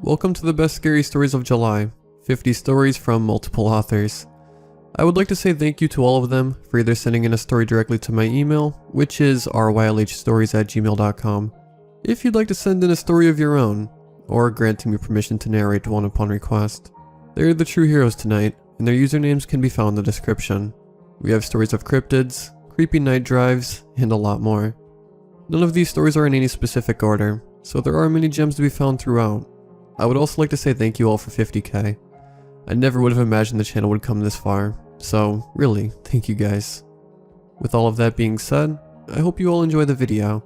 Welcome to the best scary stories of July, 50 stories from multiple authors. I would like to say thank you to all of them for either sending in a story directly to my email, which is rylhstories@gmail.com, if you'd like to send in a story of your own, or granting me permission to narrate one upon request. They're the true heroes tonight, and their usernames can be found in the description. We have stories of cryptids, creepy night drives, and a lot more. None of these stories are in any specific order, so there are many gems to be found throughout. I would also like to say thank you all for 50k. I never would have imagined the channel would come this far, so really, thank you guys. With all of that being said, I hope you all enjoy the video.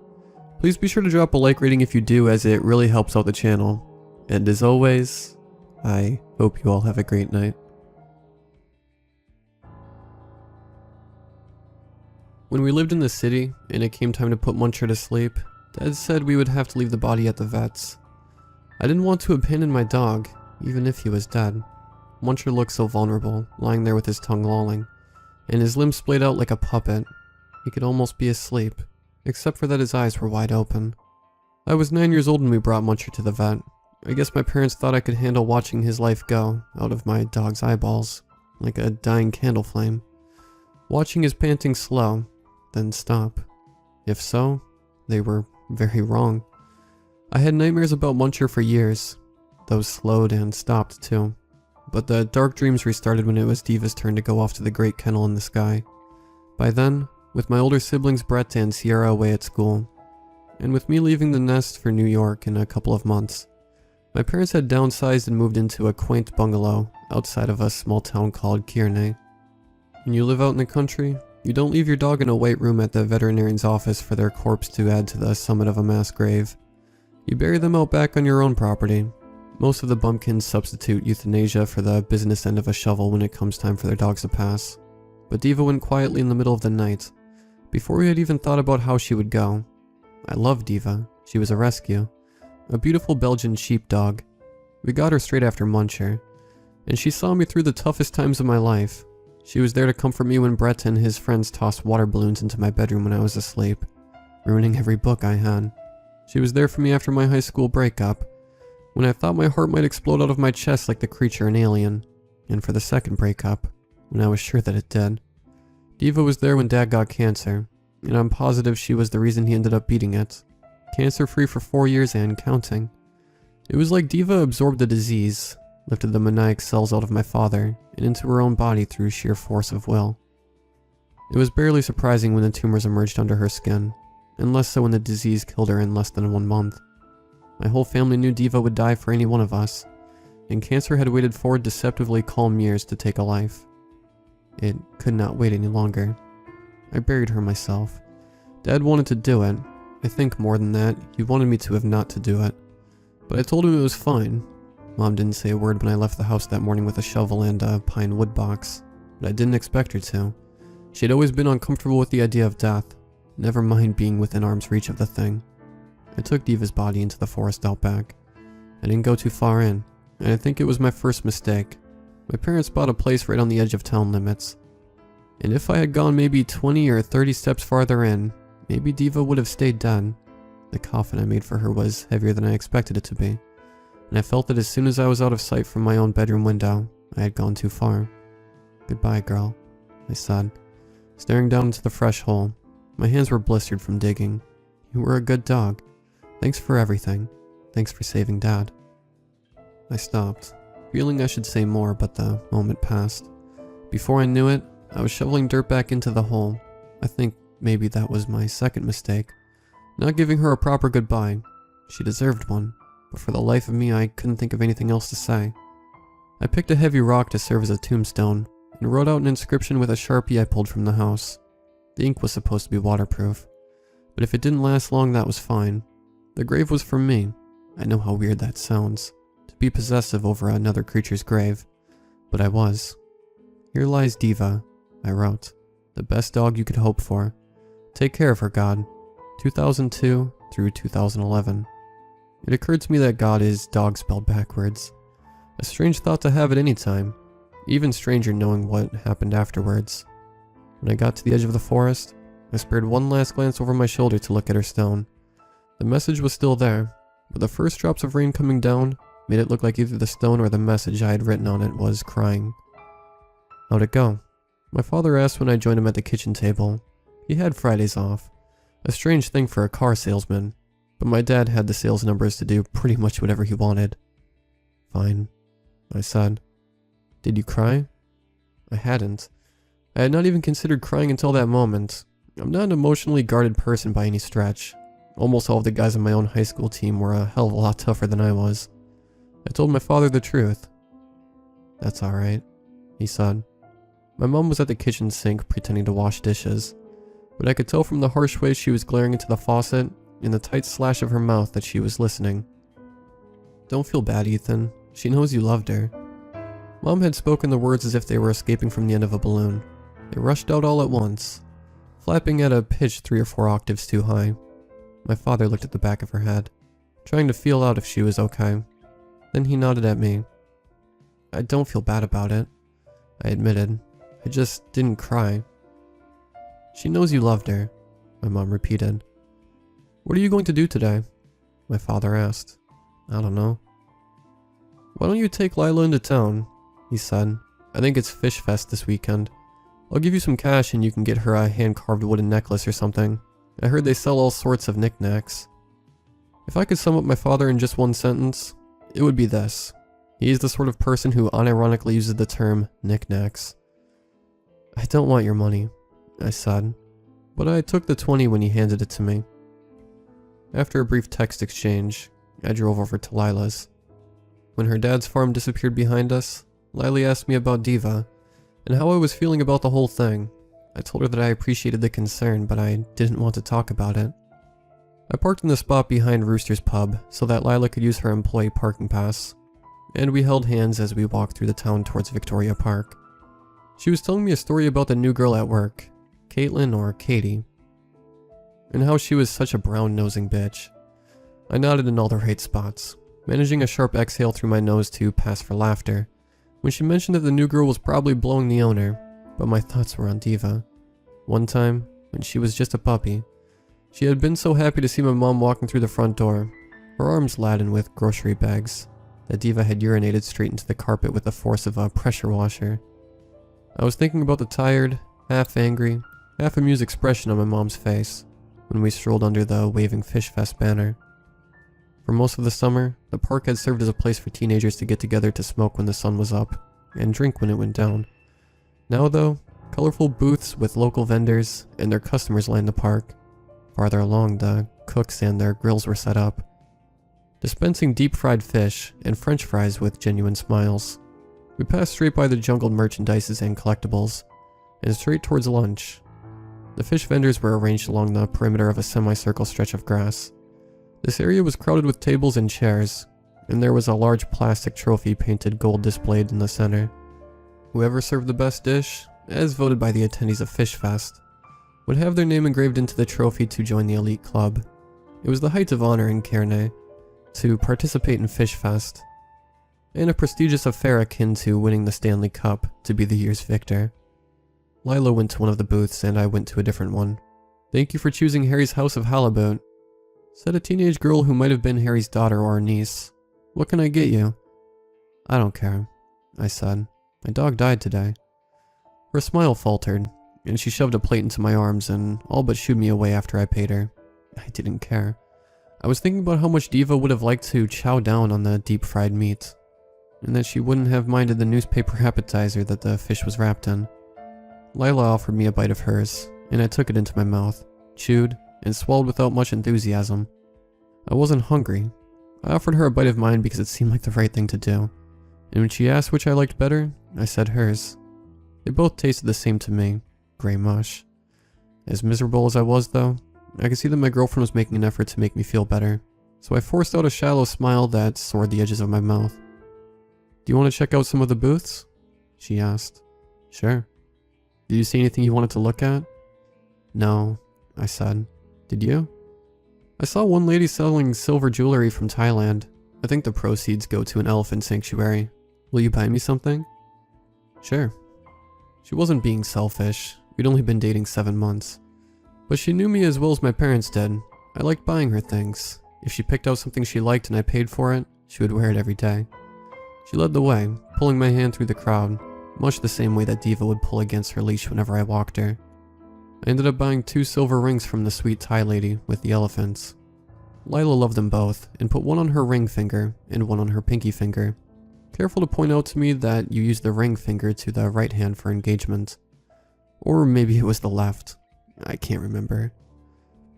Please be sure to drop a like rating if you do, as it really helps out the channel. And as always, I hope you all have a great night. When we lived in the city, and it came time to put Muncher to sleep, Dad said we would have to leave the body at the vet's. I didn't want to abandon my dog, even if he was dead. Muncher looked so vulnerable, lying there with his tongue lolling, and his limbs splayed out like a puppet. He could almost be asleep, except for that his eyes were wide open. I was 9 years old when we brought Muncher to the vet. I guess my parents thought I could handle watching his life go out of my dog's eyeballs, like a dying candle flame. Watching his panting slow, then stop. If so, they were very wrong. I had nightmares about Muncher for years. Those slowed and stopped too. But the dark dreams restarted when it was Diva's turn to go off to the great kennel in the sky. By then, with my older siblings Brett and Sierra away at school, and with me leaving the nest for New York in a couple of months, my parents had downsized and moved into a quaint bungalow outside of a small town called Kearney. When you live out in the country, you don't leave your dog in a white room at the veterinarian's office for their corpse to add to the summit of a mass grave. You bury them out back on your own property. Most of the bumpkins substitute euthanasia for the business end of a shovel when it comes time for their dogs to pass. But Diva went quietly in the middle of the night, before we had even thought about how she would go. I loved Diva. She was a rescue. A beautiful Belgian sheepdog. We got her straight after Muncher, and she saw me through the toughest times of my life. She was there to comfort me when Brett and his friends tossed water balloons into my bedroom when I was asleep, ruining every book I had. She was there for me after my high school breakup, when I thought my heart might explode out of my chest like the creature in Alien, and for the second breakup, when I was sure that it did. Diva was there when Dad got cancer, and I'm positive she was the reason he ended up beating it. Cancer-free for 4 years and counting. It was like Diva absorbed the disease, lifted the maniac cells out of my father, and into her own body through sheer force of will. It was barely surprising when the tumors emerged under her skin, and less so when the disease killed her in less than 1 month. My whole family knew Diva would die for any one of us, and cancer had waited 4 deceptively calm years to take a life. It could not wait any longer. I buried her myself. Dad wanted to do it. I think more than that, he wanted me to have not to do it. But I told him it was fine. Mom didn't say a word when I left the house that morning with a shovel and a pine wood box, but I didn't expect her to. She had always been uncomfortable with the idea of death, never mind being within arm's reach of the thing. I took Diva's body into the forest out back. I didn't go too far in, and I think it was my first mistake. My parents bought a place right on the edge of town limits, and if I had gone maybe 20 or 30 steps farther in, maybe Diva would have stayed dead. The coffin I made for her was heavier than I expected it to be, and I felt that as soon as I was out of sight from my own bedroom window, I had gone too far. "Goodbye, girl," I said, staring down into the fresh hole. My hands were blistered from digging. "You were a good dog. Thanks for everything. Thanks for saving Dad." I stopped, feeling I should say more, but the moment passed. Before I knew it, I was shoveling dirt back into the hole. I think maybe that was my second mistake, not giving her a proper goodbye. She deserved one, but for the life of me I couldn't think of anything else to say. I picked a heavy rock to serve as a tombstone, and wrote out an inscription with a Sharpie I pulled from the house. The ink was supposed to be waterproof, but if it didn't last long, that was fine. The grave was for me. I know how weird that sounds, to be possessive over another creature's grave, but I was. "Here lies Diva," I wrote. "The best dog you could hope for. Take care of her, God. 2002 through 2011. It occurred to me that God is dog spelled backwards. A strange thought to have at any time, even stranger knowing what happened afterwards. When I got to the edge of the forest, I spared one last glance over my shoulder to look at her stone. The message was still there, but the first drops of rain coming down made it look like either the stone or the message I had written on it was crying. How'd it go? My father asked when I joined him at the kitchen table. He had Fridays off. A strange thing for a car salesman, but my dad had the sales numbers to do pretty much whatever he wanted. Fine, I said. Did you cry? I hadn't. I had not even considered crying until that moment. I'm not an emotionally guarded person by any stretch. Almost all of the guys on my own high school team were a hell of a lot tougher than I was. I told my father the truth. That's alright, he said. My mom was at the kitchen sink pretending to wash dishes, but I could tell from the harsh way she was glaring into the faucet and the tight slash of her mouth that she was listening. Don't feel bad, Ethan. She knows you loved her. Mom had spoken the words as if they were escaping from the end of a balloon. They rushed out all at once, flapping at a pitch 3 or 4 octaves too high. My father looked at the back of her head, trying to feel out if she was okay. Then he nodded at me. I don't feel bad about it, I admitted. I just didn't cry. She knows you loved her, my mom repeated. What are you going to do today? My father asked. I don't know. Why don't you take Lila into town? He said. I think it's Fish Fest this weekend. I'll give you some cash and you can get her a hand-carved wooden necklace or something. I heard they sell all sorts of knickknacks. If I could sum up my father in just one sentence, it would be this. He is the sort of person who unironically uses the term knickknacks. I don't want your money, I said, but I took the 20 when he handed it to me. After a brief text exchange, I drove over to Lila's. When her dad's farm disappeared behind us, Lily asked me about Diva, and how I was feeling about the whole thing. I told her that I appreciated the concern, but I didn't want to talk about it. I parked in the spot behind Rooster's pub so that Lila could use her employee parking pass, and we held hands as we walked through the town towards Victoria Park. She was telling me a story about the new girl at work, Caitlin or Katie, and how she was such a brown-nosing bitch. I nodded in all the right spots, managing a sharp exhale through my nose to pass for laughter, when she mentioned that the new girl was probably blowing the owner, but my thoughts were on Diva. One time, when she was just a puppy, she had been so happy to see my mom walking through the front door, her arms laden with grocery bags, that Diva had urinated straight into the carpet with the force of a pressure washer. I was thinking about the tired, half-angry, half-amused expression on my mom's face when we strolled under the waving Fish Fest banner. For most of the summer, the park had served as a place for teenagers to get together to smoke when the sun was up, and drink when it went down. Now though, colorful booths with local vendors and their customers lined the park. Farther along, the cooks and their grills were set up, dispensing deep-fried fish and french fries with genuine smiles. We passed straight by the jungled merchandises and collectibles, and straight towards lunch. The fish vendors were arranged along the perimeter of a semicircle stretch of grass. This area was crowded with tables and chairs, and there was a large plastic trophy painted gold displayed in the center. Whoever served the best dish, as voted by the attendees of Fish Fest, would have their name engraved into the trophy to join the elite club. It was the height of honor in Cairney to participate in Fish Fest, and a prestigious affair akin to winning the Stanley Cup to be the year's victor. Lila went to one of the booths and I went to a different one. Thank you for choosing Harry's House of Halibut, said a teenage girl who might have been Harry's daughter or niece. What can I get you? I don't care, I said. My dog died today. Her smile faltered, and she shoved a plate into my arms and all but shooed me away after I paid her. I didn't care. I was thinking about how much Diva would have liked to chow down on the deep-fried meat, and that she wouldn't have minded the newspaper appetizer that the fish was wrapped in. Lila offered me a bite of hers, and I took it into my mouth, chewed, and swallowed without much enthusiasm. I wasn't hungry. I offered her a bite of mine because it seemed like the right thing to do, and when she asked which I liked better, I said hers. They both tasted the same to me, gray mush. As miserable as I was though, I could see that my girlfriend was making an effort to make me feel better, so I forced out a shallow smile that soared the edges of my mouth. Do you want to check out some of the booths? She asked. Sure. Did you see anything you wanted to look at? No, I said. Did you? I saw one lady selling silver jewelry from Thailand. I think the proceeds go to an elephant sanctuary. Will you buy me something? Sure. She wasn't being selfish. We'd only been dating 7 months. But she knew me as well as my parents did. I liked buying her things. If she picked out something she liked and I paid for it, She would wear it every day. She led the way, pulling my hand through the crowd, much the same way that Diva would pull against her leash whenever I walked her. I ended up buying 2 silver rings from the sweet Thai lady with the elephants. Lila loved them both, and put one on her ring finger and one on her pinky finger. Careful to point out to me that you use the ring finger to the right hand for engagement. Or maybe it was the left. I can't remember.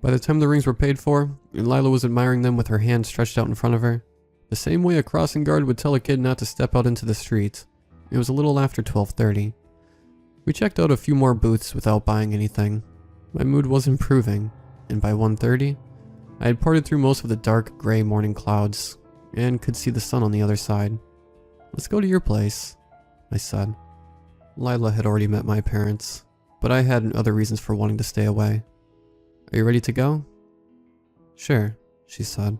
By the time the rings were paid for, and Lila was admiring them with her hand stretched out in front of her, the same way a crossing guard would tell a kid not to step out into the street, it was a little after 12:30. We checked out a few more booths without buying anything. My mood was improving, and by 1:30, I had parted through most of the dark gray morning clouds, and could see the sun on the other side. "Let's go to your place," I said. Lila had already met my parents, but I had other reasons for wanting to stay away. "Are you ready to go?" "Sure," she said.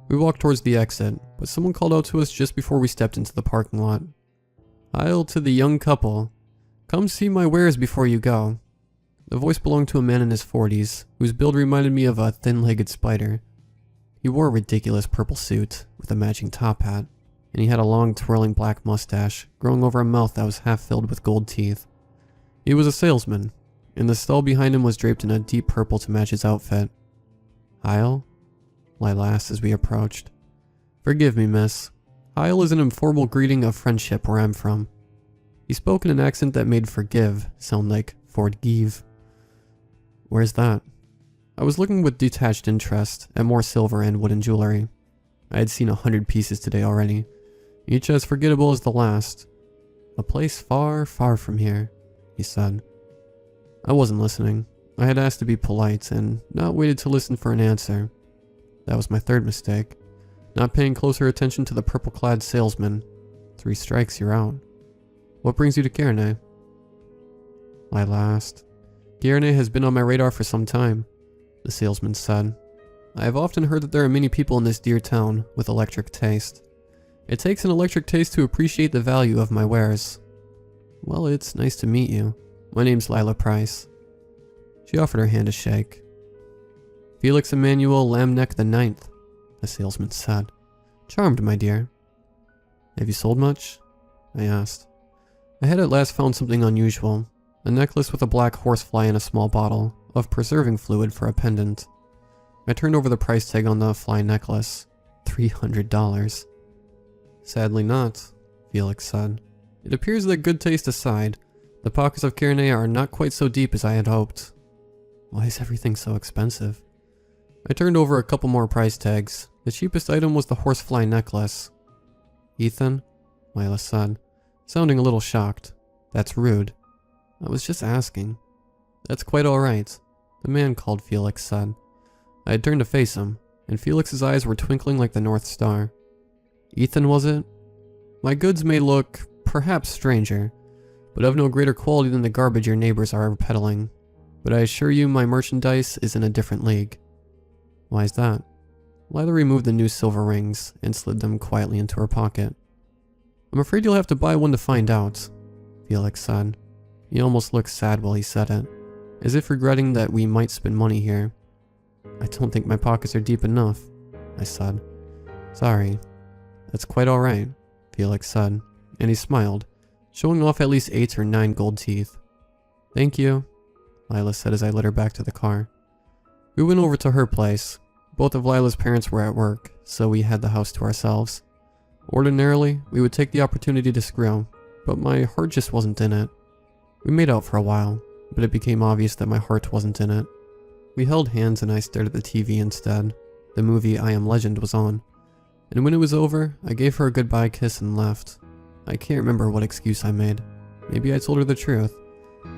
We walked towards the exit, but someone called out to us just before we stepped into the parking lot. "Hail to the young couple. Come see my wares before you go." The voice belonged to a man in his 40s, whose build reminded me of a thin-legged spider. He wore a ridiculous purple suit with a matching top hat, and he had a long twirling black mustache growing over a mouth that was half filled with gold teeth. He was a salesman, and the stall behind him was draped in a deep purple to match his outfit. "Hail?" Lila asked as we approached. "Forgive me, miss. Hail is an informal greeting of friendship where I'm from." He spoke in an accent that made forgive sound like forgive. "Where's that?" I was looking with detached interest at more silver and wooden jewelry. I had seen 100 pieces today already, each as forgettable as the last. "A place far, far from here," he said. I wasn't listening. I had asked to be polite and not waited to listen for an answer. That was my third mistake. Not paying closer attention to the purple-clad salesman. 3 strikes, you're out. "What brings you to Cairney?" Lila asked. "Cairney has been on my radar for some time," the salesman said. "I have often heard that there are many people in this dear town with electric taste. It takes an electric taste to appreciate the value of my wares." "Well, it's nice to meet you. My name's Lila Price." She offered her hand a shake. "Felix Emmanuel Lamneck the Ninth," the salesman said. "Charmed, my dear." "Have you sold much?" I asked. I had at last found something unusual, a necklace with a black horsefly in a small bottle of preserving fluid for a pendant. I turned over the price tag on the fly necklace. $300. "Sadly not," Felix said. "It appears that good taste aside, the pockets of Cairney are not quite so deep as I had hoped." "Why is everything so expensive?" I turned over a couple more price tags. The cheapest item was the horsefly necklace. "Ethan," Lila said, sounding a little shocked. "That's rude." "I was just asking." "That's quite alright," the man called Felix said. I had turned to face him, and Felix's eyes were twinkling like the North Star. "Ethan, was it? My goods may look, perhaps, stranger, but of no greater quality than the garbage your neighbors are peddling. But I assure you my merchandise is in a different league." "Why is that?" Lila removed the new silver rings and slid them quietly into her pocket. "I'm afraid you'll have to buy one to find out," Felix said. He almost looked sad while he said it, as if regretting that we might spend money here. "I don't think my pockets are deep enough," I said. "Sorry." "That's quite alright," Felix said, and he smiled, showing off at least 8 or 9 gold teeth. "Thank you," Lila said as I led her back to the car. We went over to her place. Both of Lila's parents were at work, so we had the house to ourselves. Ordinarily, we would take the opportunity to screw, but my heart just wasn't in it. We made out for a while, but it became obvious that my heart wasn't in it. We held hands and I stared at the TV instead. The movie I Am Legend was on, and when it was over, I gave her a goodbye kiss and left. I can't remember what excuse I made. Maybe I told her the truth,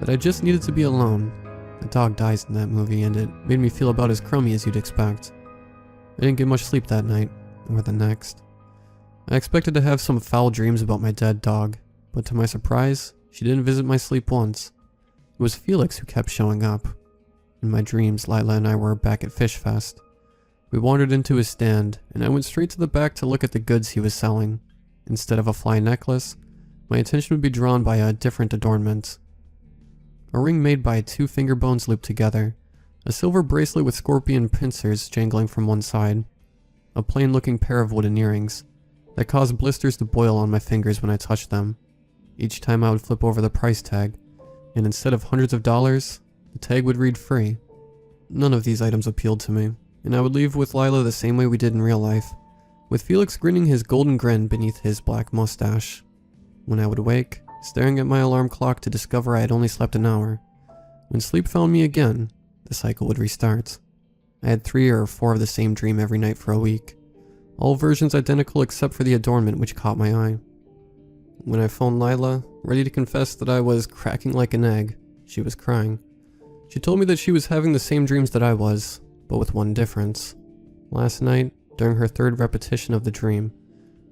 that I just needed to be alone. The dog dies in that movie, and it made me feel about as crummy as you'd expect. I didn't get much sleep that night, or the next. I expected to have some foul dreams about my dead dog, but to my surprise, she didn't visit my sleep once. It was Felix who kept showing up. In my dreams, Lila and I were back at Fish Fest. We wandered into his stand, and I went straight to the back to look at the goods he was selling. Instead of a fly necklace, my attention would be drawn by a different adornment. A ring made by 2 finger bones looped together, a silver bracelet with scorpion pincers jangling from one side, a plain looking pair of wooden earrings that caused blisters to boil on my fingers when I touched them. Each time I would flip over the price tag, and instead of hundreds of dollars, the tag would read free. None of these items appealed to me, and I would leave with Lila the same way we did in real life, with Felix grinning his golden grin beneath his black mustache. When I would wake, staring at my alarm clock to discover I had only slept an hour. When sleep found me again, the cycle would restart. I had 3 or 4 of the same dream every night for a week, all versions identical except for the adornment which caught my eye. When I phoned Lila, ready to confess that I was cracking like an egg, she was crying. She told me that she was having the same dreams that I was, but with one difference. Last night, during her 3rd repetition of the dream,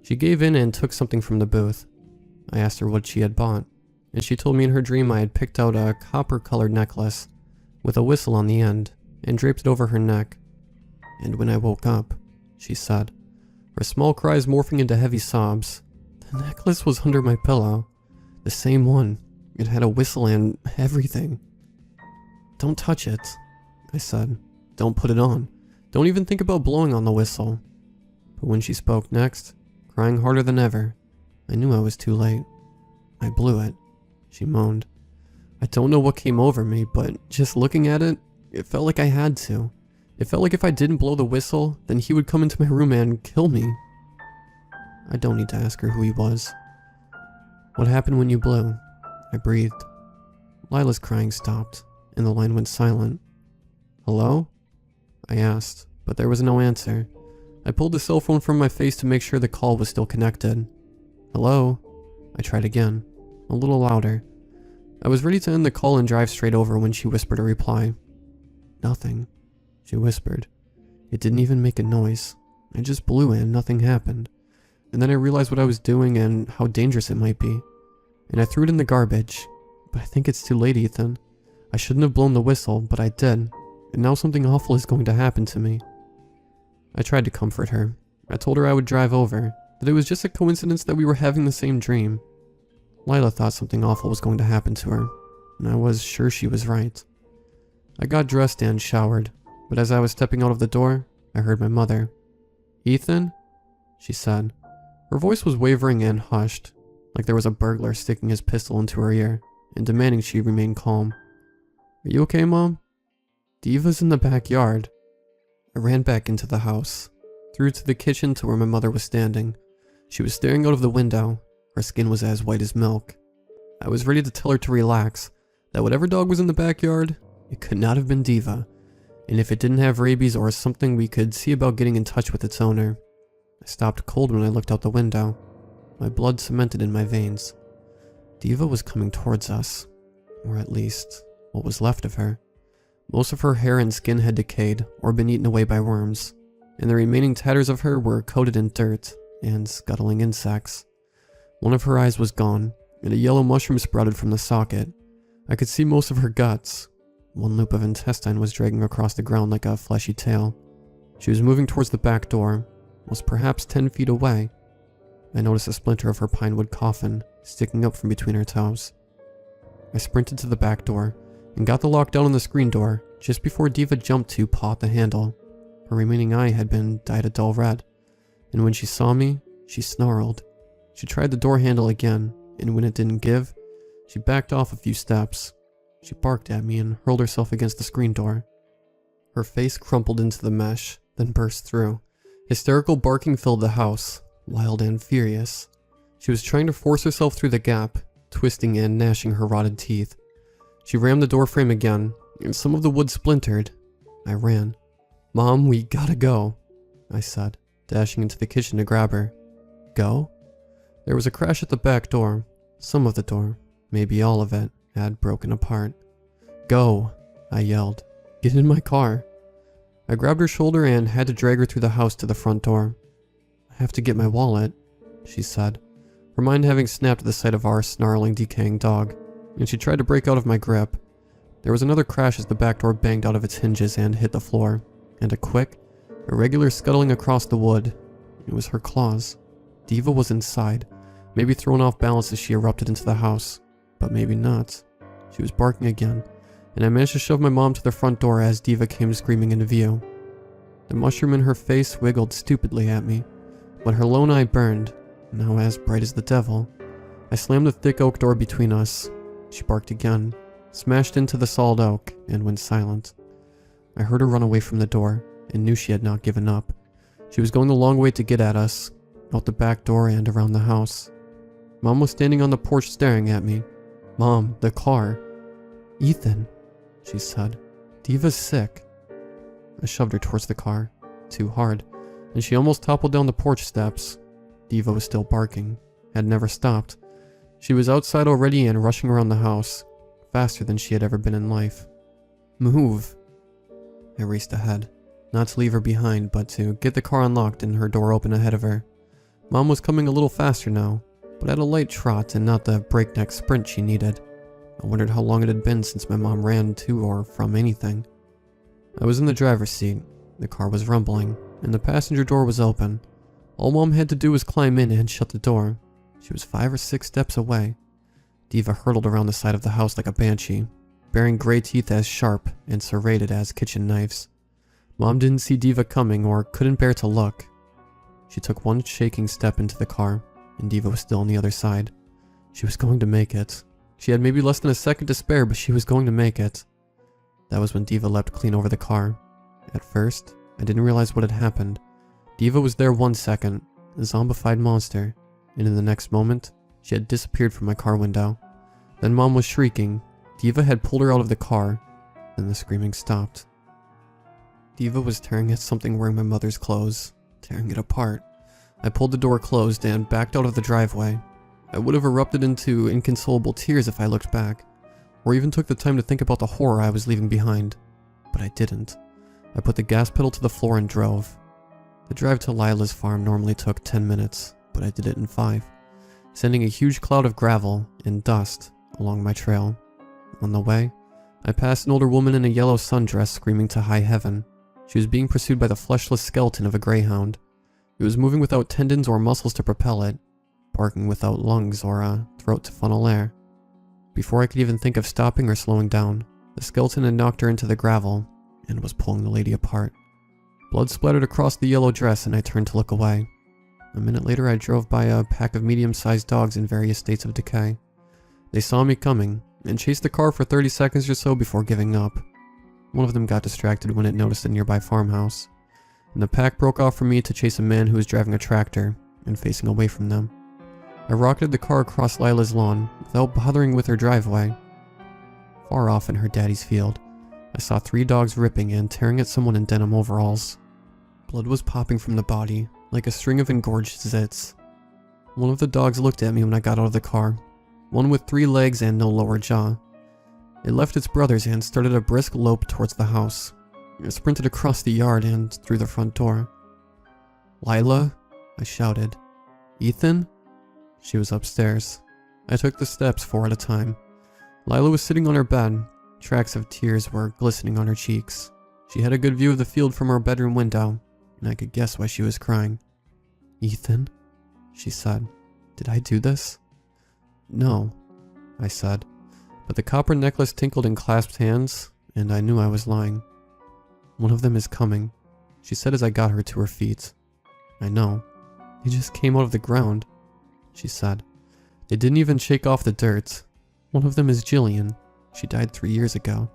she gave in and took something from the booth. I asked her what she had bought, and she told me in her dream I had picked out a copper-colored necklace with a whistle on the end and draped it over her neck. And when I woke up, she said, her small cries morphing into heavy sobs, the necklace was under my pillow. The same one. It had a whistle and everything. Don't touch it, I said. Don't put it on. Don't even think about blowing on the whistle. But when she spoke next, crying harder than ever, I knew I was too late. I blew it, she moaned. I don't know what came over me, but just looking at it, it felt like I had to. It felt like if I didn't blow the whistle, then he would come into my room and kill me. I don't need to ask her who he was. What happened when you blew? I breathed. Lila's crying stopped, and the line went silent. Hello? I asked, but there was no answer. I pulled the cell phone from my face to make sure the call was still connected. Hello? I tried again, a little louder. I was ready to end the call and drive straight over when she whispered a reply. Nothing, she whispered. It didn't even make a noise. I just blew and nothing happened. And then I realized what I was doing and how dangerous it might be. And I threw it in the garbage. But I think it's too late, Ethan. I shouldn't have blown the whistle, but I did. And now something awful is going to happen to me. I tried to comfort her. I told her I would drive over, that it was just a coincidence that we were having the same dream. Lila thought something awful was going to happen to her, and I was sure she was right. I got dressed and showered, but as I was stepping out of the door, I heard my mother. Ethan? She said. Her voice was wavering and hushed, like there was a burglar sticking his pistol into her ear and demanding she remain calm. Are you okay, Mom? Diva's in the backyard. I ran back into the house, through to the kitchen to where my mother was standing. She was staring out of the window. Her skin was as white as milk. I was ready to tell her to relax, that whatever dog was in the backyard, it could not have been Diva, and if it didn't have rabies or something, we could see about getting in touch with its owner. I stopped cold when I looked out the window. My blood cemented in my veins. Diva was coming towards us, or at least, what was left of her. Most of her hair and skin had decayed or been eaten away by worms, and the remaining tatters of her were coated in dirt and scuttling insects. One of her eyes was gone, and a yellow mushroom sprouted from the socket. I could see most of her guts. One loop of intestine was dragging across the ground like a fleshy tail. She was moving towards the back door, was perhaps 10 feet away. I noticed a splinter of her pine wood coffin sticking up from between her toes. I sprinted to the back door and got the lock down on the screen door just before Diva jumped to paw at the handle. Her remaining eye had been dyed a dull red, and when she saw me, she snarled. She tried the door handle again, and when it didn't give, she backed off a few steps. She barked at me and hurled herself against the screen door. Her face crumpled into the mesh, then burst through. Hysterical barking filled the house, wild and furious. She was trying to force herself through the gap, twisting and gnashing her rotted teeth. She rammed the door frame again, and some of the wood splintered. I ran. Mom, we gotta go, I said, dashing into the kitchen to grab her. Go? There was a crash at the back door. Some of the door, maybe all of it, had broken apart. Go, I yelled. Get in my car. I grabbed her shoulder and had to drag her through the house to the front door. I have to get my wallet, she said, her mind having snapped at the sight of our snarling, decaying dog, and she tried to break out of my grip. There was another crash as the back door banged out of its hinges and hit the floor, and a quick, irregular scuttling across the wood. It was her claws. Diva was inside, maybe thrown off balance as she erupted into the house, but maybe not. She was barking again, and I managed to shove my mom to the front door as Diva came screaming into view. The mushroom in her face wiggled stupidly at me, but her lone eye burned, now as bright as the devil. I slammed the thick oak door between us. She barked again, smashed into the solid oak, and went silent. I heard her run away from the door, and knew she had not given up. She was going the long way to get at us, out the back door and around the house. Mom was standing on the porch staring at me. "Mom, the car." "Ethan," she said, "Diva's sick." I shoved her towards the car, too hard, and she almost toppled down the porch steps. Diva was still barking, had never stopped. She was outside already and rushing around the house, faster than she had ever been in life. "Move!" I raced ahead, not to leave her behind, but to get the car unlocked and her door open ahead of her. Mom was coming a little faster now, but at a light trot and not the breakneck sprint she needed. I wondered how long it had been since my mom ran to or from anything. I was in the driver's seat. The car was rumbling, and the passenger door was open. All Mom had to do was climb in and shut the door. She was 5 or 6 steps away. Diva hurtled around the side of the house like a banshee, baring gray teeth as sharp and serrated as kitchen knives. Mom didn't see Diva coming or couldn't bear to look. She took one shaking step into the car, and Diva was still on the other side. She was going to make it. She had maybe less than a second to spare, but she was going to make it. That was when Diva leapt clean over the car. At first, I didn't realize what had happened. Diva was there 1 second, a zombified monster, and in the next moment, she had disappeared from my car window. Then Mom was shrieking. Diva had pulled her out of the car, then the screaming stopped. Diva was tearing at something wearing my mother's clothes, tearing it apart. I pulled the door closed and backed out of the driveway. I would have erupted into inconsolable tears if I looked back, or even took the time to think about the horror I was leaving behind. But I didn't. I put the gas pedal to the floor and drove. The drive to Lila's farm normally took 10 minutes, but I did it in 5, sending a huge cloud of gravel and dust along my trail. On the way, I passed an older woman in a yellow sundress screaming to high heaven. She was being pursued by the fleshless skeleton of a greyhound. It was moving without tendons or muscles to propel it, barking without lungs or a throat to funnel air. Before I could even think of stopping or slowing down, the skeleton had knocked her into the gravel and was pulling the lady apart. Blood splattered across the yellow dress and I turned to look away. A minute later I drove by a pack of medium-sized dogs in various states of decay. They saw me coming and chased the car for 30 seconds or so before giving up. One of them got distracted when it noticed a nearby farmhouse, and the pack broke off from me to chase a man who was driving a tractor and facing away from them. I rocketed the car across Lila's lawn without bothering with her driveway. Far off in her daddy's field, I saw 3 dogs ripping and tearing at someone in denim overalls. Blood was popping from the body, like a string of engorged zits. One of the dogs looked at me when I got out of the car, one with 3 legs and no lower jaw. It left its brothers and started a brisk lope towards the house. I sprinted across the yard and through the front door. "Lila?" I shouted. "Ethan?" She was upstairs. I took the steps 4 at a time. Lila was sitting on her bed. Tracks of tears were glistening on her cheeks. She had a good view of the field from her bedroom window, and I could guess why she was crying. "Ethan?" she said. "Did I do this?" "No," I said. But the copper necklace tinkled in clasped hands, and I knew I was lying. "One of them is coming," she said as I got her to her feet. "I know. They just came out of the ground," she said. "They didn't even shake off the dirt. One of them is Jillian. She died 3 years ago,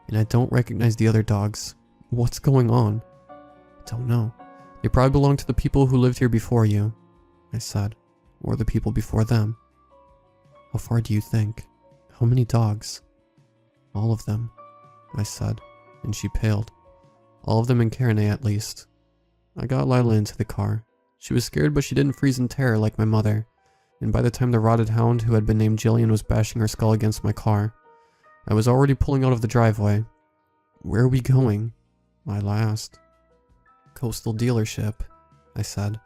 and I don't recognize the other dogs. What's going on?" "I don't know. They probably belong to the people who lived here before you," I said, "or the people before them." "How far do you think? How many dogs?" "All of them," I said, and she paled. "All of them in Carenay at least." I got Lila into the car. She was scared, but she didn't freeze in terror like my mother, and by the time the rotted hound who had been named Jillian was bashing her skull against my car, I was already pulling out of the driveway. "Where are we going?" Lila asked. "Coastal dealership," I said,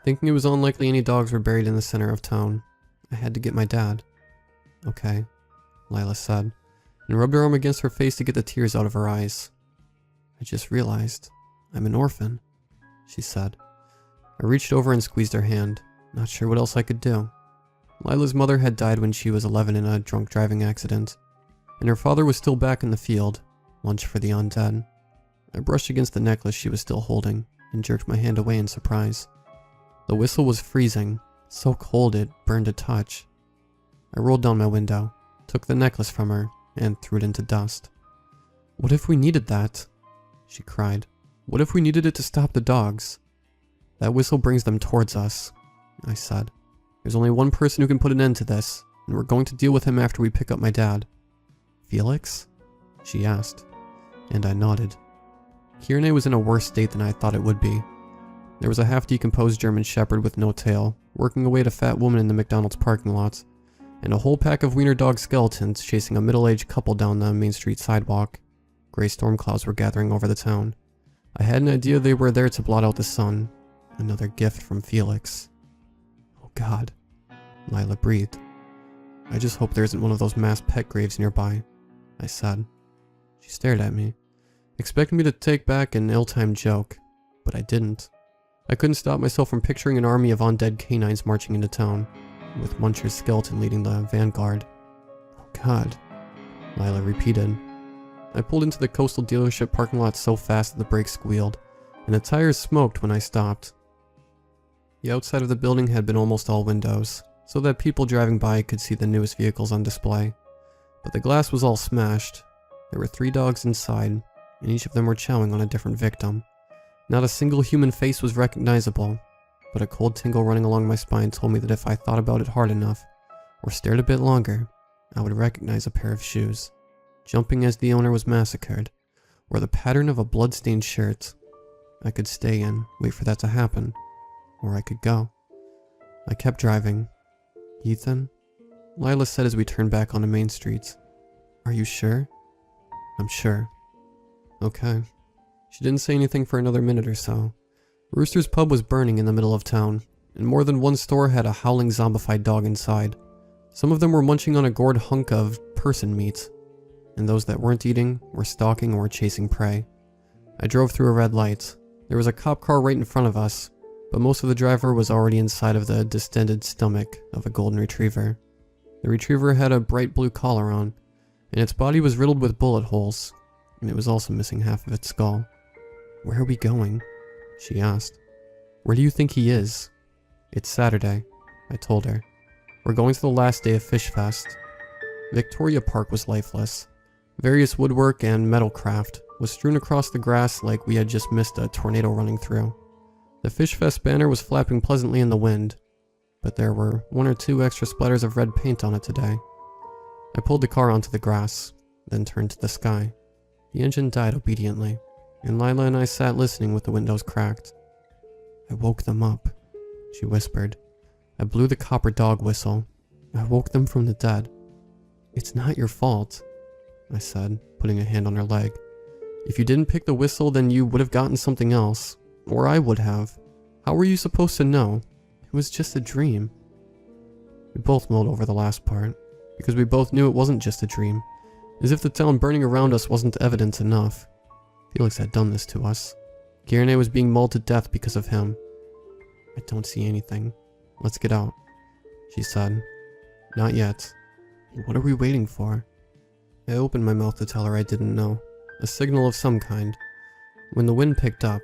thinking it was unlikely any dogs were buried in the center of town. I had to get my dad. "Okay," Lila said, and rubbed her arm against her face to get the tears out of her eyes. "I just realized I'm an orphan," she said. I reached over and squeezed her hand, not sure what else I could do. Lila's mother had died when she was 11 in a drunk driving accident, and her father was still back in the field, lunch for the undead. I brushed against the necklace she was still holding and jerked my hand away in surprise. The whistle was freezing, so cold it burned to touch. I rolled down my window, took the necklace from her, and threw it into dust. "What if we needed that?" she cried. "What if we needed it to stop the dogs?" "That whistle brings them towards us," I said. "There's only one person who can put an end to this, and we're going to deal with him after we pick up my dad." "Felix?" she asked, and I nodded. Kierne was in a worse state than I thought it would be. There was a half-decomposed German Shepherd with no tail, working away at a fat woman in the McDonald's parking lot, and a whole pack of wiener dog skeletons chasing a middle-aged couple down the Main Street sidewalk. Gray storm clouds were gathering over the town. I had an idea they were there to blot out the sun. Another gift from Felix. "Oh God," Lila breathed. "I just hope there isn't one of those mass pet graves nearby," I said. She stared at me, expecting me to take back an ill-timed joke, but I didn't. I couldn't stop myself from picturing an army of undead canines marching into town, with Muncher's skeleton leading the vanguard. "Oh God," Lila repeated. I pulled into the Coastal dealership parking lot so fast that the brakes squealed, and the tires smoked when I stopped. The outside of the building had been almost all windows, so that people driving by could see the newest vehicles on display. But the glass was all smashed. There were 3 dogs inside, and each of them were chowing on a different victim. Not a single human face was recognizable, but a cold tingle running along my spine told me that if I thought about it hard enough, or stared a bit longer, I would recognize a pair of shoes, jumping as the owner was massacred, or the pattern of a blood-stained shirt. I could stay and wait for that to happen, or I could go. I kept driving. "Ethan?" Lila said as we turned back onto Main Street. "Are you sure?" "I'm sure." "Okay." She didn't say anything for another minute or so. Rooster's pub was burning in the middle of town, and more than one store had a howling zombified dog inside. Some of them were munching on a gored hunk of person meat, and those that weren't eating were stalking or chasing prey. I drove through a red light. There was a cop car right in front of us, but most of the driver was already inside of the distended stomach of a golden retriever. The retriever had a bright blue collar on, and its body was riddled with bullet holes, and it was also missing half of its skull. "Where are we going?" she asked. "Where do you think he is?" "It's Saturday," I told her. "We're going to the last day of Fish Fest." Victoria Park was lifeless. Various woodwork and metal craft was strewn across the grass like we had just missed a tornado running through. The Fish Fest banner was flapping pleasantly in the wind, but there were 1 or 2 extra splatters of red paint on it today. I pulled the car onto the grass, then turned to the sky. The engine died obediently, and Lila and I sat listening with the windows cracked. "I woke them up," she whispered. "I blew the copper dog whistle. I woke them from the dead." "It's not your fault," I said, putting a hand on her leg. "If you didn't pick the whistle, then you would have gotten something else. Or I would have. How were you supposed to know? It was just a dream." We both mulled over the last part, because we both knew it wasn't just a dream, as if the town burning around us wasn't evidence enough. Felix had done this to us. Kierne was being mauled to death because of him. "I don't see anything. Let's get out," she said. "Not yet." "What are we waiting for?" I opened my mouth to tell her I didn't know. A signal of some kind. When the wind picked up,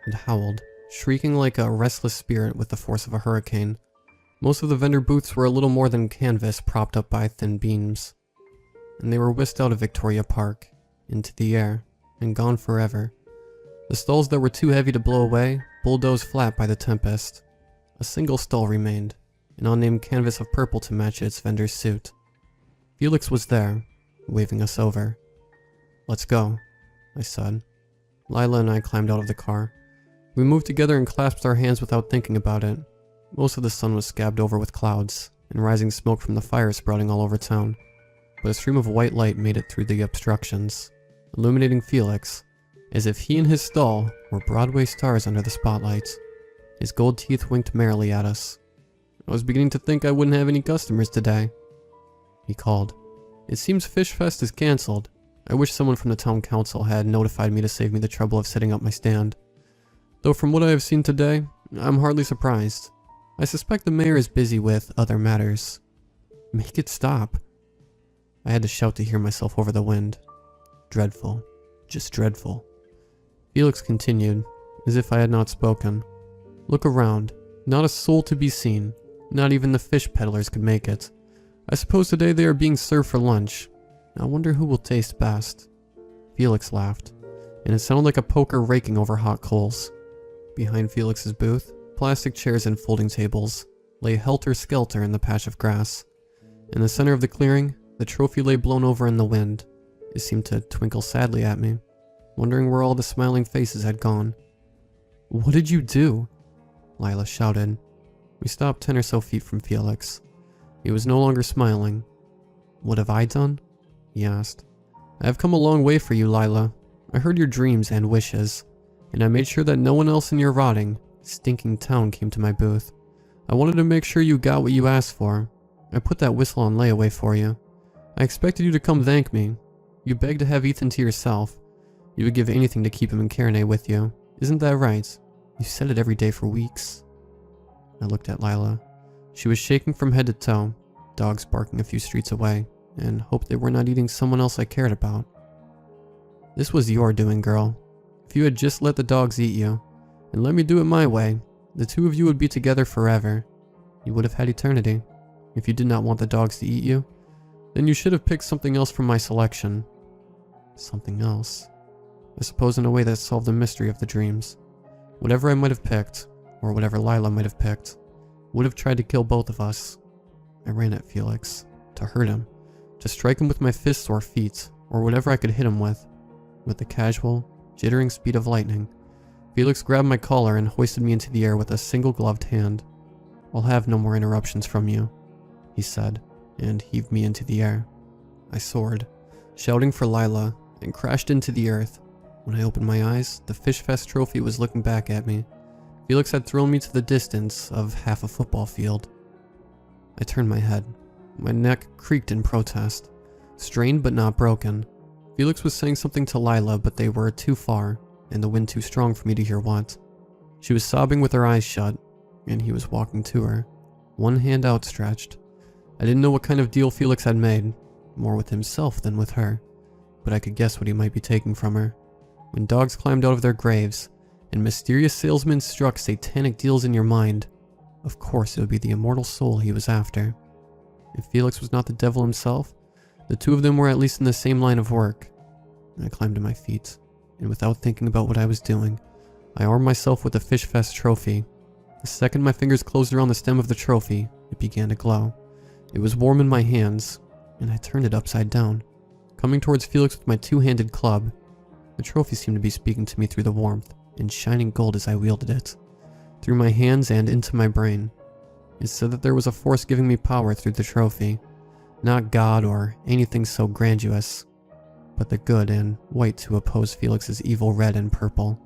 it howled, shrieking like a restless spirit with the force of a hurricane. Most of the vendor booths were a little more than canvas propped up by thin beams, and they were whisked out of Victoria Park, into the air, and gone forever. The stalls that were too heavy to blow away bulldozed flat by the tempest. A single stall remained, an unnamed canvas of purple to match its vendor's suit. Felix was there, waving us over. "Let's go," I said. Lila and I climbed out of the car. We moved together and clasped our hands without thinking about it. Most of the sun was scabbed over with clouds, and rising smoke from the fire sprouting all over town. But a stream of white light made it through the obstructions, illuminating Felix, as if he and his stall were Broadway stars under the spotlights. His gold teeth winked merrily at us. "I was beginning to think I wouldn't have any customers today," he called. "It seems Fish Fest is cancelled. I wish someone from the town council had notified me to save me the trouble of setting up my stand. Though from what I have seen today, I'm hardly surprised. I suspect the mayor is busy with other matters. Make it stop." I had to shout to hear myself over the wind. Dreadful. Just dreadful. Felix continued, as if I had not spoken. Look around. Not a soul to be seen. Not even the fish peddlers could make it. I suppose today they are being served for lunch. I wonder who will taste best. Felix laughed, and it sounded like a poker raking over hot coals. Behind Felix's booth, plastic chairs and folding tables lay helter-skelter in the patch of grass. In the center of the clearing, the trophy lay blown over in the wind. It seemed to twinkle sadly at me, wondering where all the smiling faces had gone. What did you do? Lila shouted. We stopped 10 or so feet from Felix. He was no longer smiling. What have I done? He asked. I have come a long way for you, Lila. I heard your dreams and wishes, and I made sure that no one else in your rotting, stinking town came to my booth. I wanted to make sure you got what you asked for. I put that whistle on layaway for you. I expected you to come thank me. You begged to have Ethan to yourself. You would give anything to keep him in Carenay with you. Isn't that right? You said it every day for weeks. I looked at Lila. She was shaking from head to toe, dogs barking a few streets away, and hoped they were not eating someone else I cared about. This was your doing, girl. If you had just let the dogs eat you, and let me do it my way, the two of you would be together forever. You would have had eternity. If you did not want the dogs to eat you, then you should have picked something else from my selection. Something else. I suppose in a way that solved the mystery of the dreams. Whatever I might have picked, or whatever Lila might have picked, would have tried to kill both of us. I ran at Felix, to hurt him, to strike him with my fists or feet, or whatever I could hit him with. With the casual, jittering speed of lightning, Felix grabbed my collar and hoisted me into the air with a single gloved hand. I'll have no more interruptions from you, he said, and heaved me into the air. I soared, shouting for Lila, and crashed into the earth. When I opened my eyes, the Fish Fest trophy was looking back at me. Felix had thrown me to the distance of half a football field. I turned my head. My neck creaked in protest. Strained but not broken. Felix was saying something to Lila, but they were too far, and the wind too strong for me to hear what. She was sobbing with her eyes shut, and he was walking to her, one hand outstretched. I didn't know what kind of deal Felix had made, more with himself than with her, but I could guess what he might be taking from her. When dogs climbed out of their graves, and mysterious salesmen struck satanic deals in your mind, of course it would be the immortal soul he was after. If Felix was not the devil himself, the two of them were at least in the same line of work. I climbed to my feet, and without thinking about what I was doing, I armed myself with the Fish Fest trophy. The second my fingers closed around the stem of the trophy, it began to glow. It was warm in my hands, and I turned it upside down, coming towards Felix with my two-handed club. The trophy seemed to be speaking to me through the warmth, in shining gold as I wielded it, through my hands and into my brain. It said that there was a force giving me power through the trophy, not God or anything so grandiose, but the good and white to oppose Felix's evil red and purple.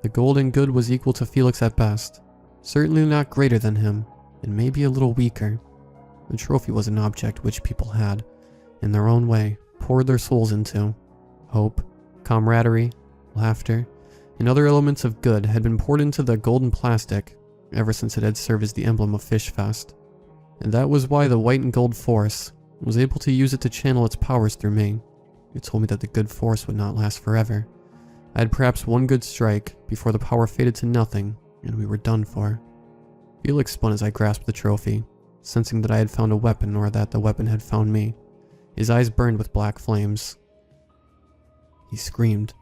The gold and good was equal to Felix at best, certainly not greater than him, and maybe a little weaker. The trophy was an object which people had, in their own way, poured their souls into. Hope, camaraderie, laughter, and other elements of good had been poured into the golden plastic ever since it had served as the emblem of Fish Fest. And that was why the white and gold force was able to use it to channel its powers through me. It told me that the good force would not last forever. I had perhaps one good strike before the power faded to nothing, and we were done for. Felix spun as I grasped the trophy, sensing that I had found a weapon or that the weapon had found me. His eyes burned with black flames. He screamed,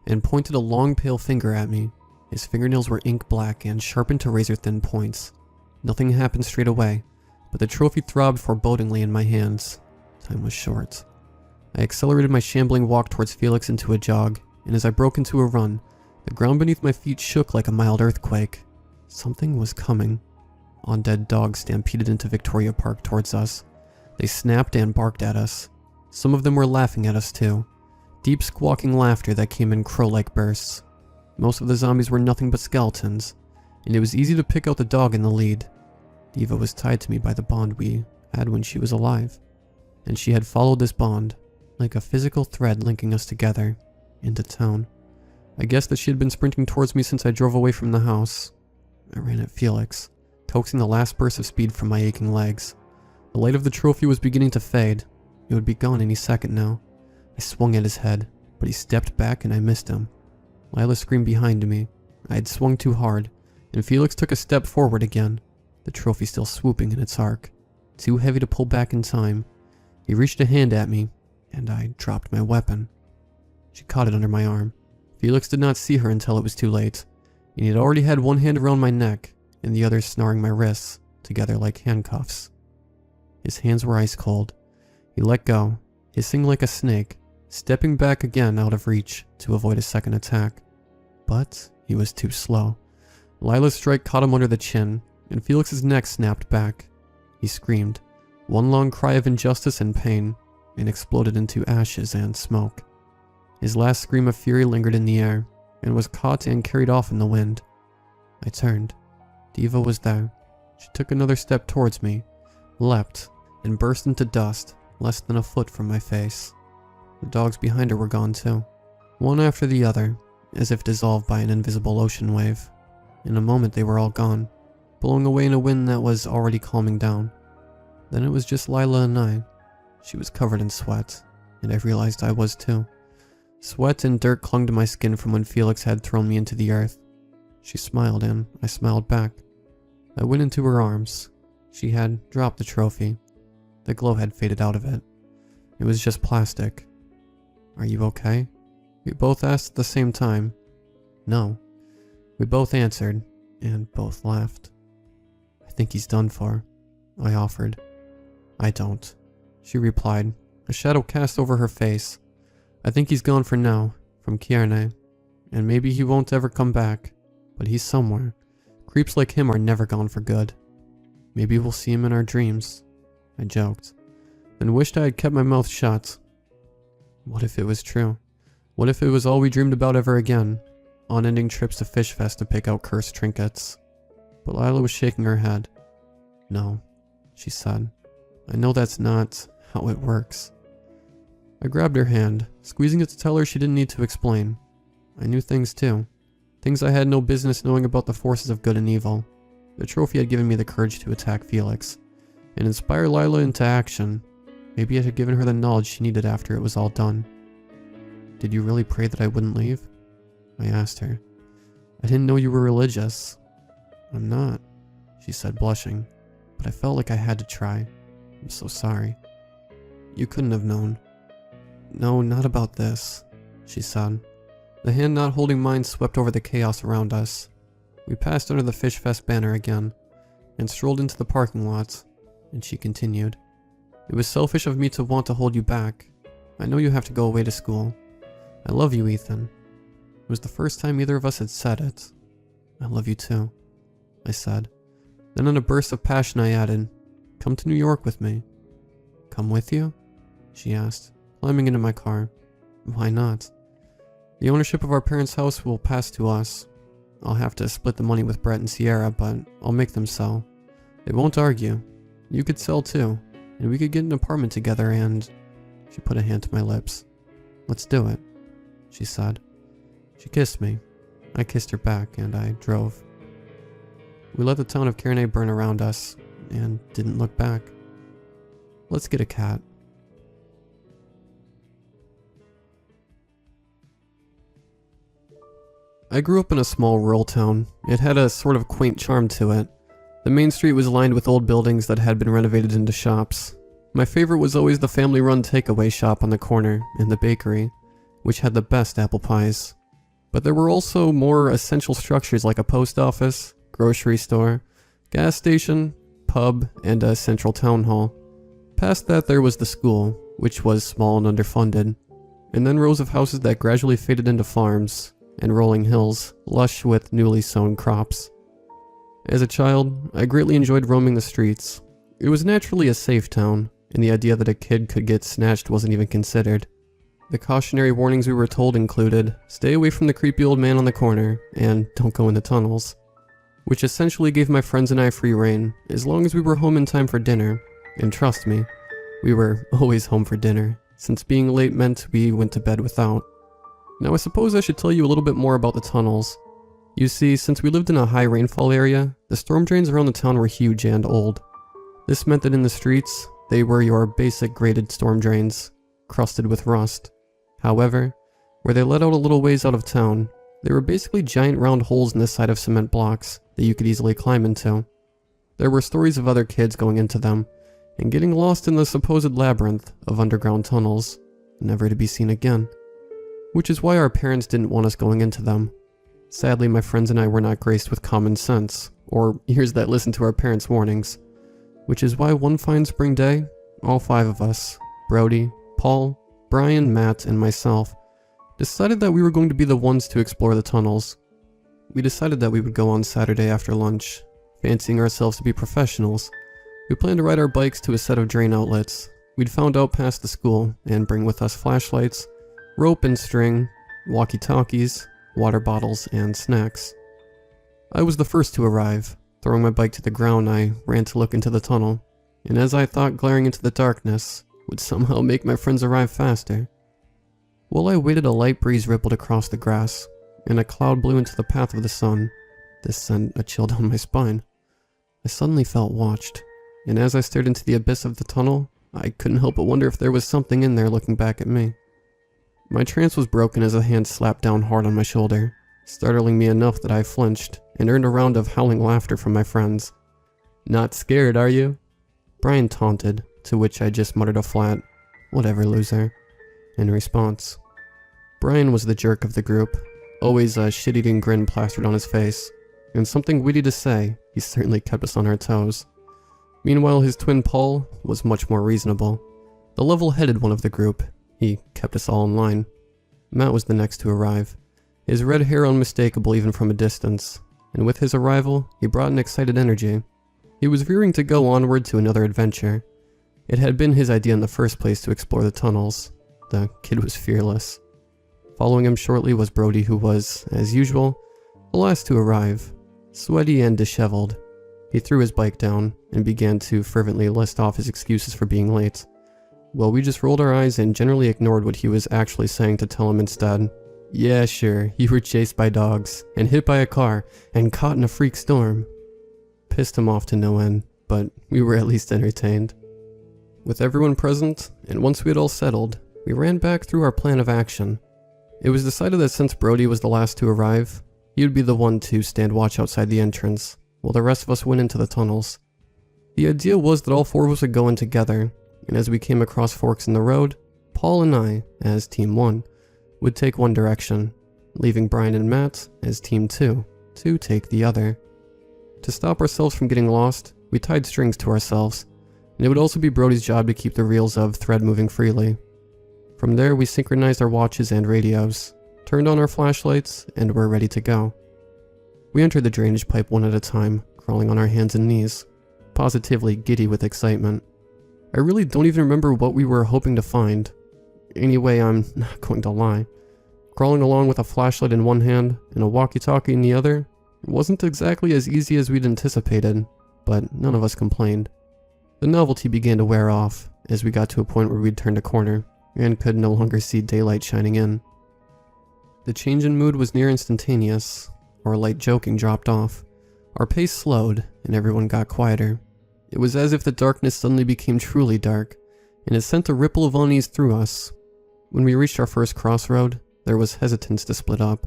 and pointed a long pale finger at me. His fingernails were ink black and sharpened to razor-thin points. Nothing happened straight away, but the trophy throbbed forebodingly in my hands. Time was short. I accelerated my shambling walk towards Felix into a jog, and as I broke into a run, the ground beneath my feet shook like a mild earthquake. Something was coming. Undead dogs stampeded into Victoria Park towards us. They snapped and barked at us. Some of them were laughing at us too. Deep squawking laughter that came in crow-like bursts. Most of the zombies were nothing but skeletons, and it was easy to pick out the dog in the lead. Eva was tied to me by the bond we had when she was alive, and she had followed this bond, like a physical thread linking us together, into town. I guessed that she had been sprinting towards me since I drove away from the house. I ran at Felix, coaxing the last burst of speed from my aching legs. The light of the trophy was beginning to fade. It would be gone any second now. I swung at his head, but he stepped back and I missed him. Lila screamed behind me. I had swung too hard, and Felix took a step forward again, the trophy still swooping in its arc, too heavy to pull back in time. He reached a hand at me, and I dropped my weapon. She caught it under my arm. Felix did not see her until it was too late, and he had already had one hand around my neck, and the other snarling my wrists, together like handcuffs. His hands were ice cold. He let go, hissing like a snake, stepping back again out of reach to avoid a second attack. But he was too slow. Lila's strike caught him under the chin, and Felix's neck snapped back. He screamed, one long cry of injustice and pain, and exploded into ashes and smoke. His last scream of fury lingered in the air, and was caught and carried off in the wind. I turned. Diva was there. She took another step towards me, leapt, and burst into dust, less than a foot from my face. The dogs behind her were gone too, one after the other, as if dissolved by an invisible ocean wave. In a moment they were all gone, blowing away in a wind that was already calming down. Then it was just Lila and I. She was covered in sweat, and I realized I was too. Sweat and dirt clung to my skin from when Felix had thrown me into the earth. She smiled and I smiled back. I went into her arms. She had dropped the trophy. The glow had faded out of it. It was just plastic. Are you okay? We both asked at the same time. No. We both answered, and both laughed. I think he's done for, I offered. I don't, she replied, a shadow cast over her face. I think he's gone for now, from Kierne, and maybe he won't ever come back, but he's somewhere. Creeps like him are never gone for good. Maybe we'll see him in our dreams, I joked, then wished I had kept my mouth shut. What if it was true? What if it was all we dreamed about ever again? Unending trips to Fish Fest to pick out cursed trinkets. But Lila was shaking her head. No, she said. I know that's not how it works. I grabbed her hand, squeezing it to tell her she didn't need to explain. I knew things too. Things I had no business knowing about the forces of good and evil. The trophy had given me the courage to attack Felix, and inspire Lila into action. Maybe it had given her the knowledge she needed after it was all done. Did you really pray that I wouldn't leave? I asked her. I didn't know you were religious. I'm not, she said, blushing, but I felt like I had to try. I'm so sorry. You couldn't have known. No, not about this, she said. The hand not holding mine swept over the chaos around us. We passed under the Fish Fest banner again, and strolled into the parking lot, and she continued. It was selfish of me to want to hold you back. I know you have to go away to school. I love you, Ethan. It was the first time either of us had said it. I love you too, I said. Then in a burst of passion I added, come to New York with me. Come with you? She asked, climbing into my car. Why not? The ownership of our parents' house will pass to us. I'll have to split the money with Brett and Sierra, but I'll make them sell. They won't argue. You could sell too, and we could get an apartment together and... She put a hand to my lips. Let's do it, she said. She kissed me. I kissed her back, and I drove. We let the town of Kierne burn around us, and didn't look back. Let's get a cat. I grew up in a small rural town. It had a sort of quaint charm to it. The main street was lined with old buildings that had been renovated into shops. My favorite was always the family-run takeaway shop on the corner, and the bakery, which had the best apple pies. But there were also more essential structures like a post office, grocery store, gas station, pub, and a central town hall. Past that there was the school, which was small and underfunded, and then rows of houses that gradually faded into farms, and rolling hills, lush with newly sown crops. As a child, I greatly enjoyed roaming the streets. It was naturally a safe town, and the idea that a kid could get snatched wasn't even considered. The cautionary warnings we were told included, stay away from the creepy old man on the corner, and don't go in the tunnels, which essentially gave my friends and I free rein, as long as we were home in time for dinner. And trust me, we were always home for dinner, since being late meant we went to bed without. Now I suppose I should tell you a little bit more about the tunnels. You see, since we lived in a high rainfall area, the storm drains around the town were huge and old. This meant that in the streets, they were your basic graded storm drains, crusted with rust. However, where they led out a little ways out of town, They were basically giant round holes in the side of cement blocks that you could easily climb into. There were stories of other kids going into them and getting lost in the supposed labyrinth of underground tunnels, never to be seen again. Which is why our parents didn't want us going into them. Sadly, my friends and I were not graced with common sense, or ears that listened to our parents' warnings. Which is why one fine spring day, all 5 of us, Brody, Paul, Brian, Matt, and myself, decided that we were going to be the ones to explore the tunnels. We decided that we would go on Saturday after lunch, fancying ourselves to be professionals. We planned to ride our bikes to a set of drain outlets we'd found out past the school and bring with us flashlights, rope and string, walkie-talkies, water bottles, and snacks. I was the first to arrive. Throwing my bike to the ground, I ran to look into the tunnel, and as I thought glaring into the darkness would somehow make my friends arrive faster. While I waited, a light breeze rippled across the grass, and a cloud blew into the path of the sun. This sent a chill down my spine. I suddenly felt watched, and as I stared into the abyss of the tunnel, I couldn't help but wonder if there was something in there looking back at me. My trance was broken as a hand slapped down hard on my shoulder, startling me enough that I flinched and earned a round of howling laughter from my friends. "Not scared, are you?" Brian taunted, to which I just muttered a flat, "Whatever, loser," in response. Brian was the jerk of the group, always a shit-eating grin plastered on his face, and something witty to say. He certainly kept us on our toes. Meanwhile, his twin Paul was much more reasonable, the level-headed one of the group. He kept us all in line. Matt was the next to arrive, his red hair unmistakable even from a distance, and with his arrival, he brought an excited energy. He was rearing to go onward to another adventure. It had been his idea in the first place to explore the tunnels. The kid was fearless. Following him shortly was Brody, who was, as usual, the last to arrive, sweaty and disheveled. He threw his bike down and began to fervently list off his excuses for being late. Well, we just rolled our eyes and generally ignored what he was actually saying to tell him instead, "Yeah, sure, you were chased by dogs, and hit by a car, and caught in a freak storm." Pissed him off to no end, but we were at least entertained. With everyone present, and once we had all settled, we ran back through our plan of action. It was decided that since Brody was the last to arrive, he would be the one to stand watch outside the entrance, while the rest of us went into the tunnels. The idea was that all 4 of us would go in together, and as we came across forks in the road, Paul and I, as Team 1, would take one direction, leaving Brian and Matt, as Team 2, to take the other. To stop ourselves from getting lost, we tied strings to ourselves, and it would also be Brody's job to keep the reels of thread moving freely. From there, we synchronized our watches and radios, turned on our flashlights, and were ready to go. We entered the drainage pipe one at a time, crawling on our hands and knees, positively giddy with excitement. I really don't even remember what we were hoping to find. Anyway, I'm not going to lie. Crawling along with a flashlight in one hand and a walkie-talkie in the other wasn't exactly as easy as we'd anticipated, but none of us complained. The novelty began to wear off as we got to a point where we'd turned a corner and could no longer see daylight shining in. The change in mood was near instantaneous. Our light joking dropped off. Our pace slowed, and everyone got quieter. It was as if the darkness suddenly became truly dark, and it sent a ripple of unease through us. When we reached our first crossroad, there was hesitance to split up.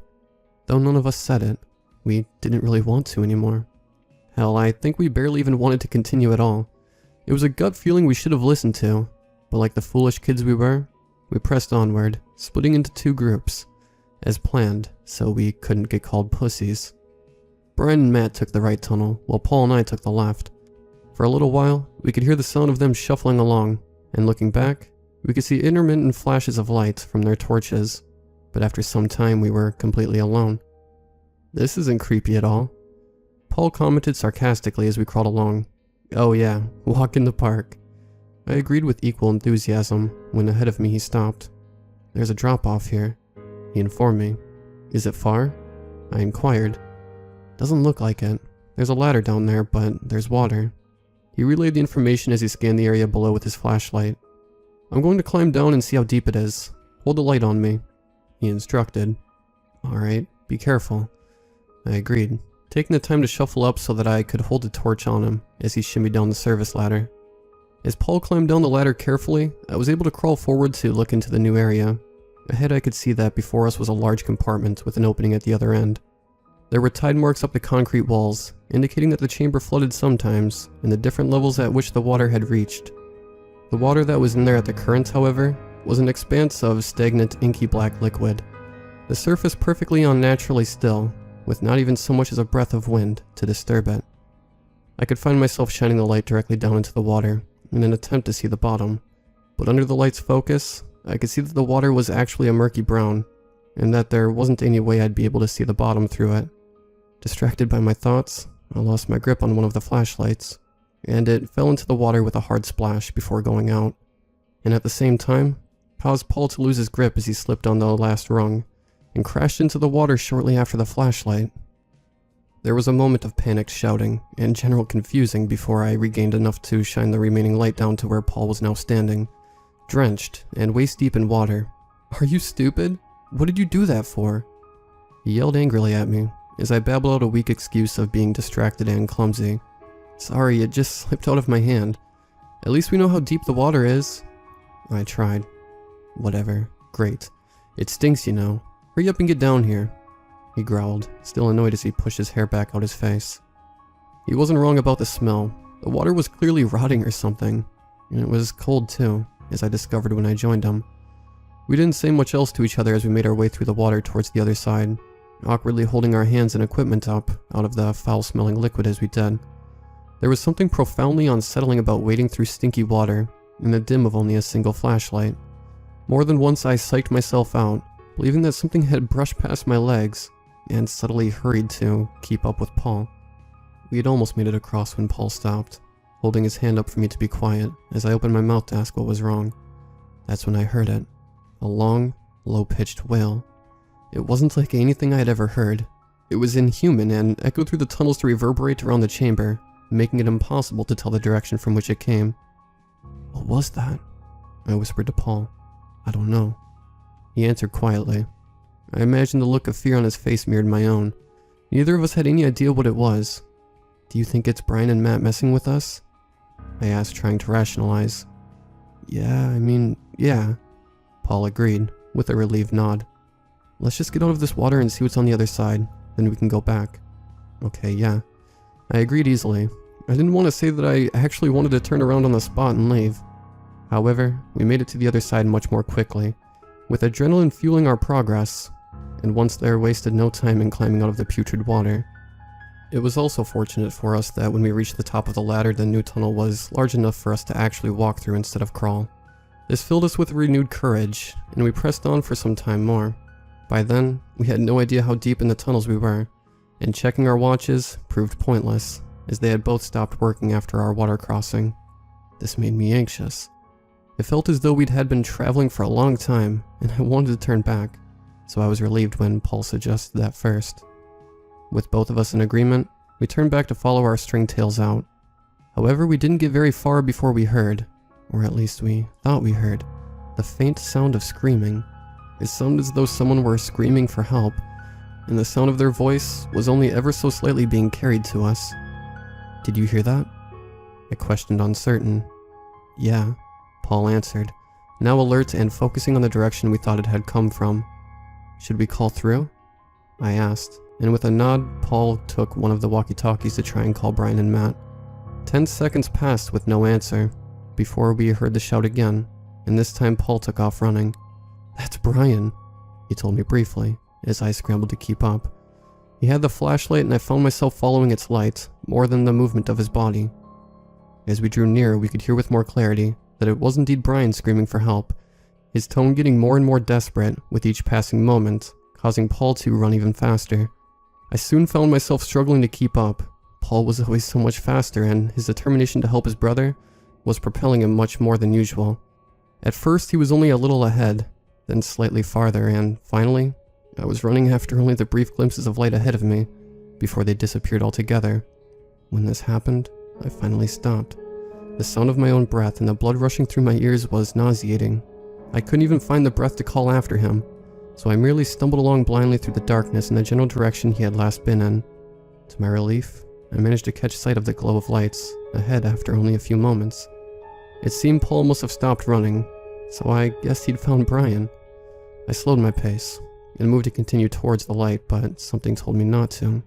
Though none of us said it, we didn't really want to anymore. Hell, I think we barely even wanted to continue at all. It was a gut feeling we should have listened to, but like the foolish kids we were, we pressed onward, splitting into 2 groups, as planned, so we couldn't get called pussies. Brian and Matt took the right tunnel, while Paul and I took the left. For a little while, we could hear the sound of them shuffling along, and looking back, we could see intermittent flashes of light from their torches, but after some time we were completely alone. "This isn't creepy at all," Paul commented sarcastically as we crawled along. "Oh yeah, walk in the park." I agreed with equal enthusiasm when ahead of me he stopped. "There's a drop-off here," he informed me. "Is it far?" I inquired. "Doesn't look like it. There's a ladder down there, but there's water." He relayed the information as he scanned the area below with his flashlight. "I'm going to climb down and see how deep it is. Hold the light on me," he instructed. "Alright, be careful." I agreed, taking the time to shuffle up so that I could hold the torch on him as he shimmied down the service ladder. As Paul climbed down the ladder carefully, I was able to crawl forward to look into the new area. Ahead I could see that before us was a large compartment with an opening at the other end. There were tide marks up the concrete walls, indicating that the chamber flooded sometimes, and the different levels at which the water had reached. The water that was in there at the current, however, was an expanse of stagnant, inky black liquid. The surface perfectly unnaturally still, with not even so much as a breath of wind to disturb it. I could find myself shining the light directly down into the water, in an attempt to see the bottom, but under the light's focus, I could see that the water was actually a murky brown, and that there wasn't any way I'd be able to see the bottom through it. Distracted by my thoughts, I lost my grip on one of the flashlights, and it fell into the water with a hard splash before going out, and at the same time, caused Paul to lose his grip as he slipped on the last rung, and crashed into the water shortly after the flashlight. There was a moment of panicked shouting and general confusing before I regained enough to shine the remaining light down to where Paul was now standing, drenched and waist deep in water. "Are you stupid? What did you do that for?" He yelled angrily at me as I babbled out a weak excuse of being distracted and clumsy. "Sorry, it just slipped out of my hand. At least we know how deep the water is." I tried. "Whatever. Great. It stinks, you know. Hurry up and get down here," he growled, still annoyed as he pushed his hair back out his face. He wasn't wrong about the smell. The water was clearly rotting or something, and it was cold too, as I discovered when I joined him. We didn't say much else to each other as we made our way through the water towards the other side, awkwardly holding our hands and equipment up out of the foul-smelling liquid as we did. There was something profoundly unsettling about wading through stinky water in the dim of only a single flashlight. More than once I psyched myself out, believing that something had brushed past my legs, and subtly hurried to keep up with Paul. We had almost made it across when Paul stopped, holding his hand up for me to be quiet as I opened my mouth to ask what was wrong. That's when I heard it. A long, low-pitched wail. It wasn't like anything I had ever heard. It was inhuman and echoed through the tunnels to reverberate around the chamber, making it impossible to tell the direction from which it came. "What was that?" I whispered to Paul. "I don't know." He answered quietly. I imagined the look of fear on his face mirrored my own. Neither of us had any idea what it was. "Do you think it's Brian and Matt messing with us?" I asked, trying to rationalize. Yeah, Paul agreed, with a relieved nod. "Let's just get out of this water and see what's on the other side, then we can go back." "Okay, yeah." I agreed easily. I didn't want to say that I actually wanted to turn around on the spot and leave. However, we made it to the other side much more quickly, with adrenaline fueling our progress, and once there wasted no time in climbing out of the putrid water. It was also fortunate for us that when we reached the top of the ladder, the new tunnel was large enough for us to actually walk through instead of crawl. This filled us with renewed courage, and we pressed on for some time more. By then, we had no idea how deep in the tunnels we were, and checking our watches proved pointless, as they had both stopped working after our water crossing. This made me anxious. It felt as though we had been traveling for a long time, and I wanted to turn back, so I was relieved when Paul suggested that first. With both of us in agreement, we turned back to follow our stringtails out. However, we didn't get very far before we heard, or at least we thought we heard, the faint sound of screaming. It sounded as though someone were screaming for help, and the sound of their voice was only ever so slightly being carried to us. "Did you hear that?" I questioned, uncertain. "Yeah," Paul answered, now alert and focusing on the direction we thought it had come from. "Should we call through?" I asked, and with a nod, Paul took one of the walkie-talkies to try and call Brian and Matt. 10 seconds passed with no answer, before we heard the shout again, and this time Paul took off running. "That's Brian," he told me briefly, as I scrambled to keep up. He had the flashlight and I found myself following its light, more than the movement of his body. As we drew nearer, we could hear with more clarity that it was indeed Brian screaming for help, his tone getting more and more desperate with each passing moment, causing Paul to run even faster. I soon found myself struggling to keep up. Paul was always so much faster, and his determination to help his brother was propelling him much more than usual. At first, he was only a little ahead, then slightly farther, and finally, I was running after only the brief glimpses of light ahead of me, before they disappeared altogether. When this happened, I finally stopped. The sound of my own breath and the blood rushing through my ears was nauseating. I couldn't even find the breath to call after him, so I merely stumbled along blindly through the darkness in the general direction he had last been in. To my relief, I managed to catch sight of the glow of lights ahead after only a few moments. It seemed Paul must have stopped running, so I guessed he'd found Brian. I slowed my pace and moved to continue towards the light, but something told me not to.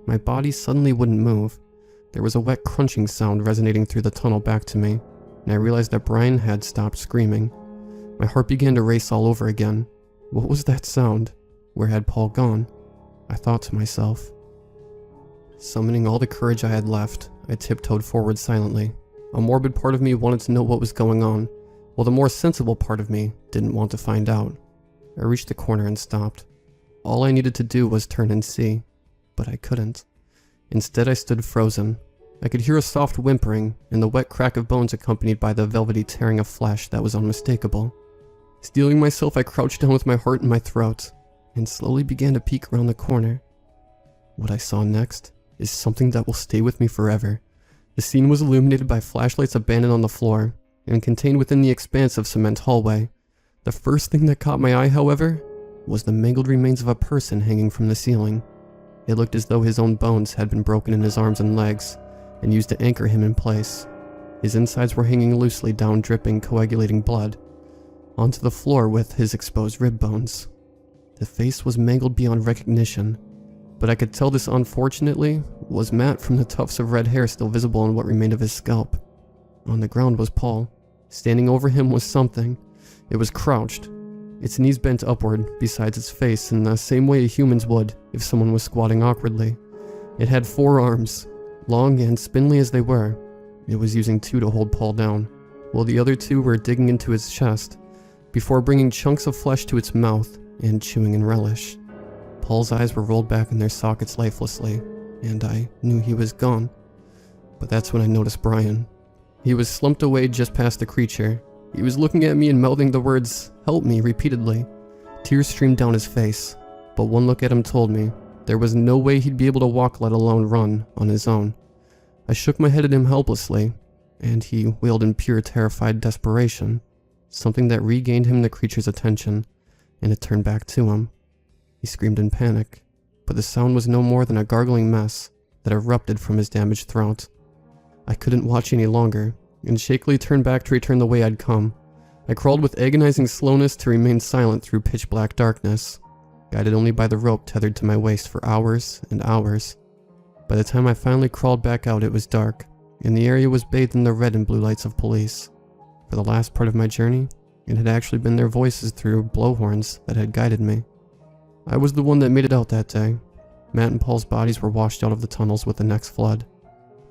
My body suddenly wouldn't move. There was a wet crunching sound resonating through the tunnel back to me, and I realized that Brian had stopped screaming. My heart began to race all over again. What was that sound? Where had Paul gone? I thought to myself. Summoning all the courage I had left, I tiptoed forward silently. A morbid part of me wanted to know what was going on, while the more sensible part of me didn't want to find out. I reached the corner and stopped. All I needed to do was turn and see, but I couldn't. Instead, I stood frozen. I could hear a soft whimpering and the wet crack of bones accompanied by the velvety tearing of flesh that was unmistakable. Steeling myself, I crouched down with my heart in my throat and slowly began to peek around the corner. What I saw next is something that will stay with me forever. The scene was illuminated by flashlights abandoned on the floor and contained within the expansive cement hallway. The first thing that caught my eye, however, was the mangled remains of a person hanging from the ceiling. It looked as though his own bones had been broken in his arms and legs and used to anchor him in place. His insides were hanging loosely down, dripping coagulating blood onto the floor with his exposed rib bones. The face was mangled beyond recognition, but I could tell this, unfortunately, was Matt from the tufts of red hair still visible on what remained of his scalp. On the ground was Paul. Standing over him was something. It was crouched, its knees bent upward besides its face in the same way a human's would if someone was squatting awkwardly. It had 4 arms, long and spindly as they were. It was using 2 to hold Paul down, while the other 2 were digging into his chest before bringing chunks of flesh to its mouth and chewing in relish. Paul's eyes were rolled back in their sockets lifelessly, and I knew he was gone. But that's when I noticed Brian. He was slumped away just past the creature. He was looking at me and mouthing the words, "Help me," repeatedly. Tears streamed down his face, but one look at him told me there was no way he'd be able to walk, let alone run, on his own. I shook my head at him helplessly, and he wailed in pure terrified desperation, something that regained him the creature's attention, and it turned back to him. He screamed in panic, but the sound was no more than a gargling mess that erupted from his damaged throat. I couldn't watch any longer, and shakily turned back to return the way I'd come. I crawled with agonizing slowness to remain silent through pitch-black darkness, guided only by the rope tethered to my waist for hours and hours. By the time I finally crawled back out, it was dark, and the area was bathed in the red and blue lights of police. For the last part of my journey, it had actually been their voices through blowhorns that had guided me. I was the one that made it out that day. Matt and Paul's bodies were washed out of the tunnels with the next flood.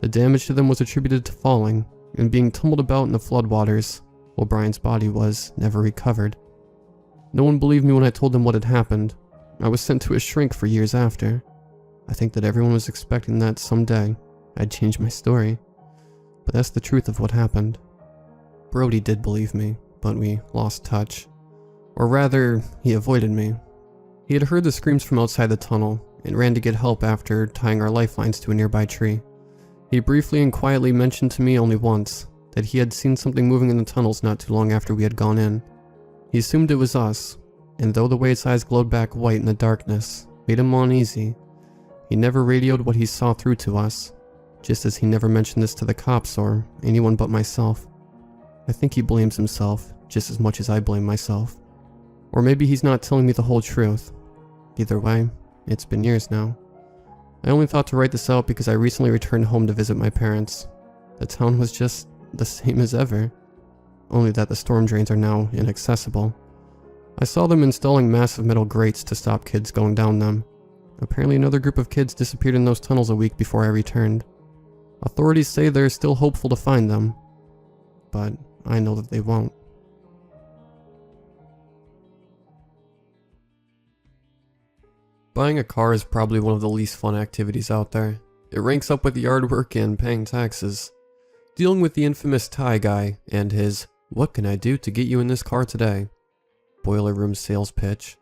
The damage to them was attributed to falling and being tumbled about in the floodwaters, while Brian's body was never recovered. No one believed me when I told them what had happened. I was sent to a shrink for years after. I think that everyone was expecting that someday I'd change my story, but that's the truth of what happened. Brody did believe me, but we lost touch. Or rather, he avoided me. He had heard the screams from outside the tunnel and ran to get help after tying our lifelines to a nearby tree. He briefly and quietly mentioned to me only once that he had seen something moving in the tunnels not too long after we had gone in. He assumed it was us, and though the way its eyes glowed back white in the darkness made him uneasy, he never radioed what he saw through to us, just as he never mentioned this to the cops or anyone but myself. I think he blames himself just as much as I blame myself. Or maybe he's not telling me the whole truth. Either way, it's been years now. I only thought to write this out because I recently returned home to visit my parents. The town was just the same as ever, only that the storm drains are now inaccessible. I saw them installing massive metal grates to stop kids going down them. Apparently another group of kids disappeared in those tunnels a week before I returned. Authorities say they're still hopeful to find them, but I know that they won't. Buying a car is probably one of the least fun activities out there. It ranks up with yard work and paying taxes. Dealing with the infamous Thai guy and his "what can I do to get you in this car today?" boiler room sales pitch,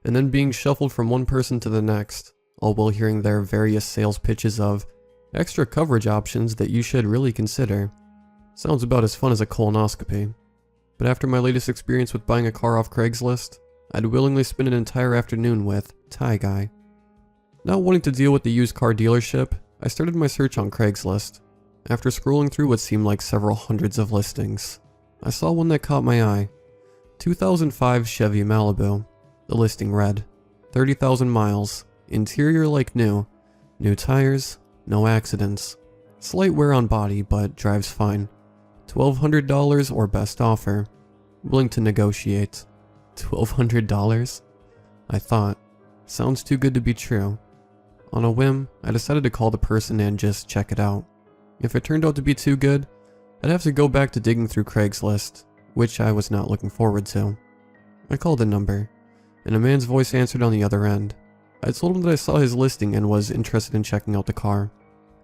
and then being shuffled from one person to the next, all while hearing their various sales pitches of extra coverage options that you should really consider. Sounds about as fun as a colonoscopy. But after my latest experience with buying a car off Craigslist, I'd willingly spend an entire afternoon with Thai guy. Not wanting to deal with the used car dealership, I started my search on Craigslist. After scrolling through what seemed like several hundreds of listings, I saw one that caught my eye. 2005 Chevy Malibu. The listing read, 30,000 miles, interior like new, new tires, no accidents, slight wear on body but drives fine, $1,200 or best offer, willing to negotiate. $1,200? I thought, sounds too good to be true. On a whim, I decided to call the person and just check it out. If it turned out to be too good, I'd have to go back to digging through Craigslist, which I was not looking forward to. I called the number, and a man's voice answered on the other end. I told him that I saw his listing and was interested in checking out the car.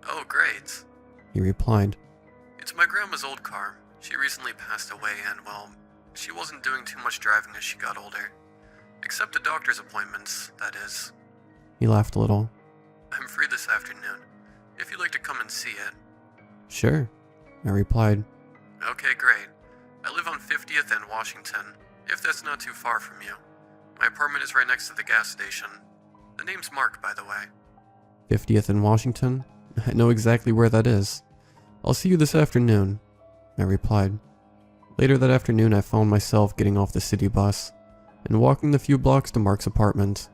"Oh, great," he replied. "It's my grandma's old car. She recently passed away and, well, she wasn't doing too much driving as she got older. Except the doctor's appointments, that is." He laughed a little. "I'm free this afternoon, if you'd like to come and see it." Sure, I replied. "Okay, great. I live on 50th and Washington, if that's not too far from you. My apartment is right next to the gas station. The name's Mark, by the way." 50th in Washington? I know exactly where that is. I'll see you this afternoon, I replied. Later that afternoon, I found myself getting off the city bus and walking the few blocks to Mark's apartment.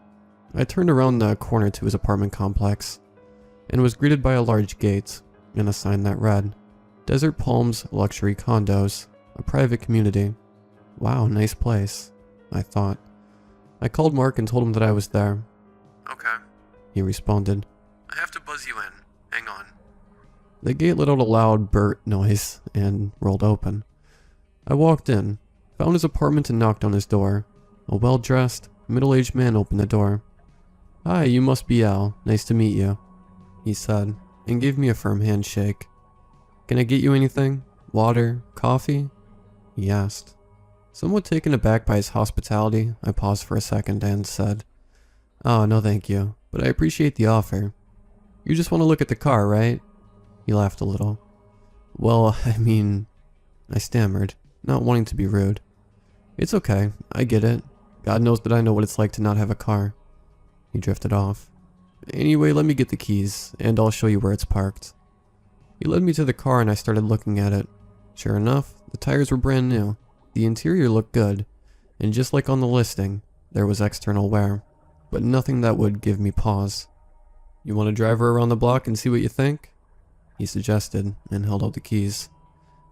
I turned around the corner to his apartment complex and was greeted by a large gate and a sign that read, Desert Palms Luxury Condos, a private community. Wow, nice place, I thought. I called Mark and told him that I was there. "Okay," he responded. "I have to buzz you in. Hang on." The gate let out a loud burst noise and rolled open. I walked in, found his apartment and knocked on his door. A well-dressed, middle-aged man opened the door. "Hi, you must be Al. Nice to meet you," he said, and gave me a firm handshake. "Can I get you anything? Water? Coffee?" he asked. Somewhat taken aback by his hospitality, I paused for a second and said, "Oh, no thank you, but I appreciate the offer. You just want to look at the car, right?" He laughed a little. "Well, I stammered, not wanting to be rude. "It's okay, I get it. God knows that I know what it's like to not have a car." He drifted off. "Anyway, let me get the keys, and I'll show you where it's parked." He led me to the car and I started looking at it. Sure enough, the tires were brand new. The interior looked good, and just like on the listing, there was external wear, but nothing that would give me pause. "You want to drive her around the block and see what you think?" he suggested, and held out the keys.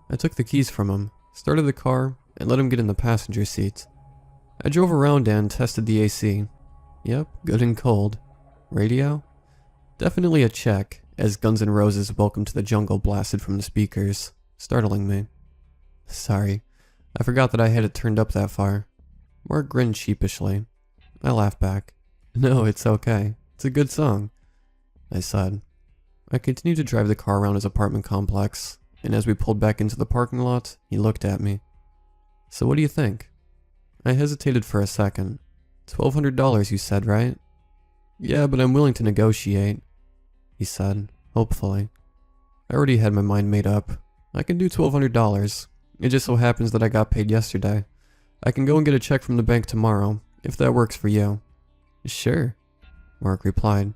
I took the keys from him, started the car, and let him get in the passenger seat. I drove around and tested the AC. Yep, good and cold. Radio? Definitely a check, as Guns N' Roses' Welcome to the Jungle blasted from the speakers, startling me. Sorry, I forgot that I had it turned up that far. Mark grinned sheepishly. I laughed back. "No, it's okay. It's a good song," I said. I continued to drive the car around his apartment complex, and as we pulled back into the parking lot, he looked at me. "So what do you think?" I hesitated for a second. $1,200 you said, right? "Yeah, but I'm willing to negotiate," he said, hopefully. I already had my mind made up. I can do $1,200. It just so happens that I got paid yesterday. I can go and get a check from the bank tomorrow, if that works for you. "Sure," Mark replied.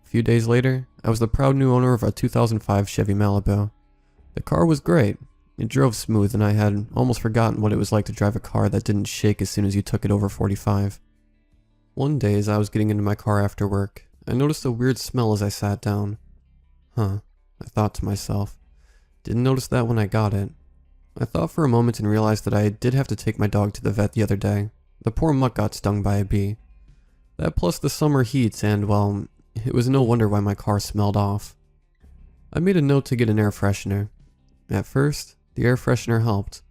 A few days later, I was the proud new owner of a 2005 Chevy Malibu. The car was great. It drove smooth and I had almost forgotten what it was like to drive a car that didn't shake as soon as you took it over 45. One day as I was getting into my car after work, I noticed a weird smell as I sat down. I thought to myself. Didn't notice that when I got it. I thought for a moment and realized that I did have to take my dog to the vet the other day. The poor mutt got stung by a bee. That plus the summer heat and, well, it was no wonder why my car smelled off. I made a note to get an air freshener. At first, the air freshener helped.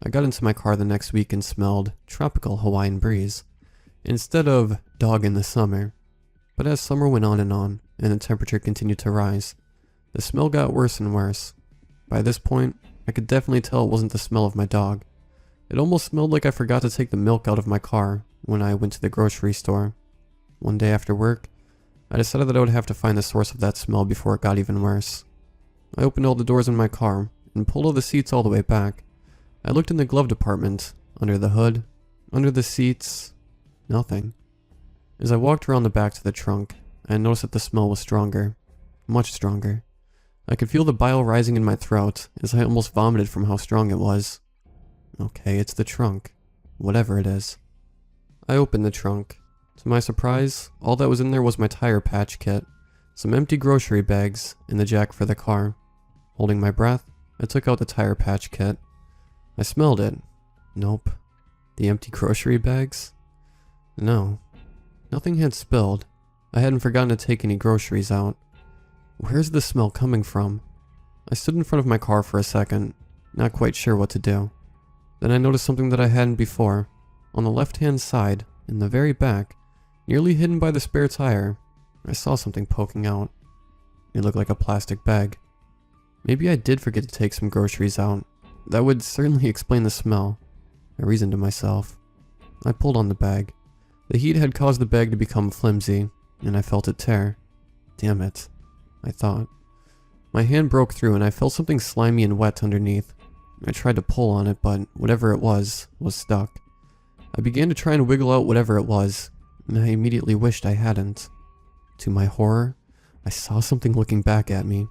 I got into my car the next week and smelled tropical Hawaiian breeze, instead of dog in the summer. But as summer went on, and the temperature continued to rise, the smell got worse and worse. By this point, I could definitely tell it wasn't the smell of my dog. It almost smelled like I forgot to take the milk out of my car when I went to the grocery store. One day after work, I decided that I would have to find the source of that smell before it got even worse. I opened all the doors in my car and pulled all the seats all the way back. I looked in the glove compartment, under the hood, under the seats, nothing. As I walked around the back to the trunk, I noticed that the smell was stronger, much stronger. I could feel the bile rising in my throat as I almost vomited from how strong it was. Okay, it's the trunk, whatever it is. I opened the trunk. To my surprise, all that was in there was my tire patch kit, some empty grocery bags, and the jack for the car. Holding my breath, I took out the tire patch kit. I smelled it. Nope. The empty grocery bags? No. Nothing had spilled. I hadn't forgotten to take any groceries out. Where's the smell coming from? I stood in front of my car for a second, not quite sure what to do. Then I noticed something that I hadn't before. On the left-hand side, in the very back, nearly hidden by the spare tire, I saw something poking out. It looked like a plastic bag. Maybe I did forget to take some groceries out. That would certainly explain the smell. I reasoned to myself. I pulled on the bag. The heat had caused the bag to become flimsy, and I felt it tear. Damn it, I thought. My hand broke through and I felt something slimy and wet underneath. I tried to pull on it, but whatever it was stuck. I began to try and wiggle out whatever it was, and I immediately wished I hadn't. To my horror, I saw something looking back at me.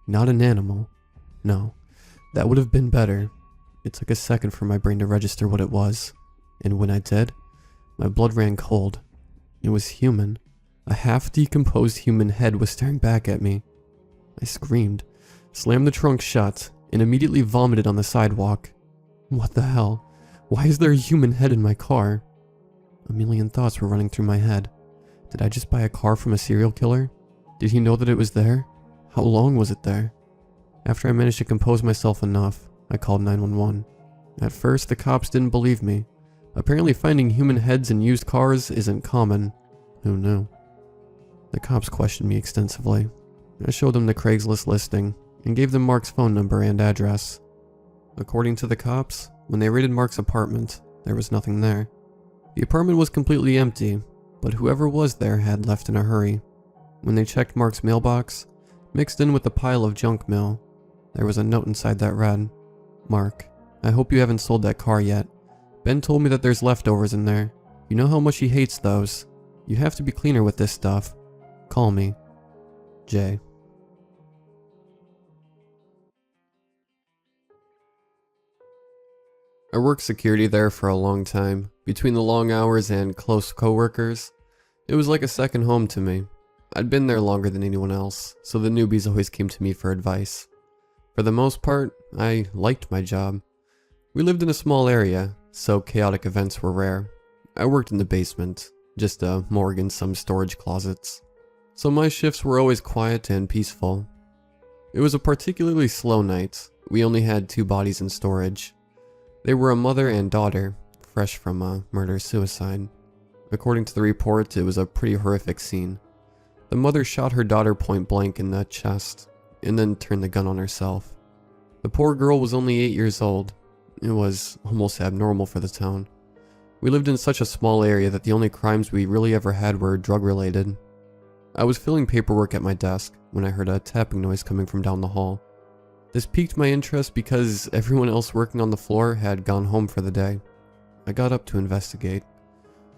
Not an animal. No, that would have been better. It took a second for my brain to register what it was, and when I did, my blood ran cold. It was human. A half-decomposed human head was staring back at me. I screamed, slammed the trunk shut, and immediately vomited on the sidewalk. What the hell? Why is there a human head in my car? A million thoughts were running through my head. Did I just buy a car from a serial killer? Did he know that it was there? How long was it there? After I managed to compose myself enough, I called 911. At first, the cops didn't believe me. Apparently finding human heads in used cars isn't common. Who knew? The cops questioned me extensively. I showed them the Craigslist listing and gave them Mark's phone number and address. According to the cops, when they raided Mark's apartment, there was nothing there. The apartment was completely empty, but whoever was there had left in a hurry. When they checked Mark's mailbox, mixed in with the pile of junk mail, there was a note inside that read, "Mark, I hope you haven't sold that car yet. Ben told me that there's leftovers in there. You know how much he hates those. You have to be cleaner with this stuff. Call me. Jay." I worked security there for a long time. Between the long hours and close coworkers, it was like a second home to me. I'd been there longer than anyone else, so the newbies always came to me for advice. For the most part, I liked my job. We lived in a small area, so chaotic events were rare. I worked in the basement, just a morgue and some storage closets. So my shifts were always quiet and peaceful. It was a particularly slow night. We only had 2 bodies in storage. They were a mother and daughter, fresh from a murder-suicide. According to the report, it was a pretty horrific scene. The mother shot her daughter point blank in the chest, and then turned the gun on herself. The poor girl was only 8 years old. It was almost abnormal for the town. We lived in such a small area that the only crimes we really ever had were drug-related. I was filling paperwork at my desk when I heard a tapping noise coming from down the hall. This piqued my interest because everyone else working on the floor had gone home for the day. I got up to investigate.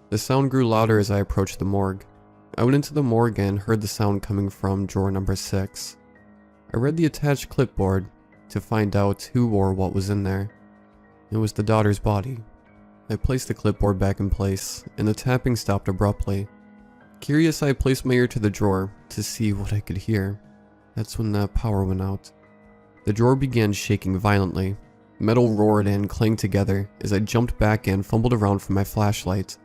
The sound grew louder as I approached the morgue. I went into the morgue and heard the sound coming from drawer number 6. I read the attached clipboard to find out who or what was in there. It was the daughter's body. I placed the clipboard back in place, and the tapping stopped abruptly. Curious, I placed my ear to the drawer to see what I could hear. That's when the power went out. The drawer began shaking violently. Metal roared and clanged together as I jumped back and fumbled around for my flashlight.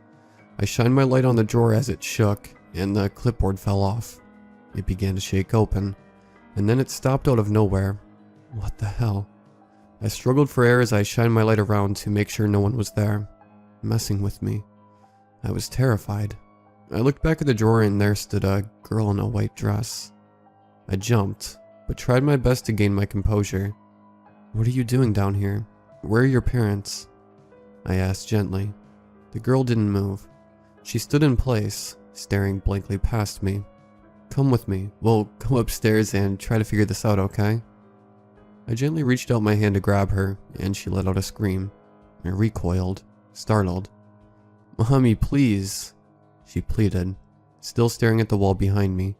I shined my light on the drawer as it shook, and the clipboard fell off. It began to shake open, and then it stopped out of nowhere. What the hell? I struggled for air as I shined my light around to make sure no one was there, messing with me. I was terrified. I looked back at the drawer and there stood a girl in a white dress. I jumped, but tried my best to gain my composure. "What are you doing down here? Where are your parents?" I asked gently. The girl didn't move. She stood in place, staring blankly past me. "Come with me. We'll go upstairs and try to figure this out, okay?" I gently reached out my hand to grab her, and she let out a scream. I recoiled, startled. "Mommy, please," she pleaded, still staring at the wall behind me.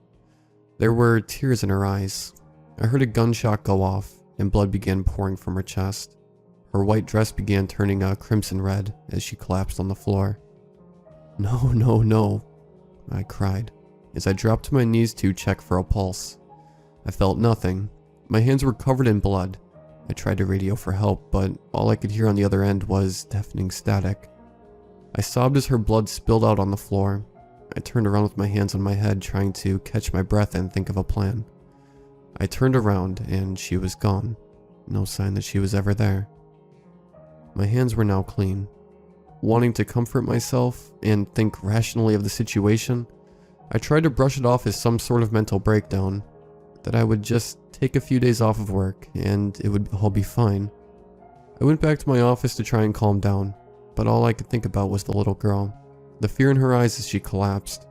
There were tears in her eyes. I heard a gunshot go off, and blood began pouring from her chest. Her white dress began turning a crimson red as she collapsed on the floor. No, no, no, I cried, as I dropped to my knees to check for a pulse. I felt nothing. My hands were covered in blood. I tried to radio for help, but all I could hear on the other end was deafening static. I sobbed as her blood spilled out on the floor. I turned around with my hands on my head, trying to catch my breath and think of a plan. I turned around and she was gone. No sign that she was ever there. My hands were now clean. Wanting to comfort myself and think rationally of the situation, I tried to brush it off as some sort of mental breakdown, that I would just take a few days off of work and it would all be fine. I went back to my office to try and calm down, but all I could think about was the little girl, the fear in her eyes as she collapsed.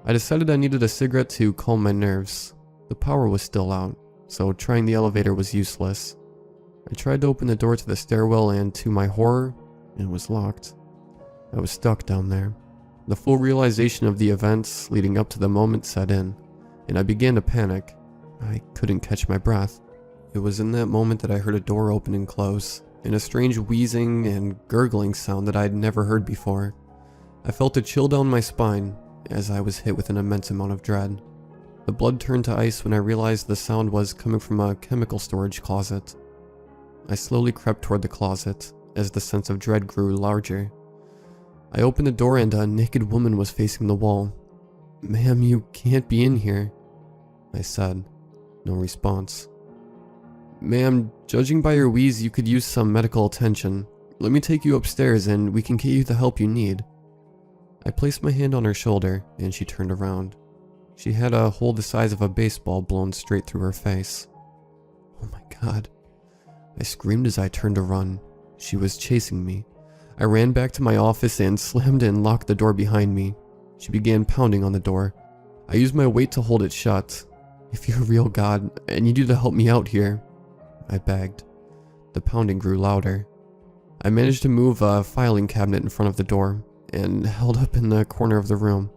I decided I needed a cigarette to calm my nerves. The power was still out, so trying the elevator was useless. I tried to open the door to the stairwell and, to my horror, it was locked. I was stuck down there. The full realization of the events leading up to the moment set in, and I began to panic. I couldn't catch my breath. It was in that moment that I heard a door open and close, and a strange wheezing and gurgling sound that I had never heard before. I felt a chill down my spine as I was hit with an immense amount of dread. The blood turned to ice when I realized the sound was coming from a chemical storage closet. I slowly crept toward the closet as the sense of dread grew larger. I opened the door and a naked woman was facing the wall. "Ma'am, you can't be in here," I said. No response. "Ma'am, judging by your wheeze, you could use some medical attention. Let me take you upstairs and we can get you the help you need." I placed my hand on her shoulder and she turned around. She had a hole the size of a baseball blown straight through her face. Oh my God. I screamed as I turned to run. She was chasing me. I ran back to my office and slammed and locked the door behind me. She began pounding on the door. I used my weight to hold it shut. "If you're a real God, I need you to help me out here," I begged. The pounding grew louder. I managed to move a filing cabinet in front of the door and held up in the corner of the room.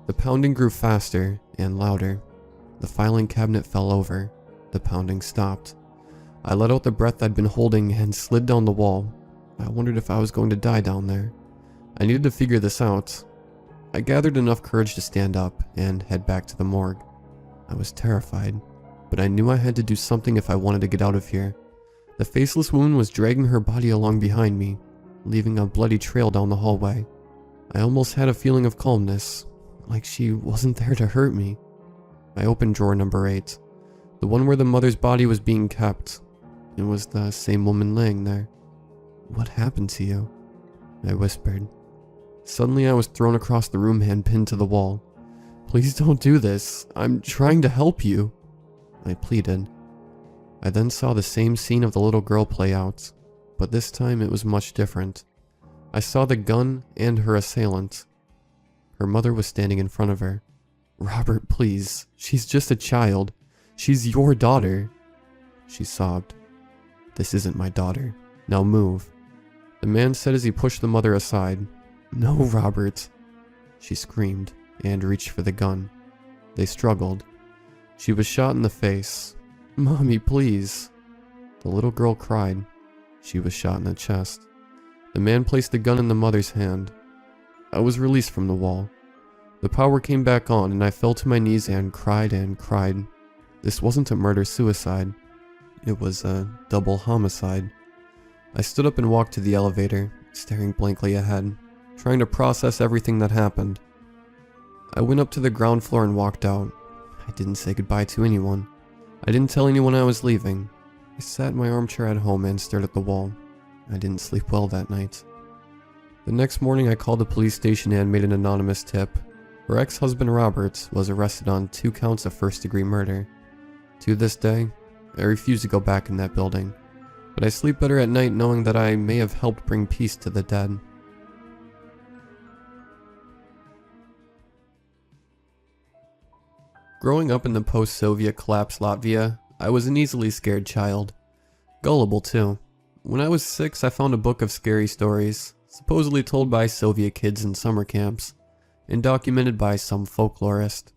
The pounding grew faster and louder. The filing cabinet fell over. The pounding stopped. I let out the breath I'd been holding and slid down the wall. I wondered if I was going to die down there. I needed to figure this out. I gathered enough courage to stand up and head back to the morgue. I was terrified, but I knew I had to do something if I wanted to get out of here. The faceless woman was dragging her body along behind me, leaving a bloody trail down the hallway. I almost had a feeling of calmness, like she wasn't there to hurt me. I opened drawer number 8, the one where the mother's body was being kept. It was the same woman laying there. "What happened to you?" I whispered. Suddenly I was thrown across the room and pinned to the wall. "Please don't do this. I'm trying to help you," I pleaded. I then saw the same scene of the little girl play out, but this time it was much different. I saw the gun and her assailant. Her mother was standing in front of her. "Robert, please. She's just a child. She's your daughter," she sobbed. "This isn't my daughter. Now move," the man said as he pushed the mother aside. "No, Robert," she screamed and reached for the gun. They struggled. She was shot in the face. "Mommy, please." The little girl cried. She was shot in the chest. The man placed the gun in the mother's hand. I was released from the wall. The power came back on and I fell to my knees and cried and cried. This wasn't a murder-suicide. It was a double homicide. I stood up and walked to the elevator, staring blankly ahead, trying to process everything that happened. I went up to the ground floor and walked out. I didn't say goodbye to anyone. I didn't tell anyone I was leaving. I sat in my armchair at home and stared at the wall. I didn't sleep well that night. The next morning I called the police station and made an anonymous tip. Her ex-husband Robert was arrested on 2 counts of first-degree murder. To this day, I refuse to go back in that building, but I sleep better at night knowing that I may have helped bring peace to the dead. Growing up in the post-Soviet collapsed Latvia, I was an easily scared child. Gullible too. When I was 6, I found a book of scary stories, supposedly told by Soviet kids in summer camps, and documented by some folklorist.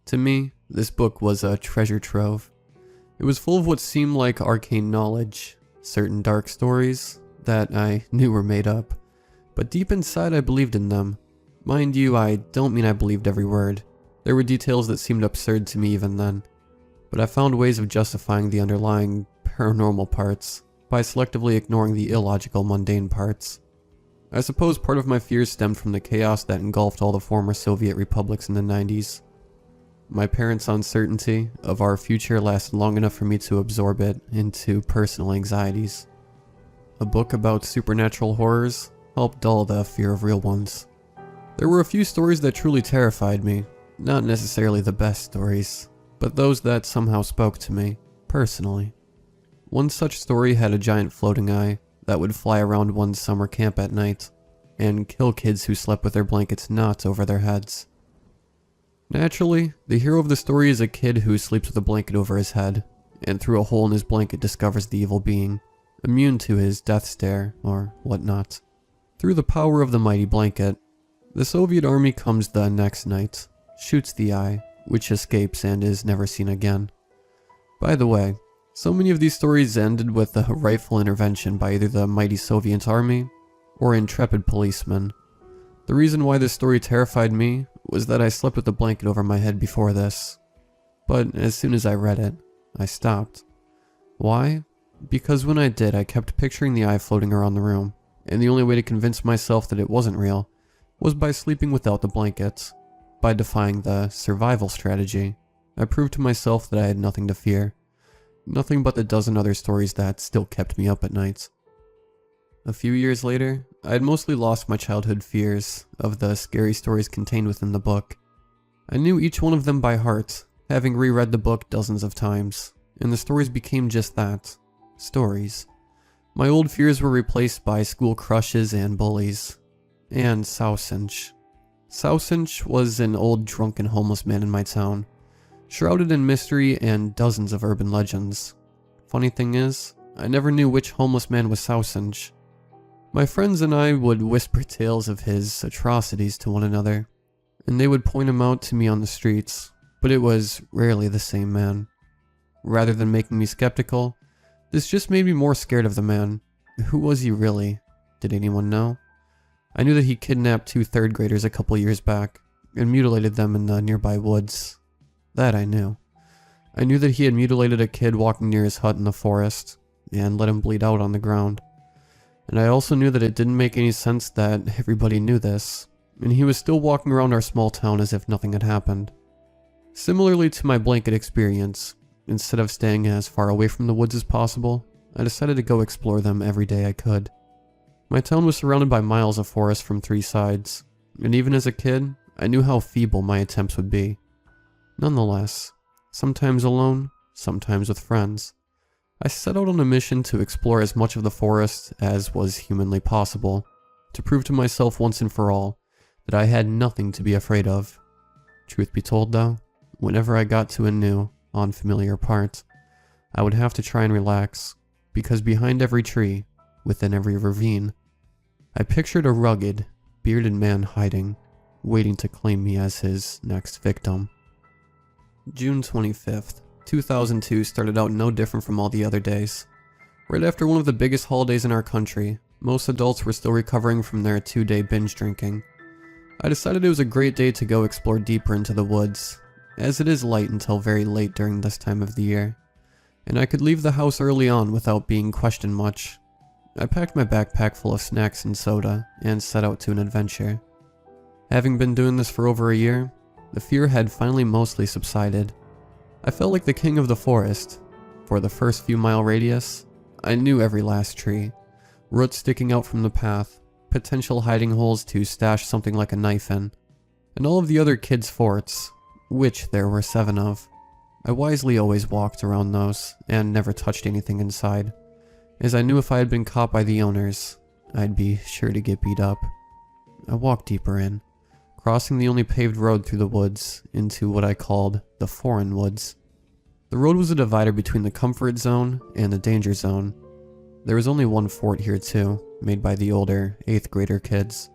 To me, this book was a treasure trove. It was full of what seemed like arcane knowledge, certain dark stories that I knew were made up, but deep inside I believed in them. Mind you, I don't mean I believed every word. There were details that seemed absurd to me even then, but I found ways of justifying the underlying paranormal parts by selectively ignoring the illogical, mundane parts. I suppose part of my fears stemmed from the chaos that engulfed all the former Soviet republics in the 90s. My parents' uncertainty of our future lasted long enough for me to absorb it into personal anxieties. A book about supernatural horrors helped dull the fear of real ones. There were a few stories that truly terrified me, not necessarily the best stories, but those that somehow spoke to me, personally. One such story had a giant floating eye that would fly around one's summer camp at night and kill kids who slept with their blankets not over their heads. Naturally, the hero of the story is a kid who sleeps with a blanket over his head, and through a hole in his blanket discovers the evil being, immune to his death stare or whatnot. Through the power of the mighty blanket, the Soviet army comes the next night, shoots the eye, which escapes and is never seen again. By the way, so many of these stories ended with a rightful intervention by either the mighty Soviet army or intrepid policemen. The reason why this story terrified me was that I slept with a blanket over my head before this. But as soon as I read it, I stopped. Why? Because when I did, I kept picturing the eye floating around the room, and the only way to convince myself that it wasn't real was by sleeping without the blanket. By defying the survival strategy, I proved to myself that I had nothing to fear. Nothing but the dozen other stories that still kept me up at night. A few years later, I had mostly lost my childhood fears of the scary stories contained within the book. I knew each one of them by heart, having reread the book dozens of times, and the stories became just that, stories. My old fears were replaced by school crushes and bullies, and Sausinch. Sausinch was an old drunken homeless man in my town, shrouded in mystery and dozens of urban legends. Funny thing is, I never knew which homeless man was Sausinch. My friends and I would whisper tales of his atrocities to one another, and they would point him out to me on the streets, but it was rarely the same man. Rather than making me skeptical, this just made me more scared of the man. Who was he really? Did anyone know? I knew that he kidnapped 2 third graders a couple years back, and mutilated them in the nearby woods. That I knew. I knew that he had mutilated a kid walking near his hut in the forest, and let him bleed out on the ground. And I also knew that it didn't make any sense that everybody knew this, and he was still walking around our small town as if nothing had happened. Similarly to my blanket experience, instead of staying as far away from the woods as possible, I decided to go explore them every day I could. My town was surrounded by miles of forest from 3 sides, and even as a kid, I knew how feeble my attempts would be. Nonetheless, sometimes alone, sometimes with friends, I set out on a mission to explore as much of the forest as was humanly possible, to prove to myself once and for all that I had nothing to be afraid of. Truth be told though, whenever I got to a new, unfamiliar part, I would have to try and relax, because behind every tree, within every ravine, I pictured a rugged, bearded man hiding, waiting to claim me as his next victim. June 25th, 2002 started out no different from all the other days. Right after one of the biggest holidays in our country, most adults were still recovering from their 2-day binge drinking. I decided it was a great day to go explore deeper into the woods, as it is light until very late during this time of the year, and I could leave the house early on without being questioned much. I packed my backpack full of snacks and soda, and set out to an adventure. Having been doing this for over a year, the fear had finally mostly subsided. I felt like the king of the forest. For the first few mile radius, I knew every last tree, roots sticking out from the path, potential hiding holes to stash something like a knife in, and all of the other kids' forts, which there were 7 of. I wisely always walked around those, and never touched anything inside, as I knew if I had been caught by the owners, I'd be sure to get beat up. I walked deeper in, crossing the only paved road through the woods into what I called the foreign woods. The road was a divider between the comfort zone and the danger zone. There was only one fort here too, made by the older 8th grader kids.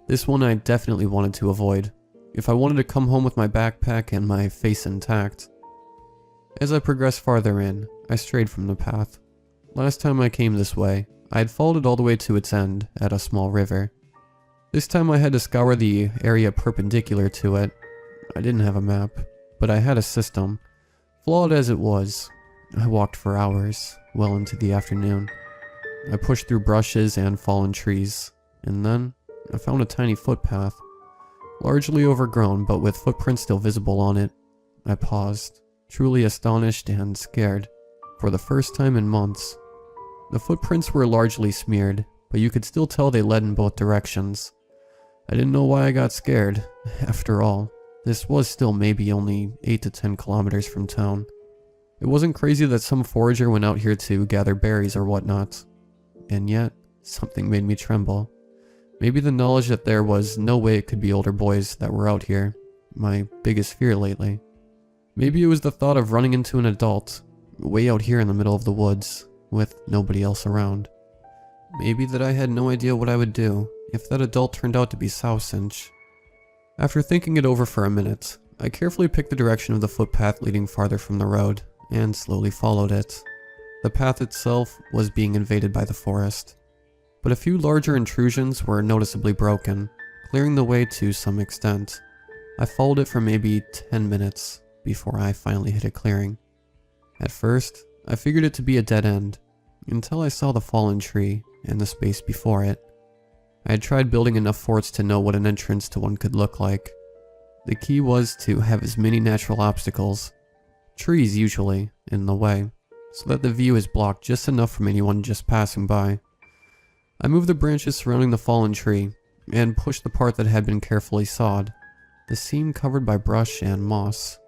This one I definitely wanted to avoid, if I wanted to come home with my backpack and my face intact. As I progressed farther in, I strayed from the path. Last time I came this way, I had followed it all the way to its end at a small river. This time I had to scour the area perpendicular to it. I didn't have a map, but I had a system. Flawed as it was, I walked for hours, well into the afternoon. I pushed through brushes and fallen trees, and then I found a tiny footpath, largely overgrown but with footprints still visible on it. I paused, truly astonished and scared, for the first time in months. The footprints were largely smeared, but you could still tell they led in both directions. I didn't know why I got scared. After all, this was still maybe only 8 to 10 kilometers from town. It wasn't crazy that some forager went out here to gather berries or whatnot. And yet, something made me tremble. Maybe the knowledge that there was no way it could be older boys that were out here, my biggest fear lately. Maybe it was the thought of running into an adult, way out here in the middle of the woods, with nobody else around. Maybe that I had no idea what I would do if that adult turned out to be Sousinch. After thinking it over for a minute, I carefully picked the direction of the footpath leading farther from the road, and slowly followed it. The path itself was being invaded by the forest, but a few larger intrusions were noticeably broken, clearing the way to some extent. I followed it for maybe 10 minutes before I finally hit a clearing. At first, I figured it to be a dead end, until I saw the fallen tree and the space before it. I had tried building enough forts to know what an entrance to one could look like. The key was to have as many natural obstacles, trees usually, in the way, so that the view is blocked just enough from anyone just passing by. I moved the branches surrounding the fallen tree, and pushed the part that had been carefully sawed, the seam covered by brush and moss.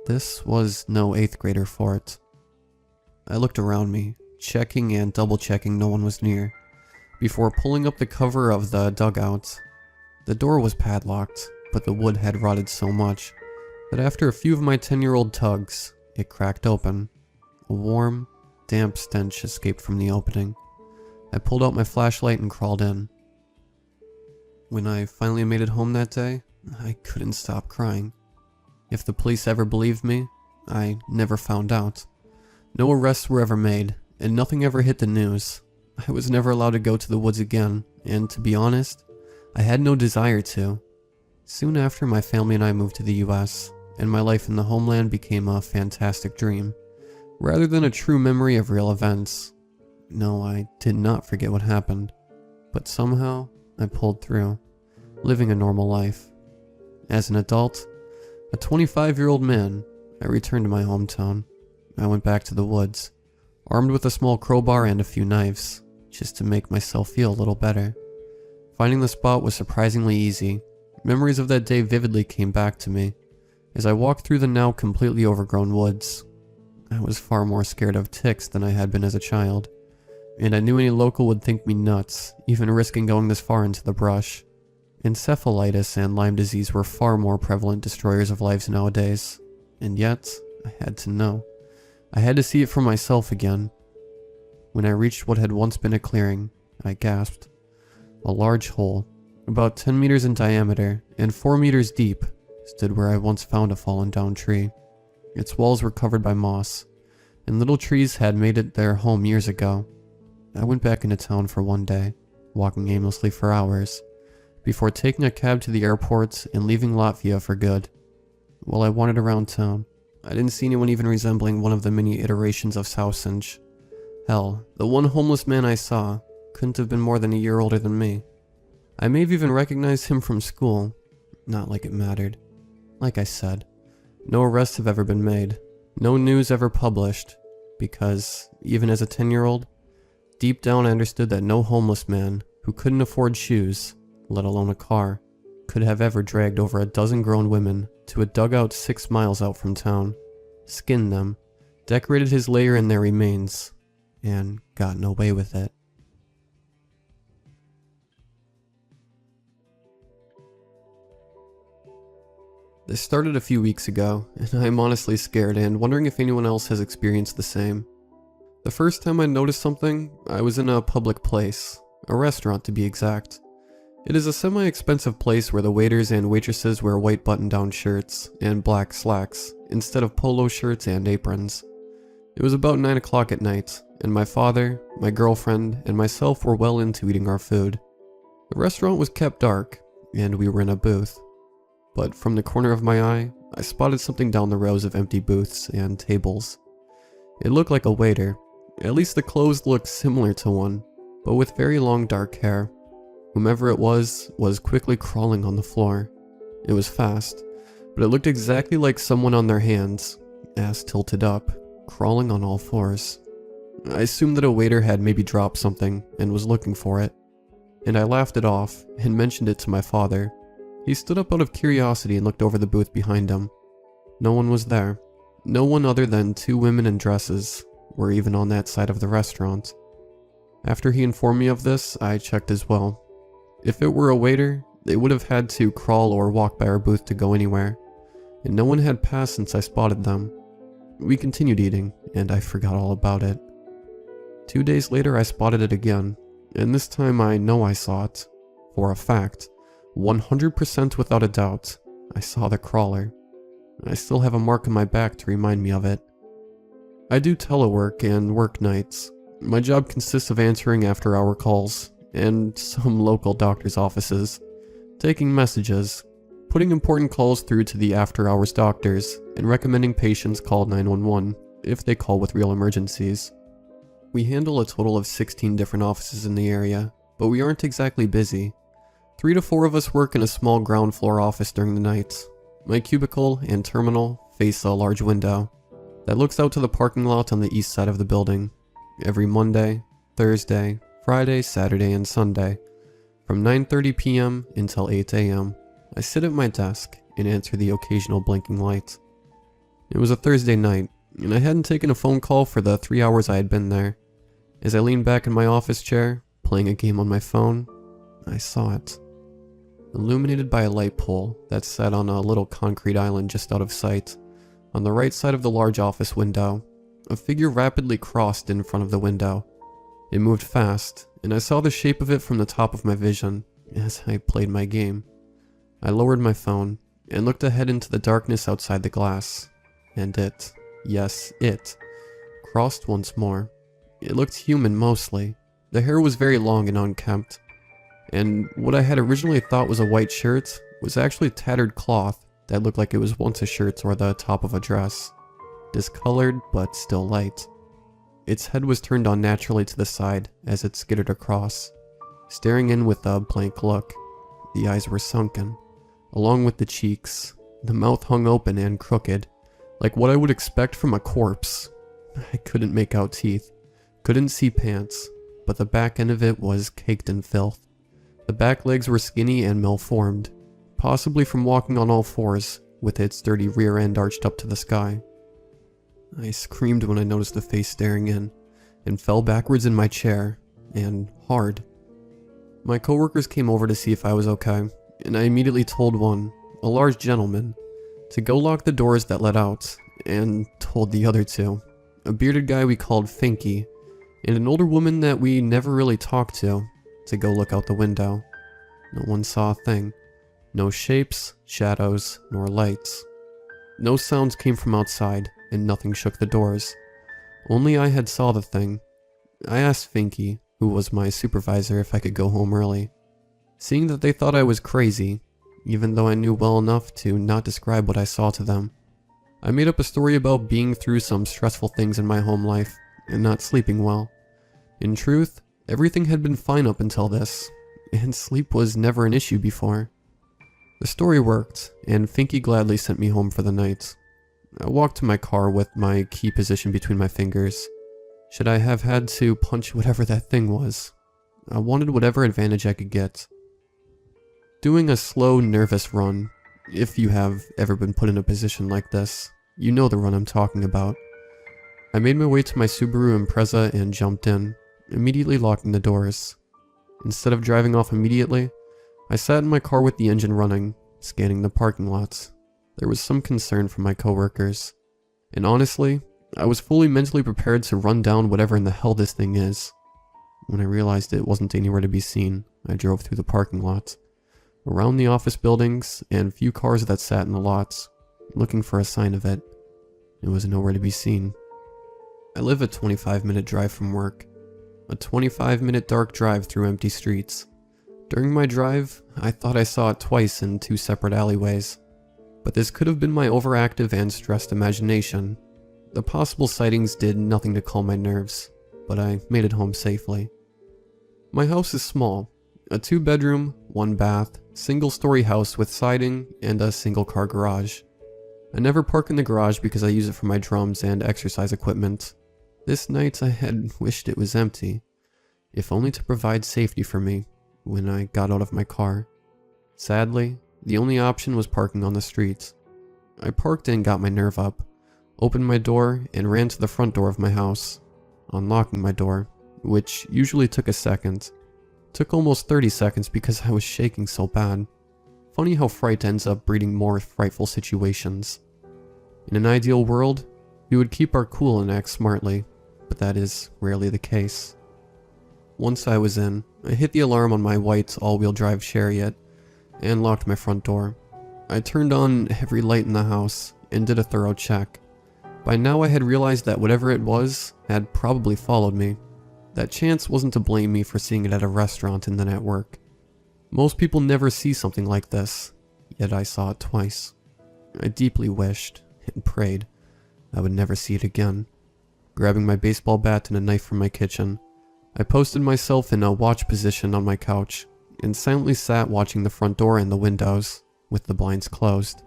This was no 8th grader fort. I looked around me, checking and double-checking no one was near, before pulling up the cover of the dugout. The door was padlocked, but the wood had rotted so much that after a few of my 10-year-old tugs, it cracked open. A warm, damp stench escaped from the opening. I pulled out my flashlight and crawled in. When I finally made it home that day, I couldn't stop crying. If the police ever believed me, I never found out. No arrests were ever made, and nothing ever hit the news. I was never allowed to go to the woods again, and to be honest, I had no desire to. Soon after, my family and I moved to the US, and my life in the homeland became a fantastic dream, rather than a true memory of real events. No, I did not forget what happened, but somehow I pulled through, living a normal life. As an adult, a 25-year-old man, I returned to my hometown. I went back to the woods, armed with a small crowbar and a few knives, just to make myself feel a little better. Finding the spot was surprisingly easy. Memories of that day vividly came back to me as I walked through the now completely overgrown woods. I was far more scared of ticks than I had been as a child, and I knew any local would think me nuts, even risking going this far into the brush. Encephalitis and Lyme disease were far more prevalent destroyers of lives nowadays, and yet, I had to know. I had to see it for myself again. When I reached what had once been a clearing, I gasped. A large hole, about 10 meters in diameter and 4 meters deep, stood where I once found a fallen down tree. Its walls were covered by moss, and little trees had made it their home years ago. I went back into town for one day, walking aimlessly for hours, before taking a cab to the airport and leaving Latvia for good. While I wandered around town, I didn't see anyone even resembling one of the many iterations of Sousinch. Hell, the one homeless man I saw couldn't have been more than a year older than me. I may have even recognized him from school, not like it mattered. Like I said, no arrests have ever been made, no news ever published, because, even as a 10-year-old, deep down I understood that no homeless man who couldn't afford shoes, let alone a car, could have ever dragged over a dozen grown women to a dugout 6 miles out from town, skinned them, decorated his lair in their remains, and gotten away with it. This started a few weeks ago, and I am honestly scared and wondering if anyone else has experienced the same. The first time I noticed something, I was in a public place, a restaurant to be exact. It is a semi-expensive place where the waiters and waitresses wear white button-down shirts and black slacks instead of polo shirts and aprons. It was about 9 o'clock at night, and my father, my girlfriend, and myself were well into eating our food. The restaurant was kept dark, and we were in a booth. But from the corner of my eye, I spotted something down the rows of empty booths and tables. It looked like a waiter. At least the clothes looked similar to one, but with very long dark hair. Whomever it was quickly crawling on the floor. It was fast, but it looked exactly like someone on their hands, ass tilted up, crawling on all fours. I assumed that a waiter had maybe dropped something and was looking for it, and I laughed it off and mentioned it to my father. He stood up out of curiosity and looked over the booth behind him. No one was there. No one other than two women in dresses were even on that side of the restaurant. After he informed me of this, I checked as well. If it were a waiter, they would have had to crawl or walk by our booth to go anywhere, and no one had passed since I spotted them. We continued eating, and I forgot all about it. 2 days later I spotted it again, and this time I know I saw it. For a fact, 100% without a doubt, I saw the crawler. I still have a mark on my back to remind me of it. I do telework and work nights. My job consists of answering after-hour calls, and some local doctor's offices, taking messages, putting important calls through to the after-hours doctors, and recommending patients call 911 if they call with real emergencies. We handle a total of 16 different offices in the area, but we aren't exactly busy. 3 to 4 of us work in a small ground floor office during the night. My cubicle and terminal face a large window that looks out to the parking lot on the east side of the building. Every Monday, Thursday, Friday, Saturday, and Sunday, from 9:30 p.m. until 8 a.m., I sit at my desk and answer the occasional blinking light. It was a Thursday night, and I hadn't taken a phone call for the 3 hours I had been there. As I leaned back in my office chair, playing a game on my phone, I saw it. Illuminated by a light pole that sat on a little concrete island just out of sight, on the right side of the large office window, a figure rapidly crossed in front of the window. It moved fast, and I saw the shape of it from the top of my vision as I played my game. I lowered my phone and looked ahead into the darkness outside the glass, and it, yes, it, crossed once more. It looked human mostly. The hair was very long and unkempt, and what I had originally thought was a white shirt was actually tattered cloth that looked like it was once a shirt or the top of a dress. Discolored, but still light. Its head was turned unnaturally to the side as it skittered across, staring in with a blank look. The eyes were sunken, along with the cheeks. The mouth hung open and crooked, like what I would expect from a corpse. I couldn't make out teeth, couldn't see pants, but the back end of it was caked in filth. The back legs were skinny and malformed, possibly from walking on all fours, with its dirty rear end arched up to the sky. I screamed when I noticed the face staring in, and fell backwards in my chair, and hard. My coworkers came over to see if I was okay, and I immediately told one, a large gentleman, to go lock the doors that led out, and told the other two, a bearded guy we called Finky, and an older woman that we never really talked to go look out the window. No one saw a thing. No shapes, shadows, nor lights. No sounds came from outside, and nothing shook the doors. Only I had saw the thing. I asked Finky, who was my supervisor, if I could go home early. Seeing that they thought I was crazy, even though I knew well enough to not describe what I saw to them, I made up a story about being through some stressful things in my home life, and not sleeping well. In truth, everything had been fine up until this, and sleep was never an issue before. The story worked, and Finky gladly sent me home for the night. I walked to my car with my key positioned between my fingers. Should I have had to punch whatever that thing was? I wanted whatever advantage I could get. Doing a slow, nervous run. If you have ever been put in a position like this, you know the run I'm talking about. I made my way to my Subaru Impreza and jumped in, immediately locking the doors. Instead of driving off immediately, I sat in my car with the engine running, scanning the parking lots. There was some concern from my coworkers, and honestly, I was fully mentally prepared to run down whatever in the hell this thing is. When I realized it wasn't anywhere to be seen, I drove through the parking lot, around the office buildings and few cars that sat in the lots, looking for a sign of it. It was nowhere to be seen. I live a 25-minute drive from work. A 25-minute dark drive through empty streets. During my drive, I thought I saw it twice in 2 separate alleyways, but this could have been my overactive and stressed imagination. The possible sightings did nothing to calm my nerves, but I made it home safely. My house is small, a 2-bedroom, 1-bath, single-story house with siding and a single-car garage. I never park in the garage because I use it for my drums and exercise equipment. This night I had wished it was empty, if only to provide safety for me when I got out of my car. Sadly, the only option was parking on the street. I parked and got my nerve up, opened my door, and ran to the front door of my house, unlocking my door, which usually took a second. Took almost 30 seconds because I was shaking so bad. Funny how fright ends up breeding more frightful situations. In an ideal world, we would keep our cool and act smartly, but that is rarely the case. Once I was in, I hit the alarm on my white all-wheel drive Chariot and locked my front door. I turned on every light in the house and did a thorough check. By now I had realized that whatever it was had probably followed me. That Chance wasn't to blame me for seeing it at a restaurant and then at work. Most people never see something like this, yet I saw it twice. I deeply wished and prayed I would never see it again. Grabbing my baseball bat and a knife from my kitchen, I posted myself in a watch position on my couch and silently sat watching the front door and the windows, with the blinds closed.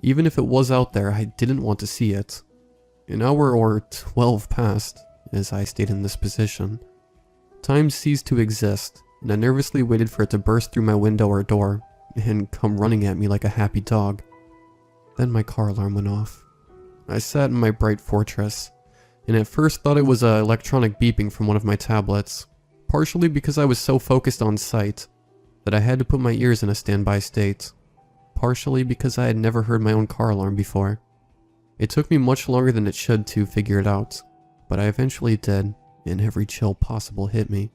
Even if it was out there, I didn't want to see it. An hour or 12 passed as I stayed in this position. Time ceased to exist, and I nervously waited for it to burst through my window or door and come running at me like a happy dog. Then my car alarm went off. I sat in my bright fortress, and at first thought it was an electronic beeping from one of my tablets, partially because I was so focused on sight that I had to put my ears in a standby state, partially because I had never heard my own car alarm before. It took me much longer than it should to figure it out, but I eventually did, and every chill possible hit me.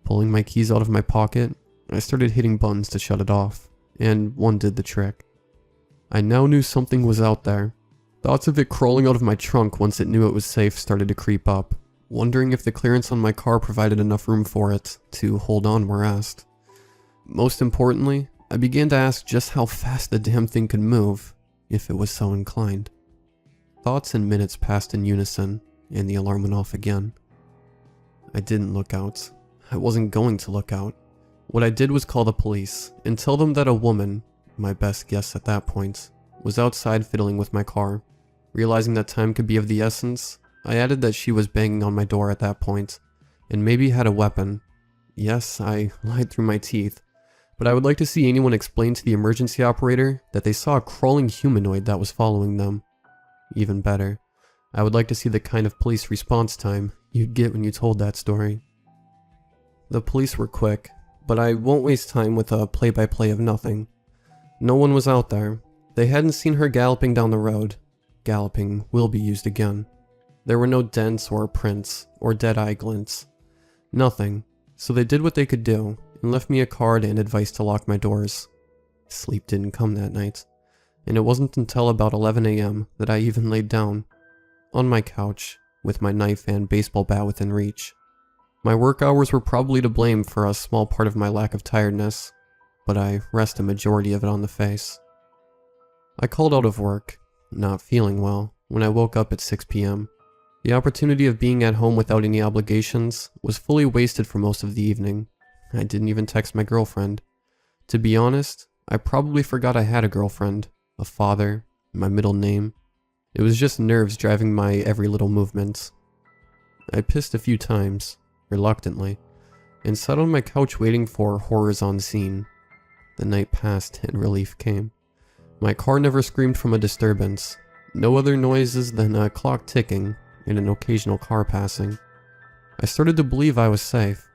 Pulling my keys out of my pocket, I started hitting buttons to shut it off, and one did the trick. I now knew something was out there. Thoughts of it crawling out of my trunk once it knew it was safe started to creep up, wondering if the clearance on my car provided enough room for it to hold on where asked. Most importantly, I began to ask just how fast the damn thing could move, if it was so inclined. Thoughts and minutes passed in unison, and the alarm went off again. I didn't look out. I wasn't going to look out. What I did was call the police, and tell them that a woman, my best guess at that point, was outside fiddling with my car. Realizing that time could be of the essence, I added that she was banging on my door at that point, and maybe had a weapon. Yes, I lied through my teeth, but I would like to see anyone explain to the emergency operator that they saw a crawling humanoid that was following them. Even better, I would like to see the kind of police response time you'd get when you told that story. The police were quick, but I won't waste time with a play-by-play of nothing. No one was out there. They hadn't seen her galloping down the road. Galloping will be used again. There were no dents or prints or dead-eye glints. Nothing, so they did what they could do and left me a card and advice to lock my doors. Sleep didn't come that night, and it wasn't until about 11 a.m. that I even laid down, on my couch, with my knife and baseball bat within reach. My work hours were probably to blame for a small part of my lack of tiredness, but I rest a majority of it on the face. I called out of work, not feeling well, when I woke up at 6 p.m. The opportunity of being at home without any obligations was fully wasted for most of the evening. I didn't even text my girlfriend. To be honest, I probably forgot I had a girlfriend, a father, my middle name. It was just nerves driving my every little movement. I pissed a few times, reluctantly, and sat on my couch waiting for horrors on scene. The night passed and relief came. My car never screamed from a disturbance. No other noises than a clock ticking and an occasional car passing. I started to believe I was safe.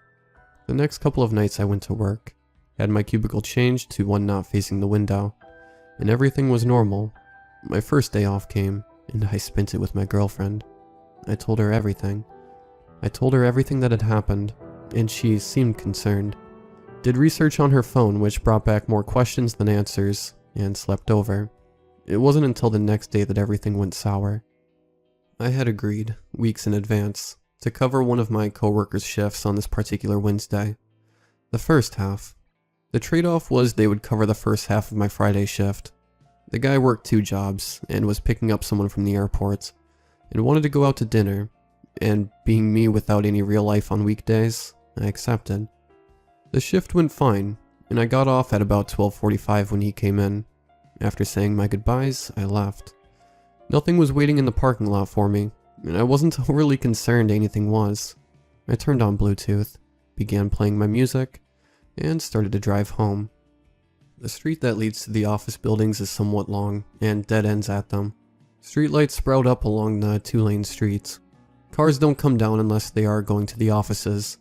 The next couple of nights I went to work, had my cubicle changed to one not facing the window, and everything was normal. My first day off came, and I spent it with my girlfriend. I told her everything. I told her everything that had happened, and she seemed concerned. Did research on her phone which brought back more questions than answers, and slept over. It wasn't until the next day that everything went sour. I had agreed, weeks in advance, to cover one of my coworkers' shifts on this particular Wednesday. The first half. The trade-off was they would cover the first half of my Friday shift. The guy worked 2 jobs and was picking up someone from the airport and wanted to go out to dinner, and being me without any real life on weekdays, I accepted. The shift went fine, and I got off at about 12:45 when he came in. After saying my goodbyes, I left. Nothing was waiting in the parking lot for me, and I wasn't overly concerned anything was. I turned on Bluetooth, began playing my music, and started to drive home. The street that leads to the office buildings is somewhat long, and dead ends at them. Streetlights sprout up along the 2-lane streets. Cars don't come down unless they are going to the offices,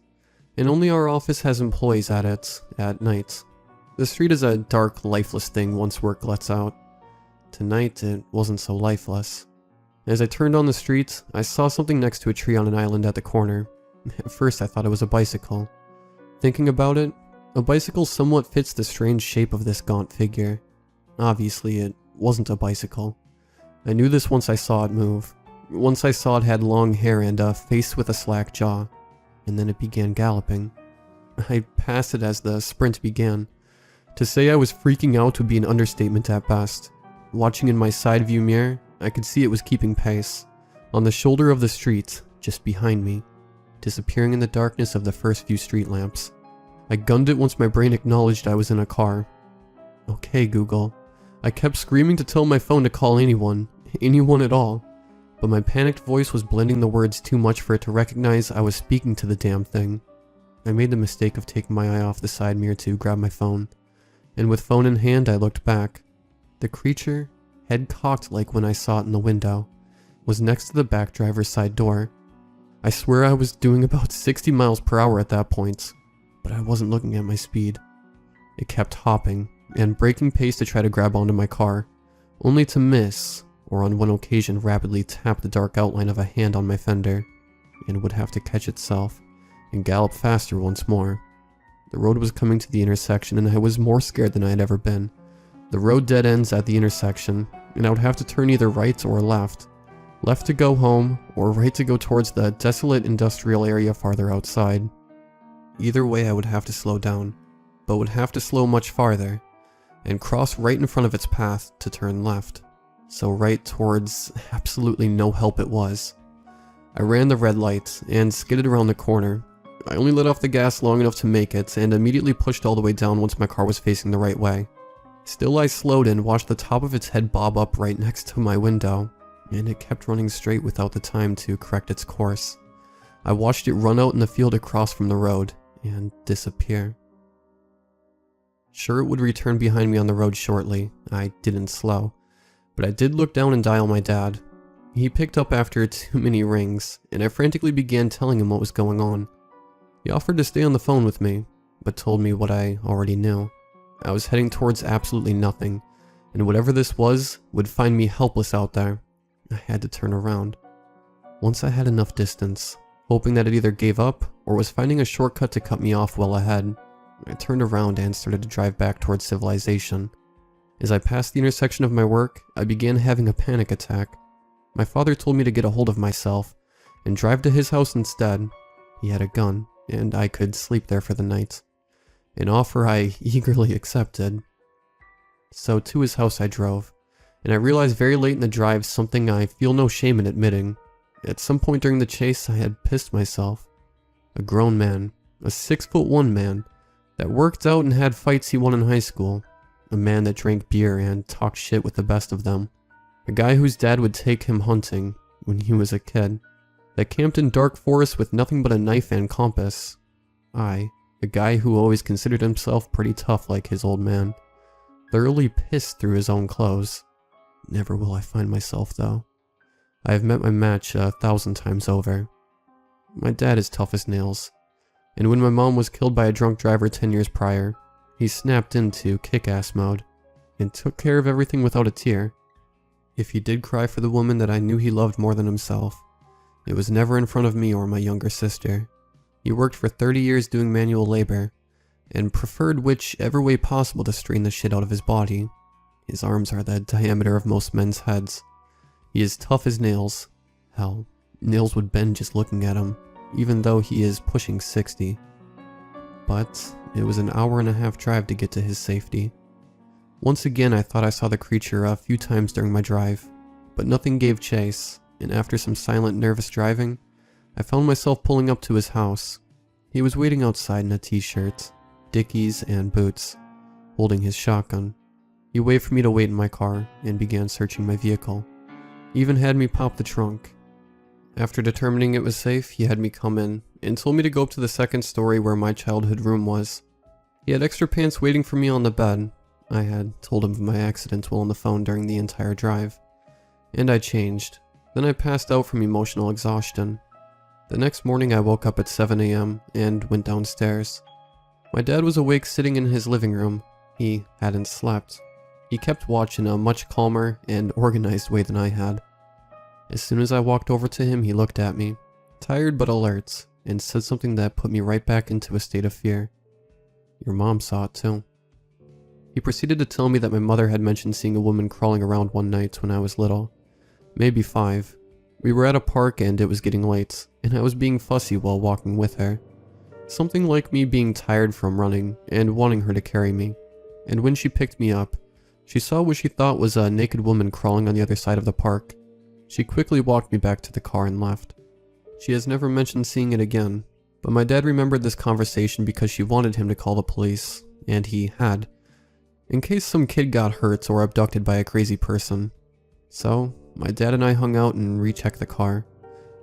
and only our office has employees at it at night. The street is a dark, lifeless thing once work lets out. Tonight, it wasn't so lifeless. As I turned on the street, I saw something next to a tree on an island at the corner. At first, I thought it was a bicycle. Thinking about it, a bicycle somewhat fits the strange shape of this gaunt figure. Obviously, it wasn't a bicycle. I knew this once I saw it move. Once I saw it had long hair and a face with a slack jaw, and then it began galloping. I passed it as the sprint began. To say I was freaking out would be an understatement at best. Watching in my side view mirror, I could see it was keeping pace, on the shoulder of the street, just behind me, disappearing in the darkness of the first few street lamps. I gunned it once my brain acknowledged I was in a car. Okay, Google. I kept screaming to tell my phone to call anyone at all, but my panicked voice was blending the words too much for it to recognize I was speaking to the damn thing. I made the mistake of taking my eye off the side mirror to grab my phone, and with phone in hand I looked back. The creature, head cocked like when I saw it in the window, was next to the back driver's side door. I swear I was doing about 60 miles per hour at that point, but I wasn't looking at my speed. It kept hopping and breaking pace to try to grab onto my car, only to miss, or on one occasion rapidly tap the dark outline of a hand on my fender, and would have to catch itself and gallop faster once more. The road was coming to the intersection, and I was more scared than I had ever been. The road dead ends at the intersection, and I would have to turn either right or left. Left to go home, or right to go towards the desolate industrial area farther outside. Either way I would have to slow down, but would have to slow much farther, and cross right in front of its path to turn left. So right towards absolutely no help it was. I ran the red light, and skidded around the corner. I only let off the gas long enough to make it, and immediately pushed all the way down once my car was facing the right way. Still I slowed and watched the top of its head bob up right next to my window, and it kept running straight without the time to correct its course. I watched it run out in the field across from the road, and disappear. Sure, it would return behind me on the road shortly. I didn't slow, but I did look down and dial my dad. He picked up after too many rings, and I frantically began telling him what was going on. He offered to stay on the phone with me, but told me what I already knew. I was heading towards absolutely nothing, and whatever this was would find me helpless out there. I had to turn around. Once I had enough distance, hoping that it either gave up or was finding a shortcut to cut me off well ahead, I turned around and started to drive back towards civilization. As I passed the intersection of my work, I began having a panic attack. My father told me to get a hold of myself and drive to his house instead. He had a gun, and I could sleep there for the night. An offer I eagerly accepted. So to his house I drove, and I realized very late in the drive something I feel no shame in admitting. At some point during the chase I had pissed myself. A grown man, a 6'1" man, that worked out and had fights he won in high school. A man that drank beer and talked shit with the best of them. A guy whose dad would take him hunting when he was a kid. That camped in dark forests with nothing but a knife and compass. I, a guy who always considered himself pretty tough like his old man, thoroughly pissed through his own clothes. Never will I find myself though. I have met my match 1,000 times over. My dad is tough as nails, and when my mom was killed by a drunk driver 10 years prior, he snapped into kick-ass mode and took care of everything without a tear. If he did cry for the woman that I knew he loved more than himself, it was never in front of me or my younger sister. He worked for 30 years doing manual labor, and preferred whichever way possible to strain the shit out of his body. His arms are the diameter of most men's heads. He is tough as nails. Hell, nails would bend just looking at him, even though he is pushing 60. But it was an hour-and-a-half drive to get to his safety. Once again, I thought I saw the creature a few times during my drive, but nothing gave chase, and after some silent, nervous driving, I found myself pulling up to his house. He was waiting outside in a t-shirt, Dickies, and boots, holding his shotgun. He waved for me to wait in my car and began searching my vehicle. He even had me pop the trunk. After determining it was safe, he had me come in and told me to go up to the second story where my childhood room was. He had extra pants waiting for me on the bed. I had told him of my accident while on the phone during the entire drive. And I changed. Then I passed out from emotional exhaustion. The next morning I woke up at 7 a.m. and went downstairs. My dad was awake sitting in his living room. He hadn't slept. He kept watch in a much calmer and organized way than I had. As soon as I walked over to him, he looked at me, tired but alert, and said something that put me right back into a state of fear. Your mom saw it too. He proceeded to tell me that my mother had mentioned seeing a woman crawling around one night when I was little, maybe 5. We were at a park and it was getting late, and I was being fussy while walking with her. Something like me being tired from running and wanting her to carry me. And when she picked me up, she saw what she thought was a naked woman crawling on the other side of the park. She quickly walked me back to the car and left. She has never mentioned seeing it again, but my dad remembered this conversation because she wanted him to call the police, and he had, in case some kid got hurt or abducted by a crazy person. So, my dad and I hung out and rechecked the car.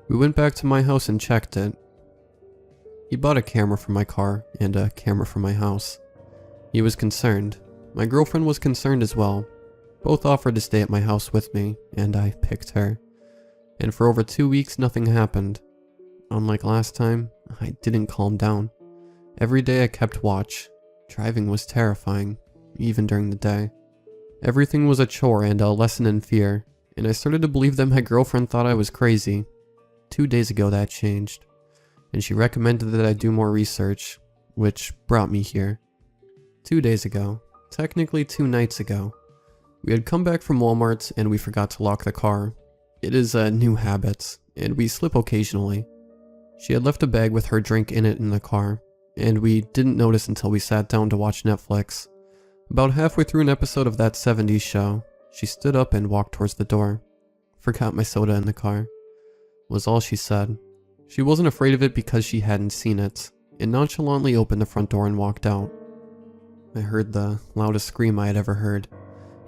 We went back to my house and checked it. He bought a camera for my car and a camera for my house. He was concerned. My girlfriend was concerned as well. Both offered to stay at my house with me, and I picked her. And for over 2 weeks, nothing happened. Unlike last time, I didn't calm down. Every day I kept watch. Driving was terrifying, even during the day. Everything was a chore and a lesson in fear, and I started to believe that my girlfriend thought I was crazy. 2 days ago that changed, and she recommended that I do more research, which brought me here. 2 days ago, technically 2 nights ago, we had come back from Walmart and we forgot to lock the car. It is a new habit, and we slip occasionally. She had left a bag with her drink in it in the car, and we didn't notice until we sat down to watch Netflix. About halfway through an episode of that 70s show, she stood up and walked towards the door. Forgot my soda in the car, was all she said. She wasn't afraid of it because she hadn't seen it, and nonchalantly opened the front door and walked out. I heard the loudest scream I had ever heard,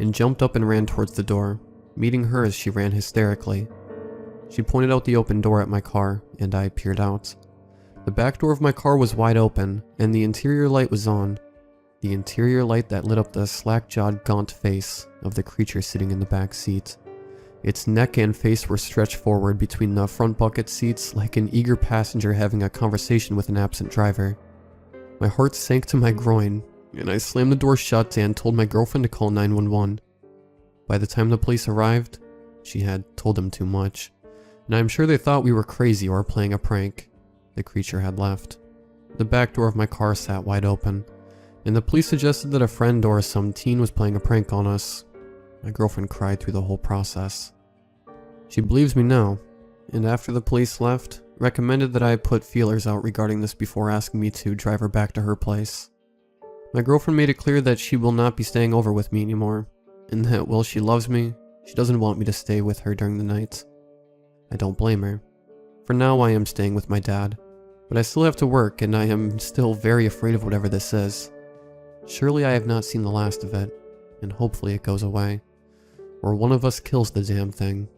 and jumped up and ran towards the door, meeting her as she ran hysterically. She pointed out the open door at my car, and I peered out. The back door of my car was wide open, and the interior light was on. The interior light that lit up the slack-jawed, gaunt face of the creature sitting in the back seat. Its neck and face were stretched forward between the front bucket seats like an eager passenger having a conversation with an absent driver. My heart sank to my groin, and I slammed the door shut and told my girlfriend to call 911. By the time the police arrived, she had told them too much, and I'm sure they thought we were crazy or playing a prank. The creature had left. The back door of my car sat wide open, and the police suggested that a friend or some teen was playing a prank on us. My girlfriend cried through the whole process. She believes me now, and after the police left, recommended that I put feelers out regarding this before asking me to drive her back to her place. My girlfriend made it clear that she will not be staying over with me anymore, and that while she loves me, she doesn't want me to stay with her during the night. I don't blame her. For now I am staying with my dad, but I still have to work and I am still very afraid of whatever this is. Surely I have not seen the last of it, and hopefully it goes away, or one of us kills the damn thing.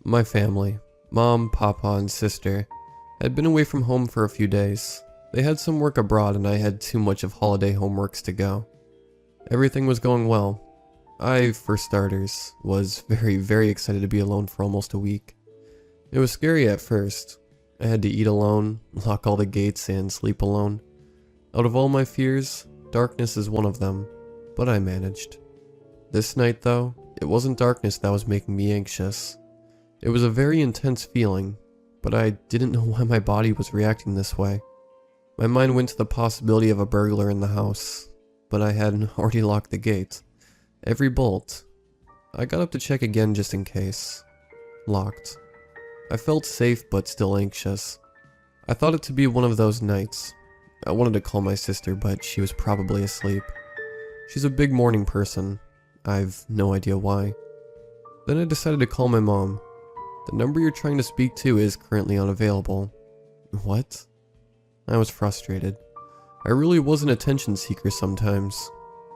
My family, Mom, Papa, and sister, had been away from home for a few days. They had some work abroad and I had too much of holiday homeworks to go. Everything was going well. I, for starters, was very excited to be alone for almost a week. It was scary at first. I had to eat alone, lock all the gates, and sleep alone. Out of all my fears, darkness is one of them, but I managed. This night, though, it wasn't darkness that was making me anxious. It was a very intense feeling, but I didn't know why my body was reacting this way. My mind went to the possibility of a burglar in the house, but I had already locked the gate. Every bolt. I got up to check again just in case. Locked. I felt safe but still anxious. I thought it to be one of those nights. I wanted to call my sister, but she was probably asleep. She's a big morning person. I've no idea why. Then I decided to call my mom. The number you're trying to speak to is currently unavailable. What? I was frustrated. I really was an attention seeker sometimes.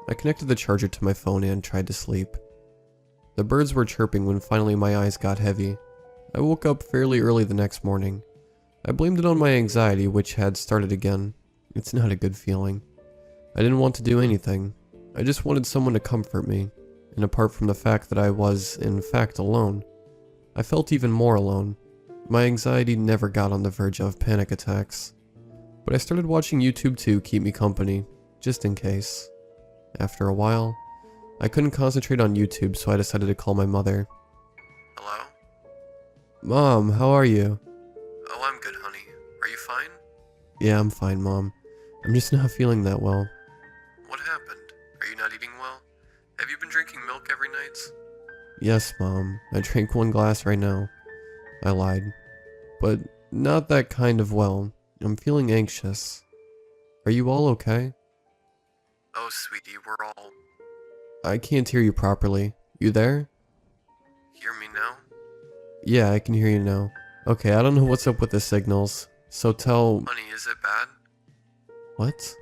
I connected the charger to my phone and tried to sleep. The birds were chirping when finally my eyes got heavy. I woke up fairly early the next morning. I blamed it on my anxiety, which had started again. It's not a good feeling. I didn't want to do anything. I just wanted someone to comfort me, and apart from the fact that I was, in fact, alone, I felt even more alone. My anxiety never got on the verge of panic attacks. But I started watching YouTube to keep me company, just in case. After a while, I couldn't concentrate on YouTube, so I decided to call my mother. Hello? Mom, how are you? Oh, I'm good, honey. Are you fine? Yeah, I'm fine, Mom. I'm just not feeling that well. What happened? Are you not eating well? Have you been drinking milk every night? Yes, Mom. I drank 1 glass right now. I lied. But not that kind of well. I'm feeling anxious. Are you all okay? Oh, sweetie, we're all... I can't hear you properly. You there? Hear me now? Yeah, I can hear you now. Okay, I don't know what's up with the signals. So tell... Honey, is it bad? What?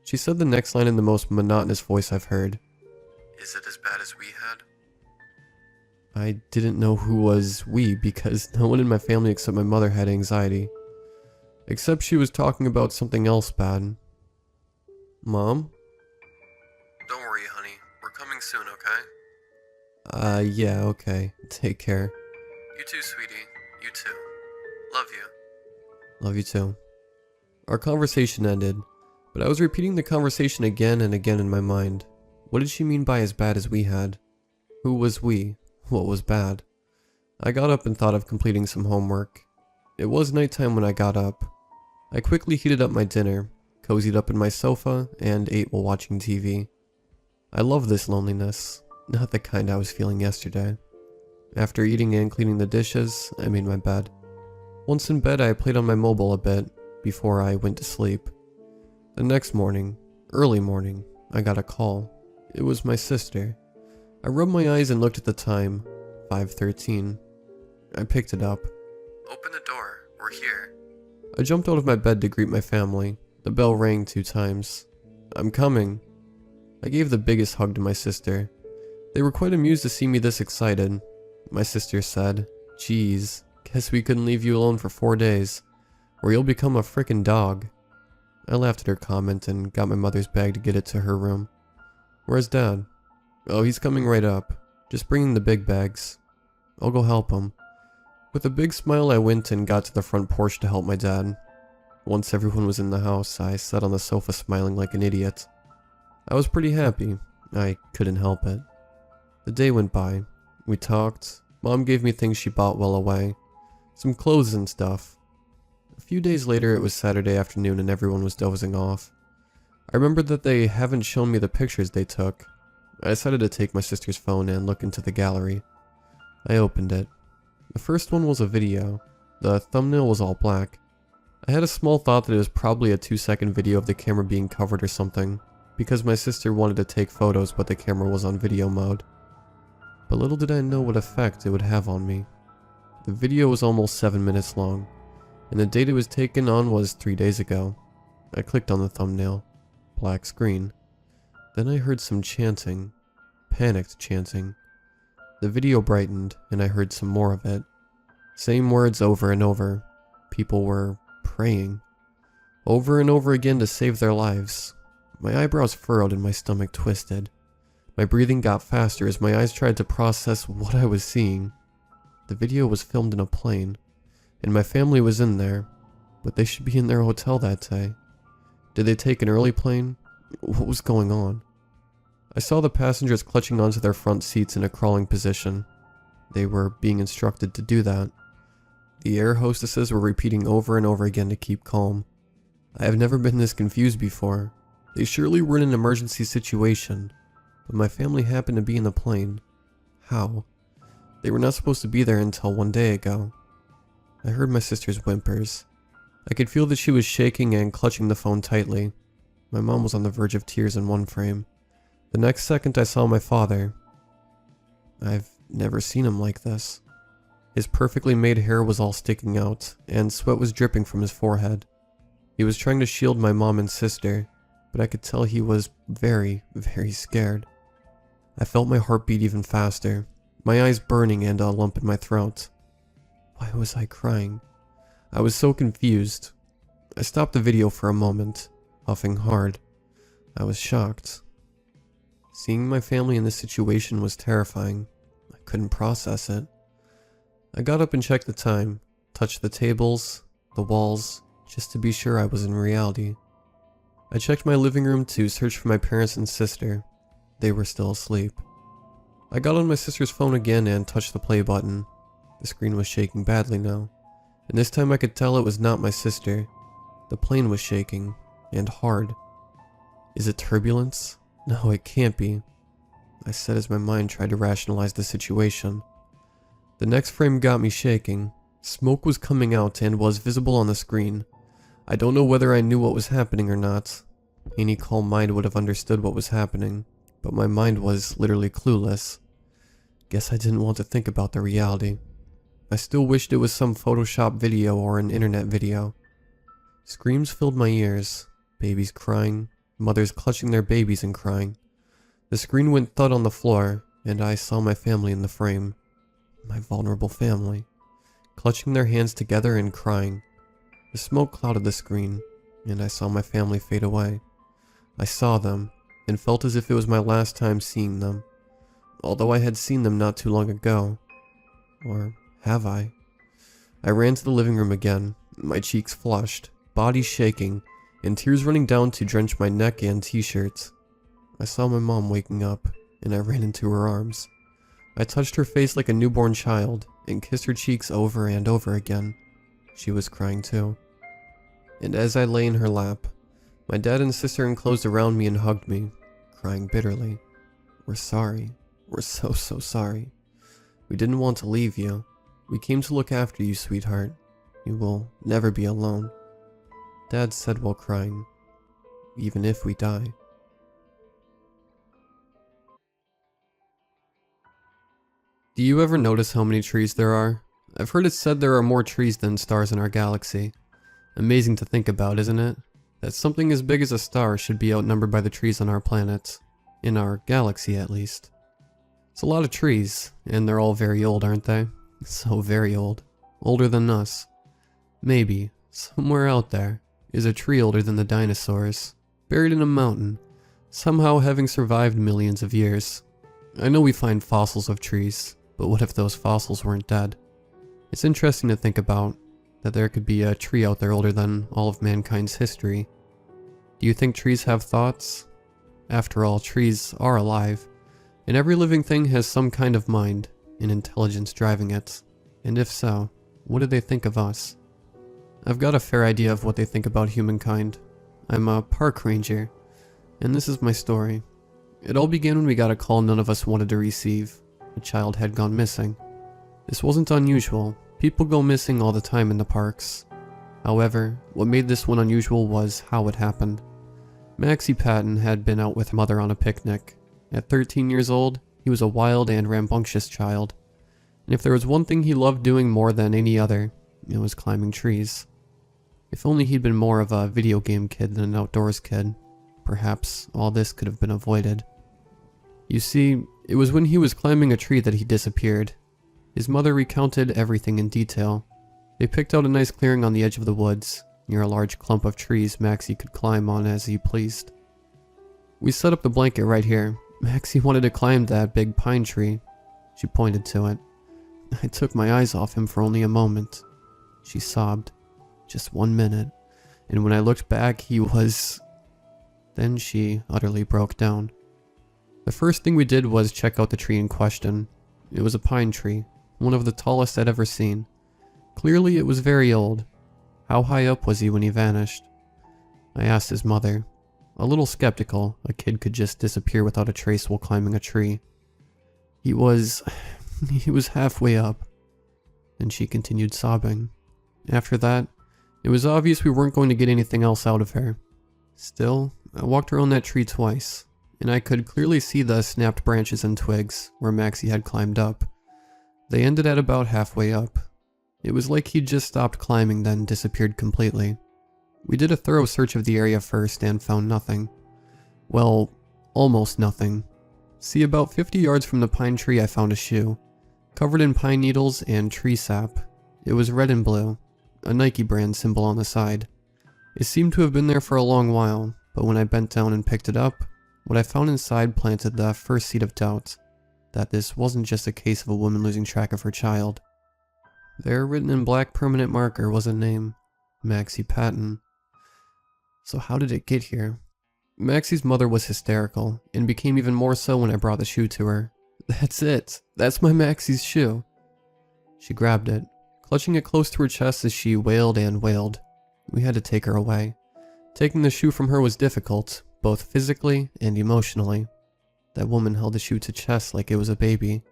She said the next line in the most monotonous voice I've heard. Is it as bad as we had? I didn't know who was we because no one in my family except my mother had anxiety. Except she was talking about something else bad. Mom? Don't worry, honey. We're coming soon, okay? Yeah, okay. Take care. You too, sweetie. You too. Love you. Love you too. Our conversation ended, but I was repeating the conversation again and again in my mind. What did she mean by as bad as we had? Who was we? What was bad? I got up and thought of completing some homework. It was nighttime when I got up. I quickly heated up my dinner, cozied up in my sofa, and ate while watching TV. I love this loneliness, not the kind I was feeling yesterday. After eating and cleaning the dishes, I made my bed. Once in bed, I played on my mobile a bit before I went to sleep. The next morning, early morning, I got a call. It was my sister. I rubbed my eyes and looked at the time, 5:13. I picked it up. Open the door. We're here. I jumped out of my bed to greet my family. The bell rang 2 times. I'm coming. I gave the biggest hug to my sister. They were quite amused to see me this excited. My sister said, "Geez, guess we couldn't leave you alone for 4 days, or you'll become a frickin' dog." I laughed at her comment and got my mother's bag to get it to her room. "Where's Dad?" "Oh, he's coming right up. Just bringing the big bags. I'll go help him." With a big smile, I went and got to the front porch to help my dad. Once everyone was in the house, I sat on the sofa smiling like an idiot. I was pretty happy. I couldn't help it. The day went by. We talked. Mom gave me things she bought while away. Some clothes and stuff. A few days later, it was Saturday afternoon and everyone was dozing off. I remembered that they haven't shown me the pictures they took. I decided to take my sister's phone and look into the gallery. I opened it. The first one was a video. The thumbnail was all black. I had a small thought that it was probably a 2-second video of the camera being covered or something, because my sister wanted to take photos but the camera was on video mode. But little did I know what effect it would have on me. The video was almost 7 minutes long, and the date it was taken on was 3 days ago. I clicked on the thumbnail. Black screen. Then I heard some chanting. Panicked chanting. The video brightened, and I heard some more of it. Same words over and over. People were praying. Over and over again to save their lives. My eyebrows furrowed and my stomach twisted. My breathing got faster as my eyes tried to process what I was seeing. The video was filmed in a plane, and my family was in there, but they should be in their hotel that day. Did they take an early plane? What was going on? I saw the passengers clutching onto their front seats in a crawling position. They were being instructed to do that. The air hostesses were repeating over and over again to keep calm. I have never been this confused before. They surely were in an emergency situation, but my family happened to be in the plane. How? They were not supposed to be there until 1 day ago. I heard my sister's whimpers. I could feel that she was shaking and clutching the phone tightly. My mom was on the verge of tears in one frame. The next second I saw my father. I've never seen him like this. His perfectly made hair was all sticking out, and sweat was dripping from his forehead. He was trying to shield my mom and sister, but I could tell he was very, very scared. I felt my heart beat even faster, my eyes burning and a lump in my throat. Why was I crying? I was so confused. I stopped the video for a moment, huffing hard. I was shocked. Seeing my family in this situation was terrifying. I couldn't process it. I got up and checked the time, touched the tables, the walls, just to be sure I was in reality. I checked my living room to search for my parents and sister. They were still asleep. I got on my sister's phone again and touched the play button. The screen was shaking badly now, and this time I could tell it was not my sister. The plane was shaking, and hard. Is it turbulence? No, it can't be, I said as my mind tried to rationalize the situation. The next frame got me shaking. Smoke was coming out and was visible on the screen. I don't know whether I knew what was happening or not. Any calm mind would have understood what was happening, but my mind was literally clueless. Guess I didn't want to think about the reality. I still wished it was some Photoshop video or an internet video. Screams filled my ears, babies crying, mothers clutching their babies and crying. The screen went thud on the floor, and I saw my family in the frame. My vulnerable family, clutching their hands together and crying. The smoke clouded the screen, and I saw my family fade away. I saw them, and felt as if it was my last time seeing them, although I had seen them not too long ago. Or have I? I ran to the living room again, my cheeks flushed, body shaking, and tears running down to drench my neck and t-shirts. I saw my mom waking up, and I ran into her arms. I touched her face like a newborn child, and kissed her cheeks over and over again. She was crying too. And as I lay in her lap, my dad and sister enclosed around me and hugged me, crying bitterly. We're sorry. We're so sorry. We didn't want to leave you. We came to look after you, sweetheart. You will never be alone. Dad said while crying, even if we die. Do you ever notice how many trees there are? I've heard it said there are more trees than stars in our galaxy. Amazing to think about, isn't it? That something as big as a star should be outnumbered by the trees on our planet. In our galaxy, at least. It's a lot of trees, and they're all very old, aren't they? So very old. Older than us. Maybe, somewhere out there, is a tree older than the dinosaurs, buried in a mountain, somehow having survived millions of years. I know we find fossils of trees, but what if those fossils weren't dead? It's interesting to think about, that there could be a tree out there older than all of mankind's history. Do you think trees have thoughts? After all, trees are alive, and every living thing has some kind of mind, and intelligence driving it. And if so, what do they think of us? I've got a fair idea of what they think about humankind. I'm a park ranger, and this is my story. It all began when we got a call none of us wanted to receive. A child had gone missing. This wasn't unusual. People go missing all the time in the parks. However, what made this one unusual was how it happened. Maxie Patton had been out with her mother on a picnic. At 13 years old, he was a wild and rambunctious child. And if there was one thing he loved doing more than any other, it was climbing trees. If only he'd been more of a video game kid than an outdoors kid, perhaps all this could have been avoided. You see, it was when he was climbing a tree that he disappeared. His mother recounted everything in detail. They picked out a nice clearing on the edge of the woods, near a large clump of trees Maxie could climb on as he pleased. We set up the blanket right here. Maxie wanted to climb that big pine tree. She pointed to it. I took my eyes off him for only a moment. She sobbed. Just 1 minute. And when I looked back, he was... Then she utterly broke down. The first thing we did was check out the tree in question. It was a pine tree, one of the tallest I'd ever seen. Clearly it was very old. How high up was he when he vanished? I asked his mother. A little skeptical, a kid could just disappear without a trace while climbing a tree. He was halfway up. Then she continued sobbing. After that, it was obvious we weren't going to get anything else out of her. Still, I walked around that tree twice, and I could clearly see the snapped branches and twigs where Maxie had climbed up. They ended at about halfway up. It was like he'd just stopped climbing then disappeared completely. We did a thorough search of the area first and found nothing. Well, almost nothing. See, about 50 yards from the pine tree I found a shoe, covered in pine needles and tree sap. It was red and blue, a Nike brand symbol on the side. It seemed to have been there for a long while, but when I bent down and picked it up, what I found inside planted the first seed of doubt that this wasn't just a case of a woman losing track of her child. There, written in black permanent marker, was a name, Maxie Patton. So how did it get here? Maxie's mother was hysterical, and became even more so when I brought the shoe to her. That's it! That's my Maxie's shoe! She grabbed it, clutching it close to her chest as she wailed and wailed. We had to take her away. Taking the shoe from her was difficult, both physically and emotionally. That woman held the shoe to chest like it was a baby.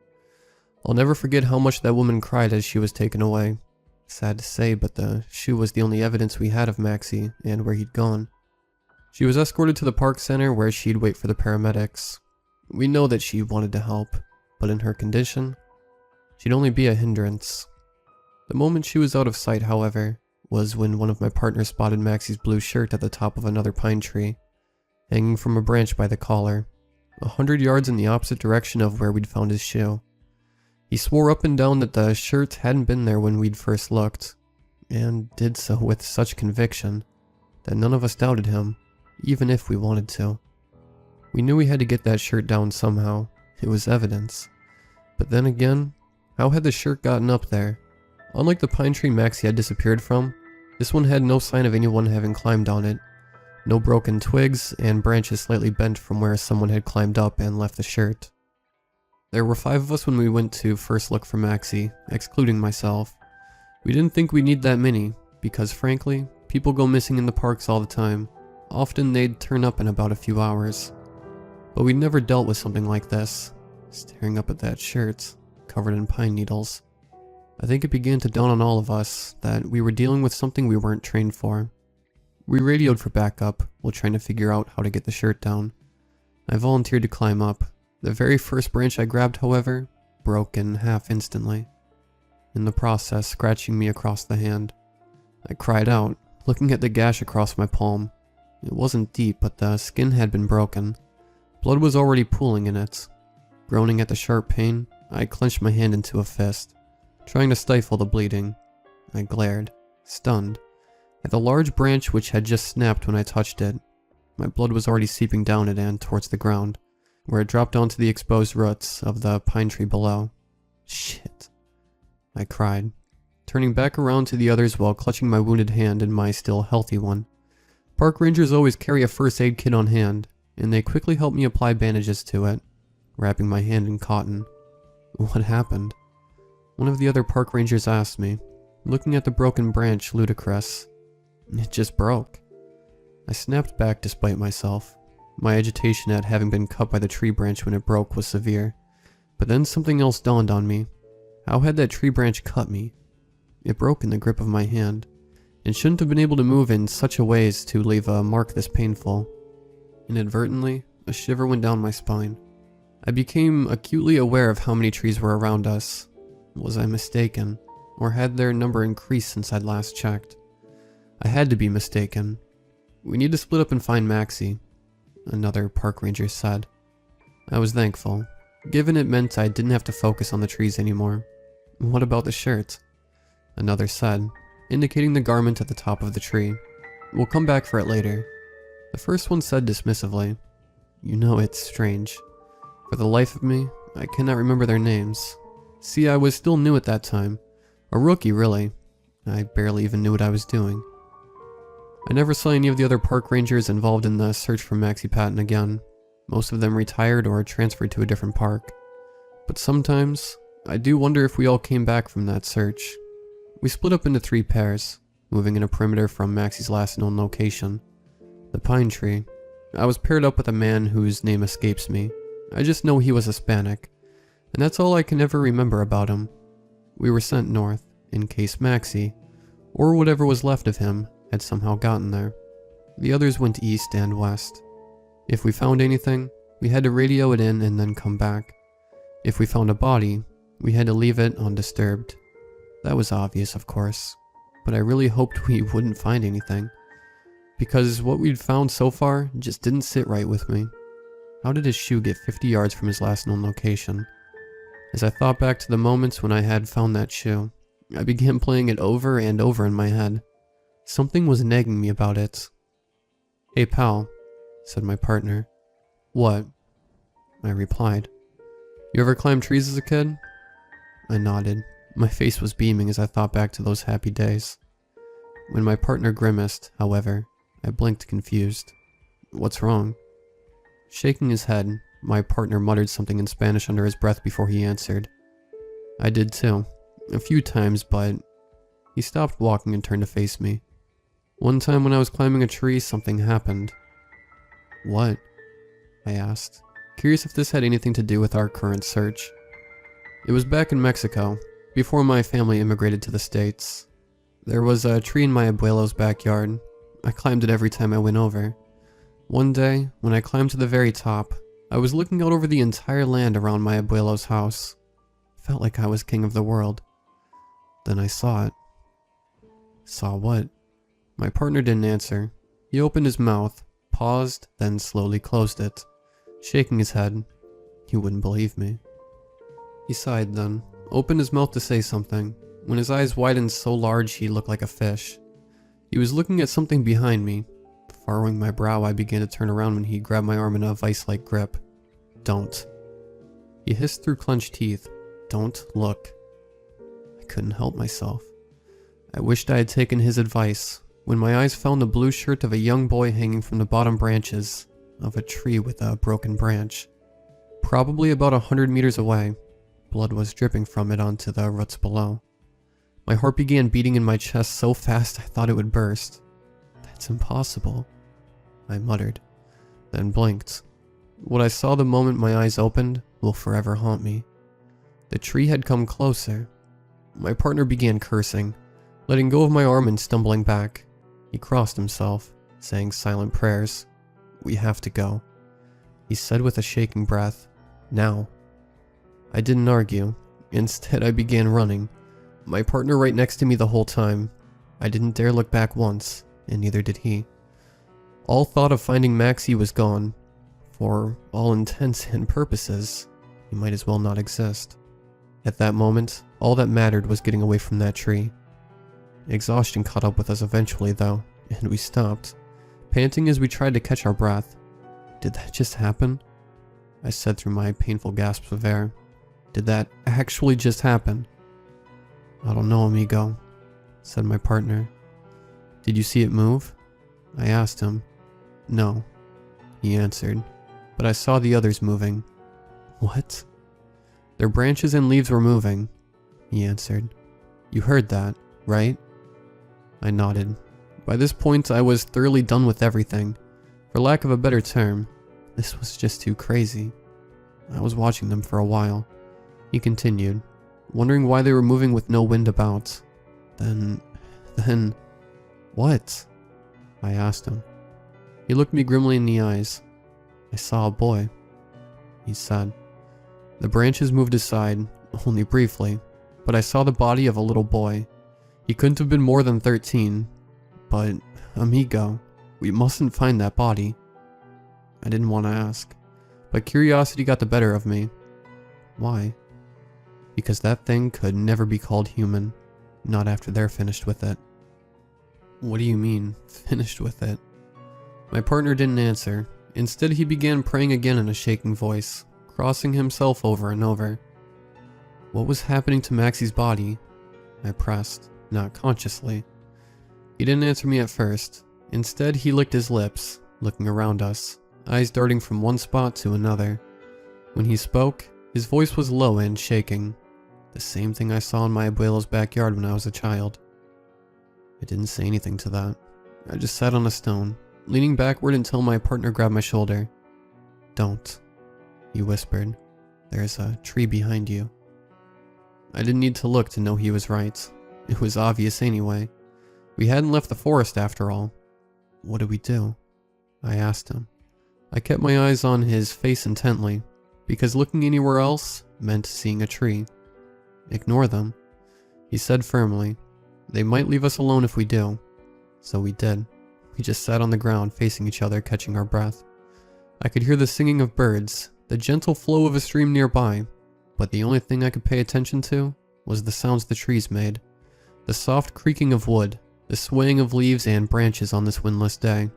I'll never forget how much that woman cried as she was taken away. Sad to say, but the shoe was the only evidence we had of Maxie and where he'd gone. She was escorted to the park center where she'd wait for the paramedics. We know that she wanted to help, but in her condition, she'd only be a hindrance. The moment she was out of sight, however, was when one of my partners spotted Maxie's blue shirt at the top of another pine tree, hanging from a branch by the collar, 100 yards in the opposite direction of where we'd found his shoe. He swore up and down that the shirt hadn't been there when we'd first looked, and did so with such conviction that none of us doubted him, even if we wanted to. We knew we had to get that shirt down somehow. It was evidence. But then again, how had the shirt gotten up there? Unlike the pine tree Maxie had disappeared from, this one had no sign of anyone having climbed on it. No broken twigs and branches slightly bent from where someone had climbed up and left the shirt. There were 5 of us when we went to first look for Maxie, excluding myself. We didn't think we'd need that many, because frankly, people go missing in the parks all the time. Often they'd turn up in about a few hours. But we'd never dealt with something like this, staring up at that shirt, covered in pine needles. I think it began to dawn on all of us that we were dealing with something we weren't trained for. We radioed for backup while trying to figure out how to get the shirt down. I volunteered to climb up. The very first branch I grabbed, however, broke in half instantly, in the process scratching me across the hand. I cried out, looking at the gash across my palm. It wasn't deep, but the skin had been broken. Blood was already pooling in it. Groaning at the sharp pain, I clenched my hand into a fist, trying to stifle the bleeding. I glared, stunned, at the large branch which had just snapped when I touched it. My blood was already seeping down it and towards the ground, where it dropped onto the exposed roots of the pine tree below. Shit, I cried, turning back around to the others while clutching my wounded hand in my still healthy one. Park rangers always carry a first aid kit on hand, and they quickly helped me apply bandages to it, wrapping my hand in cotton. What happened? One of the other park rangers asked me, looking at the broken branch ludicrous. It just broke. I snapped back despite myself. My agitation at having been cut by the tree branch when it broke was severe. But then something else dawned on me. How had that tree branch cut me? It broke in the grip of my hand, and shouldn't have been able to move in such a way as to leave a mark this painful. Inadvertently, a shiver went down my spine. I became acutely aware of how many trees were around us. Was I mistaken, or had their number increased since I'd last checked? I had to be mistaken. We need to split up and find Maxie, another park ranger said. I was thankful, given it meant I didn't have to focus on the trees anymore. What about the shirt? Another said, indicating the garment at the top of the tree. We'll come back for it later. The first one said dismissively, You know, it's strange. For the life of me, I cannot remember their names. See, I was still new at that time. A rookie, really. I barely even knew what I was doing. I never saw any of the other park rangers involved in the search for Maxie Patton again. Most of them retired or transferred to a different park. But sometimes, I do wonder if we all came back from that search. We split up into 3 pairs, moving in a perimeter from Maxie's last known location, the pine tree. I was paired up with a man whose name escapes me. I just know he was Hispanic, and that's all I can ever remember about him. We were sent north, in case Maxie, or whatever was left of him had somehow gotten there. The others went east and west. If we found anything, we had to radio it in and then come back. If we found a body, we had to leave it undisturbed. That was obvious, of course, but I really hoped we wouldn't find anything, because what we'd found so far just didn't sit right with me. How did his shoe get 50 yards from his last known location? As I thought back to the moments when I had found that shoe, I began playing it over and over in my head. Something was nagging me about it. "Hey pal," said my partner. "What?" I replied. "You ever climbed trees as a kid?" I nodded. My face was beaming as I thought back to those happy days. When my partner grimaced, however, I blinked confused. "What's wrong?" Shaking his head, my partner muttered something in Spanish under his breath before he answered. I did too, a few times, but he stopped walking and turned to face me. "One time when I was climbing a tree, something happened." "What?" I asked, curious if this had anything to do with our current search. "It was back in Mexico, before my family immigrated to the States. There was a tree in my abuelo's backyard. I climbed it every time I went over. One day, when I climbed to the very top, I was looking out over the entire land around my abuelo's house. Felt like I was king of the world. Then I saw it." "Saw what?" My partner didn't answer. He opened his mouth, paused, then slowly closed it, shaking his head. He wouldn't believe me. He sighed then, opened his mouth to say something, when his eyes widened so large he looked like a fish. He was looking at something behind me. Furrowing my brow, I began to turn around when he grabbed my arm in a vice-like grip. "Don't." He hissed through clenched teeth. "Don't look." I couldn't help myself. I wished I had taken his advice, when my eyes found the blue shirt of a young boy hanging from the bottom branches of a tree with a broken branch. Probably about 100 meters away, blood was dripping from it onto the roots below. My heart began beating in my chest so fast I thought it would burst. "That's impossible," I muttered, then blinked. What I saw the moment my eyes opened will forever haunt me. The tree had come closer. My partner began cursing, letting go of my arm and stumbling back. He crossed himself, saying silent prayers. "We have to go," he said with a shaking breath. "Now." I didn't argue. Instead, I began running, my partner right next to me the whole time. I didn't dare look back once, and neither did he. All thought of finding Maxie was gone. For all intents and purposes, he might as well not exist. At that moment, all that mattered was getting away from that tree. Exhaustion caught up with us eventually, though, and we stopped, panting as we tried to catch our breath. "Did that just happen?" I said through my painful gasps of air. "Did that actually just happen?" "I don't know, amigo," said my partner. "Did you see it move?" I asked him. "No," he answered, "but I saw the others moving." "What?" "Their branches and leaves were moving," he answered. "You heard that, right?" I nodded. By this point, I was thoroughly done with everything. For lack of a better term, this was just too crazy. I was watching them for a while. He continued, wondering why they were moving with no wind about. Then, what? I asked him. He looked me grimly in the eyes. "I saw a boy," he said. The branches moved aside, only briefly, but I saw the body of a little boy. He couldn't have been more than 13, but, amigo, we mustn't find that body. I didn't want to ask, but curiosity got the better of me. Why? Because that thing could never be called human, not after they're finished with it. What do you mean, finished with it? My partner didn't answer. Instead, he began praying again in a shaking voice, crossing himself over and over. What was happening to Maxie's body? I pressed, not consciously. He didn't answer me at first. Instead, he licked his lips, looking around us, eyes darting from one spot to another. When he spoke, his voice was low and shaking, the same thing I saw in my abuelo's backyard when I was a child. I didn't say anything to that. I just sat on a stone, leaning backward until my partner grabbed my shoulder. "Don't," he whispered. "There's a tree behind you." I didn't need to look to know he was right. It was obvious anyway. We hadn't left the forest after all. What do we do? I asked him. I kept my eyes on his face intently, because looking anywhere else meant seeing a tree. Ignore them, he said firmly. They might leave us alone if we do. So we did. We just sat on the ground facing each other, catching our breath. I could hear the singing of birds, the gentle flow of a stream nearby, but the only thing I could pay attention to was the sounds the trees made. The soft creaking of wood, the swaying of leaves and branches on this windless day,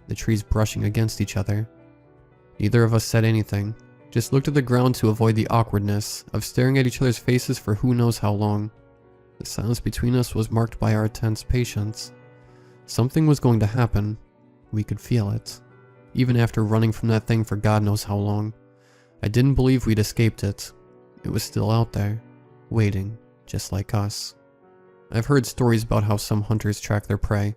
the trees brushing against each other. Neither of us said anything, just looked at the ground to avoid the awkwardness of staring at each other's faces for who knows how long. The silence between us was marked by our tense patience. Something was going to happen. We could feel it. Even after running from that thing for God knows how long. I didn't believe we'd escaped it. It was still out there, waiting, just like us. I've heard stories about how some hunters track their prey.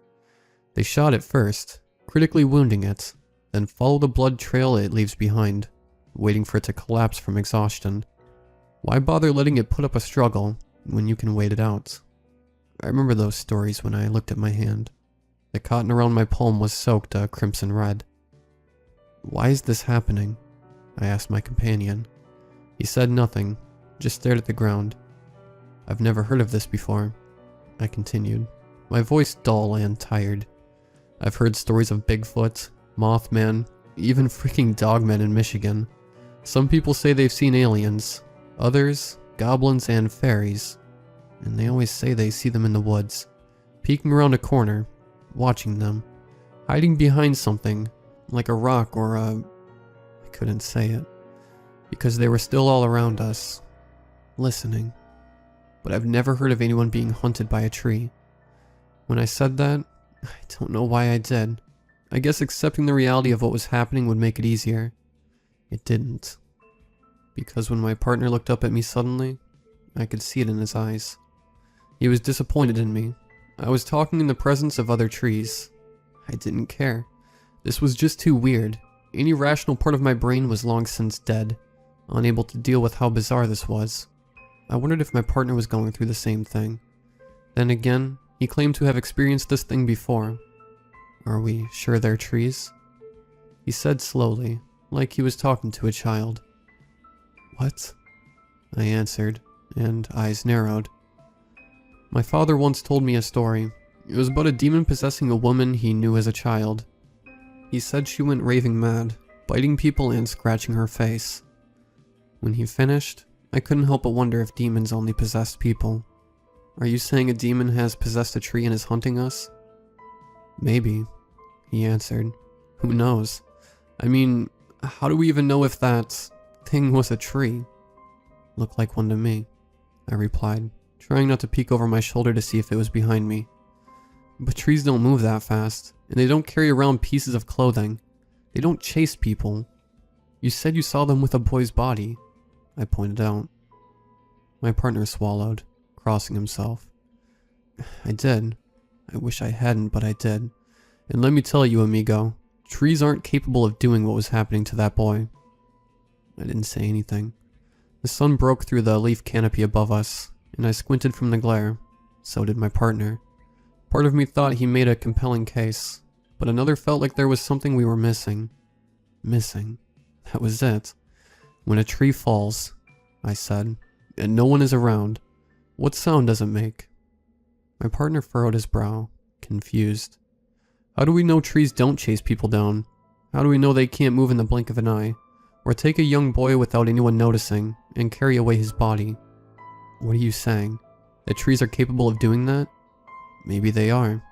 They shot it first, critically wounding it, then follow the blood trail it leaves behind, waiting for it to collapse from exhaustion. Why bother letting it put up a struggle when you can wait it out? I remember those stories when I looked at my hand. The cotton around my palm was soaked a crimson red. Why is this happening? I asked my companion. He said nothing, just stared at the ground. I've never heard of this before, I continued, my voice dull and tired. I've heard stories of Bigfoot, Mothman, even freaking dogmen in Michigan. Some people say they've seen aliens, others, goblins and fairies. And they always say they see them in the woods, peeking around a corner, watching them, hiding behind something, like a rock or a... I couldn't say it, because they were still all around us, listening. But I've never heard of anyone being hunted by a tree. When I said that, I don't know why I did. I guess accepting the reality of what was happening would make it easier. It didn't. Because when my partner looked up at me suddenly, I could see it in his eyes. He was disappointed in me. I was talking in the presence of other trees. I didn't care. This was just too weird. Any rational part of my brain was long since dead, unable to deal with how bizarre this was. I wondered if my partner was going through the same thing. Then again, he claimed to have experienced this thing before. Are we sure they're trees? He said slowly, like he was talking to a child. What? I answered, and eyes narrowed. My father once told me a story. It was about a demon possessing a woman he knew as a child. He said she went raving mad, biting people and scratching her face. When he finished, I couldn't help but wonder if demons only possessed people. Are you saying a demon has possessed a tree and is hunting us? Maybe, he answered. Who knows? I mean, how do we even know if that thing was a tree? Looked like one to me, I replied, trying not to peek over my shoulder to see if it was behind me. But trees don't move that fast, and they don't carry around pieces of clothing. They don't chase people. You said you saw them with a boy's body, I pointed out. My partner swallowed, crossing himself. I did. I wish I hadn't, but I did. And let me tell you, amigo, trees aren't capable of doing what was happening to that boy. I didn't say anything. The sun broke through the leaf canopy above us, and I squinted from the glare. So did my partner. Part of me thought he made a compelling case, but another felt like there was something we were missing. Missing. That was it. When a tree falls, I said, and no one is around, what sound does it make? My partner furrowed his brow, confused. How do we know trees don't chase people down? How do we know they can't move in the blink of an eye, or take a young boy without anyone noticing and carry away his body? What are you saying? That trees are capable of doing that? Maybe they are,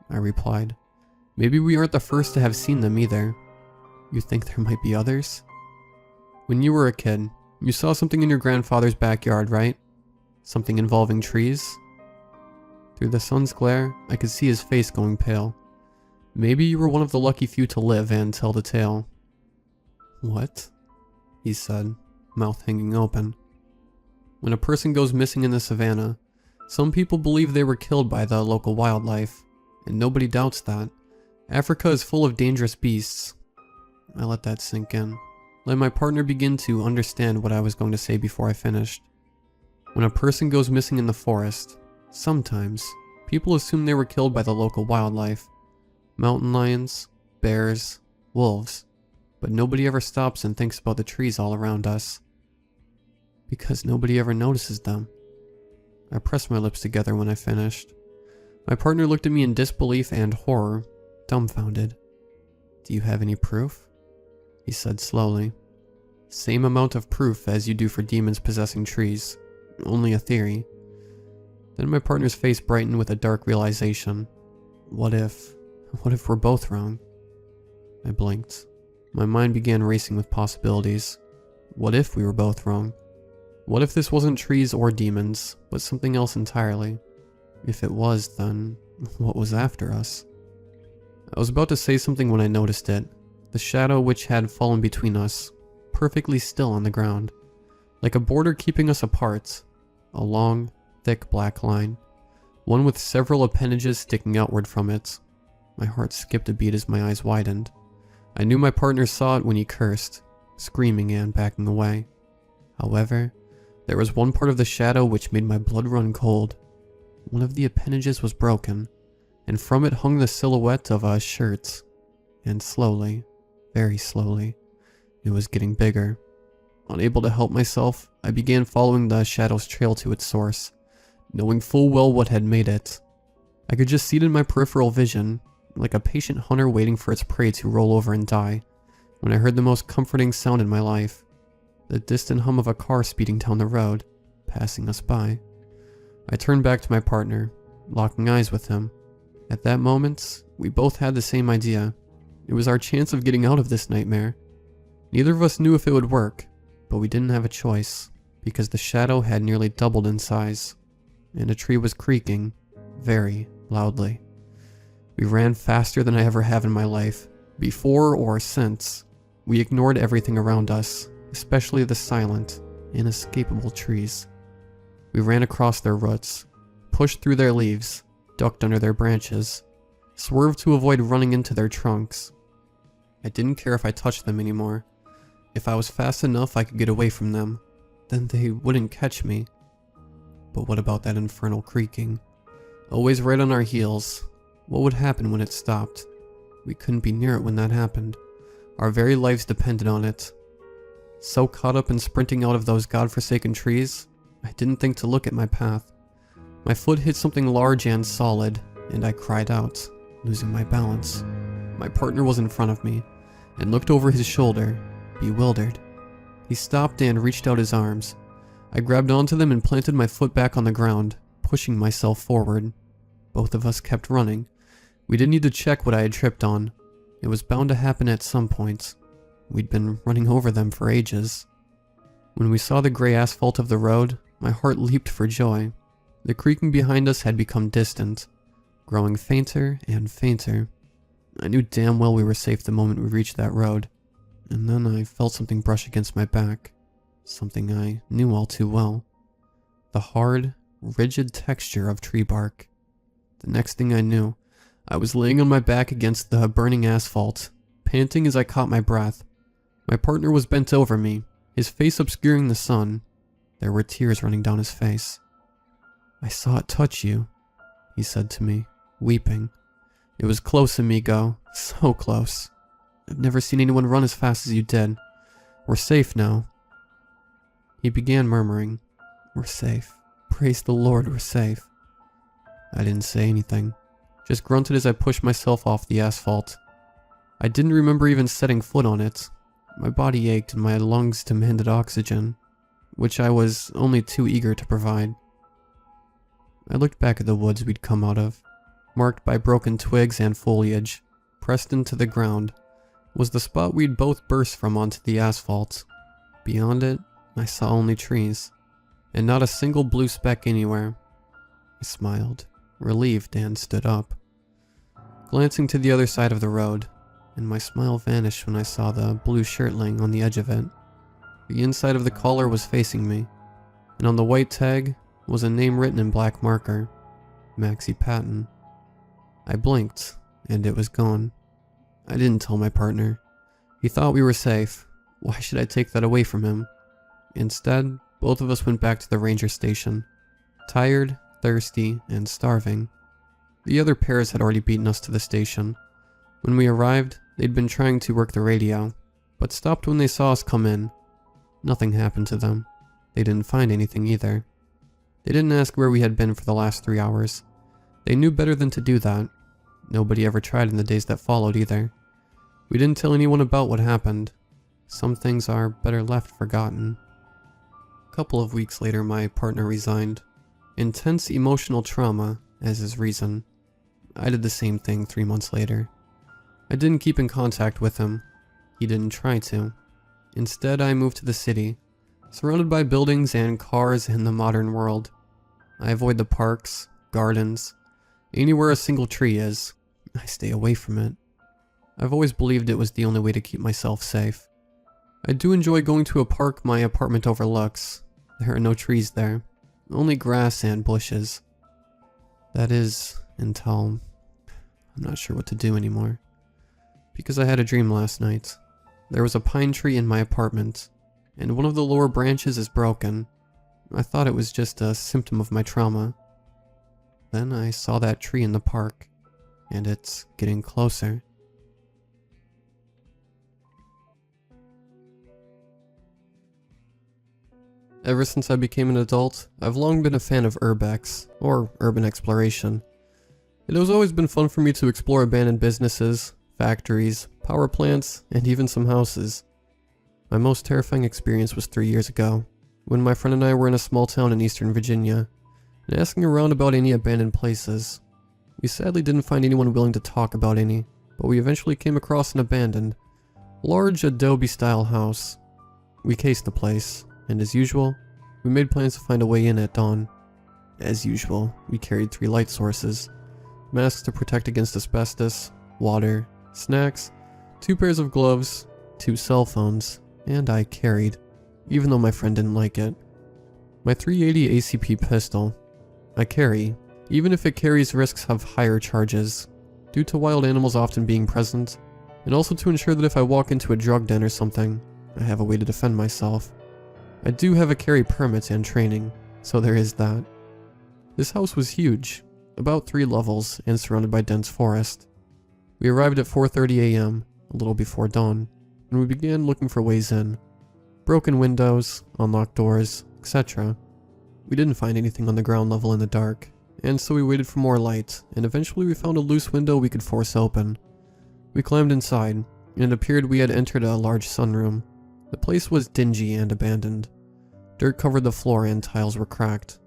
I replied. Maybe we aren't the first to have seen them either. You think there might be others? When you were a kid, you saw something in your grandfather's backyard, right? Something involving trees? Through the sun's glare, I could see his face going pale. Maybe you were one of the lucky few to live and tell the tale. What? He said, mouth hanging open. When a person goes missing in the savannah, some people believe they were killed by the local wildlife, and nobody doubts that. Africa is full of dangerous beasts. I let that sink in. Let my partner begin to understand what I was going to say before I finished. When a person goes missing in the forest, sometimes People assume they were killed by the local wildlife. Mountain lions, bears, wolves. But nobody ever stops and thinks about the trees all around us. Because nobody ever notices them. I pressed my lips together when I finished. My partner looked at me in disbelief and horror, dumbfounded. "Do you have any proof?" he said slowly. "Same amount of proof as you do for demons possessing trees. Only a theory." Then my partner's face brightened with a dark realization. What if we're both wrong? I blinked. My mind began racing with possibilities. What if we were both wrong? What if this wasn't trees or demons, but something else entirely? If it was, then what was after us? I was about to say something when I noticed it. The shadow which had fallen between us, perfectly still on the ground. Like a border keeping us apart. A long, thick black line. One with several appendages sticking outward from it. My heart skipped a beat as my eyes widened. I knew my partner saw it when he cursed, screaming and backing away. However, there was one part of the shadow which made my blood run cold. One of the appendages was broken, and from it hung the silhouette of a shirt. And slowly, very slowly, it was getting bigger. Unable to help myself, I began following the shadow's trail to its source, knowing full well what had made it. I could just see it in my peripheral vision, like a patient hunter waiting for its prey to roll over and die, when I heard the most comforting sound in my life. The distant hum of a car speeding down the road, passing us by. I turned back to my partner, locking eyes with him. At that moment, we both had the same idea. It was our chance of getting out of this nightmare. Neither of us knew if it would work, but we didn't have a choice, because the shadow had nearly doubled in size, and a tree was creaking, very loudly. We ran faster than I ever have in my life, before or since. We ignored everything around us, especially the silent, inescapable trees. We ran across their roots, pushed through their leaves, ducked under their branches, swerved to avoid running into their trunks. I didn't care if I touched them anymore. If I was fast enough, I could get away from them. Then they wouldn't catch me. But what about that infernal creaking? Always right on our heels. What would happen when it stopped? We couldn't be near it when that happened. Our very lives depended on it. So caught up in sprinting out of those godforsaken trees, I didn't think to look at my path. My foot hit something large and solid, and I cried out, losing my balance. My partner was in front of me, and looked over his shoulder, bewildered. He stopped and reached out his arms. I grabbed onto them and planted my foot back on the ground, pushing myself forward. Both of us kept running. We didn't need to check what I had tripped on. It was bound to happen at some point. We'd been running over them for ages. When we saw the gray asphalt of the road, my heart leaped for joy. The creaking behind us had become distant, growing fainter and fainter. I knew damn well we were safe the moment we reached that road. And then I felt something brush against my back. Something I knew all too well. The hard, rigid texture of tree bark. The next thing I knew, I was laying on my back against the burning asphalt, panting as I caught my breath. My partner was bent over me, his face obscuring the sun. There were tears running down his face. "I saw it touch you," he said to me, weeping. "It was close, amigo, so close. I've never seen anyone run as fast as you did. We're safe now." He began murmuring, "We're safe. Praise the Lord, we're safe." I didn't say anything, just grunted as I pushed myself off the asphalt. I didn't remember even setting foot on it. My body ached and my lungs demanded oxygen, which I was only too eager to provide. I looked back at the woods we'd come out of. Marked by broken twigs and foliage, pressed into the ground, was the spot we'd both burst from onto the asphalt. Beyond it, I saw only trees, and not a single blue speck anywhere. I smiled, relieved, and stood up, glancing to the other side of the road, and my smile vanished when I saw the blue shirt laying on the edge of it. The inside of the collar was facing me, and on the white tag was a name written in black marker, Maxie Patton. I blinked, and it was gone. I didn't tell my partner. He thought we were safe. Why should I take that away from him? Instead, both of us went back to the ranger station, tired, thirsty, and starving. The other pairs had already beaten us to the station. When we arrived, they'd been trying to work the radio, but stopped when they saw us come in. Nothing happened to them. They didn't find anything either. They didn't ask where we had been for the last 3 hours. They knew better than to do that. Nobody ever tried in the days that followed either. We didn't tell anyone about what happened. Some things are better left forgotten. A couple of weeks later, my partner resigned. Intense emotional trauma as his reason. I did the same thing 3 months later. I didn't keep in contact with him. He didn't try to. Instead, I moved to the city, surrounded by buildings and cars in the modern world. I avoid the parks, gardens, anywhere a single tree is. I stay away from it. I've always believed it was the only way to keep myself safe. I do enjoy going to a park my apartment overlooks. There are no trees there, only grass and bushes. That is, until I'm not sure what to do anymore. Because I had a dream last night. There was a pine tree in my apartment, and one of the lower branches is broken. I thought it was just a symptom of my trauma. Then I saw that tree in the park, and it's getting closer. Ever since I became an adult, I've long been a fan of urbex, or urban exploration. It has always been fun for me to explore abandoned businesses, factories, power plants, and even some houses. My most terrifying experience was 3 years ago, when my friend and I were in a small town in eastern Virginia, and asking around about any abandoned places. We sadly didn't find anyone willing to talk about any, but we eventually came across an abandoned, large adobe-style house. We cased the place, and as usual, we made plans to find a way in at dawn. As usual, we carried 3 light sources, masks to protect against asbestos, water, snacks, 2 pairs of gloves, 2 cell phones, and I carried, even though my friend didn't like it, my .380 ACP pistol. I carry, even if it carries risks of higher charges, due to wild animals often being present, and also to ensure that if I walk into a drug den or something, I have a way to defend myself. I do have a carry permit and training, so there is that. This house was huge, about 3 levels and surrounded by dense forest. We arrived at 4:30 a.m., a little before dawn, and we began looking for ways in. Broken windows, unlocked doors, etc. We didn't find anything on the ground level in the dark, and so we waited for more light, and eventually we found a loose window we could force open. We climbed inside, and it appeared we had entered a large sunroom. The place was dingy and abandoned. Dirt covered the floor and tiles were cracked.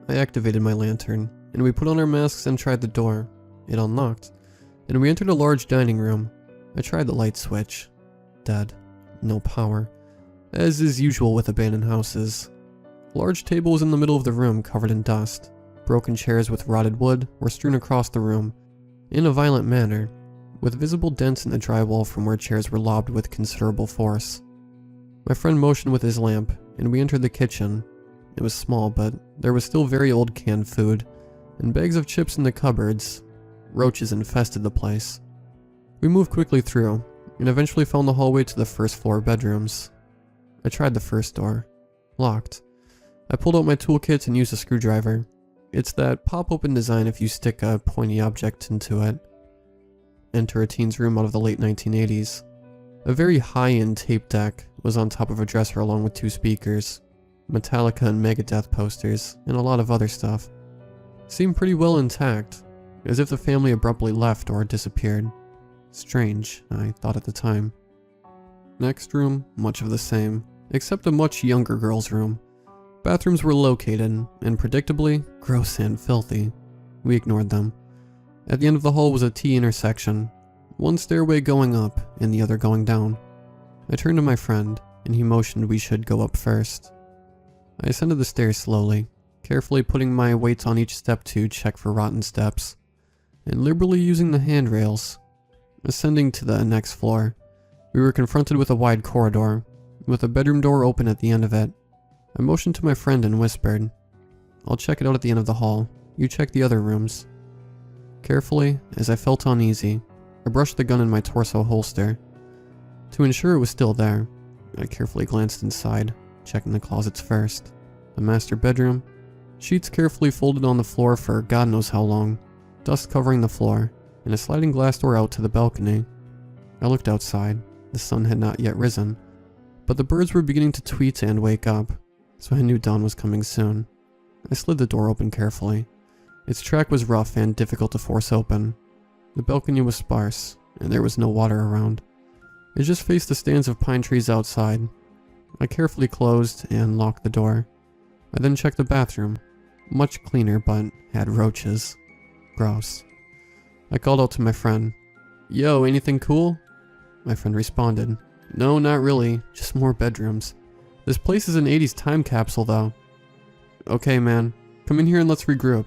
I activated my lantern, and we put on our masks and tried the door. It unlocked, and we entered a large dining room. I tried the light switch. Dead. No power. As is usual with abandoned houses. A large table was in the middle of the room covered in dust. Broken chairs with rotted wood were strewn across the room, in a violent manner, with visible dents in the drywall from where chairs were lobbed with considerable force. My friend motioned with his lamp, and we entered the kitchen. It was small, but there was still very old canned food, and bags of chips in the cupboards. Roaches infested the place. We moved quickly through, and eventually found the hallway to the first floor bedrooms. I tried the first door. Locked. I pulled out my toolkit and used a screwdriver. It's that pop-open design if you stick a pointy object into it. Enter a teen's room out of the late 1980s. A very high-end tape deck was on top of a dresser along with 2 speakers, Metallica and Megadeth posters, and a lot of other stuff. Seemed pretty well intact, as if the family abruptly left or disappeared. Strange, I thought at the time. Next room, much of the same, except a much younger girl's room. Bathrooms were located, and predictably, gross and filthy. We ignored them. At the end of the hall was a T-intersection, one stairway going up and the other going down. I turned to my friend, and he motioned we should go up first. I ascended the stairs slowly, carefully putting my weight on each step to check for rotten steps, and liberally using the handrails. Ascending to the next floor, we were confronted with a wide corridor, with a bedroom door open at the end of it. I motioned to my friend and whispered, "I'll check it out at the end of the hall. You check the other rooms." Carefully, as I felt uneasy, I brushed the gun in my torso holster. To ensure it was still there, I carefully glanced inside, checking the closets first. The master bedroom, sheets carefully folded on the floor for God knows how long. dust covering the floor, and a sliding glass door out to the balcony. I looked outside. The sun had not yet risen, but the birds were beginning to tweet and wake up, so I knew dawn was coming soon. I slid the door open carefully. Its track was rough and difficult to force open. The balcony was sparse, and there was no water around. It just faced the stands of pine trees outside. I carefully closed and locked the door. I then checked the bathroom. Much cleaner, but had roaches. Gross. I called out to my friend. "Yo, anything cool?" My friend responded. "No, not really. Just more bedrooms. This place is an 80s time capsule, though." "Okay, man. Come in here and let's regroup."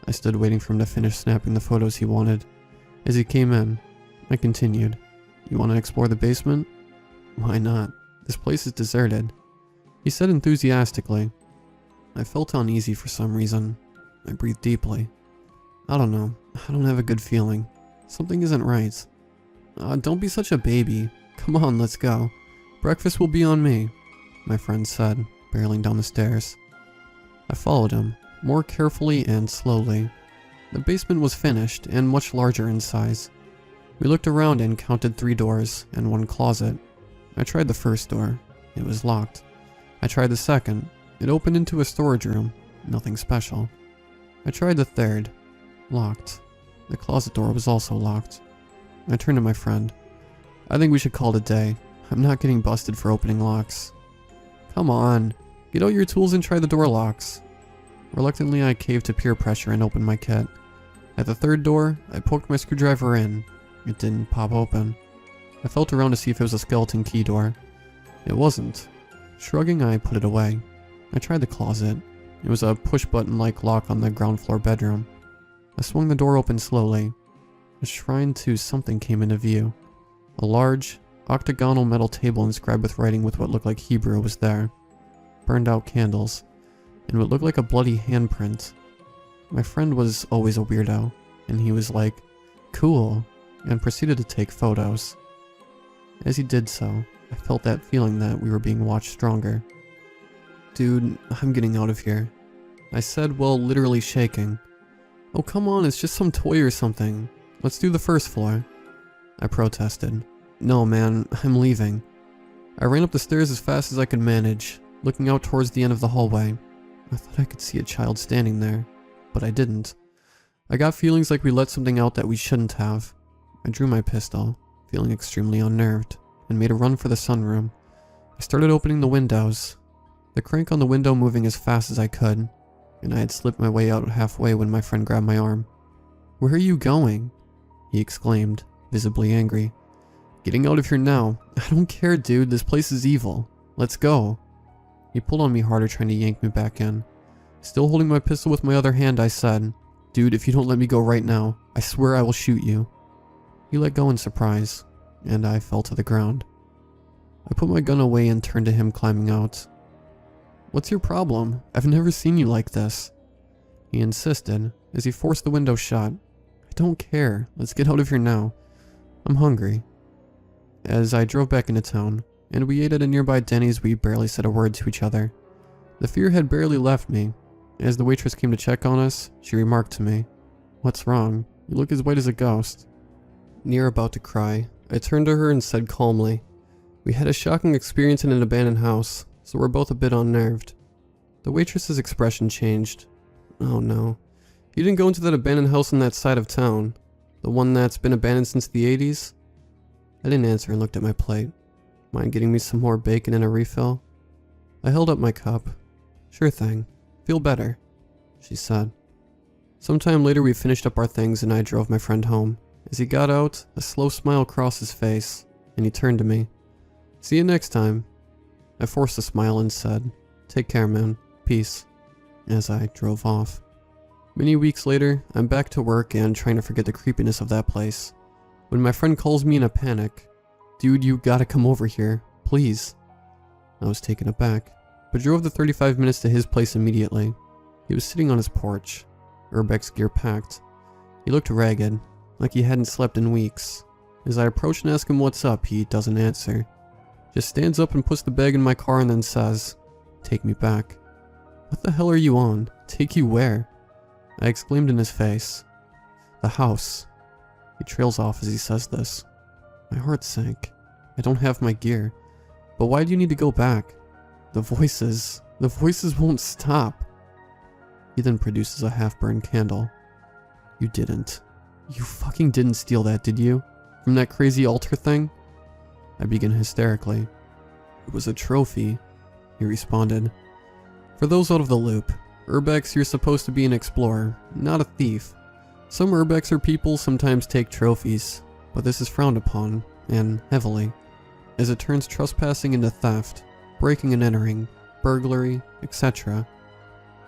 I stood waiting for him to finish snapping the photos he wanted. As he came in, I continued. "You want to explore the basement?" "Why not? This place is deserted," he said enthusiastically. I felt uneasy for some reason. I breathed deeply. I don't know. I don't have a good feeling. Something isn't right. Don't be such a baby. Come on, let's go. Breakfast will be on me," my friend said, barreling down the stairs. I followed him, more carefully and slowly. The basement was finished and much larger in size. We looked around and counted 3 doors and 1 closet. I tried the first door. It was locked. I tried the second. It opened into a storage room. Nothing special. I tried the third. Locked. The closet door was also locked. I turned to my friend. "I think we should call it a day. I'm not getting busted for opening locks." "Come on. Get out your tools and try the door locks." Reluctantly, I caved to peer pressure and opened my kit. At the third door, I poked my screwdriver in. It didn't pop open. I felt around to see if it was a skeleton key door. It wasn't. Shrugging, I put it away. I tried the closet. It was a push-button-like lock on the ground floor bedroom. I swung the door open slowly. A shrine to something came into view. A large, octagonal metal table inscribed with writing with what looked like Hebrew was there. Burned out candles, and what looked like a bloody handprint. My friend was always a weirdo, and he was like, "Cool," and proceeded to take photos. As he did so, I felt that feeling that we were being watched stronger. "Dude, I'm getting out of here," I said while literally shaking. "Oh, come on, it's just some toy or something. Let's do the first floor," I protested. "No, man, I'm leaving." I ran up the stairs as fast as I could manage, looking out towards the end of the hallway. I thought I could see a child standing there, but I didn't. I got feelings like we let something out that we shouldn't have. I drew my pistol, feeling extremely unnerved, and made a run for the sunroom. I started opening the windows, the crank on the window moving as fast as I could, and I had slipped my way out halfway when my friend grabbed my arm. "Where are you going?" he exclaimed, visibly angry. "Getting out of here now. I don't care, dude. This place is evil. Let's go." He pulled on me harder, trying to yank me back in. Still holding my pistol with my other hand, I said, "Dude, if you don't let me go right now, I swear I will shoot you." He let go in surprise, and I fell to the ground. I put my gun away and turned to him, climbing out. "What's your problem? I've never seen you like this," he insisted as he forced the window shut. "I don't care. Let's get out of here now. I'm hungry." As I drove back into town, and we ate at a nearby Denny's, we barely said a word to each other. The fear had barely left me. As the waitress came to check on us, she remarked to me, "What's wrong? You look as white as a ghost." Near about to cry, I turned to her and said calmly, "We had a shocking experience in an abandoned house, so we're both a bit unnerved." The waitress's expression changed. "Oh no. You didn't go into that abandoned house on that side of town? The one that's been abandoned since the 80s? I didn't answer and looked at my plate. "Mind getting me some more bacon and a refill?" I held up my cup. "Sure thing. Feel better," she said. Sometime later we finished up our things and I drove my friend home. As he got out, a slow smile crossed his face, and he turned to me. "See you next time." I forced a smile and said, "Take care, man. Peace," as I drove off. Many weeks later, I'm back to work and trying to forget the creepiness of that place, when my friend calls me in a panic. "Dude, you gotta come over here. Please." I was taken aback, but drove the 35 minutes to his place immediately. He was sitting on his porch, Urbex's gear packed. He looked ragged, like he hadn't slept in weeks. As I approach and ask him what's up, he doesn't answer. Just stands up and puts the bag in my car and then says, "Take me back." "What the hell are you on? Take you where?" I exclaimed in his face. The house. He trails off as he says this. My heart sank. I don't have my gear. But why do you need to go back? The voices won't stop. He then produces a half-burned candle. You didn't. You fucking didn't steal that, did you? From that crazy altar thing? I begin hysterically. It was a trophy, he responded. For those out of the loop, Urbex, you're supposed to be an explorer, not a thief. Some Urbexer people sometimes take trophies, but this is frowned upon, and heavily, as it turns trespassing into theft, breaking and entering, burglary, etc.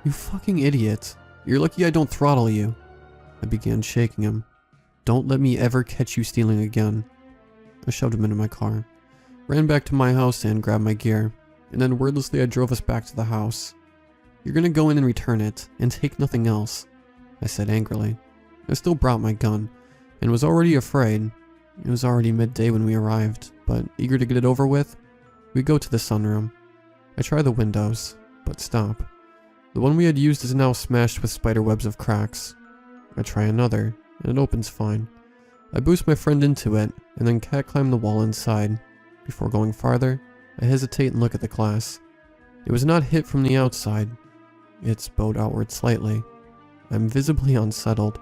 You fucking idiot. You're lucky I don't throttle you. I began shaking him. Don't let me ever catch you stealing again. I shoved him into my car, ran back to my house and grabbed my gear, and then wordlessly I drove us back to the house. You're gonna go in and return it, and take nothing else, I said angrily. I still brought my gun, and was already afraid. It was already midday when we arrived, but eager to get it over with, we go to the sunroom. I try the windows, but stop. The one we had used is now smashed with spider webs of cracks. I try another, and it opens fine. I boost my friend into it, and then cat climb the wall inside. Before going farther, I hesitate and look at the glass. It was not hit from the outside. It's bowed outward slightly. I'm visibly unsettled.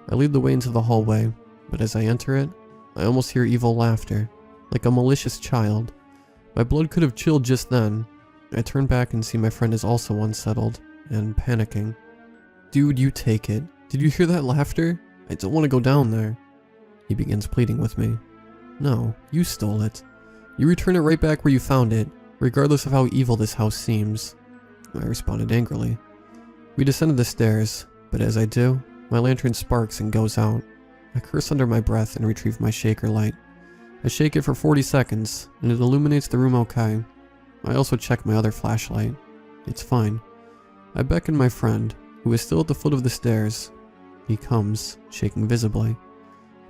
I lead the way into the hallway, but as I enter it, I almost hear evil laughter, like a malicious child. My blood could have chilled just then. I turn back and see my friend is also unsettled, and panicking. Dude, you take it. Did you hear that laughter? I don't want to go down there. He begins pleading with me. No, you stole it. You return it right back where you found it, regardless of how evil this house seems. I responded angrily. We descended the stairs, but as I do, my lantern sparks and goes out. I curse under my breath and retrieve my shaker light. I shake it for 40 seconds, and it illuminates the room okay. I also check my other flashlight. It's fine. I beckon my friend, who is still at the foot of the stairs. He comes, shaking visibly.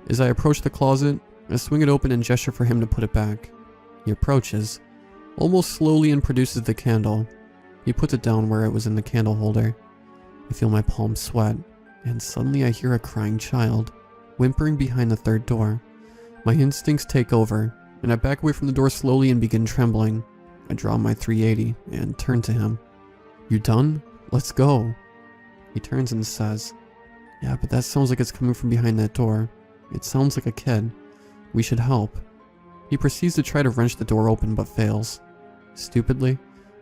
As I approach the closet, I swing it open and gesture for him to put it back. He approaches, almost slowly, and produces the candle. He puts it down where it was in the candle holder. I feel my palms sweat, and suddenly I hear a crying child, whimpering behind the third door. My instincts take over, and I back away from the door slowly and begin trembling. I draw my 380 and turn to him. You done? Let's go. He turns and says, Yeah, but that sounds like it's coming from behind that door. It sounds like a kid. We should help. He proceeds to try to wrench the door open but fails. Stupidly,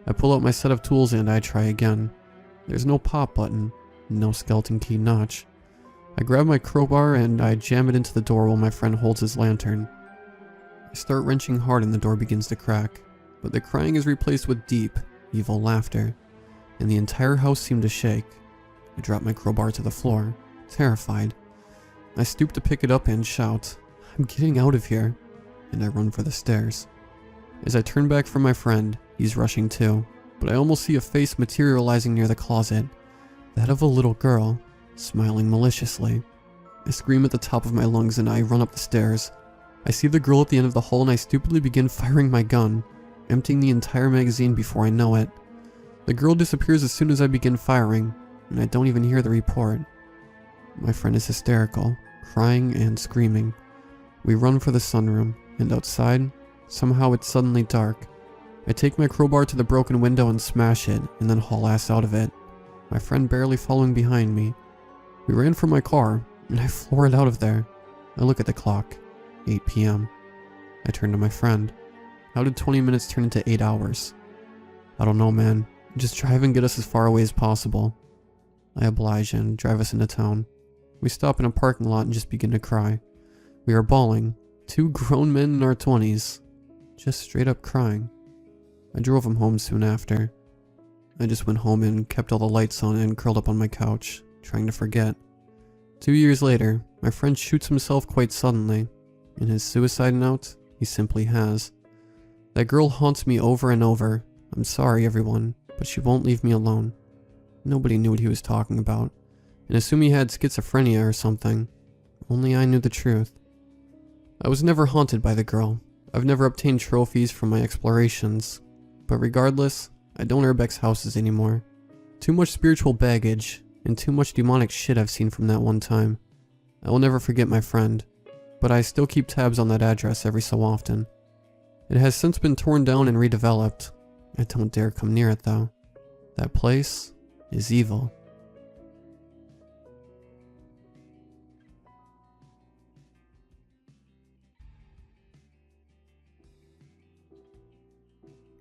I pull out my set of tools and I try again. There's no pop button, no skeleton key notch. I grab my crowbar and I jam it into the door while my friend holds his lantern. I start wrenching hard and the door begins to crack, but the crying is replaced with deep, evil laughter, and the entire house seemed to shake. I drop my crowbar to the floor, terrified. I stoop to pick it up and shout, I'm getting out of here, and I run for the stairs. As I turn back for my friend, he's rushing too, but I almost see a face materializing near the closet, that of a little girl, smiling maliciously. I scream at the top of my lungs and I run up the stairs. I see the girl at the end of the hall and I stupidly begin firing my gun, emptying the entire magazine before I know it. The girl disappears as soon as I begin firing, and I don't even hear the report. My friend is hysterical, crying and screaming. We run for the sunroom, and outside, somehow it's suddenly dark. I take my crowbar to the broken window and smash it, and then haul ass out of it, my friend barely following behind me. We ran for my car, and I floor it out of there. I look at the clock, 8 p.m. I turn to my friend. How did 20 minutes turn into 8 hours? I don't know, man. Just drive and get us as far away as possible. I oblige and drive us into town. We stop in a parking lot and just begin to cry. We are bawling, 2 grown men in our 20s, just straight up crying. I drove him home soon after. I just went home and kept all the lights on and curled up on my couch, trying to forget. 2 years later, my friend shoots himself quite suddenly. In his suicide note, he simply has. That girl haunts me over and over. I'm sorry, everyone, but she won't leave me alone. Nobody knew what he was talking about, and assumed he had schizophrenia or something. Only I knew the truth. I was never haunted by the girl. I've never obtained trophies from my explorations. But regardless, I don't urbex houses anymore. Too much spiritual baggage, and too much demonic shit I've seen from that one time. I will never forget my friend, but I still keep tabs on that address every so often. It has since been torn down and redeveloped. I don't dare come near it though. That place is evil.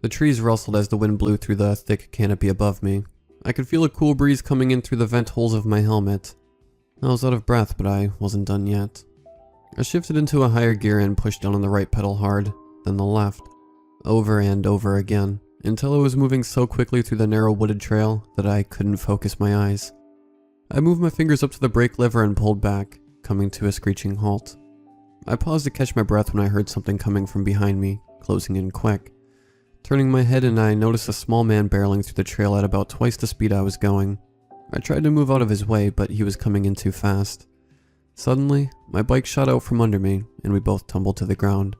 The trees rustled as the wind blew through the thick canopy above me. I could feel a cool breeze coming in through the vent holes of my helmet. I was out of breath, but I wasn't done yet. I shifted into a higher gear and pushed down on the right pedal hard, then the left, over and over again, until I was moving so quickly through the narrow wooded trail that I couldn't focus my eyes. I moved my fingers up to the brake lever and pulled back, coming to a screeching halt. I paused to catch my breath when I heard something coming from behind me, closing in quick. Turning my head and I noticed a small man barreling through the trail at about twice the speed I was going. I tried to move out of his way, but he was coming in too fast. Suddenly, my bike shot out from under me, and we both tumbled to the ground.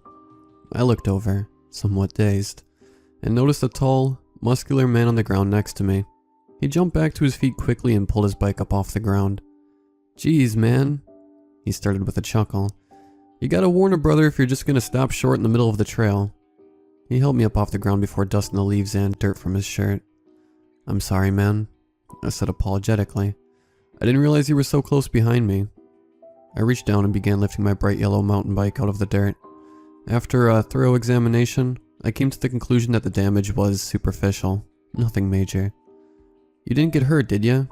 I looked over, somewhat dazed, and noticed a tall, muscular man on the ground next to me. He jumped back to his feet quickly and pulled his bike up off the ground. "Geez, man," he started with a chuckle. "You gotta warn a brother if you're just gonna stop short in the middle of the trail." He helped me up off the ground before dusting the leaves and dirt from his shirt. "I'm sorry, man," I said apologetically. "I didn't realize you were so close behind me." I reached down and began lifting my bright yellow mountain bike out of the dirt. After a thorough examination, I came to the conclusion that the damage was superficial, nothing major. "You didn't get hurt, did ya?"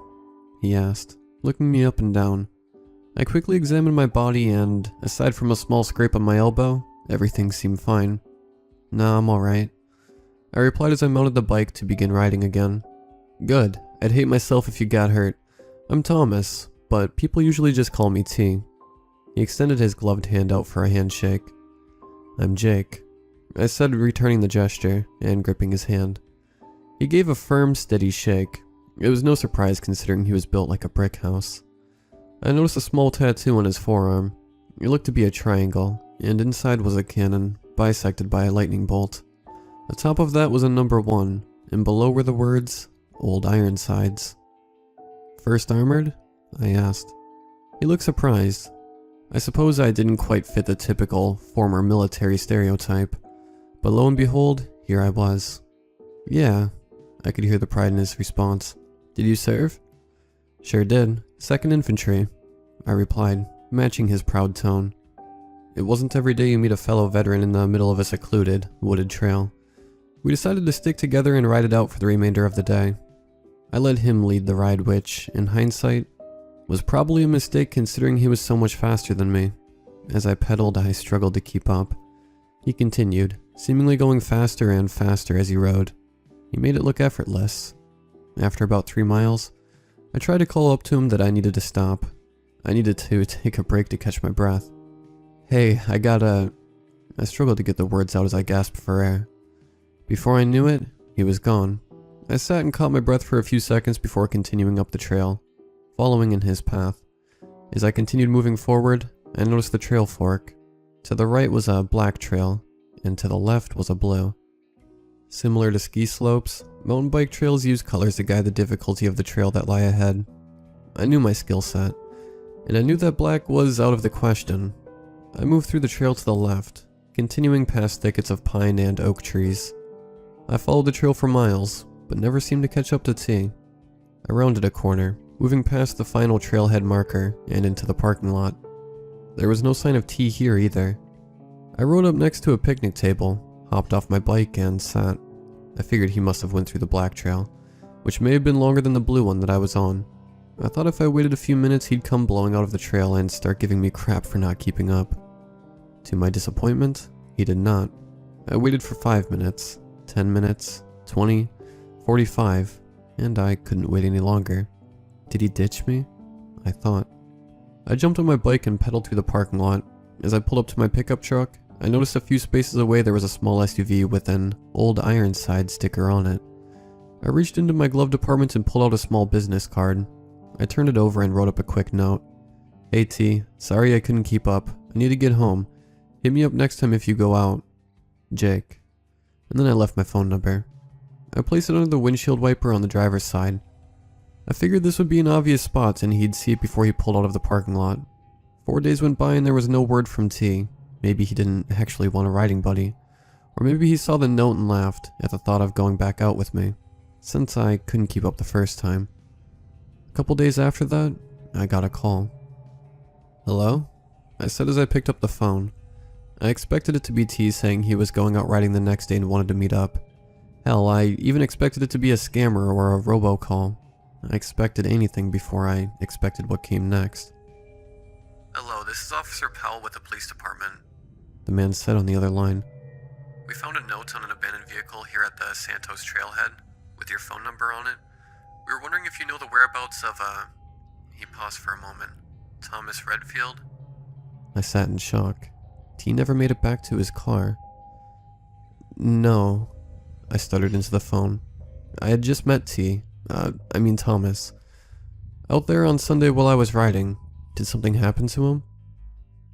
he asked, looking me up and down. I quickly examined my body and, aside from a small scrape on my elbow, everything seemed fine. "Nah, I'm alright," I replied as I mounted the bike to begin riding again. "Good. I'd hate myself if you got hurt. I'm Thomas, but people usually just call me T." He extended his gloved hand out for a handshake. "I'm Jake," I said, returning the gesture and gripping his hand. He gave a firm, steady shake. It was no surprise considering he was built like a brick house. I noticed a small tattoo on his forearm. It looked to be a triangle, and inside was a cannon, bisected by a lightning bolt. Atop of that was a number 1, and below were the words, "Old Ironsides." "First armored?" I asked. He looked surprised. I suppose I didn't quite fit the typical former military stereotype, but lo and behold, here I was. "Yeah," I could hear the pride in his response. "Did you serve?" "Sure did. 2nd Infantry," I replied, matching his proud tone. It wasn't every day you meet a fellow veteran in the middle of a secluded, wooded trail. We decided to stick together and ride it out for the remainder of the day. I let him lead the ride, which, in hindsight, was probably a mistake considering he was so much faster than me. As I pedaled, I struggled to keep up. He continued, seemingly going faster and faster as he rode. He made it look effortless. After about 3 miles, I tried to call up to him that I needed to stop. I needed to take a break to catch my breath. "Hey, I struggled to get the words out as I gasped for air. Before I knew it, he was gone. I sat and caught my breath for a few seconds before continuing up the trail, following in his path. As I continued moving forward, I noticed the trail fork. To the right was a black trail, and to the left was a blue. Similar to ski slopes, mountain bike trails use colors to guide the difficulty of the trail that lie ahead. I knew my skill set, and I knew that black was out of the question. I moved through the trail to the left, continuing past thickets of pine and oak trees. I followed the trail for miles, but never seemed to catch up to T. I rounded a corner, moving past the final trailhead marker and into the parking lot. There was no sign of T here either. I rode up next to a picnic table, hopped off my bike and sat. I figured he must have went through the black trail, which may have been longer than the blue one that I was on. I thought if I waited a few minutes he'd come blowing out of the trail and start giving me crap for not keeping up. To my disappointment, he did not. I waited for 5 minutes, 10 minutes, 20, 45, and I couldn't wait any longer. Did he ditch me? I thought. I jumped on my bike and pedaled through the parking lot. As I pulled up to my pickup truck, I noticed a few spaces away there was a small SUV with an Old Ironside sticker on it. I reached into my glove compartment and pulled out a small business card. I turned it over and wrote up a quick note. "Hey T, sorry I couldn't keep up. I need to get home. Hit me up next time if you go out. Jake." And then I left my phone number. I placed it under the windshield wiper on the driver's side. I figured this would be an obvious spot and he'd see it before he pulled out of the parking lot. 4 days went by and there was no word from T. Maybe he didn't actually want a riding buddy. Or maybe he saw the note and laughed at the thought of going back out with me, since I couldn't keep up the first time. A couple days after that, I got a call. "Hello?" I said as I picked up the phone. I expected it to be T saying he was going out riding the next day and wanted to meet up. Hell, I even expected it to be a scammer or a robocall. I expected anything before I expected what came next. Hello, this is Officer Powell with the police department. The man said on the other line. We found a note on an abandoned vehicle here at the Santos trailhead with your phone number on it. We were wondering if you know the whereabouts of, He paused for a moment. Thomas Redfield? I sat in shock. T never made it back to his car. No, I stuttered into the phone. I had just met Thomas. Out there on Sunday while I was riding. Did something happen to him?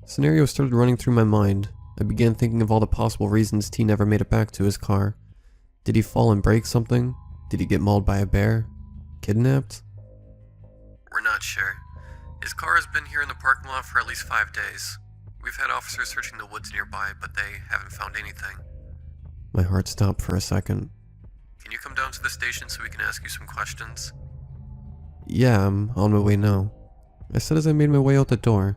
Scenarios started running through my mind. I began thinking of all the possible reasons T never made it back to his car. Did he fall and break something? Did he get mauled by a bear? Kidnapped? We're not sure. His car has been here in the parking lot for at least 5 days. We've had officers searching the woods nearby, but they haven't found anything. My heart stopped for a second. Can you come down to the station so we can ask you some questions? Yeah, I'm on my way now, I said as I made my way out the door.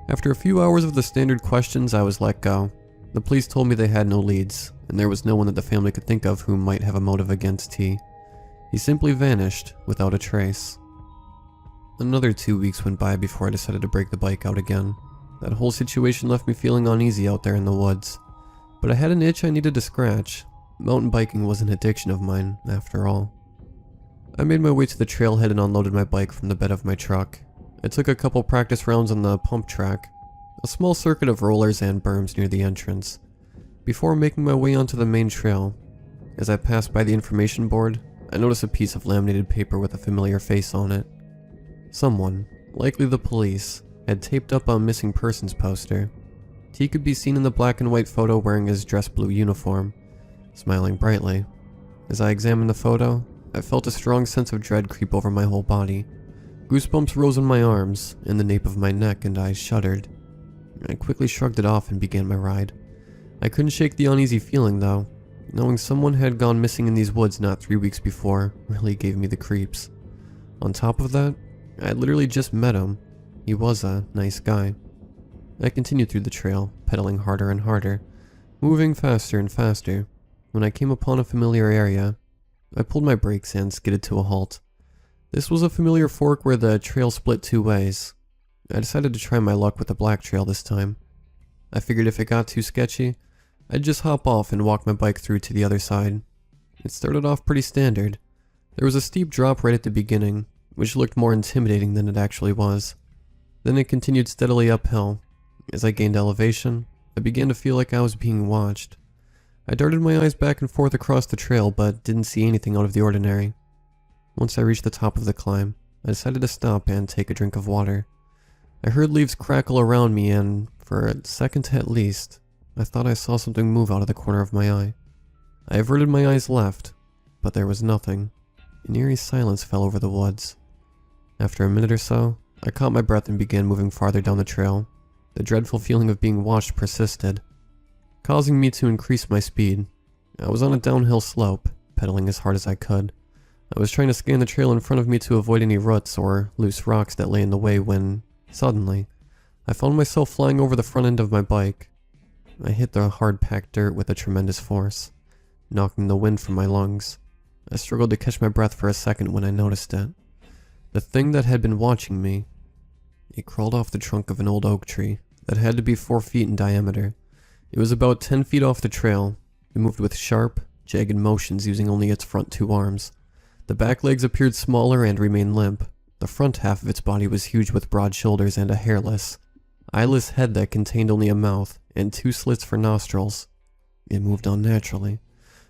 After a few hours of the standard questions, I was let go. The police told me they had no leads, and there was no one that the family could think of who might have a motive against T. He simply vanished without a trace. Another 2 weeks went by before I decided to break the bike out again. That whole situation left me feeling uneasy out there in the woods. But I had an itch I needed to scratch. Mountain biking was an addiction of mine, after all. I made my way to the trailhead and unloaded my bike from the bed of my truck. I took a couple practice rounds on the pump track, a small circuit of rollers and berms near the entrance, before making my way onto the main trail. As I passed by the information board, I noticed a piece of laminated paper with a familiar face on it. Someone, likely the police, had taped up a missing persons poster. T could be seen in the black and white photo wearing his dress blue uniform, smiling brightly. As I examined the photo, I felt a strong sense of dread creep over my whole body. Goosebumps rose on my arms, and the nape of my neck, and I shuddered. I quickly shrugged it off and began my ride. I couldn't shake the uneasy feeling, though. Knowing someone had gone missing in these woods not 3 weeks before really gave me the creeps. On top of that, I had literally just met him. He was a nice guy. I continued through the trail, pedaling harder and harder, moving faster and faster. When I came upon a familiar area, I pulled my brakes and skidded to a halt. This was a familiar fork where the trail split 2 ways. I decided to try my luck with the black trail this time. I figured if it got too sketchy, I'd just hop off and walk my bike through to the other side. It started off pretty standard. There was a steep drop right at the beginning, which looked more intimidating than it actually was. Then it continued steadily uphill. As I gained elevation, I began to feel like I was being watched. I darted my eyes back and forth across the trail, but didn't see anything out of the ordinary. Once I reached the top of the climb, I decided to stop and take a drink of water. I heard leaves crackle around me, and for a second at least, I thought I saw something move out of the corner of my eye. I averted my eyes left, but there was nothing. An eerie silence fell over the woods. After a minute or so, I caught my breath and began moving farther down the trail. The dreadful feeling of being watched persisted, causing me to increase my speed. I was on a downhill slope, pedaling as hard as I could. I was trying to scan the trail in front of me to avoid any roots or loose rocks that lay in the way when, suddenly, I found myself flying over the front end of my bike. I hit the hard-packed dirt with a tremendous force, knocking the wind from my lungs. I struggled to catch my breath for a second when I noticed it. The thing that had been watching me, it crawled off the trunk of an old oak tree that had to be 4 feet in diameter. It was about 10 feet off the trail. It moved with sharp, jagged motions using only its front 2 arms. The back legs appeared smaller and remained limp. The front half of its body was huge with broad shoulders and a hairless, eyeless head that contained only a mouth and 2 slits for nostrils. It moved unnaturally,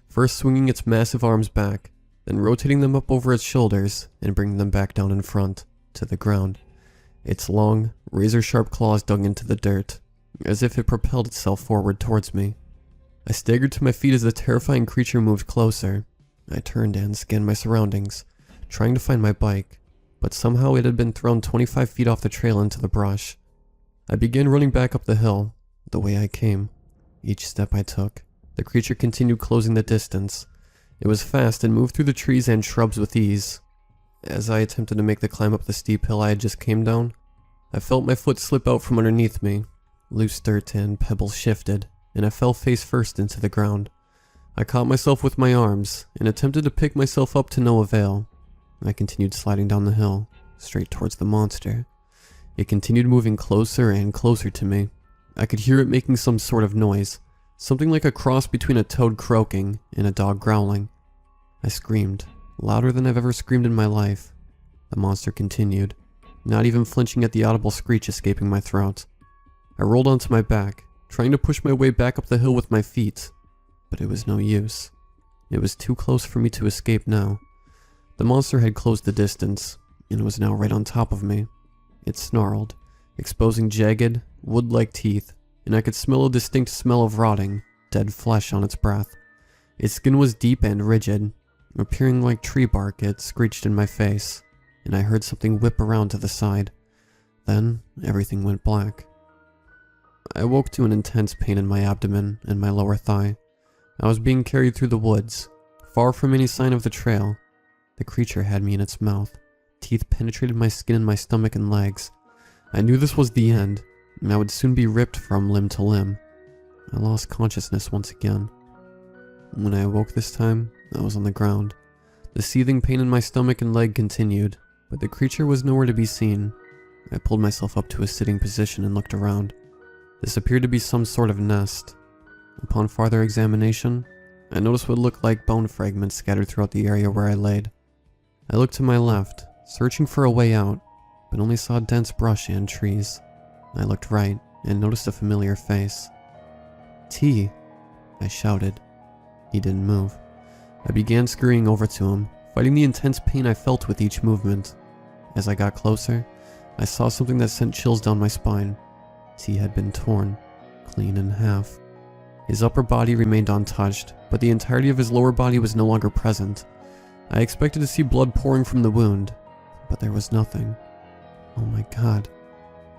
first swinging its massive arms back, then rotating them up over its shoulders and bringing them back down in front, to the ground. Its long, razor-sharp claws dug into the dirt, as if it propelled itself forward towards me. I staggered to my feet as the terrifying creature moved closer. I turned and scanned my surroundings, trying to find my bike, but somehow it had been thrown 25 feet off the trail into the brush. I began running back up the hill, the way I came. Each step I took, the creature continued closing the distance. It was fast and moved through the trees and shrubs with ease. As I attempted to make the climb up the steep hill I had just came down, I felt my foot slip out from underneath me. Loose dirt and pebbles shifted, and I fell face first into the ground. I caught myself with my arms and attempted to pick myself up to no avail. I continued sliding down the hill, straight towards the monster. It continued moving closer and closer to me. I could hear it making some sort of noise, something like a cross between a toad croaking and a dog growling. I screamed, louder than I've ever screamed in my life. The monster continued, not even flinching at the audible screech escaping my throat. I rolled onto my back, trying to push my way back up the hill with my feet, but it was no use. It was too close for me to escape now. The monster had closed the distance, and was now right on top of me. It snarled, exposing jagged, wood-like teeth, and I could smell a distinct smell of rotting, dead flesh on its breath. Its skin was deep and rigid. Appearing like tree bark, it screeched in my face, and I heard something whip around to the side. Then, everything went black. I woke to an intense pain in my abdomen and my lower thigh. I was being carried through the woods, far from any sign of the trail. The creature had me in its mouth. Teeth penetrated my skin and my stomach and legs. I knew this was the end, and I would soon be ripped from limb to limb. I lost consciousness once again. When I awoke this time, I was on the ground. The seething pain in my stomach and leg continued, but the creature was nowhere to be seen. I pulled myself up to a sitting position and looked around. This appeared to be some sort of nest. Upon farther examination, I noticed what looked like bone fragments scattered throughout the area where I laid. I looked to my left, searching for a way out, but only saw dense brush and trees. I looked right and noticed a familiar face. "T," I shouted. He didn't move. I began scurrying over to him, fighting the intense pain I felt with each movement. As I got closer, I saw something that sent chills down my spine. T had been torn, clean in half. His upper body remained untouched, but the entirety of his lower body was no longer present. I expected to see blood pouring from the wound, but there was nothing. "Oh my God,"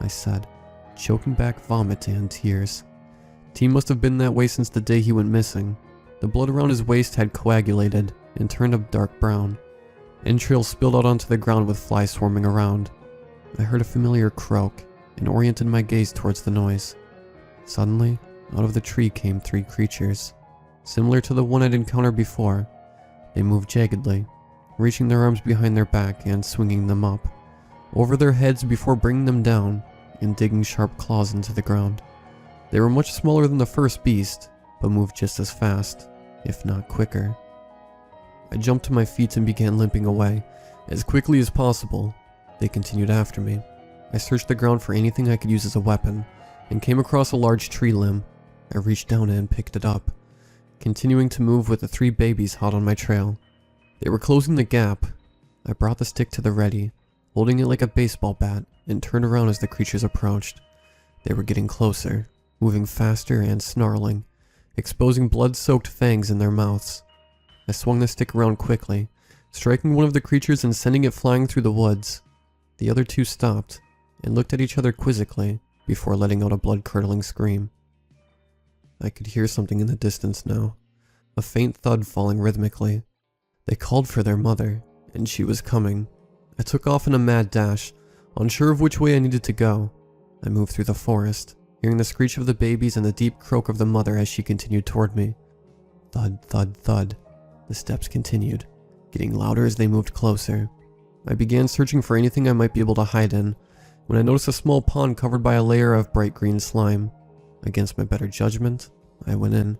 I said, choking back vomit and tears. T must have been that way since the day he went missing. The blood around his waist had coagulated and turned a dark brown. Entrails spilled out onto the ground with flies swarming around. I heard a familiar croak and oriented my gaze towards the noise. Suddenly, out of the tree came three creatures, similar to the one I'd encountered before. They moved jaggedly, reaching their arms behind their back and swinging them up, over their heads before bringing them down and digging sharp claws into the ground. They were much smaller than the first beast, but moved just as fast, if not quicker. I jumped to my feet and began limping away, as quickly as possible. They continued after me. I searched the ground for anything I could use as a weapon, and came across a large tree limb. I reached down and picked it up, continuing to move with the three babies hot on my trail. They were closing the gap. I brought the stick to the ready, holding it like a baseball bat, and turned around as the creatures approached. They were getting closer, moving faster and snarling, exposing blood-soaked fangs in their mouths. I swung the stick around quickly, striking one of the creatures and sending it flying through the woods. The other two stopped and looked at each other quizzically before letting out a blood-curdling scream. I could hear something in the distance now, a faint thud falling rhythmically. They called for their mother, and she was coming. I took off in a mad dash, unsure of which way I needed to go. I moved through the forest, hearing the screech of the babies and the deep croak of the mother as she continued toward me. Thud, thud, thud. The steps continued, getting louder as they moved closer. I began searching for anything I might be able to hide in, when I noticed a small pond covered by a layer of bright green slime. Against my better judgment, I went in.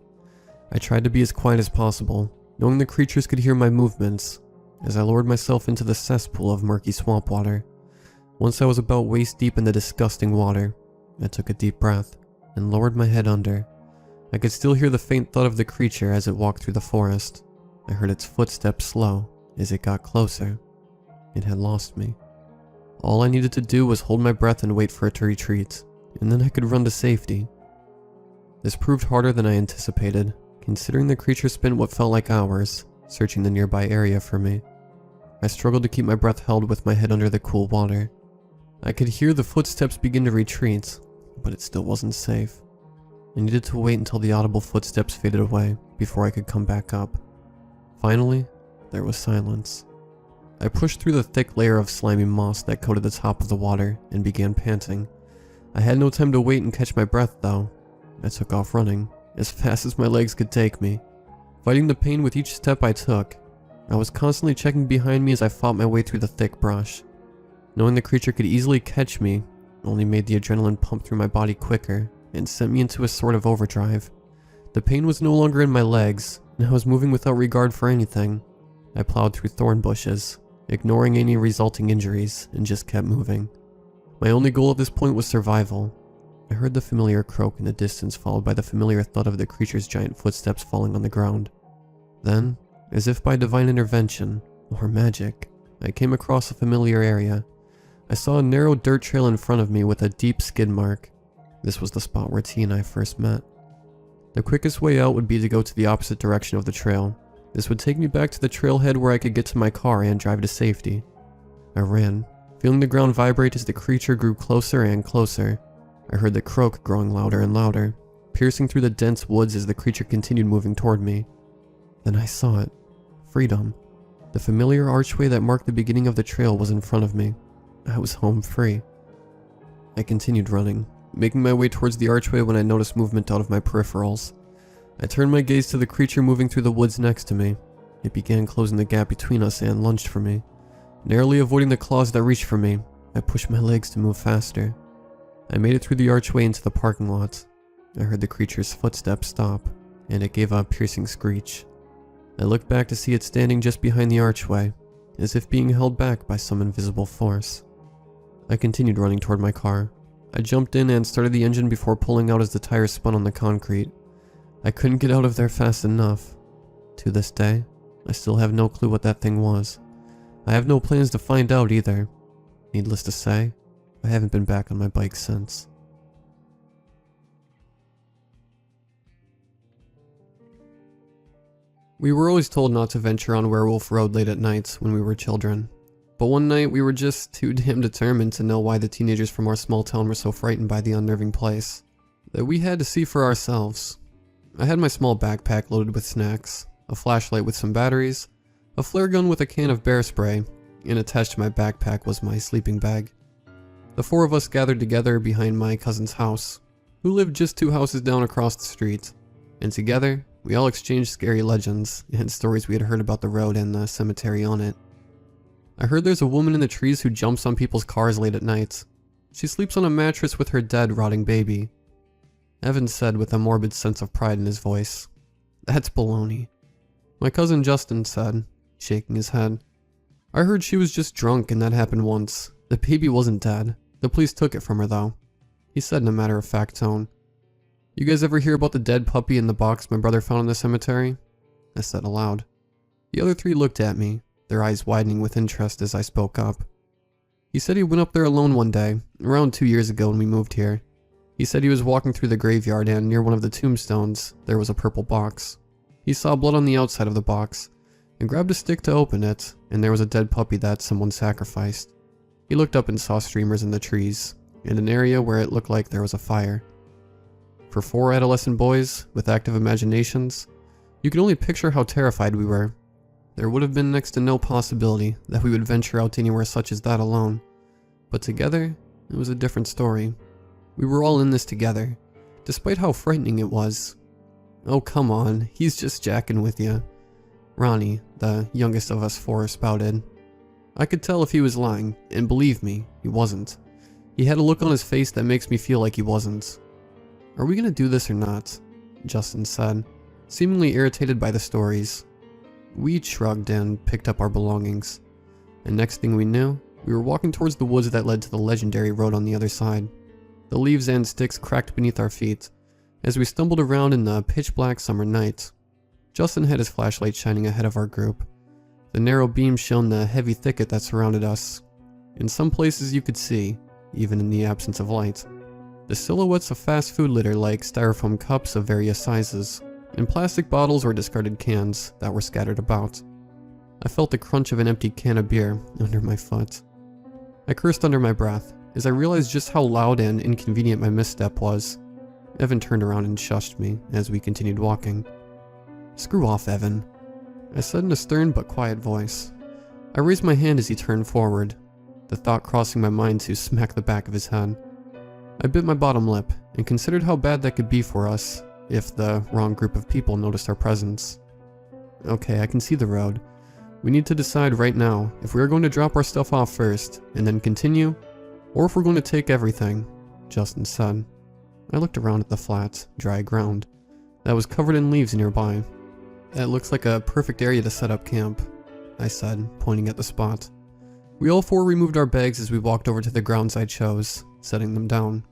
I tried to be as quiet as possible, knowing the creatures could hear my movements, as I lowered myself into the cesspool of murky swamp water. Once I was about waist deep in the disgusting water, I took a deep breath and lowered my head under. I could still hear the faint thud of the creature as it walked through the forest. I heard its footsteps slow as it got closer. It had lost me. All I needed to do was hold my breath and wait for it to retreat, and then I could run to safety. This proved harder than I anticipated, considering the creature spent what felt like hours, searching the nearby area for me. I struggled to keep my breath held with my head under the cool water. I could hear the footsteps begin to retreat, but it still wasn't safe. I needed to wait until the audible footsteps faded away before I could come back up. Finally, there was silence. I pushed through the thick layer of slimy moss that coated the top of the water and began panting. I had no time to wait and catch my breath though. I took off running, as fast as my legs could take me. Fighting the pain with each step I took, I was constantly checking behind me as I fought my way through the thick brush. Knowing the creature could easily catch me only made the adrenaline pump through my body quicker and sent me into a sort of overdrive. The pain was no longer in my legs, and I was moving without regard for anything. I plowed through thorn bushes, ignoring any resulting injuries, and just kept moving. My only goal at this point was survival. I heard the familiar croak in the distance, followed by the familiar thud of the creature's giant footsteps falling on the ground. Then, as if by divine intervention, or magic, I came across a familiar area. I saw a narrow dirt trail in front of me with a deep skid mark. This was the spot where T and I first met. The quickest way out would be to go to the opposite direction of the trail. This would take me back to the trailhead where I could get to my car and drive to safety. I ran, feeling the ground vibrate as the creature grew closer and closer. I heard the croak growing louder and louder, piercing through the dense woods as the creature continued moving toward me. Then I saw it. Freedom. The familiar archway that marked the beginning of the trail was in front of me. I was home free. I continued running, making my way towards the archway when I noticed movement out of my peripherals. I turned my gaze to the creature moving through the woods next to me. It began closing the gap between us and lunged for me. Narrowly avoiding the claws that reached for me, I pushed my legs to move faster. I made it through the archway into the parking lot. I heard the creature's footsteps stop, and it gave a piercing screech. I looked back to see it standing just behind the archway, as if being held back by some invisible force. I continued running toward my car. I jumped in and started the engine before pulling out as the tires spun on the concrete. I couldn't get out of there fast enough. To this day, I still have no clue what that thing was. I have no plans to find out either. Needless to say, I haven't been back on my bike since. We were always told not to venture on Werewolf Road late at night when we were children. But one night we were just too damn determined to know why the teenagers from our small town were so frightened by the unnerving place, that we had to see for ourselves. I had my small backpack loaded with snacks, a flashlight with some batteries, a flare gun with a can of bear spray, and attached to my backpack was my sleeping bag. The four of us gathered together behind my cousin's house, who lived just 2 houses down across the street, and together we all exchanged scary legends and stories we had heard about the road and the cemetery on it. I heard there's a woman in the trees who jumps on people's cars late at night. She sleeps on a mattress with her dead, rotting baby. Evan said with a morbid sense of pride in his voice, "That's baloney." My cousin Justin said, shaking his head, "I heard she was just drunk and that happened once. The baby wasn't dead. The police took it from her though," he said in a matter-of-fact tone. "You guys ever hear about the dead puppy in the box my brother found in the cemetery?" I said aloud. The other 3 looked at me, their eyes widening with interest as I spoke up. He said he went up there alone one day, around 2 years ago when we moved here. He said he was walking through the graveyard and near one of the tombstones, there was a purple box. He saw blood on the outside of the box, and grabbed a stick to open it, and there was a dead puppy that someone sacrificed. He looked up and saw streamers in the trees, and an area where it looked like there was a fire. For 4 adolescent boys with active imaginations, you can only picture how terrified we were. There would have been next to no possibility that we would venture out anywhere such as that alone. But together, it was a different story. We were all in this together, despite how frightening it was. "Oh, come on, he's just jacking with you," Ronnie, the youngest of us 4, spouted. I could tell if he was lying, and believe me, he wasn't. He had a look on his face that makes me feel like he wasn't. "Are we gonna do this or not?" Justin said, seemingly irritated by the stories. We shrugged and picked up our belongings, and next thing we knew, we were walking towards the woods that led to the legendary road on the other side. The leaves and sticks cracked beneath our feet as we stumbled around in the pitch-black summer night. Justin had his flashlight shining ahead of our group. The narrow beam shone the heavy thicket that surrounded us. In some places you could see, even in the absence of light, the silhouettes of fast food litter like styrofoam cups of various sizes, and plastic bottles or discarded cans that were scattered about. I felt the crunch of an empty can of beer under my foot. I cursed under my breath, as I realized just how loud and inconvenient my misstep was. Evan turned around and shushed me as we continued walking. "Screw off, Evan," I said in a stern but quiet voice. I raised my hand as he turned forward, the thought crossing my mind to smack the back of his head. I bit my bottom lip and considered how bad that could be for us if the wrong group of people noticed our presence. Okay, I can see the road. We need to decide right now if we are going to drop our stuff off first and then continue, or if we're going to take everything, Justin said. I looked around at the flat, dry ground that was covered in leaves nearby. "That looks like a perfect area to set up camp," I said, pointing at the spot. We all four removed our bags as we walked over to the grounds I chose, setting them down.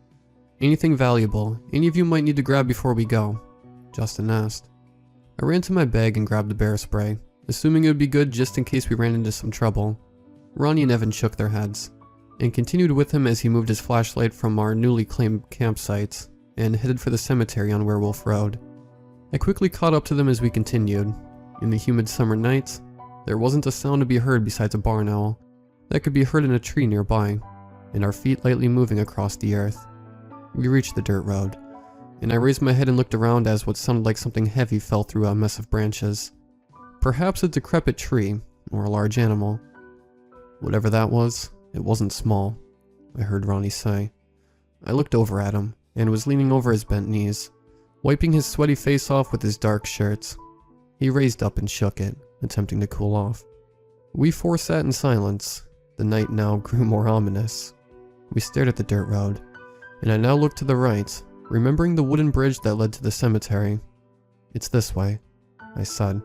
"Anything valuable any of you might need to grab before we go?" Justin asked. I ran to my bag and grabbed the bear spray, assuming it would be good just in case we ran into some trouble. Ronnie and Evan shook their heads, and continued with him as he moved his flashlight from our newly claimed campsite and headed for the cemetery on Werewolf Road. I quickly caught up to them as we continued. In the humid summer night, there wasn't a sound to be heard besides a barn owl that could be heard in a tree nearby, and our feet lightly moving across the earth. We reached the dirt road, and I raised my head and looked around as what sounded like something heavy fell through a mess of branches. Perhaps a decrepit tree, or a large animal. Whatever that was, it wasn't small, I heard Ronnie say. I looked over at him, and was leaning over his bent knees, wiping his sweaty face off with his dark shirt. He raised up and shook it, attempting to cool off. We four sat in silence. The night now grew more ominous. We stared at the dirt road, and I now looked to the right, remembering the wooden bridge that led to the cemetery. "It's this way," I said.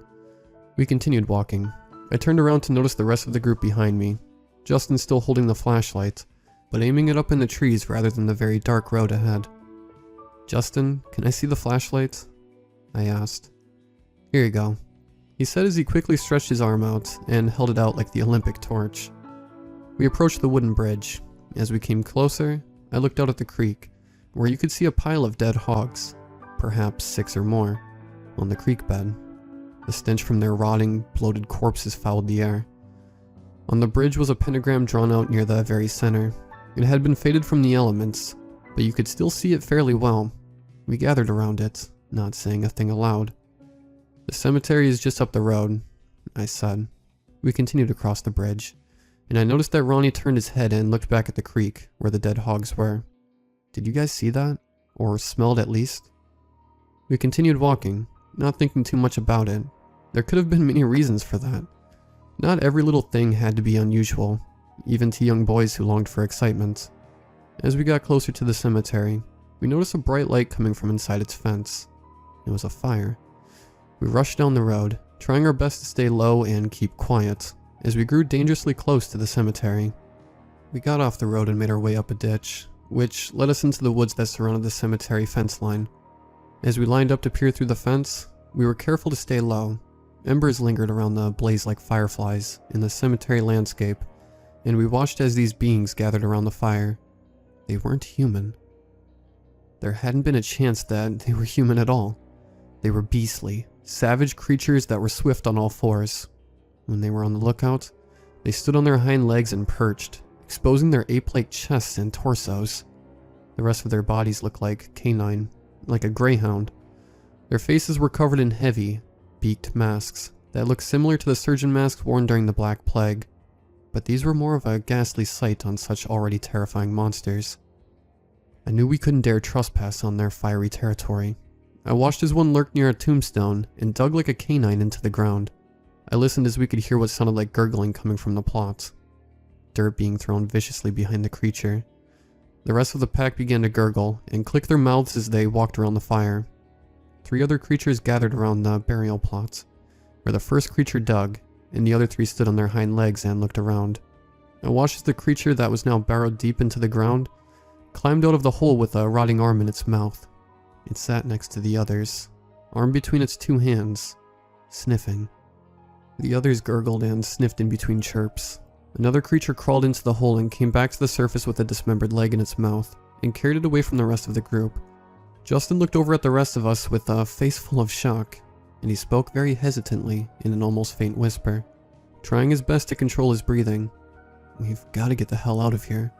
We continued walking. I turned around to notice the rest of the group behind me, Justin still holding the flashlight, but aiming it up in the trees rather than the very dark road ahead. "Justin, can I see the flashlight?" I asked. "Here you go," he said as he quickly stretched his arm out and held it out like the Olympic torch. We approached the wooden bridge. As we came closer, I looked out at the creek, where you could see a pile of dead hogs, perhaps 6 or more, on the creek bed. The stench from their rotting, bloated corpses fouled the air. On the bridge was a pentagram drawn out near the very center. It had been faded from the elements, but you could still see it fairly well. We gathered around it, not saying a thing aloud. "The cemetery is just up the road," I said. We continued across the bridge, and I noticed that Ronnie turned his head and looked back at the creek, where the dead hogs were. "Did you guys see that? Or smelled at least?" We continued walking, not thinking too much about it. There could have been many reasons for that. Not every little thing had to be unusual, even to young boys who longed for excitement. As we got closer to the cemetery, we noticed a bright light coming from inside its fence. It was a fire. We rushed down the road, trying our best to stay low and keep quiet, as we grew dangerously close to the cemetery. We got off the road and made our way up a ditch, which led us into the woods that surrounded the cemetery fence line. As we lined up to peer through the fence, we were careful to stay low. Embers lingered around the blaze like fireflies in the cemetery landscape, and we watched as these beings gathered around the fire. They weren't human. There hadn't been a chance that they were human at all. They were beastly, savage creatures that were swift on all fours. When they were on the lookout, they stood on their hind legs and perched, exposing their ape-like chests and torsos. The rest of their bodies looked like canine, like a greyhound. Their faces were covered in heavy, beaked masks that looked similar to the surgeon masks worn during the Black Plague, but these were more of a ghastly sight on such already terrifying monsters. I knew we couldn't dare trespass on their fiery territory. I watched as one lurked near a tombstone and dug like a canine into the ground. I listened as we could hear what sounded like gurgling coming from the plot, dirt being thrown viciously behind the creature. The rest of the pack began to gurgle and click their mouths as they walked around the fire. 3 other creatures gathered around the burial plot, where the first creature dug, and the other 3 stood on their hind legs and looked around. I watched as the creature that was now burrowed deep into the ground climbed out of the hole with a rotting arm in its mouth. It sat next to the others, arm between its 2 hands, sniffing. The others gurgled and sniffed in between chirps. Another creature crawled into the hole and came back to the surface with a dismembered leg in its mouth, and carried it away from the rest of the group. Justin looked over at the rest of us with a face full of shock, and he spoke very hesitantly in an almost faint whisper, trying his best to control his breathing. "We've got to get the hell out of here.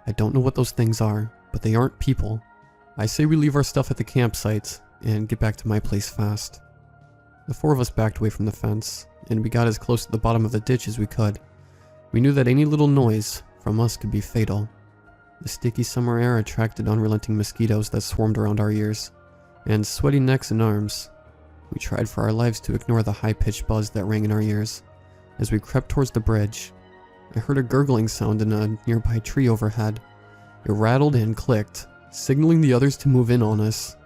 I don't know what those things are, but they aren't people. I say we leave our stuff at the campsite and get back to my place fast. The four of us backed away from the fence, and we got as close to the bottom of the ditch as we could. We knew that any little noise from us could be fatal. The sticky summer air attracted unrelenting mosquitoes that swarmed around our ears, and sweaty necks and arms. We tried for our lives to ignore the high-pitched buzz that rang in our ears. As we crept towards the bridge, I heard a gurgling sound in a nearby tree overhead. It rattled and clicked, signaling the others to move in on us.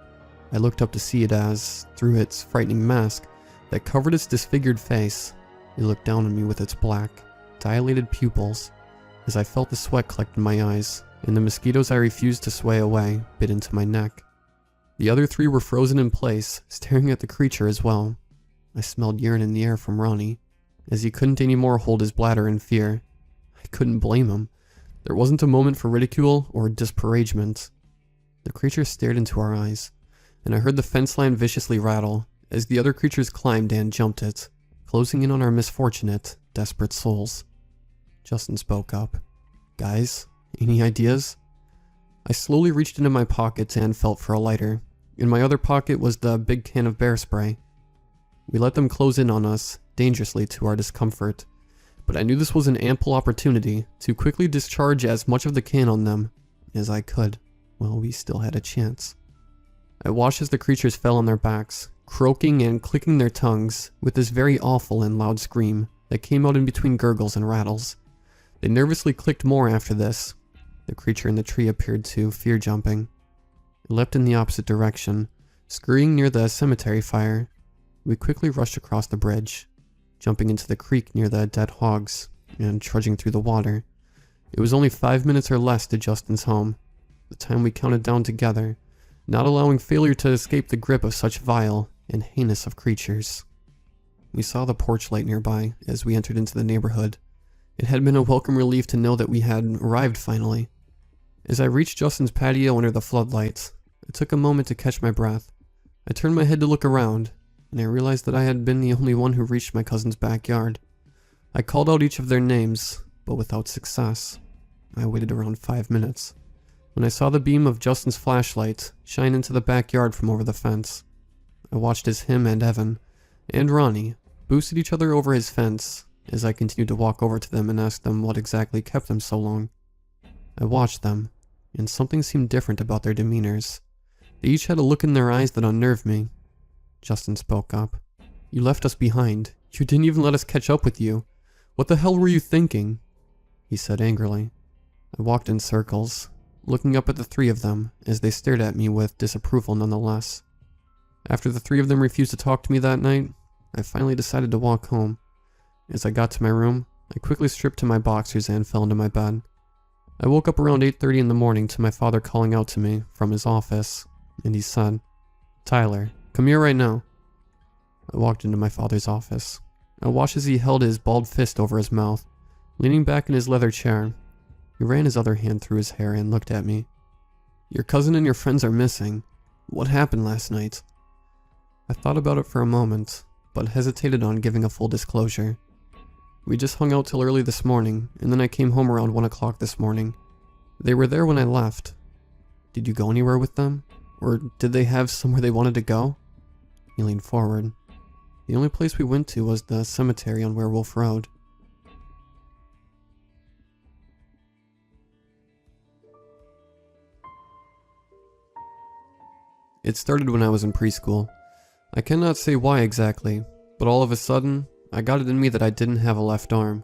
I looked up to see it as, through its frightening mask that covered its disfigured face, it looked down on me with its black, dilated pupils, as I felt the sweat collect in my eyes, and the mosquitoes I refused to sway away bit into my neck. The other three were frozen in place, staring at the creature as well. I smelled urine in the air from Ronnie, as he couldn't anymore hold his bladder in fear. I couldn't blame him. There wasn't a moment for ridicule or disparagement. The creature stared into our eyes, and I heard the fence line viciously rattle as the other creatures climbed and jumped it, closing in on our misfortunate, desperate souls. Justin spoke up. Guys, any ideas? I slowly reached into my pockets and felt for a lighter. In my other pocket was the big can of bear spray. We let them close in on us, dangerously to our discomfort, but I knew this was an ample opportunity to quickly discharge as much of the can on them as I could, while we still had a chance. I watched as the creatures fell on their backs, croaking and clicking their tongues with this very awful and loud scream that came out in between gurgles and rattles. They nervously clicked more after this. The creature in the tree appeared to fear jumping. It leapt in the opposite direction, scurrying near the cemetery fire. We quickly rushed across the bridge, jumping into the creek near the dead hogs, and trudging through the water. It was only 5 minutes or less to Justin's home, the time we counted down together, not allowing failure to escape the grip of such vile and heinous of creatures. We saw the porch light nearby as we entered into the neighborhood. It had been a welcome relief to know that we had arrived finally. As I reached Justin's patio under the floodlights, I took a moment to catch my breath. I turned my head to look around, and I realized that I had been the only one who reached my cousin's backyard. I called out each of their names, but without success. I waited around 5 minutes, when I saw the beam of Justin's flashlight shine into the backyard from over the fence. I watched as him and Evan, and Ronnie, boosted each other over his fence, as I continued to walk over to them and ask them what exactly kept them so long. I watched them, and something seemed different about their demeanors. They each had a look in their eyes that unnerved me. Justin spoke up. You left us behind. You didn't even let us catch up with you. What the hell were you thinking? He said angrily. I walked in circles, looking up at the three of them as they stared at me with disapproval nonetheless. After the three of them refused to talk to me that night, I finally decided to walk home. As I got to my room, I quickly stripped to my boxers and fell into my bed. I woke up around 8:30 in the morning to my father calling out to me from his office, and he said, "Tyler, come here right now." I walked into my father's office. I watched as he held his bald fist over his mouth, leaning back in his leather chair. He ran his other hand through his hair and looked at me. "Your cousin and your friends are missing. What happened last night?" I thought about it for a moment, but hesitated on giving a full disclosure. We just hung out till early this morning, and then I came home around 1 o'clock this morning. They were there when I left. Did you go anywhere with them? Or did they have somewhere they wanted to go? He leaned forward. The only place we went to was the cemetery on Werewolf Road. It started when I was in preschool. I cannot say why exactly, but all of a sudden, I got it in me that I didn't have a left arm.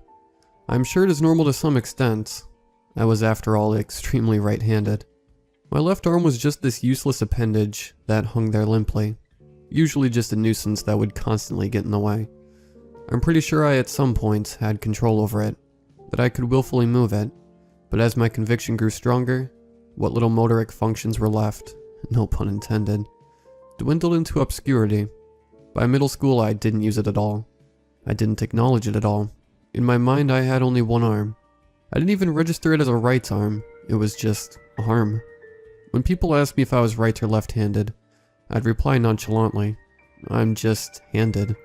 I'm sure it is normal to some extent. I was, after all, extremely right-handed. My left arm was just this useless appendage that hung there limply, usually just a nuisance that would constantly get in the way. I'm pretty sure I at some point had control over it, that I could willfully move it, but as my conviction grew stronger, what little motoric functions were left, no pun intended, dwindled into obscurity. By middle school, I didn't use it at all. I didn't acknowledge it at all. In my mind, I had only one arm. I didn't even register it as a right arm. It was just arm. When people asked me if I was right or left-handed, I'd reply nonchalantly, "I'm just handed."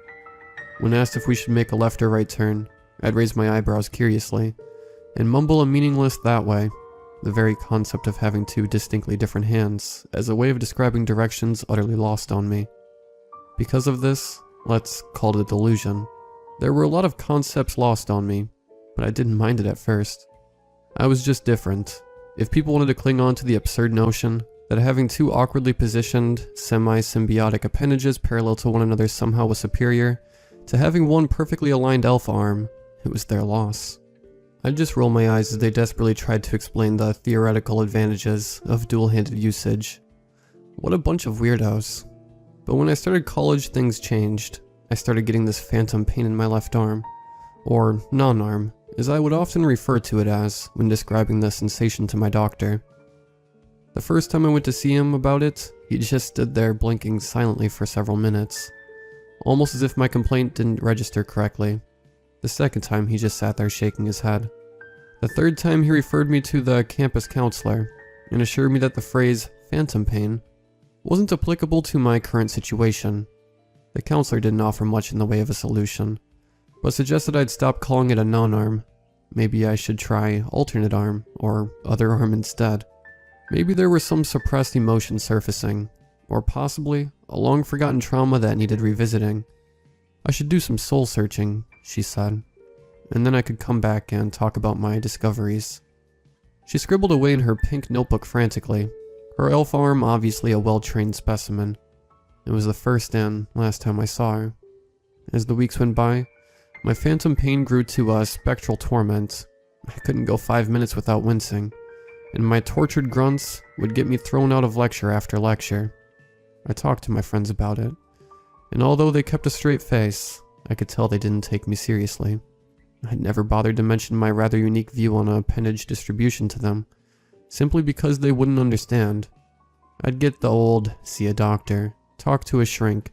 When asked if we should make a left or right turn, I'd raise my eyebrows curiously, and mumble a meaningless "that way." the very concept of having two distinctly different hands as a way of describing directions utterly lost on me. Because of this, let's call it a delusion. There were a lot of concepts lost on me, but I didn't mind it at first. I was just different. If people wanted to cling on to the absurd notion that having two awkwardly positioned, semi-symbiotic appendages parallel to one another somehow was superior to having one perfectly aligned alpha arm, it was their loss. I'd just roll my eyes as they desperately tried to explain the theoretical advantages of dual-handed usage. What a bunch of weirdos. But when I started college, things changed. I started getting this phantom pain in my left arm, or non-arm, as I would often refer to it as when describing the sensation to my doctor. The first time I went to see him about it, he just stood there blinking silently for several minutes, almost as if my complaint didn't register correctly. The second time, he just sat there shaking his head. The third time, he referred me to the campus counselor and assured me that the phrase phantom pain wasn't applicable to my current situation. The counselor didn't offer much in the way of a solution, but suggested I'd stop calling it a non-arm. Maybe I should try alternate arm or other arm instead. Maybe there was some suppressed emotion surfacing, or possibly a long-forgotten trauma that needed revisiting. I should do some soul-searching, she said, and then I could come back and talk about my discoveries. She scribbled away in her pink notebook frantically, her alpha arm obviously a well-trained specimen. It was the first and last time I saw her. As the weeks went by, my phantom pain grew to a spectral torment. I couldn't go 5 minutes without wincing, and my tortured grunts would get me thrown out of lecture after lecture. I talked to my friends about it, and although they kept a straight face, I could tell they didn't take me seriously. I'd never bothered to mention my rather unique view on appendage distribution to them, simply because they wouldn't understand. I'd get the old, see a doctor, talk to a shrink,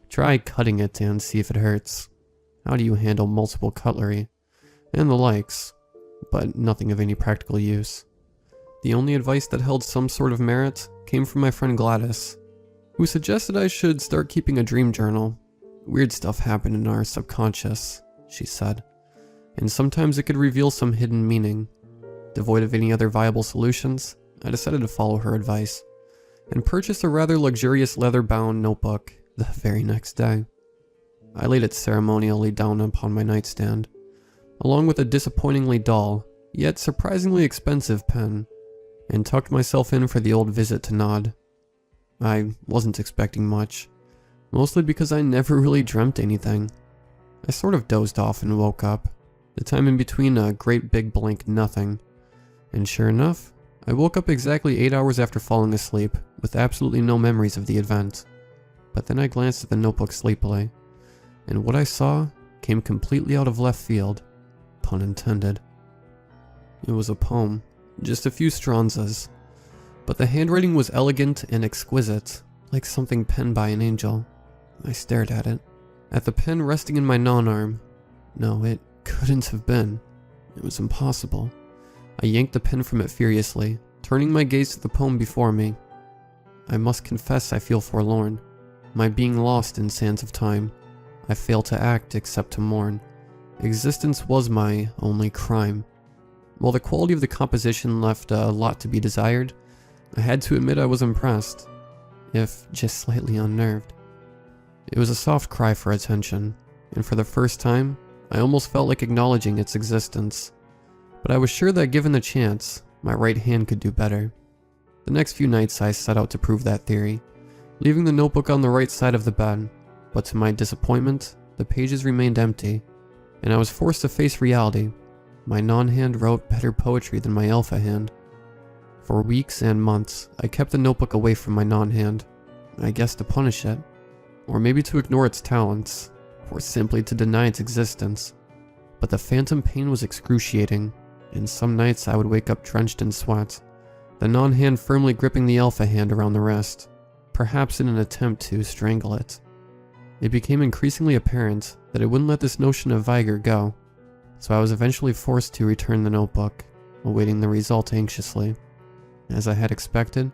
try cutting it and see if it hurts. How do you handle multiple cutlery? And the likes, but nothing of any practical use. The only advice that held some sort of merit came from my friend Gladys, who suggested I should start keeping a dream journal. Weird stuff happened in our subconscious, she said, and sometimes it could reveal some hidden meaning. Devoid of any other viable solutions, I decided to follow her advice, and purchased a rather luxurious leather-bound notebook the very next day. I laid it ceremonially down upon my nightstand, along with a disappointingly dull, yet surprisingly expensive pen, and tucked myself in for the old visit to Nod. I wasn't expecting much, mostly because I never really dreamt anything. I sort of dozed off and woke up, the time in between a great big blank nothing, and sure enough, I woke up exactly 8 hours after falling asleep, with absolutely no memories of the event. But then I glanced at the notebook sleepily, and what I saw came completely out of left field, pun intended. It was a poem, just a few stanzas, but the handwriting was elegant and exquisite, like something penned by an angel. I stared at it, at the pen resting in my non-arm. No, it couldn't have been. It was impossible. I yanked the pen from it furiously, turning my gaze to the poem before me. I must confess I feel forlorn, my being lost in sands of time. I fail to act except to mourn. Existence was my only crime. While the quality of the composition left a lot to be desired, I had to admit I was impressed, if just slightly unnerved. It was a soft cry for attention, and for the first time, I almost felt like acknowledging its existence. But I was sure that given the chance, my right hand could do better. The next few nights I set out to prove that theory, leaving the notebook on the right side of the bed, but to my disappointment, the pages remained empty, and I was forced to face reality. My non-hand wrote better poetry than my alpha hand. For weeks and months, I kept the notebook away from my non-hand, I guess to punish it, or maybe to ignore its talents, or simply to deny its existence. But the phantom pain was excruciating, and some nights I would wake up drenched in sweat, the non-hand firmly gripping the alpha hand around the wrist, perhaps in an attempt to strangle it. It became increasingly apparent that it wouldn't let this notion of vigor go, so I was eventually forced to return the notebook, awaiting the result anxiously. As I had expected,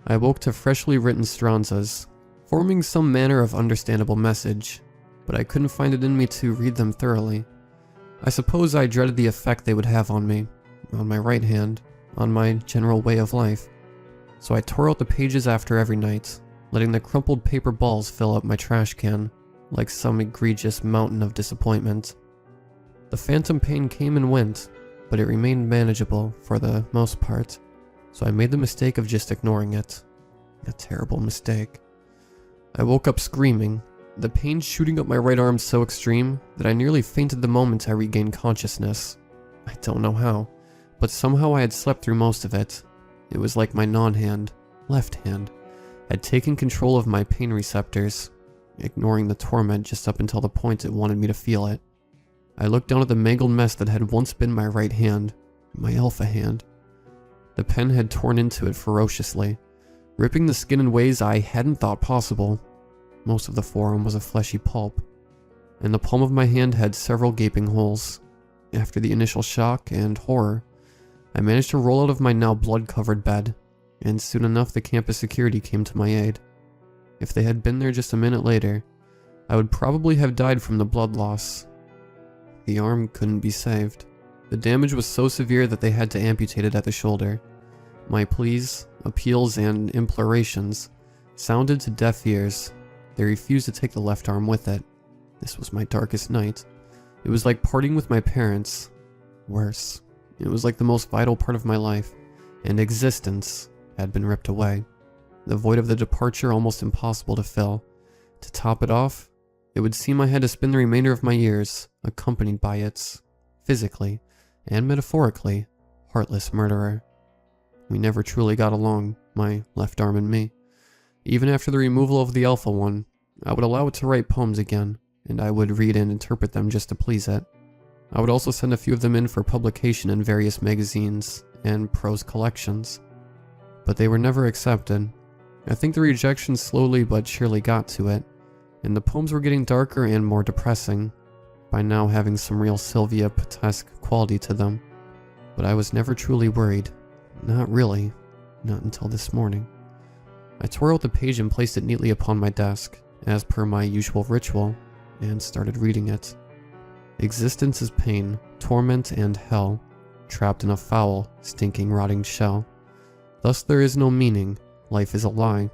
I woke to freshly written stanzas, forming some manner of understandable message, but I couldn't find it in me to read them thoroughly. I suppose I dreaded the effect they would have on me, on my right hand, on my general way of life. So I tore out the pages after every night, letting the crumpled paper balls fill up my trash can, like some egregious mountain of disappointment. The phantom pain came and went, but it remained manageable for the most part, so I made the mistake of just ignoring it. A terrible mistake. I woke up screaming, the pain shooting up my right arm so extreme that I nearly fainted the moment I regained consciousness. I don't know how, but somehow I had slept through most of it. It was like my non-hand, left hand, had taken control of my pain receptors, ignoring the torment just up until the point it wanted me to feel it. I looked down at the mangled mess that had once been my right hand, my alpha hand. The pen had torn into it ferociously, ripping the skin in ways I hadn't thought possible. Most of the forearm was a fleshy pulp, and the palm of my hand had several gaping holes. After the initial shock and horror, I managed to roll out of my now blood-covered bed, and soon enough the campus security came to my aid. If they had been there just a minute later, I would probably have died from the blood loss. The arm couldn't be saved. The damage was so severe that they had to amputate it at the shoulder. My pleas, appeals, and implorations sounded to deaf ears. They refused to take the left arm with it. This was my darkest night. It was like parting with my parents. Worse, it was like the most vital part of my life and existence had been ripped away. The void of the departure almost impossible to fill. To top it off, it would seem I had to spend the remainder of my years accompanied by its, physically and metaphorically, heartless murderer. We never truly got along, my left arm and me. Even after the removal of the alpha one, I would allow it to write poems again, and I would read and interpret them just to please it. I would also send a few of them in for publication in various magazines and prose collections, but they were never accepted. I think the rejection slowly but surely got to it, and the poems were getting darker and more depressing, by now having some real Sylvia Plath-esque quality to them. But I was never truly worried. Not really. Not until this morning. I tore out the page and placed it neatly upon my desk, as per my usual ritual, and started reading it. Existence is pain, torment, and hell, trapped in a foul, stinking, rotting shell. Thus there is no meaning, life is a lie.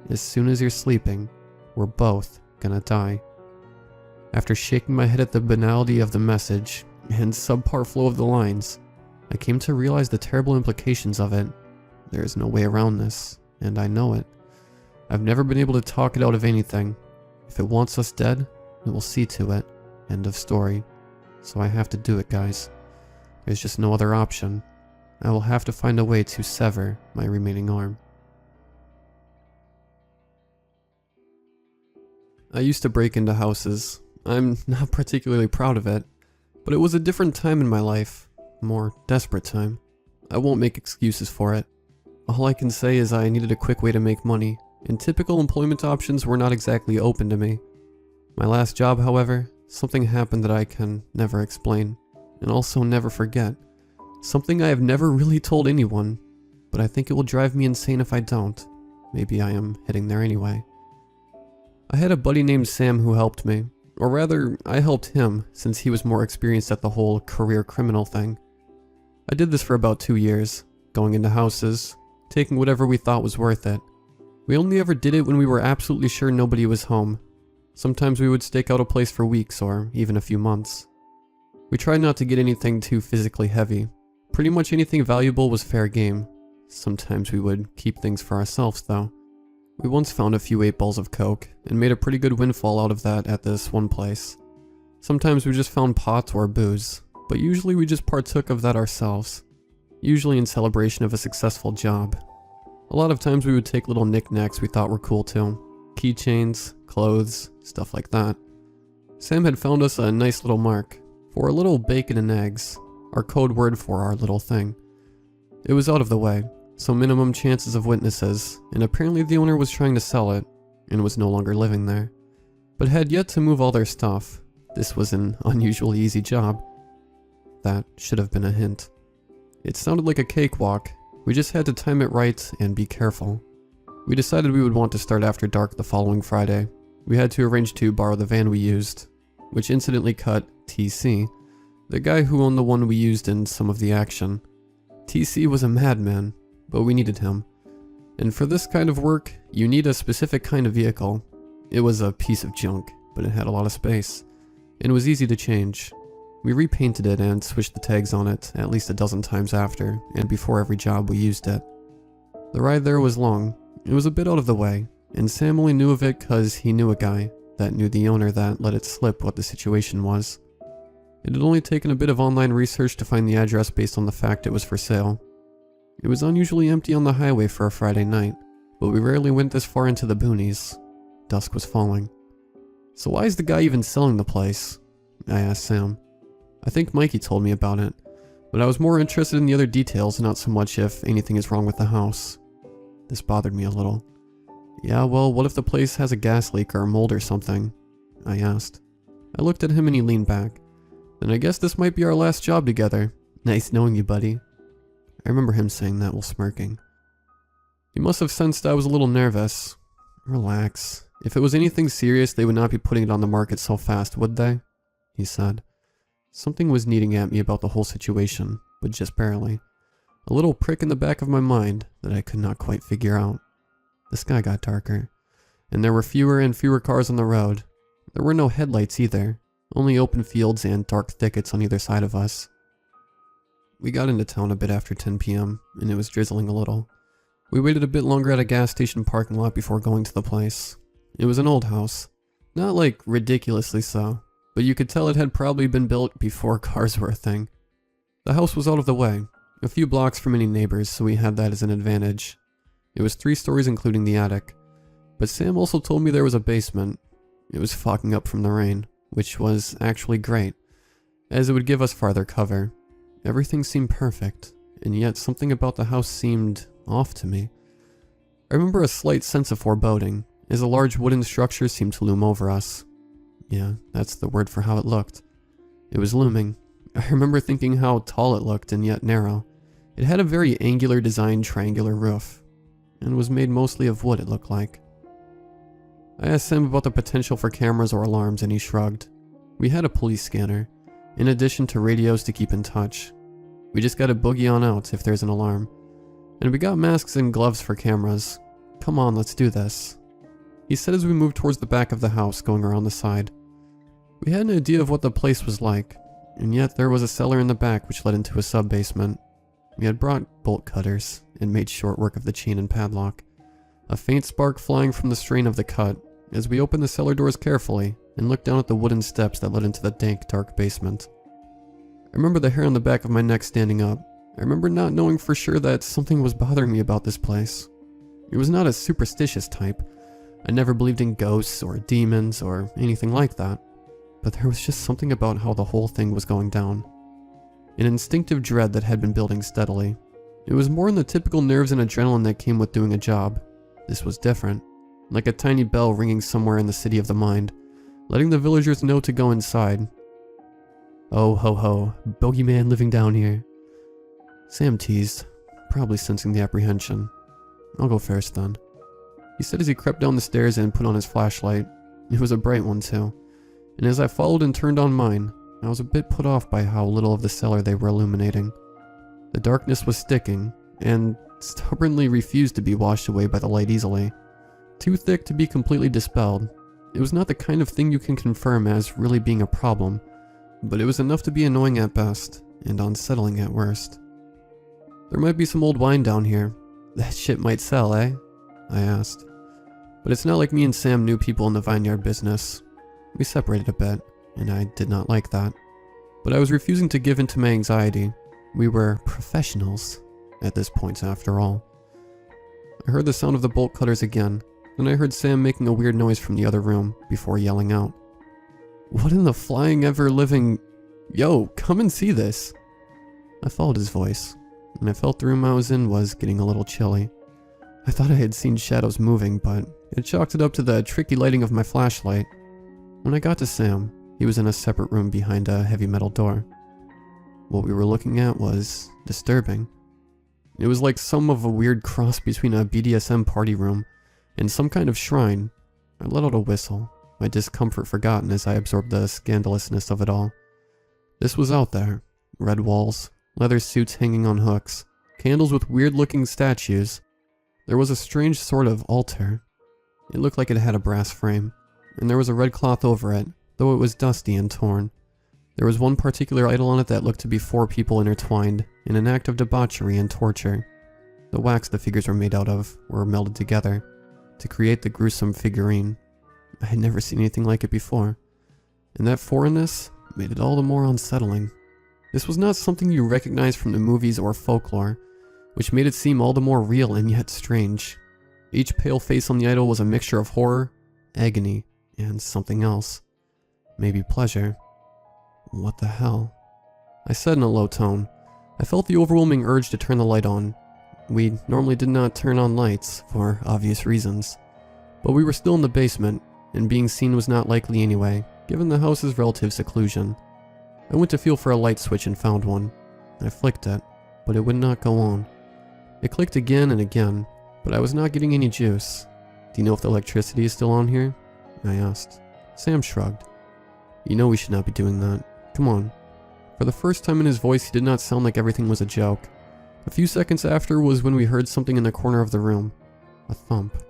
As soon as you're sleeping, we're both gonna die. After shaking my head at the banality of the message, and subpar flow of the lines, I came to realize the terrible implications of it. There is no way around this, and I know it. I've never been able to talk it out of anything. If it wants us dead, it will see to it. End of story. So I have to do it, guys. There's just no other option. I will have to find a way to sever my remaining arm. I used to break into houses. I'm not particularly proud of it, but it was a different time in my life. More desperate time. I won't make excuses for it. All I can say is I needed a quick way to make money, and typical employment options were not exactly open to me. My last job, however, something happened that I can never explain, and also never forget. Something I have never really told anyone, but I think it will drive me insane if I don't. Maybe I am heading there anyway. I had a buddy named Sam who helped me, or rather, I helped him since he was more experienced at the whole career criminal thing. I did this for about 2 years, going into houses, taking whatever we thought was worth it. We only ever did it when we were absolutely sure nobody was home. Sometimes we would stake out a place for weeks or even a few months. We tried not to get anything too physically heavy. Pretty much anything valuable was fair game. Sometimes we would keep things for ourselves though. We once found a few 8 balls of coke and made a pretty good windfall out of that at this one place. Sometimes we just found pot or booze, but usually we just partook of that ourselves. Usually in celebration of a successful job. A lot of times we would take little knickknacks we thought were cool too. Keychains, clothes, stuff like that. Sam had found us a nice little mark for a little bacon and eggs, our code word for our little thing. It was out of the way, so minimum chances of witnesses, and apparently the owner was trying to sell it, and was no longer living there, but had yet to move all their stuff. This was an unusually easy job. That should have been a hint. It sounded like a cakewalk. We just had to time it right and be careful. We decided we would want to start after dark the following Friday. We had to arrange to borrow the van we used, which incidentally cut TC, the guy who owned the one we used in some of the action. TC was a madman, but we needed him. And for this kind of work, you need a specific kind of vehicle. It was a piece of junk, but it had a lot of space, and it was easy to change. We repainted it and switched the tags on it at least a dozen times after, and before every job we used it. The ride there was long. It was a bit out of the way, and Sam only knew of it cause he knew a guy that knew the owner that let it slip what the situation was. It had only taken a bit of online research to find the address based on the fact it was for sale. It was unusually empty on the highway for a Friday night, but we rarely went this far into the boonies. Dusk was falling. "So why is the guy even selling the place?" I asked Sam. I think Mikey told me about it, but I was more interested in the other details, not so much if anything is wrong with the house. This bothered me a little. "Yeah, well, what if the place has a gas leak or mold or something?" I asked. I looked at him and he leaned back. "Then I guess this might be our last job together. Nice knowing you, buddy." I remember him saying that while smirking. He must have sensed I was a little nervous. "Relax. If it was anything serious, they would not be putting it on the market so fast, would they?" he said. Something was kneading at me about the whole situation, but just barely. A little prick in the back of my mind that I could not quite figure out. The sky got darker, and there were fewer and fewer cars on the road. There were no headlights either, only open fields and dark thickets on either side of us. We got into town a bit after 10 p.m., and it was drizzling a little. We waited a bit longer at a gas station parking lot before going to the place. It was an old house. Not like ridiculously so, but you could tell it had probably been built before cars were a thing. The house was out of the way, a few blocks from any neighbors, so we had that as an advantage. It was 3 stories including the attic, but Sam also told me there was a basement. It was fogging up from the rain, which was actually great, as it would give us farther cover. Everything seemed perfect, and yet something about the house seemed off to me. I remember a slight sense of foreboding, as a large wooden structure seemed to loom over us. Yeah, that's the word for how it looked. It was looming. I remember thinking how tall it looked and yet narrow. It had a very angular designed triangular roof, and was made mostly of wood, it looked like. I asked Sam about the potential for cameras or alarms, and he shrugged. We had a police scanner, in addition to radios to keep in touch. We just gotta boogie on out if there's an alarm. And we got masks and gloves for cameras. Come on, let's do this. He said as we moved towards the back of the house, going around the side. We had an idea of what the place was like, and yet there was a cellar in the back which led into a sub-basement. We had brought bolt cutters, and made short work of the chain and padlock. A faint spark flying from the strain of the cut, as we opened the cellar doors carefully, and looked down at the wooden steps that led into the dank, dark basement. I remember the hair on the back of my neck standing up. I remember not knowing for sure that something was bothering me about this place. It was not a superstitious type. I never believed in ghosts or demons or anything like that. But there was just something about how the whole thing was going down. An instinctive dread that had been building steadily. It was more than the typical nerves and adrenaline that came with doing a job. This was different. Like a tiny bell ringing somewhere in the city of the mind, letting the villagers know to go inside. "Oh ho ho, bogeyman living down here," Sam teased, probably sensing the apprehension. "I'll go first then," he said as he crept down the stairs and put on his flashlight. It was a bright one too, and as I followed and turned on mine, I was a bit put off by how little of the cellar they were illuminating. The darkness was sticking, and stubbornly refused to be washed away by the light easily. Too thick to be completely dispelled. It was not the kind of thing you can confirm as really being a problem, but it was enough to be annoying at best, and unsettling at worst. "There might be some old wine down here. That shit might sell, eh?" I asked. But it's not like me and Sam knew people in the vineyard business. We separated a bit, and I did not like that. But I was refusing to give in to my anxiety. We were professionals at this point, after all. I heard the sound of the bolt cutters again, then I heard Sam making a weird noise from the other room before yelling out, "What in the flying ever living... Yo, come and see this!" I followed his voice, and I felt the room I was in was getting a little chilly. I thought I had seen shadows moving, but it chalked it up to the tricky lighting of my flashlight. When I got to Sam, he was in a separate room behind a heavy metal door. What we were looking at was disturbing. It was like some of a weird cross between a BDSM party room and some kind of shrine. I let out a whistle, my discomfort forgotten as I absorbed the scandalousness of it all. This was out there. Red walls, leather suits hanging on hooks, candles with weird-looking statues. There was a strange sort of altar. It looked like it had a brass frame, and there was a red cloth over it, though it was dusty and torn. There was one particular idol on it that looked to be 4 people intertwined in an act of debauchery and torture. The wax the figures were made out of were melded together to create the gruesome figurine. I had never seen anything like it before, and that foreignness made it all the more unsettling. This was not something you recognize from the movies or folklore, which made it seem all the more real and yet strange. Each pale face on the idol was a mixture of horror, agony, and something else. Maybe pleasure. What the hell? I said in a low tone. I felt the overwhelming urge to turn the light on. We normally did not turn on lights, for obvious reasons. But we were still in the basement, and being seen was not likely anyway, given the house's relative seclusion. I went to feel for a light switch and found one. I flicked it, but it would not go on. It clicked again and again, but I was not getting any juice. Do you know if the electricity is still on here? I asked. Sam shrugged. You know we should not be doing that. Come on. For the first time in his voice, he did not sound like everything was a joke. A few seconds after was when we heard something in the corner of the room. A thump.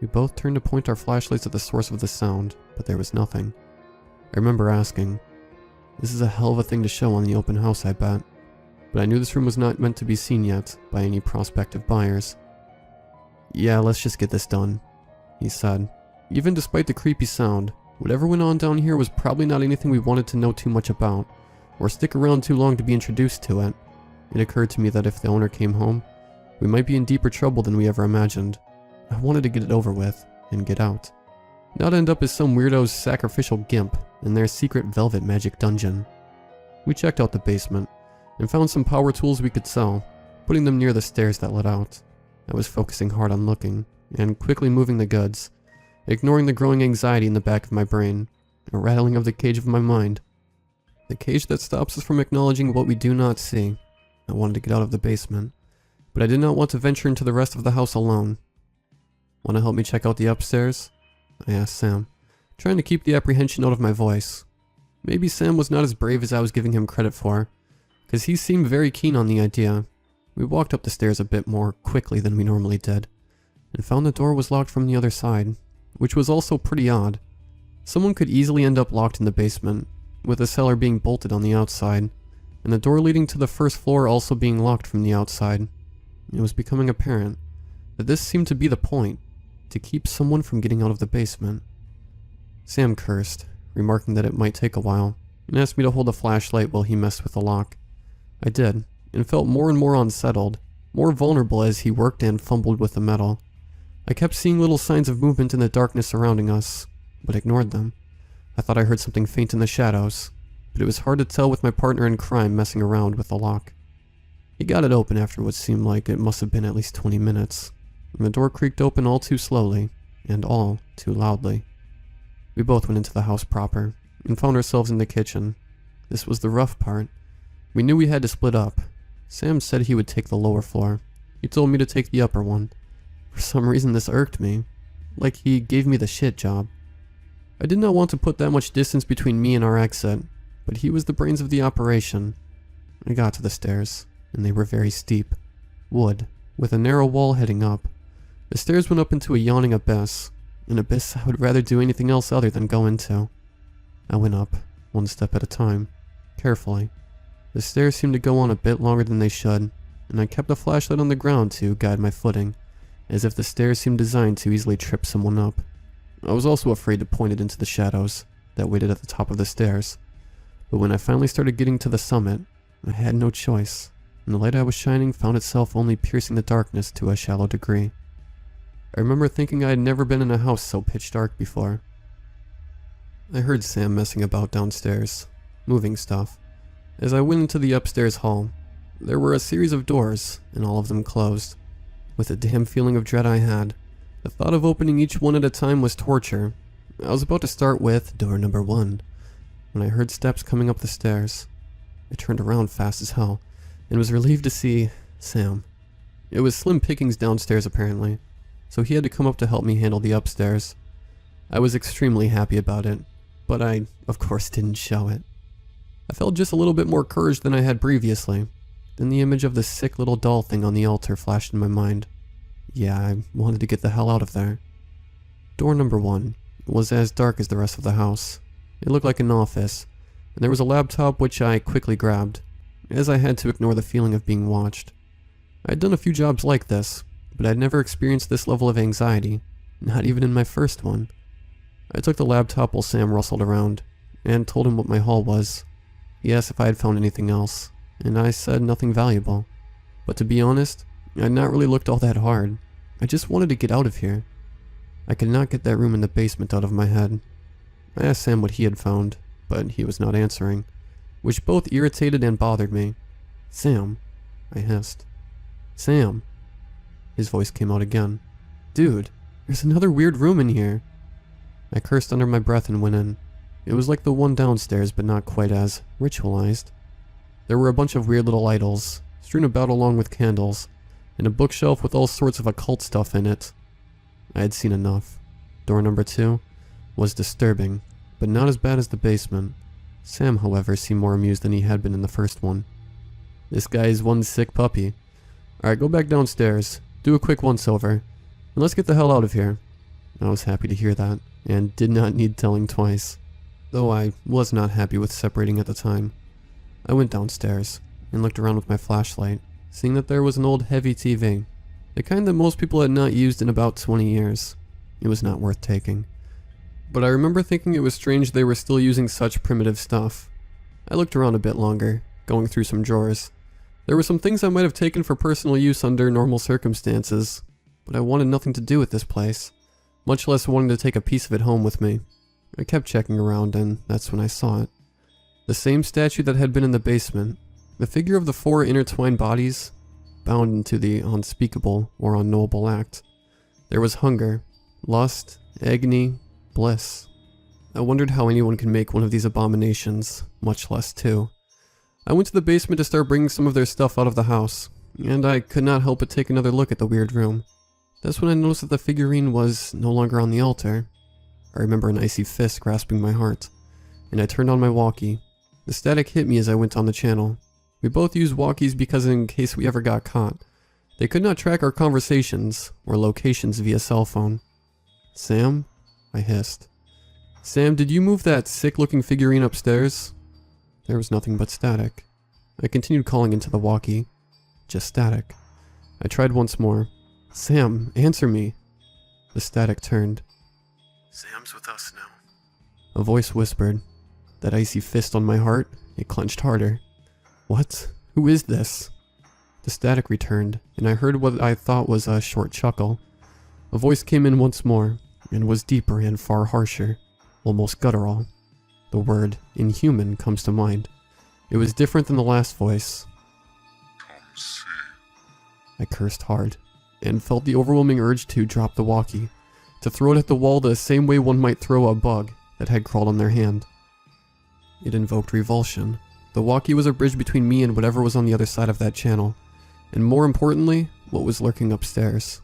We both turned to point our flashlights at the source of the sound, but there was nothing. I remember asking, "This is a hell of a thing to show on the open house, I bet." But I knew this room was not meant to be seen yet by any prospective buyers. "Yeah, let's just get this done," he said. Even despite the creepy sound, whatever went on down here was probably not anything we wanted to know too much about, or stick around too long to be introduced to it. It occurred to me that if the owner came home, we might be in deeper trouble than we ever imagined. I wanted to get it over with, and get out. Not end up as some weirdo's sacrificial gimp in their secret velvet magic dungeon. We checked out the basement, and found some power tools we could sell, putting them near the stairs that led out. I was focusing hard on looking, and quickly moving the goods, ignoring the growing anxiety in the back of my brain, a rattling of the cage of my mind. The cage that stops us from acknowledging what we do not see. I wanted to get out of the basement, but I did not want to venture into the rest of the house alone. "Want to help me check out the upstairs?" I asked Sam, trying to keep the apprehension out of my voice. Maybe Sam was not as brave as I was giving him credit for, because he seemed very keen on the idea. We walked up the stairs a bit more quickly than we normally did, and found the door was locked from the other side, which was also pretty odd. Someone could easily end up locked in the basement, with the cellar being bolted on the outside, and the door leading to the first floor also being locked from the outside. It was becoming apparent that this seemed to be the point, to keep someone from getting out of the basement. Sam cursed, remarking that it might take a while, and asked me to hold a flashlight while he messed with the lock. I did, and felt more and more unsettled, more vulnerable as he worked and fumbled with the metal. I kept seeing little signs of movement in the darkness surrounding us, but ignored them. I thought I heard something faint in the shadows, but it was hard to tell with my partner in crime messing around with the lock. He got it open after what seemed like it must have been at least 20 minutes, and the door creaked open all too slowly, and all too loudly. We both went into the house proper, and found ourselves in the kitchen. This was the rough part. We knew we had to split up. Sam said he would take the lower floor. He told me to take the upper one. For some reason this irked me, like he gave me the shit job. I did not want to put that much distance between me and our exit, but he was the brains of the operation. I got to the stairs, and they were very steep. Wood, with a narrow wall heading up. The stairs went up into a yawning abyss, an abyss I would rather do anything else other than go into. I went up, one step at a time, carefully. The stairs seemed to go on a bit longer than they should, and I kept the flashlight on the ground to guide my footing, as if the stairs seemed designed to easily trip someone up. I was also afraid to point it into the shadows that waited at the top of the stairs, but when I finally started getting to the summit, I had no choice, and the light I was shining found itself only piercing the darkness to a shallow degree. I remember thinking I had never been in a house so pitch dark before. I heard Sam messing about downstairs, moving stuff. As I went into the upstairs hall, there were a series of doors, and all of them closed. With the damn feeling of dread I had, the thought of opening each one at a time was torture. I was about to start with door number 1, when I heard steps coming up the stairs. I turned around fast as hell, and was relieved to see Sam. It was slim pickings downstairs apparently, so he had to come up to help me handle the upstairs. I was extremely happy about it, but I, of course, didn't show it. I felt just a little bit more courage than I had previously. Then the image of the sick little doll thing on the altar flashed in my mind. Yeah, I wanted to get the hell out of there. Door number 1 was as dark as the rest of the house. It looked like an office, and there was a laptop which I quickly grabbed, as I had to ignore the feeling of being watched. I had done a few jobs like this, but I'd never experienced this level of anxiety, not even in my first one. I took the laptop while Sam rustled around, and told him what my haul was. He asked if I had found anything else, and I said nothing valuable. But to be honest, I'd not really looked all that hard. I just wanted to get out of here. I could not get that room in the basement out of my head. I asked Sam what he had found, but he was not answering, which both irritated and bothered me. "Sam," I hissed. "Sam." His voice came out again. "Dude, there's another weird room in here." I cursed under my breath and went in. It was like the one downstairs, but not quite as ritualized. There were a bunch of weird little idols, strewn about along with candles, and a bookshelf with all sorts of occult stuff in it. I had seen enough. Door number 2 was disturbing, but not as bad as the basement. Sam, however, seemed more amused than he had been in the first one. "This guy is one sick puppy. Alright, go back downstairs, do a quick once-over, and let's get the hell out of here." I was happy to hear that, and did not need telling twice, though I was not happy with separating at the time. I went downstairs, and looked around with my flashlight, seeing that there was an old heavy TV, the kind that most people had not used in about 20 years. It was not worth taking. But I remember thinking it was strange they were still using such primitive stuff. I looked around a bit longer, going through some drawers. There were some things I might have taken for personal use under normal circumstances, but I wanted nothing to do with this place, much less wanting to take a piece of it home with me. I kept checking around, and that's when I saw it. The same statue that had been in the basement, the figure of the 4 intertwined bodies, bound into the unspeakable or unknowable act. There was hunger, lust, agony, bliss. I wondered how anyone could make one of these abominations, much less 2. I went to the basement to start bringing some of their stuff out of the house, and I could not help but take another look at the weird room. That's when I noticed that the figurine was no longer on the altar. I remember an icy fist grasping my heart, and I turned on my walkie. The static hit me as I went on the channel. We both used walkies because in case we ever got caught, they could not track our conversations or locations via cell phone. "Sam?" I hissed. "Sam, did you move that sick-looking figurine upstairs?" There was nothing but static. I continued calling into the walkie. Just static. I tried once more. "Sam, answer me." The static turned. "Sam's with us now." A voice whispered. That icy fist on my heart, it clenched harder. "What? Who is this?" The static returned, and I heard what I thought was a short chuckle. A voice came in once more, and was deeper and far harsher, almost guttural. The word inhuman comes to mind. It was different than the last voice. "Come see." I cursed hard, and felt the overwhelming urge to drop the walkie, to throw it at the wall the same way one might throw a bug that had crawled on their hand. It invoked revulsion. The walkie was a bridge between me and whatever was on the other side of that channel, and more importantly, what was lurking upstairs.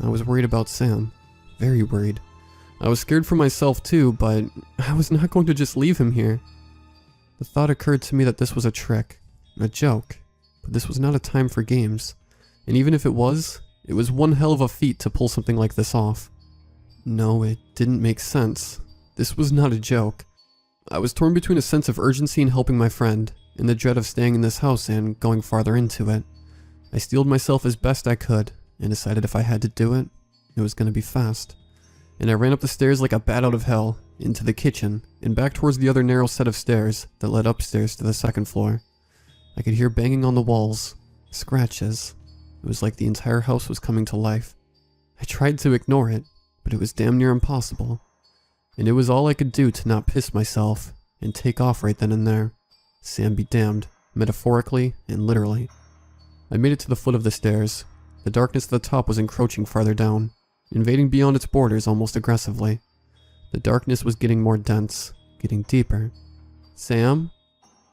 I was worried about Sam. Very worried. I was scared for myself too, but I was not going to just leave him here. The thought occurred to me that this was a trick, a joke, but this was not a time for games, and even if it was one hell of a feat to pull something like this off. No, it didn't make sense. This was not a joke. I was torn between a sense of urgency in helping my friend, and the dread of staying in this house and going farther into it. I steeled myself as best I could, and decided if I had to do it, it was going to be fast. And I ran up the stairs like a bat out of hell, into the kitchen, and back towards the other narrow set of stairs that led upstairs to the second floor. I could hear banging on the walls, scratches. It was like the entire house was coming to life. I tried to ignore it, but it was damn near impossible. And it was all I could do to not piss myself, and take off right then and there. Sam be damned, metaphorically and literally. I made it to the foot of the stairs. The darkness at the top was encroaching farther down, invading beyond its borders almost aggressively. The darkness was getting more dense, getting deeper. "Sam?"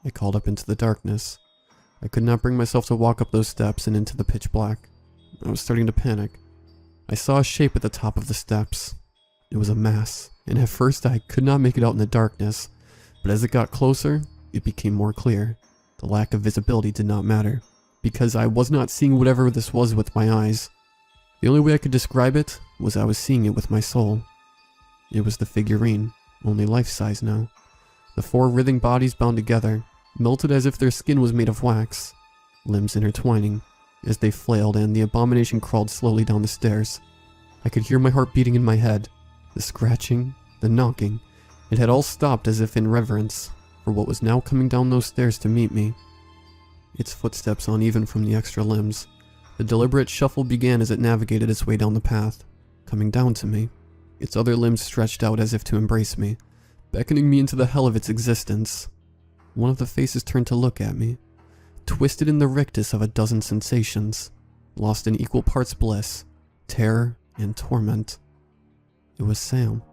I called up into the darkness. I could not bring myself to walk up those steps and into the pitch black. I was starting to panic. I saw a shape at the top of the steps. It was a mass, and at first I could not make it out in the darkness, but as it got closer, it became more clear. The lack of visibility did not matter. because I was not seeing whatever this was with my eyes. The only way I could describe it was I was seeing it with my soul. It was the figurine, only life-size now. The 4 writhing bodies bound together, melted as if their skin was made of wax, limbs intertwining as they flailed, and the abomination crawled slowly down the stairs. I could hear my heart beating in my head, the scratching, the knocking. It had all stopped as if in reverence for what was now coming down those stairs to meet me. Its footsteps uneven from the extra limbs. The deliberate shuffle began as it navigated its way down the path, coming down to me. Its other limbs stretched out as if to embrace me, beckoning me into the hell of its existence. One of the faces turned to look at me, twisted in the rictus of a dozen sensations, lost in equal parts bliss, terror, and torment. It was Sam.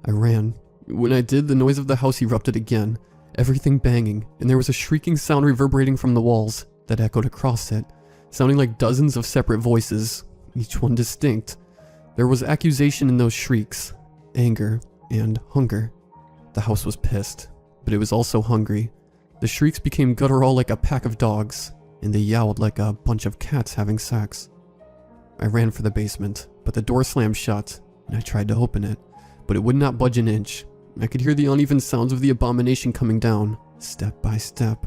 I ran. When I did, the noise of the house erupted again, everything banging, and there was a shrieking sound reverberating from the walls that echoed across it, sounding like dozens of separate voices, each one distinct. There was accusation in those shrieks, anger, and hunger. The house was pissed, but it was also hungry. The shrieks became guttural like a pack of dogs, and they yowled like a bunch of cats having sex. I ran for the basement, but the door slammed shut, and I tried to open it, but it would not budge an inch. I could hear the uneven sounds of the abomination coming down, step by step.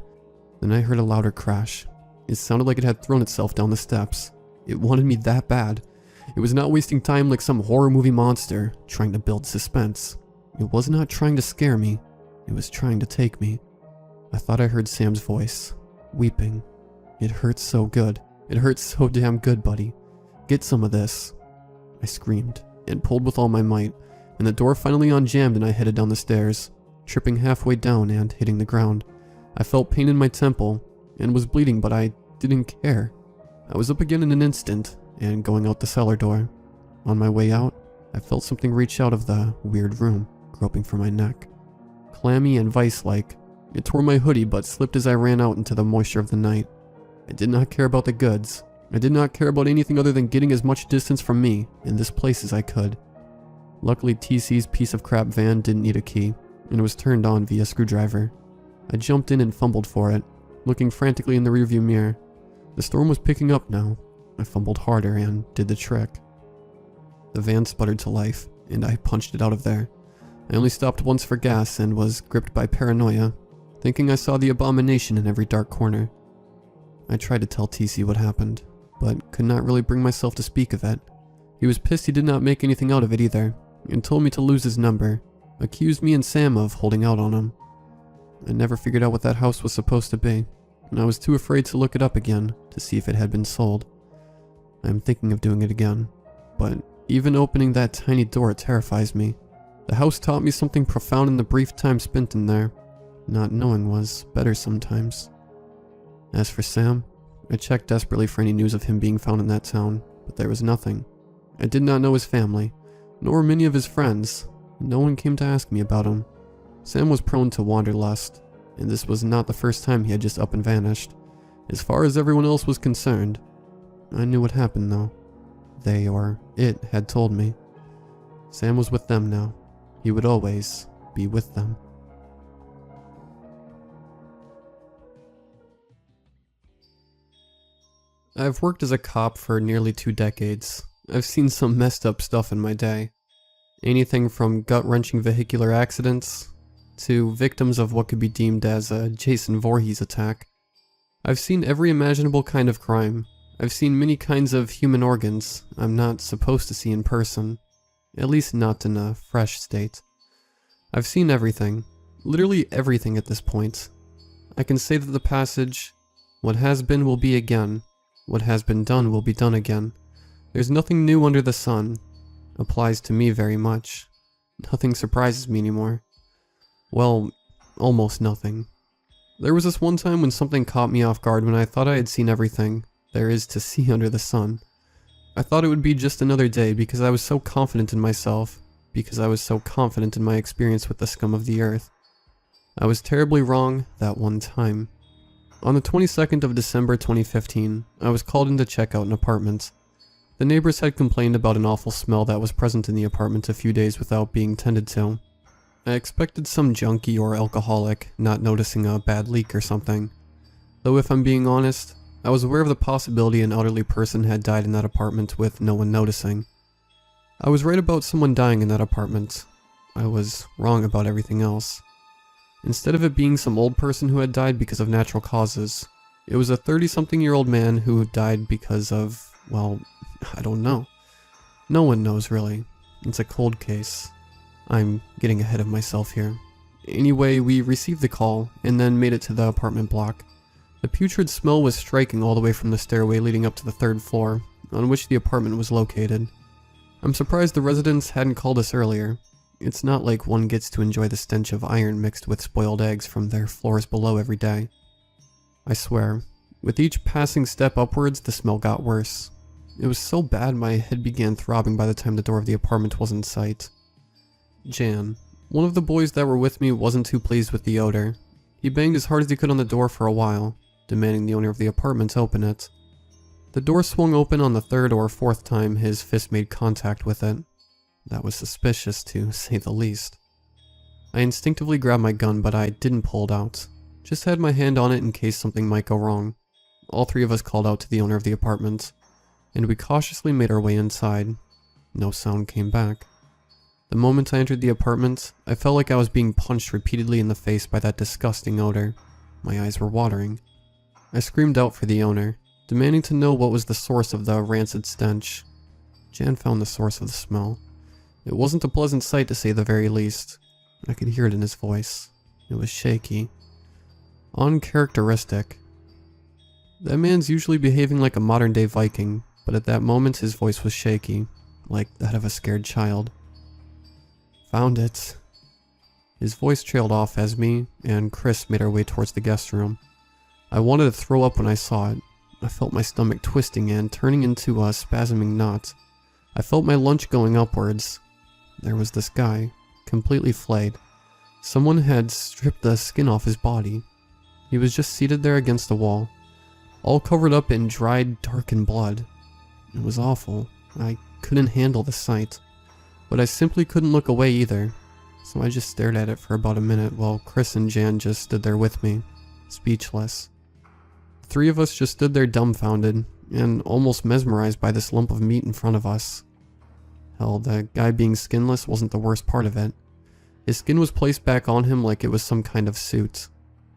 Then I heard a louder crash. It sounded like it had thrown itself down the steps. It wanted me that bad. It was not wasting time like some horror movie monster trying to build suspense. It was not trying to scare me. It was trying to take me. I thought I heard Sam's voice, weeping. It hurts so good. It hurts so damn good, buddy. Get some of this. I screamed and pulled with all my might, and the door finally unjammed and I headed down the stairs, tripping halfway down and hitting the ground. I felt pain in my temple and was bleeding, but I didn't care. I was up again in an instant and going out the cellar door. On my way out, I felt something reach out of the weird room, groping for my neck. Clammy and vice-like. It tore my hoodie but slipped as I ran out into the moisture of the night. I did not care about the goods. I did not care about anything other than getting as much distance from me in this place as I could. Luckily, TC's piece of crap van didn't need a key, and it was turned on via screwdriver. I jumped in and fumbled for it, looking frantically in the rearview mirror. The storm was picking up now. I fumbled harder and did the trick. The van sputtered to life, and I punched it out of there. I only stopped once for gas and was gripped by paranoia, thinking I saw the abomination in every dark corner. I tried to tell TC what happened, but could not really bring myself to speak of it. He was pissed he did not make anything out of it either, and told me to lose his number, accused me and Sam of holding out on him. I never figured out what that house was supposed to be, and I was too afraid to look it up again to see if it had been sold. I am thinking of doing it again, but even opening that tiny door terrifies me. The house taught me something profound in the brief time spent in there. Not knowing was better sometimes. As for Sam, I checked desperately for any news of him being found in that town, but there was nothing. I did not know his family, nor many of his friends. No one came to ask me about him. Sam was prone to wanderlust, and this was not the first time he had just up and vanished. As far as everyone else was concerned, I knew what happened though. They, or it, had told me. Sam was with them now. He would always be with them. I've worked as a cop for nearly 2 decades. I've seen some messed up stuff in my day. Anything from gut-wrenching vehicular accidents to victims of what could be deemed as a Jason Voorhees attack. I've seen every imaginable kind of crime. I've seen many kinds of human organs I'm not supposed to see in person, at least not in a fresh state. I've seen everything, literally everything at this point. I can say that the passage, "What has been will be again, what has been done will be done again. There's nothing new under the sun," applies to me very much. Nothing surprises me anymore. Well, almost nothing. There was this one time when something caught me off guard when I thought I had seen everything there is to see under the sun. I thought it would be just another day because I was so confident in myself, because I was so confident in my experience with the scum of the earth. I was terribly wrong that one time. On the 22nd of December 2015, I was called in to check out an apartment. The neighbors had complained about an awful smell that was present in the apartment a few days without being tended to. I expected some junkie or alcoholic not noticing a bad leak or something. Though if I'm being honest, I was aware of the possibility an elderly person had died in that apartment with no one noticing. I was right about someone dying in that apartment. I was wrong about everything else. Instead of it being some old person who had died because of natural causes, it was a 30-something-year-old man who died because of, well, I don't know. No one knows really. It's a cold case. I'm getting ahead of myself here. Anyway, we received the call and then made it to the apartment block. The putrid smell was striking all the way from the stairway leading up to the 3rd floor, on which the apartment was located. I'm surprised the residents hadn't called us earlier. It's not like one gets to enjoy the stench of iron mixed with spoiled eggs from their floors below every day. I swear, with each passing step upwards, the smell got worse. It was so bad my head began throbbing by the time the door of the apartment was in sight. Jan, one of the boys that were with me, wasn't too pleased with the odor. He banged as hard as he could on the door for a while, demanding the owner of the apartment to open it. The door swung open on the 3rd or 4th time his fist made contact with it. That was suspicious, to say the least. I instinctively grabbed my gun, but I didn't pull it out. Just had my hand on it in case something might go wrong. All 3 of us called out to the owner of the apartment, and we cautiously made our way inside. No sound came back. The moment I entered the apartment, I felt like I was being punched repeatedly in the face by that disgusting odor. My eyes were watering. I screamed out for the owner, demanding to know what was the source of the rancid stench. Jan found the source of the smell. It wasn't a pleasant sight to say the very least. I could hear it in his voice. It was shaky. Uncharacteristic. That man's usually behaving like a modern-day Viking, but at that moment his voice was shaky, like that of a scared child. Found it. His voice trailed off as me and Chris made our way towards the guest room. I wanted to throw up when I saw it. I felt my stomach twisting and turning into a spasming knot. I felt my lunch going upwards. There was this guy, completely flayed. Someone had stripped the skin off his body. He was just seated there against the wall, all covered up in dried, darkened blood. It was awful. I couldn't handle the sight, but I simply couldn't look away either, so I just stared at it for about a minute while Chris and Jan just stood there with me, speechless. The 3 of us just stood there dumbfounded and almost mesmerized by this lump of meat in front of us. Hell, the guy being skinless wasn't the worst part of it. His skin was placed back on him like it was some kind of suit.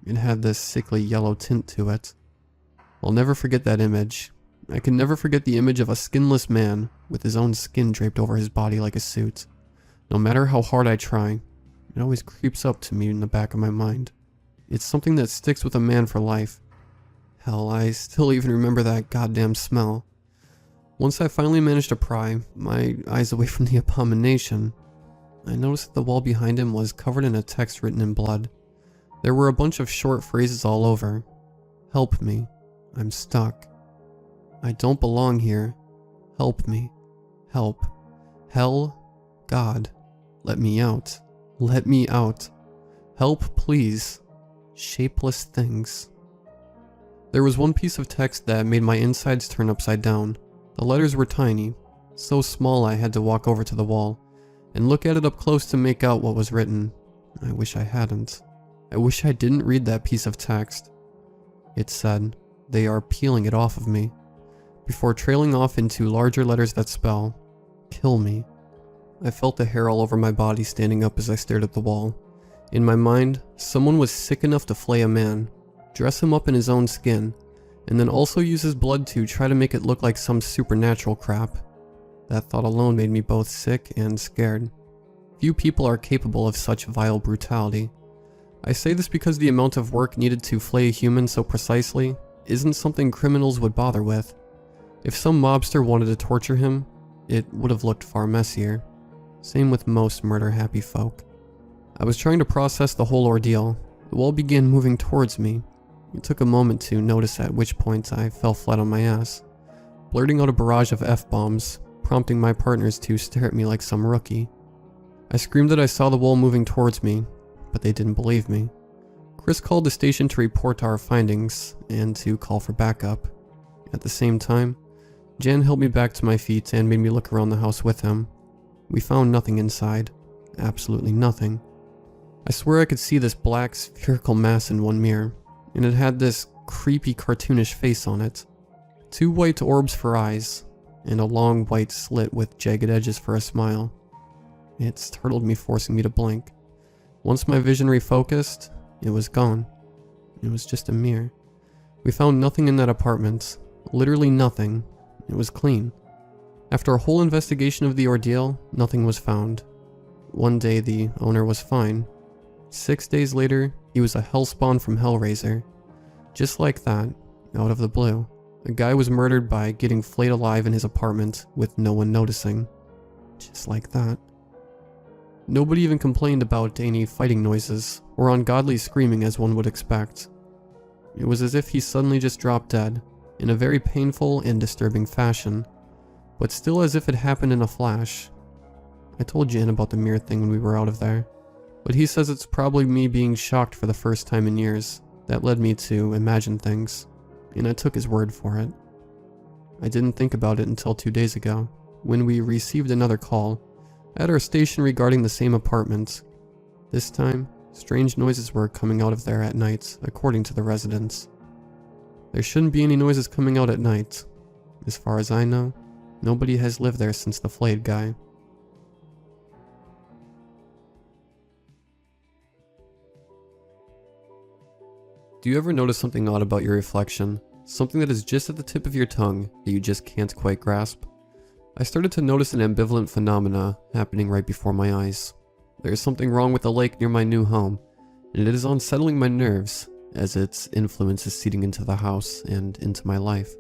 It had this sickly yellow tint to it. I'll never forget that image. I can never forget the image of a skinless man with his own skin draped over his body like a suit. No matter how hard I try, it always creeps up to me in the back of my mind. It's something that sticks with a man for life. Hell, I still even remember that goddamn smell. Once I finally managed to pry my eyes away from the abomination, I noticed that the wall behind him was covered in a text written in blood. There were a bunch of short phrases all over. Help me. I'm stuck. I don't belong here. Help me. Help. Hell. God. Let me out. Let me out. Help, please. Shapeless things. There was one piece of text that made my insides turn upside down. The letters were tiny, so small I had to walk over to the wall and look at it up close to make out what was written. I wish I hadn't. I wish I didn't read that piece of text. It said, "They are peeling it off of me," before trailing off into larger letters that spell, "Kill me." I felt the hair all over my body standing up as I stared at the wall. In my mind, someone was sick enough to flay a man, dress him up in his own skin, and then also use his blood to try to make it look like some supernatural crap. That thought alone made me both sick and scared. Few people are capable of such vile brutality. I say this because the amount of work needed to flay a human so precisely isn't something criminals would bother with. If some mobster wanted to torture him, it would have looked far messier. Same with most murder-happy folk. I was trying to process the whole ordeal. The wall began moving towards me. It took a moment to notice at which point I fell flat on my ass, blurting out a barrage of F-bombs, prompting my partners to stare at me like some rookie. I screamed that I saw the wall moving towards me, but they didn't believe me. Chris called the station to report our findings and to call for backup. At the same time, Jan helped me back to my feet and made me look around the house with him. We found nothing inside. Absolutely nothing. I swear I could see this black spherical mass in one mirror, and it had this creepy cartoonish face on it. 2 white orbs for eyes, and a long white slit with jagged edges for a smile. It startled me, forcing me to blink. Once my vision refocused, it was gone. It was just a mirror. We found nothing in that apartment. Literally nothing. It was clean. After a whole investigation of the ordeal, nothing was found. One day the owner was fine. 6 days later, he was a hellspawn from Hellraiser. Just like that, out of the blue, a guy was murdered by getting flayed alive in his apartment with no one noticing. Just like that. Nobody even complained about any fighting noises or ungodly screaming as one would expect. It was as if he suddenly just dropped dead, in a very painful and disturbing fashion, but still as if it happened in a flash. I told Jan about the mirror thing when we were out of there, but he says it's probably me being shocked for the first time in years that led me to imagine things, and I took his word for it. I didn't think about it until 2 days ago, when we received another call at our station regarding the same apartment. This time, strange noises were coming out of there at night, according to the residents. There shouldn't be any noises coming out at night. As far as I know, nobody has lived there since the flayed guy. Do you ever notice something odd about your reflection? Something that is just at the tip of your tongue that you just can't quite grasp? I started to notice an ambivalent phenomena happening right before my eyes. There is something wrong with the lake near my new home, and it is unsettling my nerves as its influence is seeding into the house and into my life.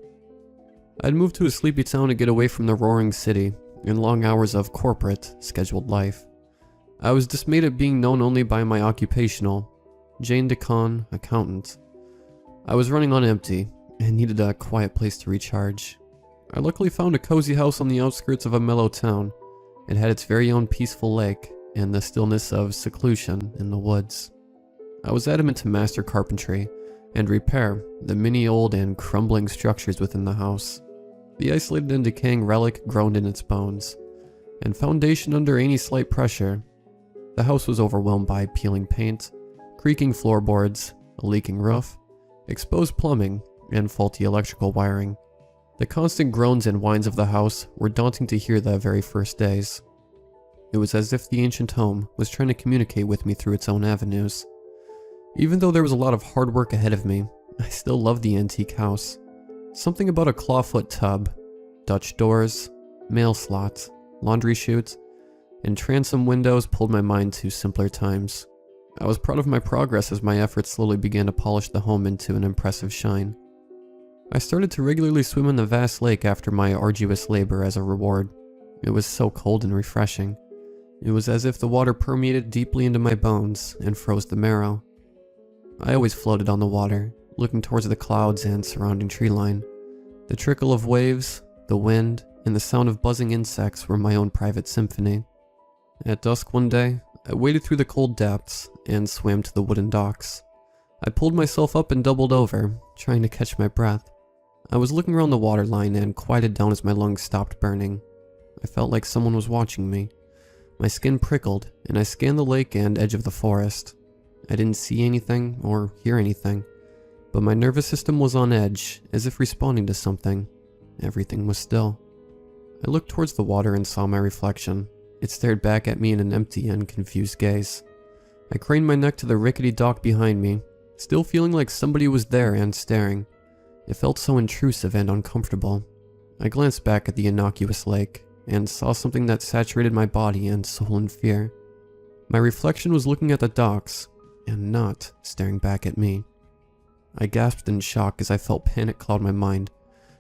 I'd moved to a sleepy town to get away from the roaring city and long hours of corporate, scheduled life. I was dismayed at being known only by my occupational, Jane DeCon, accountant. I was running on empty and needed a quiet place to recharge. I luckily found a cozy house on the outskirts of a mellow town. It had its very own peaceful lake and the stillness of seclusion in the woods. I was adamant to master carpentry and repair the many old and crumbling structures within the house. The isolated and decaying relic groaned in its bones, and foundation under any slight pressure. The house was overwhelmed by peeling paint, creaking floorboards, a leaking roof, exposed plumbing, and faulty electrical wiring. The constant groans and whines of the house were daunting to hear the very first days. It was as if the ancient home was trying to communicate with me through its own avenues. Even though there was a lot of hard work ahead of me, I still loved the antique house. Something about a clawfoot tub, Dutch doors, mail slots, laundry chutes, and transom windows pulled my mind to simpler times. I was proud of my progress as my efforts slowly began to polish the home into an impressive shine. I started to regularly swim in the vast lake after my arduous labor as a reward. It was so cold and refreshing. It was as if the water permeated deeply into my bones and froze the marrow. I always floated on the water, looking towards the clouds and surrounding tree line. The trickle of waves, the wind, and the sound of buzzing insects were my own private symphony. At dusk one day, I waded through the cold depths and swam to the wooden docks. I pulled myself up and doubled over, trying to catch my breath. I was looking around the waterline and quieted down as my lungs stopped burning. I felt like someone was watching me. My skin prickled, and I scanned the lake and edge of the forest. I didn't see anything or hear anything, but my nervous system was on edge, as if responding to something. Everything was still. I looked towards the water and saw my reflection. It stared back at me in an empty and confused gaze. I craned my neck to the rickety dock behind me, still feeling like somebody was there and staring. It felt so intrusive and uncomfortable. I glanced back at the innocuous lake and saw something that saturated my body and soul in fear. My reflection was looking at the docks and not staring back at me. I gasped in shock as I felt panic cloud my mind.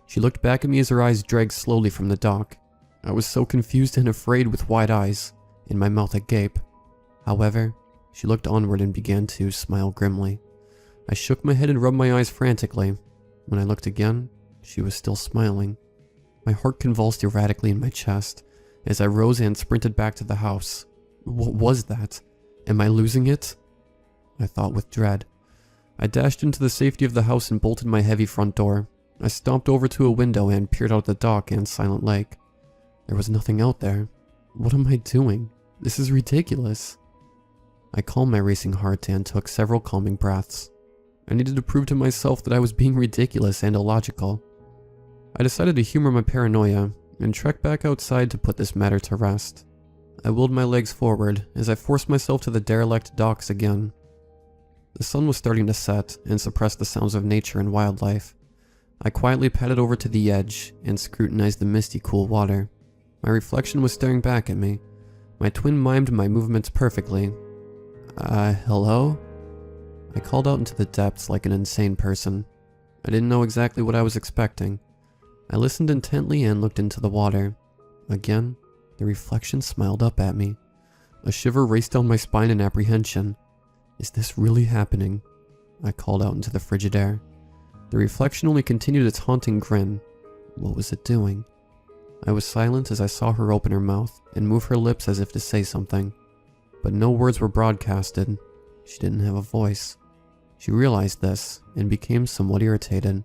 She looked back at me as her eyes dragged slowly from the dock. I was so confused and afraid with wide eyes, and my mouth agape. However, she looked onward and began to smile grimly. I shook my head and rubbed my eyes frantically. When I looked again, she was still smiling. My heart convulsed erratically in my chest as I rose and sprinted back to the house. What was that? Am I losing it? I thought with dread. I dashed into the safety of the house and bolted my heavy front door. I stomped over to a window and peered out the dock and silent lake. There was nothing out there. What am I doing? This is ridiculous. I calmed my racing heart and took several calming breaths. I needed to prove to myself that I was being ridiculous and illogical. I decided to humor my paranoia and trek back outside to put this matter to rest. I willed my legs forward as I forced myself to the derelict docks again. The sun was starting to set and suppress the sounds of nature and wildlife. I quietly padded over to the edge and scrutinized the misty, cool water. My reflection was staring back at me. My twin mimed my movements perfectly. Hello? I called out into the depths like an insane person. I didn't know exactly what I was expecting. I listened intently and looked into the water. Again, the reflection smiled up at me. A shiver raced down my spine in apprehension. Is this really happening? I called out into the frigid air. The reflection only continued its haunting grin. What was it doing? I was silent as I saw her open her mouth and move her lips as if to say something. But no words were broadcasted. She didn't have a voice. She realized this and became somewhat irritated.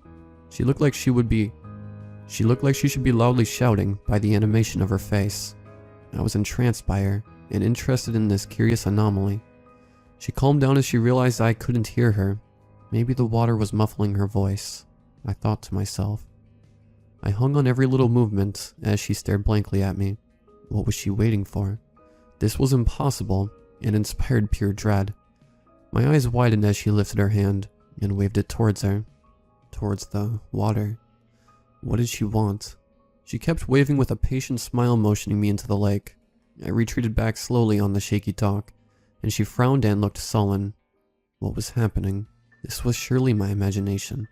She looked like she should be loudly shouting by the animation of her face. I was entranced by her and interested in this curious anomaly. She calmed down as she realized I couldn't hear her. Maybe the water was muffling her voice, I thought to myself. I hung on every little movement as she stared blankly at me. What was she waiting for? This was impossible and inspired pure dread. My eyes widened as she lifted her hand and waved it towards her, towards the water. What did she want? She kept waving with a patient smile, motioning me into the lake. I retreated back slowly on the shaky dock, and she frowned and looked sullen. What was happening? This was surely my imagination.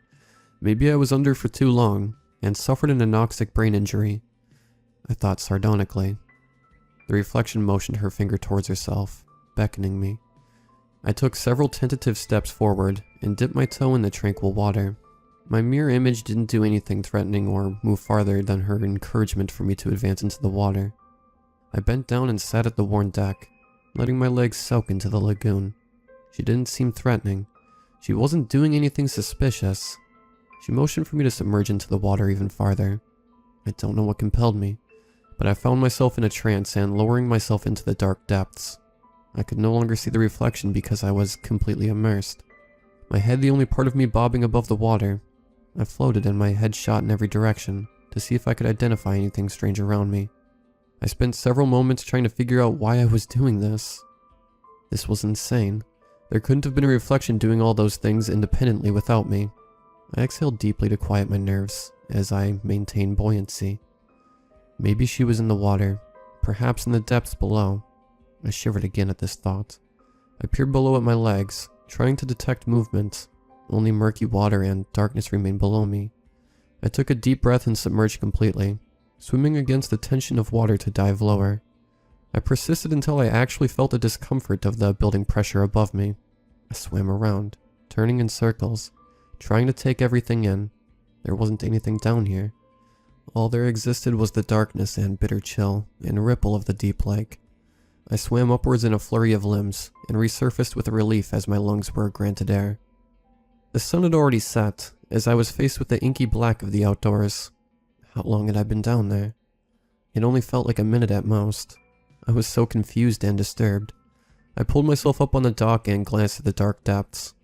Maybe I was under for too long and suffered an anoxic brain injury. I thought sardonically. The reflection motioned her finger towards herself, beckoning me. I took several tentative steps forward and dipped my toe in the tranquil water. My mirror image didn't do anything threatening or move farther than her encouragement for me to advance into the water. I bent down and sat at the worn deck, letting my legs soak into the lagoon. She didn't seem threatening. She wasn't doing anything suspicious. She motioned for me to submerge into the water even farther. I don't know what compelled me, but I found myself in a trance and lowering myself into the dark depths. I could no longer see the reflection because I was completely immersed. My head the only part of me bobbing above the water. I floated and my head shot in every direction to see if I could identify anything strange around me. I spent several moments trying to figure out why I was doing this. This was insane. There couldn't have been a reflection doing all those things independently without me. I exhaled deeply to quiet my nerves as I maintained buoyancy. Maybe she was in the water, perhaps in the depths below. I shivered again at this thought. I peered below at my legs, trying to detect movement. Only murky water and darkness remained below me. I took a deep breath and submerged completely, swimming against the tension of water to dive lower. I persisted until I actually felt the discomfort of the building pressure above me. I swam around, turning in circles, trying to take everything in. There wasn't anything down here. All there existed was the darkness and bitter chill and ripple of the deep lake. I swam upwards in a flurry of limbs and resurfaced with a relief as my lungs were granted air. The sun had already set as I was faced with the inky black of the outdoors. How long had I been down there? It only felt like a minute at most. I was so confused and disturbed. I pulled myself up on the dock and glanced at the dark depths.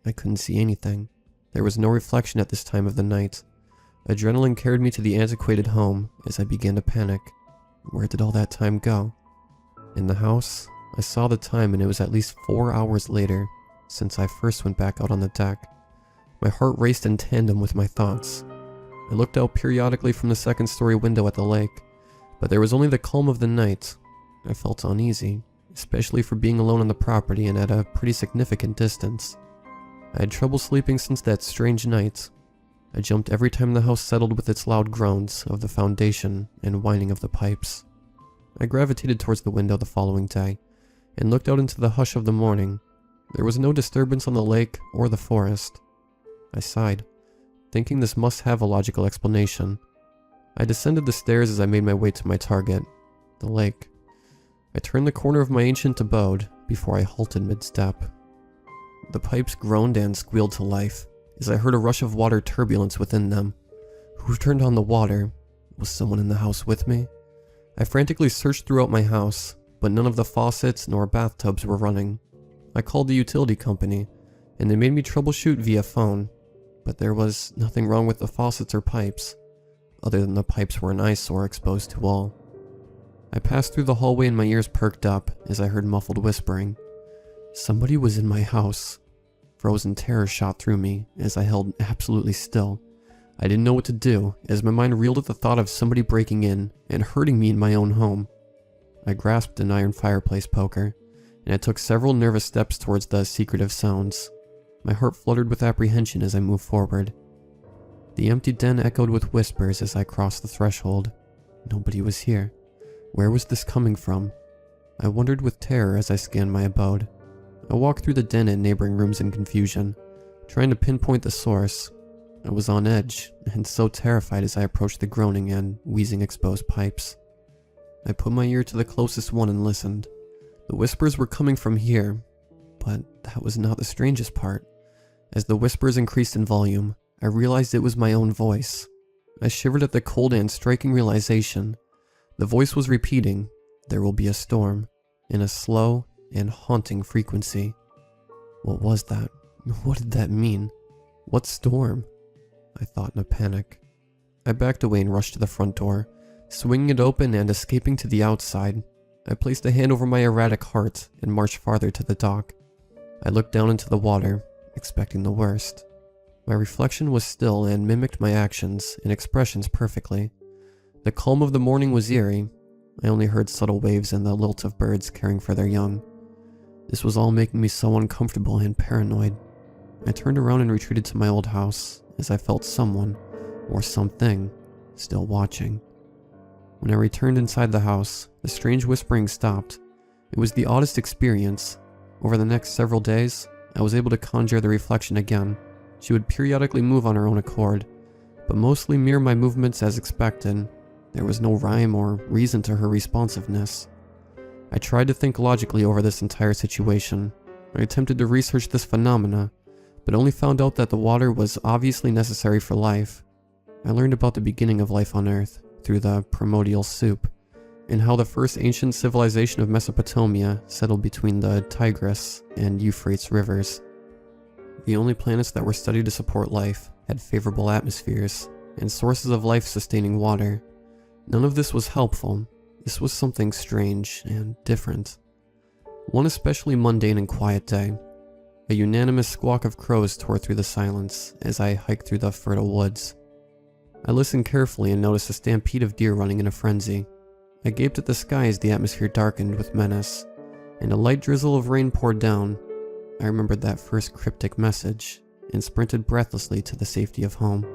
I couldn't see anything. There was no reflection at this time of the night. Adrenaline carried me to the antiquated home as I began to panic. Where did all that time go? In the house, I saw the time and it was at least 4 hours later since I first went back out on the deck. My heart raced in tandem with my thoughts. I looked out periodically from the second-story window at the lake, but there was only the calm of the night. I felt uneasy, especially for being alone on the property and at a pretty significant distance. I had trouble sleeping since that strange night. I jumped every time the house settled with its loud groans of the foundation and whining of the pipes. I gravitated towards the window the following day and looked out into the hush of the morning. There was no disturbance on the lake or the forest. I sighed, thinking this must have a logical explanation. I descended the stairs as I made my way to my target, the lake. I turned the corner of my ancient abode before I halted mid-step. The pipes groaned and squealed to life as I heard a rush of water turbulence within them. Who turned on the water? Was someone in the house with me? I frantically searched throughout my house, but none of the faucets nor bathtubs were running. I called the utility company and they made me troubleshoot via phone, but there was nothing wrong with the faucets or pipes, other than the pipes were an eyesore exposed to all. I passed through the hallway and my ears perked up as I heard muffled whispering. Somebody was in my house. Frozen terror shot through me as I held absolutely still. I didn't know what to do as my mind reeled at the thought of somebody breaking in and hurting me in my own home. I grasped an iron fireplace poker, and I took several nervous steps towards the secretive sounds. My heart fluttered with apprehension as I moved forward. The empty den echoed with whispers as I crossed the threshold. Nobody was here. Where was this coming from? I wondered with terror as I scanned my abode. I walked through the den and neighboring rooms in confusion, trying to pinpoint the source. I was on edge, and so terrified as I approached the groaning and wheezing exposed pipes. I put my ear to the closest one and listened. The whispers were coming from here, but that was not the strangest part. As the whispers increased in volume, I realized it was my own voice. I shivered at the cold and striking realization. The voice was repeating, "There will be a storm," in a slow and haunting frequency. What was that? What did that mean? What storm? I thought in a panic. I backed away and rushed to the front door, swinging it open and escaping to the outside. I placed a hand over my erratic heart and marched farther to the dock. I looked down into the water, expecting the worst. My reflection was still and mimicked my actions and expressions perfectly. The calm of the morning was eerie. I only heard subtle waves and the lilt of birds caring for their young. This was all making me so uncomfortable and paranoid. I turned around and retreated to my old house as I felt someone, or something, still watching. When I returned inside the house, the strange whispering stopped. It was the oddest experience. Over the next several days, I was able to conjure the reflection again. She would periodically move on her own accord, but mostly mirror my movements as expected. There was no rhyme or reason to her responsiveness. I tried to think logically over this entire situation. I attempted to research this phenomena, but only found out that the water was obviously necessary for life. I learned about the beginning of life on Earth through the primordial soup, and how the first ancient civilization of Mesopotamia settled between the Tigris and Euphrates rivers. The only planets that were studied to support life had favorable atmospheres and sources of life-sustaining water. None of this was helpful. This was something strange and different. One especially mundane and quiet day. A unanimous squawk of crows tore through the silence as I hiked through the fertile woods. I listened carefully and noticed a stampede of deer running in a frenzy. I gaped at the sky as the atmosphere darkened with menace, and a light drizzle of rain poured down. I remembered that first cryptic message and sprinted breathlessly to the safety of home.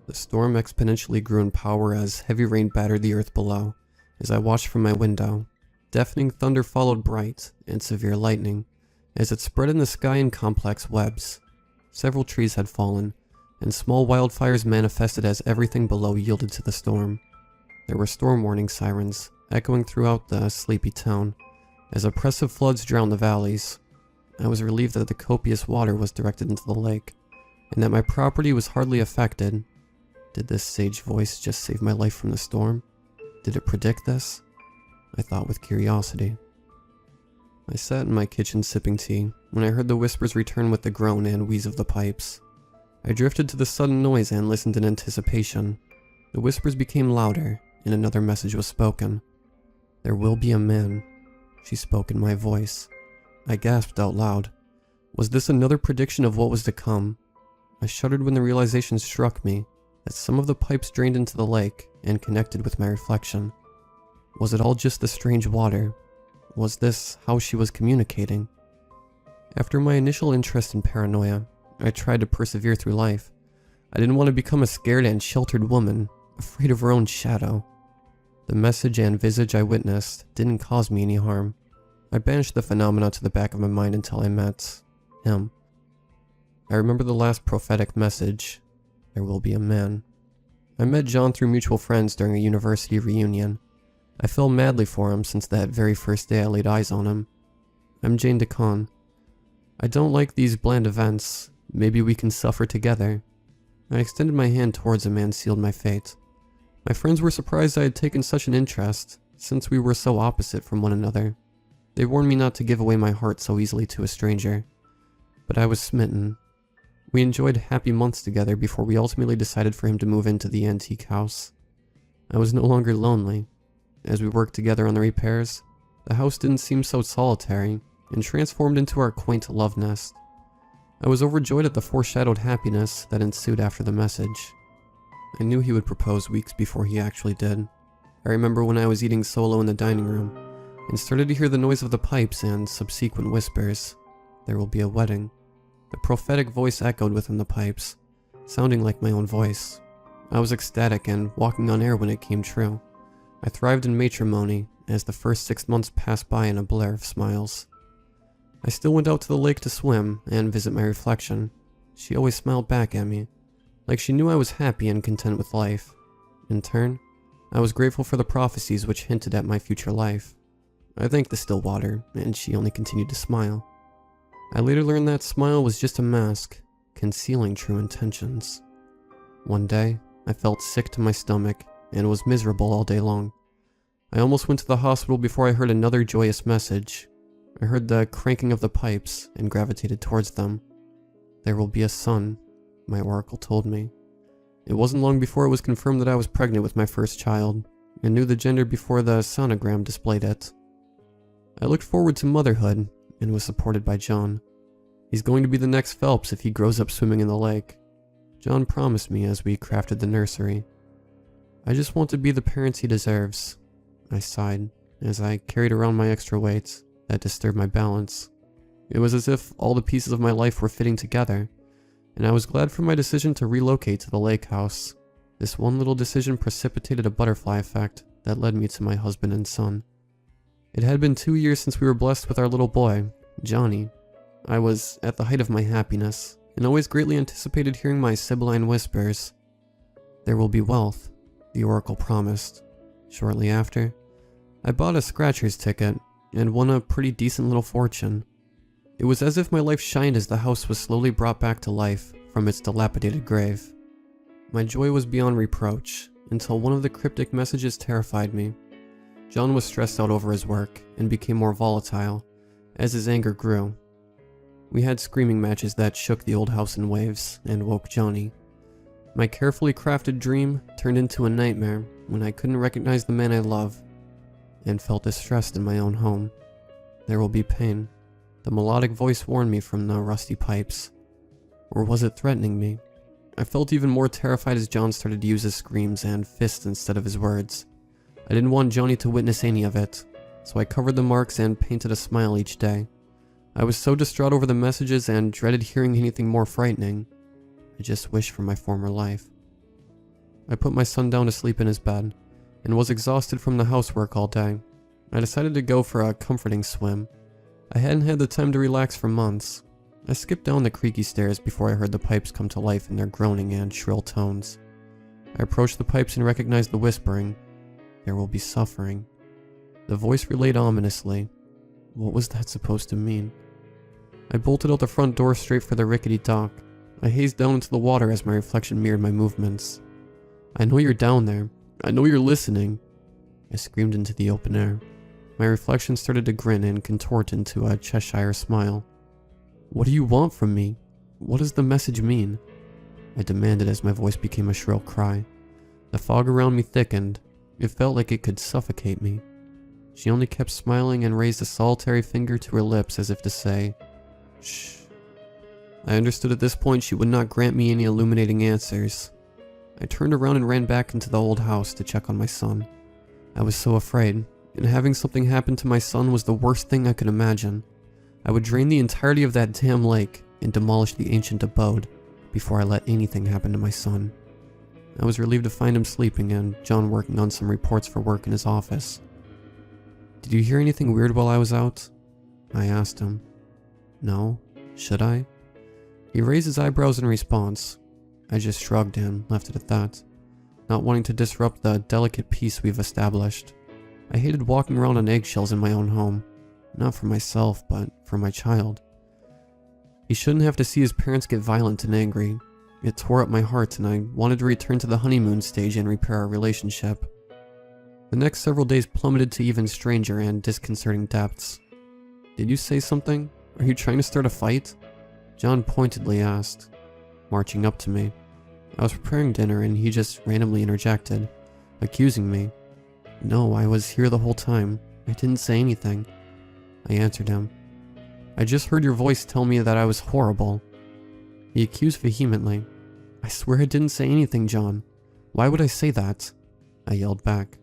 The storm exponentially grew in power as heavy rain battered the earth below. As I watched from my window, deafening thunder followed bright and severe lightning as it spread in the sky in complex webs. Several trees had fallen, and small wildfires manifested as everything below yielded to the storm. There were storm warning sirens echoing throughout the sleepy town as oppressive floods drowned the valleys. I was relieved that the copious water was directed into the lake, and that my property was hardly affected. Did this sage voice just save my life from the storm? Did it predict this? I thought with curiosity. I sat in my kitchen sipping tea when I heard the whispers return with the groan and wheeze of the pipes. I drifted to the sudden noise and listened in anticipation. The whispers became louder, and another message was spoken. "There will be a man." She spoke in my voice. I gasped out loud. Was this another prediction of what was to come? I shuddered when the realization struck me that some of the pipes drained into the lake and connected with my reflection. Was it all just the strange water? Was this how she was communicating? After my initial interest in paranoia, I tried to persevere through life. I didn't want to become a scared and sheltered woman, afraid of her own shadow. The message and visage I witnessed didn't cause me any harm. I banished the phenomena to the back of my mind until I met him. I remember the last prophetic message: there will be a man. I met John through mutual friends during a university reunion. I fell madly for him since that very first day I laid eyes on him. I'm Jane DeCon. I don't like these bland events. Maybe we can suffer together. I extended my hand towards him and sealed my fate. My friends were surprised I had taken such an interest, since we were so opposite from one another. They warned me not to give away my heart so easily to a stranger. but I was smitten. We enjoyed happy months together before we ultimately decided for him to move into the antique house. I was no longer lonely. As we worked together on the repairs, the house didn't seem so solitary and transformed into our quaint love nest. I was overjoyed at the foreshadowed happiness that ensued after the message. I knew he would propose weeks before he actually did. I remember when I was eating solo in the dining room and started to hear the noise of the pipes and subsequent whispers. There will be a wedding. The prophetic voice echoed within the pipes, sounding like my own voice. I was ecstatic and walking on air when it came true. I thrived in matrimony as the first 6 months passed by in a blur of smiles. I still went out to the lake to swim and visit my reflection. She always smiled back at me, like she knew I was happy and content with life. In turn, I was grateful for the prophecies which hinted at my future life. I thanked the still water, and she only continued to smile. I later learned that smile was just a mask, concealing true intentions. One day, I felt sick to my stomach and was miserable all day long. I almost went to the hospital before I heard another joyous message. I heard the cranking of the pipes and gravitated towards them. There will be a son, my oracle told me. It wasn't long before it was confirmed that I was pregnant with my first child, and knew the gender before the sonogram displayed it. I looked forward to motherhood and was supported by John. He's going to be the next Phelps if he grows up swimming in the lake. John promised me as we crafted the nursery. I just want to be the parent he deserves. I sighed as I carried around my extra weight that disturbed my balance. It was as if all the pieces of my life were fitting together, and I was glad for my decision to relocate to the lake house. This one little decision precipitated a butterfly effect that led me to my husband and son. It had been 2 years since we were blessed with our little boy, Johnny. I was at the height of my happiness, and always greatly anticipated hearing my sibylline whispers. There will be wealth, the oracle promised. Shortly after, I bought a scratcher's ticket and won a pretty decent little fortune. It was as if my life shined as the house was slowly brought back to life from its dilapidated grave. My joy was beyond reproach, until one of the cryptic messages terrified me. John was stressed out over his work and became more volatile as his anger grew. We had screaming matches that shook the old house in waves and woke Johnny. My carefully crafted dream turned into a nightmare when I couldn't recognize the man I love and felt distressed in my own home. There will be pain. The melodic voice warned me from the rusty pipes. Or was it threatening me? I felt even more terrified as John started to use his screams and fists instead of his words. I didn't want Johnny to witness any of it, so I covered the marks and painted a smile each day. I was so distraught over the messages and dreaded hearing anything more frightening. I just wished for my former life. I put my son down to sleep in his bed, and was exhausted from the housework all day. I decided to go for a comforting swim. I hadn't had the time to relax for months. I skipped down the creaky stairs before I heard the pipes come to life in their groaning and shrill tones. I approached the pipes and recognized the whispering. There will be suffering. The voice relayed ominously. What was that supposed to mean? I bolted out the front door straight for the rickety dock. I hazed down into the water as my reflection mirrored my movements. I know you're down there. I know you're listening. I screamed into the open air. My reflection started to grin and contort into a Cheshire smile. What do you want from me? What does the message mean? I demanded as my voice became a shrill cry. The fog around me thickened. It felt like it could suffocate me. She only kept smiling and raised a solitary finger to her lips as if to say, shh. I understood at this point she would not grant me any illuminating answers. I turned around and ran back into the old house to check on my son. I was so afraid, and having something happen to my son was the worst thing I could imagine. I would drain the entirety of that damn lake and demolish the ancient abode before I let anything happen to my son. I was relieved to find him sleeping and John working on some reports for work in his office. Did you hear anything weird while I was out? I asked him. No, should I? He raised his eyebrows in response. I just shrugged and left it at that, not wanting to disrupt the delicate peace we've established. I hated walking around on eggshells in my own home, not for myself, but for my child. He shouldn't have to see his parents get violent and angry. It tore up my heart and I wanted to return to the honeymoon stage and repair our relationship. The next several days plummeted to even stranger and disconcerting depths. Did you say something? Are you trying to start a fight? John pointedly asked, marching up to me. I was preparing dinner and he just randomly interjected, accusing me. No, I was here the whole time. I didn't say anything. I answered him. I just heard your voice tell me that I was horrible. He accused vehemently. I swear I didn't say anything, John. Why would I say that? I yelled back.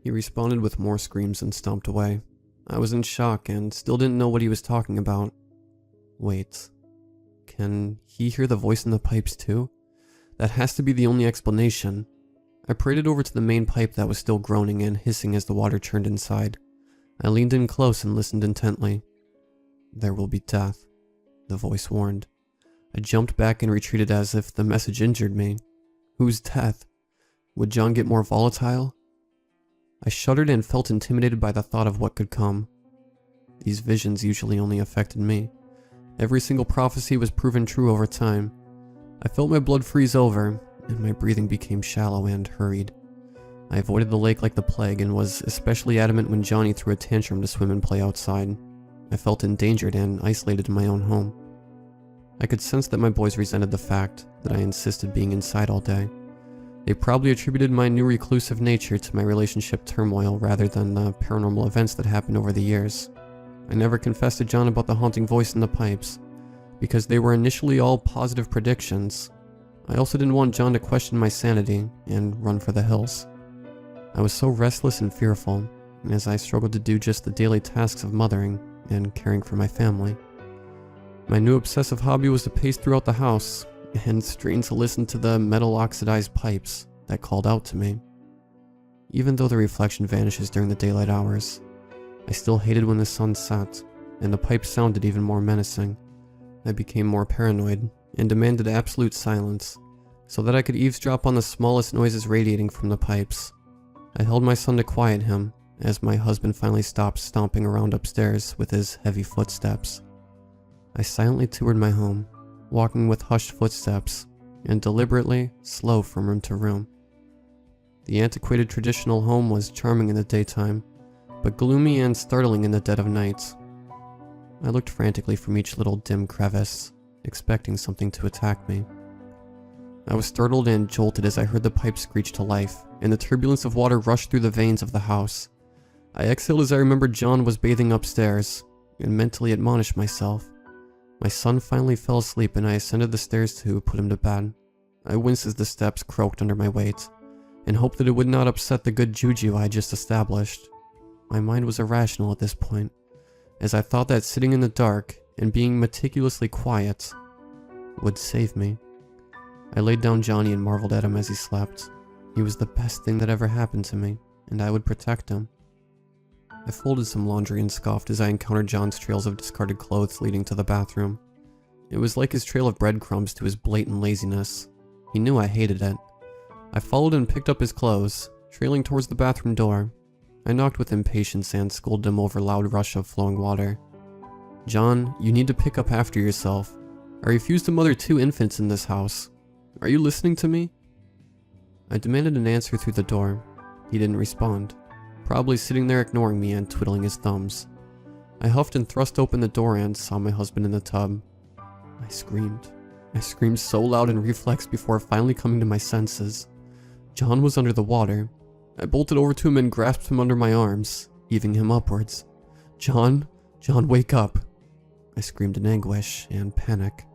He responded with more screams and stomped away. I was in shock and still didn't know what he was talking about. Wait, can he hear the voice in the pipes too? That has to be the only explanation. I paraded over to the main pipe that was still groaning and hissing as the water churned inside. I leaned in close and listened intently. There will be death, the voice warned. I jumped back and retreated as if the message injured me. Whose death? Would John get more volatile? I shuddered and felt intimidated by the thought of what could come. These visions usually only affected me. Every single prophecy was proven true over time. I felt my blood freeze over, and my breathing became shallow and hurried. I avoided the lake like the plague and was especially adamant when Johnny threw a tantrum to swim and play outside. I felt endangered and isolated in my own home. I could sense that my boys resented the fact that I insisted being inside all day. They probably attributed my new reclusive nature to my relationship turmoil rather than the paranormal events that happened over the years. I never confessed to John about the haunting voice in the pipes, because they were initially all positive predictions. I also didn't want John to question my sanity and run for the hills. I was so restless and fearful, as I struggled to do just the daily tasks of mothering and caring for my family. My new obsessive hobby was to pace throughout the house and strain to listen to the metal oxidized pipes that called out to me. Even though the reflection vanishes during the daylight hours, I still hated when the sun set, and the pipes sounded even more menacing. I became more paranoid and demanded absolute silence, so that I could eavesdrop on the smallest noises radiating from the pipes. I held my son to quiet him, as my husband finally stopped stomping around upstairs with his heavy footsteps. I silently toured my home, walking with hushed footsteps, and deliberately slow from room to room. The antiquated traditional home was charming in the daytime, but gloomy and startling in the dead of night. I looked frantically from each little dim crevice, expecting something to attack me. I was startled and jolted as I heard the pipe screech to life, and the turbulence of water rushed through the veins of the house. I exhaled as I remembered John was bathing upstairs, and mentally admonished myself. My son finally fell asleep and I ascended the stairs to put him to bed. I winced as the steps croaked under my weight, and hoped that it would not upset the good juju I had just established. My mind was irrational at this point, as I thought that sitting in the dark and being meticulously quiet would save me. I laid down Johnny and marveled at him as he slept. He was the best thing that ever happened to me, and I would protect him. I folded some laundry and scoffed as I encountered John's trails of discarded clothes leading to the bathroom. It was like his trail of breadcrumbs to his blatant laziness. He knew I hated it. I followed and picked up his clothes, trailing towards the bathroom door. I knocked with impatience and scolded him over a loud rush of flowing water. John, you need to pick up after yourself. I refuse to mother 2 infants in this house. Are you listening to me? I demanded an answer through the door. He didn't respond, probably sitting there ignoring me and twiddling his thumbs. I huffed and thrust open the door and saw my husband in the tub. I screamed. I screamed so loud in reflex before finally coming to my senses. John was under the water. I bolted over to him and grasped him under my arms, heaving him upwards. John, wake up! I screamed in anguish and panic.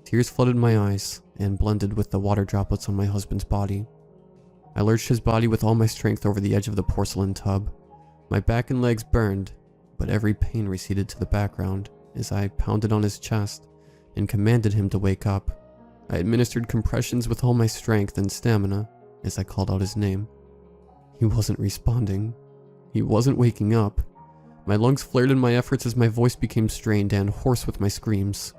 Tears flooded my eyes and blended with the water droplets on my husband's body. I lurched his body with all my strength over the edge of the porcelain tub. My back and legs burned, but every pain receded to the background as I pounded on his chest and commanded him to wake up. I administered compressions with all my strength and stamina as I called out his name. He wasn't responding. He wasn't waking up. My lungs flared in my efforts as my voice became strained and hoarse with my screams.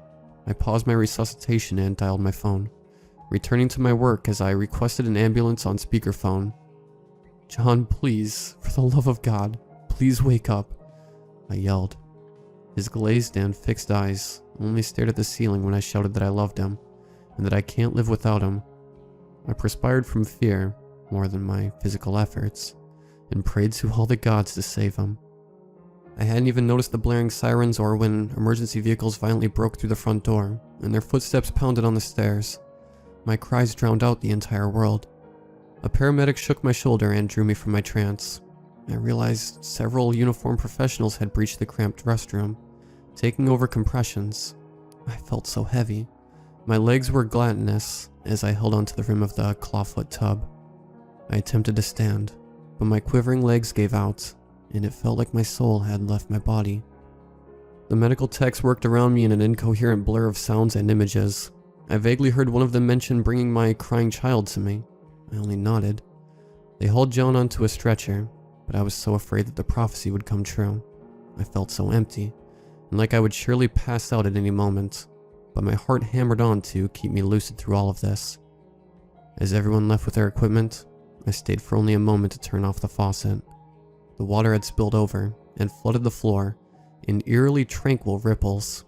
I paused my resuscitation and dialed my phone, returning to my work as I requested an ambulance on speakerphone. John, please, for the love of God, please wake up, I yelled. His glazed and fixed eyes only stared at the ceiling when I shouted that I loved him, and that I can't live without him. I perspired from fear more than my physical efforts, and prayed to all the gods to save him. I hadn't even noticed the blaring sirens or when emergency vehicles violently broke through the front door and their footsteps pounded on the stairs. My cries drowned out the entire world. A paramedic shook my shoulder and drew me from my trance. I realized several uniformed professionals had breached the cramped restroom, taking over compressions. I felt so heavy. My legs were gelatinous as I held onto the rim of the clawfoot tub. I attempted to stand, but my quivering legs gave out, and it felt like my soul had left my body. The medical techs worked around me in an incoherent blur of sounds and images. I vaguely heard one of them mention bringing my crying child to me. I only nodded. They hauled John onto a stretcher, but I was so afraid that the prophecy would come true. I felt so empty, and like I would surely pass out at any moment, but my heart hammered on to keep me lucid through all of this. As everyone left with their equipment, I stayed for only a moment to turn off the faucet. The water had spilled over and flooded the floor in eerily tranquil ripples.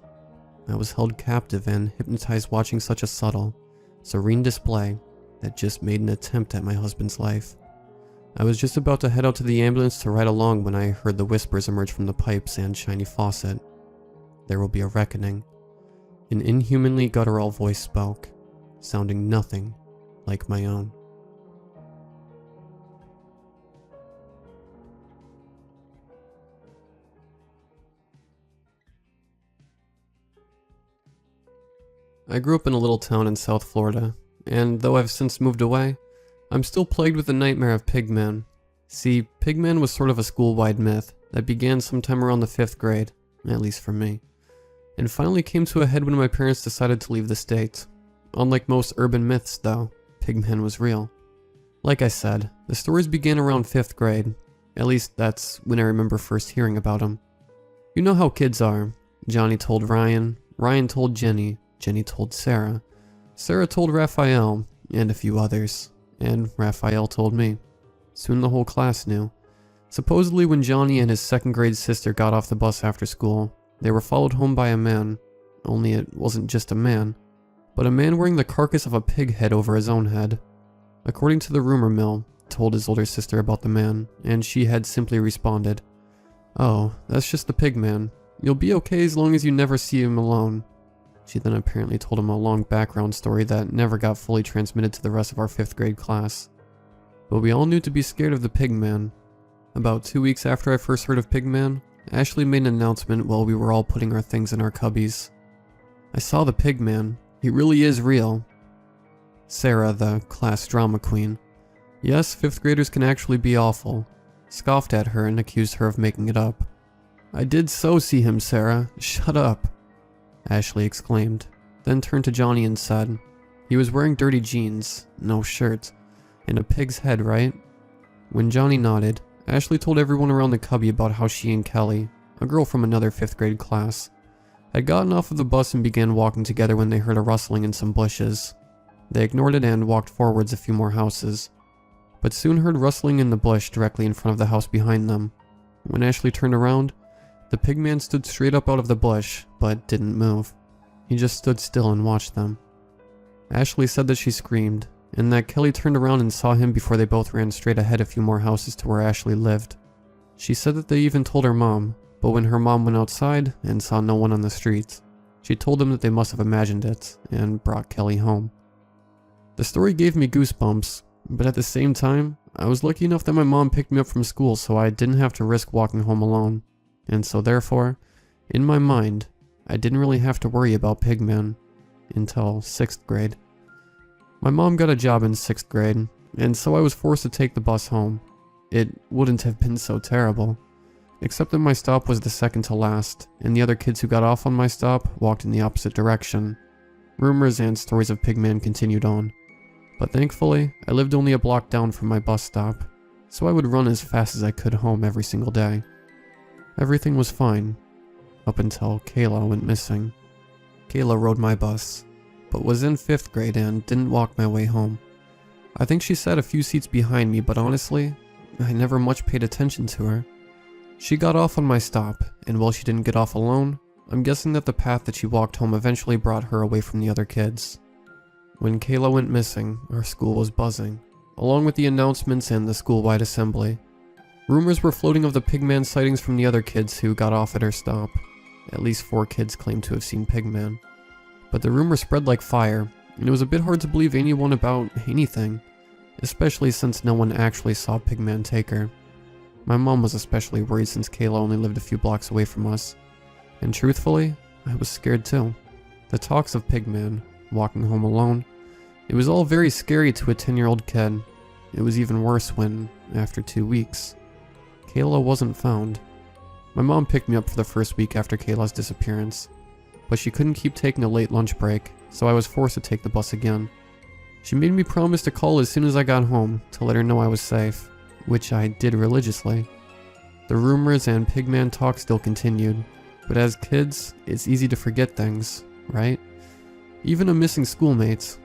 I was held captive and hypnotized watching such a subtle, serene display that just made an attempt at my husband's life. I was just about to head out to the ambulance to ride along when I heard the whispers emerge from the pipes and shiny faucet. There will be a reckoning. An inhumanly guttural voice spoke, sounding nothing like my own. I grew up in a little town in South Florida, and though I've since moved away, I'm still plagued with the nightmare of Pigman. See, Pigman was sort of a school-wide myth that began sometime around the 5th grade, at least for me, and finally came to a head when my parents decided to leave the state. Unlike most urban myths, though, Pigman was real. Like I said, the stories began around 5th grade. At least that's when I remember first hearing about them. You know how kids are. Johnny told Ryan, Ryan told Jenny, Jenny told Sarah, Sarah told Raphael, and a few others, and Raphael told me. Soon the whole class knew. Supposedly when Johnny and his 2nd grade sister got off the bus after school, they were followed home by a man. Only it wasn't just a man, but a man wearing the carcass of a pig head over his own head. According to the rumor mill, told his older sister about the man, and she had simply responded, "Oh, that's just the pig man. You'll be okay as long as you never see him alone." She then apparently told him a long background story that never got fully transmitted to the rest of our 5th grade class. But we all knew to be scared of the pig man. About 2 weeks after I first heard of Pigman, Ashley made an announcement while we were all putting our things in our cubbies. "I saw the Pigman. He really is real." Sarah, the class drama queen, yes, 5th graders can actually be awful, scoffed at her and accused her of making it up. "I did so see him, Sarah. Shut up," Ashley exclaimed, then turned to Johnny and said, "He was wearing dirty jeans, no shirt, and a pig's head, right?" When Johnny nodded, Ashley told everyone around the cubby about how she and Kelly, a girl from another 5th grade class, had gotten off of the bus and began walking together when they heard a rustling in some bushes. They ignored it and walked forwards a few more houses, but soon heard rustling in the bush directly in front of the house behind them. When Ashley turned around, the pigman stood straight up out of the bush, but didn't move. He just stood still and watched them. Ashley said that she screamed, and that Kelly turned around and saw him before they both ran straight ahead a few more houses to where Ashley lived. She said that they even told her mom, but when her mom went outside and saw no one on the street, she told them that they must have imagined it and brought Kelly home. The story gave me goosebumps, but at the same time, I was lucky enough that my mom picked me up from school so I didn't have to risk walking home alone, and so therefore, in my mind, I didn't really have to worry about Pigman until 6th grade. My mom got a job in 6th grade, and so I was forced to take the bus home. It wouldn't have been so terrible, except that my stop was the second to last, and the other kids who got off on my stop walked in the opposite direction. Rumors and stories of Pigman continued on, but thankfully, I lived only a block down from my bus stop, so I would run as fast as I could home every single day. Everything was fine, up until Kayla went missing. Kayla rode my bus, but was in 5th grade and didn't walk my way home. I think she sat a few seats behind me, but honestly, I never much paid attention to her. She got off on my stop, and while she didn't get off alone, I'm guessing that the path that she walked home eventually brought her away from the other kids. When Kayla went missing, our school was buzzing, along with the announcements and the school-wide assembly. Rumors were floating of the Pigman sightings from the other kids who got off at her stop. At least 4 kids claimed to have seen Pigman. But the rumor spread like fire, and it was a bit hard to believe anyone about anything, especially since no one actually saw Pigman take her. My mom was especially worried since Kayla only lived a few blocks away from us, and truthfully, I was scared too. The talks of Pigman, walking home alone, it was all very scary to a 10-year-old kid. It was even worse when, after 2 weeks, Kayla wasn't found. My mom picked me up for the first week after Kayla's disappearance, but she couldn't keep taking a late lunch break, so I was forced to take the bus again. She made me promise to call as soon as I got home to let her know I was safe, which I did religiously. The rumors and Pigman talk still continued, but as kids, it's easy to forget things, right? Even a missing schoolmate.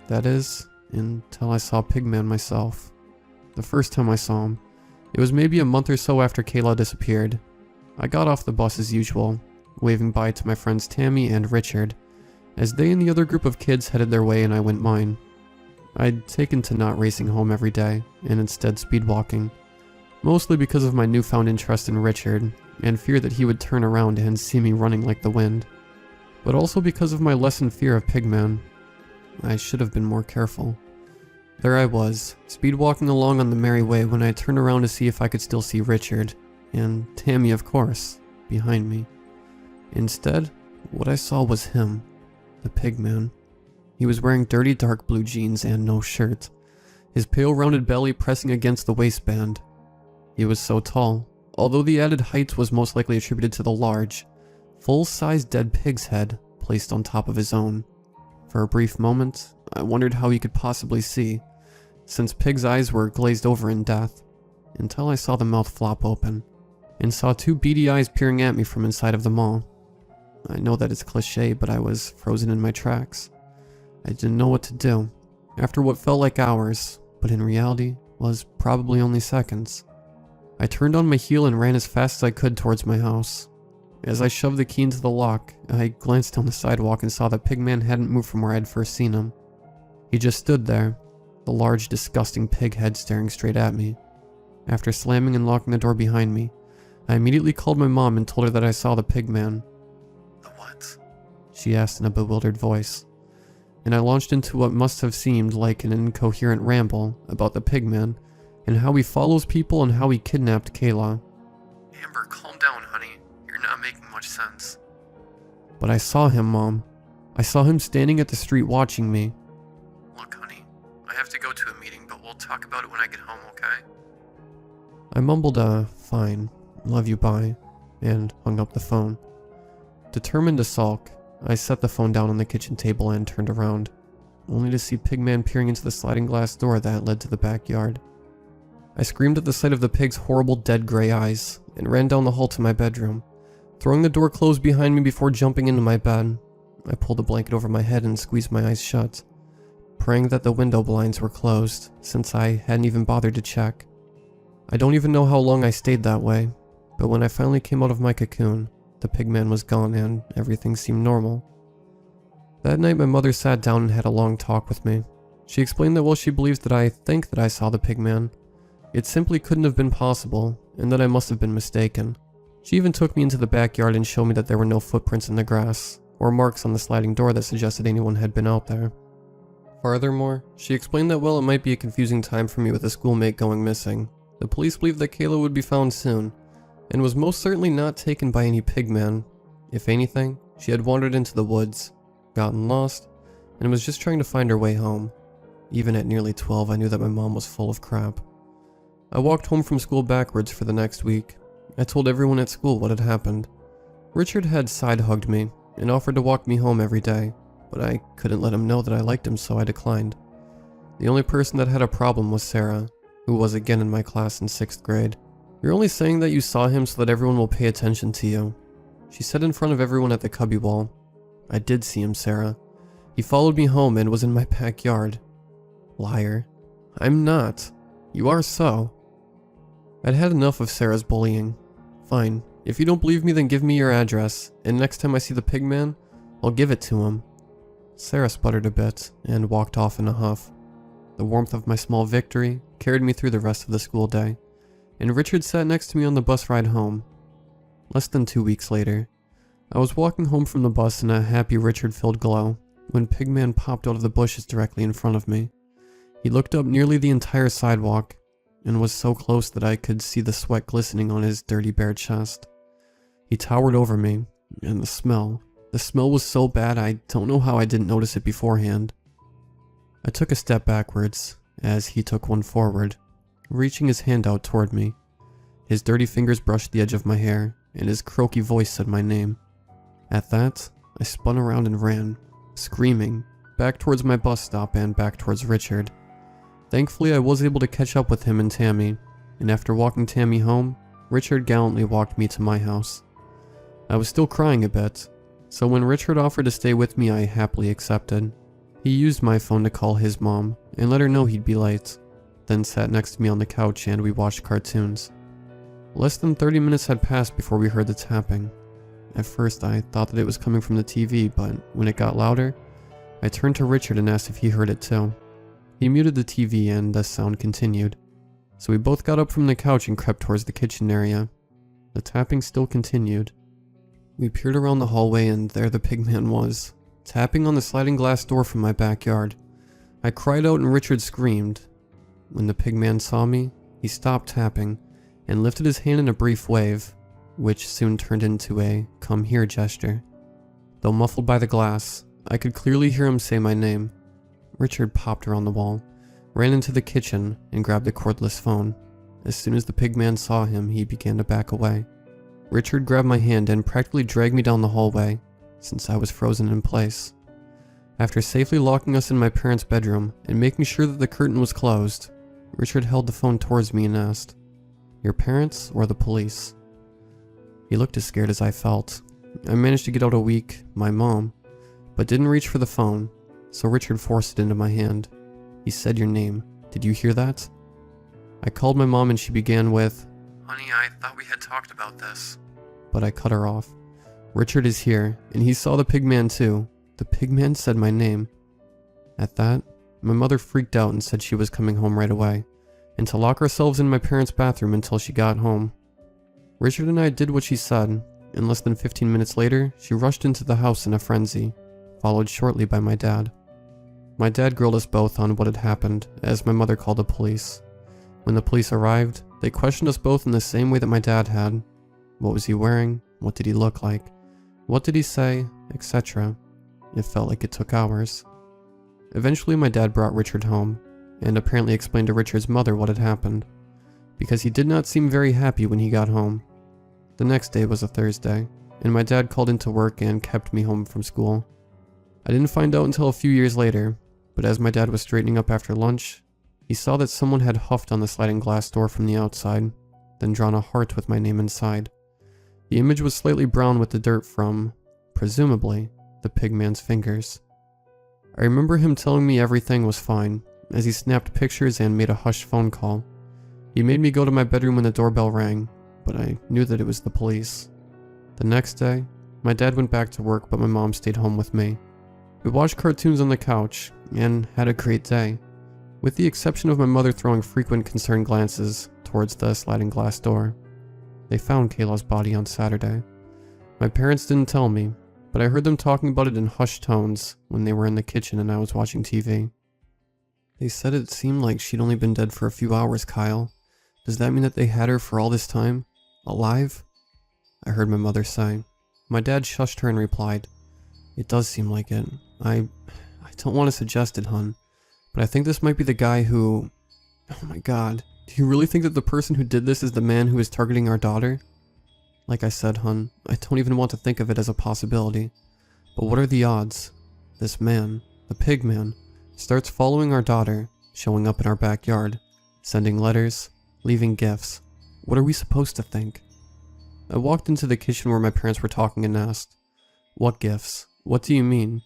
That is, until I saw Pigman myself. The first time I saw him, it was maybe a month or so after Kayla disappeared. I got off the bus as usual, waving bye to my friends Tammy and Richard, as they and the other group of kids headed their way and I went mine. I'd taken to not racing home every day, and instead speedwalking, mostly because of my newfound interest in Richard, and fear that he would turn around and see me running like the wind, but also because of my lessened fear of Pigman. I should have been more careful. There I was, speedwalking along on the merry way when I turned around to see if I could still see Richard, and Tammy of course, behind me. Instead, what I saw was him, the Pigman. He was wearing dirty dark blue jeans and no shirt, his pale rounded belly pressing against the waistband. He was so tall, although the added height was most likely attributed to the large, full-sized dead pig's head placed on top of his own. For a brief moment, I wondered how he could possibly see, since Pig's eyes were glazed over in death, until I saw the mouth flop open, and saw 2 beady eyes peering at me from inside of the maw. I know that it's cliché, but I was frozen in my tracks. I didn't know what to do, after what felt like hours, but in reality was probably only seconds. I turned on my heel and ran as fast as I could towards my house. As I shoved the key into the lock, I glanced down the sidewalk and saw that Pigman hadn't moved from where I'd first seen him. He just stood there, the large, disgusting pig head staring straight at me. After slamming and locking the door behind me, I immediately called my mom and told her that I saw the Pigman. The what? She asked in a bewildered voice, and I launched into what must have seemed like an incoherent ramble about the Pigman and how he follows people and how he kidnapped Kayla. Amber, calm down, honey. You're not making much sense. But I saw him, Mom. I saw him standing at the street watching me. Look, honey, I have to go to a meeting, but we'll talk about it when I get home, okay? I mumbled fine, love you, bye, and hung up the phone. Determined to sulk, I set the phone down on the kitchen table and turned around, only to see Pigman peering into the sliding glass door that led to the backyard. I screamed at the sight of the pig's horrible dead gray eyes and ran down the hall to my bedroom, throwing the door closed behind me before jumping into my bed. I pulled a blanket over my head and squeezed my eyes shut, praying that the window blinds were closed, since I hadn't even bothered to check. I don't even know how long I stayed that way, but when I finally came out of my cocoon, the Pigman was gone and everything seemed normal. That night my mother sat down and had a long talk with me. She explained that while she believes that I think that I saw the Pigman, it simply couldn't have been possible, and that I must have been mistaken. She even took me into the backyard and showed me that there were no footprints in the grass, or marks on the sliding door that suggested anyone had been out there. Furthermore, she explained that while it might be a confusing time for me with a schoolmate going missing, the police believed that Kayla would be found soon, and was most certainly not taken by any Pigman. If anything, she had wandered into the woods, gotten lost, and was just trying to find her way home. Even at nearly 12, I knew that my mom was full of crap. I walked home from school backwards for the next week. I told everyone at school what had happened. Richard had side-hugged me and offered to walk me home every day, but I couldn't let him know that I liked him, so I declined. The only person that had a problem was Sarah, who was again in my class in 6th grade. "You're only saying that you saw him so that everyone will pay attention to you," she said in front of everyone at the cubby wall. "I did see him, Sarah. He followed me home and was in my backyard." Liar. I'm not. You are so. I'd had enough of Sarah's bullying. Fine, if you don't believe me, then give me your address, and next time I see the Pigman, I'll give it to him. Sarah sputtered a bit and walked off in a huff. The warmth of my small victory carried me through the rest of the school day, and Richard sat next to me on the bus ride home. Less than 2 weeks later, I was walking home from the bus in a happy Richard-filled glow when Pigman popped out of the bushes directly in front of me. He looked up nearly the entire sidewalk and was so close that I could see the sweat glistening on his dirty bare chest. He towered over me, and the smell was so bad I don't know how I didn't notice it beforehand. I took a step backwards as he took one forward, reaching his hand out toward me. His dirty fingers brushed the edge of my hair, and his croaky voice said my name. At that, I spun around and ran, screaming, back towards my bus stop and back towards Richard. Thankfully, I was able to catch up with him and Tammy, and after walking Tammy home, Richard gallantly walked me to my house. I was still crying a bit, so when Richard offered to stay with me, I happily accepted. He used my phone to call his mom and let her know he'd be late, then sat next to me on the couch and we watched cartoons. Less than 30 minutes had passed before we heard the tapping. At first, I thought that it was coming from the TV, but when it got louder, I turned to Richard and asked if he heard it too. He muted the TV and the sound continued, so we both got up from the couch and crept towards the kitchen area. The tapping still continued. We peered around the hallway and there the Pigman was, tapping on the sliding glass door from my backyard. I cried out and Richard screamed. When the Pigman saw me, he stopped tapping and lifted his hand in a brief wave, which soon turned into a "come here" gesture. Though muffled by the glass, I could clearly hear him say my name. Richard popped around the wall, ran into the kitchen, and grabbed the cordless phone. As soon as the Pigman saw him, he began to back away. Richard grabbed my hand and practically dragged me down the hallway, since I was frozen in place. After safely locking us in my parents' bedroom and making sure that the curtain was closed, Richard held the phone towards me and asked, "Your parents or the police?" He looked as scared as I felt. I managed to get out a weak, "my mom," but didn't reach for the phone, so Richard forced it into my hand. He said your name. Did you hear that? I called my mom and she began with, Honey, I thought we had talked about this. but I cut her off. Richard is here, and he saw the Pigman too. The Pigman said my name. At that, my mother freaked out and said she was coming home right away, and to lock ourselves in my parents' bathroom until she got home. Richard and I did what she said, and less than 15 minutes later, she rushed into the house in a frenzy, followed shortly by my dad. My dad grilled us both on what had happened, as my mother called the police. When the police arrived, they questioned us both in the same way that my dad had. What was he wearing? What did he look like? What did he say? Etc. It felt like it took hours. Eventually my dad brought Richard home, and apparently explained to Richard's mother what had happened, because he did not seem very happy when he got home. The next day was a Thursday, and my dad called into work and kept me home from school. I didn't find out until a few years later, but as my dad was straightening up after lunch, he saw that someone had huffed on the sliding glass door from the outside, then drawn a heart with my name inside. The image was slightly brown with the dirt from, presumably, the Pigman's fingers. I remember him telling me everything was fine, as he snapped pictures and made a hushed phone call. He made me go to my bedroom when the doorbell rang, but I knew that it was the police. The next day, my dad went back to work, but my mom stayed home with me. We watched cartoons on the couch, and had a great day, with the exception of my mother throwing frequent concerned glances towards the sliding glass door. They found Kayla's body on Saturday. My parents didn't tell me, but I heard them talking about it in hushed tones when they were in the kitchen and I was watching TV. They said it seemed like she'd only been dead for a few hours, Kyle. Does that mean that they had her for all this time? Alive? I heard my mother say. My dad shushed her and replied, "It does seem like it. I don't want to suggest it, hun, but I think this might be the guy who... Oh my god. Do you really think that the person who did this is the man who is targeting our daughter? Like I said, hun, I don't even want to think of it as a possibility. But what are the odds? This man, the Pigman, starts following our daughter, showing up in our backyard, sending letters, leaving gifts. What are we supposed to think?" I walked into the kitchen where my parents were talking and asked, "What gifts? What do you mean?"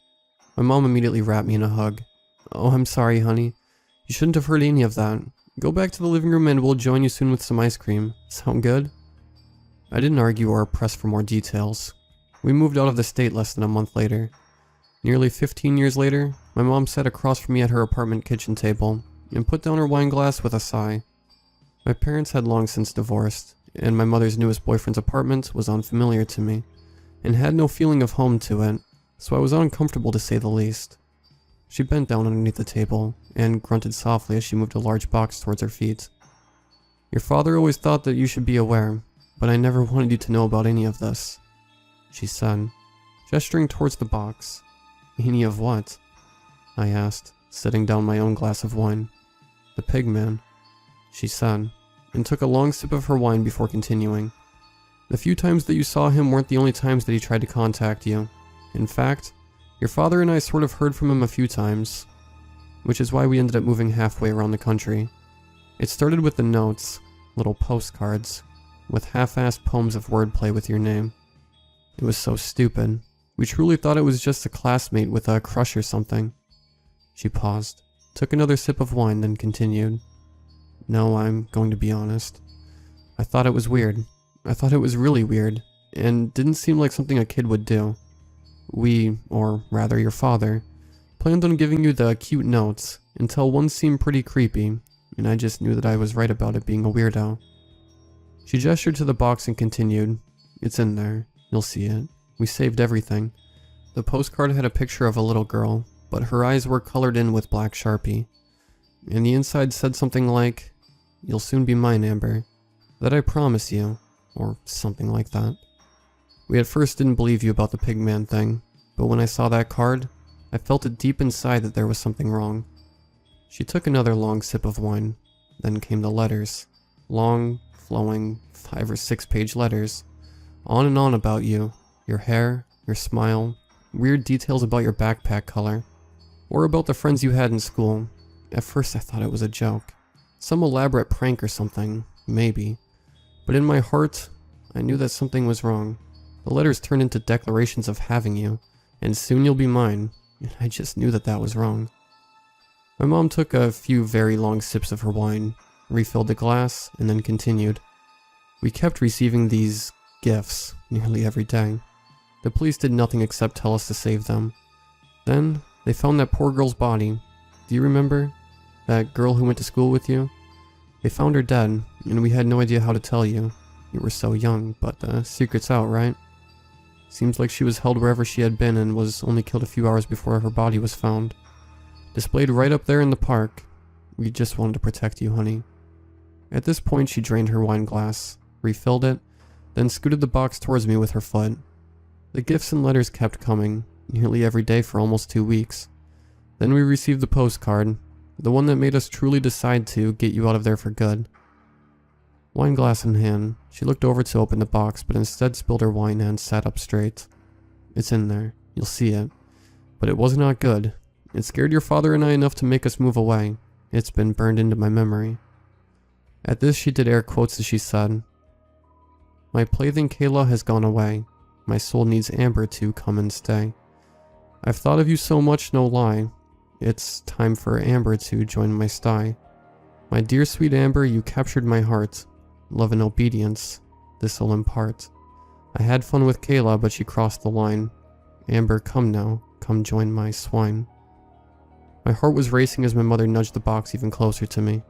My mom immediately wrapped me in a hug. "Oh, I'm sorry, honey. You shouldn't have heard any of that. Go back to the living room and we'll join you soon with some ice cream. Sound good?" I didn't argue or press for more details. We moved out of the state less than a month later. Nearly 15 years later, my mom sat across from me at her apartment kitchen table and put down her wine glass with a sigh. My parents had long since divorced, and my mother's newest boyfriend's apartment was unfamiliar to me, and had no feeling of home to it, so I was uncomfortable to say the least. She bent down underneath the table, and grunted softly as she moved a large box towards her feet. Your father always thought that you should be aware, but I never wanted you to know about any of this, she said, gesturing towards the box. Any of what? I asked, setting down my own glass of wine. The pigman, she said, and took a long sip of her wine before continuing. The few times that you saw him weren't the only times that he tried to contact you. In fact, your father and I sort of heard from him a few times, which is why we ended up moving halfway around the country. It started with the notes, little postcards, with half-assed poems of wordplay with your name. It was so stupid. We truly thought it was just a classmate with a crush or something. She paused, took another sip of wine, then continued. No, I'm going to be honest. I thought it was weird. I thought it was really weird, and didn't seem like something a kid would do. We, or rather your father, planned on giving you the cute notes, until one seemed pretty creepy, and I just knew that I was right about it being a weirdo. She gestured to the box and continued. It's in there. You'll see it. We saved everything. The postcard had a picture of a little girl, but her eyes were colored in with black Sharpie. And the inside said something like, You'll soon be mine, Amber. That I promise you, or something like that. We at first didn't believe you about the pigman thing, but when I saw that card, I felt it deep inside that there was something wrong. She took another long sip of wine. Then came the letters. Long, flowing, 5 or 6 page letters. On and on about you, your hair, your smile, weird details about your backpack color, or about the friends you had in school. At first I thought it was a joke. Some elaborate prank or something, maybe. But in my heart, I knew that something was wrong. The letters turned into declarations of having you, and soon you'll be mine, and I just knew that that was wrong. My mom took a few very long sips of her wine, refilled the glass, and then continued. We kept receiving these gifts nearly every day. The police did nothing except tell us to save them. Then, they found that poor girl's body. Do you remember? That girl who went to school with you? They found her dead, and we had no idea how to tell you. You were so young, but the secret's out, right? Seems like she was held wherever she had been and was only killed a few hours before her body was found. Displayed right up there in the park. We just wanted to protect you, honey. At this point, she drained her wine glass, refilled it, then scooted the box towards me with her foot. The gifts and letters kept coming, nearly every day for almost 2 weeks. Then we received the postcard, the one that made us truly decide to get you out of there for good. Wine glass in hand, she looked over to open the box, but instead spilled her wine and sat up straight. It's in there. You'll see it. But it was not good. It scared your father and I enough to make us move away. It's been burned into my memory. At this, she did air quotes as she said, My plaything Kayla has gone away. My soul needs Amber to come and stay. I've thought of you so much, no lie. It's time for Amber to join my sty. My dear sweet Amber, you captured my heart. Love and obedience, this'll impart. I had fun with Kayla, but she crossed the line. Amber, come now, come join my swine. My heart was racing as my mother nudged the box even closer to me.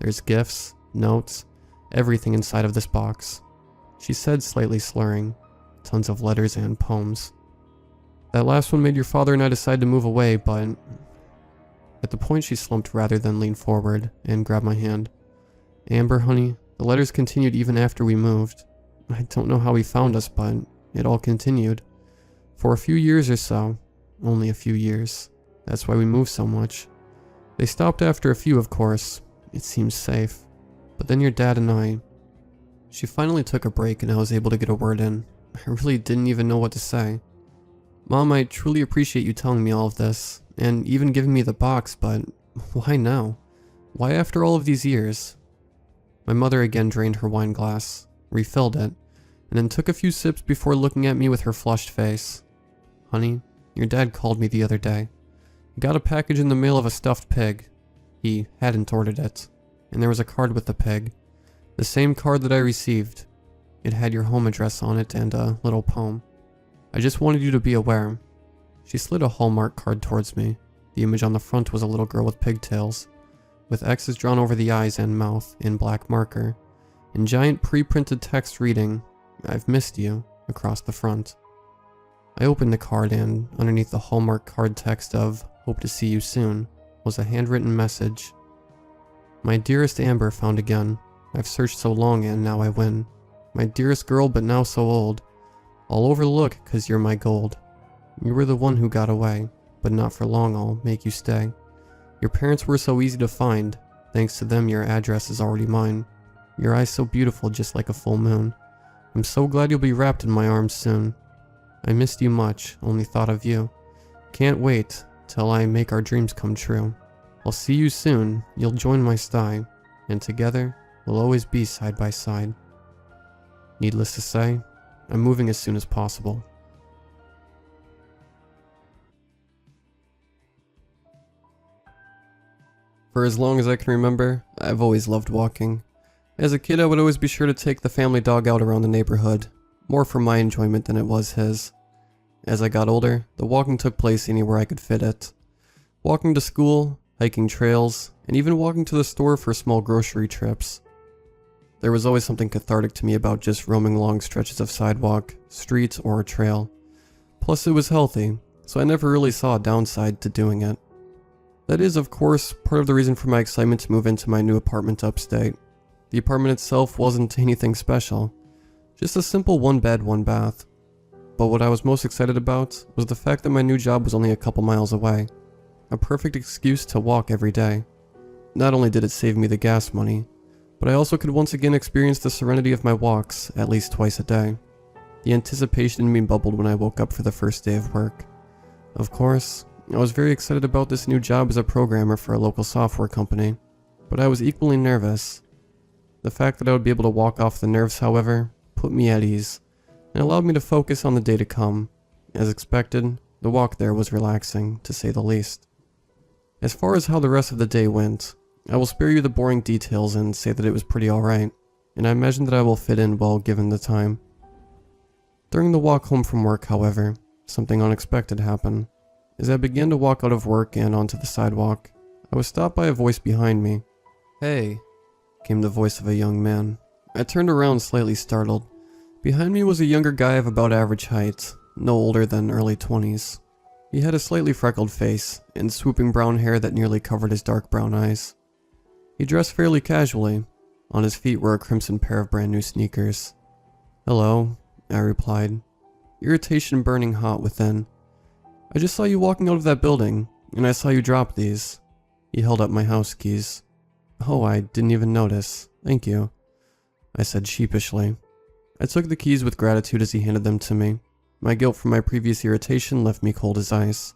There's gifts, notes, everything inside of this box. She said, slightly slurring. Tons of letters and poems. That last one made your father and I decide to move away, but... At the point she slumped rather than leaned forward and grabbed my hand. Amber, honey, the letters continued even after we moved. I don't know how he found us, but it all continued. For a few years or so. Only a few years. That's why we moved so much. They stopped after a few, of course. It seems safe. But then your dad and I... She finally took a break and I was able to get a word in. I really didn't even know what to say. Mom, I truly appreciate you telling me all of this, and even giving me the box, but why now? Why after all of these years? My mother again drained her wine glass, refilled it, and then took a few sips before looking at me with her flushed face. Honey, your dad called me the other day. He got a package in the mail of a stuffed pig. He hadn't ordered it, and there was a card with the pig. The same card that I received. It had your home address on it and a little poem. I just wanted you to be aware. She slid a Hallmark card towards me. The image on the front was a little girl with pigtails. with X's drawn over the eyes and mouth in black marker, and giant pre-printed text reading, "I've missed you," across the front. I opened the card and, underneath the hallmark card text of "Hope to see you soon," was a handwritten message. "My dearest Amber found again. I've searched so long and now I win. My dearest girl but now so old. I'll overlook 'cause you're my gold. You were the one who got away, but not for long I'll make you stay. Your parents were so easy to find. Thanks to them your address is already mine. Your eyes so beautiful just like a full moon. I'm so glad you'll be wrapped in my arms soon. I missed you much, only thought of you. Can't wait till I make our dreams come true. I'll see you soon, you'll join my sty, and together we'll always be side by side. Needless to say, I'm moving as soon as possible." For as long as I can remember, I've always loved walking. As a kid, I would always be sure to take the family dog out around the neighborhood, more for my enjoyment than it was his. As I got older, the walking took place anywhere I could fit it. Walking to school, hiking trails, and even walking to the store for small grocery trips. There was always something cathartic to me about just roaming long stretches of sidewalk, street, or a trail. Plus it was healthy, so I never really saw a downside to doing it. That is, of course, part of the reason for my excitement to move into my new apartment upstate. The apartment itself wasn't anything special, just a simple one bed, one bath. But what I was most excited about was the fact that my new job was only a couple miles away. A perfect excuse to walk every day. Not only did it save me the gas money, but I also could once again experience the serenity of my walks at least twice a day. The anticipation in me bubbled when I woke up for the first day of work. Of course, I was very excited about this new job as a programmer for a local software company, but I was equally nervous. The fact that I would be able to walk off the nerves, however, put me at ease, and allowed me to focus on the day to come. As expected, the walk there was relaxing, to say the least. As far as how the rest of the day went, I will spare you the boring details and say that it was pretty alright, and I imagine that I will fit in well given the time. During the walk home from work, however, something unexpected happened. As I began to walk out of work and onto the sidewalk, I was stopped by a voice behind me. "Hey," came the voice of a young man. I turned around slightly startled. Behind me was a younger guy of about average height, no older than early 20s. He had a slightly freckled face and swooping brown hair that nearly covered his dark brown eyes. He dressed fairly casually. On his feet were a crimson pair of brand new sneakers. "Hello," I replied, irritation burning hot within. "I just saw you walking out of that building, and I saw you drop these." He held up my house keys. "Oh, I didn't even notice. Thank you," I said sheepishly. I took the keys with gratitude as he handed them to me. My guilt from my previous irritation left me cold as ice.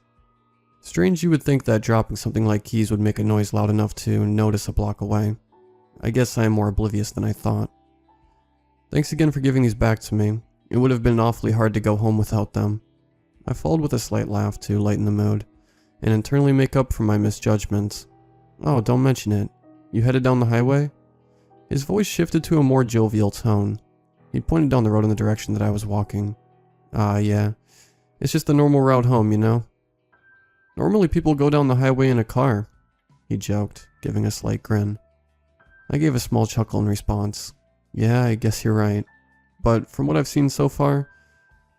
Strange you would think that dropping something like keys would make a noise loud enough to notice a block away. I guess I am more oblivious than I thought. "Thanks again for giving these back to me. It would have been awfully hard to go home without them." I followed with a slight laugh to lighten the mood, and internally make up for my misjudgment. "Oh, don't mention it. You headed down the highway?" His voice shifted to a more jovial tone. He pointed down the road in the direction that I was walking. Yeah. It's just the normal route home, you know? Normally people go down the highway in a car," he joked, giving a slight grin. I gave a small chuckle in response. "Yeah, I guess you're right. But from what I've seen so far,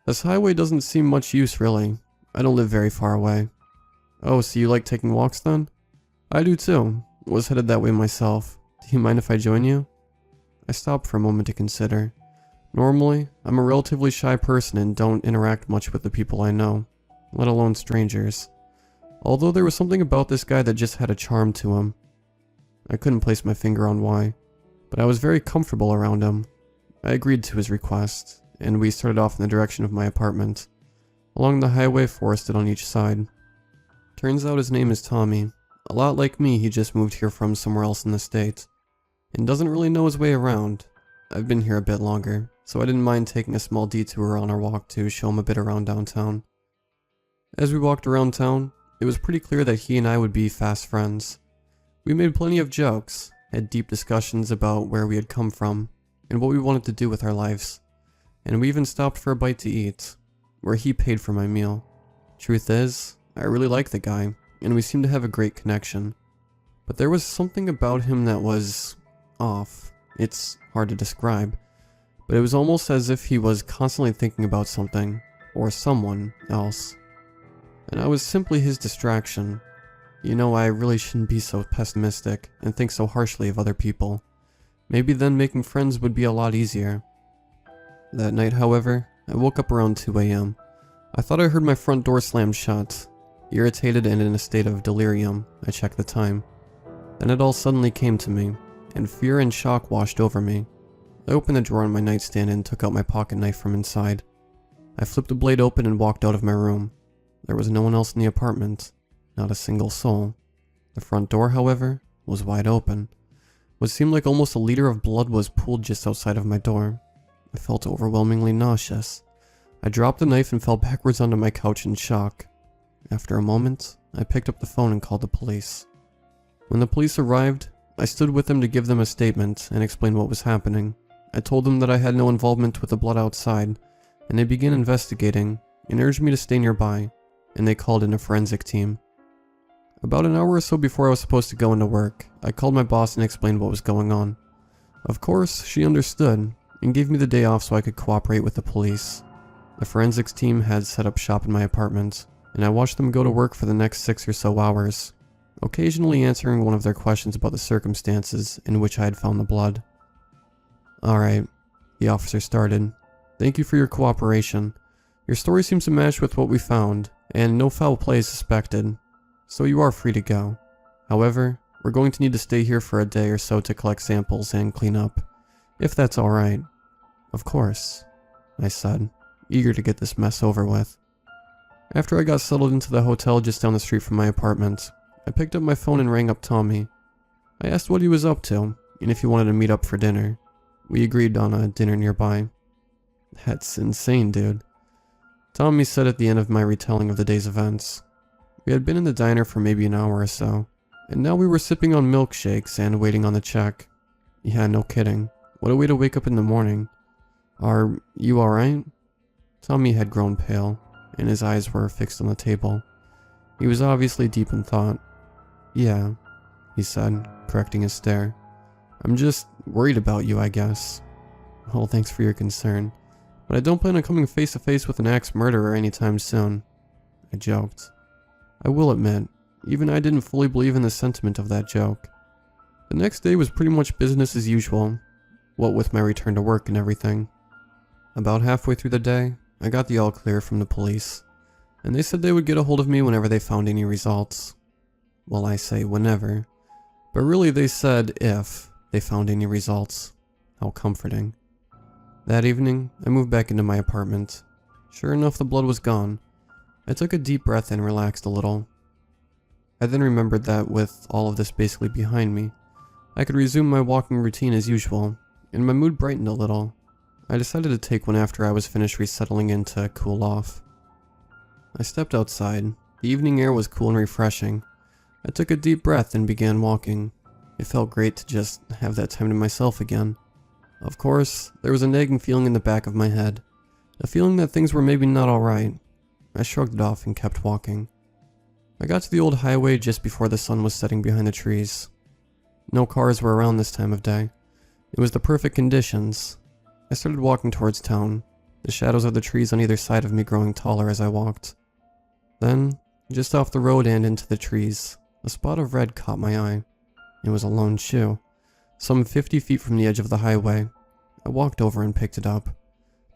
this highway doesn't seem much use really. I don't live very far away." "Oh, so you like taking walks then?" "I do too. Was headed that way myself. Do you mind if I join you?" I stopped for a moment to consider. Normally, I'm a relatively shy person and don't interact much with the people I know, let alone strangers. Although there was something about this guy that just had a charm to him. I couldn't place my finger on why, but I was very comfortable around him. I agreed to his request, and we started off in the direction of my apartment, along the highway forested on each side. Turns out his name is Tommy. A lot like me, he just moved here from somewhere else in the state, and doesn't really know his way around. I've been here a bit longer, so I didn't mind taking a small detour on our walk to show him a bit around downtown. As we walked around town, it was pretty clear that he and I would be fast friends. We made plenty of jokes, had deep discussions about where we had come from, and what we wanted to do with our lives. And we even stopped for a bite to eat, where he paid for my meal. Truth is, I really like the guy, and we seemed to have a great connection. But there was something about him that was off. It's hard to describe, but it was almost as if he was constantly thinking about something, or someone else. And I was simply his distraction. You know, I really shouldn't be so pessimistic and think so harshly of other people. Maybe then making friends would be a lot easier. That night, however, I woke up around 2 a.m. I thought I heard my front door slam shut. Irritated and in a state of delirium, I checked the time. Then it all suddenly came to me, and fear and shock washed over me. I opened the drawer on my nightstand and took out my pocket knife from inside. I flipped the blade open and walked out of my room. There was no one else in the apartment, not a single soul. The front door, however, was wide open. What seemed like almost a liter of blood was pooled just outside of my door. I felt overwhelmingly nauseous. I dropped the knife and fell backwards onto my couch in shock. After a moment, I picked up the phone and called the police. When the police arrived, I stood with them to give them a statement and explain what was happening. I told them that I had no involvement with the blood outside, and they began investigating and urged me to stay nearby, and they called in a forensic team. About an hour or so before I was supposed to go into work, I called my boss and explained what was going on. Of course, she understood and gave me the day off so I could cooperate with the police. The forensics team had set up shop in my apartment, and I watched them go to work for the next 6 or so hours, occasionally answering one of their questions about the circumstances in which I had found the blood. "Alright," the officer started. "Thank you for your cooperation. Your story seems to match with what we found, and no foul play is suspected, so you are free to go. However, we're going to need to stay here for a day or so to collect samples and clean up, if that's alright." "Of course," I said, eager to get this mess over with. After I got settled into the hotel just down the street from my apartment, I picked up my phone and rang up Tommy. I asked what he was up to, and if he wanted to meet up for dinner. We agreed on a dinner nearby. "That's insane, dude," Tommy said at the end of my retelling of the day's events. We had been in the diner for maybe an hour or so, and now we were sipping on milkshakes and waiting on the check. Yeah, no kidding. What a way to wake up in the morning. "Are you alright?" Tommy had grown pale, and his eyes were fixed on the table. He was obviously deep in thought. "Yeah," he said, correcting his stare. "I'm just worried about you, I guess." "Well, thanks for your concern, but I don't plan on coming face to face with an axe murderer anytime soon," I joked. I will admit, even I didn't fully believe in the sentiment of that joke. The next day was pretty much business as usual, what with my return to work and everything. About halfway through the day, I got the all clear from the police, and they said they would get a hold of me whenever they found any results. Well, I say whenever, but really they said if they found any results. How comforting. That evening, I moved back into my apartment. Sure enough, the blood was gone. I took a deep breath and relaxed a little. I then remembered that with all of this basically behind me, I could resume my walking routine as usual, and my mood brightened a little. I decided to take one after I was finished resettling in to cool off. I stepped outside. The evening air was cool and refreshing. I took a deep breath and began walking. It felt great to just have that time to myself again. Of course, there was a nagging feeling in the back of my head, a feeling that things were maybe not alright. I shrugged it off and kept walking. I got to the old highway just before the sun was setting behind the trees. No cars were around this time of day. It was the perfect conditions. I started walking towards town, the shadows of the trees on either side of me growing taller as I walked. Then, just off the road and into the trees, a spot of red caught my eye. It was a lone shoe, some 50 feet from the edge of the highway. I walked over and picked it up.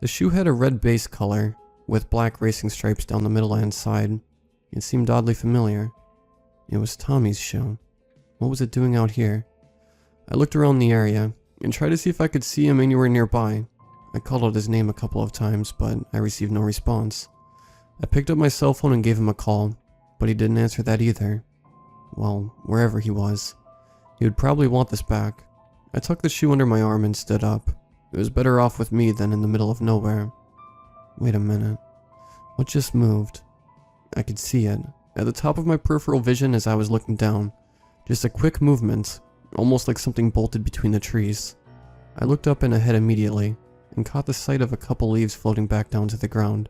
The shoe had a red base color, with black racing stripes down the middle and side. It seemed oddly familiar. It was Tommy's shoe. What was it doing out here? I looked around the area, and tried to see if I could see him anywhere nearby. I called out his name a couple of times, but I received no response. I picked up my cell phone and gave him a call, but he didn't answer that either. Well, wherever he was, he would probably want this back. I tucked the shoe under my arm and stood up. It was better off with me than in the middle of nowhere. Wait a minute. What just moved? I could see it, at the top of my peripheral vision as I was looking down. Just a quick movement, almost like something bolted between the trees. I looked up and ahead immediately, and caught the sight of a couple leaves floating back down to the ground,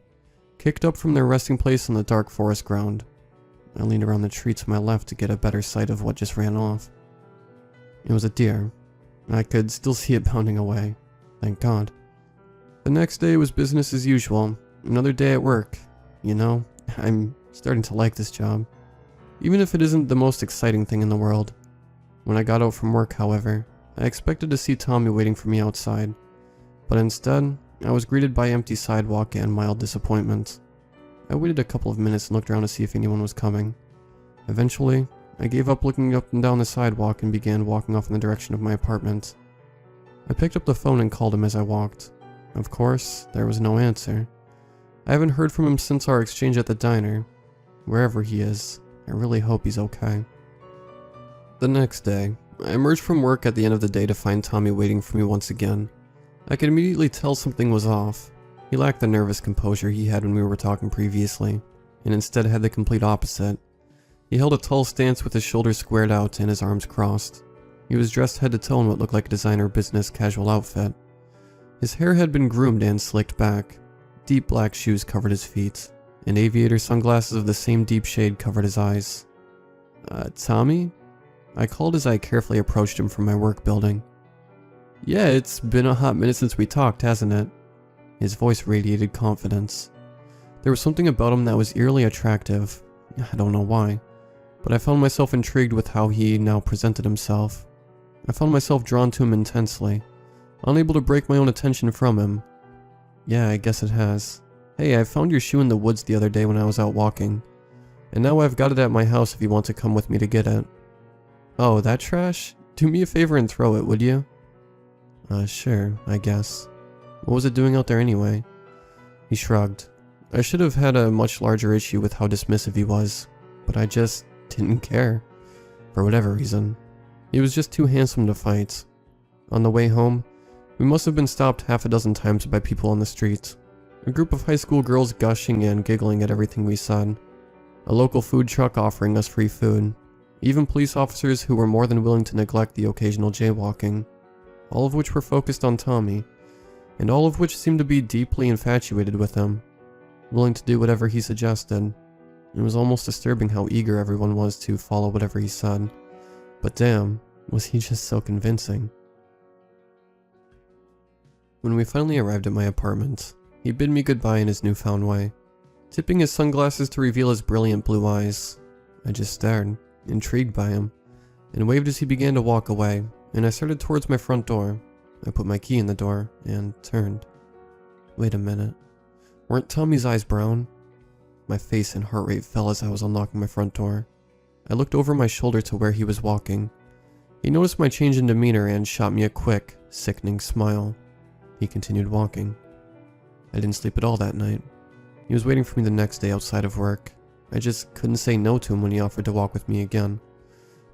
kicked up from their resting place on the dark forest ground. I leaned around the tree to my left to get a better sight of what just ran off. It was a deer. I could still see it bounding away. Thank God. The next day was business as usual. Another day at work. You know, I'm starting to like this job. Even if it isn't the most exciting thing in the world. When I got out from work, however, I expected to see Tommy waiting for me outside. But instead, I was greeted by empty sidewalk and mild disappointment. I waited a couple of minutes and looked around to see if anyone was coming. Eventually, I gave up looking up and down the sidewalk and began walking off in the direction of my apartment. I picked up the phone and called him as I walked. Of course, there was no answer. I haven't heard from him since our exchange at the diner. Wherever he is, I really hope he's okay. The next day, I emerged from work at the end of the day to find Tommy waiting for me once again. I could immediately tell something was off. He lacked the nervous composure he had when we were talking previously, and instead had the complete opposite. He held a tall stance with his shoulders squared out and his arms crossed. He was dressed head to toe in what looked like a designer business casual outfit. His hair had been groomed and slicked back. Deep black shoes covered his feet, and aviator sunglasses of the same deep shade covered his eyes. Tommy? I called as I carefully approached him from my work building. Yeah, it's been a hot minute since we talked, hasn't it? His voice radiated confidence. There was something about him that was eerily attractive. I don't know why, but I found myself intrigued with how he now presented himself. I found myself drawn to him intensely, unable to break my own attention from him. Yeah, I guess it has. Hey, I found your shoe in the woods the other day when I was out walking, and now I've got it at my house if you want to come with me to get it. Oh, that trash? Do me a favor and throw it, would you? Sure, I guess. What was it doing out there anyway? He shrugged. I should have had a much larger issue with how dismissive he was, but I just didn't care. For whatever reason. He was just too handsome to fight. On the way home, we must have been stopped half a dozen times by people on the street. A group of high school girls gushing and giggling at everything we said. A local food truck offering us free food. Even police officers who were more than willing to neglect the occasional jaywalking. All of which were focused on Tommy, and all of which seemed to be deeply infatuated with him, willing to do whatever he suggested. It was almost disturbing how eager everyone was to follow whatever he said, but damn, was he just so convincing. When we finally arrived at my apartment, he bid me goodbye in his newfound way, tipping his sunglasses to reveal his brilliant blue eyes. I just stared, intrigued by him, and waved as he began to walk away, and I started towards my front door. I put my key in the door and turned. Wait a minute. Weren't Tommy's eyes brown? My face and heart rate fell as I was unlocking my front door. I looked over my shoulder to where he was walking. He noticed my change in demeanor and shot me a quick, sickening smile. He continued walking. I didn't sleep at all that night. He was waiting for me the next day outside of work. I just couldn't say no to him when he offered to walk with me again.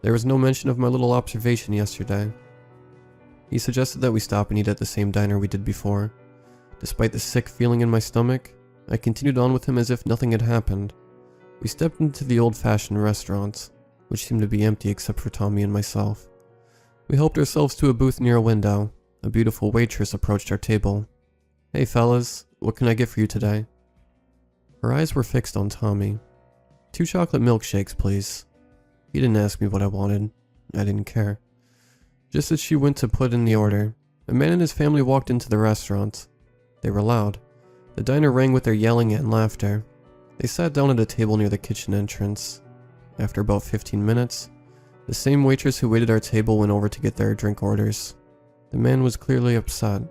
There was no mention of my little observation yesterday. He suggested that we stop and eat at the same diner we did before. Despite the sick feeling in my stomach, I continued on with him as if nothing had happened. We stepped into the old-fashioned restaurant, which seemed to be empty except for Tommy and myself. We helped ourselves to a booth near a window. A beautiful waitress approached our table. Hey fellas, what can I get for you today? Her eyes were fixed on Tommy. 2 chocolate milkshakes, please. He didn't ask me what I wanted. I didn't care. Just as she went to put in the order, a man and his family walked into the restaurant. They were loud. The diner rang with their yelling and laughter. They sat down at a table near the kitchen entrance. After about 15 minutes, the same waitress who waited our table went over to get their drink orders. The man was clearly upset.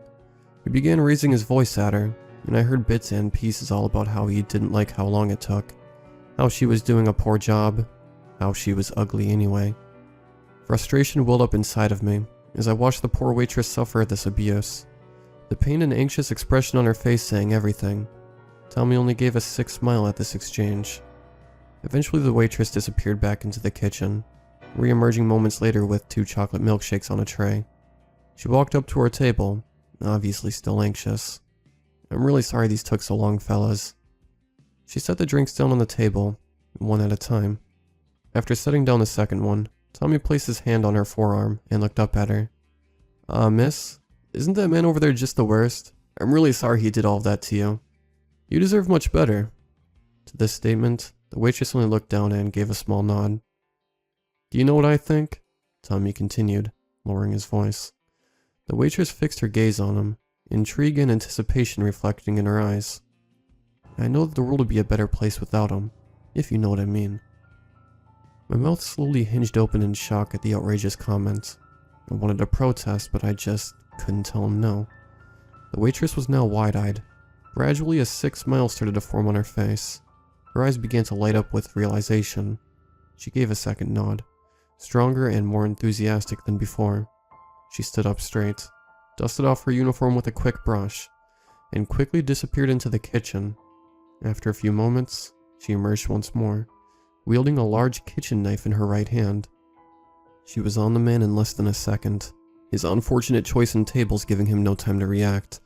He began raising his voice at her, and I heard bits and pieces all about how he didn't like how long it took, how she was doing a poor job, how she was ugly anyway. Frustration welled up inside of me as I watched the poor waitress suffer this abuse. The pain and anxious expression on her face saying everything. Tommy only gave a sick smile at this exchange. Eventually the waitress disappeared back into the kitchen, re-emerging moments later with 2 chocolate milkshakes on a tray. She walked up to our table, obviously still anxious. I'm really sorry these took so long, fellas. She set the drinks down on the table, one at a time. After setting down the second one, Tommy placed his hand on her forearm and looked up at her. Miss, isn't that man over there just the worst? I'm really sorry he did all of that to you. You deserve much better. To this statement, The waitress only looked down and gave a small nod. Do you know what I think? Tommy continued, lowering his voice. The waitress fixed her gaze on him, intrigue and anticipation reflecting in her eyes. I know that the world would be a better place without him, if you know what I mean. My mouth slowly hinged open in shock at the outrageous comment. I wanted to protest, but I just couldn't tell him no. The waitress was now wide-eyed. Gradually, a sick smile started to form on her face. Her eyes began to light up with realization. She gave a second nod, stronger and more enthusiastic than before. She stood up straight, dusted off her uniform with a quick brush, and quickly disappeared into the kitchen. After a few moments, she emerged once more, wielding a large kitchen knife in her right hand. She was on the man in less than a second, his unfortunate choice in tables giving him no time to react.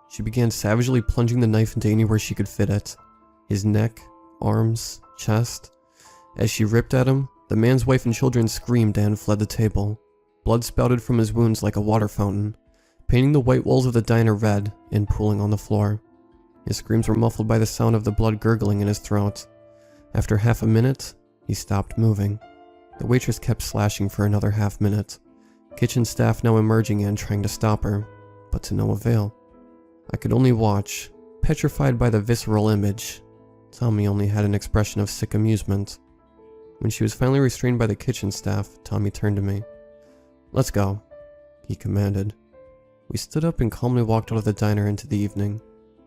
She began savagely plunging the knife into anywhere she could fit it, his neck, arms, chest. As she ripped at him, the man's wife and children screamed and fled the table. Blood spouted from his wounds like a water fountain, painting the white walls of the diner red and pooling on the floor. His screams were muffled by the sound of the blood gurgling in his throat. After half a minute, he stopped moving. The waitress kept slashing for another half minute, kitchen staff now emerging and trying to stop her, but to no avail. I could only watch, petrified by the visceral image. Tommy only had an expression of sick amusement. When she was finally restrained by the kitchen staff, Tommy turned to me. "Let's go," he commanded. We stood up and calmly walked out of the diner into the evening.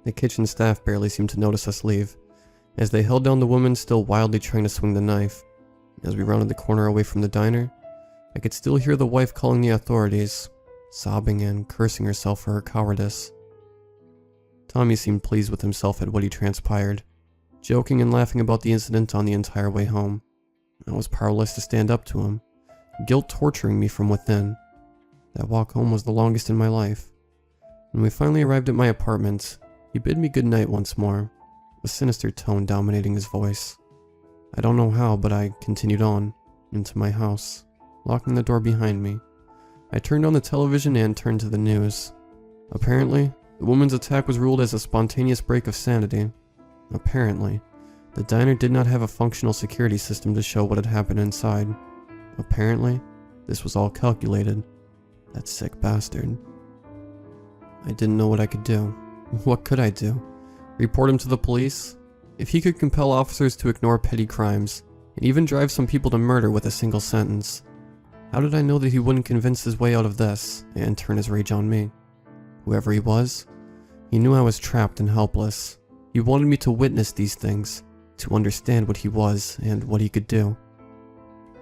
The kitchen staff barely seemed to notice us leave, as they held down the woman still wildly trying to swing the knife. As we rounded the corner away from the diner, I could still hear the wife calling the authorities, sobbing and cursing herself for her cowardice. Tommy seemed pleased with himself at what he transpired, joking and laughing about the incident on the entire way home. I was powerless to stand up to him, guilt torturing me from within. That walk home was the longest in my life. When we finally arrived at my apartment, he bid me good night once more, a sinister tone dominating his voice. I don't know how, but I continued on, into my house, locking the door behind me. I turned on the television and turned to the news. Apparently, the woman's attack was ruled as a spontaneous break of sanity. Apparently, the diner did not have a functional security system to show what had happened inside. Apparently, this was all calculated. That sick bastard. I didn't know what I could do. What could I do? Report him to the police? If he could compel officers to ignore petty crimes, and even drive some people to murder with a single sentence, how did I know that he wouldn't convince his way out of this and turn his rage on me? Whoever he was, he knew I was trapped and helpless. He wanted me to witness these things, to understand what he was and what he could do.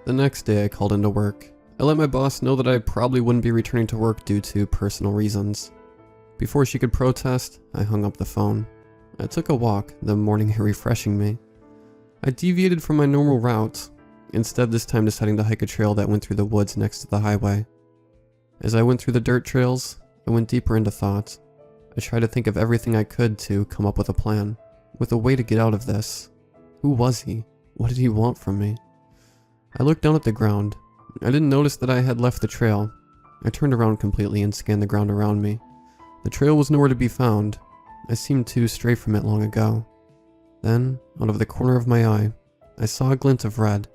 The next day I called into work. I let my boss know that I probably wouldn't be returning to work due to personal reasons. Before she could protest, I hung up the phone. I took a walk, the morning air refreshing me. I deviated from my normal route, instead this time deciding to hike a trail that went through the woods next to the highway. As I went through the dirt trails, I went deeper into thought. I tried to think of everything I could to come up with a plan, with a way to get out of this. Who was he? What did he want from me? I looked down at the ground. I didn't notice that I had left the trail. I turned around completely and scanned the ground around me. The trail was nowhere to be found. I seemed to stray from it long ago. Then, out of the corner of my eye, I saw a glint of red.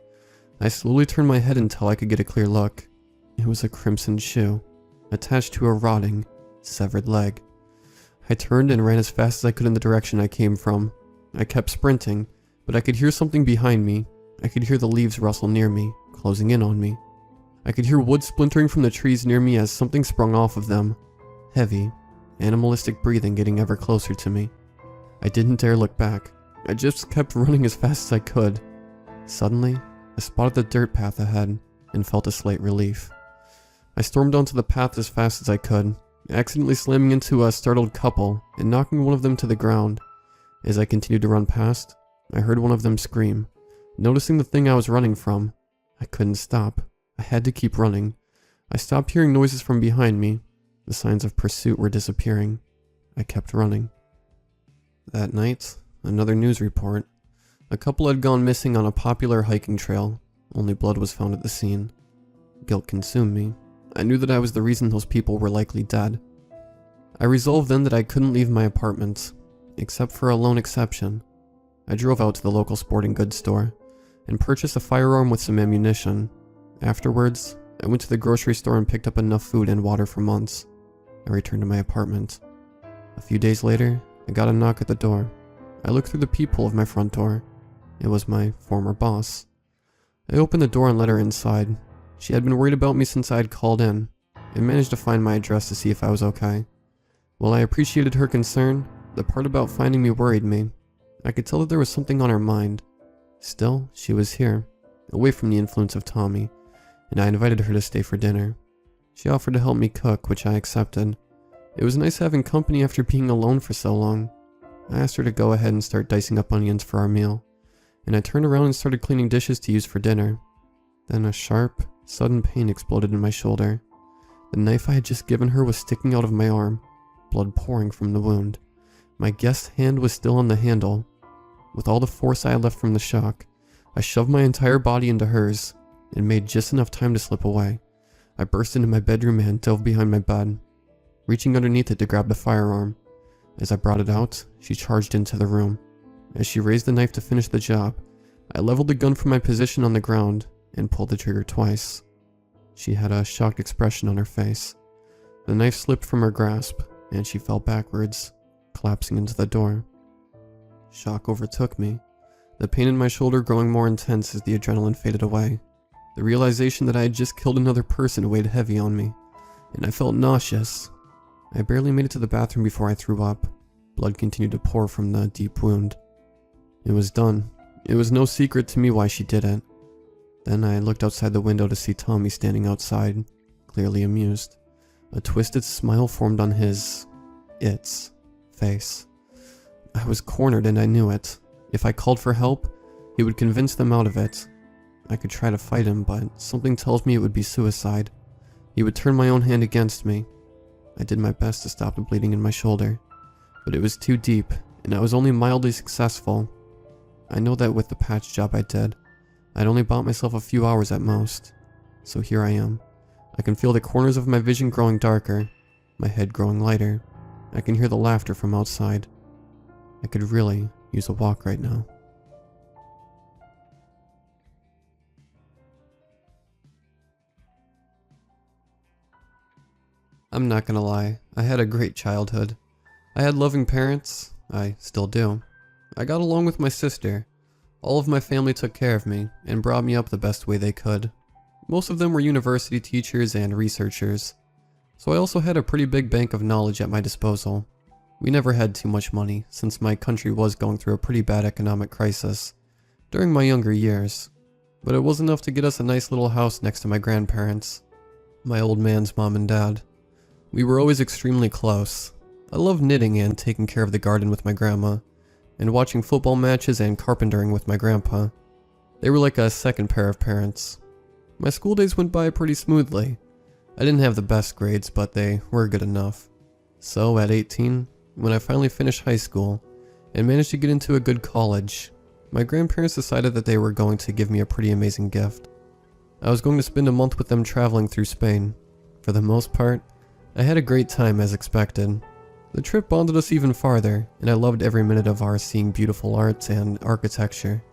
I slowly turned my head until I could get a clear look. It was a crimson shoe, attached to a rotting, severed leg. I turned and ran as fast as I could in the direction I came from. I kept sprinting, but I could hear something behind me. I could hear the leaves rustle near me, closing in on me. I could hear wood splintering from the trees near me as something sprung off of them. Heavy, animalistic breathing getting ever closer to me. I didn't dare look back. I just kept running as fast as I could. Suddenly, I spotted the dirt path ahead and felt a slight relief. I stormed onto the path as fast as I could, accidentally slamming into a startled couple and knocking one of them to the ground. As I continued to run past, I heard one of them scream. Noticing the thing I was running from, I couldn't stop. I had to keep running. I stopped hearing noises from behind me. The signs of pursuit were disappearing. I kept running. That night, another news report. A couple had gone missing on a popular hiking trail. Only blood was found at the scene. Guilt consumed me. I knew that I was the reason those people were likely dead. I resolved then that I couldn't leave my apartment, except for a lone exception. I drove out to the local sporting goods store and purchased a firearm with some ammunition. Afterwards, I went to the grocery store and picked up enough food and water for months. I returned to my apartment. A few days later, I got a knock at the door. I looked through the peephole of my front door. It was my former boss. I opened the door and let her inside. She had been worried about me since I had called in, and managed to find my address to see if I was okay. While I appreciated her concern, the part about finding me worried me. I could tell that there was something on her mind. Still, she was here, away from the influence of Tommy, and I invited her to stay for dinner. She offered to help me cook, which I accepted. It was nice having company after being alone for so long. I asked her to go ahead and start dicing up onions for our meal, and I turned around and started cleaning dishes to use for dinner. Then a sharp, sudden pain exploded in my shoulder. The knife I had just given her was sticking out of my arm, blood pouring from the wound. My guest's hand was still on the handle. With all the force I had left from the shock, I shoved my entire body into hers and made just enough time to slip away. I burst into my bedroom and dove behind my bed, reaching underneath it to grab the firearm. As I brought it out, she charged into the room. As she raised the knife to finish the job, I leveled the gun from my position on the ground and pulled the trigger twice. She had a shocked expression on her face. The knife slipped from her grasp, and she fell backwards, collapsing into the door. Shock overtook me, the pain in my shoulder growing more intense as the adrenaline faded away. The realization that I had just killed another person weighed heavy on me, and I felt nauseous. I barely made it to the bathroom before I threw up. Blood continued to pour from the deep wound. It was done. It was no secret to me why she did it. Then I looked outside the window to see Tommy standing outside, clearly amused. A twisted smile formed on its face. I was cornered and I knew it. If I called for help, he would convince them out of it. I could try to fight him, but something tells me it would be suicide. He would turn my own hand against me. I did my best to stop the bleeding in my shoulder, but it was too deep, and I was only mildly successful. I know that with the patch job I did, I'd only bought myself a few hours at most. So here I am. I can feel the corners of my vision growing darker, my head growing lighter. I can hear the laughter from outside. I could really use a walk right now. I'm not gonna lie, I had a great childhood. I had loving parents, I still do. I got along with my sister. All of my family took care of me and brought me up the best way they could. Most of them were university teachers and researchers, so I also had a pretty big bank of knowledge at my disposal. We never had too much money, since my country was going through a pretty bad economic crisis during my younger years, but it was enough to get us a nice little house next to my grandparents, my old man's mom and dad. We were always extremely close. I loved knitting and taking care of the garden with my grandma, and watching football matches and carpentering with my grandpa. They were like a second pair of parents. My school days went by pretty smoothly. I didn't have the best grades, but they were good enough. So at 18, when I finally finished high school and managed to get into a good college, my grandparents decided that they were going to give me a pretty amazing gift. I was going to spend a month with them traveling through Spain. For the most part, I had a great time as expected. The trip bonded us even farther, and I loved every minute of our seeing beautiful art and architecture.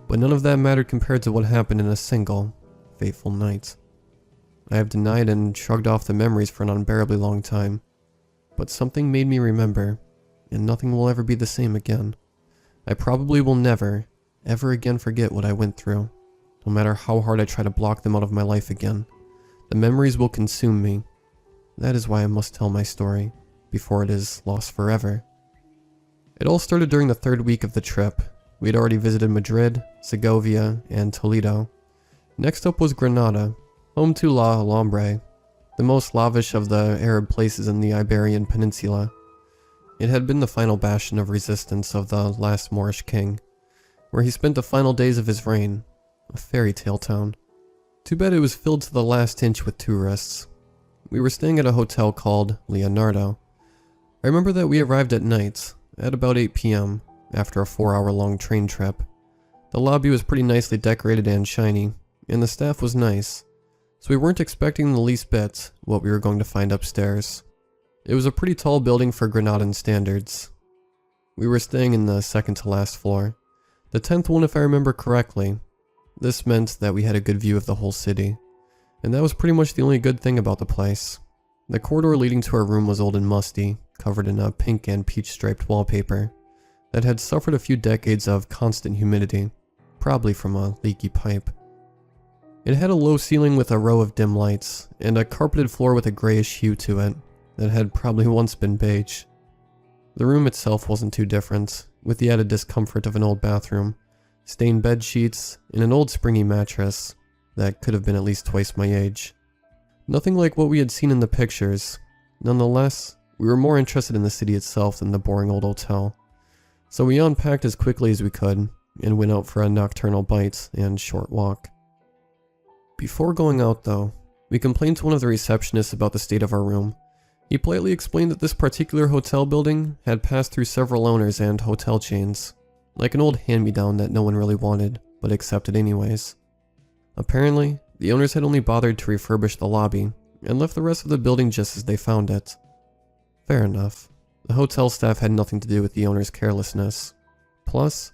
But none of that mattered compared to what happened in a single, fateful night. I have denied and shrugged off the memories for an unbearably long time, but something made me remember, and nothing will ever be the same again. I probably will never, ever again forget what I went through, no matter how hard I try to block them out of my life again. The memories will consume me. That is why I must tell my story, before it is lost forever. It all started during the third week of the trip. We had already visited Madrid, Segovia, and Toledo. Next up was Granada, home to La Alhambra, the most lavish of the Arab places in the Iberian Peninsula. It had been the final bastion of resistance of the last Moorish king, where he spent the final days of his reign, a fairy tale town. Too bad it was filled to the last inch with tourists. We were staying at a hotel called Leonardo. I remember that we arrived at night, at about 8 p.m., after a 4-hour-long train trip. The lobby was pretty nicely decorated and shiny, and the staff was nice, so we weren't expecting the least bit what we were going to find upstairs. It was a pretty tall building for Granadan standards. We were staying in the second to last floor. The 10th one if I remember correctly. This meant that we had a good view of the whole city. And that was pretty much the only good thing about the place. The corridor leading to our room was old and musty, covered in a pink and peach striped wallpaper that had suffered a few decades of constant humidity, probably from a leaky pipe. It had a low ceiling with a row of dim lights, and a carpeted floor with a grayish hue to it that had probably once been beige. The room itself wasn't too different, with the added discomfort of an old bathroom, stained bed sheets, and an old springy mattress that could have been at least twice my age. Nothing like what we had seen in the pictures. Nonetheless, we were more interested in the city itself than the boring old hotel. So we unpacked as quickly as we could, and went out for a nocturnal bite and short walk. Before going out though, we complained to one of the receptionists about the state of our room. He politely explained that this particular hotel building had passed through several owners and hotel chains, like an old hand-me-down that no one really wanted, but accepted anyways. Apparently, the owners had only bothered to refurbish the lobby, and left the rest of the building just as they found it. Fair enough. The hotel staff had nothing to do with the owner's carelessness. Plus,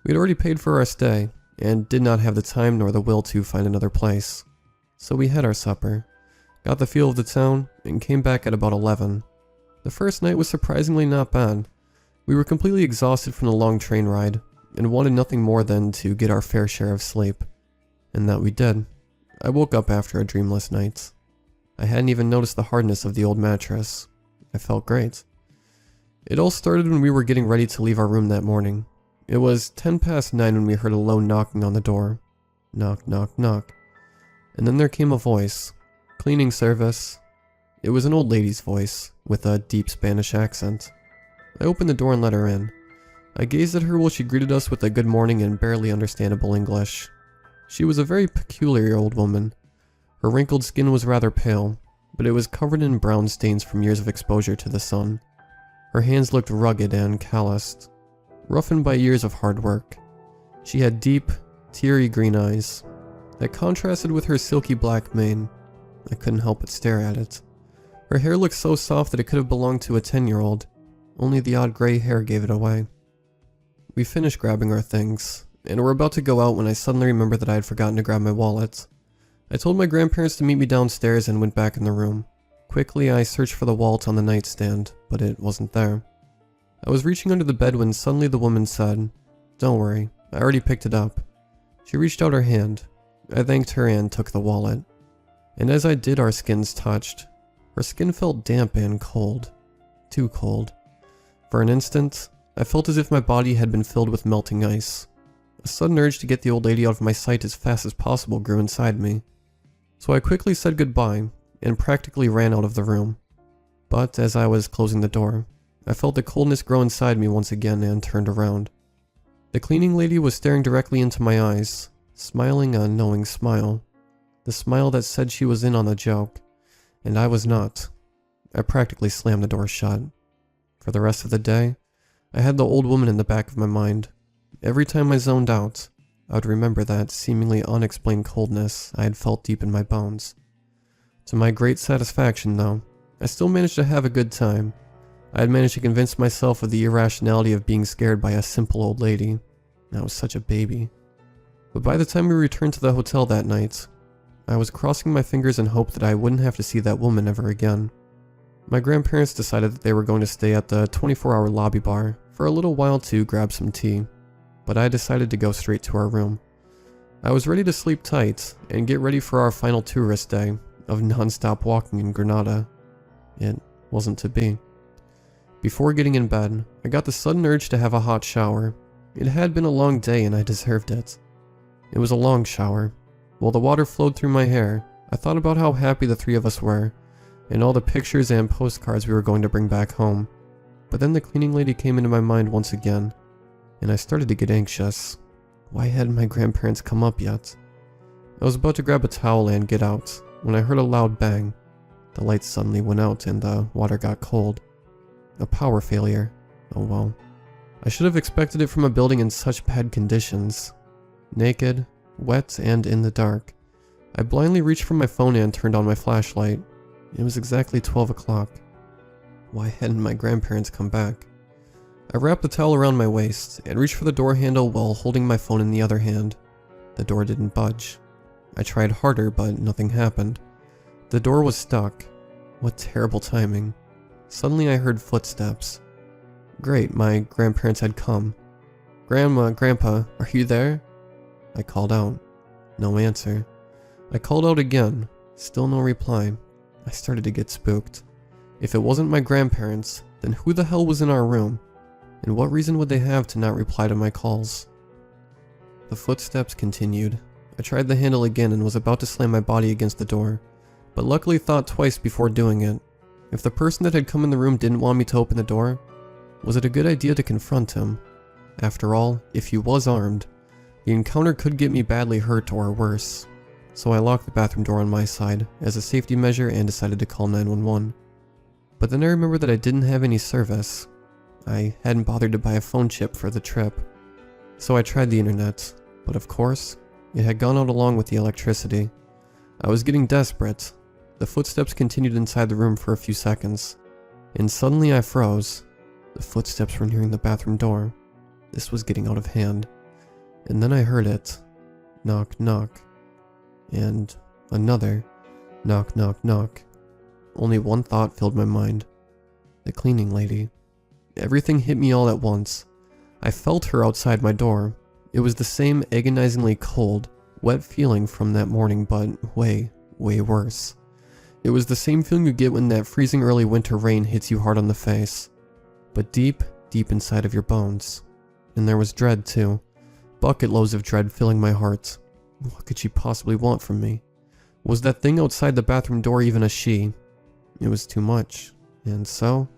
we had already paid for our stay, and did not have the time nor the will to find another place. So we had our supper, got the feel of the town, and came back at about 11. The first night was surprisingly not bad. We were completely exhausted from the long train ride, and wanted nothing more than to get our fair share of sleep. And that we did. I woke up after a dreamless night. I hadn't even noticed the hardness of the old mattress. I felt great. It all started when we were getting ready to leave our room that morning. It was 9:10 when we heard a low knocking on the door. Knock, knock, knock. And then there came a voice. Cleaning service. It was an old lady's voice, with a deep Spanish accent. I opened the door and let her in. I gazed at her while she greeted us with a good morning in barely understandable English. She was a very peculiar old woman. Her wrinkled skin was rather pale, but it was covered in brown stains from years of exposure to the sun. Her hands looked rugged and calloused, roughened by years of hard work. She had deep, teary green eyes that contrasted with her silky black mane. I couldn't help but stare at it. Her hair looked so soft that it could have belonged to a 10-year-old. Only the odd gray hair gave it away. We finished grabbing our things, and were about to go out when I suddenly remembered that I had forgotten to grab my wallet. I told my grandparents to meet me downstairs and went back in the room. Quickly, I searched for the wallet on the nightstand, but it wasn't there. I was reaching under the bed when suddenly the woman said, "Don't worry, I already picked it up." She reached out her hand. I thanked her and took the wallet. And as I did, our skins touched. Her skin felt damp and cold. Too cold. For an instant, I felt as if my body had been filled with melting ice. A sudden urge to get the old lady out of my sight as fast as possible grew inside me. So I quickly said goodbye and practically ran out of the room. But as I was closing the door, I felt the coldness grow inside me once again and turned around. The cleaning lady was staring directly into my eyes, smiling a knowing smile. The smile that said she was in on the joke, and I was not. I practically slammed the door shut. For the rest of the day, I had the old woman in the back of my mind. Every time I zoned out, I would remember that seemingly unexplained coldness I had felt deep in my bones. To my great satisfaction, though, I still managed to have a good time. I had managed to convince myself of the irrationality of being scared by a simple old lady. I was such a baby. But by the time we returned to the hotel that night, I was crossing my fingers in hope that I wouldn't have to see that woman ever again. My grandparents decided that they were going to stay at the 24-hour lobby bar for a little while to grab some tea, but I decided to go straight to our room. I was ready to sleep tight and get ready for our final tourist day of non-stop walking in Granada. It wasn't to be. Before getting in bed, I got the sudden urge to have a hot shower. It had been a long day and I deserved it. It was a long shower. While the water flowed through my hair, I thought about how happy the three of us were, and all the pictures and postcards we were going to bring back home. But then the cleaning lady came into my mind once again, and I started to get anxious. Why hadn't my grandparents come up yet? I was about to grab a towel and get out, when I heard a loud bang. The lights suddenly went out and the water got cold. A power failure. Oh well. I should have expected it from a building in such bad conditions. Naked, wet, and in the dark, I blindly reached for my phone and turned on my flashlight. It was exactly 12 o'clock. Why hadn't my grandparents come back? I wrapped the towel around my waist and reached for the door handle while holding my phone in the other hand. The door didn't budge. I tried harder, but nothing happened. The door was stuck. What terrible timing. Suddenly I heard footsteps. Great, my grandparents had come. Grandma, Grandpa, are you there? I called out. No answer. I called out again. Still no reply. I started to get spooked. If it wasn't my grandparents, then who the hell was in our room? And what reason would they have to not reply to my calls? The footsteps continued. I tried the handle again and was about to slam my body against the door, but luckily thought twice before doing it. If the person that had come in the room didn't want me to open the door, was it a good idea to confront him? After all, if he was armed, the encounter could get me badly hurt or worse. So I locked the bathroom door on my side as a safety measure and decided to call 911. But then I remembered that I didn't have any service. I hadn't bothered to buy a phone chip for the trip. So I tried the internet, but of course, it had gone out along with the electricity. I was getting desperate. The footsteps continued inside the room for a few seconds, and suddenly I froze. The footsteps were nearing the bathroom door. This was getting out of hand. And then I heard it. Knock, knock. And another. Knock, knock, knock. Only one thought filled my mind. The cleaning lady. Everything hit me all at once. I felt her outside my door. It was the same agonizingly cold, wet feeling from that morning, but way, way worse. It was the same feeling you get when that freezing early winter rain hits you hard on the face, but deep, deep inside of your bones. And there was dread too. Bucket loads of dread filling my heart. What could she possibly want from me? Was that thing outside the bathroom door even a she? It was too much, and so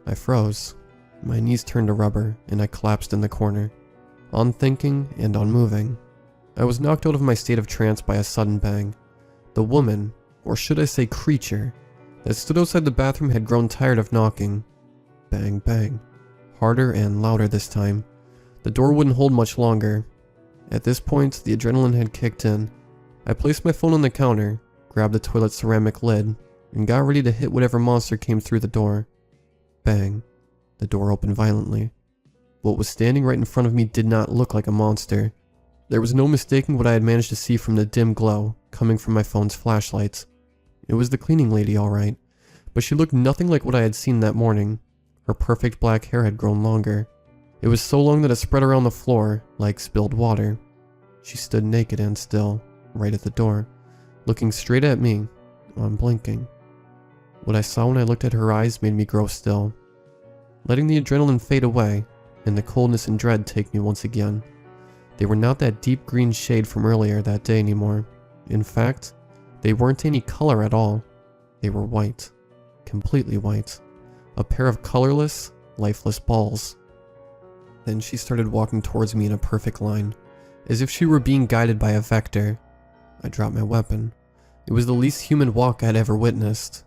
I froze. My knees turned to rubber, and I collapsed in the corner, unthinking and unmoving. I was knocked out of my state of trance by a sudden bang. The woman, or should I say creature, that stood outside the bathroom had grown tired of knocking. Bang, bang. Harder and louder this time. The door wouldn't hold much longer. At this point, the adrenaline had kicked in. I placed my phone on the counter, grabbed the toilet ceramic lid, and got ready to hit whatever monster came through the door. Bang. The door opened violently. What was standing right in front of me did not look like a monster. There was no mistaking what I had managed to see from the dim glow coming from my phone's flashlights. It was the cleaning lady, all right, but she looked nothing like what I had seen that morning. Her perfect black hair had grown longer. It was so long that it spread around the floor like spilled water. She stood naked and still, right at the door, looking straight at me, unblinking. What I saw when I looked at her eyes made me grow still, letting the adrenaline fade away and the coldness and dread take me once again. They were not that deep green shade from earlier that day anymore. In fact, they weren't any color at all. They were white, completely white, a pair of colorless, lifeless balls. Then she started walking towards me in a perfect line, as if she were being guided by a vector. I dropped my weapon. It was the least human walk I'd ever witnessed.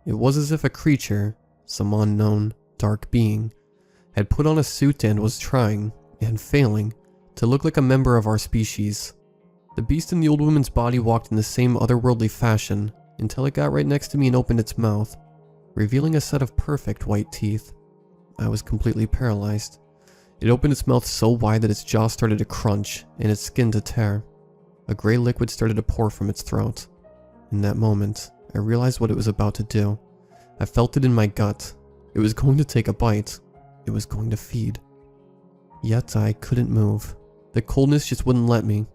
It was as if a creature, some unknown, dark being, had put on a suit and was trying, and failing, to look like a member of our species. The beast in the old woman's body walked in the same otherworldly fashion until it got right next to me and opened its mouth, revealing a set of perfect white teeth. I was completely paralyzed. It opened its mouth so wide that its jaw started to crunch and its skin to tear. A gray liquid started to pour from its throat. In that moment, I realized what it was about to do. I felt it in my gut. It was going to take a bite. It was going to feed. Yet I couldn't move. The coldness just wouldn't let me.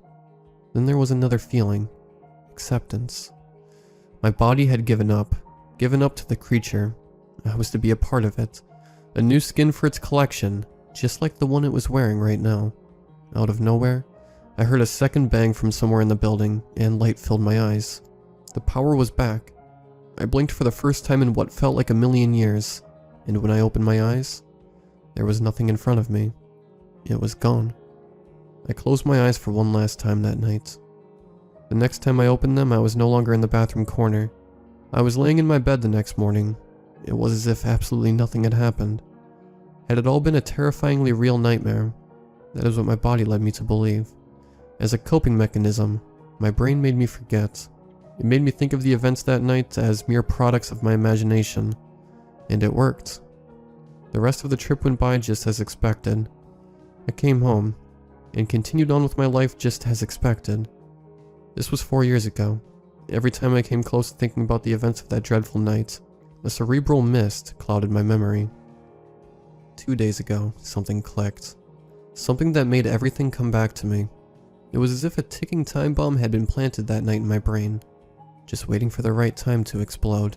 Then there was another feeling. Acceptance. My body had given up to the creature. I was to be a part of it. A new skin for its collection, just like the one it was wearing right now. Out of nowhere, I heard a second bang from somewhere in the building, and light filled my eyes. The power was back. I blinked for the first time in what felt like a million years, and when I opened my eyes, there was nothing in front of me. It was gone. I closed my eyes for one last time that night. The next time I opened them, I was no longer in the bathroom corner. I was laying in my bed the next morning. It was as if absolutely nothing had happened. Had it all been a terrifyingly real nightmare? That is what my body led me to believe. As a coping mechanism, my brain made me forget. It made me think of the events that night as mere products of my imagination. And it worked. The rest of the trip went by just as expected. I came home, and continued on with my life just as expected. This was 4 years ago. Every time I came close to thinking about the events of that dreadful night, a cerebral mist clouded my memory. 2 days ago, something clicked. Something that made everything come back to me. It was as if a ticking time bomb had been planted that night in my brain, just waiting for the right time to explode.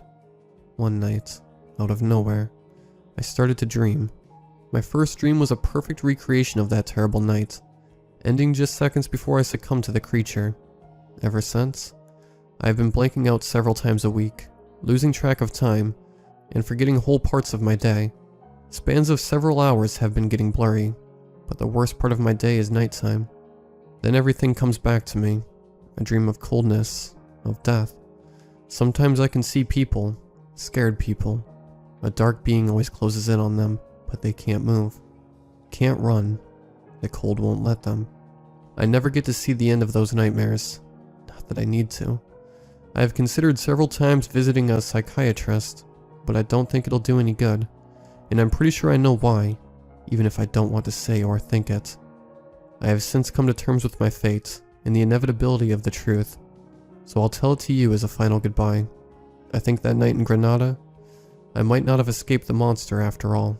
One night, out of nowhere, I started to dream. My first dream was a perfect recreation of that terrible night, ending just seconds before I succumbed to the creature. Ever since, I have been blanking out several times a week, losing track of time, and forgetting whole parts of my day. Spans of several hours have been getting blurry, but the worst part of my day is nighttime. Then everything comes back to me. I dream of coldness, of death. Sometimes I can see people, scared people. A dark being always closes in on them, but they can't move. Can't run. The cold won't let them. I never get to see the end of those nightmares. Not that I need to. I have considered several times visiting a psychiatrist, but I don't think it'll do any good. And I'm pretty sure I know why, even if I don't want to say or think it. I have since come to terms with my fate and the inevitability of the truth, so I'll tell it to you as a final goodbye. I think that night in Granada, I might not have escaped the monster after all.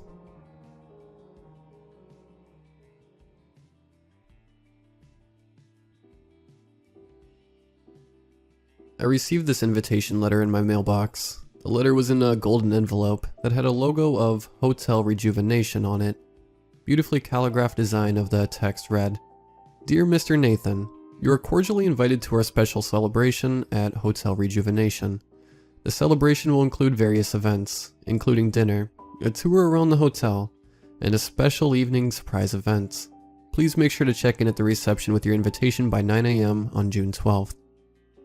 I received this invitation letter in my mailbox. The letter was in a golden envelope that had a logo of Hotel Rejuvenation on it. Beautifully calligraphed design of the text read, "Dear Mr. Nathan, you are cordially invited to our special celebration at Hotel Rejuvenation. The celebration will include various events, including dinner, a tour around the hotel, and a special evening surprise event. Please make sure to check in at the reception with your invitation by 9 a.m. on June 12th.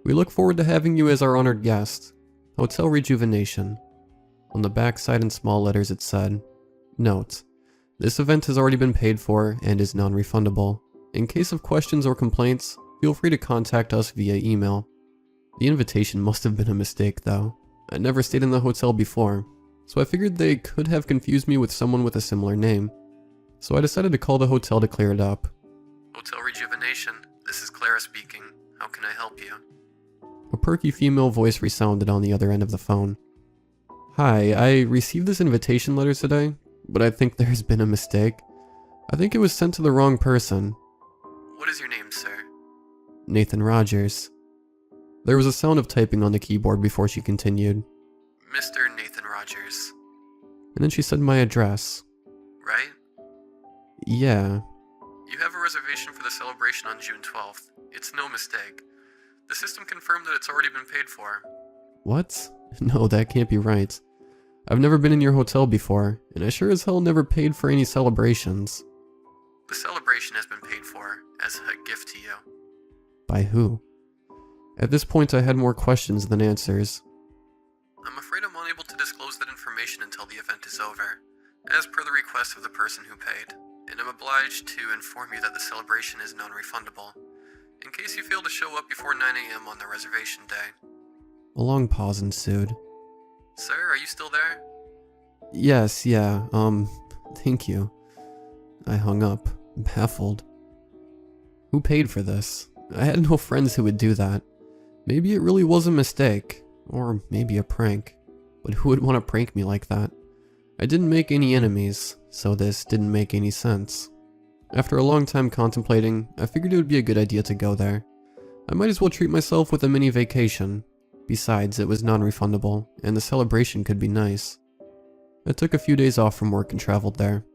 We look forward to having you as our honored guest. Hotel Rejuvenation." On the back side in small letters it said, "Note: this event has already been paid for and is non-refundable. In case of questions or complaints, feel free to contact us via email." The invitation must have been a mistake though. I never stayed in the hotel before, so I figured they could have confused me with someone with a similar name. So I decided to call the hotel to clear it up. Hotel Rejuvenation, this is Clara speaking. How can I help you? A perky female voice resounded on the other end of the phone. "Hi, I received this invitation letter today, but I think there's been a mistake. I think it was sent to the wrong person." What is your name, sir? "Nathan Rogers." There was a sound of typing on the keyboard before she continued. Mr. Nathan Rogers, And then she said my address. right? Yeah. You have a reservation for the celebration on June 12th. It's no mistake. The system confirmed that it's already been paid for. What? No, that can't be right. I've never been in your hotel before, and I sure as hell never paid for any celebrations. The celebration has been paid for as a gift to you. By who? At this point I had more questions than answers. I'm afraid I'm unable to disclose that information until the event is over, as per the request of the person who paid, and I'm obliged to inform you that the celebration is non-refundable, in case you fail to show up before 9 a.m. on the reservation day. A long pause ensued. Sir, are you still there? Yes, yeah, thank you. I hung up, baffled. Who paid for this? I had no friends who would do that. Maybe it really was a mistake, or maybe a prank. But who would want to prank me like that? I didn't make any enemies, so this didn't make any sense. After a long time contemplating, I figured it would be a good idea to go there. I might as well treat myself with a mini vacation. Besides, it was non-refundable, and the celebration could be nice. I took a few days off from work and traveled there.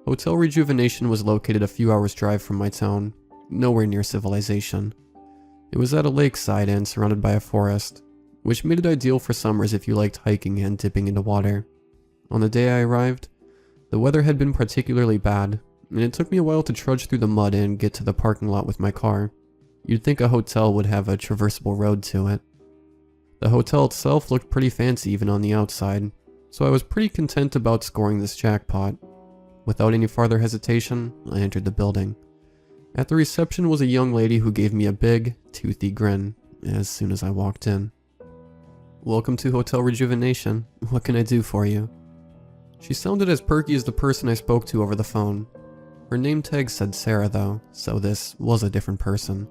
Hotel Rejuvenation was located a few hours' drive from my town, nowhere near civilization. It was at a lakeside and surrounded by a forest, which made it ideal for summers if you liked hiking and dipping into water. On the day I arrived, the weather had been particularly bad, and it took me a while to trudge through the mud and get to the parking lot with my car. You'd think a hotel would have a traversable road to it. The hotel itself looked pretty fancy even on the outside, so I was pretty content about scoring this jackpot. Without any farther hesitation, I entered the building. At the reception was a young lady who gave me a big, toothy grin as soon as I walked in. "Welcome to Hotel Rejuvenation. What can I do for you?" She sounded as perky as the person I spoke to over the phone. Her name tag said Sarah though, so this was a different person.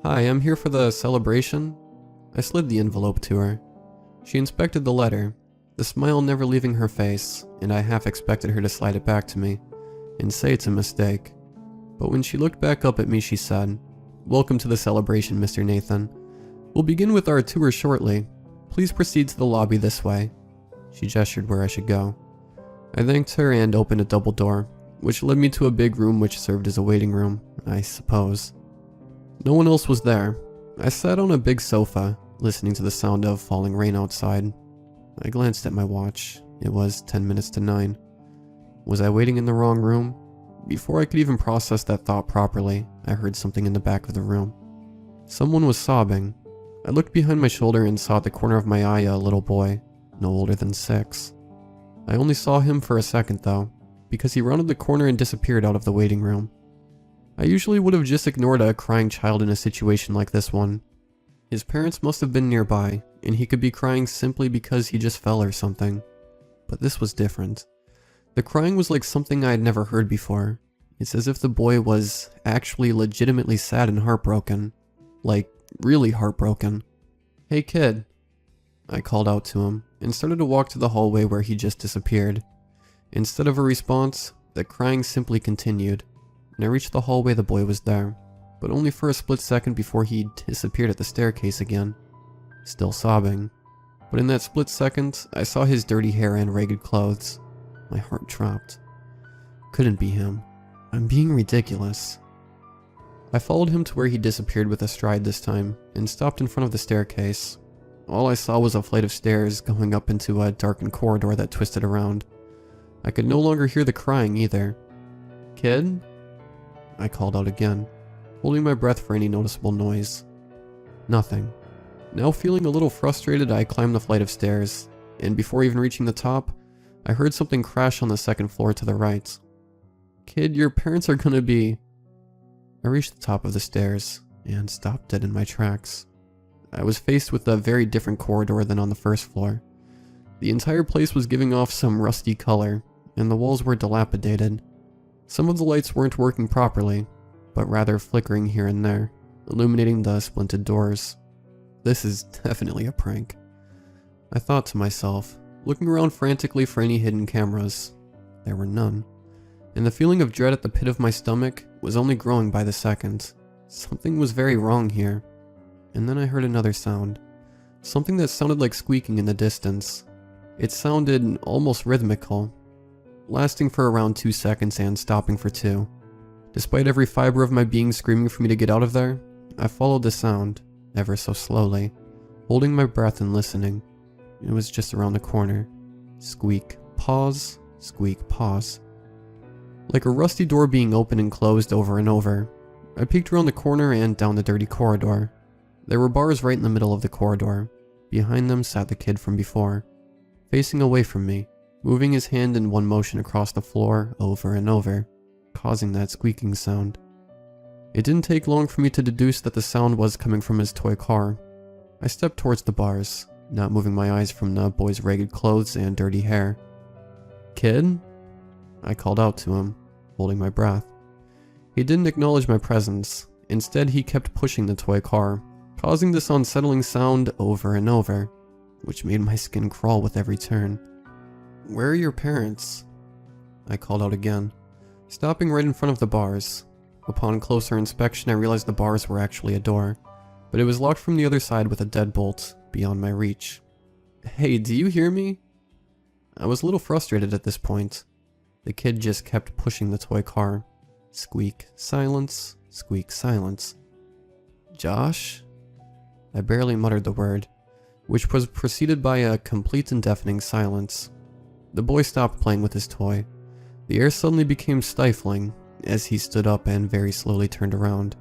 "Hi, I'm here for the celebration." I slid the envelope to her. She inspected the letter, the smile never leaving her face, and I half expected her to slide it back to me and say it's a mistake. But when she looked back up at me, she said, "Welcome to the celebration, Mr. Nathan. We'll begin with our tour shortly. Please proceed to the lobby this way." She gestured where I should go. I thanked her and opened a double door, which led me to a big room which served as a waiting room, I suppose. No one else was there. I sat on a big sofa, listening to the sound of falling rain outside. I glanced at my watch. It was 10 minutes to 9. Was I waiting in the wrong room? Before I could even process that thought properly, I heard something in the back of the room. Someone was sobbing. I looked behind my shoulder and saw at the corner of my eye a little boy, no older than 6. I only saw him for a second though, because he rounded the corner and disappeared out of the waiting room. I usually would have just ignored a crying child in a situation like this one. His parents must have been nearby, and he could be crying simply because he just fell or something. But this was different. The crying was like something I had never heard before. It's as if the boy was actually legitimately sad and heartbroken. Like, really heartbroken. "Hey kid," I called out to him, and started to walk to the hallway where he just disappeared. Instead of a response, the crying simply continued. When I reached the hallway, the boy was there, but only for a split second before he disappeared at the staircase again, still sobbing. But in that split second, I saw his dirty hair and ragged clothes. My heart dropped. Couldn't be him. I'm being ridiculous. I followed him to where he disappeared with a stride this time, and stopped in front of the staircase. All I saw was a flight of stairs going up into a darkened corridor that twisted around. I could no longer hear the crying either. "Kid?" I called out again, holding my breath for any noticeable noise. Nothing. Now feeling a little frustrated, I climbed the flight of stairs, and before even reaching the top, I heard something crash on the second floor to the right. "Kid, your parents are gonna be..." I reached the top of the stairs, and stopped dead in my tracks. I was faced with a very different corridor than on the first floor. The entire place was giving off some rusty color, and the walls were dilapidated. Some of the lights weren't working properly, but rather flickering here and there, illuminating the splinted doors. This is definitely a prank, I thought to myself, looking around frantically for any hidden cameras. There were none, and the feeling of dread at the pit of my stomach was only growing by the second. Something was very wrong here. And then I heard another sound, something that sounded like squeaking in the distance. It sounded almost rhythmical, lasting for around 2 seconds and stopping for 2. Despite every fiber of my being screaming for me to get out of there, I followed the sound, ever so slowly, holding my breath and listening. It was just around the corner. Squeak, pause, squeak, pause. Like a rusty door being opened and closed over and over. I peeked around the corner and down the dirty corridor. There were bars right in the middle of the corridor. Behind them sat the kid from before, facing away from me, moving his hand in one motion across the floor over and over, causing that squeaking sound. It didn't take long for me to deduce that the sound was coming from his toy car. I stepped towards the bars, not moving my eyes from the boy's ragged clothes and dirty hair. "Kid?" I called out to him, holding my breath. He didn't acknowledge my presence. Instead, he kept pushing the toy car, causing this unsettling sound over and over, which made my skin crawl with every turn. "Where are your parents?" I called out again, stopping right in front of the bars. Upon closer inspection, I realized the bars were actually a door, but it was locked from the other side with a deadbolt beyond my reach. "Hey, do you hear me?" I was a little frustrated at this point. The kid just kept pushing the toy car. Squeak, silence, squeak, silence. "Josh?" I barely muttered the word, which was preceded by a complete and deafening silence. The boy stopped playing with his toy. The air suddenly became stifling as he stood up and very slowly turned around,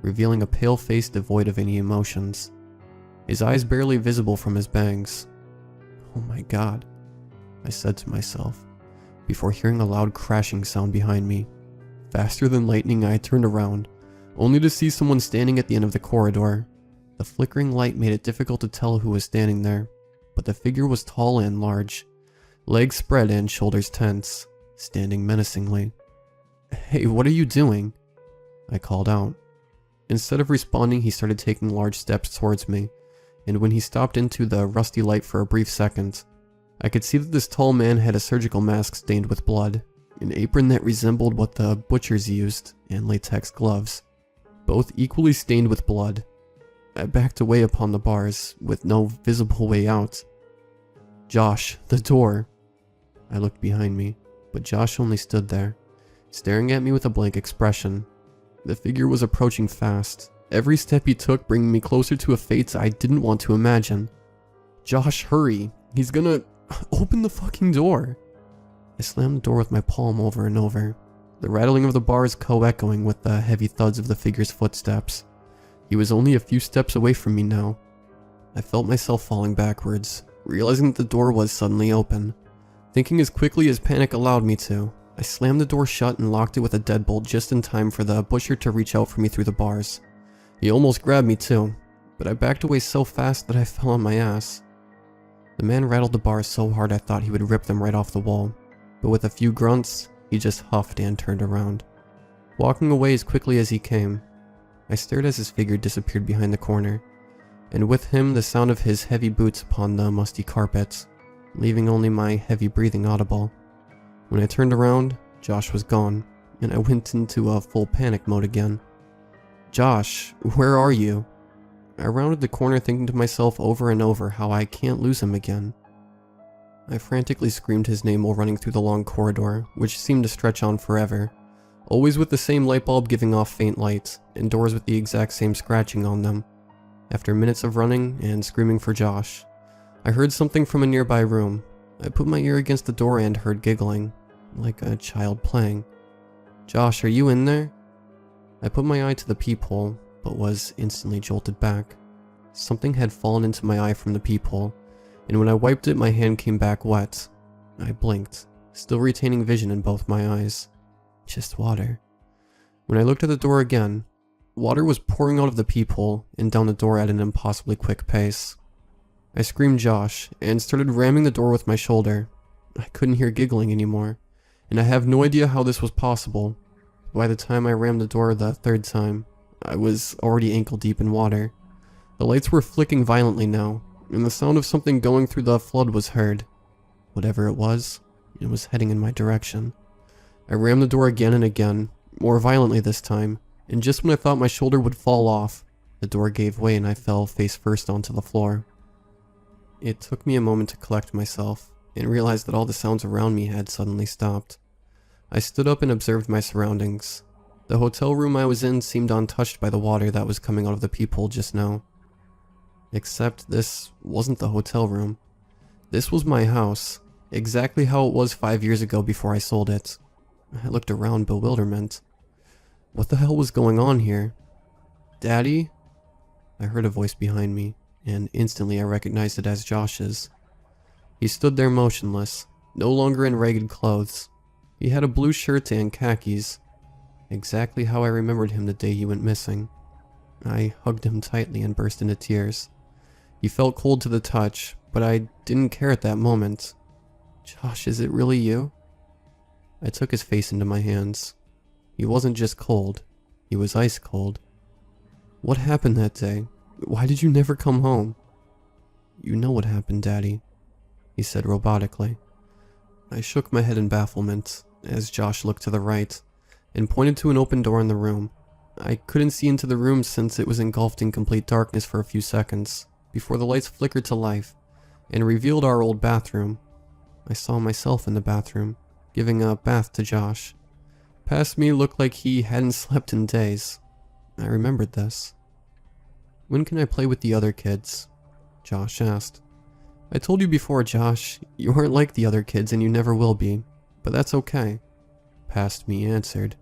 revealing a pale face devoid of any emotions, his eyes barely visible from his bangs. "Oh my God," I said to myself, before hearing a loud crashing sound behind me. Faster than lightning, I turned around, only to see someone standing at the end of the corridor. The flickering light made it difficult to tell who was standing there, but the figure was tall and large, legs spread and shoulders tense, standing menacingly. "Hey, what are you doing?" I called out. Instead of responding, he started taking large steps towards me, and when he stopped into the rusty light for a brief second, I could see that this tall man had a surgical mask stained with blood, an apron that resembled what the butchers used, and latex gloves, both equally stained with blood. I backed away upon the bars, with no visible way out. "Josh, the door!" I looked behind me, but Josh only stood there, staring at me with a blank expression. The figure was approaching fast, every step he took bringing me closer to a fate I didn't want to imagine. "Josh, hurry! He's gonna open the fucking door!" I slammed the door with my palm over and over, the rattling of the bars co-echoing with the heavy thuds of the figure's footsteps. He was only a few steps away from me now. I felt myself falling backwards, realizing that the door was suddenly open. Thinking as quickly as panic allowed me to, I slammed the door shut and locked it with a deadbolt just in time for the butcher to reach out for me through the bars. He almost grabbed me too, but I backed away so fast that I fell on my ass. The man rattled the bars so hard I thought he would rip them right off the wall, but with a few grunts, he just huffed and turned around, walking away as quickly as he came. I stared as his figure disappeared behind the corner, and with him the sound of his heavy boots upon the musty carpet, leaving only my heavy breathing audible. When I turned around, Josh was gone, and I went into a full panic mode again. "Josh, where are you?" I rounded the corner thinking to myself over and over how I can't lose him again. I frantically screamed his name while running through the long corridor, which seemed to stretch on forever, always with the same light bulb giving off faint light, and doors with the exact same scratching on them. After minutes of running and screaming for Josh, I heard something from a nearby room. I put my ear against the door and heard giggling, like a child playing. "Josh, are you in there?" I put my eye to the peephole, but was instantly jolted back. Something had fallen into my eye from the peephole, and when I wiped it, my hand came back wet. I blinked, still retaining vision in both my eyes. Just water. When I looked at the door again, water was pouring out of the peephole and down the door at an impossibly quick pace. I screamed Josh and started ramming the door with my shoulder. I couldn't hear giggling anymore, and I have no idea how this was possible. By the time I rammed the door the third time, I was already ankle deep in water. The lights were flicking violently now, and the sound of something going through the flood was heard. Whatever it was heading in my direction. I rammed the door again and again, more violently this time, and just when I thought my shoulder would fall off, the door gave way and I fell face first onto the floor. It took me a moment to collect myself, and realize that all the sounds around me had suddenly stopped. I stood up and observed my surroundings. The hotel room I was in seemed untouched by the water that was coming out of the peephole just now. Except this wasn't the hotel room. This was my house, exactly how it was 5 years ago before I sold it. I looked around in bewilderment. What the hell was going on here? "Daddy?" I heard a voice behind me, and instantly I recognized it as Josh's. He stood there motionless, no longer in ragged clothes. He had a blue shirt and khakis, exactly how I remembered him the day he went missing. I hugged him tightly and burst into tears. He felt cold to the touch, but I didn't care at that moment. "Josh, is it really you?" I took his face into my hands. He wasn't just cold, he was ice cold. "What happened that day? Why did you never come home?" "You know what happened, Daddy," he said robotically. I shook my head in bafflement as Josh looked to the right and pointed to an open door in the room. I couldn't see into the room since it was engulfed in complete darkness for a few seconds before the lights flickered to life and revealed our old bathroom. I saw myself in the bathroom, giving a bath to Josh. Past me looked like he hadn't slept in days. I remembered this. "When can I play with the other kids?" Josh asked. "I told you before, Josh, you aren't like the other kids and you never will be, but that's okay." Past me answered.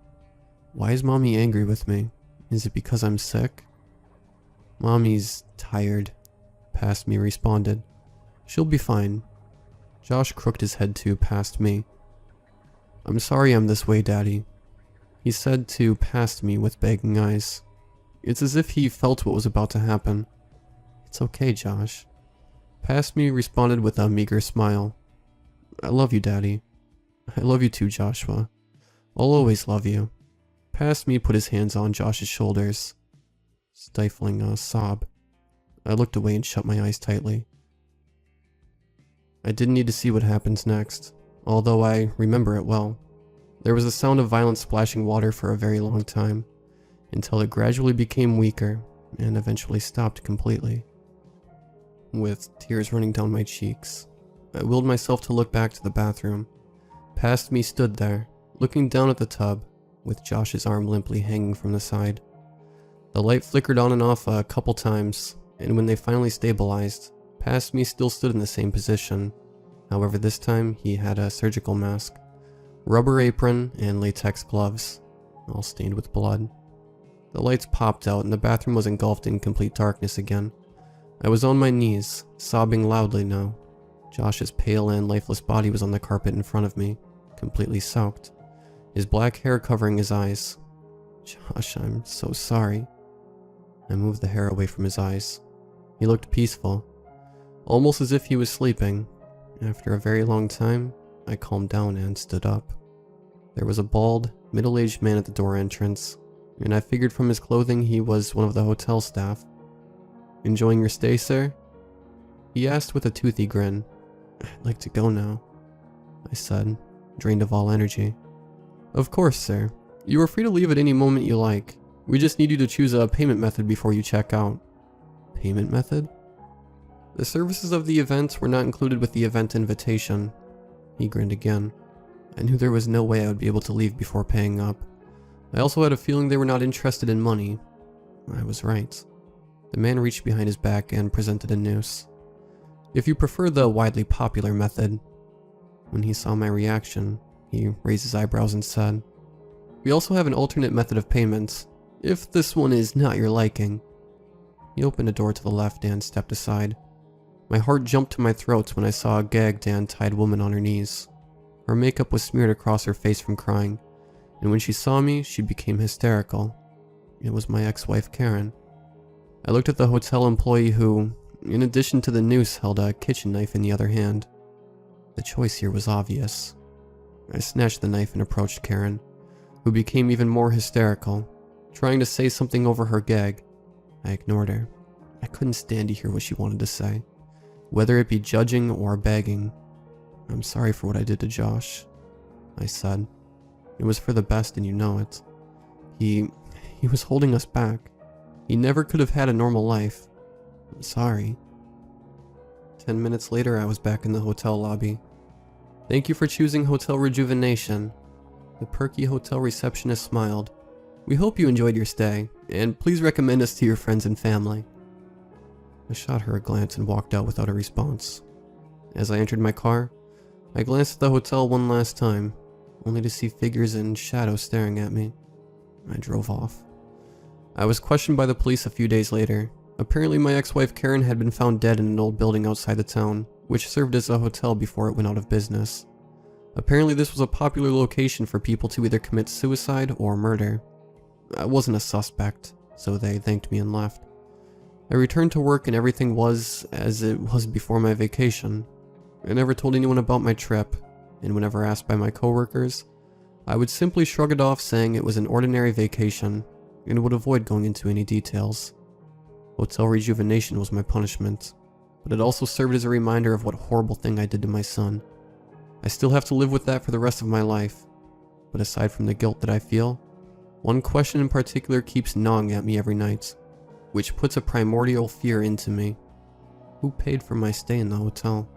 "Why is Mommy angry with me? Is it because I'm sick?" "Mommy's tired," Past me responded. "She'll be fine." Josh crooked his head too past me. "I'm sorry I'm this way, Daddy," he said to past me with begging eyes. It's as if he felt what was about to happen. "It's okay, Josh." Past me responded with a meager smile. I love you, Daddy. I love you too, Joshua. I'll always love you. Past me put his hands on Josh's shoulders, stifling a sob. I looked away and shut my eyes tightly. I didn't need to see what happens next, although I remember it well. There was the sound of violent splashing water for a very long time, until it gradually became weaker and eventually stopped completely. With tears running down my cheeks, I willed myself to look back to the bathroom. Past me stood there, looking down at the tub, with Josh's arm limply hanging from the side. The light flickered on and off a couple times, and when they finally stabilized, past me still stood in the same position. However, this time he had a surgical mask, rubber apron, and latex gloves, all stained with blood. The lights popped out and the bathroom was engulfed in complete darkness again. I was on my knees, sobbing loudly now. Josh's pale and lifeless body was on the carpet in front of me, completely soaked, his black hair covering his eyes. Josh, I'm so sorry. I moved the hair away from his eyes. He looked peaceful, almost as if he was sleeping. After a very long time, I calmed down and stood up. There was a bald, middle-aged man at the door entrance, and I figured from his clothing he was one of the hotel staff. "Enjoying your stay, sir?" He asked with a toothy grin. "I'd like to go now," I said, drained of all energy. "Of course, sir. You are free to leave at any moment you like. We just need you to choose a payment method before you check out." "Payment method?" "The services of the event were not included with the event invitation." He grinned again. I knew there was no way I would be able to leave before paying up. I also had a feeling they were not interested in money. I was right. The man reached behind his back and presented a noose. "If you prefer the widely popular method." When he saw my reaction, he raised his eyebrows and said, "We also have an alternate method of payment, if this one is not your liking." He opened a door to the left and stepped aside. My heart jumped to my throat when I saw a gagged and tied woman on her knees. Her makeup was smeared across her face from crying, and when she saw me, she became hysterical. It was my ex-wife, Karen. I looked at the hotel employee who, in addition to the noose, held a kitchen knife in the other hand. The choice here was obvious. I snatched the knife and approached Karen, who became even more hysterical, trying to say something over her gag. I ignored her. I couldn't stand to hear what she wanted to say, whether it be judging or begging. "I'm sorry for what I did to Josh," I said. "It was for the best and you know it. He was holding us back. He never could have had a normal life. I'm sorry." 10 minutes later, I was back in the hotel lobby. "Thank you for choosing Hotel Rejuvenation." The perky hotel receptionist smiled. "We hope you enjoyed your stay, and please recommend us to your friends and family." I shot her a glance and walked out without a response. As I entered my car, I glanced at the hotel one last time, only to see figures in shadows staring at me. I drove off. I was questioned by the police a few days later. Apparently my ex-wife Karen had been found dead in an old building outside the town, which served as a hotel before it went out of business. Apparently this was a popular location for people to either commit suicide or murder. I wasn't a suspect, so they thanked me and left. I returned to work and everything was as it was before my vacation. I never told anyone about my trip, and whenever asked by my coworkers, I would simply shrug it off saying it was an ordinary vacation and would avoid going into any details. Hotel Rejuvenation was my punishment, but it also served as a reminder of what horrible thing I did to my son. I still have to live with that for the rest of my life, but aside from the guilt that I feel, one question in particular keeps gnawing at me every night, which puts a primordial fear into me. Who paid for my stay in the hotel?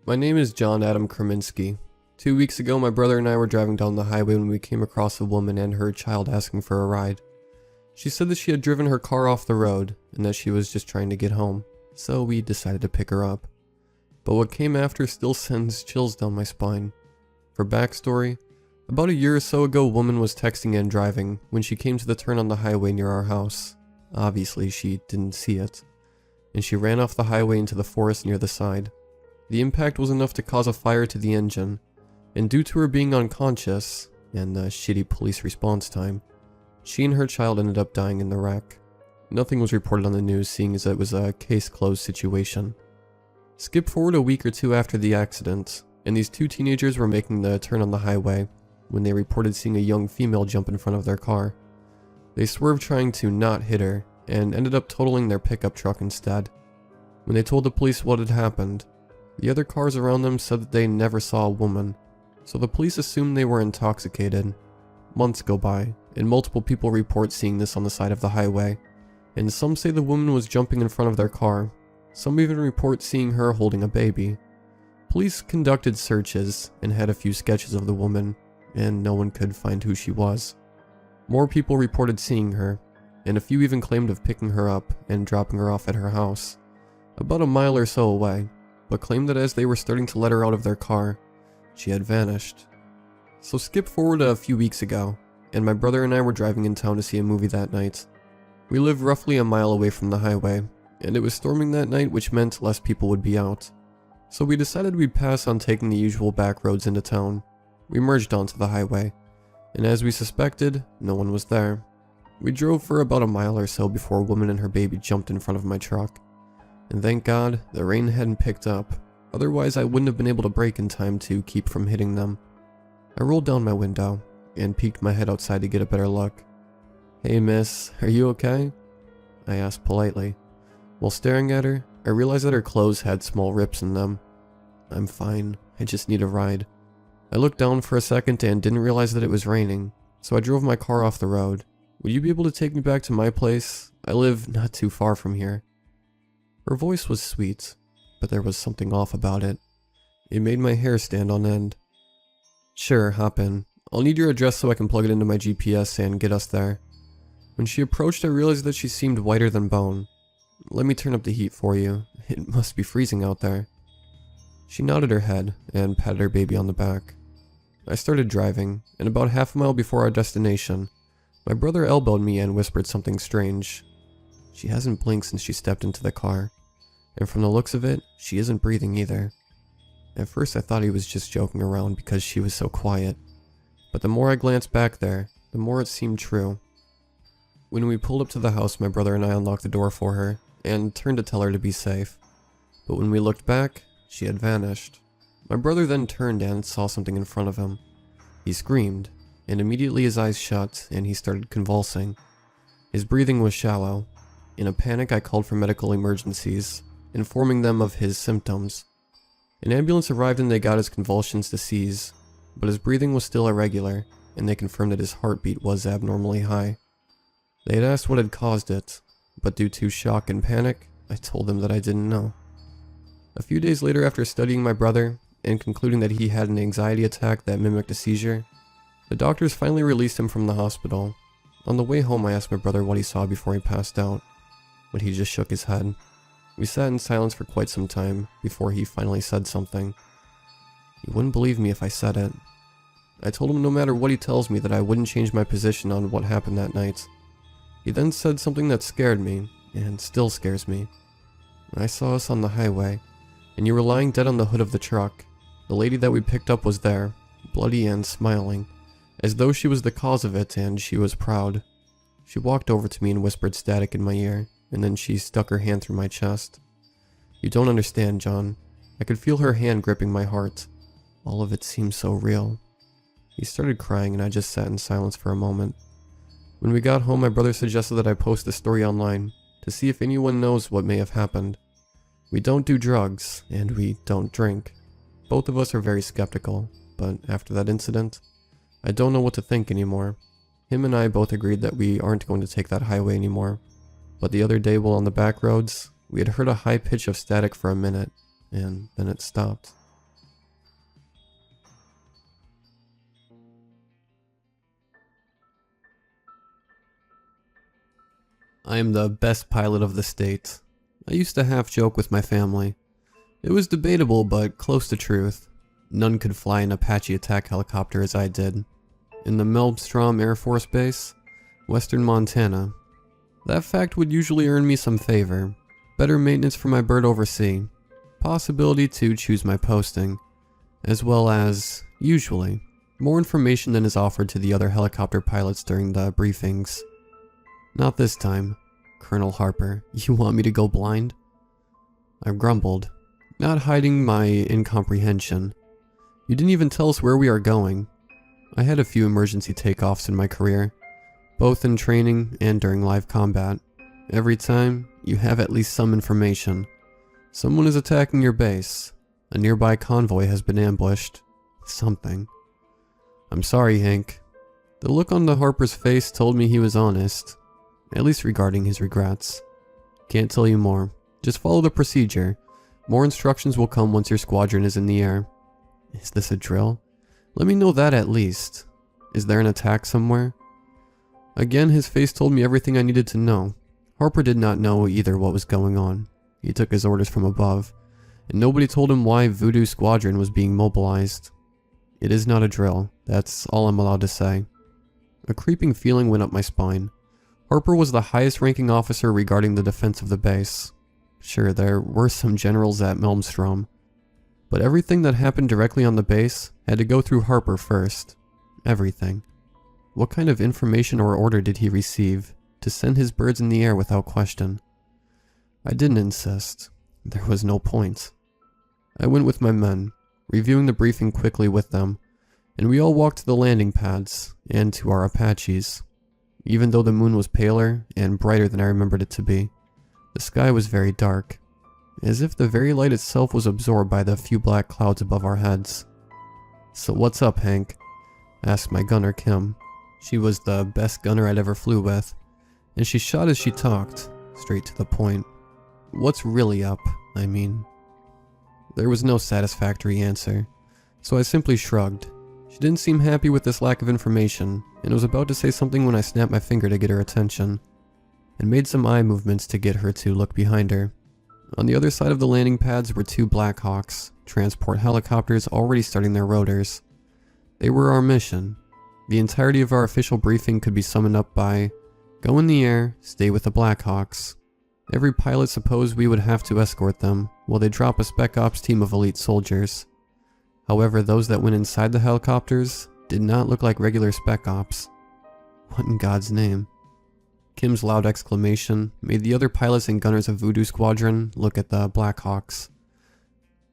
My name is John Adam Kraminski. 2 weeks ago, my brother and I were driving down the highway when we came across a woman and her child asking for a ride. She said that she had driven her car off the road and that she was just trying to get home, so we decided to pick her up. But what came after still sends chills down my spine. For backstory, about a year or so ago, a woman was texting and driving when she came to the turn on the highway near our house. Obviously, she didn't see it, and she ran off the highway into the forest near the side. The impact was enough to cause a fire to the engine, and due to her being unconscious and the shitty police response time, she and her child ended up dying in the wreck. Nothing was reported on the news, seeing as it was a case closed situation. Skip forward a week or two after the accident, and these two teenagers were making the turn on the highway when they reported seeing a young female jump in front of their car. They swerved trying to not hit her, and ended up totaling their pickup truck instead. When they told the police what had happened, the other cars around them said that they never saw a woman, so the police assumed they were intoxicated. Months go by, and multiple people report seeing this on the side of the highway, and some say the woman was jumping in front of their car. Some even report seeing her holding a baby. Police conducted searches and had a few sketches of the woman, and no one could find who she was. More people reported seeing her, and a few even claimed of picking her up and dropping her off at her house, about a mile or so away, but claimed that as they were starting to let her out of their car, she had vanished. So skip forward a few weeks ago, and my brother and I were driving in town to see a movie that night. We live roughly a mile away from the highway, and it was storming that night, which meant less people would be out. So we decided we'd pass on taking the usual back roads into town. We merged onto the highway, and as we suspected, no one was there. We drove for about a mile or so before a woman and her baby jumped in front of my truck. And thank God, the rain hadn't picked up, otherwise I wouldn't have been able to brake in time to keep from hitting them. I rolled down my window, and peeked my head outside to get a better look. "Hey miss, are you okay?" I asked politely. While staring at her, I realized that her clothes had small rips in them. "I'm fine, I just need a ride." I looked down for a second and didn't realize that it was raining, so I drove my car off the road. "Would you be able to take me back to my place? I live not too far from here." Her voice was sweet, but there was something off about it. It made my hair stand on end. "Sure, hop in. I'll need your address so I can plug it into my GPS and get us there." When she approached, I realized that she seemed whiter than bone. "Let me turn up the heat for you. It must be freezing out there." She nodded her head and patted her baby on the back. I started driving, and about half a mile before our destination, my brother elbowed me and whispered something strange. "She hasn't blinked since she stepped into the car, and from the looks of it, she isn't breathing either." At first I thought he was just joking around because she was so quiet, but the more I glanced back there, the more it seemed true. When we pulled up to the house, my brother and I unlocked the door for her, and turned to tell her to be safe. But when we looked back, she had vanished. My brother then turned and saw something in front of him. He screamed, and immediately his eyes shut and he started convulsing. His breathing was shallow. In a panic, I called for medical emergencies, informing them of his symptoms. An ambulance arrived and they got his convulsions to cease, but his breathing was still irregular, and they confirmed that his heartbeat was abnormally high. They had asked what had caused it, but due to shock and panic, I told them that I didn't know. A few days later, after studying my brother and concluding that he had an anxiety attack that mimicked a seizure, the doctors finally released him from the hospital. On the way home, I asked my brother what he saw before he passed out, but he just shook his head. We sat in silence for quite some time before he finally said something. He wouldn't believe me if I said it. I told him no matter what he tells me that I wouldn't change my position on what happened that night. He then said something that scared me, and still scares me. "I saw us on the highway, and you were lying dead on the hood of the truck. The lady that we picked up was there, bloody and smiling, as though she was the cause of it and she was proud. She walked over to me and whispered static in my ear, and then she stuck her hand through my chest. You don't understand, John. I could feel her hand gripping my heart. All of it seemed so real." He started crying and I just sat in silence for a moment. When we got home, my brother suggested that I post the story online to see if anyone knows what may have happened. We don't do drugs, and we don't drink. Both of us are very skeptical, but after that incident, I don't know what to think anymore. Him and I both agreed that we aren't going to take that highway anymore. But the other day while on the back roads, we had heard a high pitch of static for a minute, and then it stopped. I am the best pilot of the state. I used to half joke with my family. It was debatable, but close to truth. None could fly an Apache attack helicopter as I did. In the Melbstrom Air Force Base, Western Montana. That fact would usually earn me some favor. Better maintenance for my bird overseas. Possibility to choose my posting. As well as, usually, more information than is offered to the other helicopter pilots during the briefings. Not this time. Colonel Harper, you want me to go blind? I grumbled, not hiding my incomprehension. You didn't even tell us where we are going. I had a few emergency takeoffs in my career, both in training and during live combat. Every time, you have at least some information. Someone is attacking your base. A nearby convoy has been ambushed. Something. I'm sorry, Hank. The look on the Harper's face told me he was honest, at least regarding his regrets. Can't tell you more. Just follow the procedure. More instructions will come once your squadron is in the air. Is this a drill? Let me know that at least. Is there an attack somewhere? Again, his face told me everything I needed to know. Harper did not know either what was going on. He took his orders from above, and nobody told him why Voodoo Squadron was being mobilized. It is not a drill, that's all I'm allowed to say. A creeping feeling went up my spine. Harper was the highest ranking officer regarding the defense of the base. Sure, there were some generals at Melmstrom, but everything that happened directly on the base had to go through Harper first. Everything. What kind of information or order did he receive to send his birds in the air without question? I didn't insist. There was no point. I went with my men, reviewing the briefing quickly with them, and we all walked to the landing pads and to our Apaches. Even though the moon was paler and brighter than I remembered it to be, the sky was very dark, as if the very light itself was absorbed by the few black clouds above our heads. "So what's up, Hank?" asked my gunner, Kim. She was the best gunner I'd ever flew with, and she shot as she talked, straight to the point. What's really up, I mean? There was no satisfactory answer, so I simply shrugged. She didn't seem happy with this lack of information, and was about to say something when I snapped my finger to get her attention, and made some eye movements to get her to look behind her. On the other side of the landing pads were two Blackhawks, transport helicopters already starting their rotors. They were our mission. The entirety of our official briefing could be summed up by, go in the air, stay with the Blackhawks. Every pilot supposed we would have to escort them, while they drop a Spec Ops team of elite soldiers. However, those that went inside the helicopters did not look like regular Spec Ops. What in God's name? Kim's loud exclamation made the other pilots and gunners of Voodoo Squadron look at the Blackhawks.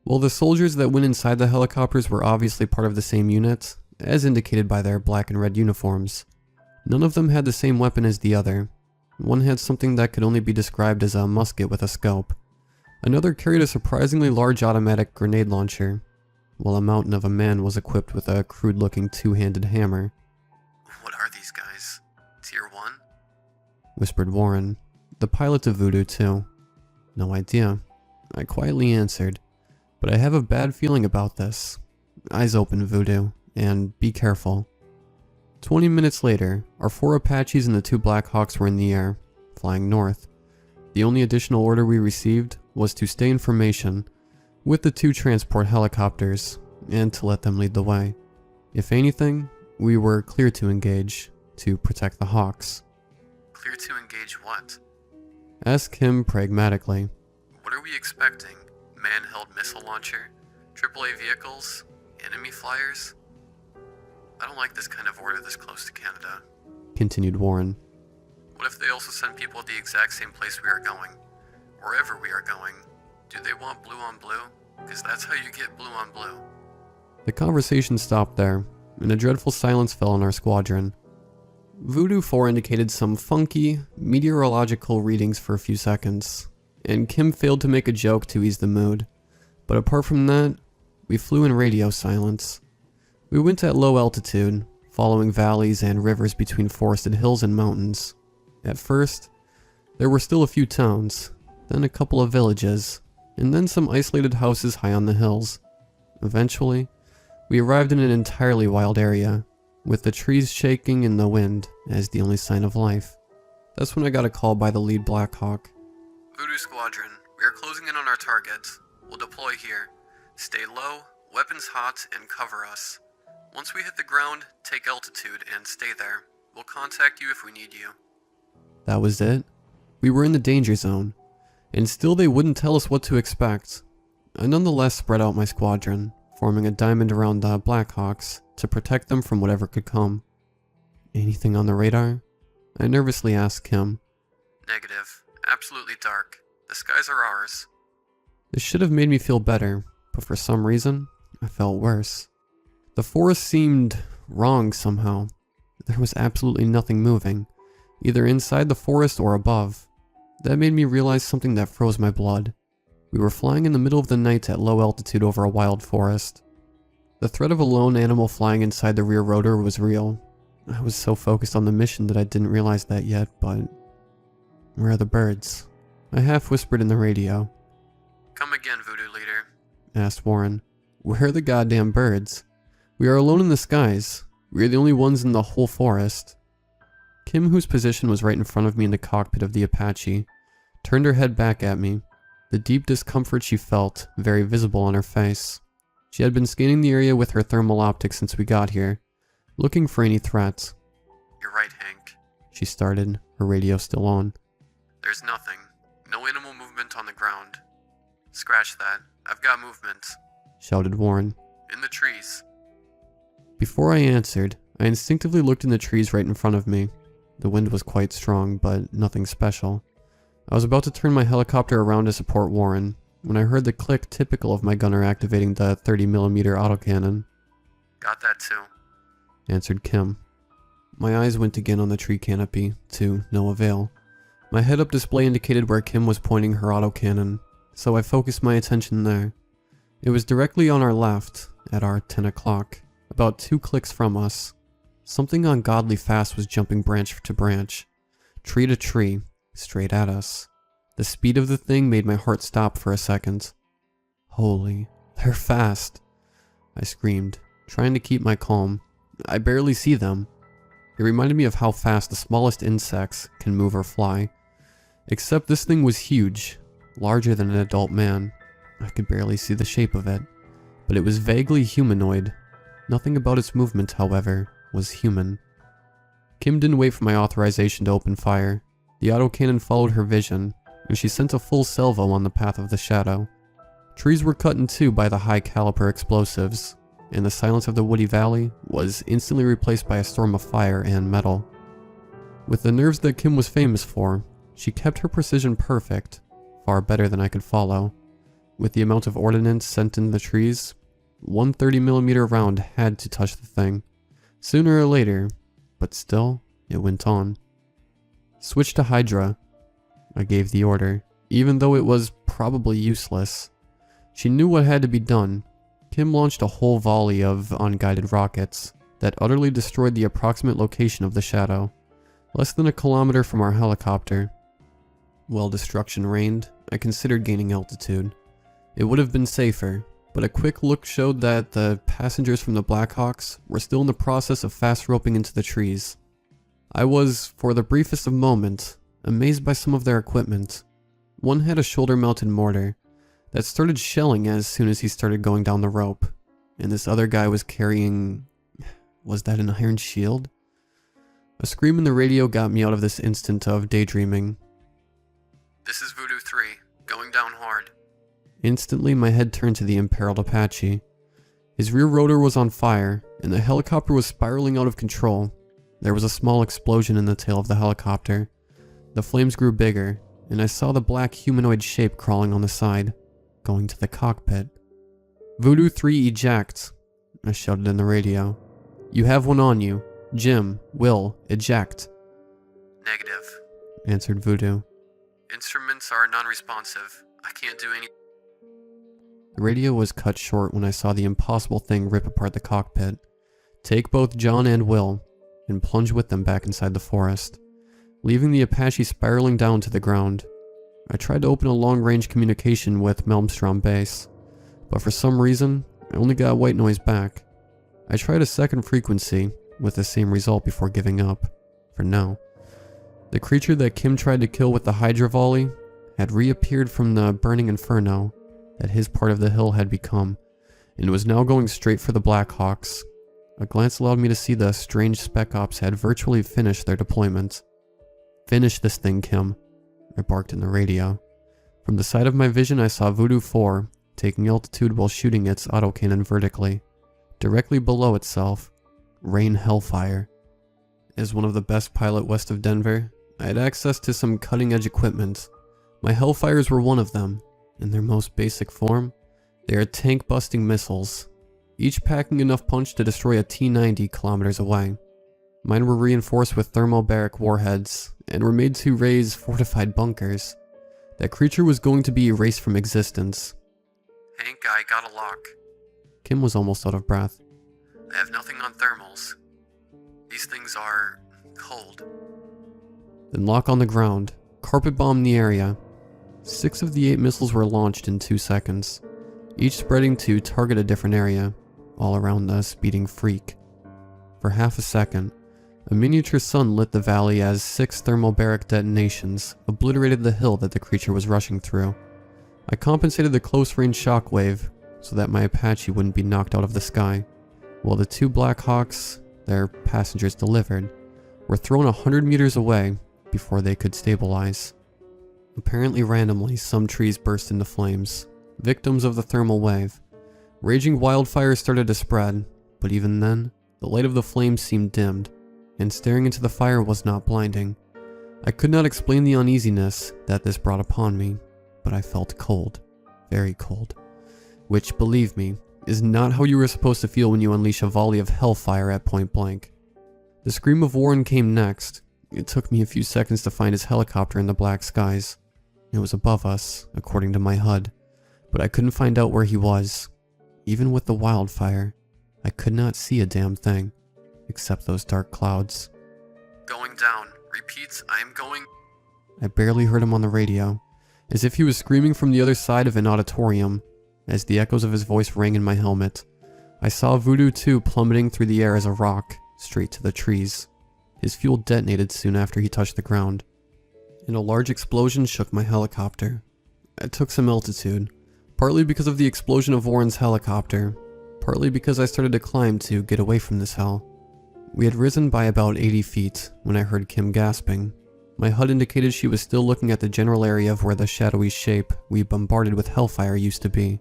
While the soldiers that went inside the helicopters were obviously part of the same unit, as indicated by their black and red uniforms, none of them had the same weapon as the other. One had something that could only be described as a musket with a scope. Another carried a surprisingly large automatic grenade launcher, while a mountain of a man was equipped with a crude-looking two-handed hammer. What are these guys? Tier 1? Whispered Warren, the pilot of Voodoo too. No idea, I quietly answered, but I have a bad feeling about this. Eyes open, Voodoo, and be careful. 20 minutes later, our 4 Apaches and the 2 Blackhawks were in the air, flying north. The only additional order we received was to stay in formation with the 2 transport helicopters, and to let them lead the way. If anything, we were clear to engage, to protect the Hawks. Clear to engage what? Asked him pragmatically. What are we expecting? Man-held missile launcher? AAA vehicles? Enemy flyers? I don't like this kind of order this close to Canada. Continued Warren. What if they also send people at the exact same place we are going? Wherever we are going. Do they want blue on blue? Because that's how you get blue on blue. The conversation stopped there, and a dreadful silence fell on our squadron. Voodoo 4 indicated some funky, meteorological readings for a few seconds, and Kim failed to make a joke to ease the mood. But apart from that, we flew in radio silence. We went at low altitude, following valleys and rivers between forested hills and mountains. At first, there were still a few towns, then a couple of villages, and then some isolated houses high on the hills. Eventually, we arrived in an entirely wild area, with the trees shaking in the wind as the only sign of life. That's when I got a call by the lead Blackhawk. Voodoo Squadron, we are closing in on our targets. We'll deploy here. Stay low, weapons hot, and cover us. Once we hit the ground, take altitude and stay there. We'll contact you if we need you. That was it? We were in the danger zone, and still they wouldn't tell us what to expect. I nonetheless spread out my squadron, forming a diamond around the Blackhawks to protect them from whatever could come. Anything on the radar? I nervously asked Kim. Negative. Absolutely dark. The skies are ours. This should have made me feel better, but for some reason, I felt worse. The forest seemed wrong somehow. There was absolutely nothing moving, either inside the forest or above. That made me realize something that froze my blood. We were flying in the middle of the night at low altitude over a wild forest. The threat of a lone animal flying inside the rear rotor was real. I was so focused on the mission that I didn't realize that yet, but... Where are the birds? I half whispered in the radio. Come again, Voodoo Leader. Asked Warren. Where are the goddamn birds? We are alone in the skies. We are the only ones in the whole forest. Kim, whose position was right in front of me in the cockpit of the Apache, turned her head back at me. The deep discomfort she felt, very visible on her face. She had been scanning the area with her thermal optics since we got here, looking for any threats. You're right, Hank. She started, her radio still on. There's nothing. No animal movement on the ground. Scratch that. I've got movement. Shouted Warren. In the trees. Before I answered, I instinctively looked in the trees right in front of me. The wind was quite strong, but nothing special. I was about to turn my helicopter around to support Warren, when I heard the click typical of my gunner activating the 30mm autocannon. Got that too. Answered Kim. My eyes went again on the tree canopy, to no avail. My head-up display indicated where Kim was pointing her autocannon, so I focused my attention there. It was directly on our left, at our 10 o'clock, about 2 clicks from us. Something ungodly fast was jumping branch to branch, tree to tree, straight at us. The speed of the thing made my heart stop for a second. Holy, they're fast, I screamed, trying to keep my calm. I barely see them. It reminded me of how fast the smallest insects can move or fly. Except this thing was huge, larger than an adult man. I could barely see the shape of it, but it was vaguely humanoid. Nothing about its movement, however, was human. Kim didn't wait for my authorization to open fire. The autocannon followed her vision, and she sent a full salvo on the path of the shadow. Trees were cut in two by the high-caliber explosives, and the silence of the woody valley was instantly replaced by a storm of fire and metal. With the nerves that Kim was famous for, she kept her precision perfect, far better than I could follow. With the amount of ordnance sent in the trees, one 30mm round had to touch the thing, sooner or later, but still, it went on. Switch to Hydra. I gave the order, even though it was probably useless. She knew what had to be done. Kim launched a whole volley of unguided rockets that utterly destroyed the approximate location of the shadow, less than a kilometer from our helicopter. While destruction reigned, I considered gaining altitude. It would have been safer, but a quick look showed that the passengers from the Blackhawks were still in the process of fast roping into the trees. I was, for the briefest of moments, amazed by some of their equipment. One had a shoulder-mounted mortar that started shelling as soon as he started going down the rope, and this other guy was carrying... was that an iron shield? A scream in the radio got me out of this instant of daydreaming. This is Voodoo 3, going down hard. Instantly, my head turned to the imperiled Apache. His rear rotor was on fire, and the helicopter was spiraling out of control. There was a small explosion in the tail of the helicopter. The flames grew bigger, and I saw the black humanoid shape crawling on the side, going to the cockpit. Voodoo 3 eject, I shouted in the radio. You have one on you. Jim, Will, eject. Negative. Answered Voodoo. Instruments are non-responsive. I can't do any... The radio was cut short when I saw the impossible thing rip apart the cockpit, take both John and Will, and plunge with them back inside the forest, leaving the Apache spiraling down to the ground. I tried to open a long-range communication with Melmstrom Base, but for some reason, I only got white noise back. I tried a second frequency, with the same result before giving up, for now. The creature that Kim tried to kill with the Hydra volley had reappeared from the burning inferno that his part of the hill had become, and was now going straight for the Blackhawks. A glance allowed me to see the strange Spec Ops had virtually finished their deployment. Finish this thing, Kim, I barked in the radio. From the side of my vision I saw Voodoo 4 taking altitude while shooting its autocannon vertically. Directly below itself, rain hellfire. As one of the best pilot west of Denver, I had access to some cutting-edge equipment. My Hellfires were one of them. In their most basic form, they are tank-busting missiles, each packing enough punch to destroy a T-90 kilometers away. Mine were reinforced with thermobaric warheads, and were made to raise fortified bunkers. That creature was going to be erased from existence. Hank, I got a lock. Kim was almost out of breath. I have nothing on thermals. These things are cold. Then lock on the ground. Carpet bomb the area. 6 of the 8 missiles were launched in 2 seconds, each spreading to target a different area, all around the speeding freak. For half a second, a miniature sun lit the valley as 6 thermobaric detonations obliterated the hill that the creature was rushing through. I compensated the close-range shockwave so that my Apache wouldn't be knocked out of the sky, while the 2 Black Hawks, their passengers delivered, were thrown 100 meters away before they could stabilize. Apparently randomly, some trees burst into flames, victims of the thermal wave. Raging wildfires started to spread, but even then, the light of the flames seemed dimmed, and staring into the fire was not blinding. I could not explain the uneasiness that this brought upon me, but I felt cold, very cold, which, believe me, is not how you were supposed to feel when you unleash a volley of hellfire at point blank. The scream of Warren came next. It took me a few seconds to find his helicopter in the black skies. It was above us, according to my HUD, but I couldn't find out where he was. Even with the wildfire, I could not see a damn thing, except those dark clouds. Going down. Repeats, I'm going... I barely heard him on the radio, as if he was screaming from the other side of an auditorium. As the echoes of his voice rang in my helmet, I saw Voodoo 2 plummeting through the air as a rock, straight to the trees. His fuel detonated soon after he touched the ground, and a large explosion shook my helicopter. I took some altitude, partly because of the explosion of Warren's helicopter, partly because I started to climb to get away from this hell. We had risen by about 80 feet when I heard Kim gasping. My HUD indicated she was still looking at the general area of where the shadowy shape we bombarded with hellfire used to be.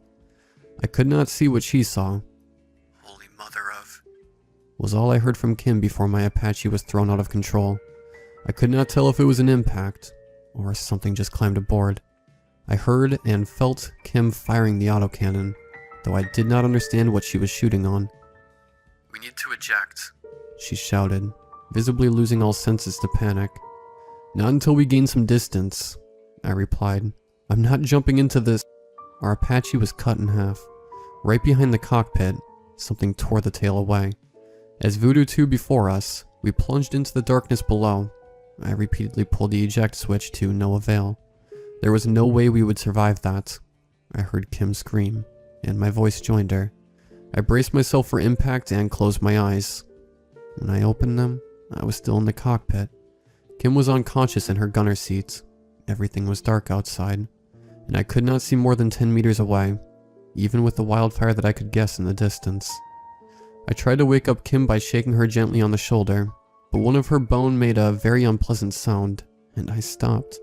I could not see what she saw. Holy mother of... Was all I heard from Kim before my Apache was thrown out of control. I could not tell if it was an impact, or something just climbed aboard. I heard and felt Kim firing the autocannon, though I did not understand what she was shooting on. We need to eject. She shouted, visibly losing all senses to panic. Not until we gain some distance, I replied. I'm not jumping into this. Our Apache was cut in half. Right behind the cockpit, something tore the tail away. As Voodoo 2 before us, we plunged into the darkness below. I repeatedly pulled the eject switch to no avail. There was no way we would survive that. I heard Kim scream, and my voice joined her. I braced myself for impact and closed my eyes. When I opened them, I was still in the cockpit. Kim was unconscious in her gunner seat. Everything was dark outside, and I could not see more than 10 meters away, even with the wildfire that I could guess in the distance. I tried to wake up Kim by shaking her gently on the shoulder, but one of her bone made a very unpleasant sound, and I stopped.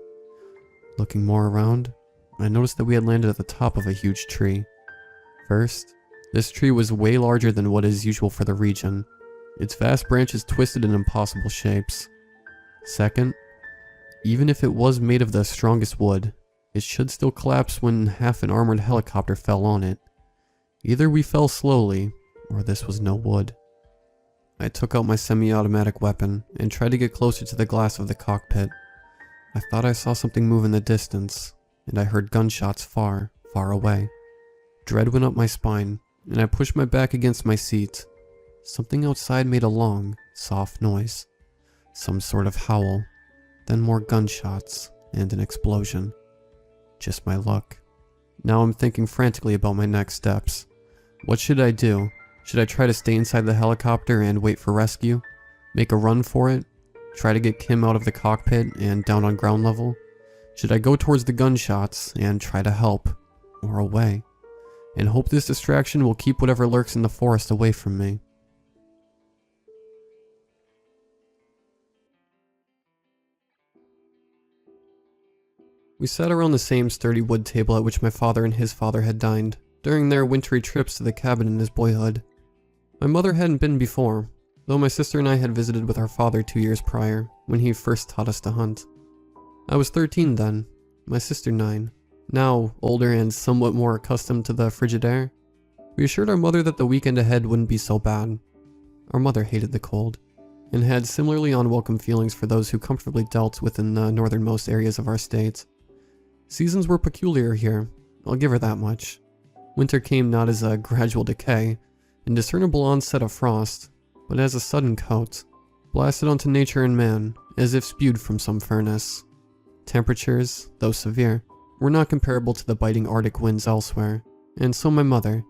Looking more around, I noticed that we had landed at the top of a huge tree. First, this tree was way larger than what is usual for the region. Its vast branches twisted in impossible shapes. Second, even if it was made of the strongest wood, it should still collapse when half an armored helicopter fell on it. Either we fell slowly, or this was no wood. I took out my semi-automatic weapon and tried to get closer to the glass of the cockpit. I thought I saw something move in the distance, and I heard gunshots far, far away. Dread went up my spine, and I pushed my back against my seat. Something outside made a long, soft noise. Some sort of howl, then more gunshots, and an explosion. Just my luck. Now I'm thinking frantically about my next steps. What should I do? Should I try to stay inside the helicopter and wait for rescue? Make a run for it? Try to get Kim out of the cockpit and down on ground level? Should I go towards the gunshots and try to help? Or away? And hope this distraction will keep whatever lurks in the forest away from me? We sat around the same sturdy wood table at which my father and his father had dined during their wintry trips to the cabin in his boyhood. My mother hadn't been before, though my sister and I had visited with our father 2 years prior, when he first taught us to hunt. I was 13 then, my sister 9. Now, older and somewhat more accustomed to the frigid air, we assured our mother that the weekend ahead wouldn't be so bad. Our mother hated the cold, and had similarly unwelcome feelings for those who comfortably dealt within the northernmost areas of our state. Seasons were peculiar here, I'll give her that much. Winter came not as a gradual decay, and discernible onset of frost, but as a sudden coat, blasted onto nature and man, as if spewed from some furnace. Temperatures, though severe, were not comparable to the biting Arctic winds elsewhere, and so my mother,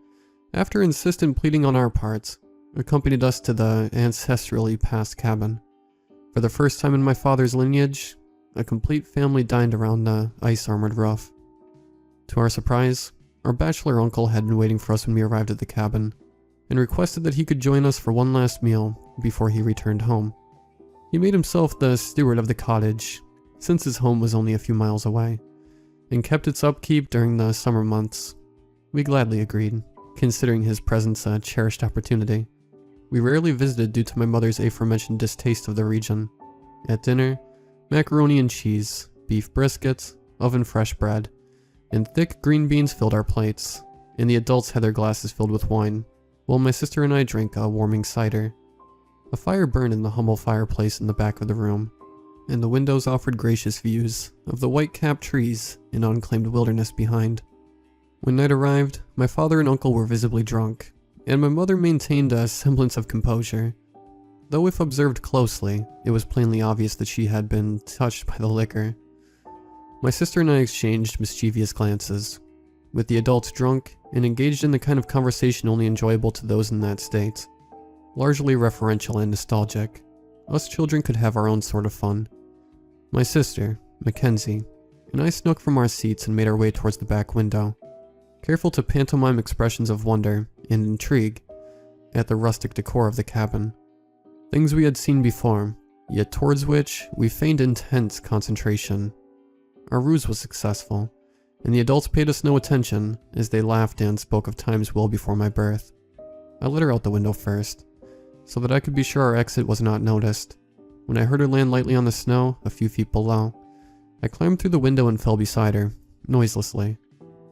after insistent pleading on our part, accompanied us to the ancestrally past cabin. For the first time in my father's lineage, a complete family dined around the ice-armored roof. To our surprise, our bachelor uncle had been waiting for us when we arrived at the cabin, and requested that he could join us for one last meal before he returned home. He made himself the steward of the cottage, since his home was only a few miles away, and kept its upkeep during the summer months. We gladly agreed, considering his presence a cherished opportunity. We rarely visited due to my mother's aforementioned distaste of the region. At dinner, macaroni and cheese, beef brisket, oven-fresh bread, and thick green beans filled our plates, and the adults had their glasses filled with wine, while my sister and I drank a warming cider. A fire burned in the humble fireplace in the back of the room, and the windows offered gracious views of the white-capped trees and unclaimed wilderness behind. When night arrived, my father and uncle were visibly drunk, and my mother maintained a semblance of composure, though if observed closely, it was plainly obvious that she had been touched by the liquor. My sister and I exchanged mischievous glances, with the adults drunk and engaged in the kind of conversation only enjoyable to those in that state. Largely referential and nostalgic, us children could have our own sort of fun. My sister, Mackenzie, and I snuck from our seats and made our way towards the back window, careful to pantomime expressions of wonder and intrigue at the rustic decor of the cabin. Things we had seen before, yet towards which we feigned intense concentration. Our ruse was successful, and the adults paid us no attention as they laughed and spoke of times well before my birth. I let her out the window first, so that I could be sure our exit was not noticed. When I heard her land lightly on the snow a few feet below, I climbed through the window and fell beside her, noiselessly.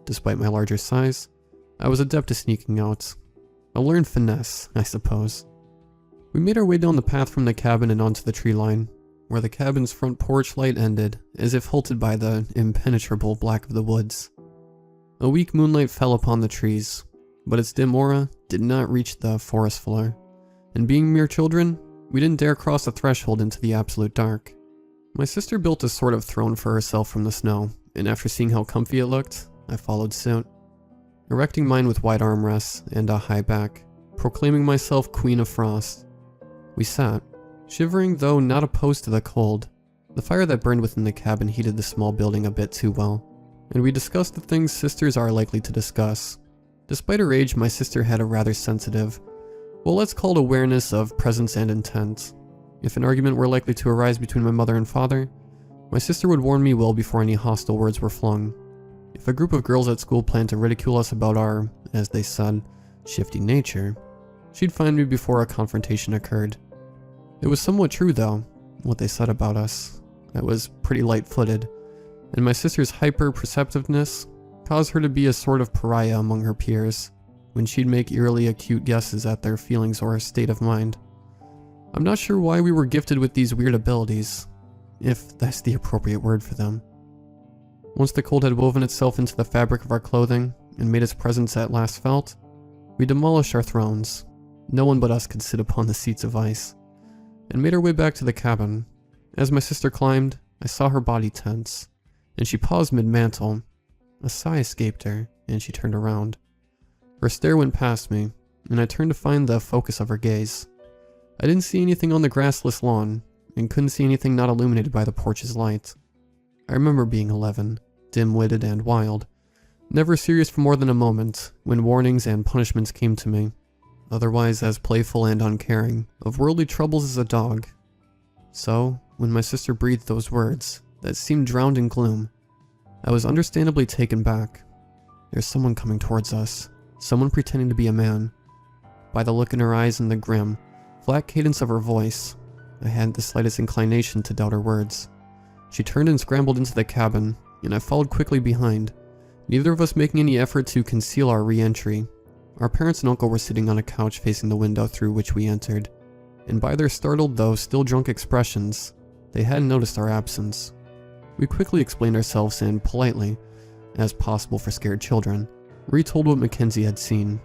Despite my larger size, I was adept at sneaking out. A learned finesse, I suppose. We made our way down the path from the cabin and onto the tree line, where the cabin's front porch light ended, as if halted by the impenetrable black of the woods. A weak moonlight fell upon the trees, but its dim aura did not reach the forest floor, and being mere children, we didn't dare cross the threshold into the absolute dark. My sister built a sort of throne for herself from the snow, and after seeing how comfy it looked, I followed suit, erecting mine with wide armrests and a high back, proclaiming myself Queen of Frost. We sat, shivering though not opposed to the cold. The fire that burned within the cabin heated the small building a bit too well, and we discussed the things sisters are likely to discuss. Despite her age, my sister had a rather sensitive, well, let's call it awareness of presence and intent. If an argument were likely to arise between my mother and father, my sister would warn me well before any hostile words were flung. If a group of girls at school planned to ridicule us about our, as they said, shifty nature, she'd find me before a confrontation occurred. It was somewhat true though, what they said about us. I was pretty light-footed, and my sister's hyper-perceptiveness caused her to be a sort of pariah among her peers, when she'd make eerily acute guesses at their feelings or state of mind. I'm not sure why we were gifted with these weird abilities, if that's the appropriate word for them. Once the cold had woven itself into the fabric of our clothing and made its presence at last felt, we demolished our thrones. No one but us could sit upon the seats of ice, and made our way back to the cabin. As my sister climbed, I saw her body tense, and she paused mid-mantle. A sigh escaped her, and she turned around. Her stare went past me, and I turned to find the focus of her gaze. I didn't see anything on the grassless lawn, and couldn't see anything not illuminated by the porch's light. I remember being 11, dim-witted and wild, never serious for more than a moment, when warnings and punishments came to me, otherwise as playful and uncaring, of worldly troubles as a dog. So, when my sister breathed those words, that seemed drowned in gloom, I was understandably taken back. There's someone coming towards us, someone pretending to be a man. By the look in her eyes and the grim, flat cadence of her voice, I hadn't the slightest inclination to doubt her words. She turned and scrambled into the cabin, and I followed quickly behind, neither of us making any effort to conceal our re-entry. Our parents and uncle were sitting on a couch facing the window through which we entered, and by their startled though still drunk expressions, they hadn't noticed our absence. We quickly explained ourselves and politely, as possible for scared children, retold what Mackenzie had seen.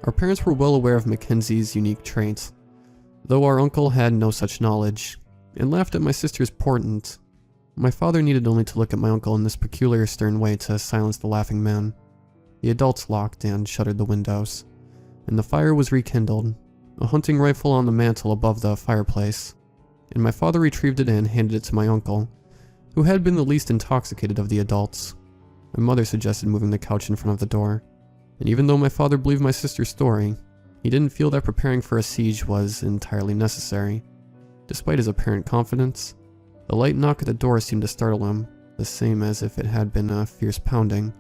Our parents were well aware of Mackenzie's unique traits, though our uncle had no such knowledge, and laughed at my sister's portent. My father needed only to look at my uncle in this peculiar stern way to silence the laughing man. The adults locked and shuttered the windows, and the fire was rekindled, a hunting rifle on the mantel above the fireplace, and my father retrieved it and handed it to my uncle, who had been the least intoxicated of the adults. My mother suggested moving the couch in front of the door, and even though my father believed my sister's story, he didn't feel that preparing for a siege was entirely necessary. Despite his apparent confidence, the light knock at the door seemed to startle him, the same as if it had been a fierce pounding.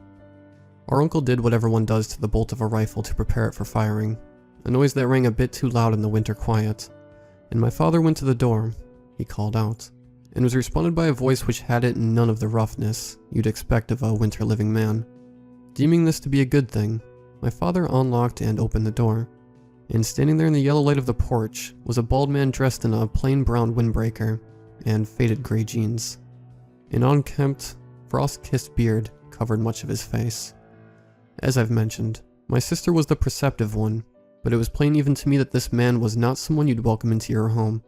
Our uncle did what everyone does to the bolt of a rifle to prepare it for firing, a noise that rang a bit too loud in the winter quiet, and my father went to the door. He called out, and was responded by a voice which had it none of the roughness you'd expect of a winter living man. Deeming this to be a good thing, my father unlocked and opened the door, and standing there in the yellow light of the porch was a bald man dressed in a plain brown windbreaker and faded gray jeans. An unkempt, frost-kissed beard covered much of his face. As I've mentioned, my sister was the perceptive one, but it was plain even to me that this man was not someone you'd welcome into your home.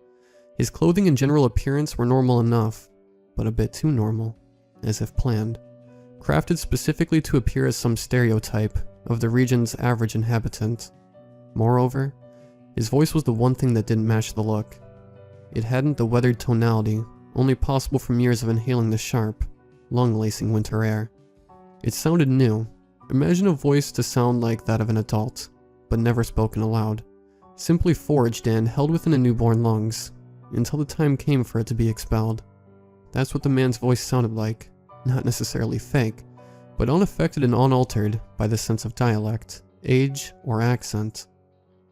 His clothing and general appearance were normal enough, but a bit too normal, as if planned, crafted specifically to appear as some stereotype of the region's average inhabitant. Moreover, his voice was the one thing that didn't match the look. It hadn't the weathered tonality only possible from years of inhaling the sharp, lung-lacing winter air. It sounded new. Imagine a voice to sound like that of an adult, but never spoken aloud, simply forged and held within a newborn lungs, until the time came for it to be expelled. That's what the man's voice sounded like, not necessarily fake, but unaffected and unaltered by the sense of dialect, age, or accent.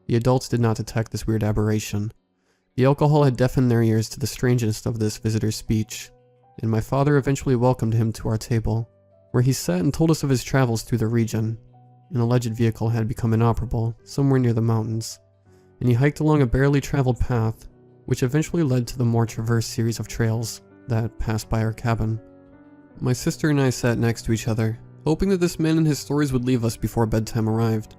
The adults did not detect this weird aberration. The alcohol had deafened their ears to the strangeness of this visitor's speech, and my father eventually welcomed him to our table, where he sat and told us of his travels through the region. An alleged vehicle had become inoperable somewhere near the mountains, and he hiked along a barely traveled path, which eventually led to the more traversed series of trails that passed by our cabin. My sister and I sat next to each other, hoping that this man and his stories would leave us before bedtime arrived.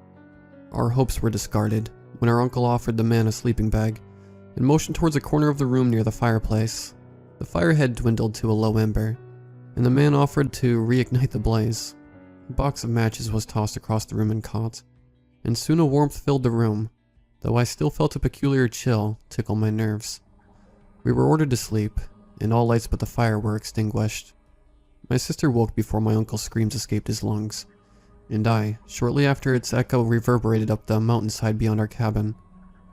Our hopes were discarded when our uncle offered the man a sleeping bag and motioned towards a corner of the room near the fireplace. The fire had dwindled to a low ember, and the man offered to reignite the blaze. A box of matches was tossed across the room and caught, and soon a warmth filled the room, though I still felt a peculiar chill tickle my nerves. We were ordered to sleep, and all lights but the fire were extinguished. My sister woke before my uncle's screams escaped his lungs, and I, shortly after its echo reverberated up the mountainside beyond our cabin.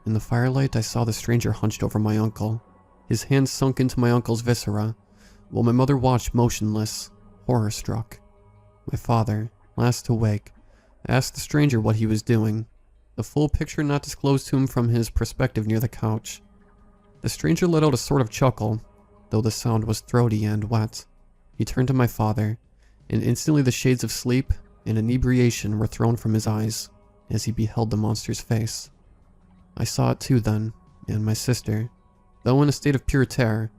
In the firelight, I saw the stranger hunched over my uncle, his hands sunk into my uncle's viscera, while my mother watched motionless, horror-struck. My father, last to wake, asked the stranger what he was doing, the full picture not disclosed to him from his perspective near the couch. The stranger let out a sort of chuckle, though the sound was throaty and wet. He turned to my father, and instantly the shades of sleep and inebriation were thrown from his eyes as he beheld the monster's face. I saw it too then, and my sister, though in a state of pure terror,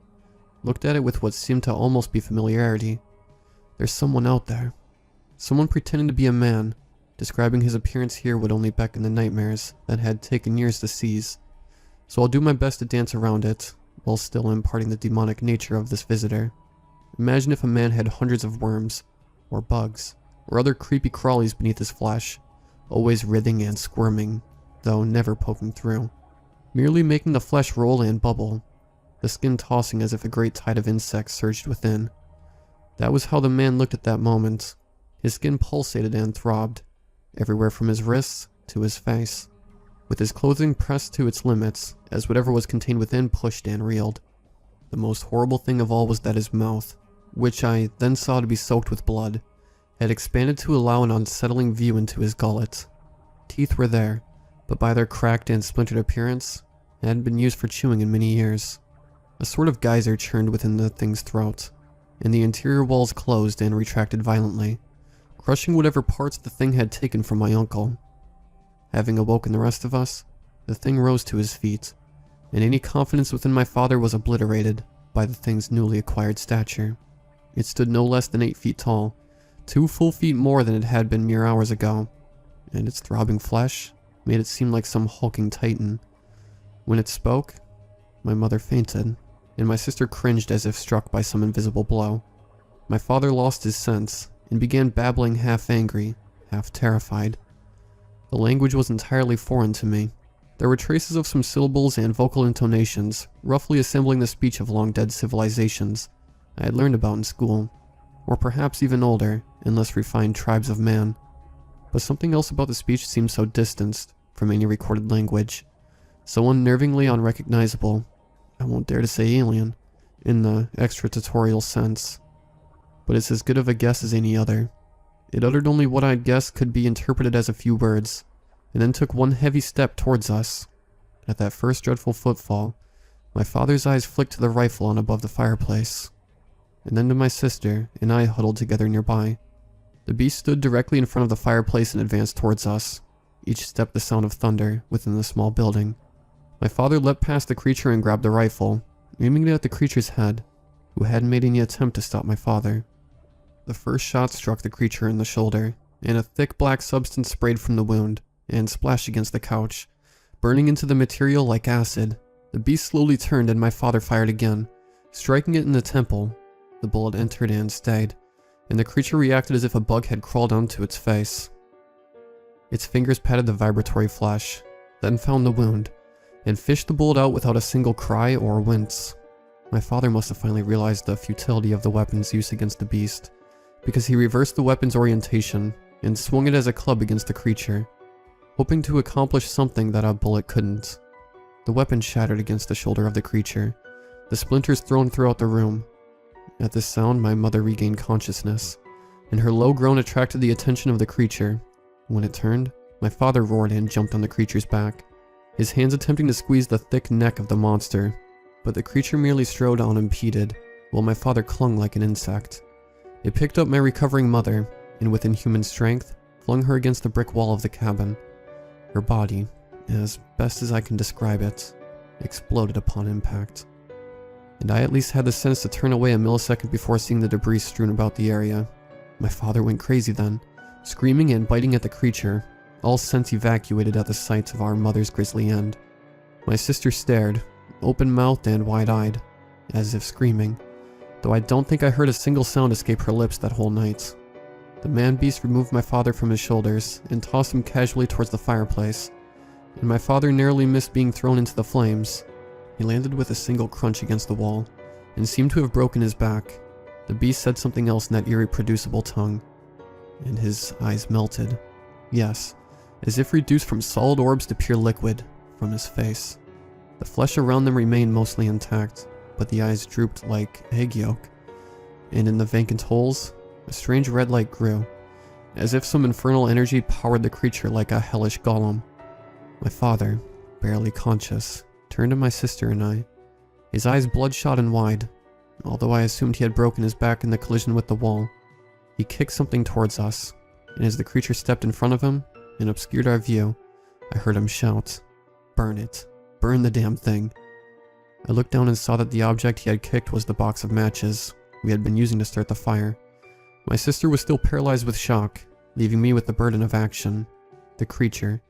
looked at it with what seemed to almost be familiarity. There's someone out there. Someone pretending to be a man, describing his appearance here would only beckon the nightmares that had taken years to seize, so I'll do my best to dance around it, while still imparting the demonic nature of this visitor. Imagine if a man had hundreds of worms, or bugs, or other creepy crawlies beneath his flesh, always writhing and squirming, though never poking through, merely making the flesh roll and bubble, the skin tossing as if a great tide of insects surged within. That was how the man looked at that moment. His skin pulsated and throbbed, everywhere from his wrists to his face, with his clothing pressed to its limits as whatever was contained within pushed and reeled. The most horrible thing of all was that his mouth, which I then saw to be soaked with blood, had expanded to allow an unsettling view into his gullet. Teeth were there, but by their cracked and splintered appearance, hadn't been used for chewing in many years. A sort of geyser churned within the thing's throat, and the interior walls closed and retracted violently, crushing whatever parts the thing had taken from my uncle. Having awoken the rest of us, the thing rose to his feet, and any confidence within my father was obliterated by the thing's newly acquired stature. It stood no less than 8 feet tall, 2 full feet more than it had been mere hours ago, and its throbbing flesh made it seem like some hulking titan. When it spoke, my mother fainted, and my sister cringed as if struck by some invisible blow. My father lost his sense and began babbling, half angry, half terrified. The language was entirely foreign to me. There were traces of some syllables and vocal intonations, roughly assembling the speech of long-dead civilizations I had learned about in school, or perhaps even older and less refined tribes of man. But something else about the speech seemed so distanced from any recorded language, so unnervingly unrecognizable, I won't dare to say alien, in the extraterritorial sense. But it's as good of a guess as any other. It uttered only what I'd guessed could be interpreted as a few words, and then took one heavy step towards us. At that first dreadful footfall, my father's eyes flicked to the rifle on above the fireplace, and then to my sister and I huddled together nearby. The beast stood directly in front of the fireplace and advanced towards us, each step the sound of thunder within the small building. My father leapt past the creature and grabbed the rifle, aiming it at the creature's head, who hadn't made any attempt to stop my father. The first shot struck the creature in the shoulder, and a thick black substance sprayed from the wound and splashed against the couch, burning into the material like acid. The beast slowly turned and my father fired again, striking it in the temple. The bullet entered and stayed, and the creature reacted as if a bug had crawled onto its face. Its fingers patted the vibratory flesh, then found the wound, and fished the bullet out without a single cry or wince. My father must have finally realized the futility of the weapon's use against the beast, because he reversed the weapon's orientation and swung it as a club against the creature, hoping to accomplish something that a bullet couldn't. The weapon shattered against the shoulder of the creature, the splinters thrown throughout the room. At this sound, my mother regained consciousness, and her low groan attracted the attention of the creature. When it turned, my father roared and jumped on the creature's back, his hands attempting to squeeze the thick neck of the monster, but the creature merely strode on unimpeded, while my father clung like an insect. It picked up my recovering mother, and with inhuman strength, flung her against the brick wall of the cabin. Her body, as best as I can describe it, exploded upon impact. And I at least had the sense to turn away a millisecond before seeing the debris strewn about the area. My father went crazy then, screaming and biting at the creature, all sense evacuated at the sight of our mother's grisly end. My sister stared, open-mouthed and wide-eyed, as if screaming, though I don't think I heard a single sound escape her lips that whole night. The man-beast removed my father from his shoulders and tossed him casually towards the fireplace, and my father narrowly missed being thrown into the flames. He landed with a single crunch against the wall, and seemed to have broken his back. The beast said something else in that irreproducible tongue, and his eyes melted. Yes, as if reduced from solid orbs to pure liquid, from his face. The flesh around them remained mostly intact, but the eyes drooped like egg yolk, and in the vacant holes, a strange red light grew, as if some infernal energy powered the creature like a hellish golem. My father, barely conscious, turned to my sister and I, his eyes bloodshot and wide, although I assumed he had broken his back in the collision with the wall. He kicked something towards us, and as the creature stepped in front of him and obscured our view, I heard him shout, "Burn it! Burn the damn thing!" I looked down and saw that the object he had kicked was the box of matches we had been using to start the fire. My sister was still paralyzed with shock, leaving me with the burden of action. The creature,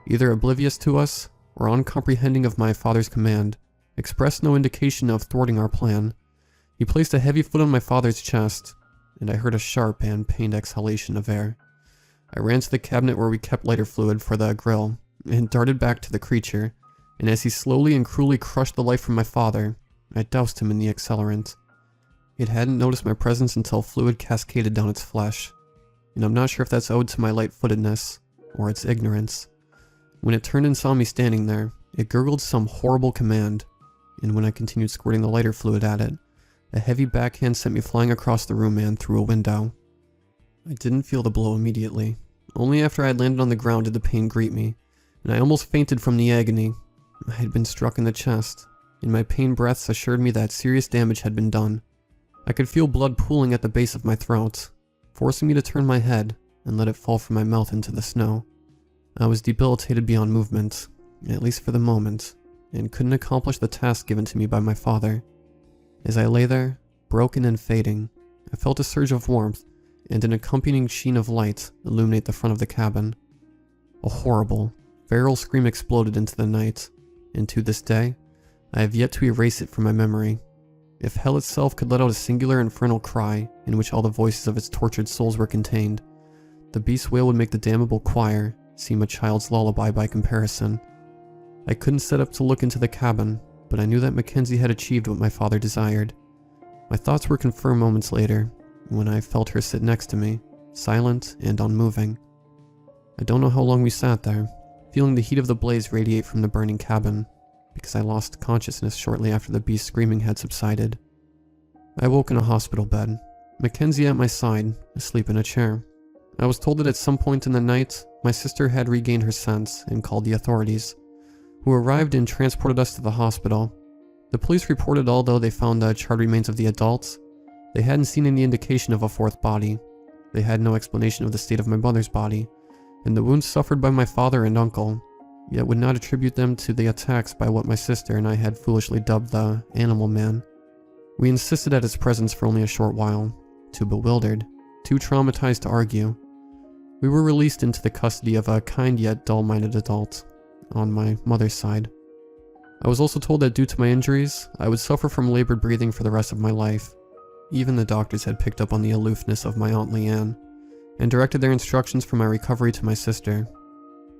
either oblivious to us or uncomprehending of my father's command, expressed no indication of thwarting our plan. He placed a heavy foot on my father's chest, and I heard a sharp and pained exhalation of air. I ran to the cabinet where we kept lighter fluid for the grill, and darted back to the creature, and as he slowly and cruelly crushed the life from my father, I doused him in the accelerant. It hadn't noticed my presence until fluid cascaded down its flesh, and I'm not sure if that's owed to my light-footedness, or its ignorance. When it turned and saw me standing there, it gurgled some horrible command, and when I continued squirting the lighter fluid at it, a heavy backhand sent me flying across the room and through a window. I didn't feel the blow immediately. Only after I had landed on the ground did the pain greet me, and I almost fainted from the agony. I had been struck in the chest, and my pain breaths assured me that serious damage had been done. I could feel blood pooling at the base of my throat, forcing me to turn my head and let it fall from my mouth into the snow. I was debilitated beyond movement, at least for the moment, and couldn't accomplish the task given to me by my father. As I lay there, broken and fading, I felt a surge of warmth and an accompanying sheen of light illuminate the front of the cabin. A horrible, feral scream exploded into the night, and to this day, I have yet to erase it from my memory. If hell itself could let out a singular infernal cry in which all the voices of its tortured souls were contained, the beast's wail would make the damnable choir seem a child's lullaby by comparison. I couldn't set up to look into the cabin, but I knew that Mackenzie had achieved what my father desired. My thoughts were confirmed moments later, when I felt her sit next to me, silent and unmoving. I don't know how long we sat there, feeling the heat of the blaze radiate from the burning cabin, because I lost consciousness shortly after the beast's screaming had subsided. I woke in a hospital bed, Mackenzie at my side, asleep in a chair. I was told that at some point in the night, my sister had regained her sense and called the authorities, who arrived and transported us to the hospital. The police reported although they found the charred remains of the adults, they hadn't seen any indication of a fourth body. They had no explanation of the state of my mother's body, and the wounds suffered by my father and uncle, yet would not attribute them to the attacks by what my sister and I had foolishly dubbed the Animal Man. We insisted at his presence for only a short while, too bewildered, too traumatized to argue. We were released into the custody of a kind yet dull-minded adult, on my mother's side. I was also told that due to my injuries, I would suffer from labored breathing for the rest of my life. Even the doctors had picked up on the aloofness of my Aunt Leanne, and directed their instructions for my recovery to my sister.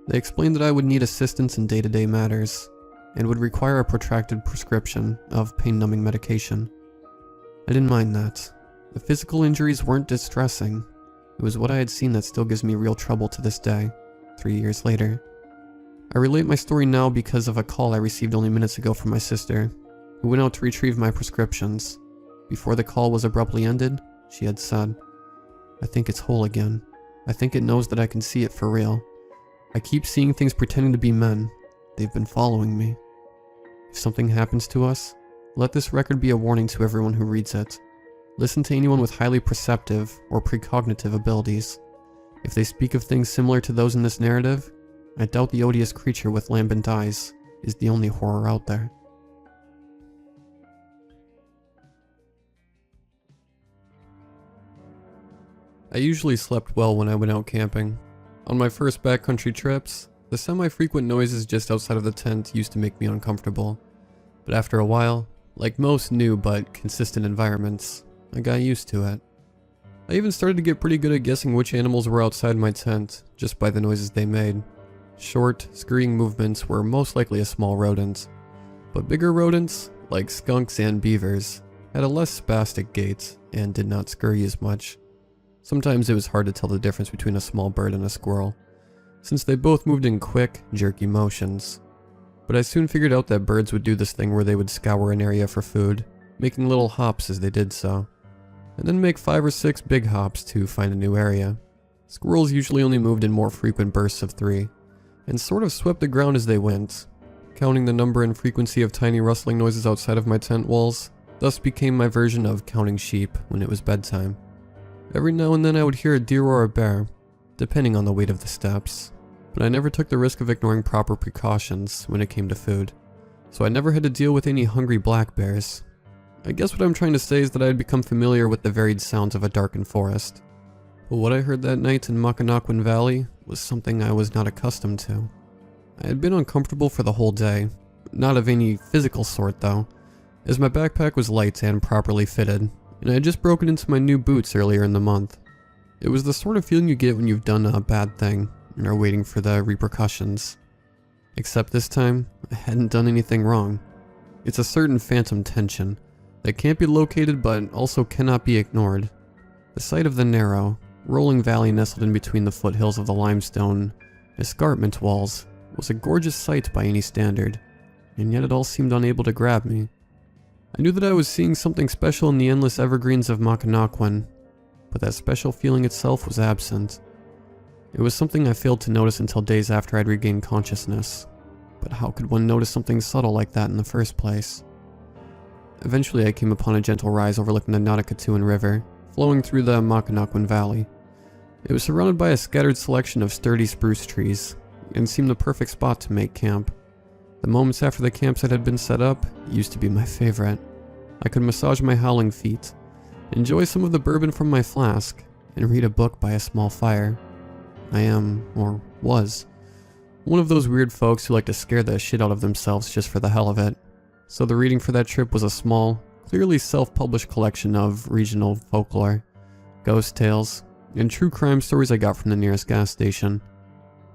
They explained that I would need assistance in day-to-day matters, and would require a protracted prescription of pain-numbing medication. I didn't mind that. The physical injuries weren't distressing. It was what I had seen that still gives me real trouble to this day, 3 years later. I relate my story now because of a call I received only minutes ago from my sister, who went out to retrieve my prescriptions. Before the call was abruptly ended, she had said, "I think it's whole again. I think it knows that I can see it for real. I keep seeing things pretending to be men. They've been following me. If something happens to us, let this record be a warning to everyone who reads it. Listen to anyone with highly perceptive or precognitive abilities. If they speak of things similar to those in this narrative, I doubt the odious creature with lambent eyes is the only horror out there." I usually slept well when I went out camping. On my first backcountry trips, the semi-frequent noises just outside of the tent used to make me uncomfortable. But after a while, like most new but consistent environments, I got used to it. I even started to get pretty good at guessing which animals were outside my tent, just by the noises they made. Short, scurrying movements were most likely a small rodent, but bigger rodents, like skunks and beavers, had a less spastic gait and did not scurry as much. Sometimes it was hard to tell the difference between a small bird and a squirrel, since they both moved in quick, jerky motions. But I soon figured out that birds would do this thing where they would scour an area for food, making little hops as they did so, and then make 5 or 6 big hops to find a new area. Squirrels usually only moved in more frequent bursts of 3, and sort of swept the ground as they went. Counting the number and frequency of tiny rustling noises outside of my tent walls thus became my version of counting sheep when it was bedtime. Every now and then I would hear a deer or a bear, depending on the weight of the steps, but I never took the risk of ignoring proper precautions when it came to food, so I never had to deal with any hungry black bears. I guess what I'm trying to say is that I had become familiar with the varied sounds of a darkened forest. But what I heard that night in Macanaquan Valley was something I was not accustomed to. I had been uncomfortable for the whole day, not of any physical sort though, as my backpack was light and properly fitted, and I had just broken into my new boots earlier in the month. It was the sort of feeling you get when you've done a bad thing and are waiting for the repercussions. Except this time, I hadn't done anything wrong. It's a certain phantom tension that can't be located but also cannot be ignored. The sight of the narrow, rolling valley nestled in between the foothills of the limestone escarpment walls was a gorgeous sight by any standard, and yet it all seemed unable to grab me. I knew that I was seeing something special in the endless evergreens of Macanaquan, but that special feeling itself was absent. It was something I failed to notice until days after I'd regained consciousness. But how could one notice something subtle like that in the first place? Eventually I came upon a gentle rise overlooking the Notikewin River, flowing through the Makanakwin Valley. It was surrounded by a scattered selection of sturdy spruce trees, and seemed the perfect spot to make camp. The moments after the campsite had been set up used to be my favorite. I could massage my howling feet, enjoy some of the bourbon from my flask, and read a book by a small fire. I am, or was, one of those weird folks who like to scare the shit out of themselves just for the hell of it. So the reading for that trip was a small, clearly self-published collection of regional folklore, ghost tales, and true crime stories I got from the nearest gas station.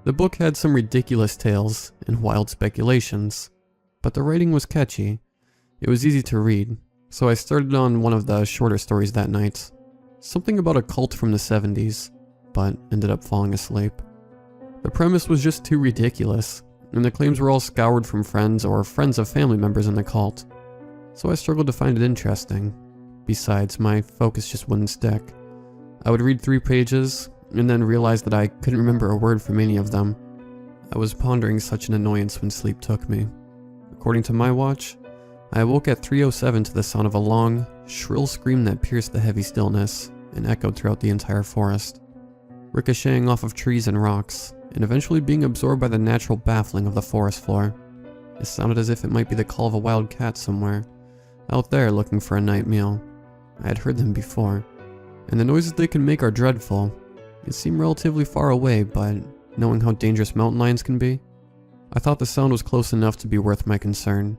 The book had some ridiculous tales and wild speculations, but the writing was catchy. It was easy to read, so I started on one of the shorter stories that night. Something about a cult from the 70s, but ended up falling asleep. The premise was just too ridiculous, and the claims were all scoured from friends or friends of family members in the cult, so I struggled to find it interesting. Besides, my focus just wouldn't stick. I would read 3 pages, and then realize that I couldn't remember a word from any of them. I was pondering such an annoyance when sleep took me. According to my watch, I awoke at 3:07 to the sound of a long, shrill scream that pierced the heavy stillness and echoed throughout the entire forest, ricocheting off of trees and rocks, and eventually being absorbed by the natural baffling of the forest floor. It sounded as if it might be the call of a wild cat somewhere, out there looking for a night meal. I had heard them before, and the noises they can make are dreadful. It seemed relatively far away, but knowing how dangerous mountain lions can be, I thought the sound was close enough to be worth my concern.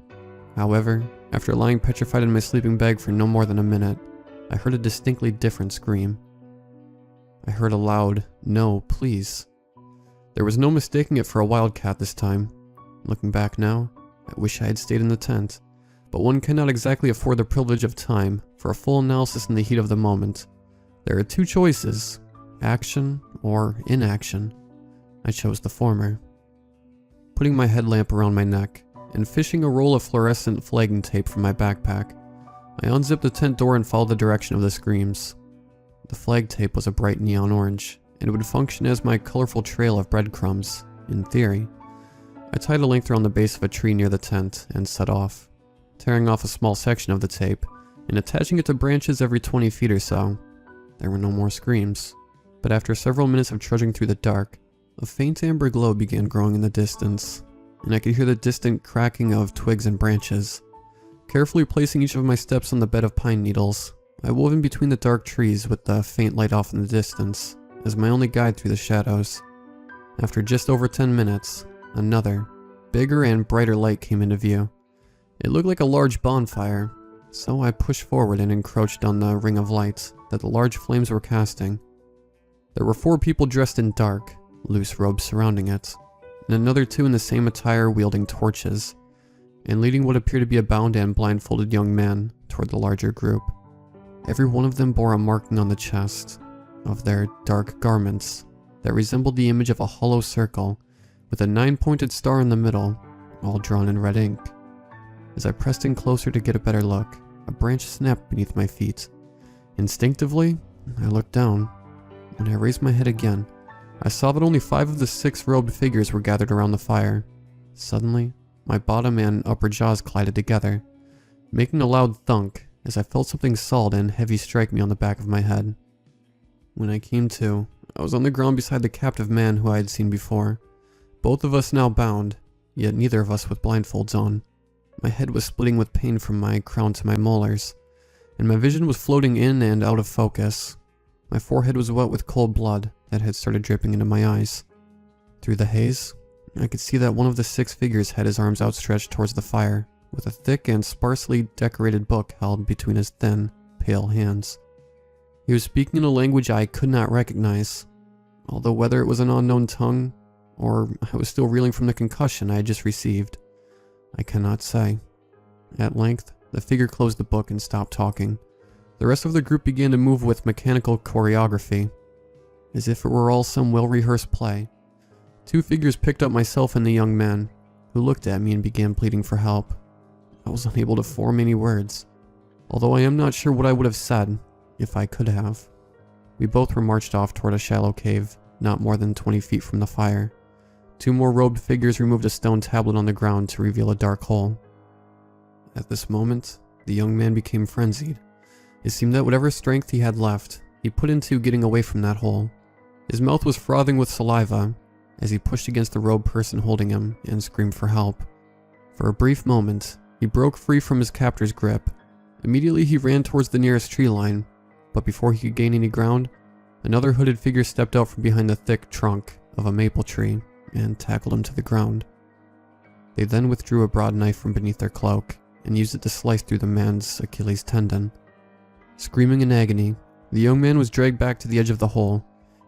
However, after lying petrified in my sleeping bag for no more than a minute, I heard a distinctly different scream. I heard a loud, "No, please." There was no mistaking it for a wildcat this time. Looking back now, I wish I had stayed in the tent, but one cannot exactly afford the privilege of time for a full analysis in the heat of the moment. There are 2 choices: action or inaction. I chose the former. Putting my headlamp around my neck and fishing a roll of fluorescent flagging tape from my backpack, I unzipped the tent door and followed the direction of the screams. The flag tape was a bright neon orange, and it would function as my colorful trail of breadcrumbs, in theory. I tied a length around the base of a tree near the tent and set off, tearing off a small section of the tape and attaching it to branches every 20 feet or so. There were no more screams, but after several minutes of trudging through the dark, a faint amber glow began growing in the distance, and I could hear the distant cracking of twigs and branches. Carefully placing each of my steps on the bed of pine needles, I wove in between the dark trees with the faint light off in the distance as my only guide through the shadows. After just over 10 minutes, another, bigger and brighter light came into view. It looked like a large bonfire, so I pushed forward and encroached on the ring of light that the large flames were casting. There were 4 people dressed in dark, loose robes surrounding it, and another 2 in the same attire wielding torches, and leading what appeared to be a bound and blindfolded young man toward the larger group. Every one of them bore a marking on the chest of their dark garments that resembled the image of a hollow circle with a 9-pointed star in the middle, all drawn in red ink. As I pressed in closer to get a better look, a branch snapped beneath my feet. Instinctively, I looked down. When I raised my head again, I saw that only 5 of the 6 robed figures were gathered around the fire. Suddenly, my bottom and upper jaws collided together, making a loud thunk as I felt something solid and heavy strike me on the back of my head. When I came to, I was on the ground beside the captive man who I had seen before, both of us now bound, yet neither of us with blindfolds on. My head was splitting with pain from my crown to my molars, and my vision was floating in and out of focus. My forehead was wet with cold blood that had started dripping into my eyes. Through the haze, I could see that one of the 6 figures had his arms outstretched towards the fire, with a thick and sparsely decorated book held between his thin, pale hands. He was speaking in a language I could not recognize, although whether it was an unknown tongue, or I was still reeling from the concussion I had just received, I cannot say. At length, the figure closed the book and stopped talking. The rest of the group began to move with mechanical choreography, as if it were all some well-rehearsed play. 2 figures picked up myself and the young man, who looked at me and began pleading for help. I was unable to form any words, although I am not sure what I would have said, if I could have. We both were marched off toward a shallow cave, not more than 20 feet from the fire. 2 more robed figures removed a stone tablet on the ground to reveal a dark hole. At this moment, The young man became frenzied. It seemed that whatever strength he had left, he put into getting away from that hole. His mouth was frothing with saliva as he pushed against the robed person holding him and screamed for help. For a brief moment, he broke free from his captor's grip. Immediately he ran towards the nearest tree line, but before he could gain any ground, another hooded figure stepped out from behind the thick trunk of a maple tree and tackled him to the ground. They then withdrew a broad knife from beneath their cloak and used it to slice through the man's Achilles tendon. Screaming in agony, the young man was dragged back to the edge of the hole.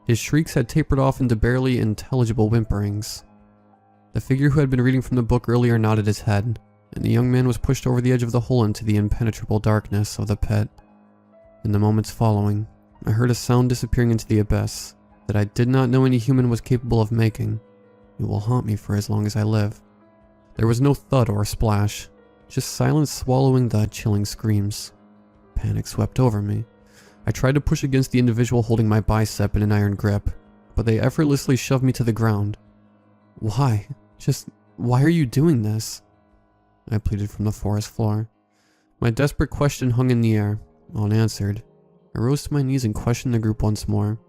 His shrieks had tapered off into barely intelligible whimperings. The figure who had been reading from the book earlier nodded his head, and the young man was pushed over the edge of the hole into the impenetrable darkness of the pit. In the moments following, I heard a sound disappearing into the abyss that I did not know any human was capable of making. It will haunt me for as long as I live. There was no thud or splash, just silence swallowing the chilling screams. Panic swept over me. I tried to push against the individual holding my bicep in an iron grip, but they effortlessly shoved me to the ground. Why? Why are you doing this? I pleaded from the forest floor. My desperate question hung in the air, unanswered. I rose to my knees and questioned the group once more.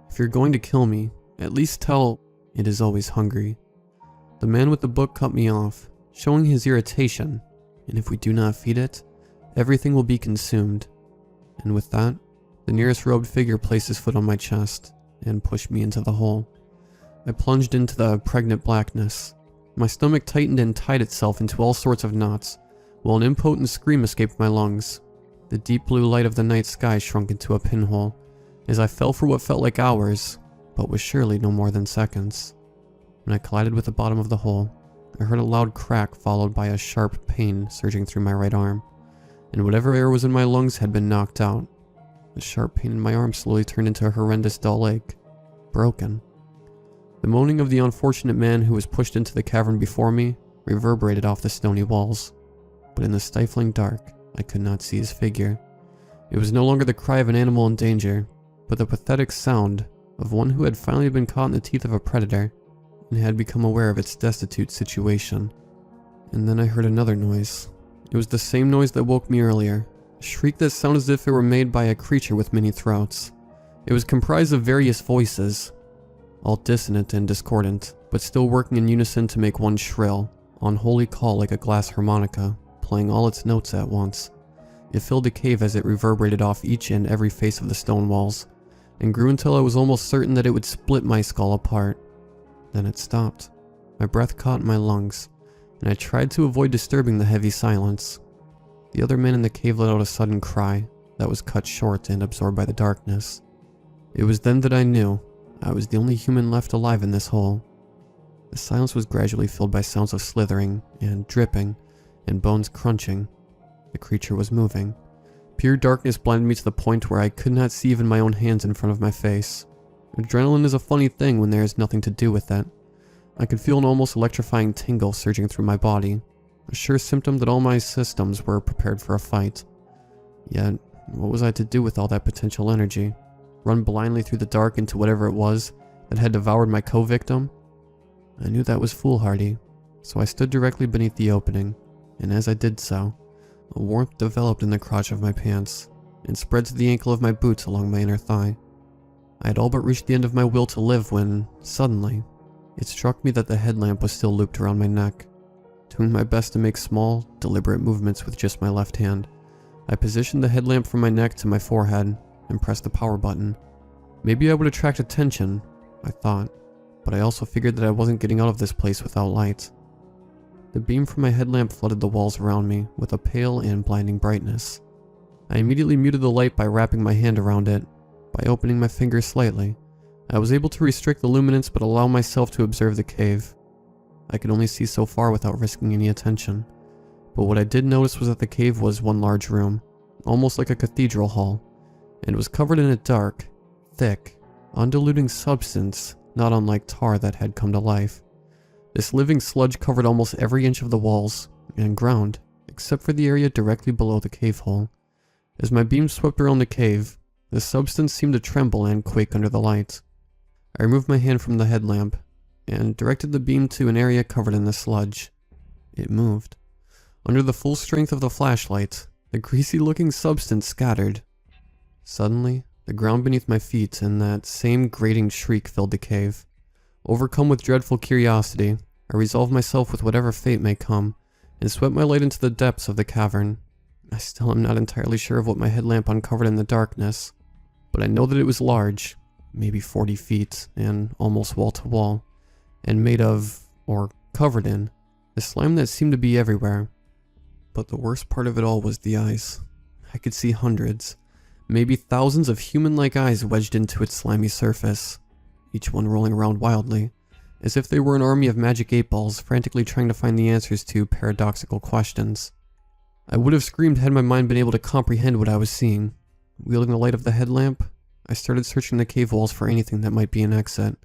If you're going to kill me, at least tell it is always hungry. The man with the book cut me off, showing his irritation, and if we do not feed it, everything will be consumed. And with that, the nearest robed figure placed his foot on my chest and pushed me into the hole. I plunged into the pregnant blackness. My stomach tightened and tied itself into all sorts of knots, while an impotent scream escaped my lungs. The deep blue light of the night sky shrunk into a pinhole, as I fell for what felt like hours, but was surely no more than seconds. When I collided with the bottom of the hole, I heard a loud crack followed by a sharp pain surging through my right arm, and whatever air was in my lungs had been knocked out. The sharp pain in my arm slowly turned into a horrendous dull ache. Broken. The moaning of the unfortunate man who was pushed into the cavern before me reverberated off the stony walls, but in the stifling dark, I could not see his figure. It was no longer the cry of an animal in danger, but the pathetic sound of one who had finally been caught in the teeth of a predator and had become aware of its destitute situation. And then I heard another noise. It was the same noise that woke me earlier, a shriek that sounded as if it were made by a creature with many throats. It was comprised of various voices, all dissonant and discordant, but still working in unison to make one shrill, unholy call like a glass harmonica, playing all its notes at once. It filled the cave as it reverberated off each and every face of the stone walls, and grew until I was almost certain that it would split my skull apart. Then it stopped. My breath caught in my lungs, and I tried to avoid disturbing the heavy silence. The other man in the cave let out a sudden cry that was cut short and absorbed by the darkness. It was then that I knew I was the only human left alive in this hole. The silence was gradually filled by sounds of slithering and dripping and bones crunching. The creature was moving. Pure darkness blinded me to the point where I could not see even my own hands in front of my face. Adrenaline is a funny thing when there is nothing to do with it. I could feel an almost electrifying tingle surging through my body, a sure symptom that all my systems were prepared for a fight. Yet, what was I to do with all that potential energy? Run blindly through the dark into whatever it was that had devoured my co-victim? I knew that was foolhardy, so I stood directly beneath the opening, and as I did so, a warmth developed in the crotch of my pants and spread to the ankle of my boots along my inner thigh. I had all but reached the end of my will to live when, suddenly, it struck me that the headlamp was still looped around my neck. Doing my best to make small, deliberate movements with just my left hand, I positioned the headlamp from my neck to my forehead and pressed the power button. Maybe I would attract attention, I thought, but I also figured that I wasn't getting out of this place without light. The beam from my headlamp flooded the walls around me with a pale and blinding brightness. I immediately muted the light by wrapping my hand around it. By opening my fingers slightly, I was able to restrict the luminance but allow myself to observe the cave. I could only see so far without risking any attention, but what I did notice was that the cave was one large room, almost like a cathedral hall, and it was covered in a dark, thick, undiluting substance not unlike tar that had come to life. This living sludge covered almost every inch of the walls and ground, except for the area directly below the cave hole. As my beam swept around the cave, the substance seemed to tremble and quake under the light. I removed my hand from the headlamp and directed the beam to an area covered in the sludge. It moved. Under the full strength of the flashlight, The greasy-looking substance scattered. Suddenly, the ground beneath my feet and that same grating shriek filled the cave. Overcome with dreadful curiosity, I resolved myself with whatever fate may come, and swept my light into the depths of the cavern. I still am not entirely sure of what my headlamp uncovered in the darkness, but I know that it was large, maybe 40 feet, and almost wall to wall, and made of, or covered in, the slime that seemed to be everywhere. But the worst part of it all was the eyes. I could see hundreds, maybe thousands of human-like eyes wedged into its slimy surface, each one rolling around wildly, as if they were an army of magic 8-balls frantically trying to find the answers to paradoxical questions. I would have screamed had my mind been able to comprehend what I was seeing. Wielding the light of the headlamp, I started searching the cave walls for anything that might be an exit.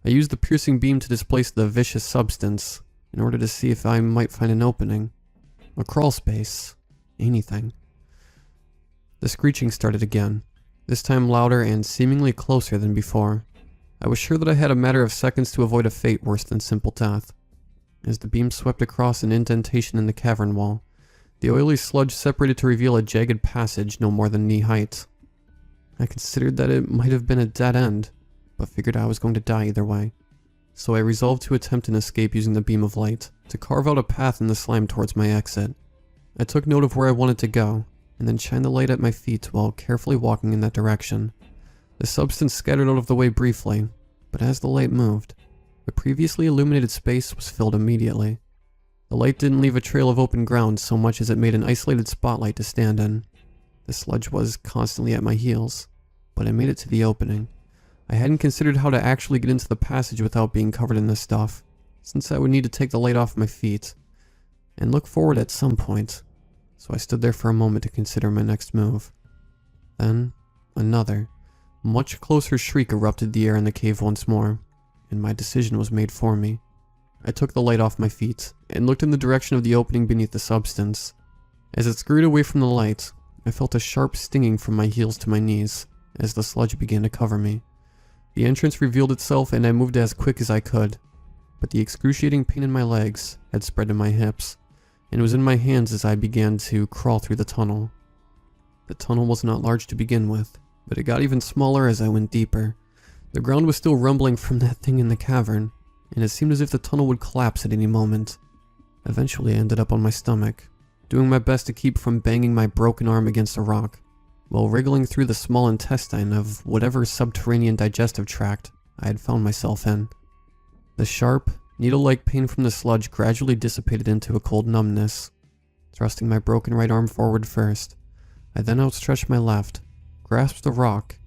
I used the piercing beam to displace the vicious substance, in order to see if I might find an opening. A crawl space. Anything. The screeching started again, this time louder and seemingly closer than before. I was sure that I had a matter of seconds to avoid a fate worse than simple death. As the beam swept across an indentation in the cavern wall, the oily sludge separated to reveal a jagged passage no more than knee height. I considered that it might have been a dead end, but figured I was going to die either way. So I resolved to attempt an escape using the beam of light, to carve out a path in the slime towards my exit. I took note of where I wanted to go, and then shined the light at my feet while carefully walking in that direction. The substance scattered out of the way briefly, but as the light moved, the previously illuminated space was filled immediately. The light didn't leave a trail of open ground so much as it made an isolated spotlight to stand in. The sludge was constantly at my heels, but I made it to the opening. I hadn't considered how to actually get into the passage without being covered in this stuff, since I would need to take the light off my feet, and look forward at some point, so I stood there for a moment to consider my next move. Then, another, much closer shriek erupted the air in the cave once more, and my decision was made for me. I took the light off my feet, and looked in the direction of the opening beneath the substance. As it scurried away from the light, I felt a sharp stinging from my heels to my knees, as the sludge began to cover me. The entrance revealed itself and I moved as quick as I could, but the excruciating pain in my legs had spread to my hips, and was in my hands as I began to crawl through the tunnel. The tunnel was not large to begin with, but it got even smaller as I went deeper. The ground was still rumbling from that thing in the cavern, and it seemed as if the tunnel would collapse at any moment. Eventually I ended up on my stomach, doing my best to keep from banging my broken arm against a rock, while wriggling through the small intestine of whatever subterranean digestive tract I had found myself in. The sharp, needle-like pain from the sludge gradually dissipated into a cold numbness. Thrusting my broken right arm forward first, I then outstretched my left, grasped a rock,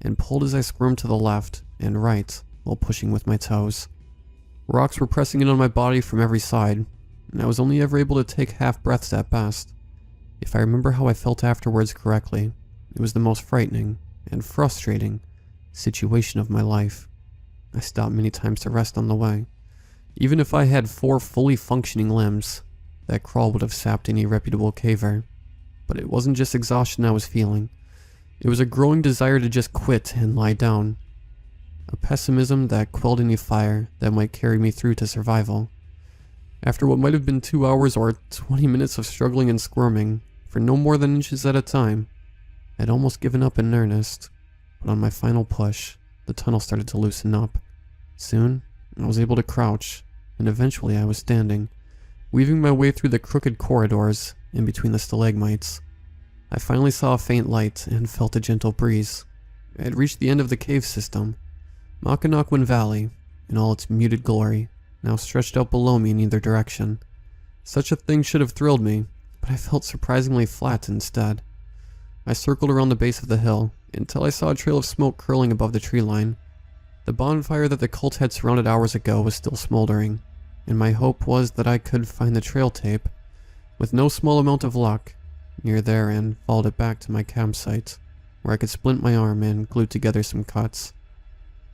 and pulled as I squirmed to the left and right while pushing with my toes. Rocks were pressing in on my body from every side, and I was only ever able to take half breaths at best. If I remember how I felt afterwards correctly, it was the most frightening and frustrating situation of my life. I stopped many times to rest on the way. Even if I had 4 fully functioning limbs, that crawl would have sapped any reputable caver. But it wasn't just exhaustion I was feeling. It was a growing desire to just quit and lie down. A pessimism that quelled any fire that might carry me through to survival. After what might have been 2 hours or 20 minutes of struggling and squirming, for no more than inches at a time, I'd almost given up in earnest. But on my final push, the tunnel started to loosen up. Soon, I was able to crouch, and eventually I was standing, weaving my way through the crooked corridors in between the stalagmites. I finally saw a faint light and felt a gentle breeze. I had reached the end of the cave system. Makanakwin Valley, in all its muted glory, now stretched out below me in either direction. Such a thing should have thrilled me, but I felt surprisingly flat instead. I circled around the base of the hill, until I saw a trail of smoke curling above the tree line. The bonfire that the cult had surrounded hours ago was still smoldering, and my hope was that I could find the trail tape, with no small amount of luck, near there and followed it back to my campsite, where I could splint my arm and glue together some cuts.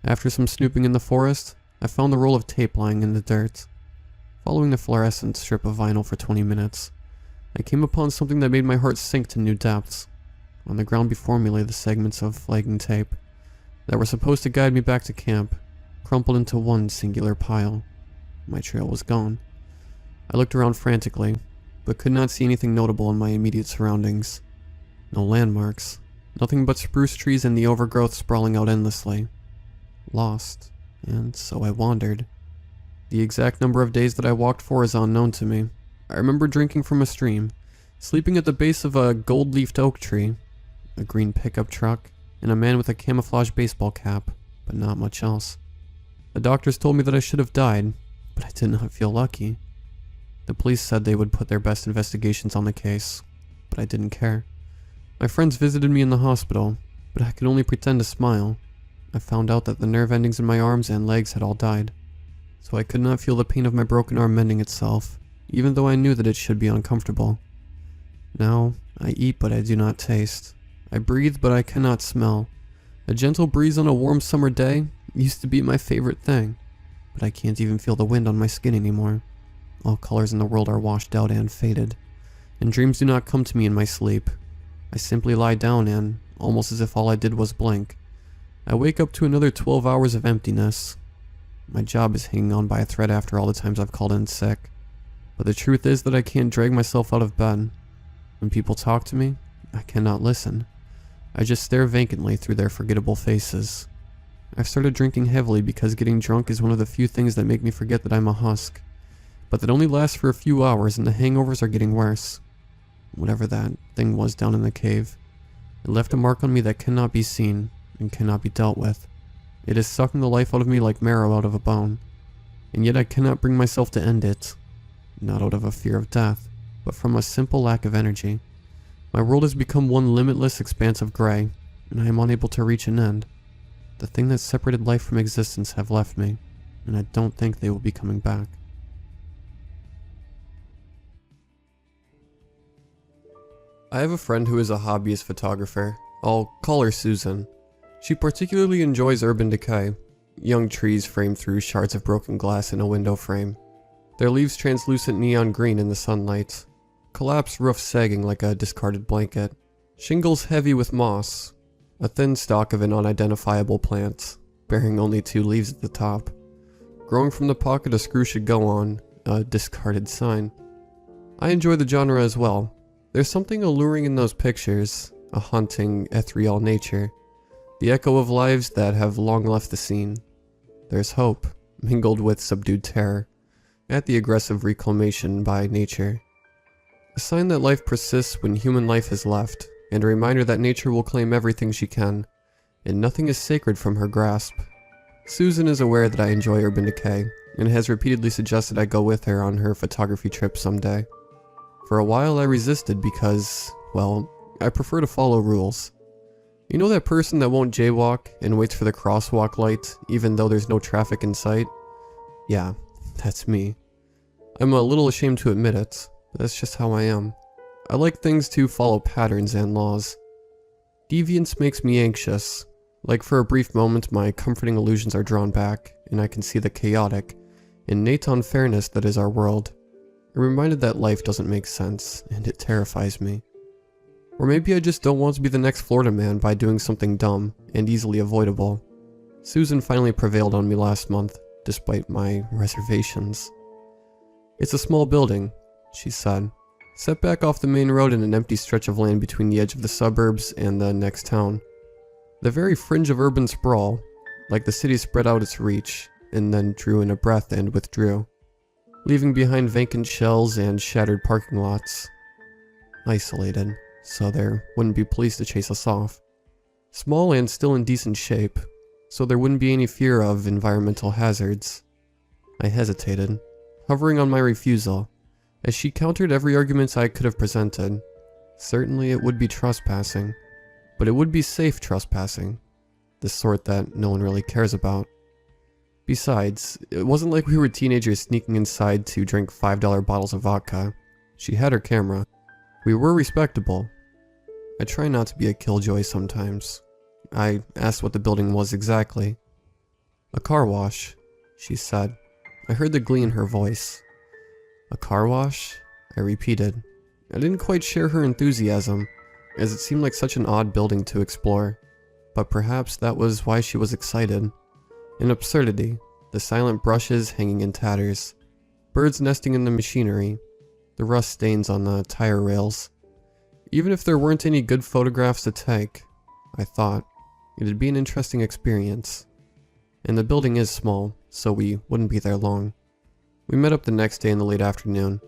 After some snooping in the forest, I found the roll of tape lying in the dirt. Following the fluorescent strip of vinyl for 20 minutes, I came upon something that made my heart sink to new depths. On the ground before me lay the segments of flagging tape that were supposed to guide me back to camp, crumpled into one singular pile. My trail was gone. I looked around frantically, but could not see anything notable in my immediate surroundings. No landmarks, nothing but spruce trees and the overgrowth sprawling out endlessly. Lost, and so I wandered. The exact number of days that I walked for is unknown to me. I remember drinking from a stream, sleeping at the base of a gold-leafed oak tree, a green pickup truck, and a man with a camouflage baseball cap, but not much else. The doctors told me that I should have died, but I did not feel lucky. The police said they would put their best investigations on the case, but I didn't care. My friends visited me in the hospital, but I could only pretend to smile. I found out that the nerve endings in my arms and legs had all died, so I could not feel the pain of my broken arm mending itself, even though I knew that it should be uncomfortable. Now, I eat but I do not taste. I breathe but I cannot smell. A gentle breeze on a warm summer day used to be my favorite thing, but I can't even feel the wind on my skin anymore. All colors in the world are washed out and faded, and dreams do not come to me in my sleep. I simply lie down and, almost as if all I did was blink, I wake up to another 12 hours of emptiness. My job is hanging on by a thread after all the times I've called in sick, but the truth is that I can't drag myself out of bed. When people talk to me, I cannot listen. I just stare vacantly through their forgettable faces. I've started drinking heavily because getting drunk is one of the few things that make me forget that I'm a husk, but that only lasts for a few hours and the hangovers are getting worse. Whatever that thing was down in the cave, it left a mark on me that cannot be seen and cannot be dealt with. It is sucking the life out of me like marrow out of a bone, and yet I cannot bring myself to end it. Not out of a fear of death, but from a simple lack of energy. My world has become one limitless expanse of gray, and I am unable to reach an end. The thing that separated life from existence have left me, and I don't think they will be coming back. I have a friend who is a hobbyist photographer. I'll call her Susan. She particularly enjoys urban decay, young trees framed through shards of broken glass in a window frame, their leaves translucent neon green in the sunlight, collapsed roofs sagging like a discarded blanket, shingles heavy with moss, a thin stalk of an unidentifiable plant, bearing only 2 leaves at the top, growing from the pocket a screw should go on, a discarded sign. I enjoy the genre as well. There's something alluring in those pictures, a haunting, ethereal nature, the echo of lives that have long left the scene. There's hope, mingled with subdued terror, at the aggressive reclamation by nature. A sign that life persists when human life has left, and a reminder that nature will claim everything she can, and nothing is sacred from her grasp. Susan is aware that I enjoy urban decay, and has repeatedly suggested I go with her on her photography trip someday. For a while I resisted because, well, I prefer to follow rules. You know that person that won't jaywalk and waits for the crosswalk light even though there's no traffic in sight? Yeah, that's me. I'm a little ashamed to admit it, but that's just how I am. I like things to follow patterns and laws. Deviance makes me anxious. Like for a brief moment my comforting illusions are drawn back, and I can see the chaotic, innate unfairness that is our world. I'm reminded that life doesn't make sense, and it terrifies me. Or maybe I just don't want to be the next Florida man by doing something dumb and easily avoidable. Susan finally prevailed on me last month, despite my reservations. It's a small building, she said, set back off the main road in an empty stretch of land between the edge of the suburbs and the next town. The very fringe of urban sprawl, like the city spread out its reach, and then drew in a breath and withdrew, leaving behind vacant shells and shattered parking lots. Isolated, so there wouldn't be police to chase us off. Small and still in decent shape, so there wouldn't be any fear of environmental hazards. I hesitated, hovering on my refusal, as she countered every argument I could have presented. Certainly it would be trespassing, but it would be safe trespassing, the sort that no one really cares about. Besides, it wasn't like we were teenagers sneaking inside to drink $5 bottles of vodka. She had her camera. We were respectable. I try not to be a killjoy sometimes. I asked what the building was exactly. A car wash, she said. I heard the glee in her voice. A car wash? I repeated. I didn't quite share her enthusiasm, as it seemed like such an odd building to explore. But perhaps that was why she was excited. An absurdity, the silent brushes hanging in tatters, birds nesting in the machinery, the rust stains on the tire rails. Even if there weren't any good photographs to take, I thought it'd be an interesting experience. And the building is small, so we wouldn't be there long. We met up the next day in the late afternoon.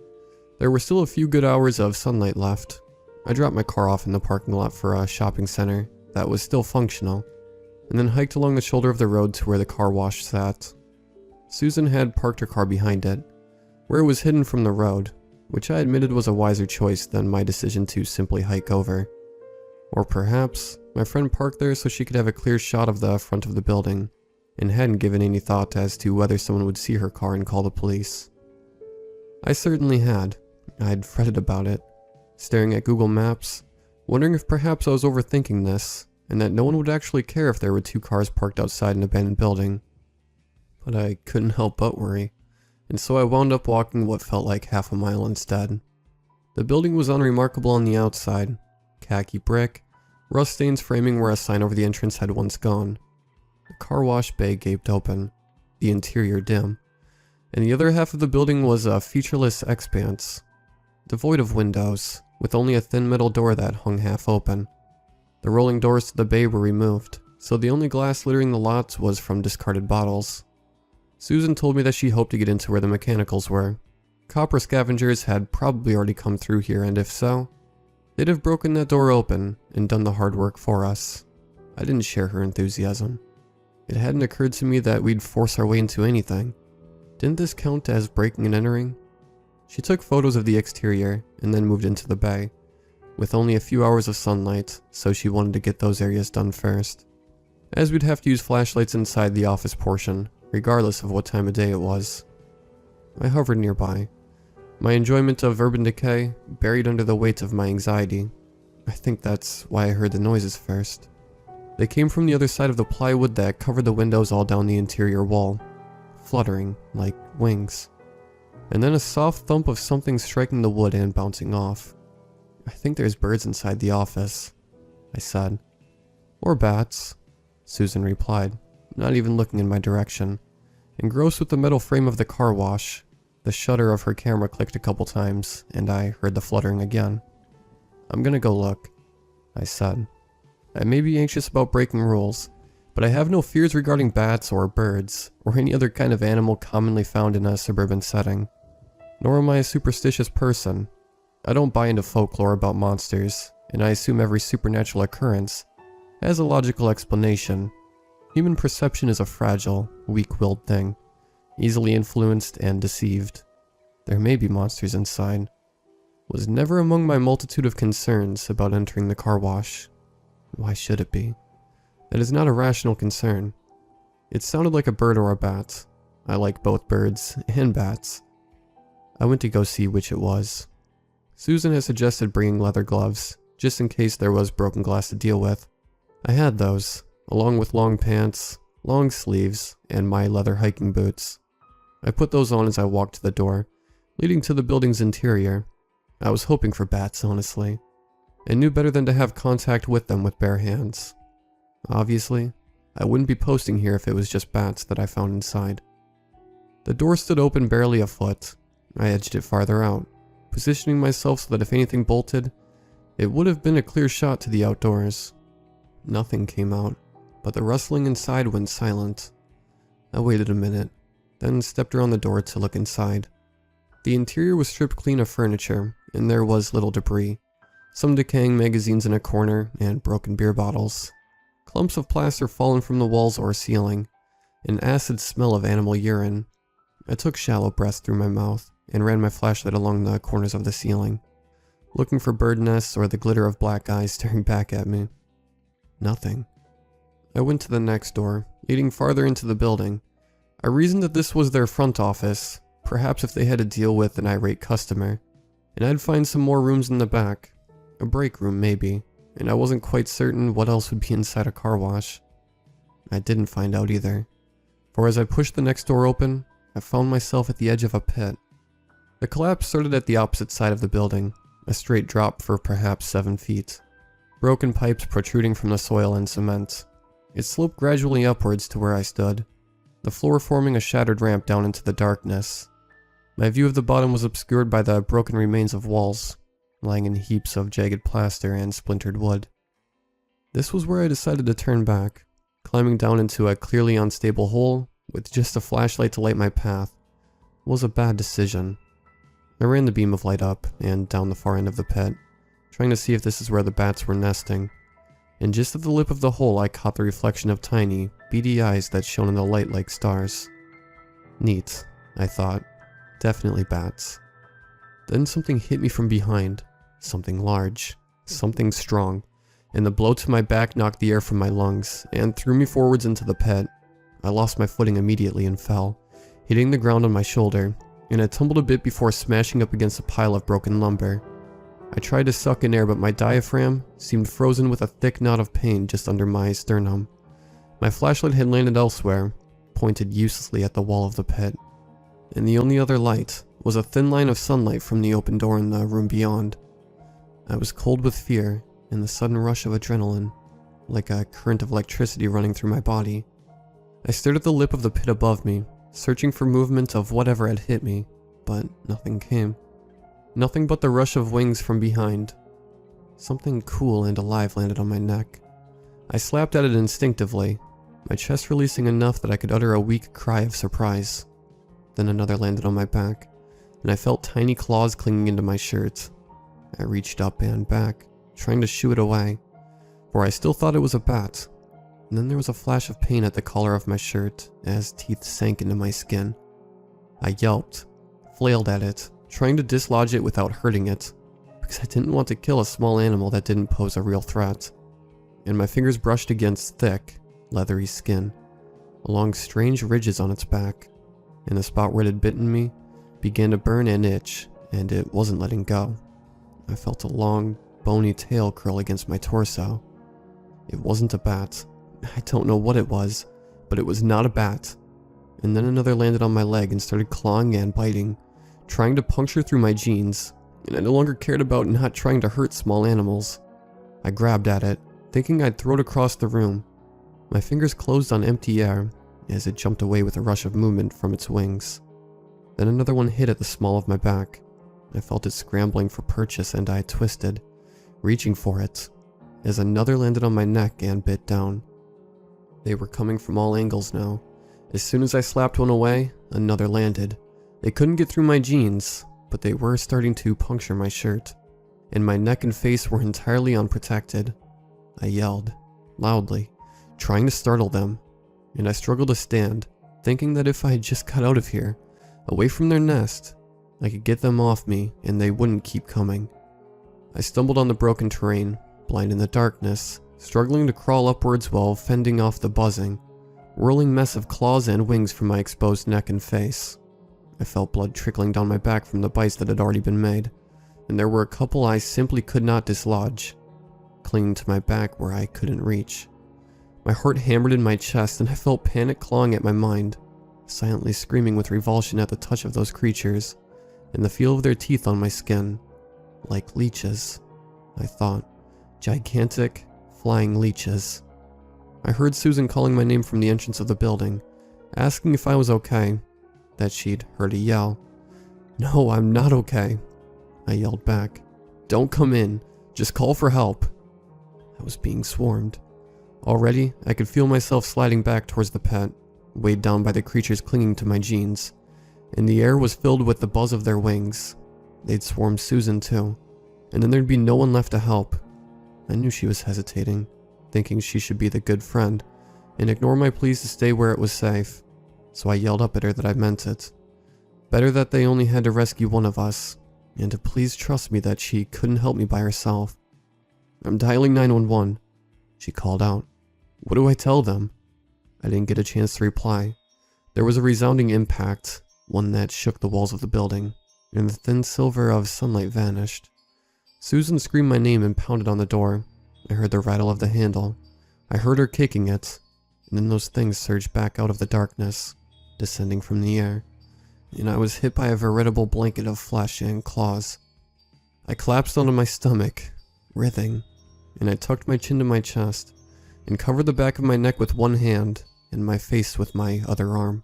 There were still a few good hours of sunlight left. I dropped my car off in the parking lot for a shopping center that was still functional, and then hiked along the shoulder of the road to where the car wash sat. Susan had parked her car behind it, where it was hidden from the road, which I admitted was a wiser choice than my decision to simply hike over. Or perhaps my friend parked there so she could have a clear shot of the front of the building, and hadn't given any thought as to whether someone would see her car and call the police. I certainly had. I'd fretted about it, staring at Google Maps, wondering if perhaps I was overthinking this, and that no one would actually care if there were 2 cars parked outside an abandoned building. But I couldn't help but worry, and so I wound up walking what felt like half a mile instead. The building was unremarkable on the outside, khaki brick, rust stains framing where a sign over the entrance had once gone. The car wash bay gaped open, the interior dim, and the other half of the building was a featureless expanse, devoid of windows, with only a thin metal door that hung half open. The rolling doors to the bay were removed, so the only glass littering the lots was from discarded bottles. Susan told me that she hoped to get into where the mechanicals were. Copper scavengers had probably already come through here, and if so, they'd have broken that door open and done the hard work for us. I didn't share her enthusiasm. It hadn't occurred to me that we'd force our way into anything. Didn't this count as breaking and entering? She took photos of the exterior and then moved into the bay, with only a few hours of sunlight, so she wanted to get those areas done first, as we'd have to use flashlights inside the office portion, regardless of what time of day it was. I hovered nearby, my enjoyment of urban decay buried under the weight of my anxiety. I think that's why I heard the noises first. They came from the other side of the plywood that covered the windows all down the interior wall, fluttering like wings. And then a soft thump of something striking the wood and bouncing off. I think there's birds inside the office, I said. Or bats, Susan replied, not even looking in my direction. Engrossed with the metal frame of the car wash, the shutter of her camera clicked a couple times, and I heard the fluttering again. I'm gonna go look, I said. I may be anxious about breaking rules, but I have no fears regarding bats or birds, or any other kind of animal commonly found in a suburban setting. Nor am I a superstitious person. I don't buy into folklore about monsters, and I assume every supernatural occurrence has a logical explanation. Human perception is a fragile, weak-willed thing, easily influenced and deceived. There may be monsters inside. Was never among my multitude of concerns about entering the car wash. Why should it be? That is not a rational concern. It sounded like a bird or a bat. I like both birds and bats. I went to go see which it was. Susan had suggested bringing leather gloves, just in case there was broken glass to deal with. I had those, along with long pants, long sleeves, and my leather hiking boots. I put those on as I walked to the door, leading to the building's interior. I was hoping for bats, honestly, and knew better than to have contact with them with bare hands. Obviously, I wouldn't be posting here if it was just bats that I found inside. The door stood open barely a foot. I edged it farther out, positioning myself so that if anything bolted, it would have been a clear shot to the outdoors. Nothing came out, but the rustling inside went silent. I waited a minute, then stepped around the door to look inside. The interior was stripped clean of furniture, and there was little debris. Some decaying magazines in a corner, and broken beer bottles. Clumps of plaster fallen from the walls or ceiling. An acid smell of animal urine. I took shallow breaths through my mouth, and ran my flashlight along the corners of the ceiling, looking for bird nests or the glitter of black eyes staring back at me. Nothing. I went to the next door, leading farther into the building. I reasoned that this was their front office, perhaps if they had to deal with an irate customer, and I'd find some more rooms in the back. A break room, maybe, and I wasn't quite certain what else would be inside a car wash. I didn't find out either, for as I pushed the next door open, I found myself at the edge of a pit. The collapse started at the opposite side of the building, a straight drop for perhaps 7 feet. Broken pipes protruding from the soil and cement. It sloped gradually upwards to where I stood, the floor forming a shattered ramp down into the darkness. My view of the bottom was obscured by the broken remains of walls, lying in heaps of jagged plaster and splintered wood. This was where I decided to turn back, climbing down into a clearly unstable hole with just a flashlight to light my path. It was a bad decision. I ran the beam of light up and down the far end of the pit, trying to see if this is where the bats were nesting. And just at the lip of the hole I caught the reflection of tiny, beady eyes that shone in the light like stars. Neat, I thought. Definitely bats. Then something hit me from behind. Something large. Something strong. And the blow to my back knocked the air from my lungs and threw me forwards into the pit. I lost my footing immediately and fell, hitting the ground on my shoulder, and I tumbled a bit before smashing up against a pile of broken lumber. I tried to suck in air, but my diaphragm seemed frozen with a thick knot of pain just under my sternum. My flashlight had landed elsewhere, pointed uselessly at the wall of the pit, and the only other light was a thin line of sunlight from the open door in the room beyond. I was cold with fear and the sudden rush of adrenaline, like a current of electricity running through my body. I stared at the lip of the pit above me, searching for movement of whatever had hit me, but nothing came. Nothing but the rush of wings from behind. Something cool and alive landed on my neck. I slapped at it instinctively, my chest releasing enough that I could utter a weak cry of surprise. Then another landed on my back, and I felt tiny claws clinging into my shirt. I reached up and back, trying to shoo it away, for I still thought it was a bat. And then there was a flash of pain at the collar of my shirt as teeth sank into my skin. I yelped, flailed at it, trying to dislodge it without hurting it, because I didn't want to kill a small animal that didn't pose a real threat. And my fingers brushed against thick, leathery skin, along strange ridges on its back, and the spot where it had bitten me began to burn and itch, and it wasn't letting go. I felt a long, bony tail curl against my torso. It wasn't a bat. I don't know what it was, but it was not a bat. And then another landed on my leg and started clawing and biting, trying to puncture through my jeans, and I no longer cared about not trying to hurt small animals. I grabbed at it, thinking I'd throw it across the room. My fingers closed on empty air as it jumped away with a rush of movement from its wings. Then another one hit at the small of my back. I felt it scrambling for purchase and I twisted, reaching for it, as another landed on my neck and bit down. They were coming from all angles now. As soon as I slapped one away, another landed. They couldn't get through my jeans, but they were starting to puncture my shirt, and my neck and face were entirely unprotected. I yelled, loudly, trying to startle them, and I struggled to stand, thinking that if I had just got out of here, away from their nest, I could get them off me and they wouldn't keep coming. I stumbled on the broken terrain, blind in the darkness, struggling to crawl upwards while fending off the buzzing, whirling mess of claws and wings from my exposed neck and face. I felt blood trickling down my back from the bites that had already been made, and there were a couple I simply could not dislodge, clinging to my back where I couldn't reach. My heart hammered in my chest and I felt panic clawing at my mind, silently screaming with revulsion at the touch of those creatures and the feel of their teeth on my skin. Like leeches, I thought. Gigantic, flying leeches. I heard Susan calling my name from the entrance of the building, asking if I was okay, that she'd heard a yell. "No, I'm not okay," I yelled back. "Don't come in, just call for help." I was being swarmed. Already, I could feel myself sliding back towards the pit, weighed down by the creatures clinging to my jeans, and the air was filled with the buzz of their wings. They'd swarmed Susan too, and then there'd be no one left to help. I knew she was hesitating, thinking she should be the good friend, and ignore my pleas to stay where it was safe, so I yelled up at her that I meant it. Better that they only had to rescue one of us, and to please trust me that she couldn't help me by herself. "I'm dialing 911, she called out. "What do I tell them?" I didn't get a chance to reply. There was a resounding impact, one that shook the walls of the building, and the thin silver of sunlight vanished. Susan screamed my name and pounded on the door. I heard the rattle of the handle. I heard her kicking it, and then those things surged back out of the darkness, descending from the air, and I was hit by a veritable blanket of flesh and claws. I collapsed onto my stomach, writhing, and I tucked my chin to my chest, and covered the back of my neck with one hand, and my face with my other arm.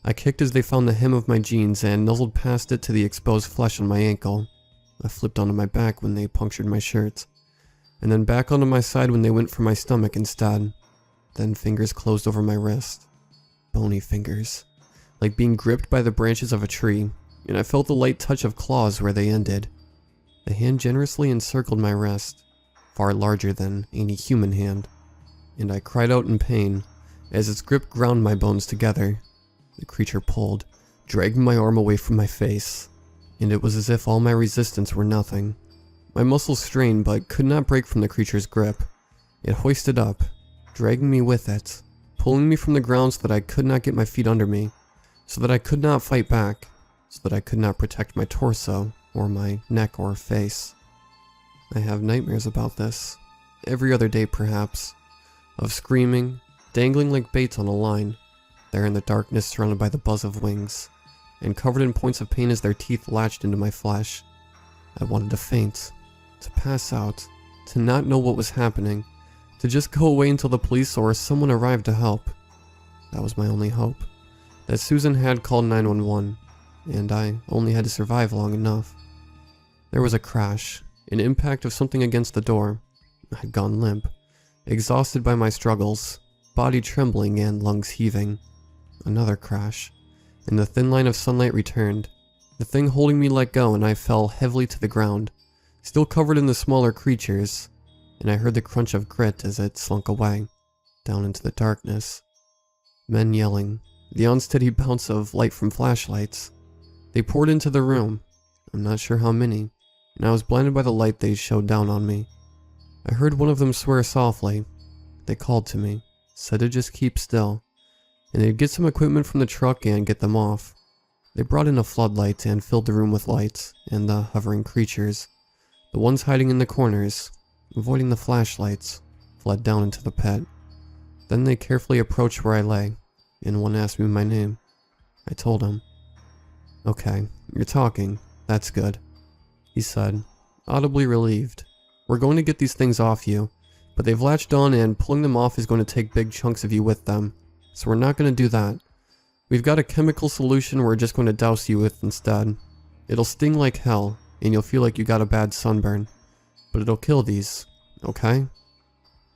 I kicked as they found the hem of my jeans and nuzzled past it to the exposed flesh on my ankle. I flipped onto my back when they punctured my shirt, and then back onto my side when they went for my stomach instead. Then fingers closed over my wrist. Bony fingers, like being gripped by the branches of a tree, and I felt the light touch of claws where they ended. The hand generously encircled my wrist, far larger than any human hand, and I cried out in pain as its grip ground my bones together. The creature pulled, dragging my arm away from my face, and it was as if all my resistance were nothing. My muscles strained but could not break from the creature's grip. It hoisted up, dragging me with it, pulling me from the ground so that I could not get my feet under me, so that I could not fight back, so that I could not protect my torso or my neck or face. I have nightmares about this, every other day perhaps, of screaming, dangling like bait on a line, there in the darkness surrounded by the buzz of wings, and covered in points of pain as their teeth latched into my flesh. I wanted to faint, to pass out, to not know what was happening, to just go away until the police or someone arrived to help. That was my only hope, that Susan had called 911, and I only had to survive long enough. There was a crash, an impact of something against the door. I had gone limp, exhausted by my struggles, body trembling and lungs heaving. Another crash, and the thin line of sunlight returned. The thing holding me let go and I fell heavily to the ground, still covered in the smaller creatures, and I heard the crunch of grit as it slunk away, down into the darkness. Men yelling, the unsteady bounce of light from flashlights. They poured into the room, I'm not sure how many, and I was blinded by the light they showed down on me. I heard one of them swear softly. They called to me, said to just keep still, and they'd get some equipment from the truck and get them off. They brought in a floodlight and filled the room with lights, and the hovering creatures, the ones hiding in the corners, avoiding the flashlights, fled down into the pit. Then they carefully approached where I lay, and one asked me my name. I told him. "Okay, you're talking. That's good," he said, audibly relieved. "We're going to get these things off you, but they've latched on and pulling them off is going to take big chunks of you with them, so we're not going to do that. We've got a chemical solution we're just going to douse you with instead. It'll sting like hell, and you'll feel like you got a bad sunburn, but it'll kill these, okay?"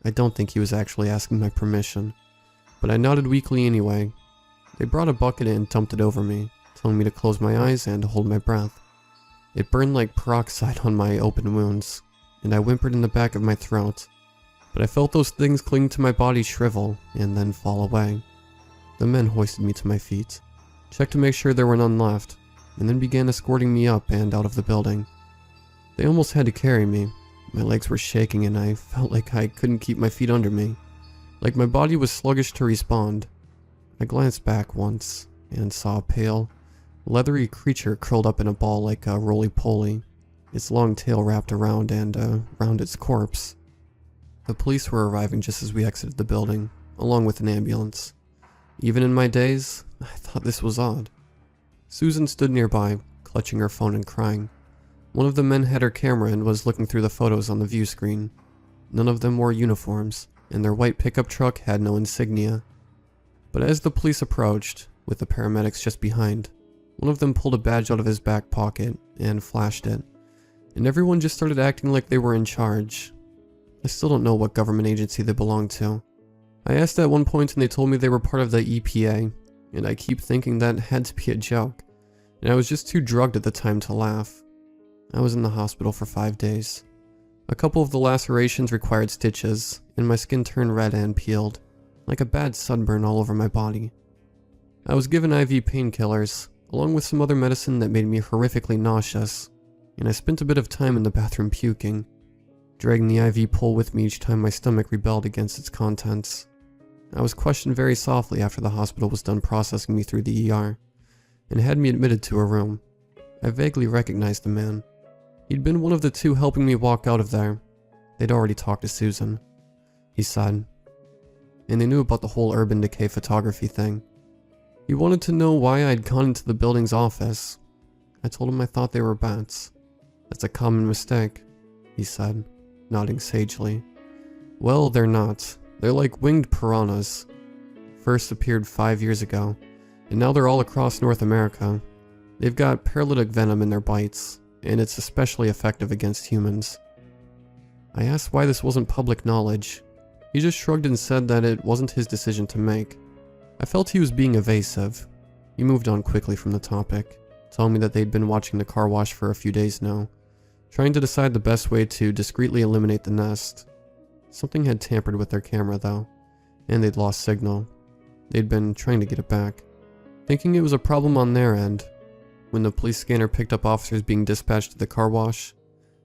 I don't think he was actually asking my permission, but I nodded weakly anyway. They brought a bucket and dumped it over me, telling me to close my eyes and to hold my breath. It burned like peroxide on my open wounds, and I whimpered in the back of my throat, but I felt those things cling to my body shrivel and then fall away. The men hoisted me to my feet, checked to make sure there were none left, and then began escorting me up and out of the building. They almost had to carry me. My legs were shaking and I felt like I couldn't keep my feet under me, like my body was sluggish to respond. I glanced back once and saw a pale, leathery creature curled up in a ball like a roly-poly, its long tail wrapped around and around its corpse. The police were arriving just as we exited the building, along with an ambulance. Even in my daze, I thought this was odd. Susan stood nearby, clutching her phone and crying. One of the men had her camera and was looking through the photos on the view screen. None of them wore uniforms, and their white pickup truck had no insignia. But as the police approached, with the paramedics just behind, one of them pulled a badge out of his back pocket and flashed it, and everyone just started acting like they were in charge. I still don't know what government agency they belong to. I asked at one point and they told me they were part of the EPA, and I keep thinking that had to be a joke, and I was just too drugged at the time to laugh. I was in the hospital for 5 days. A couple of the lacerations required stitches, and my skin turned red and peeled, like a bad sunburn all over my body. I was given IV painkillers, along with some other medicine that made me horrifically nauseous, and I spent a bit of time in the bathroom puking, dragging the IV pole with me each time my stomach rebelled against its contents. I was questioned very softly after the hospital was done processing me through the ER, and had me admitted to a room. I vaguely recognized the man. He'd been one of the two helping me walk out of there. They'd already talked to Susan, he said, and they knew about the whole Urban Decay photography thing. He wanted to know why I'd gone into the building's office. I told him I thought they were bats. "That's a common mistake," he said, nodding sagely. "Well, they're not. They're like winged piranhas. First appeared 5 years ago, and now they're all across North America. They've got paralytic venom in their bites, and it's especially effective against humans. I asked why this wasn't public knowledge. He just shrugged and said that it wasn't his decision to make. I felt he was being evasive. He moved on quickly from the topic, telling me that they'd been watching the car wash for a few days now, trying to decide the best way to discreetly eliminate the nest. Something had tampered with their camera though, and they'd lost signal. They'd been trying to get it back, thinking it was a problem on their end. When the police scanner picked up officers being dispatched to the car wash,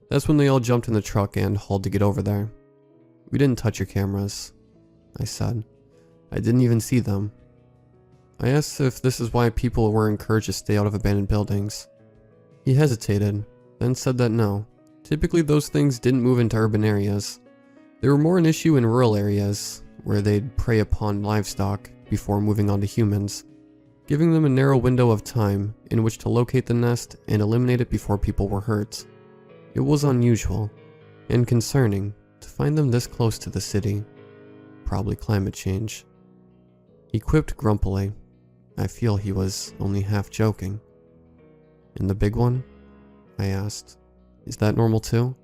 that's when they all jumped in the truck and hauled to get over there. "We didn't touch your cameras," I said. "I didn't even see them." I asked if this is why people were encouraged to stay out of abandoned buildings. He hesitated, then said that no, typically those things didn't move into urban areas. They were more an issue in rural areas, where they'd prey upon livestock before moving on to humans, giving them a narrow window of time in which to locate the nest and eliminate it before people were hurt. It was unusual, and concerning, to find them this close to the city. Probably climate change. He quipped grumpily. I feel he was only half joking. "And the big one?" I asked. "Is that normal too?"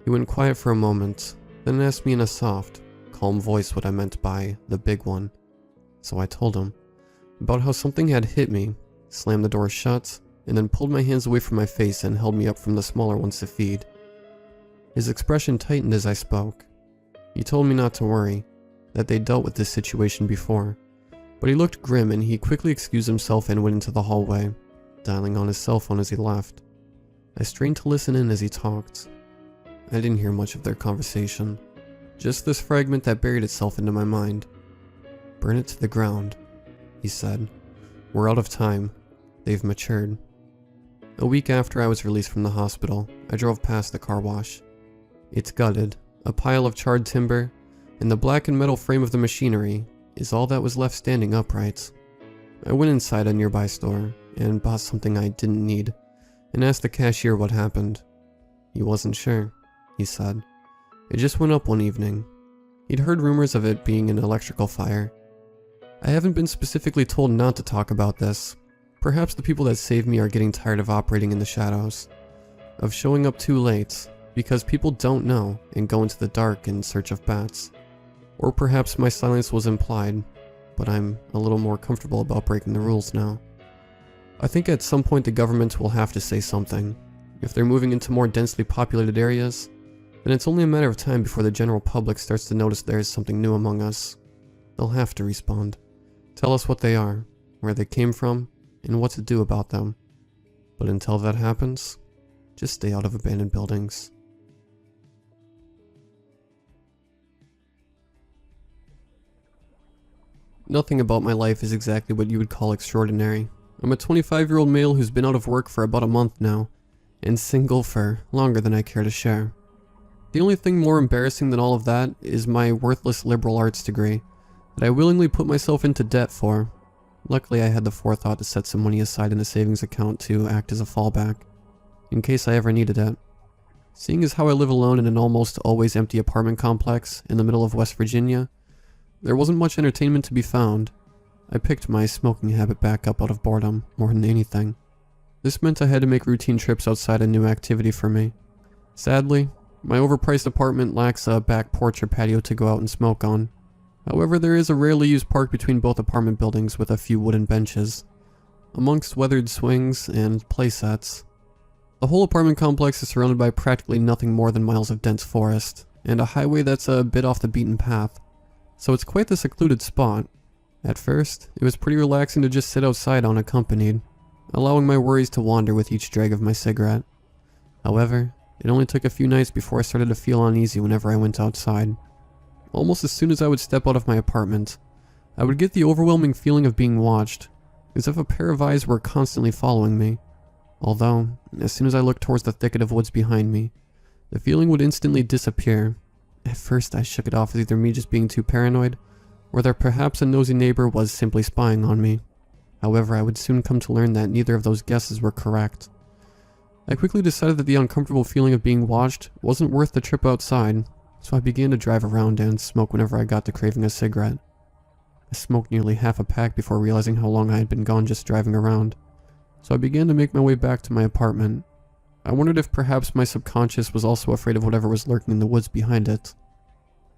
He went quiet for a moment, then asked me in a soft, calm voice what I meant by the big one. So I told him about how something had hit me, slammed the door shut, and then pulled my hands away from my face and held me up from the smaller ones to feed. His expression tightened as I spoke. He told me not to worry, that they'd dealt with this situation before, but he looked grim and he quickly excused himself and went into the hallway, dialing on his cell phone as he left. I strained to listen in as he talked. I didn't hear much of their conversation, just this fragment that buried itself into my mind. "Burn it to the ground," he said. "We're out of time. They've matured." A week after I was released from the hospital, I drove past the car wash. It's gutted, a pile of charred timber, and the black and metal frame of the machinery is all that was left standing upright. I went inside a nearby store and bought something I didn't need, and asked the cashier what happened. He wasn't sure, he said. It just went up one evening. He'd heard rumors of it being an electrical fire. I haven't been specifically told not to talk about this. Perhaps the people that saved me are getting tired of operating in the shadows, of showing up too late, because people don't know and go into the dark in search of bats. Or perhaps my silence was implied, but I'm a little more comfortable about breaking the rules now. I think at some point the government will have to say something. If they're moving into more densely populated areas, then it's only a matter of time before the general public starts to notice there is something new among us. They'll have to respond. Tell us what they are, where they came from, and what to do about them. But until that happens, just stay out of abandoned buildings. Nothing about my life is exactly what you would call extraordinary. I'm a 25-year-old male who's been out of work for about a month now, and single for longer than I care to share. The only thing more embarrassing than all of that is my worthless liberal arts degree that I willingly put myself into debt for. Luckily, I had the forethought to set some money aside in a savings account to act as a fallback, in case I ever needed it. Seeing as how I live alone in an almost always empty apartment complex in the middle of West Virginia, there wasn't much entertainment to be found. I picked my smoking habit back up out of boredom more than anything. This meant I had to make routine trips outside a new activity for me. Sadly, my overpriced apartment lacks a back porch or patio to go out and smoke on. However, there is a rarely used park between both apartment buildings with a few wooden benches, amongst weathered swings and play sets. The whole apartment complex is surrounded by practically nothing more than miles of dense forest, and a highway that's a bit off the beaten path, so it's quite the secluded spot. At first, it was pretty relaxing to just sit outside unaccompanied, allowing my worries to wander with each drag of my cigarette. However, it only took a few nights before I started to feel uneasy whenever I went outside. Almost as soon as I would step out of my apartment, I would get the overwhelming feeling of being watched, as if a pair of eyes were constantly following me. Although, as soon as I looked towards the thicket of woods behind me, the feeling would instantly disappear. At first I shook it off as either me just being too paranoid, or that perhaps a nosy neighbor was simply spying on me. However, I would soon come to learn that neither of those guesses were correct. I quickly decided that the uncomfortable feeling of being watched wasn't worth the trip outside, so I began to drive around and smoke whenever I got to craving a cigarette. I smoked nearly half a pack before realizing how long I had been gone just driving around, so I began to make my way back to my apartment. I wondered if perhaps my subconscious was also afraid of whatever was lurking in the woods behind it.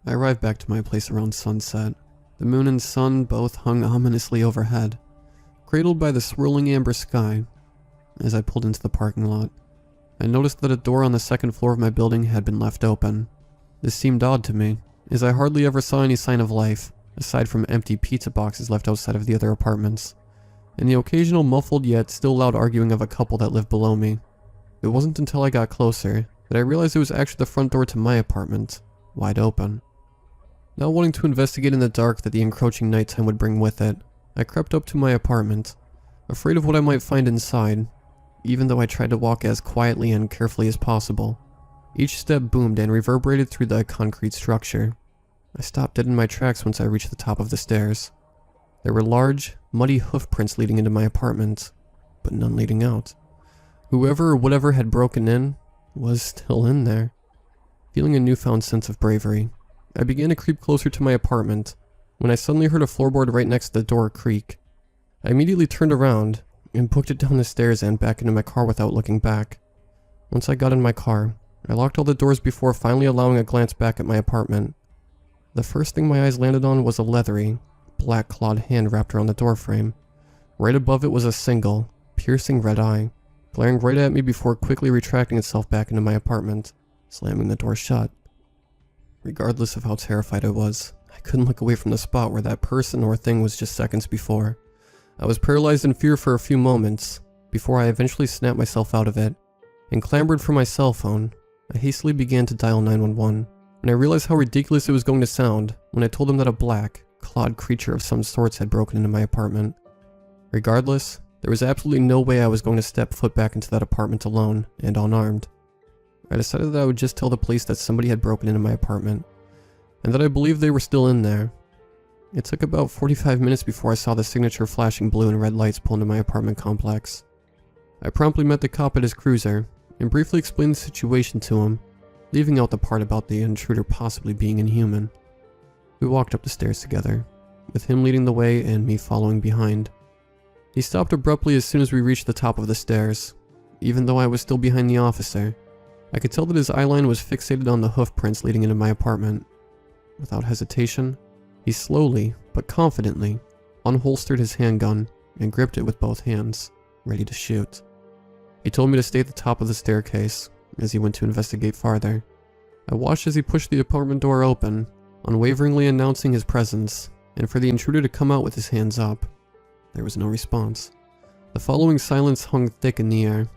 I arrived back to my place around sunset. The moon and sun both hung ominously overhead, cradled by the swirling amber sky. As I pulled into the parking lot, I noticed that a door on the second floor of my building had been left open. This seemed odd to me, as I hardly ever saw any sign of life, aside from empty pizza boxes left outside of the other apartments, and the occasional muffled yet still loud arguing of a couple that lived below me. It wasn't until I got closer that I realized it was actually the front door to my apartment, wide open. Not wanting to investigate in the dark that the encroaching nighttime would bring with it, I crept up to my apartment, afraid of what I might find inside, even though I tried to walk as quietly and carefully as possible. Each step boomed and reverberated through the concrete structure. I stopped dead in my tracks once I reached the top of the stairs. There were large, muddy hoof prints leading into my apartment, but none leading out. Whoever or whatever had broken in was still in there. Feeling a newfound sense of bravery, I began to creep closer to my apartment when I suddenly heard a floorboard right next to the door creak. I immediately turned around and booked it down the stairs and back into my car without looking back. Once I got in my car, I locked all the doors before finally allowing a glance back at my apartment. The first thing my eyes landed on was a leathery, black clawed hand wrapped around the doorframe. Right above it was a single, piercing red eye, glaring right at me before quickly retracting itself back into my apartment, slamming the door shut. Regardless of how terrified I was, I couldn't look away from the spot where that person or thing was just seconds before. I was paralyzed in fear for a few moments, before I eventually snapped myself out of it, and clambered for my cell phone. I hastily began to dial 911, and I realized how ridiculous it was going to sound when I told them that a black, clawed creature of some sorts had broken into my apartment. Regardless, there was absolutely no way I was going to step foot back into that apartment alone and unarmed. I decided that I would just tell the police that somebody had broken into my apartment, and that I believed they were still in there. It took about 45 minutes before I saw the signature flashing blue and red lights pull into my apartment complex. I promptly met the cop at his cruiser and briefly explained the situation to him, leaving out the part about the intruder possibly being inhuman. We walked up the stairs together, with him leading the way and me following behind. He stopped abruptly as soon as we reached the top of the stairs. Even though I was still behind the officer, I could tell that his eyeline was fixated on the hoof prints leading into my apartment. Without hesitation, he slowly, but confidently, unholstered his handgun and gripped it with both hands, ready to shoot. He told me to stay at the top of the staircase as he went to investigate farther. I watched as he pushed the apartment door open, unwaveringly announcing his presence, and for the intruder to come out with his hands up. There was no response. The following silence hung thick in the air.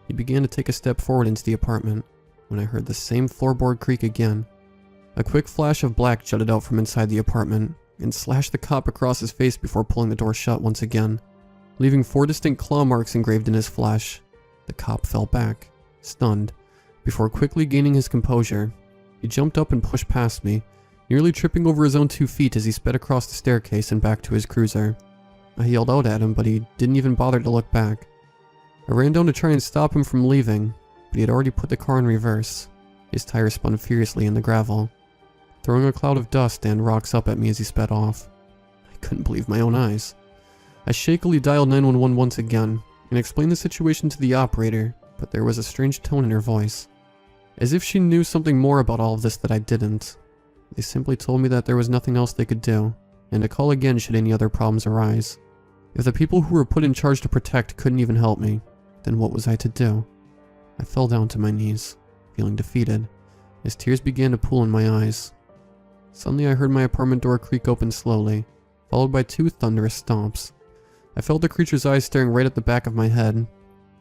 He began to take a step forward into the apartment when I heard the same floorboard creak again. A quick flash of black jutted out from inside the apartment and slashed the cop across his face before pulling the door shut once again, leaving 4 distinct claw marks engraved in his flesh. The cop fell back, stunned, before quickly gaining his composure. He jumped up and pushed past me, nearly tripping over his own 2 feet as he sped across the staircase and back to his cruiser. I yelled out at him, but he didn't even bother to look back. I ran down to try and stop him from leaving, but he had already put the car in reverse. His tires spun furiously in the gravel, throwing a cloud of dust and rocks up at me as he sped off. I couldn't believe my own eyes. I shakily dialed 911 once again and explained the situation to the operator, but there was a strange tone in her voice, as if she knew something more about all of this that I didn't. They simply told me that there was nothing else they could do, and to call again should any other problems arise. If the people who were put in charge to protect couldn't even help me, then what was I to do? I fell down to my knees, feeling defeated, as tears began to pool in my eyes. Suddenly I heard my apartment door creak open slowly, followed by 2 thunderous stomps. I felt the creature's eyes staring right at the back of my head.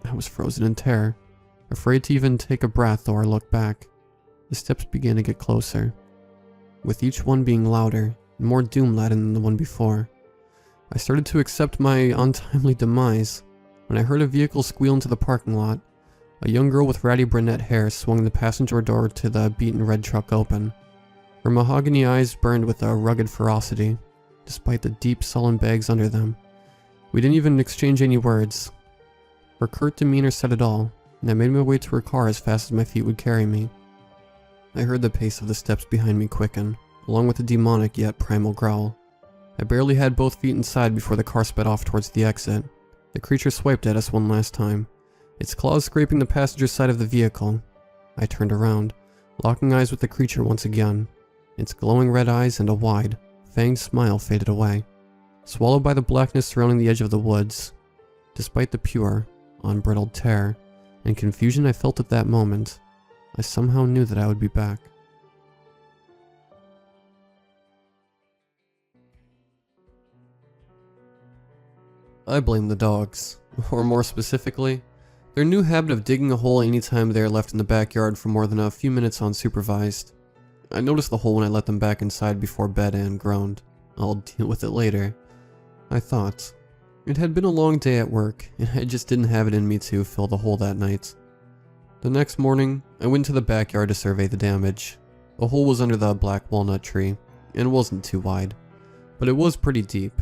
I was frozen in terror, afraid to even take a breath or look back. The steps began to get closer, with each one being louder and more doom-laden than the one before. I started to accept my untimely demise when I heard a vehicle squeal into the parking lot. A young girl with ratty brunette hair swung the passenger door to the beaten red truck open. Her mahogany eyes burned with a rugged ferocity, despite the deep, sullen bags under them. We didn't even exchange any words. Her curt demeanor said it all, and I made my way to her car as fast as my feet would carry me. I heard the pace of the steps behind me quicken, along with a demonic yet primal growl. I barely had both feet inside before the car sped off towards the exit. The creature swiped at us one last time, its claws scraping the passenger side of the vehicle. I turned around, locking eyes with the creature once again. Its glowing red eyes and a wide, fanged smile faded away, swallowed by the blackness surrounding the edge of the woods. Despite the pure, unbridled terror and confusion I felt at that moment, I somehow knew that I would be back. I blame the dogs, or more specifically, their new habit of digging a hole anytime they are left in the backyard for more than a few minutes unsupervised. I noticed the hole when I let them back inside before bed and groaned. I'll deal with it later, I thought. It had been a long day at work, and I just didn't have it in me to fill the hole that night. The next morning, I went to the backyard to survey the damage. The hole was under the black walnut tree, and wasn't too wide, but it was pretty deep.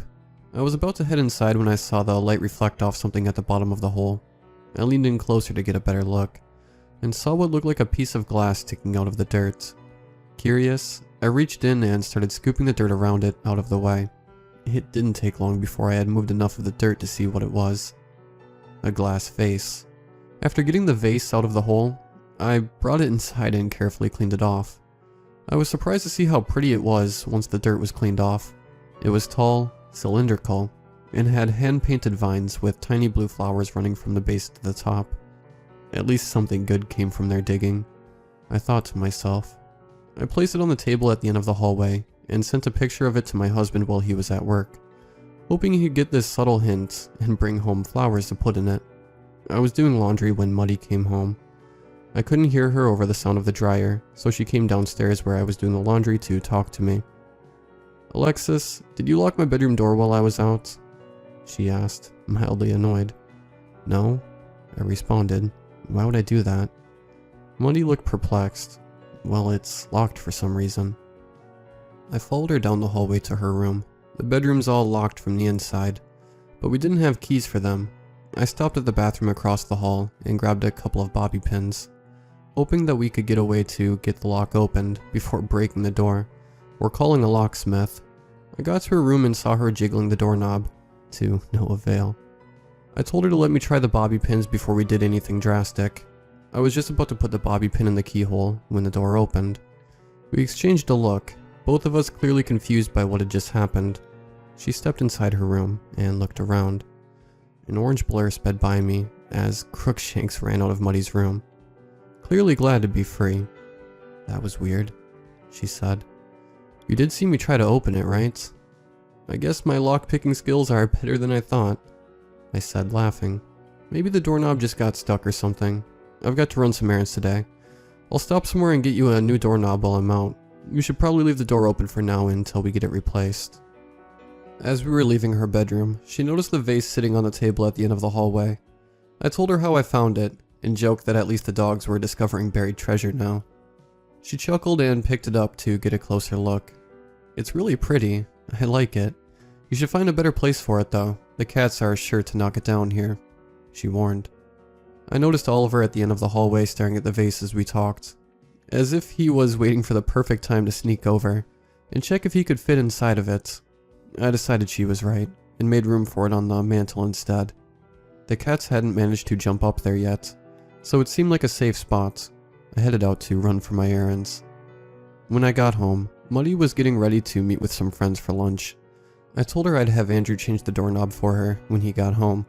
I was about to head inside when I saw the light reflect off something at the bottom of the hole. I leaned in closer to get a better look, and saw what looked like a piece of glass sticking out of the dirt. Curious, I reached in and started scooping the dirt around it out of the way. It didn't take long before I had moved enough of the dirt to see what it was. A glass vase. After getting the vase out of the hole, I brought it inside and carefully cleaned it off. I was surprised to see how pretty it was once the dirt was cleaned off. It was tall, cylindrical, and had hand-painted vines with tiny blue flowers running from the base to the top. At least something good came from their digging, I thought to myself. I placed it on the table at the end of the hallway and sent a picture of it to my husband while he was at work, hoping he could get this subtle hint and bring home flowers to put in it. I was doing laundry when Muddy came home. I couldn't hear her over the sound of the dryer, so she came downstairs where I was doing the laundry to talk to me. "Alexis, did you lock my bedroom door while I was out?" she asked, mildly annoyed. "No," I responded. "Why would I do that?" Muddy looked perplexed. "Well, it's locked for some reason." I followed her down the hallway to her room. The bedroom's all locked from the inside, but we didn't have keys for them. I stopped at the bathroom across the hall and grabbed a couple of bobby pins, hoping that we could get a way to get the lock opened before breaking the door, or calling a locksmith. I got to her room and saw her jiggling the doorknob, to no avail. I told her to let me try the bobby pins before we did anything drastic. I was just about to put the bobby pin in the keyhole when the door opened. We exchanged a look, both of us clearly confused by what had just happened. She stepped inside her room and looked around. An orange blur sped by me as Crookshanks ran out of Muddy's room, clearly glad to be free. "That was weird," she said. "You did see me try to open it, right?" "I guess my lock-picking skills are better than I thought," I said, laughing. "Maybe the doorknob just got stuck or something. I've got to run some errands today. I'll stop somewhere and get you a new doorknob while I'm out. You should probably leave the door open for now until we get it replaced." As we were leaving her bedroom, she noticed the vase sitting on the table at the end of the hallway. I told her how I found it, and joked that at least the dogs were discovering buried treasure now. She chuckled and picked it up to get a closer look. "It's really pretty. I like it. You should find a better place for it though. The cats are sure to knock it down here," she warned. I noticed Oliver at the end of the hallway staring at the vase as we talked, as if he was waiting for the perfect time to sneak over and check if he could fit inside of it. I decided she was right, and made room for it on the mantel instead. The cats hadn't managed to jump up there yet, so it seemed like a safe spot. I headed out to run for my errands. When I got home, Muddy was getting ready to meet with some friends for lunch. I told her I'd have Andrew change the doorknob for her when he got home.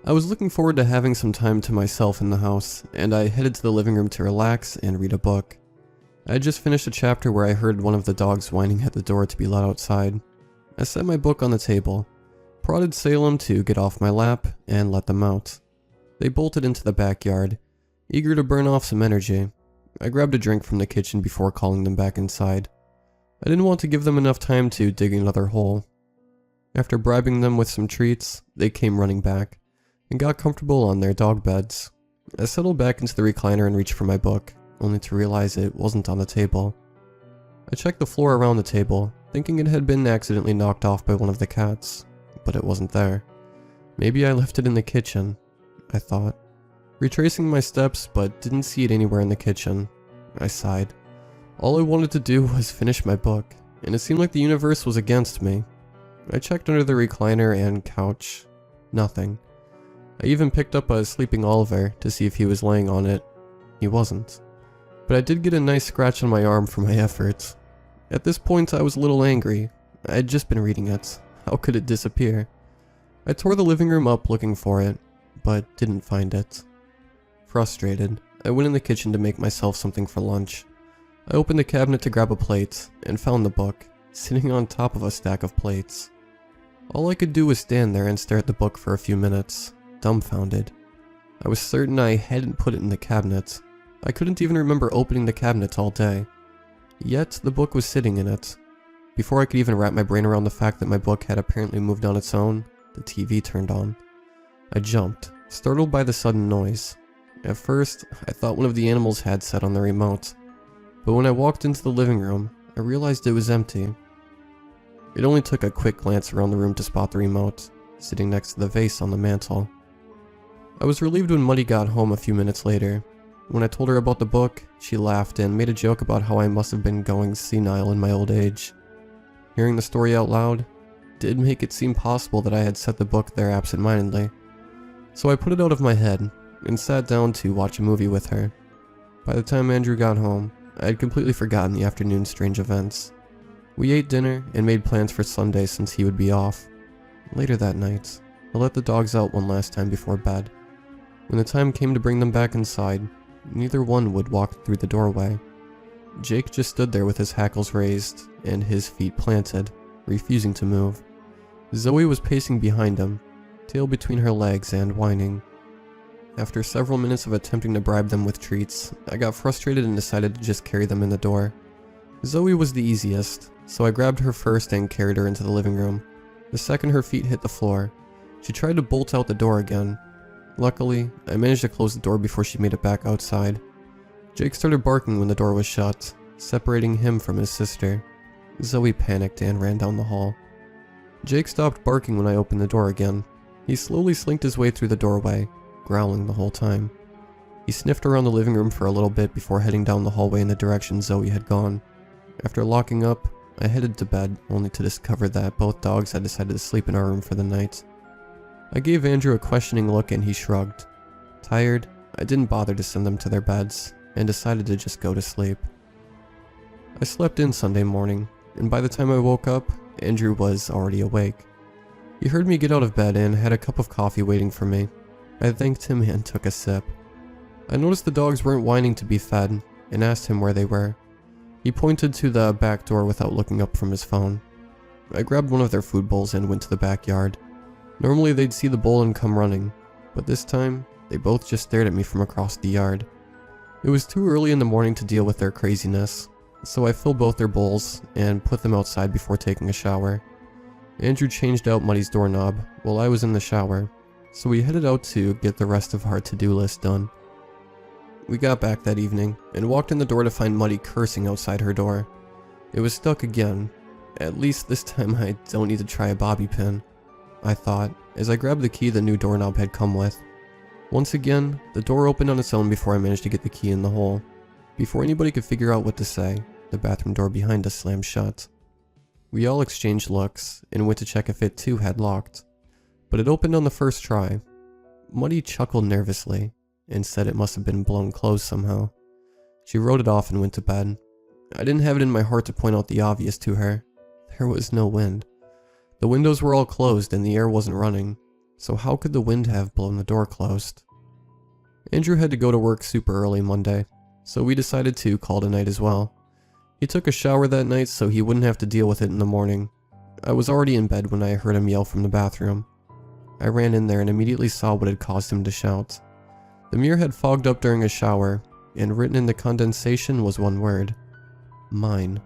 I was looking forward to having some time to myself in the house, and I headed to the living room to relax and read a book. I had just finished a chapter where I heard one of the dogs whining at the door to be let outside. I set my book on the table, prodded Salem to get off my lap, and let them out. They bolted into the backyard, eager to burn off some energy. I grabbed a drink from the kitchen before calling them back inside. I didn't want to give them enough time to dig another hole. After bribing them with some treats, they came running back, and got comfortable on their dog beds. I settled back into the recliner and reached for my book, only to realize it wasn't on the table. I checked the floor around the table, thinking it had been accidentally knocked off by one of the cats, but it wasn't there. Maybe I left it in the kitchen, I thought. Retracing my steps, but didn't see it anywhere in the kitchen. I sighed. All I wanted to do was finish my book, and it seemed like the universe was against me. I checked under the recliner and couch. Nothing. I even picked up a sleeping Oliver to see if he was laying on it. He wasn't. But I did get a nice scratch on my arm for my efforts. At this point I was a little angry. I had just been reading it. How could it disappear? I tore the living room up looking for it, but didn't find it. Frustrated, I went in the kitchen to make myself something for lunch. I opened the cabinet to grab a plate, and found the book, sitting on top of a stack of plates. All I could do was stand there and stare at the book for a few minutes, dumbfounded. I was certain I hadn't put it in the cabinet. I couldn't even remember opening the cabinet all day. Yet, the book was sitting in it. Before I could even wrap my brain around the fact that my book had apparently moved on its own, the TV turned on. I jumped, startled by the sudden noise. At first, I thought one of the animals had set on the remote. But when I walked into the living room, I realized it was empty. It only took a quick glance around the room to spot the remote, sitting next to the vase on the mantel. I was relieved when Muddy got home a few minutes later. When I told her about the book, she laughed and made a joke about how I must have been going senile in my old age. Hearing the story out loud did make it seem possible that I had set the book there absent-mindedly. So I put it out of my head and sat down to watch a movie with her. By the time Andrew got home, I had completely forgotten the afternoon's strange events. We ate dinner and made plans for Sunday since he would be off. Later that night, I let the dogs out one last time before bed. When the time came to bring them back inside, neither one would walk through the doorway. Jake just stood there with his hackles raised and his feet planted, refusing to move. Zoe was pacing behind him, tail between her legs and whining. After several minutes of attempting to bribe them with treats, I got frustrated and decided to just carry them in the door. Zoe was the easiest, so I grabbed her first and carried her into the living room. The second her feet hit the floor, she tried to bolt out the door again. Luckily, I managed to close the door before she made it back outside. Jake started barking when the door was shut, separating him from his sister. Zoe panicked and ran down the hall. Jake stopped barking when I opened the door again. He slowly slinked his way through the doorway, growling the whole time. He sniffed around the living room for a little bit before heading down the hallway in the direction Zoe had gone. After locking up, I headed to bed, only to discover that both dogs had decided to sleep in our room for the night. I gave Andrew a questioning look and he shrugged. Tired, I didn't bother to send them to their beds, and decided to just go to sleep. I slept in Sunday morning, and by the time I woke up, Andrew was already awake. He heard me get out of bed and had a cup of coffee waiting for me. I thanked him and took a sip. I noticed the dogs weren't whining to be fed, and asked him where they were. He pointed to the back door without looking up from his phone. I grabbed one of their food bowls and went to the backyard. Normally they'd see the bowl and come running, but this time, they both just stared at me from across the yard. It was too early in the morning to deal with their craziness, so I filled both their bowls and put them outside before taking a shower. Andrew changed out Muddy's doorknob while I was in the shower, so we headed out to get the rest of our to-do list done. We got back that evening and walked in the door to find Muddy cursing outside her door. It was stuck again. At least this time I don't need to try a bobby pin, I thought, as I grabbed the key the new doorknob had come with. Once again, the door opened on its own before I managed to get the key in the hole. Before anybody could figure out what to say, the bathroom door behind us slammed shut. We all exchanged looks and went to check if it too had locked, but it opened on the first try. Muddy chuckled nervously and said it must have been blown closed somehow. She wrote it off and went to bed. I didn't have it in my heart to point out the obvious to her. There was no wind. The windows were all closed and the air wasn't running, so how could the wind have blown the door closed? Andrew had to go to work super early Monday, so we decided to call it a night as well. He took a shower that night so he wouldn't have to deal with it in the morning. I was already in bed when I heard him yell from the bathroom. I ran in there and immediately saw what had caused him to shout. The mirror had fogged up during a shower, and written in the condensation was one word: mine.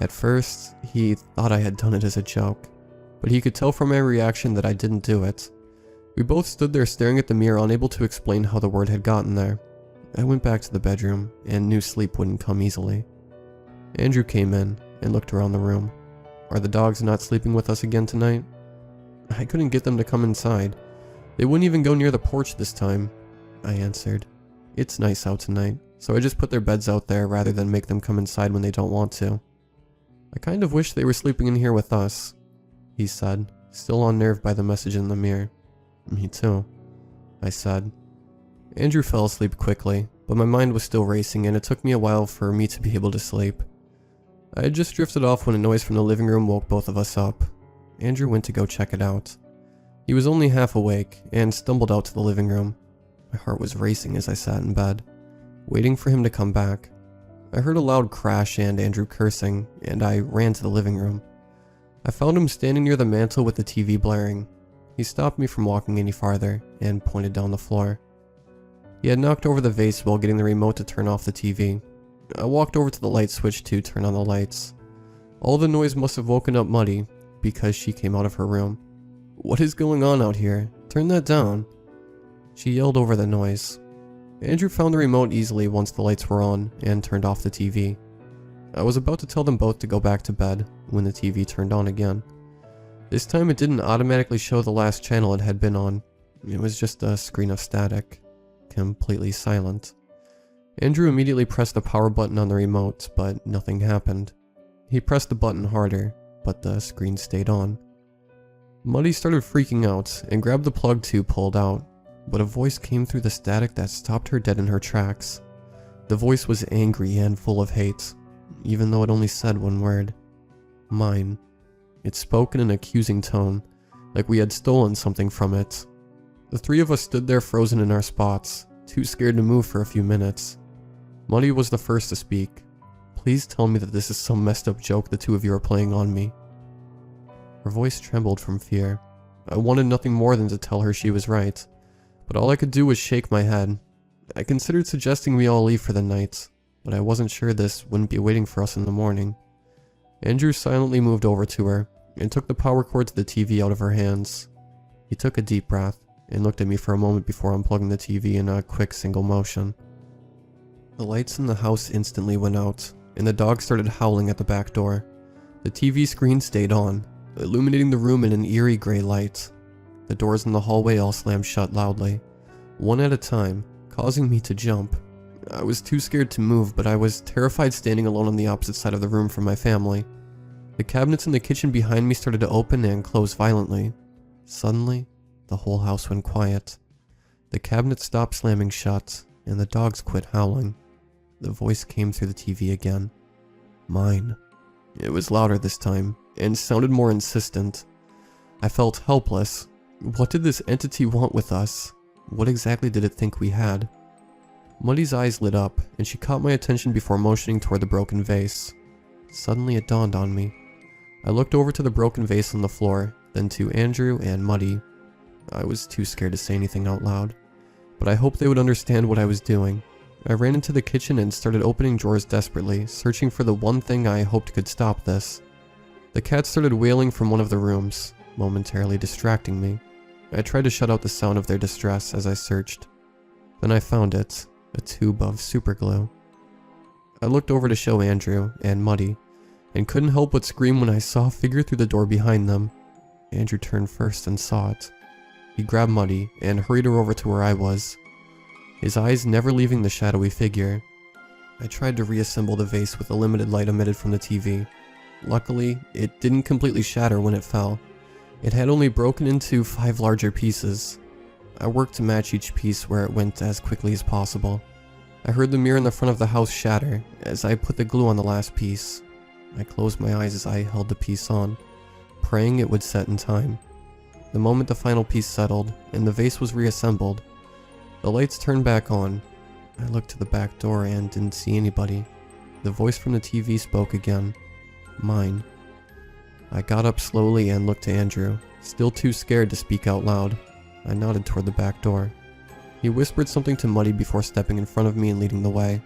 At first, he thought I had done it as a joke, but he could tell from my reaction that I didn't do it. We both stood there staring at the mirror, unable to explain how the word had gotten there. I went back to the bedroom, and knew sleep wouldn't come easily. Andrew came in and looked around the room. Are the dogs not sleeping with us again tonight? I couldn't get them to come inside. They wouldn't even go near the porch this time, I answered. It's nice out tonight, so I just put their beds out there rather than make them come inside when they don't want to. I kind of wish they were sleeping in here with us. he said, still unnerved by the message in the mirror. Me too, I said. Andrew fell asleep quickly, but my mind was still racing and it took me a while for me to be able to sleep. I had just drifted off when a noise from the living room woke both of us up. Andrew went to go check it out. He was only half awake and stumbled out to the living room. My heart was racing as I sat in bed, waiting for him to come back. I heard a loud crash and Andrew cursing, and I ran to the living room. I found him standing near the mantel with the TV blaring. He stopped me from walking any farther and pointed down the floor. He had knocked over the vase while getting the remote to turn off the TV. I walked over to the light switch to turn on the lights. All the noise must have woken up Muddy because she came out of her room. "What is going on out here? Turn that down," she yelled over the noise. Andrew found the remote easily once the lights were on and turned off the TV. I was about to tell them both to go back to bed when the TV turned on again. This time it didn't automatically show the last channel it had been on. It was just a screen of static, completely silent. Andrew immediately pressed the power button on the remote, but nothing happened. He pressed the button harder, but the screen stayed on. Muddy started freaking out and grabbed the plug tube pulled out, but a voice came through the static that stopped her dead in her tracks. The voice was angry and full of hate, even though it only said one word: mine. It spoke in an accusing tone, like we had stolen something from it. The three of us stood there frozen in our spots, too scared to move for a few minutes. Muddy was the first to speak. "Please tell me that this is some messed up joke the two of you are playing on me." Her voice trembled from fear. I wanted nothing more than to tell her she was right, but all I could do was shake my head. I considered suggesting we all leave for the night, but I wasn't sure this wouldn't be waiting for us in the morning. Andrew silently moved over to her and took the power cord to the TV out of her hands. He took a deep breath and looked at me for a moment before unplugging the TV in a quick single motion. The lights in the house instantly went out, and the dog started howling at the back door. The TV screen stayed on, illuminating the room in an eerie gray light. The doors in the hallway all slammed shut loudly, one at a time, causing me to jump. I was too scared to move, but I was terrified standing alone on the opposite side of the room from my family. The cabinets in the kitchen behind me started to open and close violently. Suddenly, the whole house went quiet. The cabinets stopped slamming shut, and the dogs quit howling. The voice came through the TV again. Mine. It was louder this time, and sounded more insistent. I felt helpless. What did this entity want with us? What exactly did it think we had? Muddy's eyes lit up, and she caught my attention before motioning toward the broken vase. Suddenly it dawned on me. I looked over to the broken vase on the floor, then to Andrew and Muddy. I was too scared to say anything out loud, but I hoped they would understand what I was doing. I ran into the kitchen and started opening drawers desperately, searching for the one thing I hoped could stop this. The cat started wailing from one of the rooms, momentarily distracting me. I tried to shut out the sound of their distress as I searched. Then I found it, a tube of superglue. I looked over to show Andrew and Muddy, and couldn't help but scream when I saw a figure through the door behind them. Andrew turned first and saw it. He grabbed Muddy and hurried her over to where I was, his eyes never leaving the shadowy figure. I tried to reassemble the vase with the limited light emitted from the TV. Luckily, it didn't completely shatter when it fell. It had only broken into 5 larger pieces. I worked to match each piece where it went as quickly as possible. I heard the mirror in the front of the house shatter as I put the glue on the last piece. I closed my eyes as I held the piece on, praying it would set in time. The moment the final piece settled and the vase was reassembled, the lights turned back on. I looked to the back door and didn't see anybody. The voice from the TV spoke again. Mine. I got up slowly and looked to Andrew, still too scared to speak out loud. I nodded toward the back door. He whispered something to Muddy before stepping in front of me and leading the way.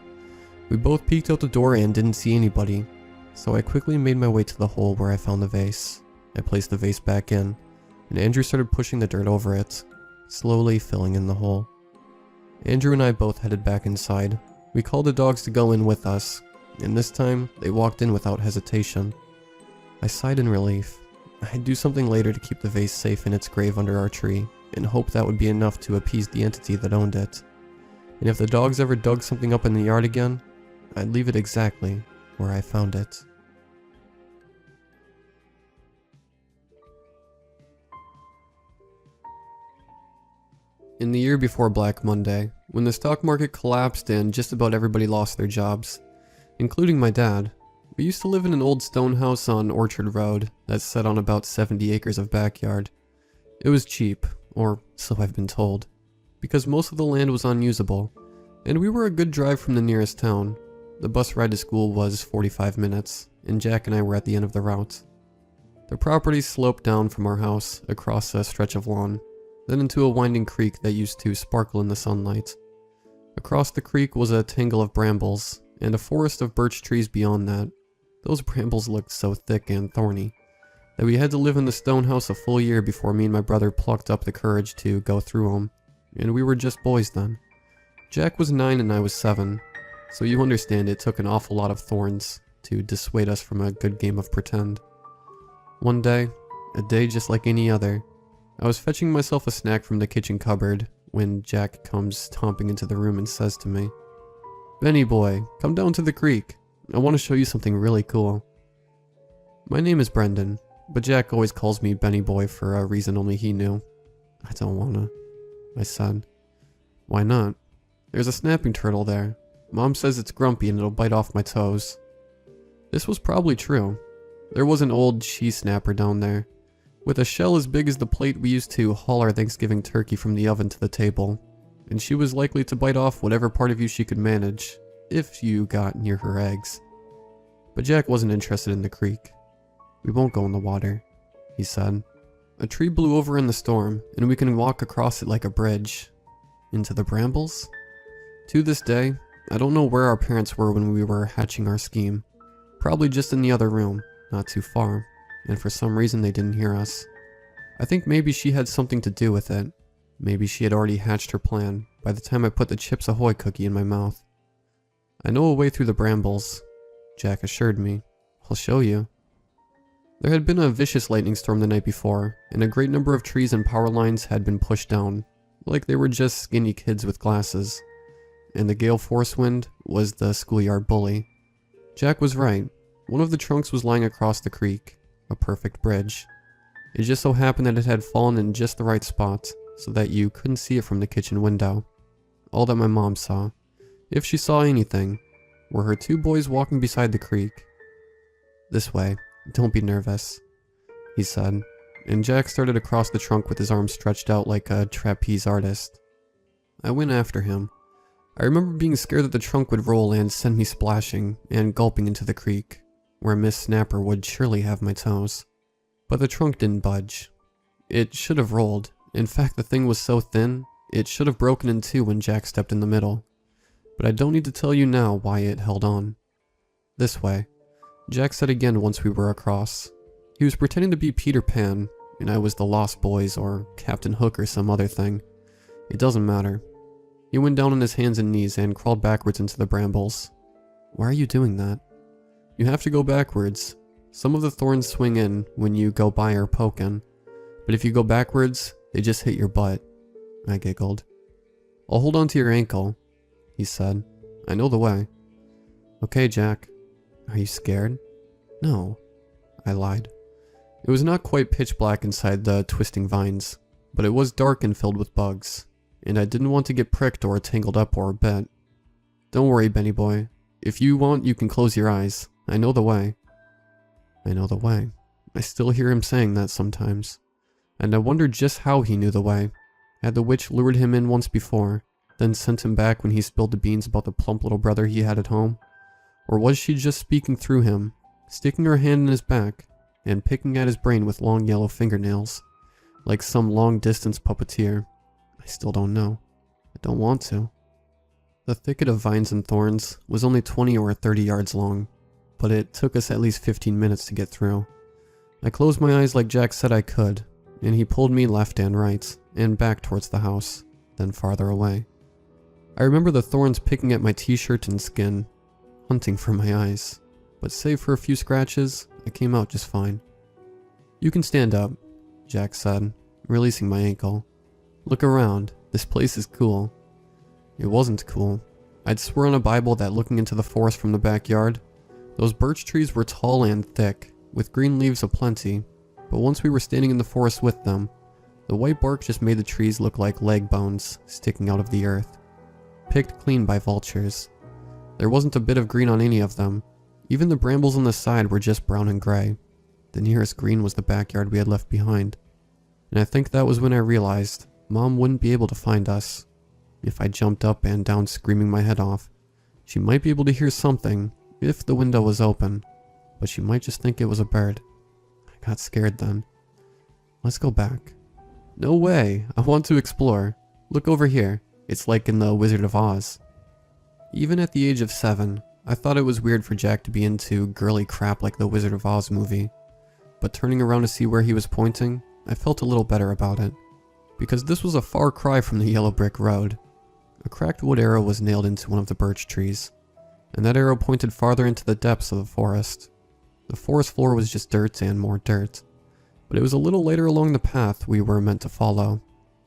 We both peeked out the door and didn't see anybody, so I quickly made my way to the hole where I found the vase. I placed the vase back in, and Andrew started pushing the dirt over it, slowly filling in the hole. Andrew and I both headed back inside. We called the dogs to go in with us, and this time they walked in without hesitation. I sighed in relief. I'd do something later to keep the vase safe in its grave under our tree, and hoped that would be enough to appease the entity that owned it. And if the dogs ever dug something up in the yard again, I'd leave it exactly where I found it. In the year before Black Monday, when the stock market collapsed and just about everybody lost their jobs, including my dad, we used to live in an old stone house on Orchard Road that sat on about 70 acres of backyard. It was cheap, or so I've been told, because most of the land was unusable, and we were a good drive from the nearest town. The bus ride to school was 45 minutes, and Jack and I were at the end of the route. The property sloped down from our house across a stretch of lawn, then into a winding creek that used to sparkle in the sunlight. Across the creek was a tangle of brambles, and a forest of birch trees beyond that. Those brambles looked so thick and thorny that we had to live in the stone house a full year before me and my brother plucked up the courage to go through them, and we were just boys then. Jack was 9 and I was 7, so you understand it took an awful lot of thorns to dissuade us from a good game of pretend. One day, a day just like any other, I was fetching myself a snack from the kitchen cupboard when Jack comes stomping into the room and says to me, "Benny boy, come down to the creek. I want to show you something really cool." My name is Brendan, but Jack always calls me Benny boy for a reason only he knew. "I don't wanna," I said. "Why not? There's a snapping turtle there. Mom says it's grumpy and it'll bite off my toes." This was probably true. There was an old she snapper down there, with a shell as big as the plate we used to haul our Thanksgiving turkey from the oven to the table, and she was likely to bite off whatever part of you she could manage, if you got near her eggs. But Jack wasn't interested in the creek. "We won't go in the water," he said. "A tree blew over in the storm, and we can walk across it like a bridge." Into the brambles? To this day, I don't know where our parents were when we were hatching our scheme. Probably just in the other room, not too far, and for some reason they didn't hear us. I think maybe she had something to do with it. Maybe she had already hatched her plan by the time I put the Chips Ahoy cookie in my mouth. "I know a way through the brambles," Jack assured me. "I'll show you." There had been a vicious lightning storm the night before, and a great number of trees and power lines had been pushed down, like they were just skinny kids with glasses. And the gale force wind was the schoolyard bully. Jack was right. One of the trunks was lying across the creek, a perfect bridge. It just so happened that it had fallen in just the right spot, so that you couldn't see it from the kitchen window. All that my mom saw, if she saw anything, were her 2 boys walking beside the creek. "This way, don't be nervous," he said, and Jack started across the trunk with his arms stretched out like a trapeze artist. I went after him. I remember being scared that the trunk would roll and send me splashing and gulping into the creek, where Miss Snapper would surely have my toes. But the trunk didn't budge. It should have rolled. In fact, the thing was so thin, it should have broken in two when Jack stepped in the middle. But I don't need to tell you now why it held on. "This way," Jack said again once we were across. He was pretending to be Peter Pan, and I was the Lost Boys or Captain Hook or some other thing. It doesn't matter. He went down on his hands and knees and crawled backwards into the brambles. "Why are you doing that?" "You have to go backwards. Some of the thorns swing in when you go by or poke in, but if you go backwards, they just hit your butt," I giggled. "I'll hold on to your ankle," he said. "I know the way." "Okay, Jack." "Are you scared?" "No," I lied. It was not quite pitch black inside the twisting vines, but it was dark and filled with bugs, and I didn't want to get pricked or tangled up or bit. "Don't worry, Benny boy. If you want, you can close your eyes. I know the way." I know the way. I still hear him saying that sometimes. And I wondered just how he knew the way. Had the witch lured him in once before, then sent him back when he spilled the beans about the plump little brother he had at home? Or was she just speaking through him, sticking her hand in his back, and picking at his brain with long yellow fingernails, like some long-distance puppeteer? I still don't know. I don't want to. The thicket of vines and thorns was only 20 or 30 yards long, but it took us at least 15 minutes to get through. I closed my eyes like Jack said I could, and he pulled me left and right, and back towards the house, then farther away. I remember the thorns picking at my t-shirt and skin, hunting for my eyes, but save for a few scratches, I came out just fine. "You can stand up," Jack said, releasing my ankle. "Look around, this place is cool." It wasn't cool. I'd swear on a Bible that looking into the forest from the backyard, those birch trees were tall and thick, with green leaves aplenty, but once we were standing in the forest with them, The white bark just made the trees look like leg bones sticking out of the earth, picked clean by vultures. There wasn't a bit of green on any of them. Even the brambles on the side were just brown and gray. The nearest green was the backyard we had left behind. And I think that was when I realized Mom wouldn't be able to find us. If I jumped up and down screaming my head off, she might be able to hear something if the window was open, but she might just think it was a bird. I got scared then. Let's go back. No way, I want to explore. Look over here. It's like in the Wizard of Oz. Even at the age of 7, I thought it was weird for Jack to be into girly crap like the Wizard of Oz movie. But turning around to see where he was pointing, I felt a little better about it. Because this was a far cry from the yellow brick road. A cracked wood arrow was nailed into one of the birch trees, and that arrow pointed farther into the depths of the forest. The forest floor was just dirt and more dirt, but it was a little later along the path we were meant to follow,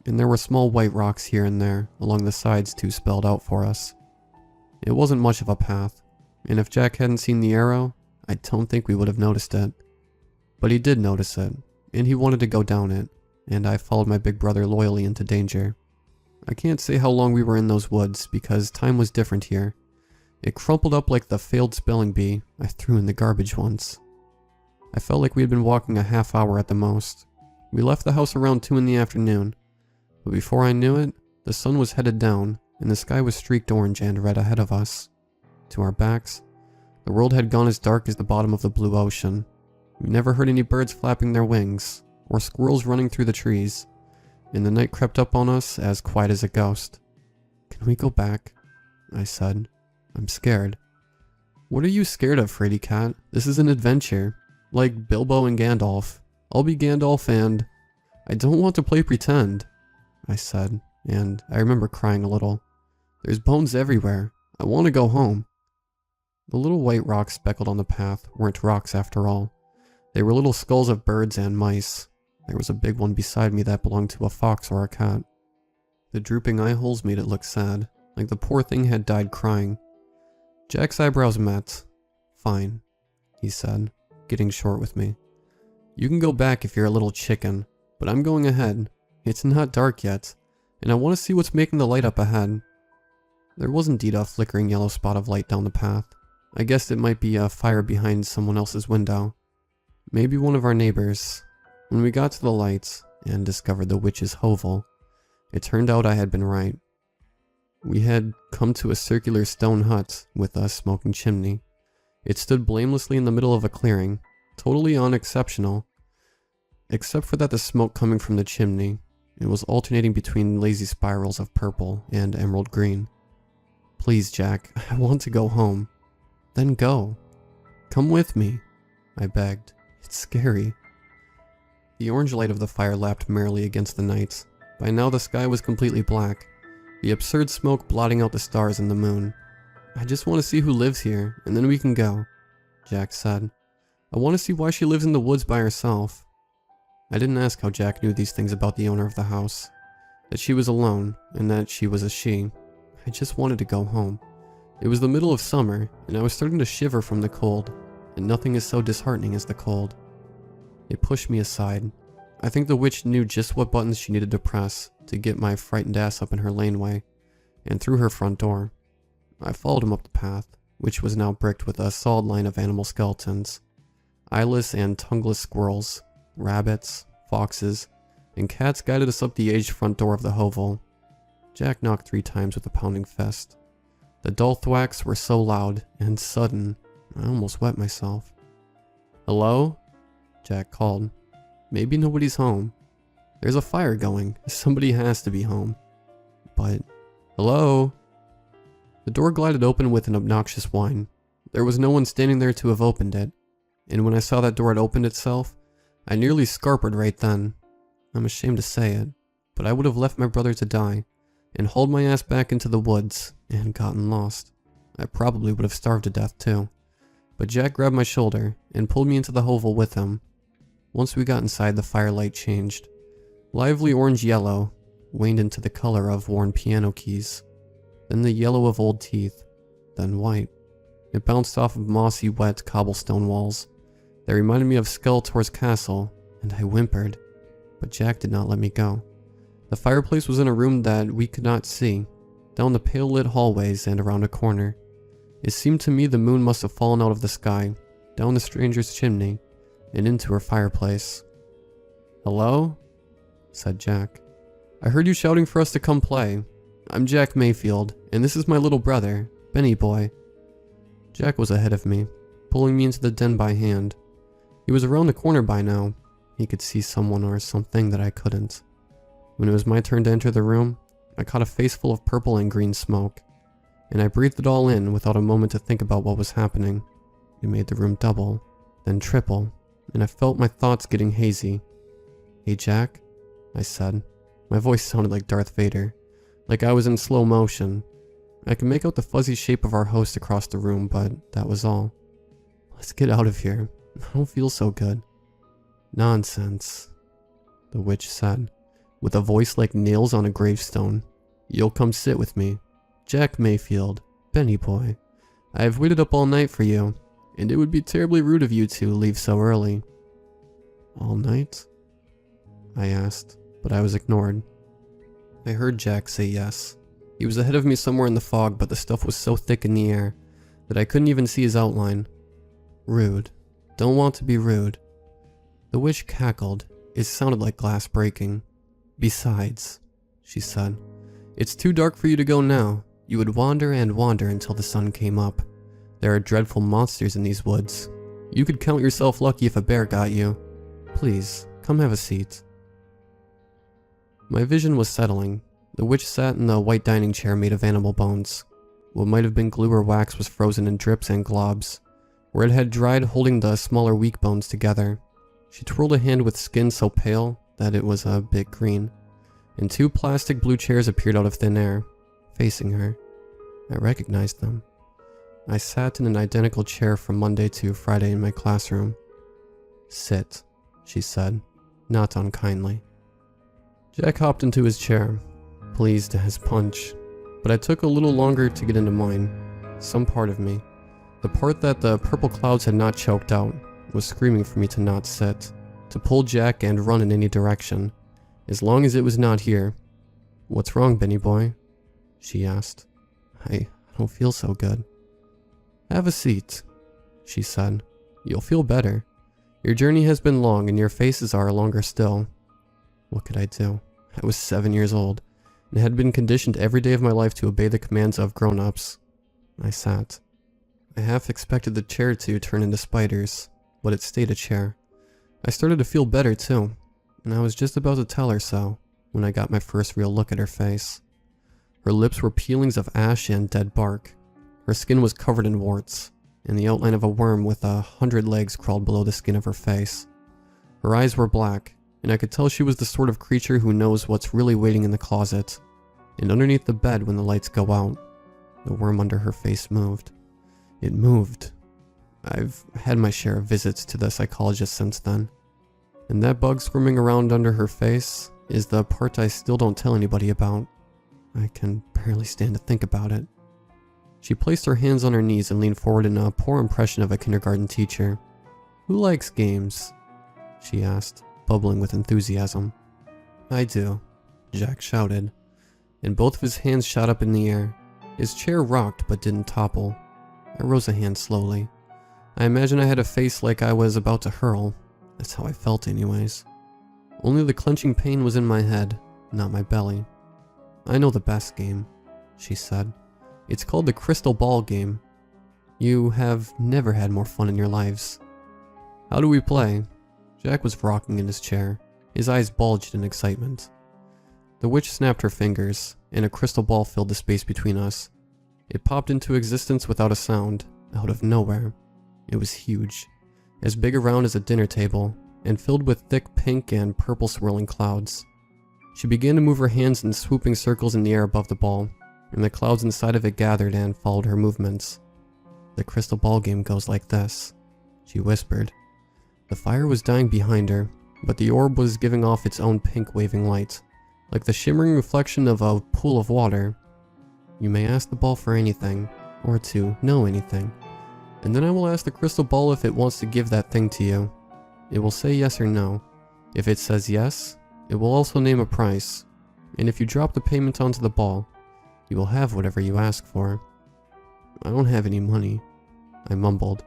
and there were small white rocks here and there along the sides too spelled out for us. It wasn't much of a path, and if Jack hadn't seen the arrow, I don't think we would have noticed it. But he did notice it, and he wanted to go down it, and I followed my big brother loyally into danger. I can't say how long we were in those woods because time was different here. It crumpled up like the failed spelling bee I threw in the garbage once. I felt like we had been walking a half hour at the most. We left the house around 2 in the afternoon, but before I knew it, the sun was headed down and the sky was streaked orange and red ahead of us. To our backs, the world had gone as dark as the bottom of the blue ocean. We never heard any birds flapping their wings or squirrels running through the trees, and the night crept up on us as quiet as a ghost. Can we go back? I said. I'm scared. What are you scared of, Freddy Cat? This is an adventure. Like Bilbo and Gandalf. I'll be Gandalf and... I don't want to play pretend, I said, and I remember crying a little. There's bones everywhere. I want to go home. The little white rocks speckled on the path weren't rocks after all. They were little skulls of birds and mice. There was a big one beside me that belonged to a fox or a cat. The drooping eye holes made it look sad, like the poor thing had died crying. Jack's eyebrows met. Fine, he said, getting short with me. You can go back if you're a little chicken, but I'm going ahead. It's not dark yet, and I want to see what's making the light up ahead. There was indeed a flickering yellow spot of light down the path. I guessed it might be a fire behind someone else's window. Maybe one of our neighbors. When we got to the lights and discovered the witch's hovel, it turned out I had been right. We had come to a circular stone hut with a smoking chimney. It stood blamelessly in the middle of a clearing, totally unexceptional, except for that the smoke coming from the chimney, it was alternating between lazy spirals of purple and emerald green. Please, Jack, I want to go home. Then go. Come with me, I begged. It's scary. The orange light of the fire lapped merrily against the night. By now the sky was completely black, the absurd smoke blotting out the stars and the moon. I just want to see who lives here, and then we can go, Jack said. I want to see why she lives in the woods by herself. I didn't ask how Jack knew these things about the owner of the house, that she was alone, and that she was a she. I just wanted to go home. It was the middle of summer, and I was starting to shiver from the cold, and nothing is so disheartening as the cold. It pushed me aside. I think the witch knew just what buttons she needed to press to get my frightened ass up in her laneway, and through her front door. I followed him up the path, which was now bricked with a solid line of animal skeletons. Eyeless and tongueless squirrels, rabbits, foxes, and cats guided us up the aged front door of the hovel. Jack knocked 3 times with a pounding fist. The dull thwacks were so loud and sudden, I almost wet myself. Hello? Jack called. Maybe nobody's home. There's a fire going. Somebody has to be home. But, hello? The door glided open with an obnoxious whine. There was no one standing there to have opened it, and when I saw that door had opened itself, I nearly scarpered right then. I'm ashamed to say it, but I would have left my brother to die, and hauled my ass back into the woods, and gotten lost. I probably would have starved to death too. But Jack grabbed my shoulder, and pulled me into the hovel with him. Once we got inside, the firelight changed. Lively orange-yellow waned into the color of worn piano keys, then the yellow of old teeth, then white. It bounced off of mossy, wet cobblestone walls. They reminded me of Skeletor's castle, and I whimpered. but Jack did not let me go. The fireplace was in a room that we could not see, down the pale lit hallways and around a corner. It seemed to me the moon must have fallen out of the sky, down the stranger's chimney, and into her fireplace. "Hello?" said Jack. "I heard you shouting for us to come play. I'm Jack Mayfield, and this is my little brother, Benny Boy." Jack was ahead of me, pulling me into the den by hand. He was around the corner by now. He could see someone or something that I couldn't. When it was my turn to enter the room, I caught a face full of purple and green smoke, and I breathed it all in without a moment to think about what was happening. It made the room double, then triple, and I felt my thoughts getting hazy. "Hey Jack," I said. My voice sounded like Darth Vader, like I was in slow motion. I could make out the fuzzy shape of our host across the room, but that was all. "Let's get out of here. I don't feel so good." "Nonsense," the witch said, with a voice like nails on a gravestone. "You'll come sit with me. Jack Mayfield, Benny Boy. I have waited up all night for you, and it would be terribly rude of you to leave so early." "All night?" I asked, but I was ignored. I heard Jack say yes. He was ahead of me somewhere in the fog, but the stuff was so thick in the air that I couldn't even see his outline. "Rude. Don't want to be rude." The witch cackled. It sounded like glass breaking. "Besides," she said, "it's too dark for you to go now. You would wander and wander until the sun came up. There are dreadful monsters in these woods. You could count yourself lucky if a bear got you. Please, come have a seat." My vision was settling. The witch sat in the white dining chair made of animal bones. What might have been glue or wax was frozen in drips and globs, where it had dried, holding the smaller weak bones together. She twirled a hand with skin so pale that it was a bit green, and two plastic blue chairs appeared out of thin air, facing her. I recognized them. I sat in an identical chair from Monday to Friday in my classroom. "Sit," she said, not unkindly. Jack hopped into his chair, pleased as punch, but it took a little longer to get into mine. Some part of me, the part that the purple clouds had not choked out, was screaming for me to not sit, to pull Jack and run in any direction, as long as it was not here. "What's wrong, Benny Boy?" she asked. I don't feel so good." "Have a seat," she said. "You'll feel better. Your journey has been long and your faces are longer still." What could I do? I was 7 years old, and had been conditioned every day of my life to obey the commands of grown-ups. I sat. I half expected the chair to turn into spiders, but it stayed a chair. I started to feel better too, and I was just about to tell her so, when I got my first real look at her face. Her lips were peelings of ash and dead bark. Her skin was covered in warts, and the outline of a worm with 100 legs crawled below the skin of her face. Her eyes were black, and I could tell she was the sort of creature who knows what's really waiting in the closet. And underneath the bed when the lights go out, the worm under her face moved. It moved. I've had my share of visits to the psychologist since then. And that bug squirming around under her face is the part I still don't tell anybody about. I can barely stand to think about it. She placed her hands on her knees and leaned forward in a poor impression of a kindergarten teacher. "Who likes games?" she asked, bubbling with enthusiasm. "I do," Jack shouted, and both of his hands shot up in the air. His chair rocked but didn't topple. I rose a hand slowly. I imagine I had a face like I was about to hurl. That's how I felt anyways. Only the clenching pain was in my head, not my belly. "I know the best game," she said. "It's called the crystal ball game. You have never had more fun in your lives." "How do we play?" Jack was rocking in his chair. His eyes bulged in excitement. The witch snapped her fingers, and a crystal ball filled the space between us. It popped into existence without a sound, out of nowhere. It was huge, as big around as a dinner table, and filled with thick pink and purple swirling clouds. She began to move her hands in swooping circles in the air above the ball, and the clouds inside of it gathered and followed her movements. "The crystal ball game goes like this," she whispered. The fire was dying behind her, but the orb was giving off its own pink waving light, like the shimmering reflection of a pool of water. "You may ask the ball for anything, or to know anything, and then I will ask the crystal ball if it wants to give that thing to you. It will say yes or no. If it says yes, It will also name a price, and if you drop the payment onto the ball, you will have whatever you ask for. I don't have any money, I mumbled.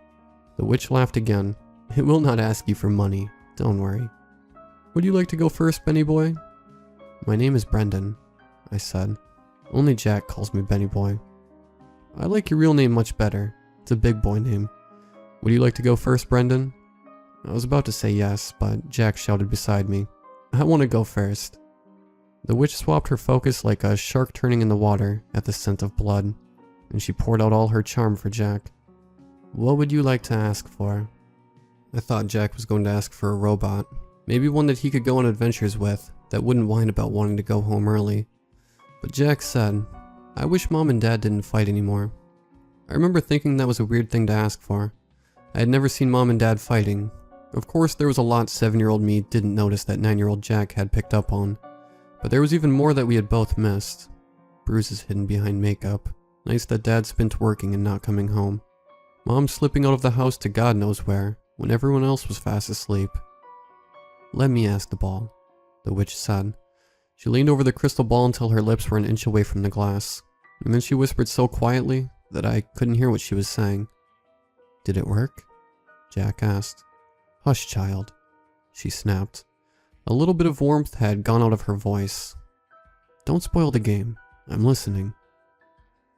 The witch laughed again. It will not ask you for money, don't worry. Would you like to go first, Benny boy? My name is Brendan, I said. Only Jack calls me Benny boy. I like your real name much better. It's a big boy name. Would you like to go first, Brendan? I was about to say yes, but Jack shouted beside me. I want to go first. The witch swapped her focus like a shark turning in the water at the scent of blood, and she poured out all her charm for Jack. What would you like to ask for? I thought Jack was going to ask for a robot, maybe one that he could go on adventures with that wouldn't whine about wanting to go home early. But Jack said, I wish Mom and Dad didn't fight anymore. I remember thinking that was a weird thing to ask for. I had never seen Mom and Dad fighting. Of course, there was a lot 7-year-old me didn't notice that 9-year-old Jack had picked up on. But there was even more that we had both missed. Bruises hidden behind makeup. Nights that Dad spent working and not coming home. Mom slipping out of the house to God knows where, when everyone else was fast asleep. Let me ask the ball, the witch said. She leaned over the crystal ball until her lips were an inch away from the glass, and then she whispered so quietly that I couldn't hear what she was saying. Did it work? Jack asked. Hush, child, she snapped. A little bit of warmth had gone out of her voice. Don't spoil the game. I'm listening.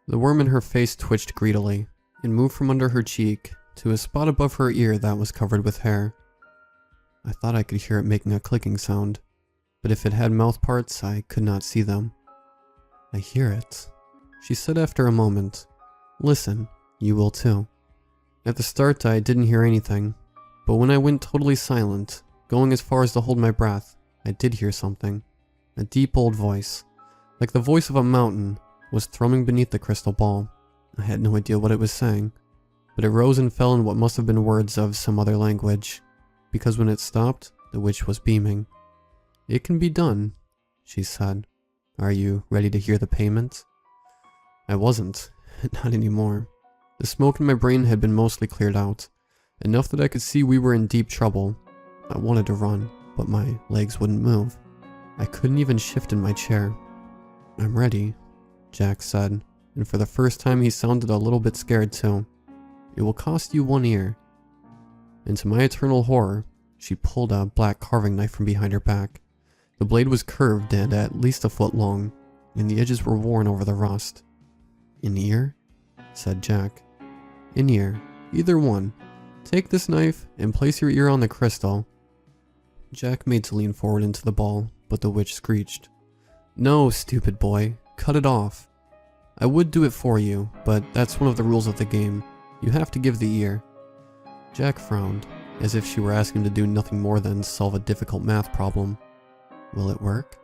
The worm in her face twitched greedily and moved from under her cheek to a spot above her ear that was covered with hair. I thought I could hear it making a clicking sound, but if it had mouth parts, I could not see them. I hear it, she said after a moment. Listen, you will too. At the start, I didn't hear anything, but when I went totally silent, going as far as to hold my breath, I did hear something. A deep old voice, like the voice of a mountain, was thrumming beneath the crystal ball. I had no idea what it was saying, but it rose and fell in what must have been words of some other language, because when it stopped, the witch was beaming. It can be done, she said. Are you ready to hear the payment? I wasn't, not anymore. The smoke in my brain had been mostly cleared out, enough that I could see we were in deep trouble. I wanted to run, but my legs wouldn't move. I couldn't even shift in my chair. I'm ready, Jack said, and for the first time he sounded a little bit scared too. It will cost you 1 ear. And to my eternal horror, she pulled a black carving knife from behind her back. The blade was curved and at least a foot long, and the edges were worn over the rust. An ear? Said Jack. An ear. Either one. Take this knife and place your ear on the crystal. Jack made to lean forward into the ball, but the witch screeched. No, stupid boy. Cut it off. I would do it for you, but that's one of the rules of the game. You have to give the ear. Jack frowned, as if she were asking him to do nothing more than solve a difficult math problem. Will it work?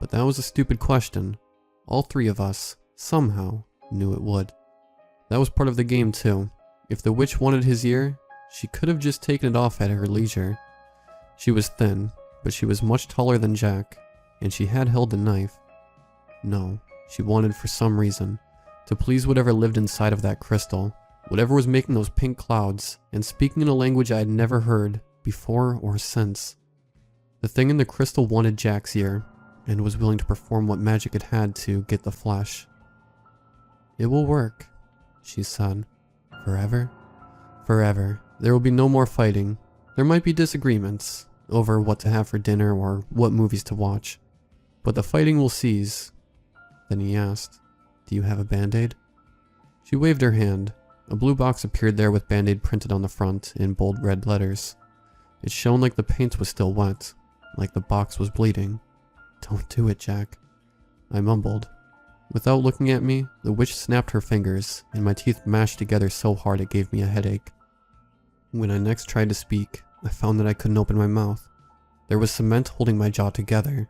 But that was a stupid question. All three of us, somehow, knew it would. That was part of the game too. If the witch wanted his ear, she could have just taken it off at her leisure. She was thin, but she was much taller than Jack, and she had held the knife. No, she wanted for some reason to please whatever lived inside of that crystal, whatever was making those pink clouds and speaking in a language I had never heard before or since. The thing in the crystal wanted Jack's ear, and was willing to perform what magic it had to get the flesh. It will work, she said. Forever? Forever. There will be no more fighting. There might be disagreements over what to have for dinner or what movies to watch, but the fighting will cease. Then he asked, Do you have a band-aid? She waved her hand. A blue box appeared there with band-aid printed on the front in bold red letters. It shone like the paint was still wet, like the box was bleeding. Don't do it, Jack, I mumbled. Without looking at me, the witch snapped her fingers, and my teeth mashed together so hard it gave me a headache. When I next tried to speak, I found that I couldn't open my mouth. There was cement holding my jaw together.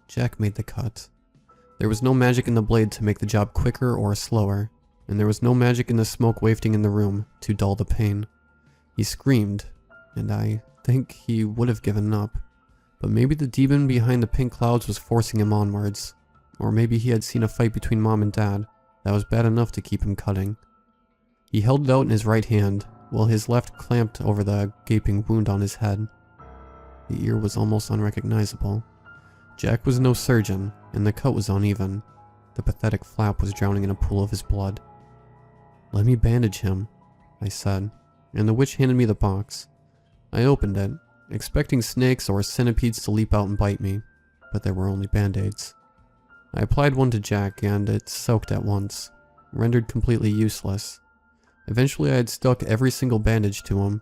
Jack made the cut. There was no magic in the blade to make the job quicker or slower, and there was no magic in the smoke wafting in the room to dull the pain. He screamed, and I think he would have given up. But maybe the demon behind the pink clouds was forcing him onwards. Or maybe he had seen a fight between Mom and Dad that was bad enough to keep him cutting. He held it out in his right hand, while his left clamped over the gaping wound on his head. The ear was almost unrecognizable. Jack was no surgeon, and the cut was uneven. The pathetic flap was drowning in a pool of his blood. "Let me bandage him," I said, and the witch handed me the box. I opened it, expecting snakes or centipedes to leap out and bite me, but there were only band-aids. I applied one to Jack, and it soaked at once, rendered completely useless. Eventually I had stuck every single bandage to him.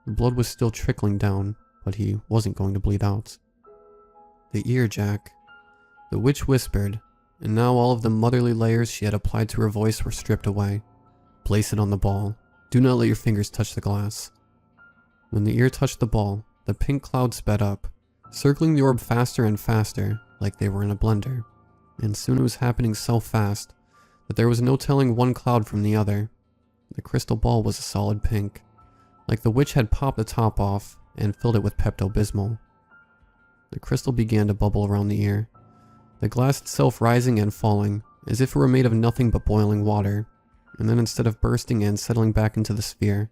The blood was still trickling down, but he wasn't going to bleed out. "The ear, Jack," the witch whispered, and now all of the motherly layers she had applied to her voice were stripped away. "Place it on the ball. Do not let your fingers touch the glass." When the ear touched the ball, the pink cloud sped up, circling the orb faster and faster, like they were in a blender. And soon it was happening so fast that there was no telling one cloud from the other. The crystal ball was a solid pink, like the witch had popped the top off and filled it with Pepto-Bismol. The crystal began to bubble around the ear, the glass itself rising and falling, as if it were made of nothing but boiling water, and then instead of bursting and settling back into the sphere,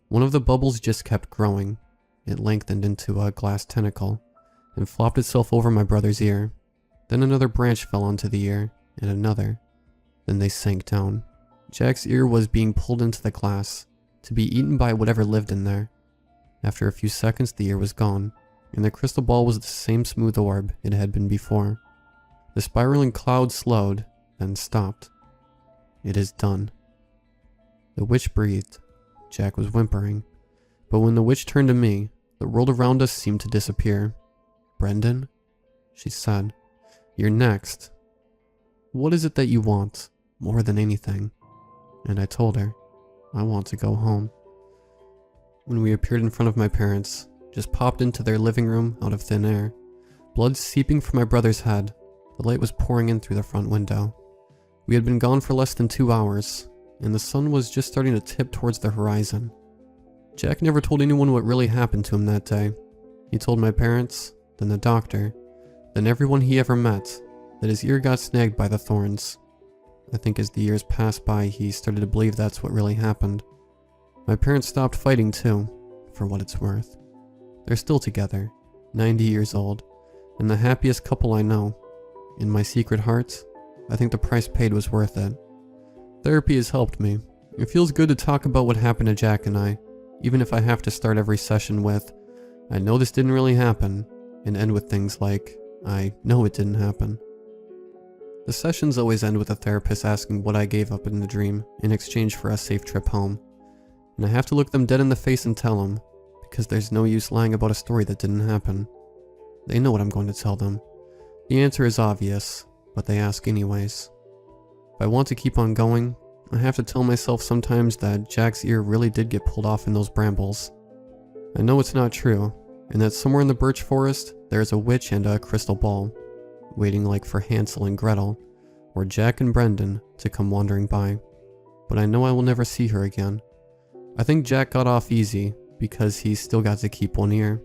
one of the bubbles just kept growing. It lengthened into a glass tentacle, and flopped itself over my brother's ear. Then another branch fell onto the ear, and another. Then they sank down. Jack's ear was being pulled into the glass, to be eaten by whatever lived in there. After a few seconds the ear was gone, and the crystal ball was the same smooth orb it had been before. The spiraling cloud slowed, then stopped. "It is done." The witch breathed. Jack was whimpering. But when the witch turned to me, the world around us seemed to disappear. "Brendan," she said, "you're next. What is it that you want, more than anything?" And I told her, "I want to go home." When we appeared in front of my parents, just popped into their living room out of thin air, blood seeping from my brother's head, the light was pouring in through the front window. We had been gone for less than 2 hours, and the sun was just starting to tip towards the horizon. Jack never told anyone what really happened to him that day. He told my parents, then the doctor, then everyone he ever met, that his ear got snagged by the thorns. I think as the years passed by, he started to believe that's what really happened. My parents stopped fighting too, for what it's worth. They're still together, 90 years old, and the happiest couple I know. In my secret heart, I think the price paid was worth it. Therapy has helped me. It feels good to talk about what happened to Jack and I, even if I have to start every session with, "I know this didn't really happen," and end with things like, "I know it didn't happen." The sessions always end with a therapist asking what I gave up in the dream in exchange for a safe trip home. And I have to look them dead in the face and tell them, because there's no use lying about a story that didn't happen. They know what I'm going to tell them. The answer is obvious, but they ask anyways. If I want to keep on going, I have to tell myself sometimes that Jack's ear really did get pulled off in those brambles. I know it's not true, and that somewhere in the birch forest, there is a witch and a crystal ball, waiting like for Hansel and Gretel, or Jack and Brendan to come wandering by. But I know I will never see her again. I think Jack got off easy, because he's still got to keep one ear.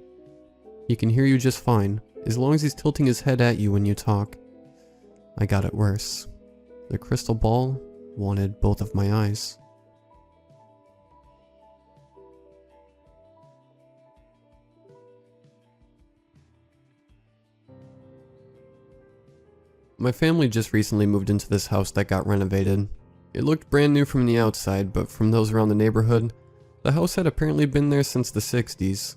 He can hear you just fine, as long as he's tilting his head at you when you talk. I got it worse. The crystal ball wanted both of my eyes. My family just recently moved into this house that got renovated. It looked brand new from the outside, but from those around the neighborhood, the house had apparently been there since the 60s.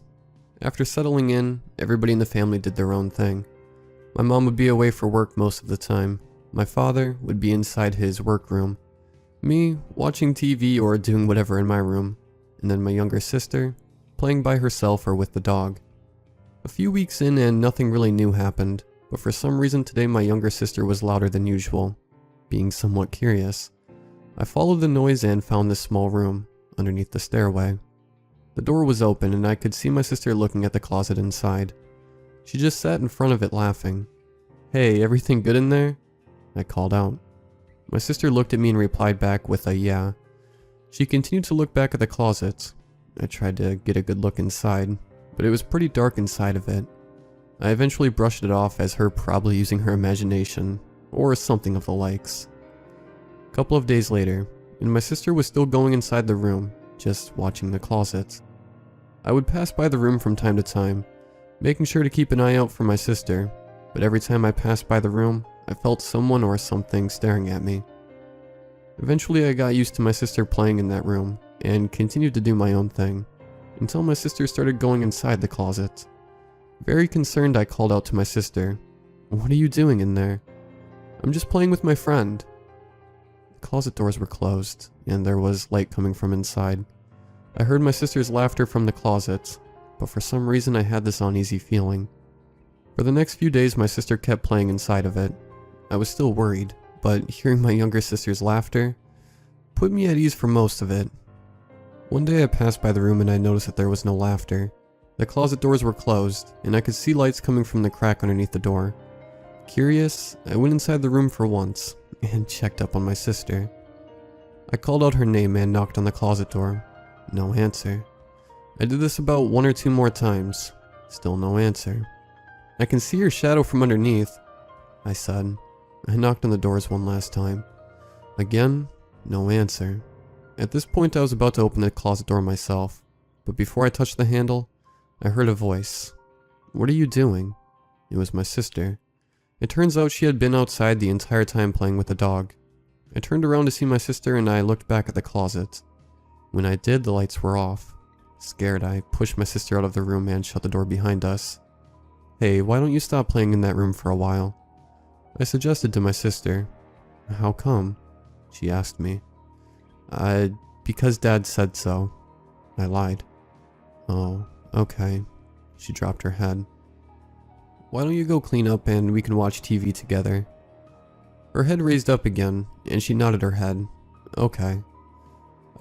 After settling in, everybody in the family did their own thing. My mom would be away for work most of the time. My father would be inside his workroom. Me, watching TV or doing whatever in my room. And then my younger sister, playing by herself or with the dog. A few weeks in and nothing really new happened, but for some reason today my younger sister was louder than usual. Being somewhat curious, I followed the noise and found this small room, underneath the stairway. The door was open and I could see my sister looking at the closet inside. She just sat in front of it laughing. "Hey, everything good in there?" I called out. My sister looked at me and replied back with a yeah. She continued to look back at the closet. I tried to get a good look inside, but it was pretty dark inside of it. I eventually brushed it off as her probably using her imagination, or something of the likes. A couple of days later, and my sister was still going inside the room, just watching the closet. I would pass by the room from time to time, making sure to keep an eye out for my sister, but every time I passed by the room, I felt someone or something staring at me. Eventually I got used to my sister playing in that room, and continued to do my own thing, until my sister started going inside the closet. Very concerned, I called out to my sister, "What are you doing in there?" "I'm just playing with my friend." The closet doors were closed, and there was light coming from inside. I heard my sister's laughter from the closet, but for some reason I had this uneasy feeling. For the next few days my sister kept playing inside of it. I was still worried, but hearing my younger sister's laughter put me at ease for most of it. One day I passed by the room and I noticed that there was no laughter. The closet doors were closed, and I could see lights coming from the crack underneath the door. Curious, I went inside the room for once, and checked up on my sister. I called out her name and knocked on the closet door. No answer. I did this about 1 or 2 more times. Still no answer. "I can see your shadow from underneath," I said. I knocked on the doors one last time. Again, no answer. At this point I was about to open the closet door myself, but before I touched the handle, I heard a voice. "What are you doing?" It was my sister. It turns out she had been outside the entire time playing with the dog. I turned around to see my sister and I looked back at the closet. When I did, the lights were off. Scared, I pushed my sister out of the room and shut the door behind us. "Hey, why don't you stop playing in that room for a while?" I suggested to my sister. "How come?" she asked me. Because Dad said so." I lied. "Oh, okay." She dropped her head. "Why don't you go clean up and we can watch TV together?" Her head raised up again, and she nodded her head. "Okay."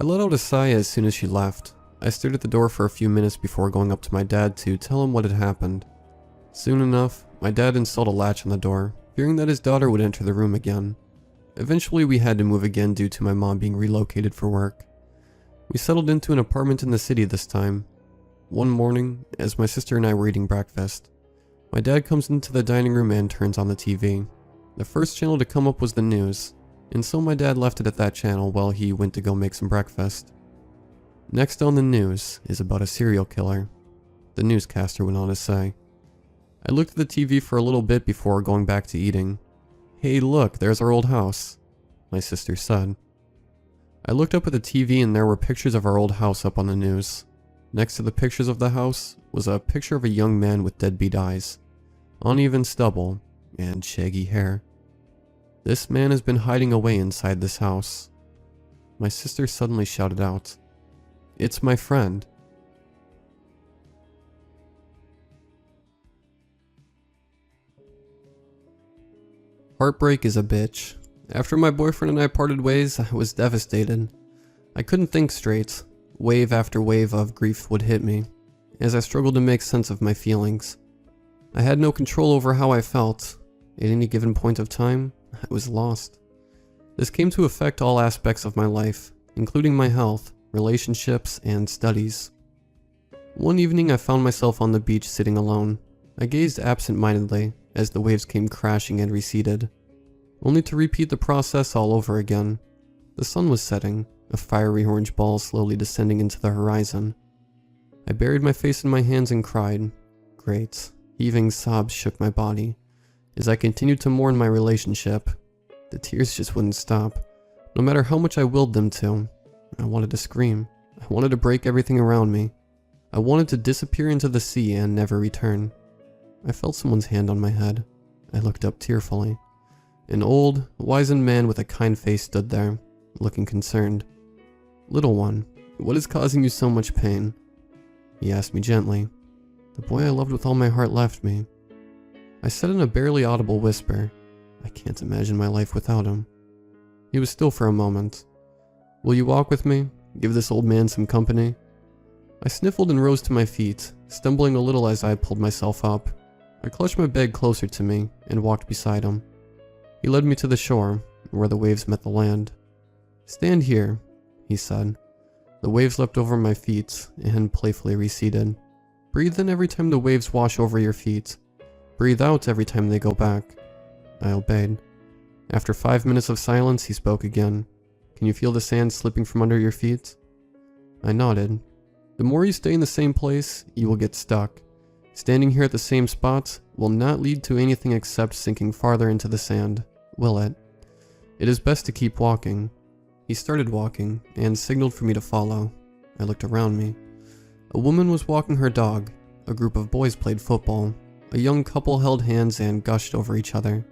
I let out a sigh as soon as she left. I stared at the door for a few minutes before going up to my dad to tell him what had happened. Soon enough, my dad installed a latch on the door, fearing that his daughter would enter the room again. Eventually we had to move again due to my mom being relocated for work. We settled into an apartment in the city this time. One morning, as my sister and I were eating breakfast, my dad comes into the dining room and turns on the TV. The first channel to come up was the news, and so my dad left it at that channel while he went to go make some breakfast. "Next on the news is about a serial killer," the newscaster went on to say. I looked at the TV for a little bit before going back to eating. "Hey look, there's our old house," my sister said. I looked up at the TV and there were pictures of our old house up on the news. Next to the pictures of the house was a picture of a young man with deadbeat eyes, uneven stubble, and shaggy hair. This man has been hiding away inside this house. My sister suddenly shouted out, "It's my friend." Heartbreak is a bitch. After my boyfriend and I parted ways, I was devastated. I couldn't think straight. Wave after wave of grief would hit me, as I struggled to make sense of my feelings. I had no control over how I felt. At any given point of time, I was lost. This came to affect all aspects of my life, including my health, relationships, and studies. One evening I found myself on the beach sitting alone. I gazed absent-mindedly as the waves came crashing and receded, only to repeat the process all over again. The sun was setting, a fiery orange ball slowly descending into the horizon. I buried my face in my hands and cried. Great, heaving sobs shook my body. As I continued to mourn my relationship, the tears just wouldn't stop, no matter how much I willed them to. I wanted to scream. I wanted to break everything around me. I wanted to disappear into the sea and never return. I felt someone's hand on my head. I looked up tearfully. An old, wizened man with a kind face stood there, looking concerned. "Little one, what is causing you so much pain?" He asked me gently. The boy I loved with all my heart left me. I said in a barely audible whisper, "I can't imagine my life without him." He was still for a moment. "Will you walk with me? Give this old man some company?" I sniffled and rose to my feet, stumbling a little as I pulled myself up. I clutched my bag closer to me and walked beside him. He led me to the shore, where the waves met the land. "Stand here," he said. The waves leapt over my feet and playfully receded. "Breathe in every time the waves wash over your feet. Breathe out every time they go back." I obeyed. After 5 minutes of silence, he spoke again. "Can you feel the sand slipping from under your feet?" I nodded. "The more you stay in the same place, you will get stuck. Standing here at the same spot will not lead to anything except sinking farther into the sand, will it? It is best to keep walking. He started walking and signaled for me to follow. I looked around me. A woman was walking her dog. A group of boys played football. A young couple held hands and gushed over each other.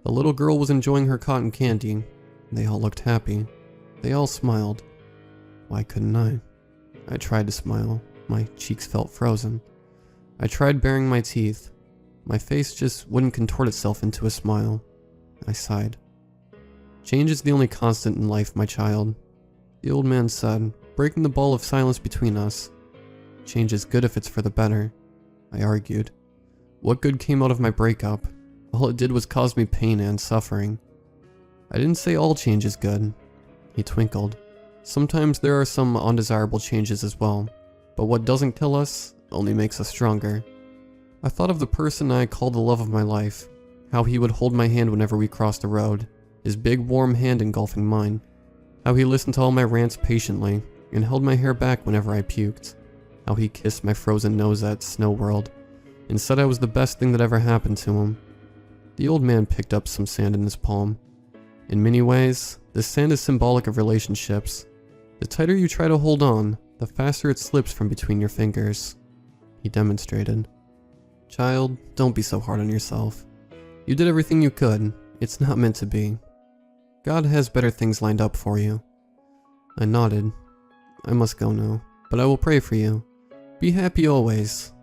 The little girl was enjoying her cotton candy. They all looked happy. They all smiled. Why couldn't I? I tried to smile. My cheeks felt frozen. I tried baring my teeth. My face just wouldn't contort itself into a smile. I sighed. Change is the only constant in life, my child. The old man said, breaking the ball of silence between us. Change is good if it's for the better. I argued. What good came out of my breakup? All it did was cause me pain and suffering. I didn't say all change is good. He twinkled. Sometimes there are some undesirable changes as well, but what doesn't kill us only makes us stronger. I thought of the person I called the love of my life, how he would hold my hand whenever we crossed the road, his big warm hand engulfing mine, how he listened to all my rants patiently and held my hair back whenever I puked, how he kissed my frozen nose at Snow World and said I was the best thing that ever happened to him. The old man picked up some sand in his palm. In many ways, this sand is symbolic of relationships. The tighter you try to hold on, the faster it slips from between your fingers. He demonstrated. Child, don't be so hard on yourself. You did everything you could. It's not meant to be. God has better things lined up for you. I nodded. I must go now, but I will pray for you. Be happy always.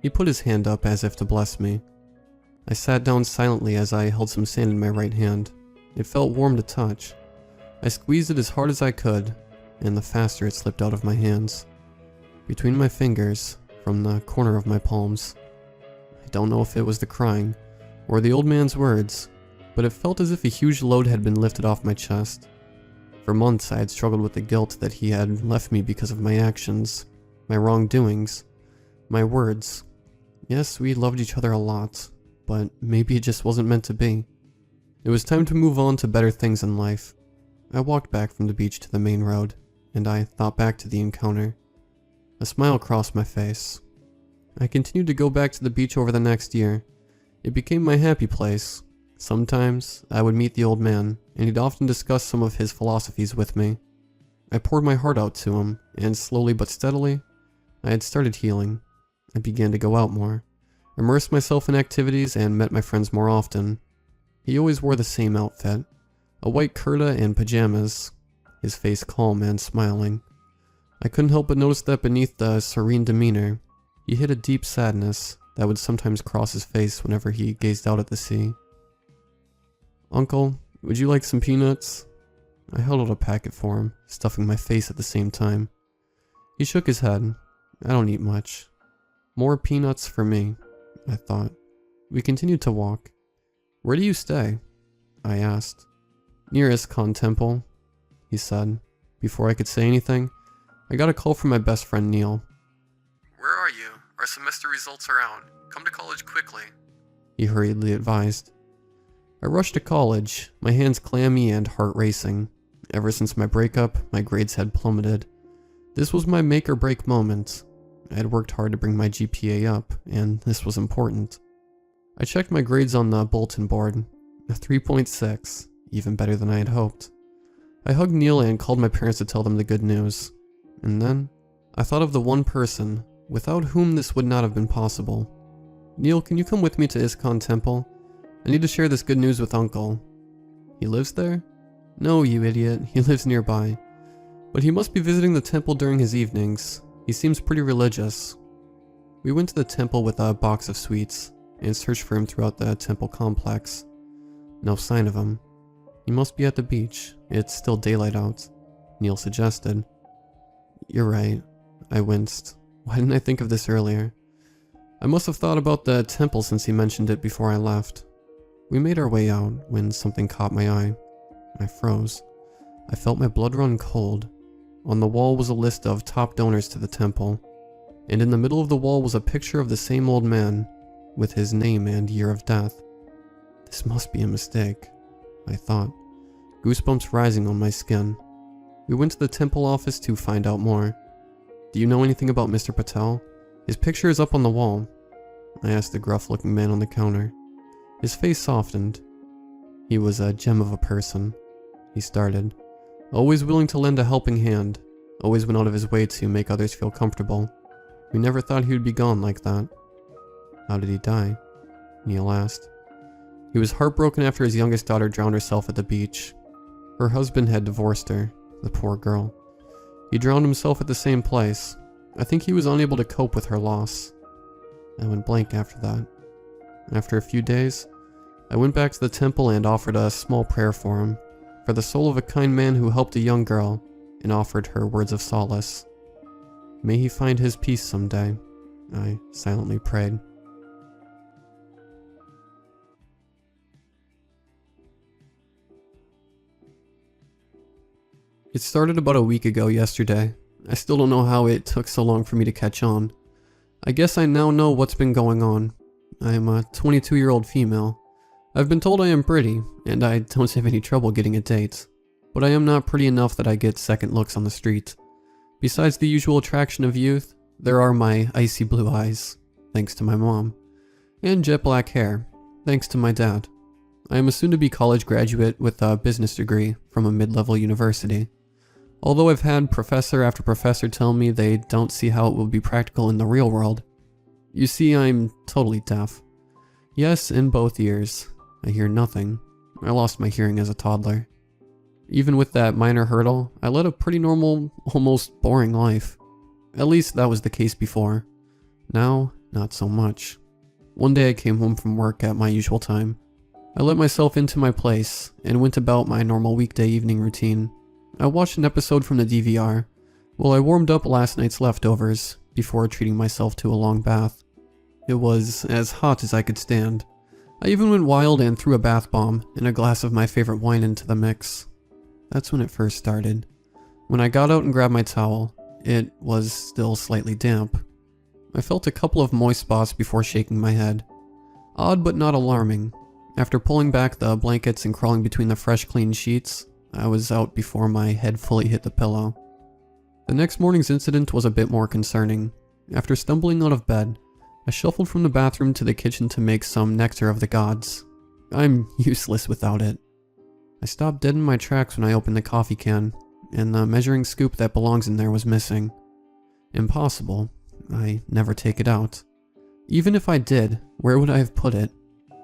He put his hand up as if to bless me. I sat down silently as I held some sand in my right hand. It felt warm to touch. I squeezed it as hard as I could, and the faster it slipped out of my hands. Between my fingers, from the corner of my palms. I don't know if it was the crying, or the old man's words, but it felt as if a huge load had been lifted off my chest. For months I had struggled with the guilt that he had left me because of my actions, my wrongdoings, my words. Yes, we loved each other a lot, but maybe it just wasn't meant to be. It was time to move on to better things in life. I walked back from the beach to the main road, and I thought back to the encounter. A smile crossed my face. I continued to go back to the beach over the next year. It became my happy place. Sometimes I would meet the old man, and he'd often discuss some of his philosophies with me. I poured my heart out to him, and slowly but steadily, I had started healing. I began to go out more, immersed myself in activities, and met my friends more often. He always wore the same outfit, a white kurta and pajamas, his face calm and smiling. I couldn't help but notice that beneath the serene demeanor, he hid a deep sadness that would sometimes cross his face whenever he gazed out at the sea. Uncle, would you like some peanuts? I held out a packet for him, stuffing my face at the same time. He shook his head. I don't eat much. More peanuts for me, I thought. We continued to walk. Where do you stay? I asked. Near Iskon Temple, he said. Before I could say anything, I got a call from my best friend Neil. Where are you? Our semester results are out. Come to college quickly. He hurriedly advised. I rushed to college, my hands clammy and heart racing. Ever since my breakup, my grades had plummeted. This was my make or break moment. I had worked hard to bring my GPA up, and this was important. I checked my grades on the bulletin board. A 3.6, even better than I had hoped. I hugged Neil and called my parents to tell them the good news. And then, I thought of the one person without whom this would not have been possible. Neil, can you come with me to Iskon Temple? I need to share this good news with Uncle. He lives there? No, you idiot, he lives nearby. But he must be visiting the temple during his evenings. He seems pretty religious. We went to the temple with a box of sweets, and searched for him throughout the temple complex. No sign of him. He must be at the beach. It's still daylight out, Neil suggested. You're right. I winced. Why didn't I think of this earlier? I must have thought about the temple since he mentioned it before I left. We made our way out when something caught my eye. I froze. I felt my blood run cold. On the wall was a list of top donors to the temple, and in the middle of the wall was a picture of the same old man, with his name and year of death. This must be a mistake, I thought, goosebumps rising on my skin. We went to the temple office to find out more. Do you know anything about Mr. Patel? His picture is up on the wall. I asked the gruff-looking man on the counter. His face softened. He was a gem of a person. He started. Always willing to lend a helping hand. Always went out of his way to make others feel comfortable. We never thought he would be gone like that. How did he die? Neil asked. He was heartbroken after his youngest daughter drowned herself at the beach. Her husband had divorced her, the poor girl. He drowned himself at the same place. I think he was unable to cope with her loss. I went blank after that. After a few days, I went back to the temple and offered a small prayer for him, for the soul of a kind man who helped a young girl, and offered her words of solace. May he find his peace someday, I silently prayed. It started about a week ago yesterday. I still don't know how it took so long for me to catch on. I guess I now know what's been going on. I am a 22-year-old female. I've been told I am pretty, and I don't have any trouble getting a date. But I am not pretty enough that I get second looks on the street. Besides the usual attraction of youth, there are my icy blue eyes, thanks to my mom, and jet black hair, thanks to my dad. I am a soon-to-be college graduate with a business degree from a mid-level university. Although I've had professor after professor tell me they don't see how it will be practical in the real world. You see, I'm totally deaf. Yes, in both ears. I hear nothing. I lost my hearing as a toddler. Even with that minor hurdle, I led a pretty normal, almost boring life. At least that was the case before. Now, not so much. One day I came home from work at my usual time. I let myself into my place and went about my normal weekday evening routine. I watched an episode from the DVR while I warmed up last night's leftovers before treating myself to a long bath. It was as hot as I could stand. I even went wild and threw a bath bomb and a glass of my favorite wine into the mix. That's when it first started. When I got out and grabbed my towel, it was still slightly damp. I felt a couple of moist spots before shaking my head. Odd but not alarming. After pulling back the blankets and crawling between the fresh clean sheets, I was out before my head fully hit the pillow. The next morning's incident was a bit more concerning. After stumbling out of bed, I shuffled from the bathroom to the kitchen to make some nectar of the gods. I'm useless without it. I stopped dead in my tracks when I opened the coffee can, and the measuring scoop that belongs in there was missing. Impossible. I never take it out. Even if I did, where would I have put it?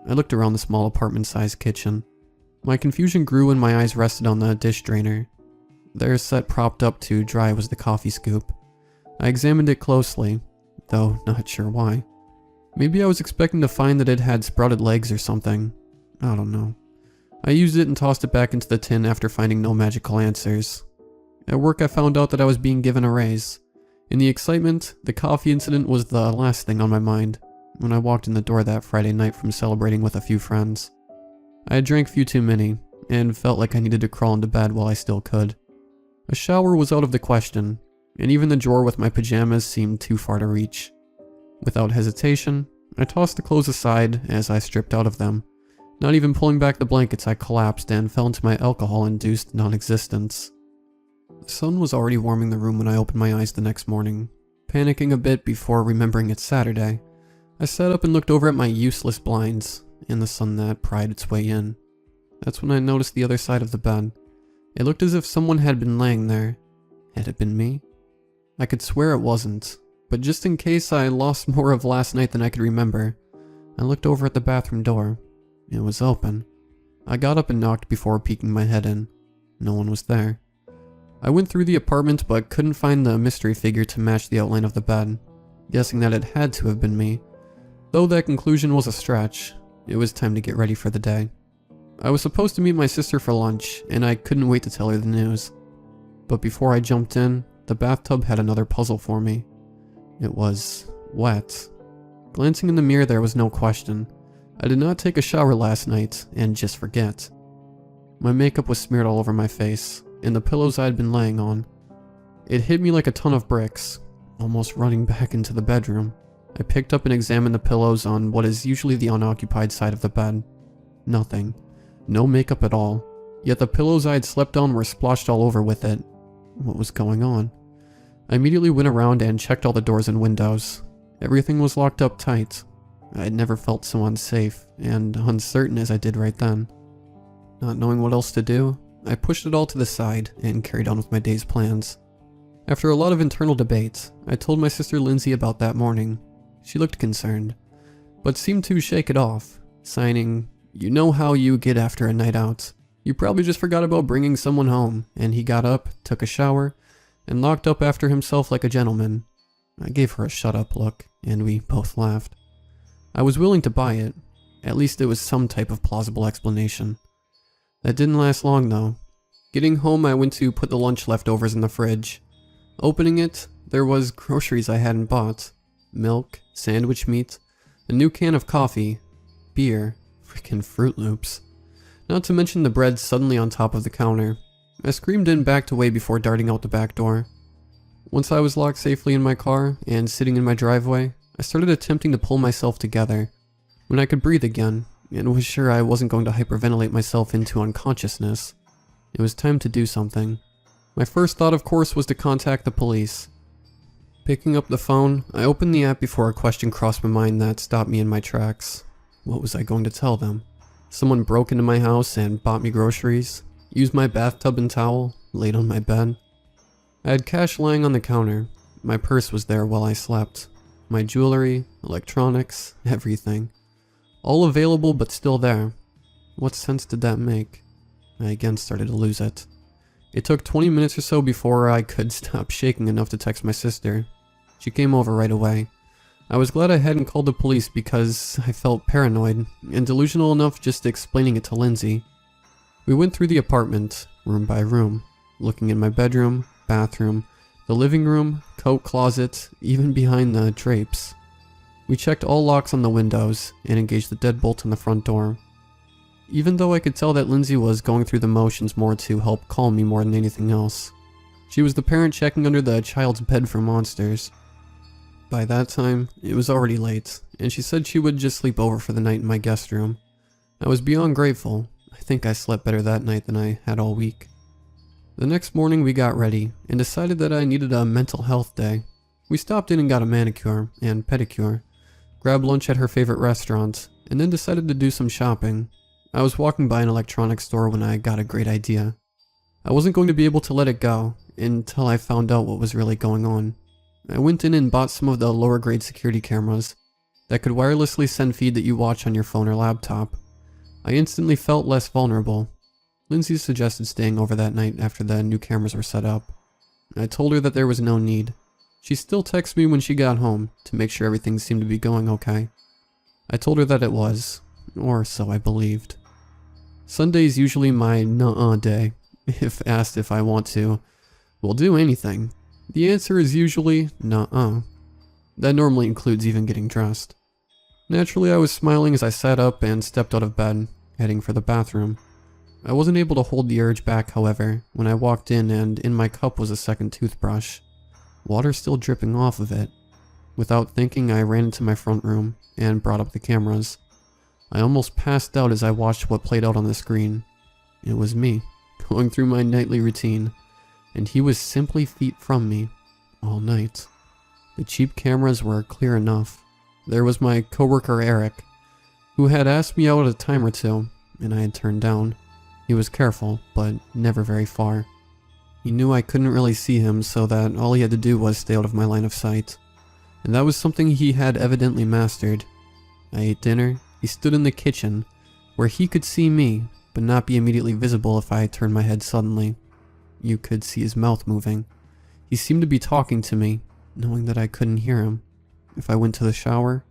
I looked around the small apartment-sized kitchen. My confusion grew when my eyes rested on the dish drainer. There, set propped up to dry, was the coffee scoop. I examined it closely, though not sure why. Maybe I was expecting to find that it had sprouted legs or something. I don't know. I used it and tossed it back into the tin after finding no magical answers. At work I found out that I was being given a raise. In the excitement, the coffee incident was the last thing on my mind when I walked in the door that Friday night from celebrating with a few friends. I had drank few too many, and felt like I needed to crawl into bed while I still could. A shower was out of the question, and even the drawer with my pajamas seemed too far to reach. Without hesitation, I tossed the clothes aside as I stripped out of them. Not even pulling back the blankets, I collapsed and fell into my alcohol-induced non-existence. The sun was already warming the room when I opened my eyes the next morning. Panicking a bit before remembering it's Saturday, I sat up and looked over at my useless blinds and the sun that pried its way in. That's when I noticed the other side of the bed. It looked as if someone had been laying there. Had it been me? I could swear it wasn't, but just in case I lost more of last night than I could remember, I looked over at the bathroom door. It was open. I got up and knocked before peeking my head in. No one was there. I went through the apartment but couldn't find the mystery figure to match the outline of the bed, guessing that it had to have been me. Though that conclusion was a stretch, it was time to get ready for the day. I was supposed to meet my sister for lunch, and I couldn't wait to tell her the news. But before I jumped in, the bathtub had another puzzle for me. It was wet. Glancing in the mirror, there was no question. I did not take a shower last night and just forget. My makeup was smeared all over my face, and the pillows I had been laying on. It hit me like a ton of bricks, almost running back into the bedroom. I picked up and examined the pillows on what is usually the unoccupied side of the bed. Nothing. No makeup at all. Yet the pillows I had slept on were splotched all over with it. What was going on? I immediately went around and checked all the doors and windows. Everything was locked up tight. I had never felt so unsafe and uncertain as I did right then. Not knowing what else to do, I pushed it all to the side and carried on with my day's plans. After a lot of internal debates, I told my sister Lindsay about that morning. She looked concerned, but seemed to shake it off, signing, "You know how you get after a night out. You probably just forgot about bringing someone home," and he got up, took a shower, and locked up after himself like a gentleman. I gave her a shut-up look, and we both laughed. I was willing to buy it. At least it was some type of plausible explanation. That didn't last long, though. Getting home, I went to put the lunch leftovers in the fridge. Opening it, there was groceries I hadn't bought. Milk, sandwich meat, a new can of coffee, beer, frickin' Fruit Loops. Not to mention the bread suddenly on top of the counter. I screamed and backed away before darting out the back door. Once I was locked safely in my car and sitting in my driveway, I started attempting to pull myself together. When I could breathe again, and was sure I wasn't going to hyperventilate myself into unconsciousness, it was time to do something. My first thought, of course, was to contact the police. Picking up the phone, I opened the app before a question crossed my mind that stopped me in my tracks. What was I going to tell them? Someone broke into my house and bought me groceries, used my bathtub and towel, laid on my bed. I had cash lying on the counter. My purse was there while I slept. My jewelry, electronics, everything. All available but still there. What sense did that make? I again started to lose it. It took 20 minutes or so before I could stop shaking enough to text my sister. She came over right away. I was glad I hadn't called the police because I felt paranoid and delusional enough just explaining it to Lindsay. We went through the apartment, room by room, looking in my bedroom, bathroom, the living room, coat closet, even behind the drapes. We checked all locks on the windows and engaged the deadbolt on the front door. Even though I could tell that Lindsay was going through the motions more to help calm me more than anything else. She was the parent checking under the child's bed for monsters. By that time, it was already late, and she said she would just sleep over for the night in my guest room. I was beyond grateful. I think I slept better that night than I had all week. The next morning we got ready, and decided that I needed a mental health day. We stopped in and got a manicure and pedicure, grabbed lunch at her favorite restaurant, and then decided to do some shopping. I was walking by an electronics store when I got a great idea. I wasn't going to be able to let it go until I found out what was really going on. I went in and bought some of the lower grade security cameras that could wirelessly send feed that you watch on your phone or laptop. I instantly felt less vulnerable. Lindsay suggested staying over that night after the new cameras were set up. I told her that there was no need. She still texted me when she got home to make sure everything seemed to be going okay. I told her that it was, or so I believed. Sunday's usually my nuh-uh day. If asked if I want to, "We'll do anything," the answer is usually nuh-uh. That normally includes even getting dressed. Naturally, I was smiling as I sat up and stepped out of bed, heading for the bathroom. I wasn't able to hold the urge back, however, when I walked in and in my cup was a second toothbrush. Water still dripping off of it. Without thinking, I ran into my front room and brought up the cameras. I almost passed out as I watched what played out on the screen. It was me, going through my nightly routine, and he was simply feet from me, all night. The cheap cameras were clear enough. There was my coworker Eric, who had asked me out a time or two, and I had turned down. He was careful, but never very far. He knew I couldn't really see him, so that all he had to do was stay out of my line of sight. And that was something he had evidently mastered. I ate dinner. He stood in the kitchen, where he could see me, but not be immediately visible if I turned my head suddenly. You could see his mouth moving. He seemed to be talking to me, knowing that I couldn't hear him. If I went to the shower,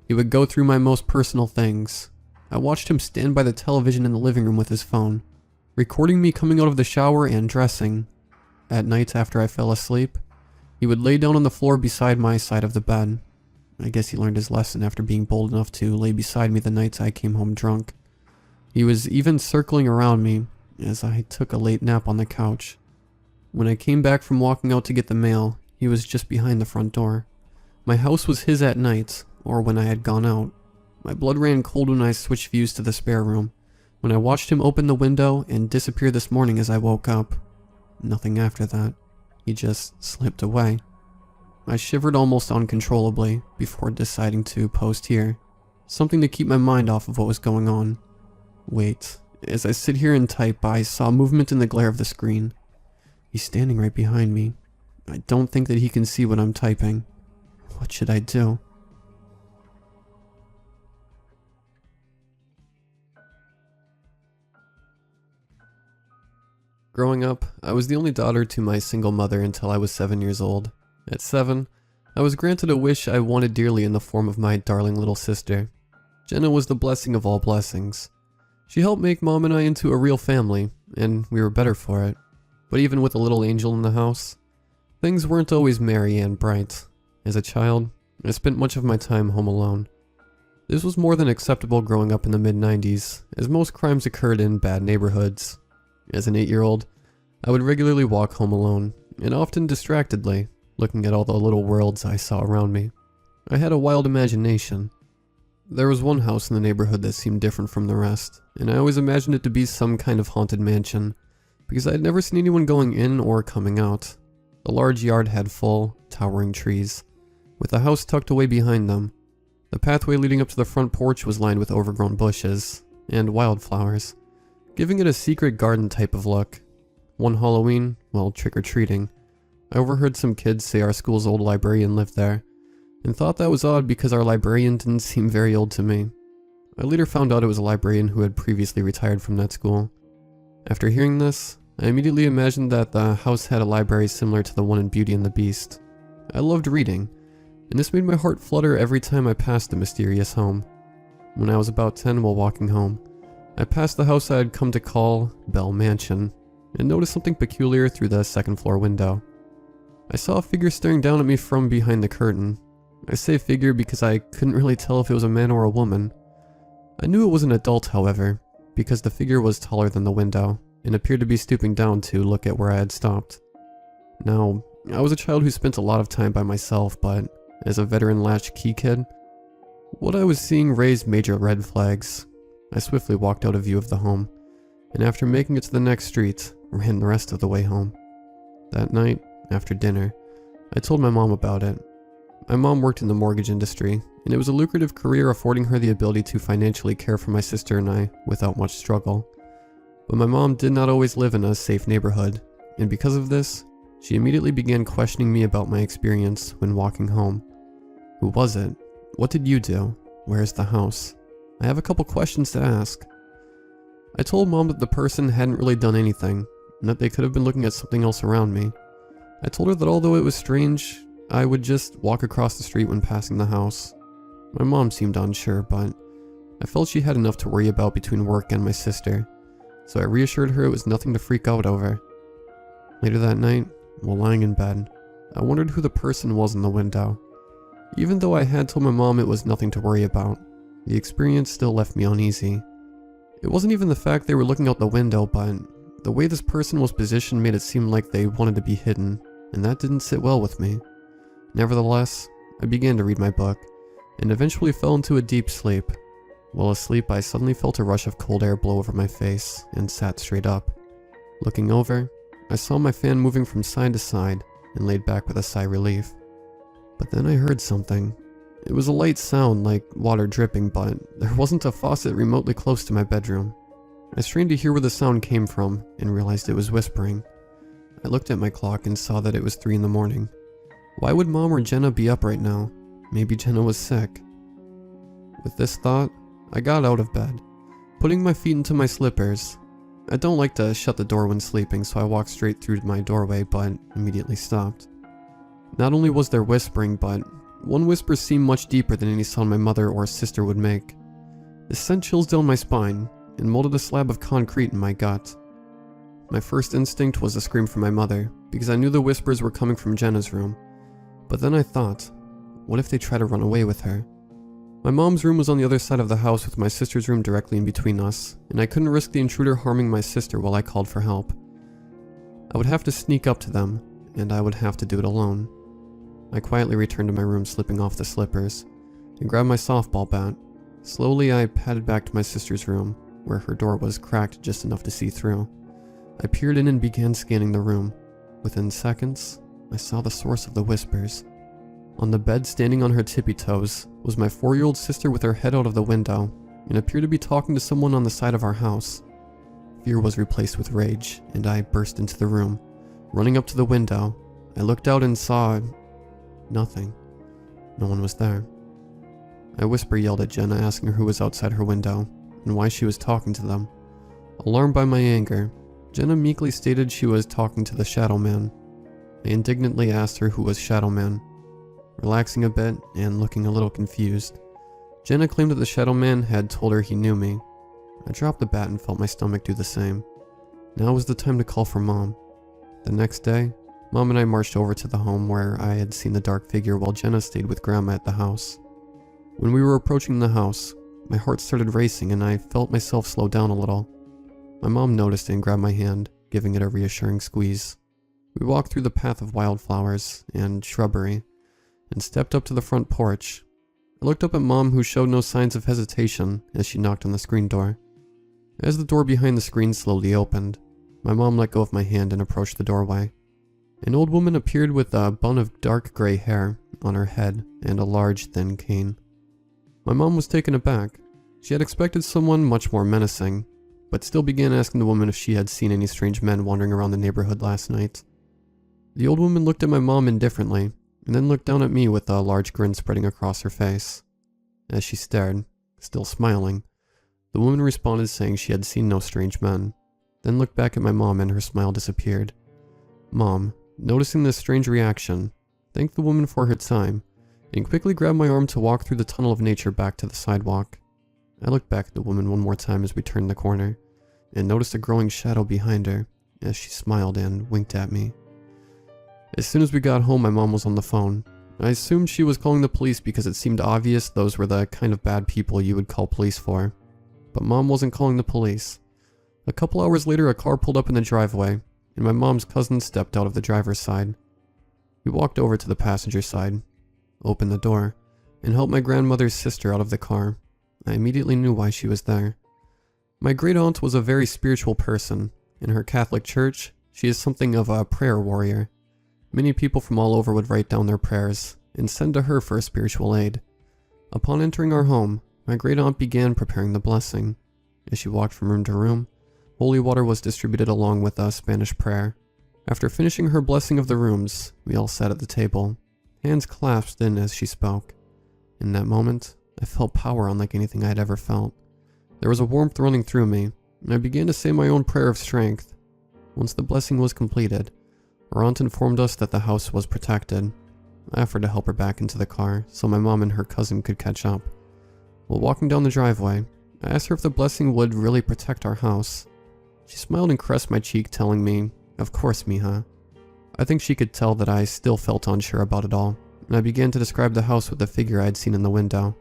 he would go through my most personal things. I watched him stand by the television in the living room with his phone, recording me coming out of the shower and dressing. At night after I fell asleep, he would lay down on the floor beside my side of the bed. I guess he learned his lesson after being bold enough to lay beside me the nights I came home drunk. He was even circling around me as I took a late nap on the couch. When I came back from walking out to get the mail, he was just behind the front door. My house was his at night, or when I had gone out. My blood ran cold when I switched views to the spare room, when I watched him open the window and disappear this morning as I woke up. Nothing after that. He just slipped away. I shivered almost uncontrollably before deciding to post here. something to keep my mind off of what was going on. Wait, as I sit here and type, I saw movement in the glare of the screen. He's standing right behind me. I don't think that he can see what I'm typing. What should I do? Growing up, I was the only daughter to my single mother until I was 7 years old. At 7, I was granted a wish I wanted dearly in the form of my darling little sister. Jenna was the blessing of all blessings. She helped make Mom and I into a real family, and we were better for it. But even with a little angel in the house, things weren't always merry and bright. As a child, I spent much of my time home alone. This was more than acceptable growing up in the mid-90s, as most crimes occurred in bad neighborhoods. As an 8-year-old, I would regularly walk home alone, and often distractedly, looking at all the little worlds I saw around me. I had a wild imagination. There was one house in the neighborhood that seemed different from the rest, and I always imagined it to be some kind of haunted mansion, because I had never seen anyone going in or coming out. The large yard had full, towering trees, with the house tucked away behind them. The pathway leading up to the front porch was lined with overgrown bushes and wildflowers, giving it a secret garden type of look. One Halloween, while trick-or-treating, I overheard some kids say our school's old librarian lived there, and thought that was odd because our librarian didn't seem very old to me. I later found out it was a librarian who had previously retired from that school. After hearing this, I immediately imagined that the house had a library similar to the one in Beauty and the Beast. I loved reading, and this made my heart flutter every time I passed the mysterious home. When I was about 10 while walking home, I passed the house I had come to call Bell Mansion, and noticed something peculiar through the second-floor window. I saw a figure staring down at me from behind the curtain. I say figure because I couldn't really tell if it was a man or a woman. I knew it was an adult, however, because the figure was taller than the window, and appeared to be stooping down to look at where I had stopped. Now, I was a child who spent a lot of time by myself, but as a veteran latchkey kid, what I was seeing raised major red flags. I swiftly walked out of view of the home, and after making it to the next street, ran the rest of the way home. That night, after dinner, I told my mom about it. My mom worked in the mortgage industry, and it was a lucrative career affording her the ability to financially care for my sister and I without much struggle. But my mom did not always live in a safe neighborhood, and because of this, she immediately began questioning me about my experience when walking home. Who was it? What did you do? Where's the house? I have a couple questions to ask. I told Mom that the person hadn't really done anything, and that they could have been looking at something else around me. I told her that although it was strange, I would just walk across the street when passing the house. My mom seemed unsure, but I felt she had enough to worry about between work and my sister, so I reassured her it was nothing to freak out over. Later that night, while lying in bed, I wondered who the person was in the window. Even though I had told my mom it was nothing to worry about, the experience still left me uneasy. It wasn't even the fact they were looking out the window, but the way this person was positioned made it seem like they wanted to be hidden, and that didn't sit well with me. Nevertheless, I began to read my book, and eventually fell into a deep sleep. While asleep, I suddenly felt a rush of cold air blow over my face, and sat straight up. Looking over, I saw my fan moving from side to side, and laid back with a sigh of relief. But then I heard something. It was a light sound like water dripping, but there wasn't a faucet remotely close to my bedroom. I strained to hear where the sound came from, and realized it was whispering. I looked at my clock and saw that it was 3 in the morning. Why would Mom or Jenna be up right now? Maybe Jenna was sick. With this thought, I got out of bed, putting my feet into my slippers. I don't like to shut the door when sleeping, so I walked straight through my doorway, but immediately stopped. Not only was there whispering, but one whisper seemed much deeper than any sound my mother or sister would make. This sent chills down my spine and molded a slab of concrete in my gut. My first instinct was to scream for my mother, because I knew the whispers were coming from Jenna's room. But then I thought, what if they try to run away with her? My mom's room was on the other side of the house with my sister's room directly in between us, and I couldn't risk the intruder harming my sister while I called for help. I would have to sneak up to them, and I would have to do it alone. I quietly returned to my room, slipping off the slippers, and grabbed my softball bat. Slowly, I padded back to my sister's room, where her door was cracked just enough to see through. I peered in and began scanning the room. Within seconds, I saw the source of the whispers. On the bed, standing on her tippy toes, was my 4-year-old sister with her head out of the window and appeared to be talking to someone on the side of our house. Fear was replaced with rage, and I burst into the room. Running up to the window, I looked out and saw nothing. No one was there. I whisper yelled at Jenna, asking her who was outside her window and why she was talking to them. Alarmed by my anger, Jenna meekly stated she was talking to the Shadow Man. I indignantly asked her who was Shadow Man. Relaxing a bit and looking a little confused, Jenna claimed that the Shadow Man had told her he knew me. I dropped the bat and felt my stomach do the same. Now was the time to call for Mom. The next day, Mom and I marched over to the home where I had seen the dark figure while Jenna stayed with Grandma at the house. When we were approaching the house, my heart started racing and I felt myself slow down a little. My mom noticed and grabbed my hand, giving it a reassuring squeeze. We walked through the path of wildflowers and shrubbery and stepped up to the front porch. I looked up at Mom, who showed no signs of hesitation as she knocked on the screen door. As the door behind the screen slowly opened, my mom let go of my hand and approached the doorway. An old woman appeared with a bun of dark gray hair on her head and a large, thin cane. My mom was taken aback. She had expected someone much more menacing, but still began asking the woman if she had seen any strange men wandering around the neighborhood last night. The old woman looked at my mom indifferently, and then looked down at me with a large grin spreading across her face. As she stared, still smiling, the woman responded saying she had seen no strange men, then looked back at my mom and her smile disappeared. Mom, noticing this strange reaction, thanked the woman for her time, and quickly grabbed my arm to walk through the tunnel of nature back to the sidewalk. I looked back at the woman one more time as we turned the corner, and noticed a growing shadow behind her as she smiled and winked at me. As soon as we got home, my mom was on the phone. I assumed she was calling the police because it seemed obvious those were the kind of bad people you would call police for. But Mom wasn't calling the police. A couple hours later, a car pulled up in the driveway, and my mom's cousin stepped out of the driver's side. We walked over to the passenger side, opened the door, and helped my grandmother's sister out of the car. I immediately knew why she was there. My great-aunt was a very spiritual person. In her Catholic church, she is something of a prayer warrior. Many people from all over would write down their prayers and send to her for spiritual aid. Upon entering our home, my great-aunt began preparing the blessing. As she walked from room to room, holy water was distributed along with a Spanish prayer. After finishing her blessing of the rooms, we all sat at the table, hands clasped in as she spoke. In that moment, I felt power unlike anything I had ever felt. There was a warmth running through me, and I began to say my own prayer of strength. Once the blessing was completed, our aunt informed us that the house was protected. I offered to help her back into the car so my mom and her cousin could catch up. While walking down the driveway, I asked her if the blessing would really protect our house. She smiled and caressed my cheek, telling me, "Of course, mija." I think she could tell that I still felt unsure about it all, and I began to describe the house with the figure I had seen in the window.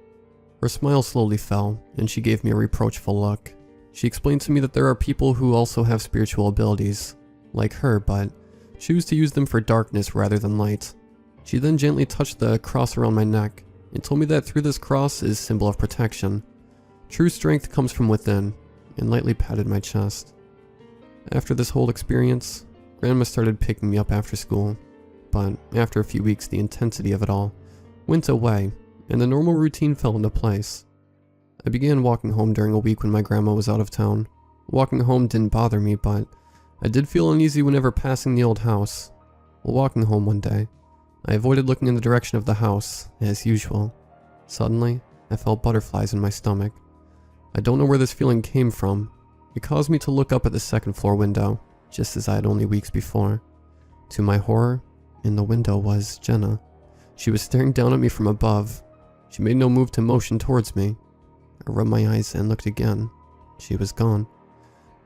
Her smile slowly fell, and she gave me a reproachful look. She explained to me that there are people who also have spiritual abilities, like her, but choose to use them for darkness rather than light. She then gently touched the cross around my neck and told me that through this cross is symbol of protection. True strength comes from within, and lightly patted my chest. After this whole experience, Grandma started picking me up after school, but after a few weeks the intensity of it all went away and the normal routine fell into place. I began walking home during a week when my grandma was out of town. Walking home didn't bother me, but I did feel uneasy whenever passing the old house. While walking home one day, I avoided looking in the direction of the house, as usual. Suddenly, I felt butterflies in my stomach. I don't know where this feeling came from. It caused me to look up at the second floor window, just as I had only weeks before. To my horror, in the window was Jenna. She was staring down at me from above. She made no move to motion towards me. I rubbed my eyes and looked again. She was gone.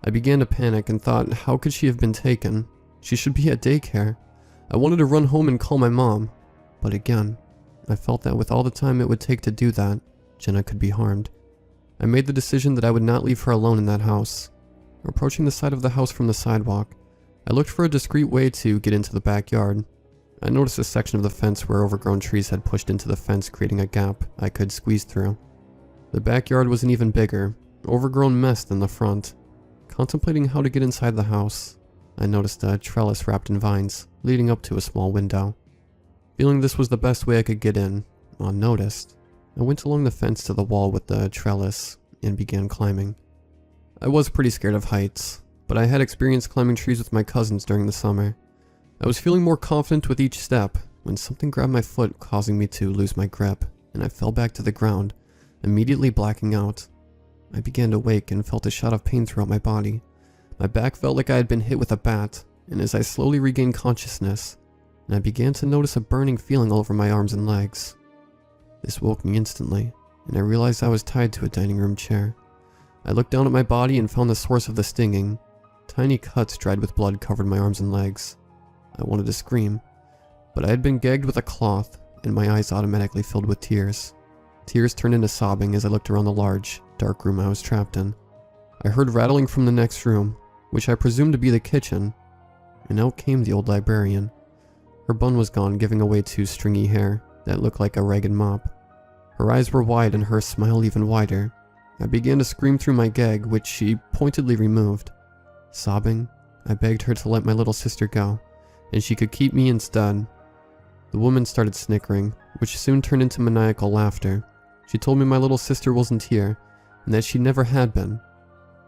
I began to panic and thought, how could she have been taken? She should be at daycare. I wanted to run home and call my mom, but again, I felt that with all the time it would take to do that, Jenna could be harmed. I made the decision that I would not leave her alone in that house. Approaching the side of the house from the sidewalk, I looked for a discreet way to get into the backyard. I noticed a section of the fence where overgrown trees had pushed into the fence, creating a gap I could squeeze through. The backyard was an even bigger, overgrown mess than the front. Contemplating how to get inside the house, I noticed a trellis wrapped in vines leading up to a small window. Feeling this was the best way I could get in, unnoticed, I went along the fence to the wall with the trellis and began climbing. I was pretty scared of heights, but I had experience climbing trees with my cousins during the summer. I was feeling more confident with each step when something grabbed my foot, causing me to lose my grip, and I fell back to the ground, immediately blacking out. I began to wake and felt a shot of pain throughout my body. My back felt like I had been hit with a bat, and as I slowly regained consciousness, I began to notice a burning feeling all over my arms and legs. This woke me instantly, and I realized I was tied to a dining room chair. I looked down at my body and found the source of the stinging. Tiny cuts dried with blood covered my arms and legs. I wanted to scream, but I had been gagged with a cloth, and my eyes automatically filled with tears. Tears turned into sobbing as I looked around the large, dark room I was trapped in. I heard rattling from the next room, which I presumed to be the kitchen, and out came the old librarian. Her bun was gone, giving away to stringy hair that looked like a ragged mop. Her eyes were wide and her smile even wider. I began to scream through my gag, which she pointedly removed. Sobbing, I begged her to let my little sister go, and she could keep me instead. The woman started snickering, which soon turned into maniacal laughter. She told me my little sister wasn't here, and that she never had been.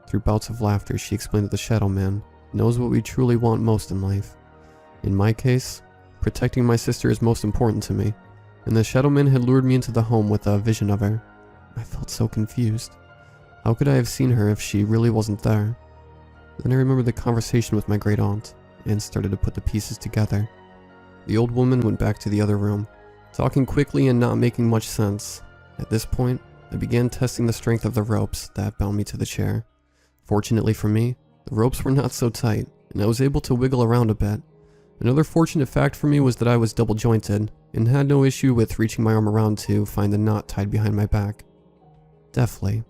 Through bouts of laughter, she explained that the Shadow Man knows what we truly want most in life. In my case, protecting my sister is most important to me, and the Shadow Man had lured me into the home with a vision of her. I felt so confused. How could I have seen her if she really wasn't there? Then I remembered the conversation with my great aunt, and started to put the pieces together. The old woman went back to the other room, talking quickly and not making much sense. At this point, I began testing the strength of the ropes that bound me to the chair. Fortunately for me, the ropes were not so tight, and I was able to wiggle around a bit. Another fortunate fact for me was that I was double jointed, and had no issue with reaching my arm around to find the knot tied behind my back. Deftly,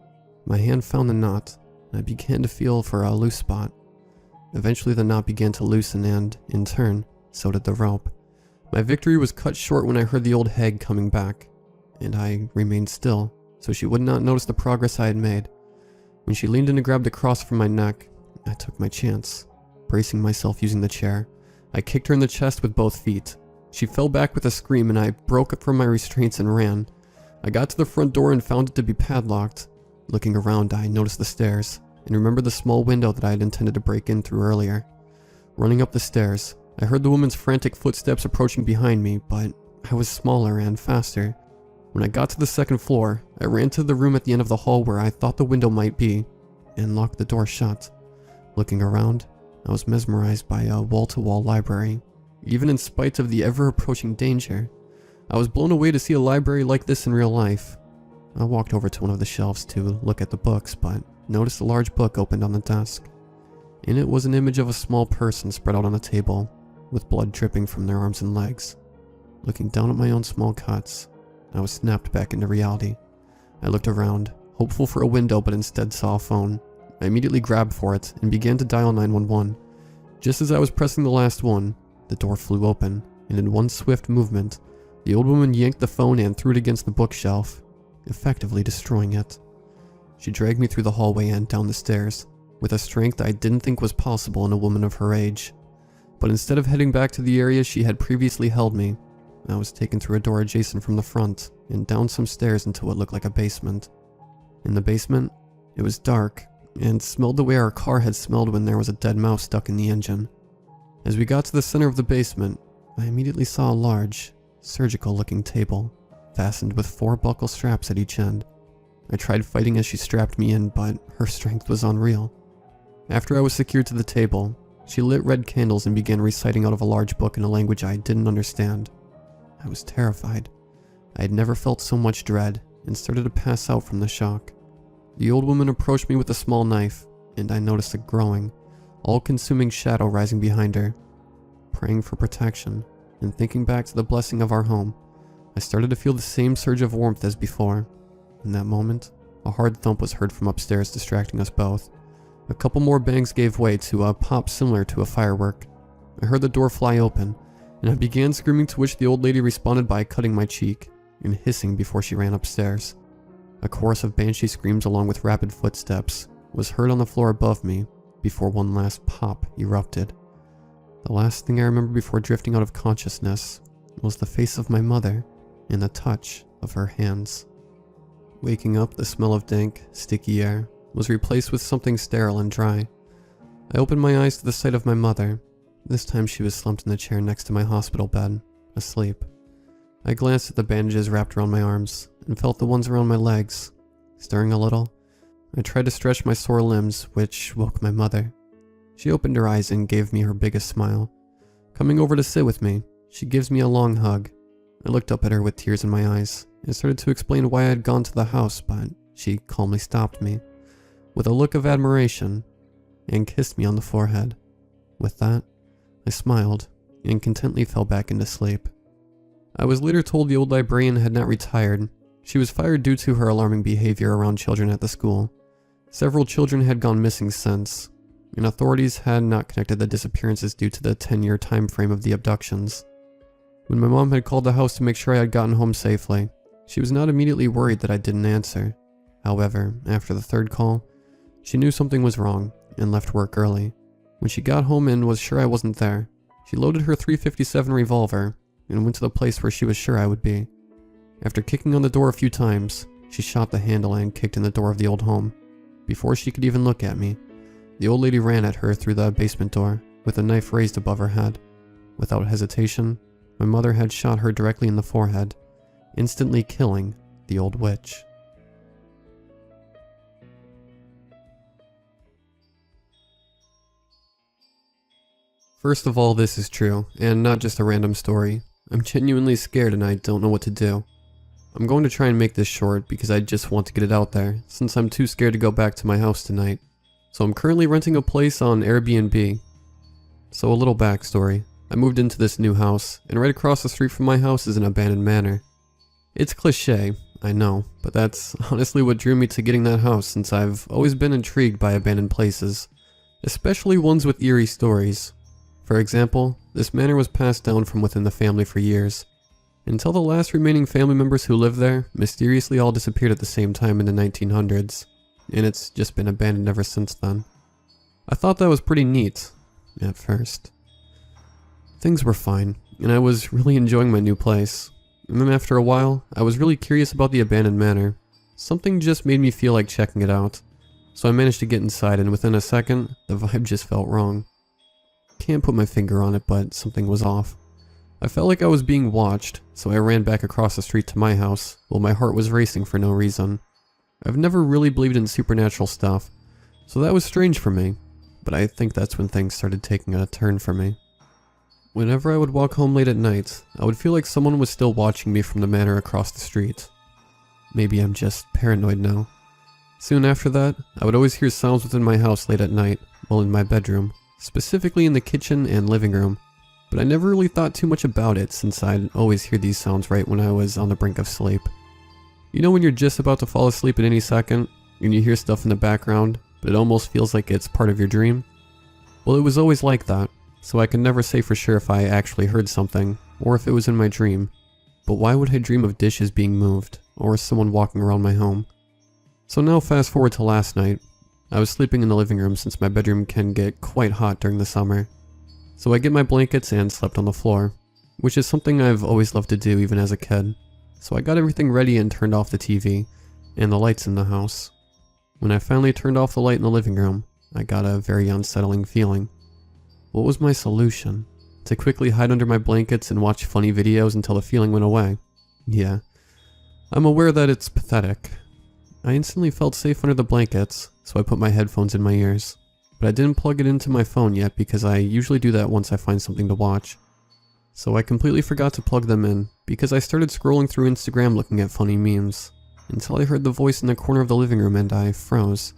my hand found the knot, and I began to feel for a loose spot. Eventually the knot began to loosen and, in turn, so did the rope. My victory was cut short when I heard the old hag coming back, and I remained still, so she would not notice the progress I had made. When she leaned in to grab the cross from my neck, I took my chance. Bracing myself using the chair, I kicked her in the chest with both feet. She fell back with a scream and I broke up from my restraints and ran. I got to the front door and found it to be padlocked. Looking around, I noticed the stairs, and remembered the small window that I had intended to break in through earlier. Running up the stairs, I heard the woman's frantic footsteps approaching behind me, but I was smaller and faster. When I got to the second floor, I ran to the room at the end of the hall where I thought the window might be, and locked the door shut. Looking around, I was mesmerized by a wall-to-wall library. Even in spite of the ever-approaching danger, I was blown away to see a library like this in real life. I walked over to one of the shelves to look at the books, but noticed a large book opened on the desk. In it was an image of a small person spread out on a table, with blood dripping from their arms and legs. Looking down at my own small cuts, I was snapped back into reality. I looked around, hopeful for a window, but instead saw a phone. I immediately grabbed for it and began to dial 911. Just as I was pressing the last one, the door flew open, and in one swift movement, the old woman yanked the phone and threw it against the bookshelf, effectively destroying it. She dragged me through the hallway and down the stairs, with a strength I didn't think was possible in a woman of her age. But instead of heading back to the area she had previously held me, I was taken through a door adjacent from the front, and down some stairs into what looked like a basement. In the basement, it was dark, and smelled the way our car had smelled when there was a dead mouse stuck in the engine. As we got to the center of the basement, I immediately saw a large, surgical-looking table, fastened with 4 buckle straps at each end. I tried fighting as she strapped me in, but her strength was unreal. After I was secured to the table, she lit red candles and began reciting out of a large book in a language I didn't understand. I was terrified. I had never felt so much dread, and started to pass out from the shock. The old woman approached me with a small knife, and I noticed a growing, all-consuming shadow rising behind her. Praying for protection, and thinking back to the blessing of our home, I started to feel the same surge of warmth as before. In that moment, a hard thump was heard from upstairs, distracting us both. A couple more bangs gave way to a pop similar to a firework. I heard the door fly open, and I began screaming, to which the old lady responded by cutting my cheek and hissing before she ran upstairs. A chorus of banshee screams along with rapid footsteps was heard on the floor above me before one last pop erupted. The last thing I remember before drifting out of consciousness was the face of my mother and the touch of her hands. Waking up, the smell of dank, sticky air was replaced with something sterile and dry. I opened my eyes to the sight of my mother. This time she was slumped in the chair next to my hospital bed, asleep. I glanced at the bandages wrapped around my arms and felt the ones around my legs. Stirring a little, I tried to stretch my sore limbs, which woke my mother. She opened her eyes and gave me her biggest smile. Coming over to sit with me, she gives me a long hug. I looked up at her with tears in my eyes and started to explain why I had gone to the house, but she calmly stopped me with a look of admiration and kissed me on the forehead. With that, I smiled and contently fell back into sleep. I was later told the old librarian had not retired. She was fired due to her alarming behavior around children at the school. Several children had gone missing since, and authorities had not connected the disappearances due to the 10-year time frame of the abductions. When my mom had called the house to make sure I had gotten home safely, she was not immediately worried that I didn't answer. However, after the third call, she knew something was wrong and left work early. When she got home and was sure I wasn't there, she loaded her .357 revolver and went to the place where she was sure I would be. After kicking on the door a few times, she shot the handle and kicked in the door of the old home. Before she could even look at me, the old lady ran at her through the basement door with a knife raised above her head. Without hesitation, my mother had shot her directly in the forehead, instantly killing the old witch. First of all, this is true, and not just a random story. I'm genuinely scared and I don't know what to do. I'm going to try and make this short because I just want to get it out there, since I'm too scared to go back to my house tonight. So I'm currently renting a place on Airbnb. So a little backstory. I moved into this new house, and right across the street from my house is an abandoned manor. It's cliche, I know, but that's honestly what drew me to getting that house, since I've always been intrigued by abandoned places, especially ones with eerie stories. For example, this manor was passed down from within the family for years, until the last remaining family members who lived there mysteriously all disappeared at the same time in the 1900s, and it's just been abandoned ever since then. I thought that was pretty neat, at first. Things were fine, and I was really enjoying my new place. And then after a while, I was really curious about the abandoned manor. Something just made me feel like checking it out. So I managed to get inside, and within a second, the vibe just felt wrong. Can't put my finger on it, but something was off. I felt like I was being watched, so I ran back across the street to my house, while my heart was racing for no reason. I've never really believed in supernatural stuff, so that was strange for me, but I think that's when things started taking a turn for me. Whenever I would walk home late at night, I would feel like someone was still watching me from the manor across the street. Maybe I'm just paranoid now. Soon after that, I would always hear sounds within my house late at night, while in my bedroom, specifically in the kitchen and living room, but I never really thought too much about it since I'd always hear these sounds right when I was on the brink of sleep. You know when you're just about to fall asleep at any second, and you hear stuff in the background, but it almost feels like it's part of your dream? Well, it was always like that, so I could never say for sure if I actually heard something, or if it was in my dream. But why would I dream of dishes being moved, or someone walking around my home? So now fast forward to last night. I was sleeping in the living room since my bedroom can get quite hot during the summer. So I get my blankets and slept on the floor, which is something I've always loved to do even as a kid. So I got everything ready and turned off the TV, and the lights in the house. When I finally turned off the light in the living room, I got a very unsettling feeling. What was my solution? To quickly hide under my blankets and watch funny videos until the feeling went away? Yeah, I'm aware that it's pathetic. I instantly felt safe under the blankets, so I put my headphones in my ears. But I didn't plug it into my phone yet because I usually do that once I find something to watch. So I completely forgot to plug them in because I started scrolling through Instagram looking at funny memes, until I heard the voice in the corner of the living room and I froze.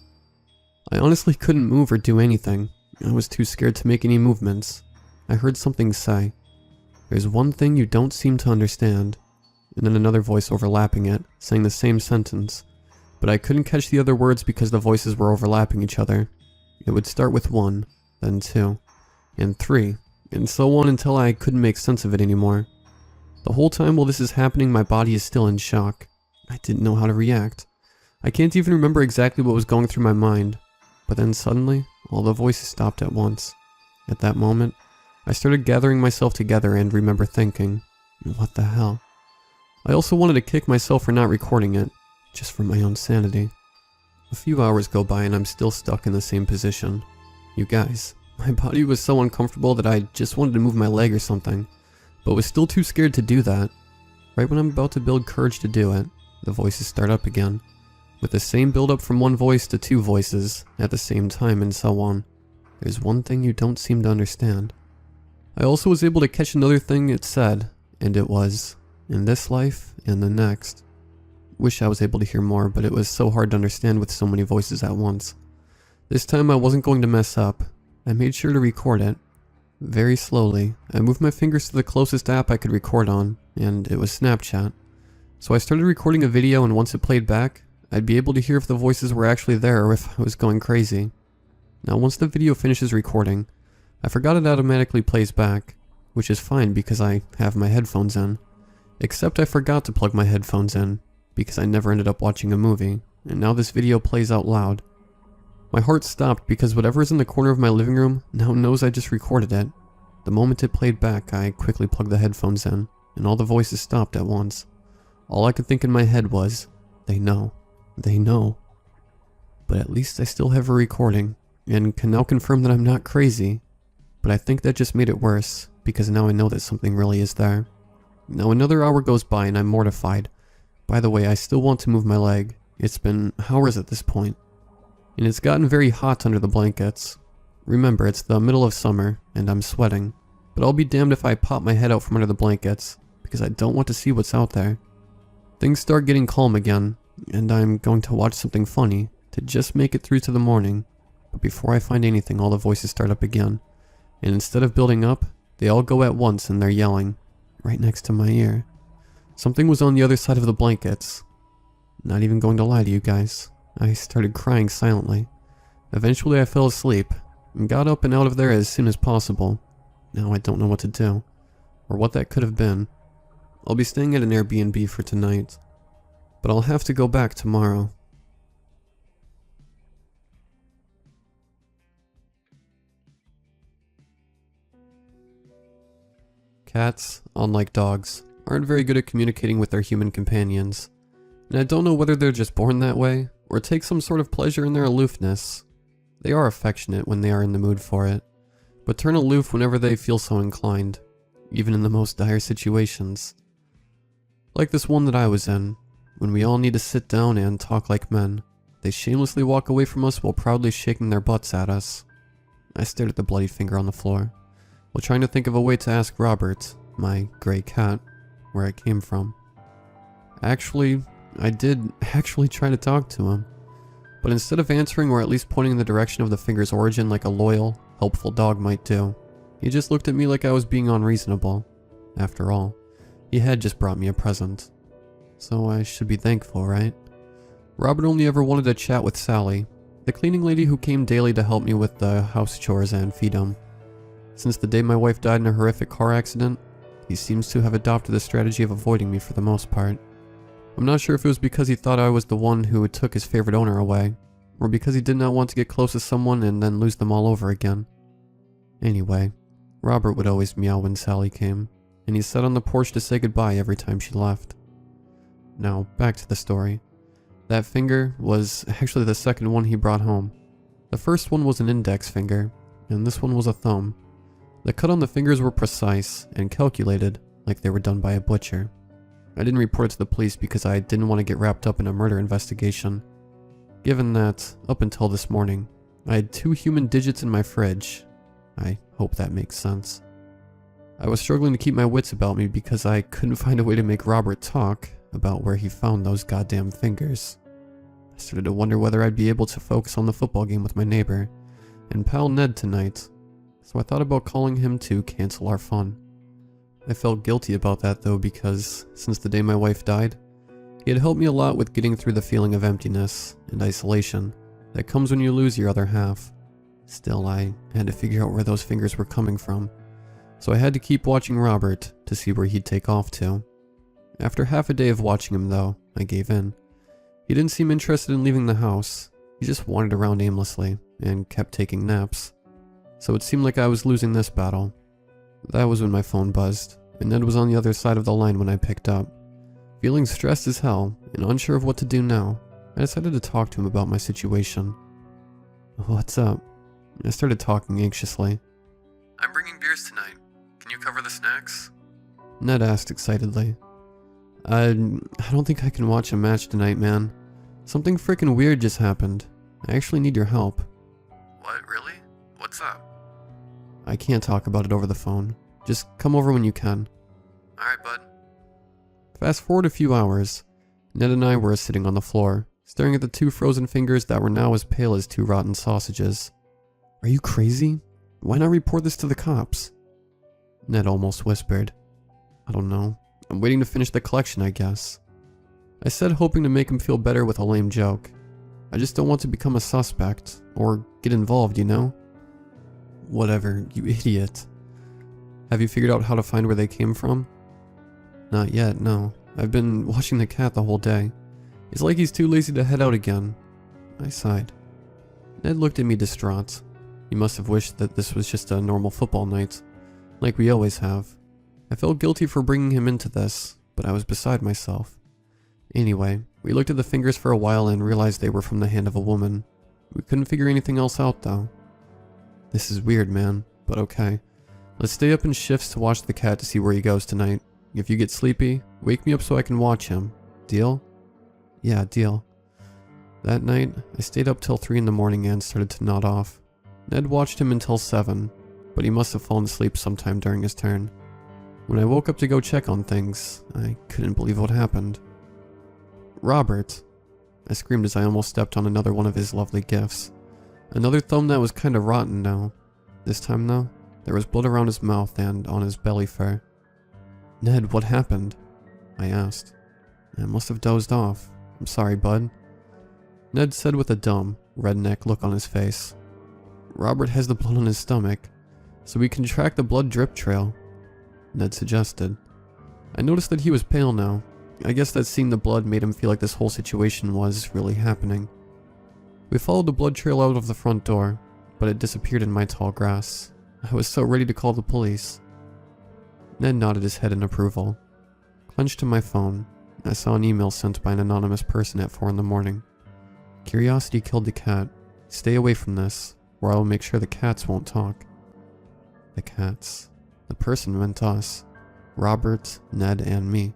I honestly couldn't move or do anything. I was too scared to make any movements. I heard something say, "There's one thing you don't seem to understand," and then another voice overlapping it, saying the same sentence, but I couldn't catch the other words because the voices were overlapping each other. It would start with 1, then 2, and 3, and so on until I couldn't make sense of it anymore. The whole time while this is happening, my body is still in shock. I didn't know how to react. I can't even remember exactly what was going through my mind, but then suddenly, all the voices stopped at once. At that moment, I started gathering myself together and remember thinking, What the hell? I also wanted to kick myself for not recording it, just for my own sanity. A few hours go by and I'm still stuck in the same position. You guys, my body was so uncomfortable that I just wanted to move my leg or something, but was still too scared to do that. Right when I'm about to build courage to do it, the voices start up again, with the same build up from one voice to two voices at the same time and so on. There's one thing you don't seem to understand. I also was able to catch another thing it said, and it was, in this life and the next. Wish I was able to hear more, but it was so hard to understand with so many voices at once. This time I wasn't going to mess up. I made sure to record it. Very slowly, I moved my fingers to the closest app I could record on, and it was Snapchat. So I started recording a video, and once it played back, I'd be able to hear if the voices were actually there or if I was going crazy. Now once the video finishes recording, I forgot it automatically plays back, which is fine because I have my headphones in. Except I forgot to plug my headphones in, because I never ended up watching a movie, and now this video plays out loud. My heart stopped because whatever is in the corner of my living room now knows I just recorded it. The moment it played back, I quickly plugged the headphones in, and all the voices stopped at once. All I could think in my head was, they know. They know. But at least I still have a recording, and can now confirm that I'm not crazy. But I think that just made it worse, because now I know that something really is there. Now another hour goes by and I'm mortified. By the way, I still want to move my leg. It's been hours at this point. And it's gotten very hot under the blankets. Remember, it's the middle of summer, and I'm sweating. But I'll be damned if I pop my head out from under the blankets, because I don't want to see what's out there. Things start getting calm again, and I'm going to watch something funny to just make it through to the morning. But before I find anything, all the voices start up again. And instead of building up, they all go at once and they're yelling, right next to my ear. Something was on the other side of the blankets. Not even going to lie to you guys, I started crying silently. Eventually I fell asleep, and got up and out of there as soon as possible. Now I don't know what to do, or what that could have been. I'll be staying at an Airbnb for tonight, but I'll have to go back tomorrow. Cats, unlike dogs, aren't very good at communicating with their human companions, and I don't know whether they're just born that way, or take some sort of pleasure in their aloofness. They are affectionate when they are in the mood for it, but turn aloof whenever they feel so inclined, even in the most dire situations. Like this one that I was in, when we all need to sit down and talk like men, they shamelessly walk away from us while proudly shaking their butts at us. I stared at the bloody finger on the floor, while trying to think of a way to ask Robert, my gray cat, where it came from. Actually, I did actually try to talk to him, but instead of answering or at least pointing in the direction of the finger's origin like a loyal, helpful dog might do, he just looked at me like I was being unreasonable. After all, he had just brought me a present, so I should be thankful, right? Robert only ever wanted to chat with Sally, the cleaning lady who came daily to help me with the house chores and feed him. Since the day my wife died in a horrific car accident, he seems to have adopted a strategy of avoiding me for the most part. I'm not sure if it was because he thought I was the one who took his favorite owner away, or because he did not want to get close to someone and then lose them all over again. Anyway, Robert would always meow when Sally came, and he sat on the porch to say goodbye every time she left. Now, back to the story. That finger was actually the second one he brought home. The first one was an index finger, and this one was a thumb. The cut on the fingers were precise and calculated like they were done by a butcher. I didn't report it to the police because I didn't want to get wrapped up in a murder investigation. Given that, up until this morning, I had 2 human digits in my fridge. I hope that makes sense. I was struggling to keep my wits about me because I couldn't find a way to make Robert talk about where he found those goddamn fingers. I started to wonder whether I'd be able to focus on the football game with my neighbor and pal Ned tonight, so I thought about calling him to cancel our fun. I felt guilty about that though because, since the day my wife died, he had helped me a lot with getting through the feeling of emptiness and isolation that comes when you lose your other half. Still, I had to figure out where those fingers were coming from, so I had to keep watching Robert to see where he'd take off to. After half a day of watching him though, I gave in. He didn't seem interested in leaving the house, he just wandered around aimlessly and kept taking naps. So it seemed like I was losing this battle. That was when my phone buzzed, and Ned was on the other side of the line when I picked up. Feeling stressed as hell and unsure of what to do now, I decided to talk to him about my situation. "What's up?" I started talking anxiously. I'm bringing beers tonight. Can you cover the snacks? Ned asked excitedly. I don't think I can watch a match tonight, man. Something frickin' weird just happened. I actually need your help. What, really? What's up? I can't talk about it over the phone. Just come over when you can. Alright, bud. Fast forward a few hours. Ned and I were sitting on the floor, staring at the 2 frozen fingers that were now as pale as 2 rotten sausages. "Are you crazy? Why not report this to the cops?" Ned almost whispered. "I don't know. I'm waiting to finish the collection, I guess." I said, hoping to make him feel better with a lame joke. I just don't want to become a suspect, or get involved, you know? "Whatever, you idiot. Have you figured out how to find where they came from?" "Not yet, no. I've been watching the cat the whole day. It's like he's too lazy to head out again." I sighed. Ned looked at me distraught. He must have wished that this was just a normal football night, like we always have. I felt guilty for bringing him into this, but I was beside myself. Anyway, we looked at the fingers for a while and realized they were from the hand of a woman. We couldn't figure anything else out though. "This is weird, man, but okay. Let's stay up in shifts to watch the cat to see where he goes tonight. If you get sleepy, wake me up so I can watch him. Deal?" "Yeah, deal." That night, I stayed up till 3 in the morning and started to nod off. Ned watched him until 7, but he must have fallen asleep sometime during his turn. When I woke up to go check on things, I couldn't believe what happened. "Robert!" I screamed as I almost stepped on another one of his lovely gifts. Another thumb that was kinda rotten now. This time though, there was blood around his mouth and on his belly fur. "Ned, what happened?" I asked. "I must have dozed off. I'm sorry, bud." Ned said with a dumb, redneck look on his face. "Robert has the blood on his stomach, so we can track the blood drip trail," Ned suggested. I noticed that he was pale now. I guess that seeing the blood made him feel like this whole situation was really happening. We followed the blood trail out of the front door, but it disappeared in my tall grass. I was so ready to call the police. Ned nodded his head in approval. Clenched to my phone, I saw an email sent by an anonymous person at 4 in the morning. "Curiosity killed the cat. Stay away from this, or I will make sure the cats won't talk." The cats. The person meant us. Robert, Ned, and me.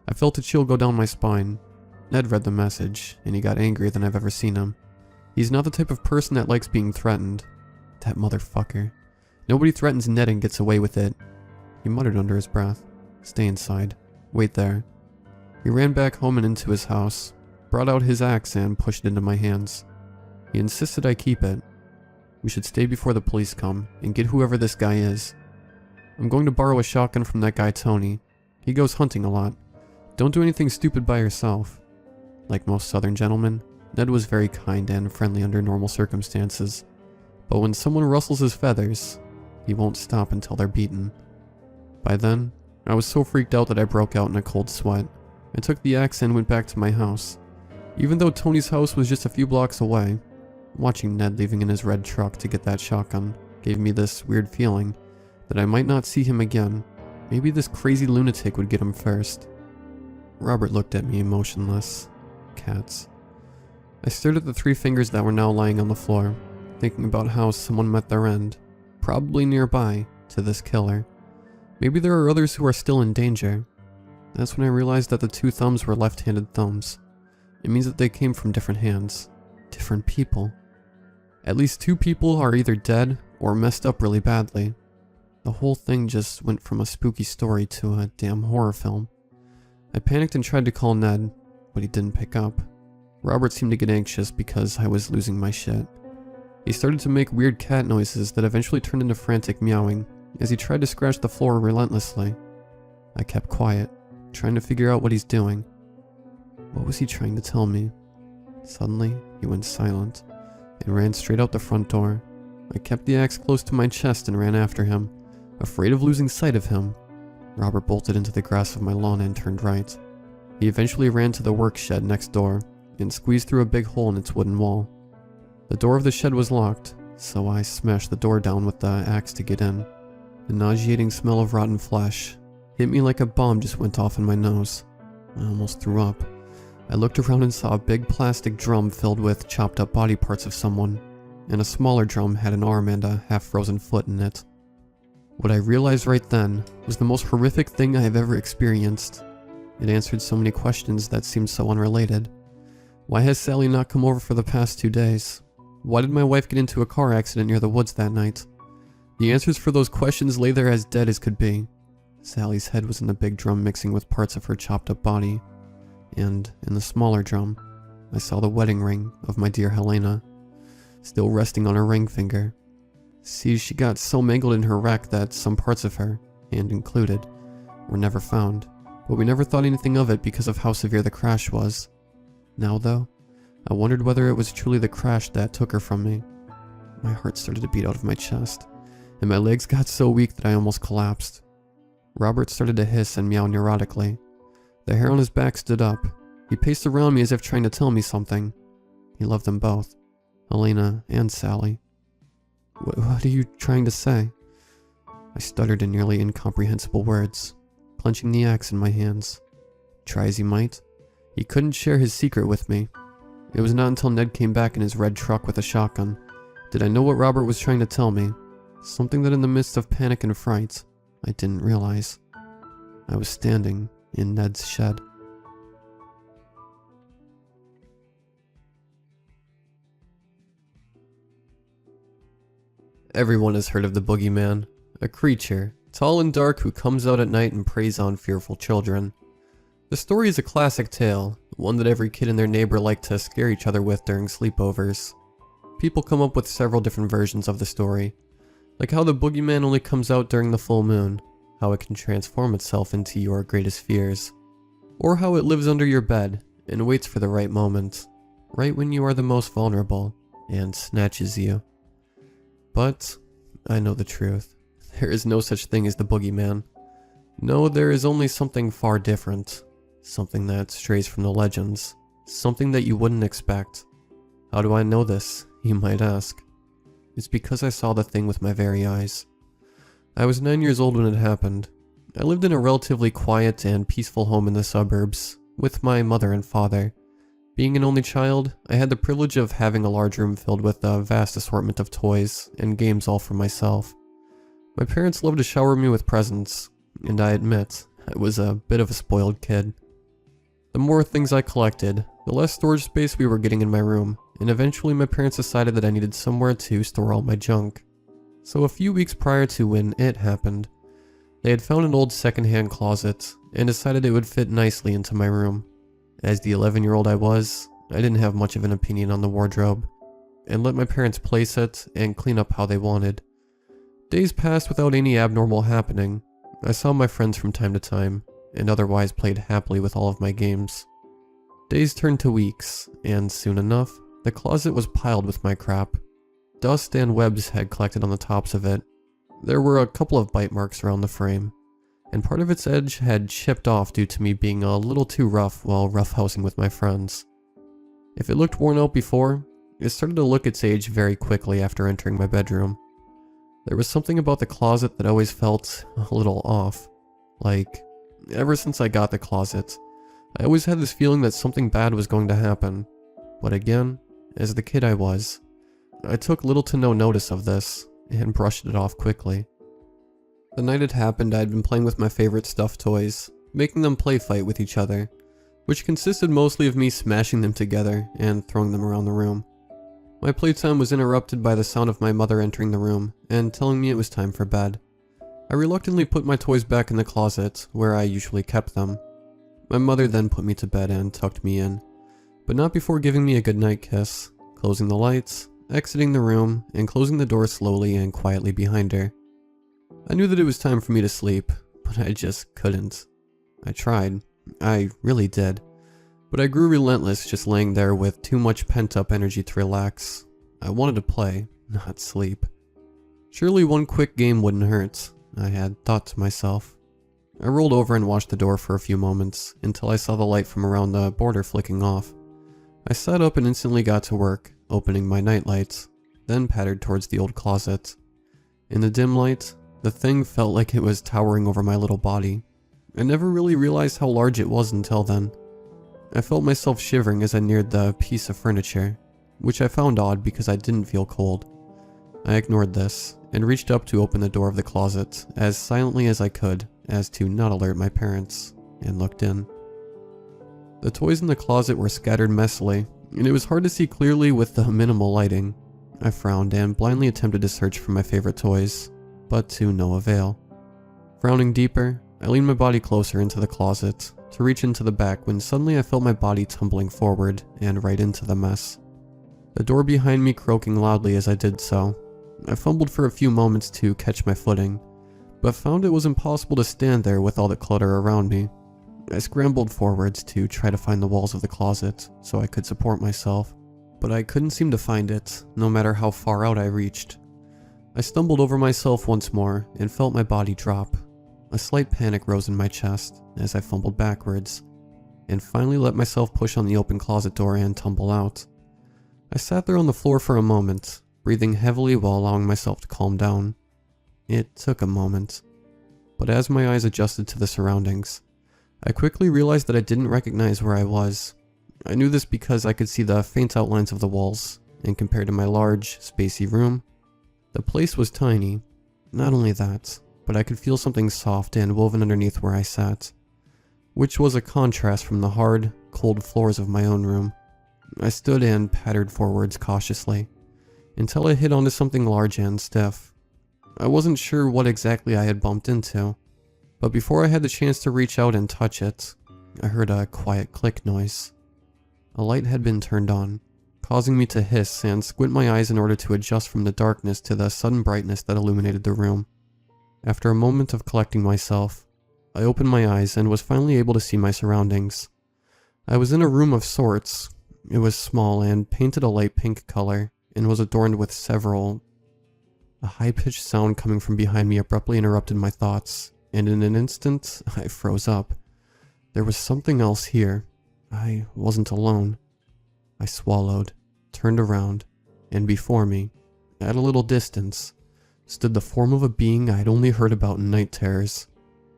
I felt a chill go down my spine. Ned read the message, and he got angrier than I've ever seen him. He's not the type of person that likes being threatened. That motherfucker. Nobody threatens Ned and gets away with it. He muttered under his breath. "Stay inside. Wait there." He ran back home and into his house, brought out his axe and pushed it into my hands. He insisted I keep it. We should stay before the police come and get whoever this guy is. I'm going to borrow a shotgun from that guy Tony. He goes hunting a lot. Don't do anything stupid by yourself. Like most southern gentlemen, Ned was very kind and friendly under normal circumstances. But when someone rustles his feathers, he won't stop until they're beaten. By then, I was so freaked out that I broke out in a cold sweat. I took the axe and went back to my house. Even though Tony's house was just a few blocks away, watching Ned leaving in his red truck to get that shotgun gave me this weird feeling that I might not see him again. Maybe this crazy lunatic would get him first. Robert looked at me emotionless. Cats. I stared at the 3 fingers that were now lying on the floor, thinking about how someone met their end, probably nearby, to this killer. Maybe there are others who are still in danger. That's when I realized that the 2 thumbs were left-handed thumbs. It means that they came from different hands. Different people. At least 2 people are either dead or messed up really badly. The whole thing just went from a spooky story to a damn horror film. I panicked and tried to call Ned, but he didn't pick up. Robert seemed to get anxious because I was losing my shit. He started to make weird cat noises that eventually turned into frantic meowing as he tried to scratch the floor relentlessly. I kept quiet, trying to figure out what he's doing. What was he trying to tell me? Suddenly, he went silent and ran straight out the front door. I kept the axe close to my chest and ran after him, afraid of losing sight of him. Robert bolted into the grass of my lawn and turned right. He eventually ran to the work shed next door and squeezed through a big hole in its wooden wall. The door of the shed was locked, so I smashed the door down with the axe to get in. The nauseating smell of rotten flesh Hit me like a bomb just went off in my nose. I almost threw up. I looked around and saw a big plastic drum filled with chopped up body parts of someone, and a smaller drum had an arm and a half-frozen foot in it. What I realized right then was the most horrific thing I have ever experienced. It answered so many questions that seemed so unrelated. Why has Sally not come over for the past 2 days? Why did my wife get into a car accident near the woods that night? The answers for those questions lay there as dead as could be. Sally's head was in the big drum mixing with parts of her chopped up body. And in the smaller drum, I saw the wedding ring of my dear Helena, still resting on her ring finger. See, she got so mangled in her wreck that some parts of her, hand included, were never found, but we never thought anything of it because of how severe the crash was. Now though, I wondered whether it was truly the crash that took her from me. My heart started to beat out of my chest, and my legs got so weak that I almost collapsed. Robert started to hiss and meow neurotically. The hair on his back stood up. He paced around me as if trying to tell me something. He loved them both, Helena and Sally. What are you trying to say? I stuttered in nearly incomprehensible words, clenching the axe in my hands. Try as he might, he couldn't share his secret with me. It was not until Ned came back in his red truck with a shotgun did I know what Robert was trying to tell me, something that in the midst of panic and fright, I didn't realize. I was standing in Ned's shed. Everyone has heard of the boogeyman, a creature, tall and dark, who comes out at night and preys on fearful children. The story is a classic tale, one that every kid and their neighbor like to scare each other with during sleepovers. People come up with several different versions of the story, like how the boogeyman only comes out during the full moon, how it can transform itself into your greatest fears, or how it lives under your bed and waits for the right moment, right when you are the most vulnerable, and snatches you. But I know the truth. There is no such thing as the boogeyman. No, there is only something far different. Something that strays from the legends. Something that you wouldn't expect. How do I know this, you might ask? It's because I saw the thing with my very eyes. I was 9 years old when it happened. I lived in a relatively quiet and peaceful home in the suburbs, with my mother and father. Being an only child, I had the privilege of having a large room filled with a vast assortment of toys and games all for myself. My parents loved to shower me with presents, and I admit, I was a bit of a spoiled kid. The more things I collected, the less storage space we were getting in my room, and eventually my parents decided that I needed somewhere to store all my junk. So a few weeks prior to when it happened, they had found an old secondhand closet, and decided it would fit nicely into my room. As the 11-year-old I was, I didn't have much of an opinion on the wardrobe, and let my parents place it and clean up how they wanted. Days passed without any abnormal happening. I saw my friends from time to time, and otherwise played happily with all of my games. Days turned to weeks, and soon enough, the closet was piled with my crap. Dust and webs had collected on the tops of it. There were a couple of bite marks around the frame, and part of its edge had chipped off due to me being a little too rough while roughhousing with my friends. If it looked worn out before, it started to look its age very quickly after entering my bedroom. There was something about the closet that always felt a little off. Like, ever since I got the closet, I always had this feeling that something bad was going to happen. But again, as the kid I was, I took little to no notice of this, and brushed it off quickly. The night it happened, I had been playing with my favorite stuffed toys, making them play fight with each other, which consisted mostly of me smashing them together and throwing them around the room. My playtime was interrupted by the sound of my mother entering the room and telling me it was time for bed. I reluctantly put my toys back in the closet, where I usually kept them. My mother then put me to bed and tucked me in, but not before giving me a goodnight kiss, closing the lights, exiting the room, and closing the door slowly and quietly behind her. I knew that it was time for me to sleep, but I just couldn't. I tried. I really did. But I grew relentless just laying there with too much pent-up energy to relax. I wanted to play, not sleep. Surely one quick game wouldn't hurt, I had thought to myself. I rolled over and watched the door for a few moments, until I saw the light from around the border flicking off. I sat up and instantly got to work, opening my nightlights, then pattered towards the old closet. In the dim light, the thing felt like it was towering over my little body. I never really realized how large it was until then. I felt myself shivering as I neared the piece of furniture, which I found odd because I didn't feel cold. I ignored this and reached up to open the door of the closet as silently as I could as to not alert my parents, and looked in. The toys in the closet were scattered messily, and it was hard to see clearly with the minimal lighting. I frowned and blindly attempted to search for my favorite toys, but to no avail. Frowning deeper, I leaned my body closer into the closet to reach into the back when suddenly I felt my body tumbling forward and right into the mess. The door behind me croaking loudly as I did so. I fumbled for a few moments to catch my footing, but found it was impossible to stand there with all the clutter around me. I scrambled forwards to try to find the walls of the closet so I could support myself, but I couldn't seem to find it, no matter how far out I reached. I stumbled over myself once more and felt my body drop. A slight panic rose in my chest as I fumbled backwards, and finally let myself push on the open closet door and tumble out. I sat there on the floor for a moment, breathing heavily while allowing myself to calm down. It took a moment, but as my eyes adjusted to the surroundings, I quickly realized that I didn't recognize where I was. I knew this because I could see the faint outlines of the walls, and compared to my large, spacey room, the place was tiny. Not only that, but I could feel something soft and woven underneath where I sat, which was a contrast from the hard, cold floors of my own room. I stood and pattered forwards cautiously, until I hit onto something large and stiff. I wasn't sure what exactly I had bumped into, but before I had the chance to reach out and touch it, I heard a quiet click noise. A light had been turned on, causing me to hiss and squint my eyes in order to adjust from the darkness to the sudden brightness that illuminated the room. After a moment of collecting myself, I opened my eyes and was finally able to see my surroundings. I was in a room of sorts. It was small and painted a light pink color, and was adorned with several... A high-pitched sound coming from behind me abruptly interrupted my thoughts, and in an instant, I froze up. There was something else here. I wasn't alone. I swallowed, turned around, and before me, at a little distance, stood the form of a being I'd only heard about in night terrors.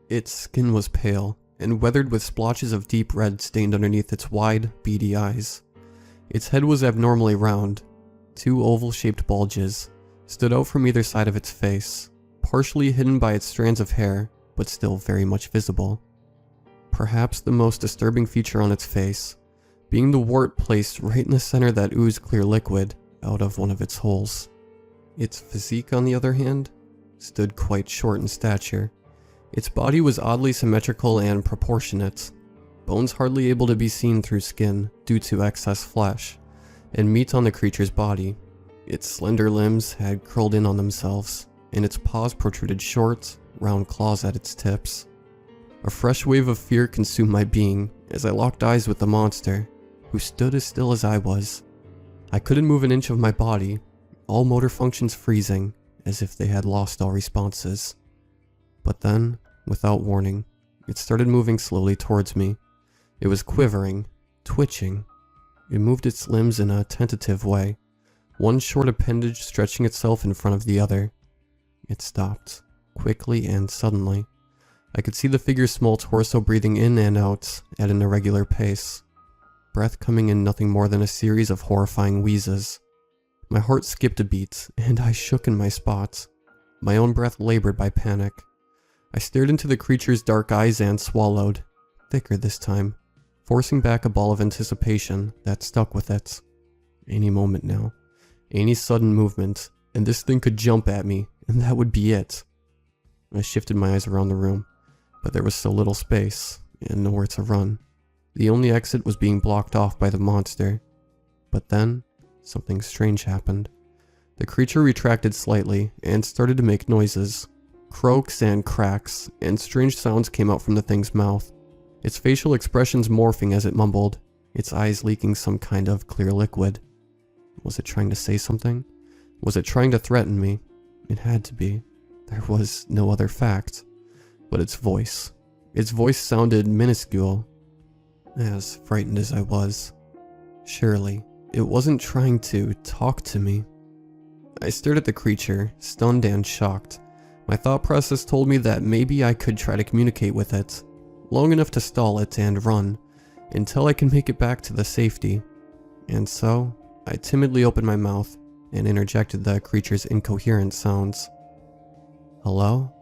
Its skin was pale, and weathered with splotches of deep red stained underneath its wide, beady eyes. Its head was abnormally round. Two oval-shaped bulges stood out from either side of its face, partially hidden by its strands of hair, but still very much visible. Perhaps the most disturbing feature on its face being the wart placed right in the center that oozed clear liquid out of one of its holes. Its physique, on the other hand, stood quite short in stature. Its body was oddly symmetrical and proportionate, bones hardly able to be seen through skin due to excess flesh, and meat on the creature's body. Its slender limbs had curled in on themselves, and its paws protruded short, round claws at its tips. A fresh wave of fear consumed my being as I locked eyes with the monster, who stood as still as I was. I couldn't move an inch of my body, all motor functions freezing, as if they had lost all responses. But then, without warning, it started moving slowly towards me. It was quivering, twitching. It moved its limbs in a tentative way, one short appendage stretching itself in front of the other. It stopped, quickly and suddenly. I could see the figure's small torso breathing in and out at an irregular pace, breath coming in nothing more than a series of horrifying wheezes. My heart skipped a beat, and I shook in my spot, my own breath labored by panic. I stared into the creature's dark eyes and swallowed, thicker this time, forcing back a ball of anticipation that stuck with it. Any moment now, any sudden movement, and this thing could jump at me, and that would be it. I shifted my eyes around the room, but there was so little space, and nowhere to run. The only exit was being blocked off by the monster. But then, something strange happened. The creature retracted slightly, and started to make noises. Croaks and cracks, and strange sounds came out from the thing's mouth, its facial expressions morphing as it mumbled, its eyes leaking some kind of clear liquid. Was it trying to say something? Was it trying to threaten me? It had to be. There was no other fact. But its voice sounded minuscule. As frightened as I was, surely it wasn't trying to talk to me. I stared at the creature, stunned and shocked. My thought process told me that maybe I could try to communicate with it, long enough to stall it and run, until I can make it back to the safety. And so, I timidly opened my mouth and interjected the creature's incoherent sounds. Hello?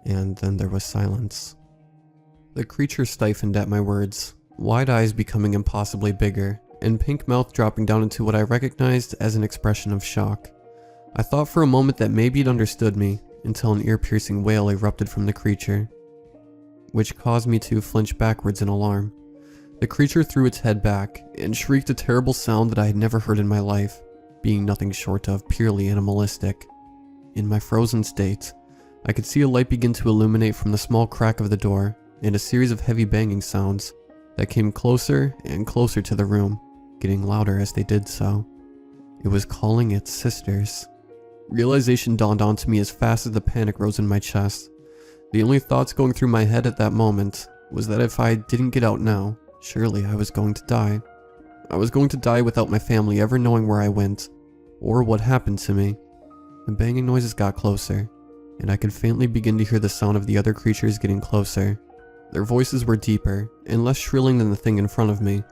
And then there was silence. The creature stiffened at my words, wide eyes becoming impossibly bigger, and pink mouth dropping down into what I recognized as an expression of shock. I thought for a moment that maybe it understood me, until an ear-piercing wail erupted from the creature, which caused me to flinch backwards in alarm. The creature threw its head back, and shrieked a terrible sound that I had never heard in my life, being nothing short of purely animalistic. In my frozen state, I could see a light begin to illuminate from the small crack of the door, and a series of heavy banging sounds that came closer and closer to the room, getting louder as they did so. It was calling its sisters. Realization dawned onto me as fast as the panic rose in my chest. The only thoughts going through my head at that moment was that if I didn't get out now, surely I was going to die. I was going to die without my family ever knowing where I went, or what happened to me. The banging noises got closer, and I could faintly begin to hear the sound of the other creatures getting closer. Their voices were deeper, and less shrilling than the thing in front of me,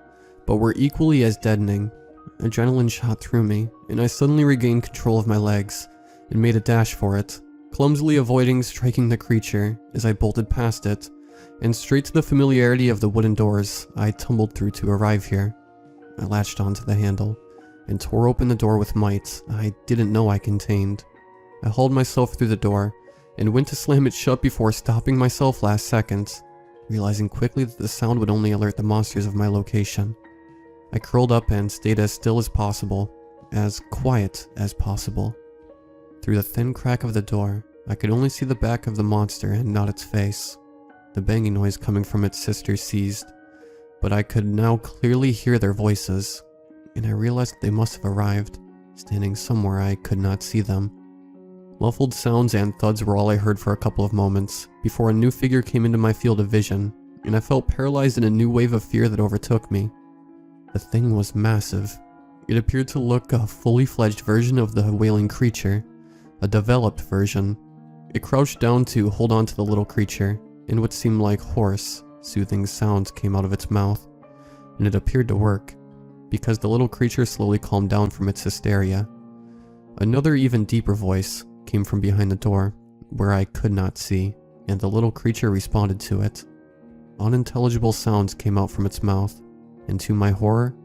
but were equally as deadening. Adrenaline shot through me, and I suddenly regained control of my legs, and made a dash for it, clumsily avoiding striking the creature as I bolted past it, and straight to the familiarity of the wooden doors I tumbled through to arrive here. I latched onto the handle, and tore open the door with might I didn't know I contained. I hauled myself through the door, and went to slam it shut before stopping myself last second, realizing quickly that the sound would only alert the monsters of my location. I curled up and stayed as still as possible, as quiet as possible. Through the thin crack of the door, I could only see the back of the monster and not its face. The banging noise coming from its sisters ceased, but I could now clearly hear their voices, and I realized that they must have arrived, standing somewhere I could not see them. Muffled sounds and thuds were all I heard for a couple of moments, before a new figure came into my field of vision, and I felt paralyzed in a new wave of fear that overtook me. The thing was massive. It appeared to look a fully fledged version of the wailing creature, a developed version. It crouched down to hold on to the little creature, and what seemed like hoarse, soothing sounds came out of its mouth, and it appeared to work, because the little creature slowly calmed down from its hysteria. Another even deeper voice came from behind the door, where I could not see, and the little creature responded to it. Unintelligible sounds came out from its mouth, and to my horror,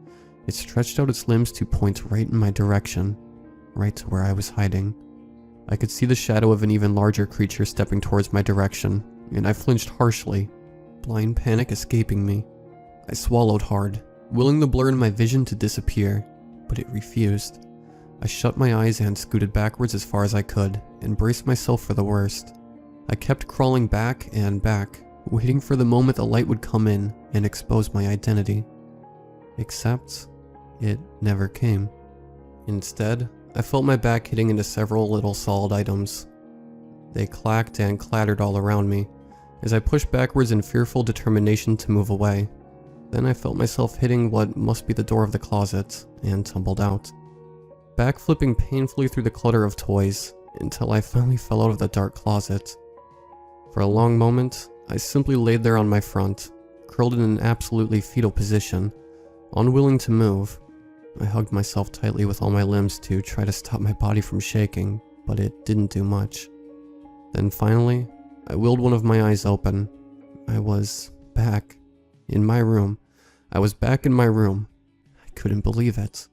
it stretched out its limbs to point right in my direction, right to where I was hiding. I could see the shadow of an even larger creature stepping towards my direction, and I flinched harshly, blind panic escaping me. I swallowed hard, willing the blur in my vision to disappear, but it refused. I shut my eyes and scooted backwards as far as I could, and braced myself for the worst. I kept crawling back and back, waiting for the moment the light would come in and expose my identity. Except, it never came. Instead, I felt my back hitting into several little solid items. They clacked and clattered all around me, as I pushed backwards in fearful determination to move away. Then I felt myself hitting what must be the door of the closet, and tumbled out, backflipping painfully through the clutter of toys, until I finally fell out of the dark closet. For a long moment, I simply laid there on my front, curled in an absolutely fetal position, unwilling to move. I hugged myself tightly with all my limbs to try to stop my body from shaking, but it didn't do much. Then finally, I willed one of my eyes open. I was back in my room. I was back in my room. I couldn't believe it.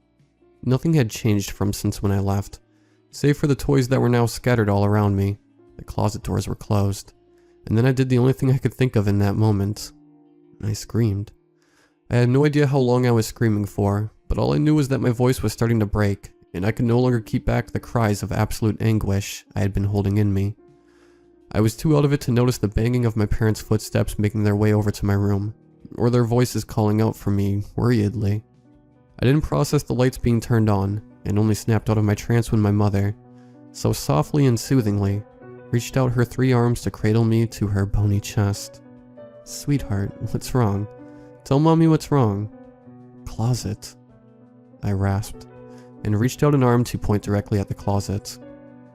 Nothing had changed from since when I left, save for the toys that were now scattered all around me. The closet doors were closed, and then I did the only thing I could think of in that moment. I screamed. I had no idea how long I was screaming for, but all I knew was that my voice was starting to break, and I could no longer keep back the cries of absolute anguish I had been holding in me. I was too out of it to notice the banging of my parents' footsteps making their way over to my room, or their voices calling out for me worriedly. I didn't process the lights being turned on, and only snapped out of my trance when my mother, so softly and soothingly, reached out her 3 arms to cradle me to her bony chest. "Sweetheart, what's wrong? Tell mommy what's wrong." "Closet," I rasped, and reached out an arm to point directly at the closet.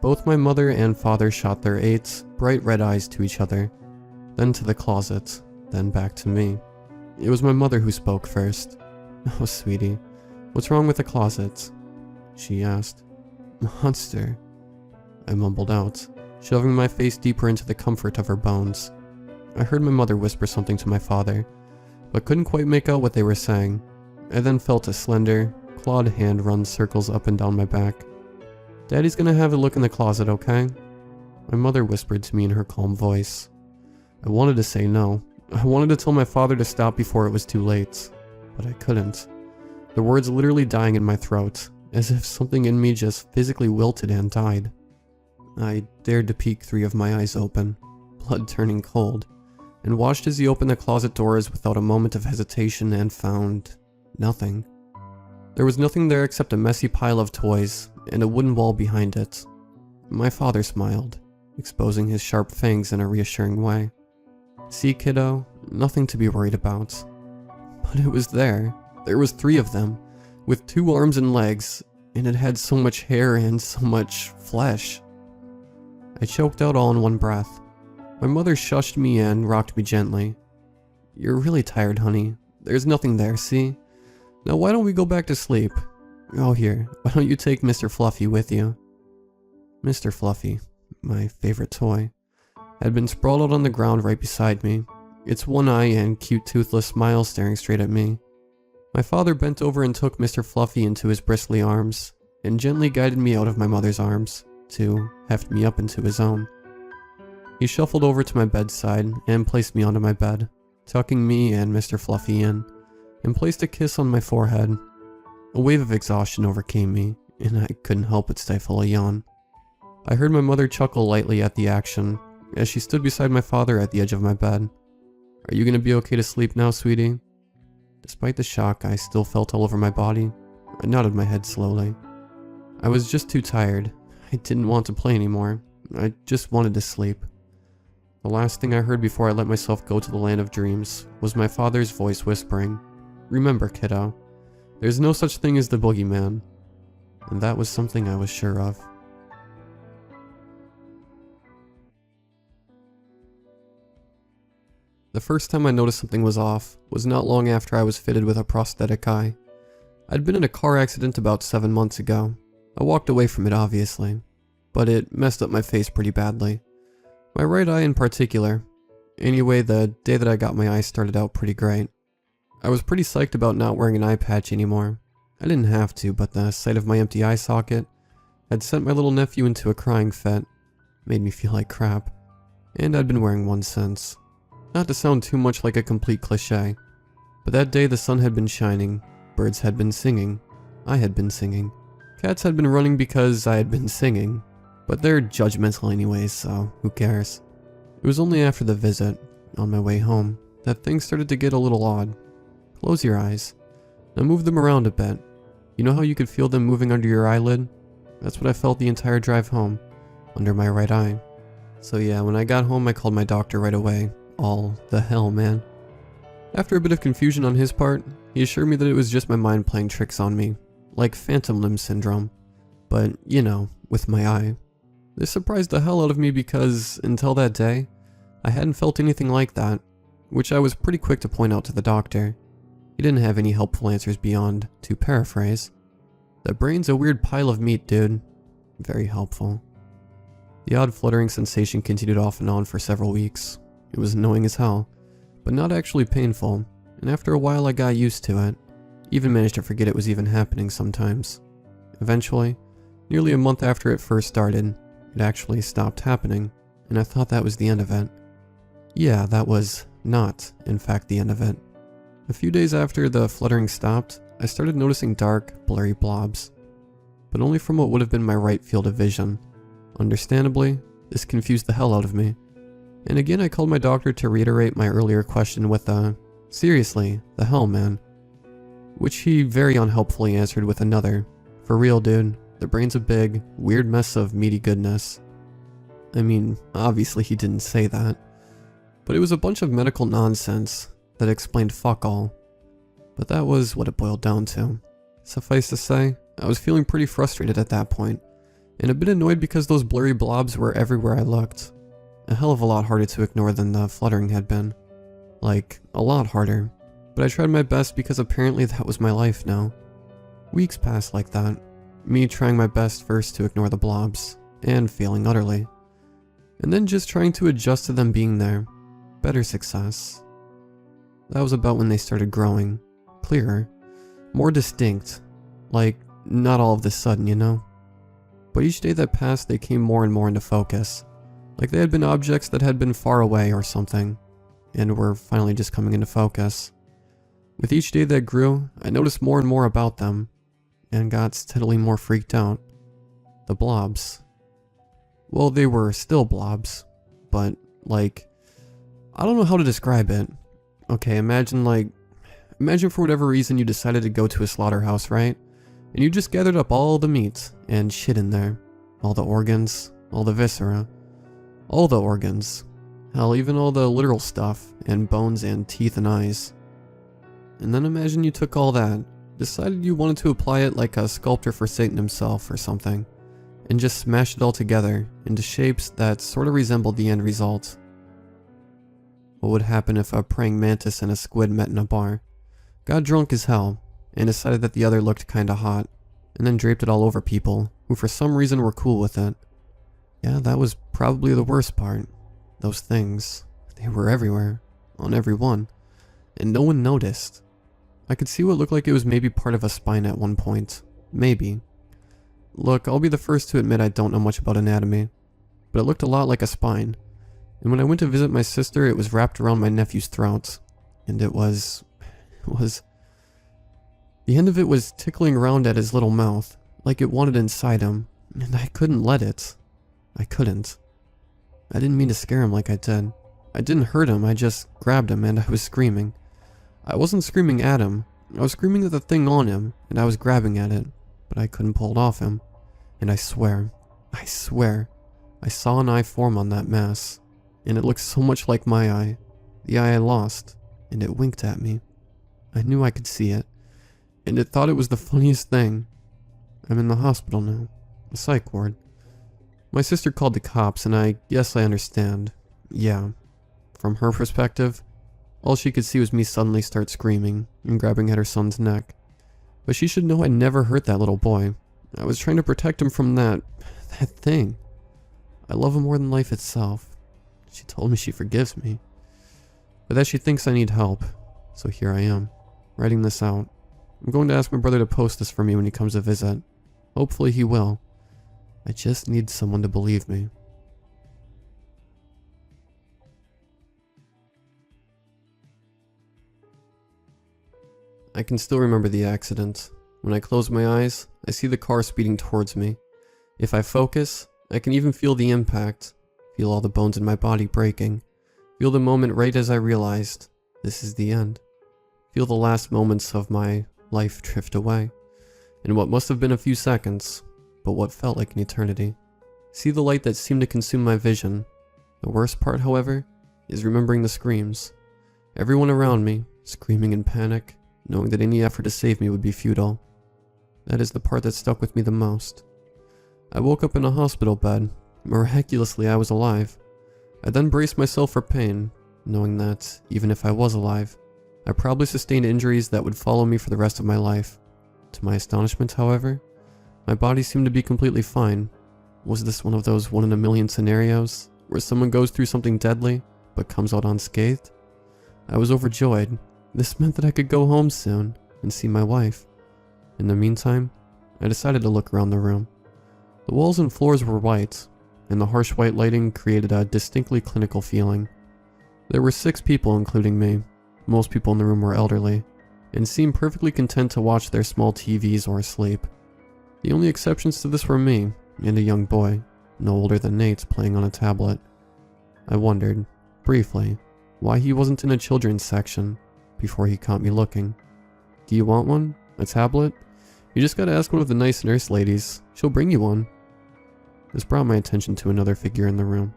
Both my mother and father shot their 8 bright red eyes to each other, then to the closet, then back to me. It was my mother who spoke first. "Oh, sweetie, what's wrong with the closet?" she asked. "Monster," I mumbled out, shoving my face deeper into the comfort of her bones. I heard my mother whisper something to my father, but couldn't quite make out what they were saying. I then felt a slender, clawed hand run circles up and down my back. "Daddy's gonna have a look in the closet, okay?" My mother whispered to me in her calm voice. I wanted to say no. I wanted to tell my father to stop before it was too late, but I couldn't. The words literally dying in my throat, as if something in me just physically wilted and died. I dared to peek 3 of my eyes open, blood turning cold, and watched as he opened the closet doors without a moment of hesitation and found nothing. There was nothing there except a messy pile of toys and a wooden wall behind it. My father smiled, exposing his sharp fangs in a reassuring way. "See, kiddo, nothing to be worried about." But it was there. There was 3 of them, with 2 arms and legs, and it had so much hair and so much flesh. I choked out all in one breath. My mother shushed me and rocked me gently. "You're really tired, honey. There's nothing there, see? Now why don't we go back to sleep? Oh, here, why don't you take Mr. Fluffy with you?" Mr. Fluffy, my favorite toy, had been sprawled out on the ground right beside me, its one eye and cute toothless smile staring straight at me. My father bent over and took Mr. Fluffy into his bristly arms, and gently guided me out of my mother's arms, to heft me up into his own. He shuffled over to my bedside and placed me onto my bed, tucking me and Mr. Fluffy in, and placed a kiss on my forehead. A wave of exhaustion overcame me, and I couldn't help but stifle a yawn. I heard my mother chuckle lightly at the action, as she stood beside my father at the edge of my bed. "Are you gonna be okay to sleep now, sweetie?" Despite the shock I still felt all over my body, I nodded my head slowly. I was just too tired. I didn't want to play anymore. I just wanted to sleep. The last thing I heard before I let myself go to the land of dreams was my father's voice whispering, "Remember, kiddo, there's no such thing as the boogeyman." And that was something I was sure of. The first time I noticed something was off was not long after I was fitted with a prosthetic eye. I'd been in a car accident about 7 months ago. I walked away from it, obviously, but it messed up my face pretty badly. My right eye in particular. Anyway, the day that I got my eye started out pretty great. I was pretty psyched about not wearing an eye patch anymore. I didn't have to, but the sight of my empty eye socket had sent my little nephew into a crying fit. Made me feel like crap. And I'd been wearing one since. Not to sound too much like a complete cliche, but that day the sun had been shining, birds had been singing, I had been singing, cats had been running because I had been singing, but they're judgmental anyways, so who cares. It was only after the visit, on my way home, that things started to get a little odd. Close your eyes. Now move them around a bit. You know how you could feel them moving under your eyelid? That's what I felt the entire drive home, under my right eye. So yeah, when I got home I called my doctor right away. All the hell, man. After a bit of confusion on his part, he assured me that it was just my mind playing tricks on me, like phantom limb syndrome, but, you know, with my eye. This surprised the hell out of me because, until that day, I hadn't felt anything like that, which I was pretty quick to point out to the doctor. He didn't have any helpful answers beyond, to paraphrase, "The brain's a weird pile of meat, dude." Very helpful. The odd fluttering sensation continued off and on for several weeks. It was annoying as hell, but not actually painful, and after a while I got used to it. Even managed to forget it was even happening sometimes. Eventually, nearly a month after it first started, it actually stopped happening, and I thought that was the end of it. Yeah, that was not, in fact, the end of it. A few days after the fluttering stopped, I started noticing dark, blurry blobs, but only from what would have been my right field of vision. Understandably, this confused the hell out of me. And again I called my doctor to reiterate my earlier question with a, "Seriously, the hell, man?" Which he very unhelpfully answered with another, "For real, dude, the brain's a big, weird mess of meaty goodness." I mean, obviously he didn't say that, but it was a bunch of medical nonsense that explained fuck all. But that was what it boiled down to. Suffice to say, I was feeling pretty frustrated at that point, and a bit annoyed because those blurry blobs were everywhere I looked. A hell of a lot harder to ignore than the fluttering had been. Like, a lot harder. But I tried my best because apparently that was my life now. Weeks passed like that. Me trying my best first to ignore the blobs, and failing utterly. And then just trying to adjust to them being there. Better success. That was about when they started growing. Clearer. More distinct. Like, not all of the sudden, you know? But each day that passed, they came more and more into focus. Like they had been objects that had been far away or something, and were finally just coming into focus. With each day that grew, I noticed more and more about them, and got steadily more freaked out. The blobs. Well, they were still blobs, but, like, I don't know how to describe it. Okay, imagine for whatever reason you decided to go to a slaughterhouse, right? And you just gathered up all the meat and shit in there. All the organs, all the viscera, all the organs. Hell, even all the literal stuff, and bones and teeth and eyes. And then imagine you took all that, decided you wanted to apply it like a sculptor for Satan himself or something, and just smashed it all together into shapes that sort of resembled the end result. What would happen if a praying mantis and a squid met in a bar, got drunk as hell, and decided that the other looked kinda hot, and then draped it all over people who for some reason were cool with it? Yeah, that was probably the worst part. Those things, they were everywhere, on everyone, and no one noticed. I could see what looked like it was maybe part of a spine at one point. Maybe. Look, I'll be the first to admit I don't know much about anatomy, but it looked a lot like a spine. And when I went to visit my sister, it was wrapped around my nephew's throat, and it was... The end of it was tickling around at his little mouth, like it wanted inside him, and I couldn't let it. I couldn't. I didn't mean to scare him like I did. I didn't hurt him, I just grabbed him and I was screaming. I wasn't screaming at him, I was screaming at the thing on him, and I was grabbing at it, but I couldn't pull it off him. And I swear, I saw an eye form on that mass, and it looked so much like my eye, the eye I lost, and it winked at me. I knew I could see it, and it thought it was the funniest thing. I'm in the hospital now, a psych ward. My sister called the cops, and I guess I understand. Yeah, from her perspective, all she could see was me suddenly start screaming and grabbing at her son's neck. But she should know I never hurt that little boy. I was trying to protect him from that thing. I love him more than life itself. She told me she forgives me, but that she thinks I need help. So here I am, writing this out. I'm going to ask my brother to post this for me when he comes to visit. Hopefully he will. I just need someone to believe me. I can still remember the accident. When I close my eyes, I see the car speeding towards me. If I focus, I can even feel the impact, feel all the bones in my body breaking, feel the moment right as I realized this is the end, feel the last moments of my life drift away, in what must have been a few seconds, but what felt like an eternity. See the light that seemed to consume my vision. The worst part, however, is remembering the screams. Everyone around me, screaming in panic, knowing that any effort to save me would be futile. That is the part that stuck with me the most. I woke up in a hospital bed. Miraculously, I was alive. I then braced myself for pain, knowing that, even if I was alive, I probably sustained injuries that would follow me for the rest of my life. To my astonishment, however, my body seemed to be completely fine. Was this one of those 1 in a million scenarios, where someone goes through something deadly, but comes out unscathed? I was overjoyed. This meant that I could go home soon, and see my wife. In the meantime, I decided to look around the room. The walls and floors were white, and the harsh white lighting created a distinctly clinical feeling. There were 6 people, including me. Most people in the room were elderly, and seemed perfectly content to watch their small TVs or sleep. The only exceptions to this were me, and a young boy, no older than Nate, playing on a tablet. I wondered, briefly, why he wasn't in a children's section, before he caught me looking. Do you want one? A tablet? You just gotta ask one of the nice nurse ladies. She'll bring you one. This brought my attention to another figure in the room.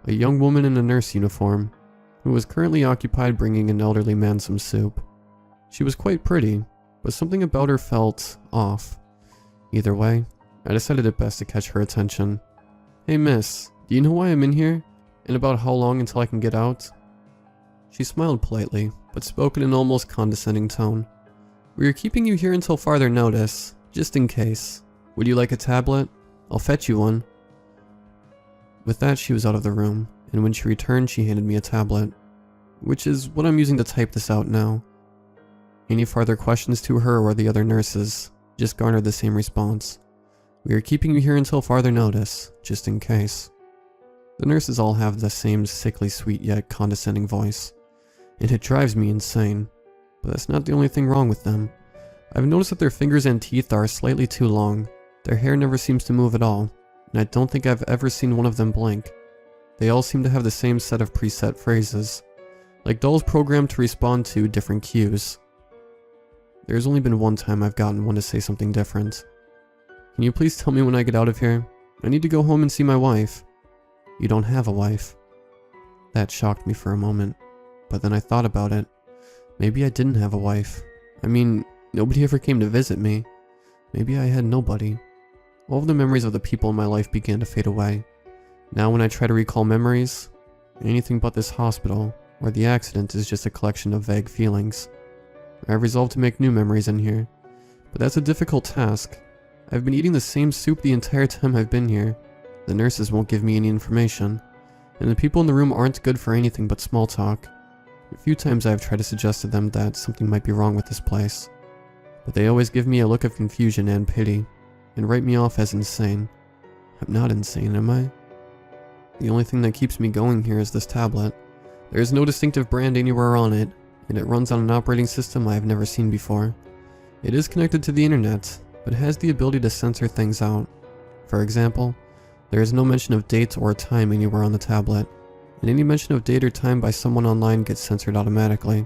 A young woman in a nurse uniform, who was currently occupied bringing an elderly man some soup. She was quite pretty, but something about her felt off. Either way, I decided it best to catch her attention. Hey miss, do you know why I'm in here? And about how long until I can get out? She smiled politely, but spoke in an almost condescending tone. "We are keeping you here until farther notice, just in case. Would you like a tablet? I'll fetch you one." With that, she was out of the room, and when she returned, she handed me a tablet, which is what I'm using to type this out now. Any farther questions to her or the other nurses just garnered the same response. "We are keeping you here until farther notice, just in case." The nurses all have the same sickly sweet yet condescending voice, and it drives me insane. But that's not the only thing wrong with them. I've noticed that their fingers and teeth are slightly too long. Their hair never seems to move at all, and I don't think I've ever seen one of them blink. They all seem to have the same set of preset phrases, like dolls programmed to respond to different cues. There's only been one time I've gotten one to say something different. "Can you please tell me when I get out of here? I need to go home and see my wife." "You don't have a wife." That shocked me for a moment, but then I thought about it. Maybe I didn't have a wife. I mean, nobody ever came to visit me. Maybe I had nobody. All of the memories of the people in my life began to fade away. Now when I try to recall memories, anything but this hospital or the accident is just a collection of vague feelings. I've resolved to make new memories in here, but that's a difficult task. I've been eating the same soup the entire time I've been here. The nurses won't give me any information, and the people in the room aren't good for anything but small talk. A few times I've tried to suggest to them that something might be wrong with this place, but they always give me a look of confusion and pity, and write me off as insane. I'm not insane, am I? The only thing that keeps me going here is this tablet. There is no distinctive brand anywhere on it, and it runs on an operating system I have never seen before. It is connected to the internet, but has the ability to censor things out. For example, there is no mention of date or time anywhere on the tablet, and any mention of date or time by someone online gets censored automatically,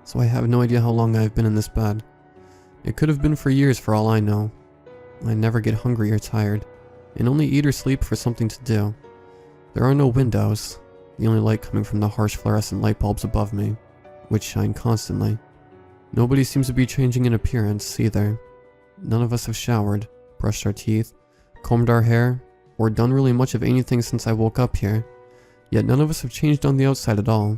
so I have no idea how long I've been in this bed. It could have been for years for all I know. I never get hungry or tired, and only eat or sleep for something to do. There are no windows, the only light coming from the harsh fluorescent light bulbs above me, which shine constantly. Nobody seems to be changing in appearance either. None of us have showered, brushed our teeth, combed our hair, or done really much of anything since I woke up here, yet none of us have changed on the outside at all.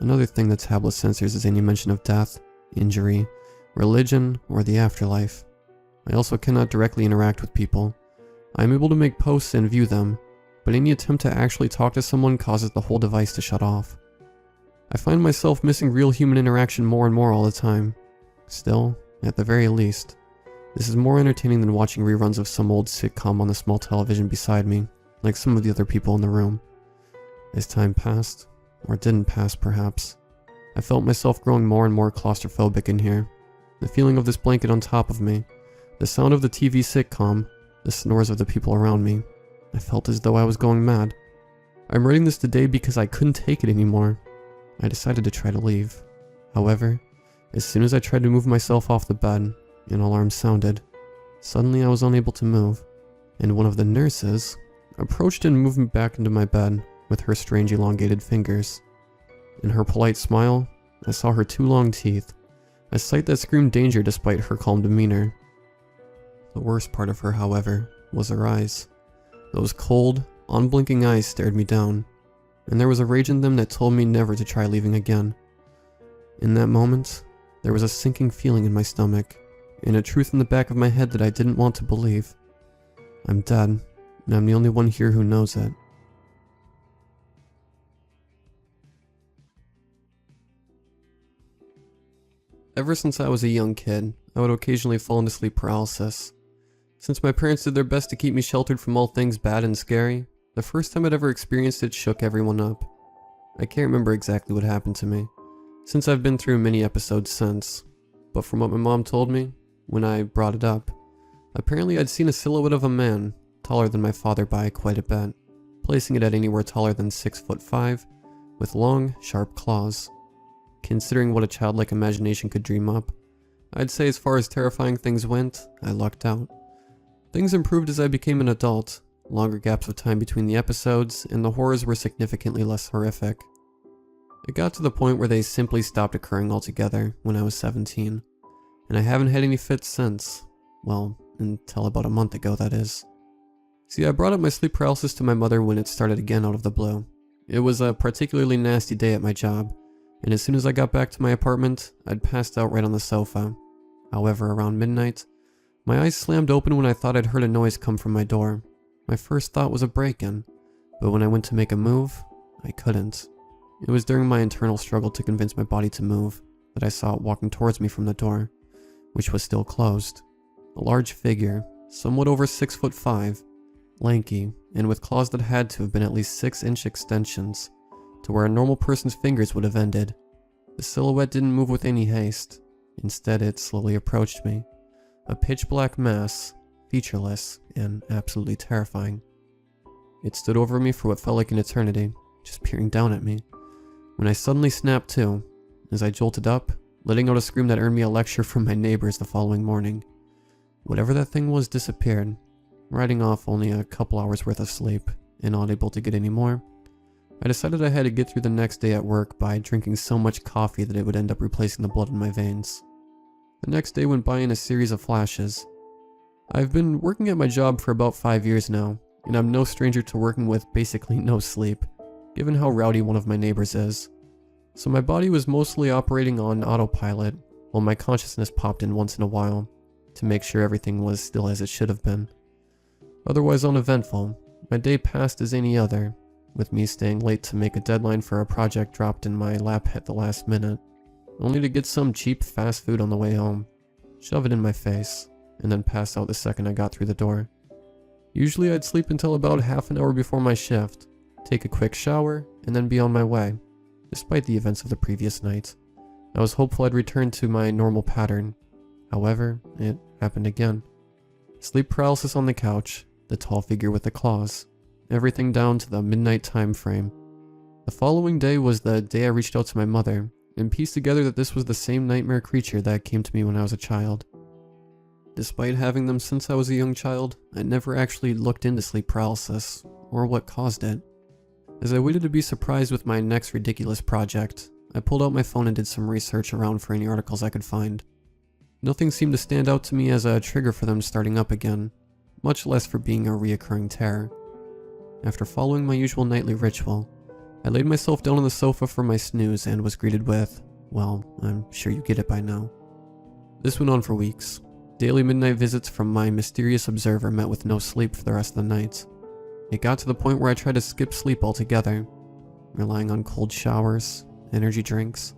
Another thing the tablet censors is any mention of death, injury, religion, or the afterlife. I also cannot directly interact with people. I am able to make posts and view them, but any attempt to actually talk to someone causes the whole device to shut off. I find myself missing real human interaction more and more all the time. Still, at the very least, this is more entertaining than watching reruns of some old sitcom on the small television beside me, like some of the other people in the room. As time passed, or didn't pass perhaps, I felt myself growing more and more claustrophobic in here. The feeling of this blanket on top of me, the sound of the TV sitcom, the snores of the people around me. I felt as though I was going mad. I'm writing this today because I couldn't take it anymore. I decided to try to leave. However, as soon as I tried to move myself off the bed, an alarm sounded. Suddenly I was unable to move, and one of the nurses approached and moved me back into my bed with her strange elongated fingers. In her polite smile, I saw her two long teeth, a sight that screamed danger despite her calm demeanor. The worst part of her, however, was her eyes. Those cold, unblinking eyes stared me down, and there was a rage in them that told me never to try leaving again. In that moment, there was a sinking feeling in my stomach, and a truth in the back of my head that I didn't want to believe. I'm dead, and I'm the only one here who knows it. Ever since I was a young kid, I would occasionally fall into sleep paralysis. Since my parents did their best to keep me sheltered from all things bad and scary, the first time I'd ever experienced it shook everyone up. I can't remember exactly what happened to me, since I've been through many episodes since, but from what my mom told me, when I brought it up, apparently I'd seen a silhouette of a man, taller than my father by quite a bit, placing it at anywhere taller than 6'5", with long, sharp claws. Considering what a childlike imagination could dream up, I'd say as far as terrifying things went, I lucked out. Things improved as I became an adult, longer gaps of time between the episodes, and the horrors were significantly less horrific. It got to the point where they simply stopped occurring altogether when I was 17, and I haven't had any fits since. Well, until about a month ago, that is. See, I brought up my sleep paralysis to my mother when it started again out of the blue. It was a particularly nasty day at my job, and as soon as I got back to my apartment, I'd passed out right on the sofa. However, around midnight, my eyes slammed open when I thought I'd heard a noise come from my door. My first thought was a break-in, but when I went to make a move, I couldn't. It was during my internal struggle to convince my body to move that I saw it walking towards me from the door, which was still closed. A large figure, somewhat over 6'5", lanky, and with claws that had to have been at least 6-inch extensions, to where a normal person's fingers would have ended. The silhouette didn't move with any haste. Instead, it slowly approached me. A pitch-black mass, featureless, and absolutely terrifying. It stood over me for what felt like an eternity, just peering down at me, when I suddenly snapped to, as I jolted up, letting out a scream that earned me a lecture from my neighbors the following morning. Whatever that thing was disappeared, riding off only a couple hours worth of sleep, and unable to get any more. I decided I had to get through the next day at work by drinking so much coffee that it would end up replacing the blood in my veins. The next day went by in a series of flashes. I've been working at my job for about 5 years now, and I'm no stranger to working with basically no sleep, given how rowdy one of my neighbors is. So my body was mostly operating on autopilot, while my consciousness popped in once in a while, to make sure everything was still as it should have been. Otherwise uneventful, my day passed as any other, with me staying late to make a deadline for a project dropped in my lap at the last minute, only to get some cheap fast food on the way home, shove it in my face, and then pass out the second I got through the door. Usually I'd sleep until about half an hour before my shift, take a quick shower, and then be on my way. Despite the events of the previous night, I was hopeful I'd return to my normal pattern. However, it happened again. Sleep paralysis on the couch, the tall figure with the claws, everything down to the midnight time frame. The following day was the day I reached out to my mother and pieced together that this was the same nightmare creature that came to me when I was a child. Despite having them since I was a young child, I never actually looked into sleep paralysis or what caused it. As I waited to be surprised with my next ridiculous project, I pulled out my phone and did some research around for any articles I could find. Nothing seemed to stand out to me as a trigger for them starting up again, much less for being a reoccurring terror. After following my usual nightly ritual, I laid myself down on the sofa for my snooze and was greeted with, well, I'm sure you get it by now. This went on for weeks. Daily midnight visits from my mysterious observer met with no sleep for the rest of the night. It got to the point where I tried to skip sleep altogether, relying on cold showers, energy drinks,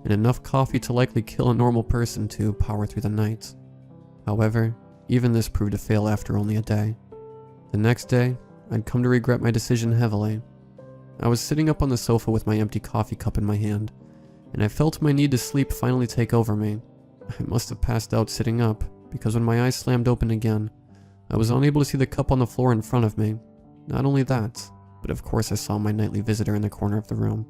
and enough coffee to likely kill a normal person to power through the night. However, even this proved to fail after only a day. The next day, I'd come to regret my decision heavily. I was sitting up on the sofa with my empty coffee cup in my hand, and I felt my need to sleep finally take over me. I must have passed out sitting up, because when my eyes slammed open again, I was unable to see the cup on the floor in front of me. Not only that, but of course I saw my nightly visitor in the corner of the room.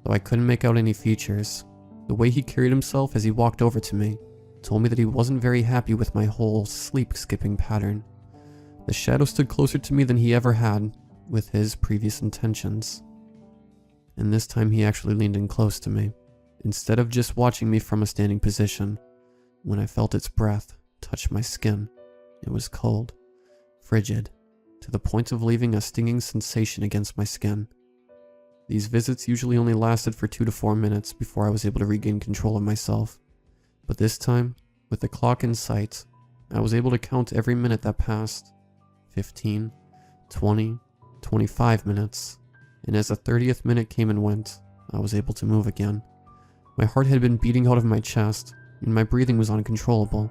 Though I couldn't make out any features, the way he carried himself as he walked over to me told me that he wasn't very happy with my whole sleep-skipping pattern. The shadow stood closer to me than he ever had, with his previous intentions. And this time he actually leaned in close to me, instead of just watching me from a standing position. When I felt its breath touch my skin, it was cold, frigid, to the point of leaving a stinging sensation against my skin. These visits usually only lasted for 2 to 4 minutes before I was able to regain control of myself. But this time, with the clock in sight, I was able to count every minute that passed. 15, 20, 25 minutes. And as the 30th minute came and went, I was able to move again. My heart had been beating out of my chest, and my breathing was uncontrollable.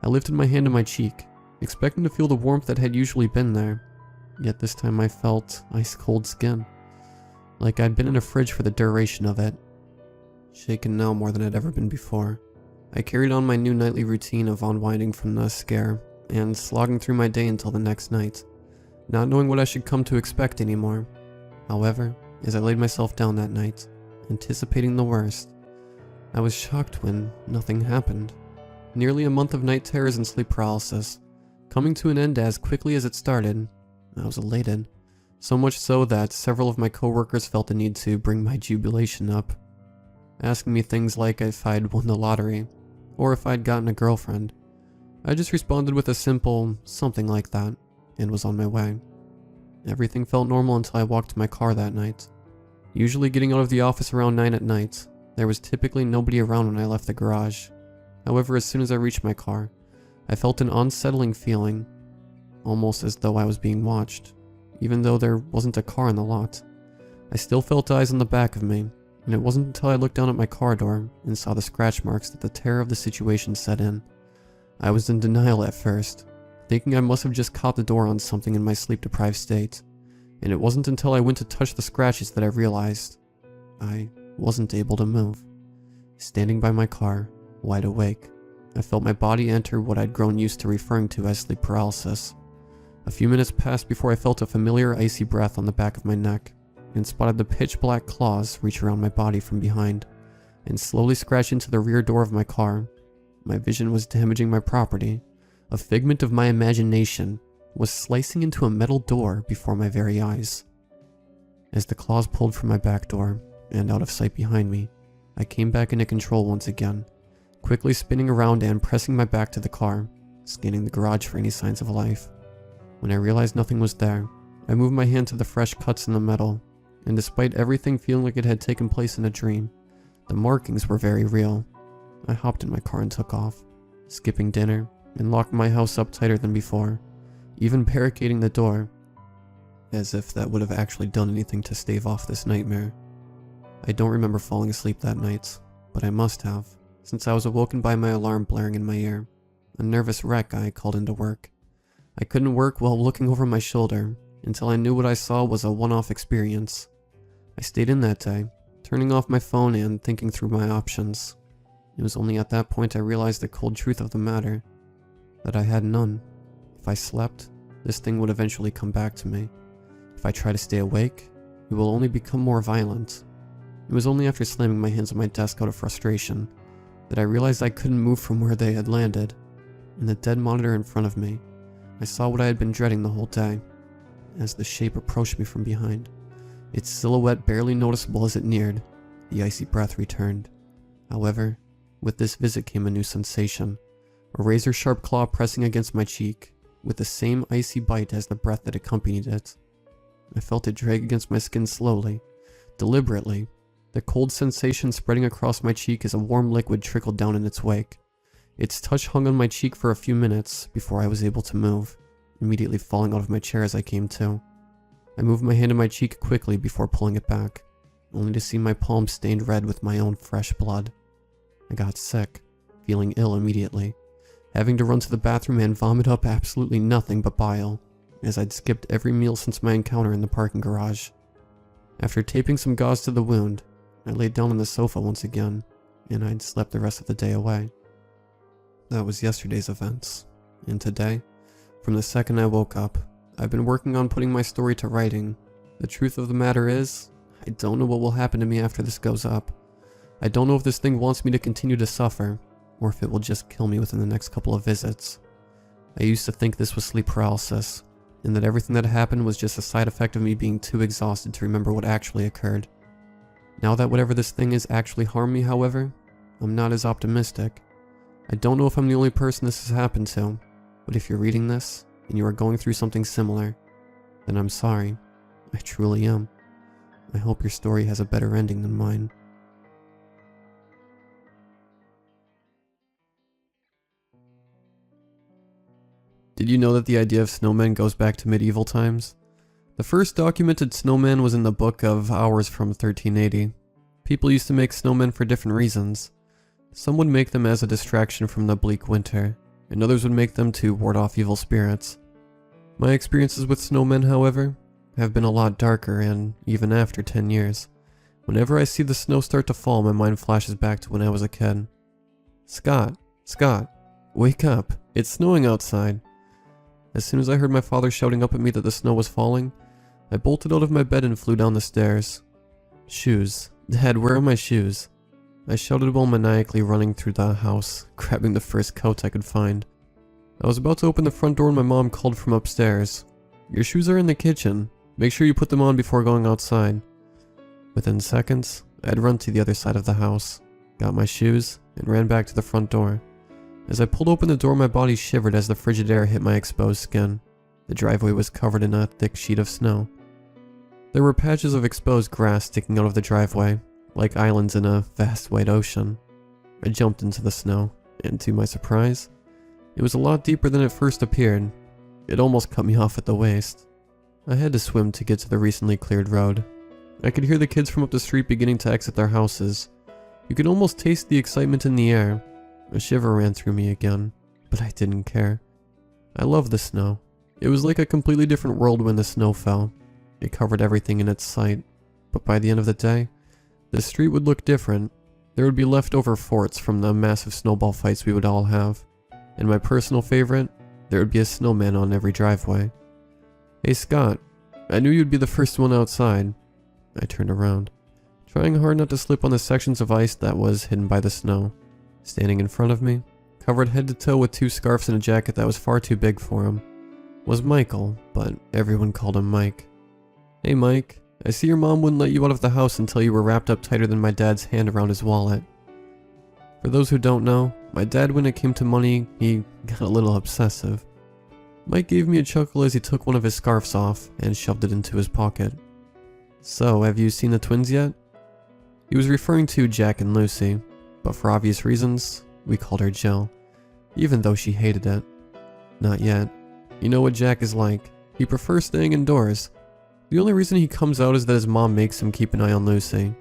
I lifted my hand to my cheek, expecting to feel the warmth that had usually been there. Yet this time I felt ice-cold skin, like I'd been in a fridge for the duration of it. Shaken now more than I'd ever been before, I carried on my new nightly routine of unwinding from the scare and slogging through my day until the next night, not knowing what I should come to expect anymore. However, as I laid myself down that night, anticipating the worst, I was shocked when nothing happened. Nearly a month of night terrors and sleep paralysis, coming to an end as quickly as it started. I was elated, so much so that several of my coworkers felt the need to bring my jubilation up, asking me things like if I'd won the lottery, or if I'd gotten a girlfriend. I just responded with a simple something like that, and was on my way. Everything felt normal until I walked to my car that night. Usually getting out of the office around 9 at night, There was typically nobody around when I left the garage. However, as soon as I reached my car, I felt an unsettling feeling, almost as though I was being watched, even though there wasn't a car in the lot. I still felt eyes on the back of me, and it wasn't until I looked down at my car door and saw the scratch marks that the terror of the situation set in. I was in denial at first, thinking I must have just caught the door on something in my sleep-deprived state, and it wasn't until I went to touch the scratches that I realized I wasn't able to move. Standing by my car, wide awake, I felt my body enter what I'd grown used to referring to as sleep paralysis. A few minutes passed before I felt a familiar icy breath on the back of my neck, and spotted the pitch-black claws reach around my body from behind, and slowly scratch into the rear door of my car. My vision was damaging my property. A figment of my imagination was slicing into a metal door before my very eyes. As the claws pulled from my back door, and out of sight behind me, I came back into control once again, quickly spinning around and pressing my back to the car, scanning the garage for any signs of life. When I realized nothing was there, I moved my hand to the fresh cuts in the metal, and despite everything feeling like it had taken place in a dream, the markings were very real. I hopped in my car and took off, skipping dinner, and locked my house up tighter than before, even barricading the door, as if that would have actually done anything to stave off this nightmare. I don't remember falling asleep that night, but I must have, since I was awoken by my alarm blaring in my ear. A nervous wreck, I called into work. I couldn't work while looking over my shoulder, until I knew what I saw was a one-off experience. I stayed in that day, turning off my phone and thinking through my options. It was only at that point I realized the cold truth of the matter, that I had none. If I slept, this thing would eventually come back to me. If I try to stay awake, it will only become more violent. It was only after slamming my hands on my desk out of frustration that I realized I couldn't move from where they had landed. In the dead monitor in front of me, I saw what I had been dreading the whole day, as the shape approached me from behind. Its silhouette barely noticeable as it neared, the icy breath returned. However, with this visit came a new sensation, a razor-sharp claw pressing against my cheek, with the same icy bite as the breath that accompanied it. I felt it drag against my skin slowly, deliberately, the cold sensation spreading across my cheek as a warm liquid trickled down in its wake. Its touch hung on my cheek for a few minutes before I was able to move, immediately falling out of my chair as I came to. I moved my hand to my cheek quickly before pulling it back, only to see my palm stained red with my own fresh blood. I got sick, feeling ill immediately, having to run to the bathroom and vomit up absolutely nothing but bile, as I'd skipped every meal since my encounter in the parking garage. After taping some gauze to the wound, I laid down on the sofa once again, and I'd slept the rest of the day away. That was yesterday's events, and today, from the second I woke up, I've been working on putting my story to writing. The truth of the matter is, I don't know what will happen to me after this goes up. I don't know if this thing wants me to continue to suffer, or if it will just kill me within the next couple of visits. I used to think this was sleep paralysis, and that everything that happened was just a side effect of me being too exhausted to remember what actually occurred. Now that whatever this thing is actually harmed me, however, I'm not as optimistic. I don't know if I'm the only person this has happened to, but if you're reading this, and you are going through something similar, then I'm sorry. I truly am. I hope your story has a better ending than mine. Did you know that the idea of snowmen goes back to medieval times? The first documented snowman was in the Book of Hours from 1380. People used to make snowmen for different reasons. Some would make them as a distraction from the bleak winter, and others would make them to ward off evil spirits. My experiences with snowmen, however, have been a lot darker, and even after 10 years. Whenever I see the snow start to fall, my mind flashes back to when I was a kid. Scott, wake up, it's snowing outside. As soon as I heard my father shouting up at me that the snow was falling, I bolted out of my bed and flew down the stairs. Shoes. Dad, where are my shoes? I shouted while maniacally running through the house, grabbing the first coat I could find. I was about to open the front door when my mom called from upstairs. Your shoes are in the kitchen. Make sure you put them on before going outside. Within seconds, I'd run to the other side of the house, got my shoes, and ran back to the front door. As I pulled open the door, my body shivered as the frigid air hit my exposed skin. The driveway was covered in a thick sheet of snow. There were patches of exposed grass sticking out of the driveway, like islands in a vast white ocean. I jumped into the snow, and to my surprise, it was a lot deeper than it first appeared. It almost cut me off at the waist. I had to swim to get to the recently cleared road. I could hear the kids from up the street beginning to exit their houses. You could almost taste the excitement in the air. A shiver ran through me again, but I didn't care. I loved the snow. It was like a completely different world when the snow fell. It covered everything in its sight, but by the end of the day, the street would look different. There would be leftover forts from the massive snowball fights we would all have. And my personal favorite, there would be a snowman on every driveway. "Hey Scott, I knew you'd be the first one outside." I turned around, trying hard not to slip on the sections of ice that was hidden by the snow. Standing in front of me, covered head to toe with 2 scarves and a jacket that was far too big for him, was Michael, but everyone called him Mike. "Hey Mike, I see your mom wouldn't let you out of the house until you were wrapped up tighter than my dad's hand around his wallet." For those who don't know, my dad, when it came to money, he got a little obsessive. Mike gave me a chuckle as he took one of his scarves off and shoved it into his pocket. "So, have you seen the twins yet?" He was referring to Jack and Lucy, but for obvious reasons, we called her Jill, even though she hated it. "Not yet. You know what Jack is like. He prefers staying indoors. The only reason he comes out is that his mom makes him keep an eye on Lucy."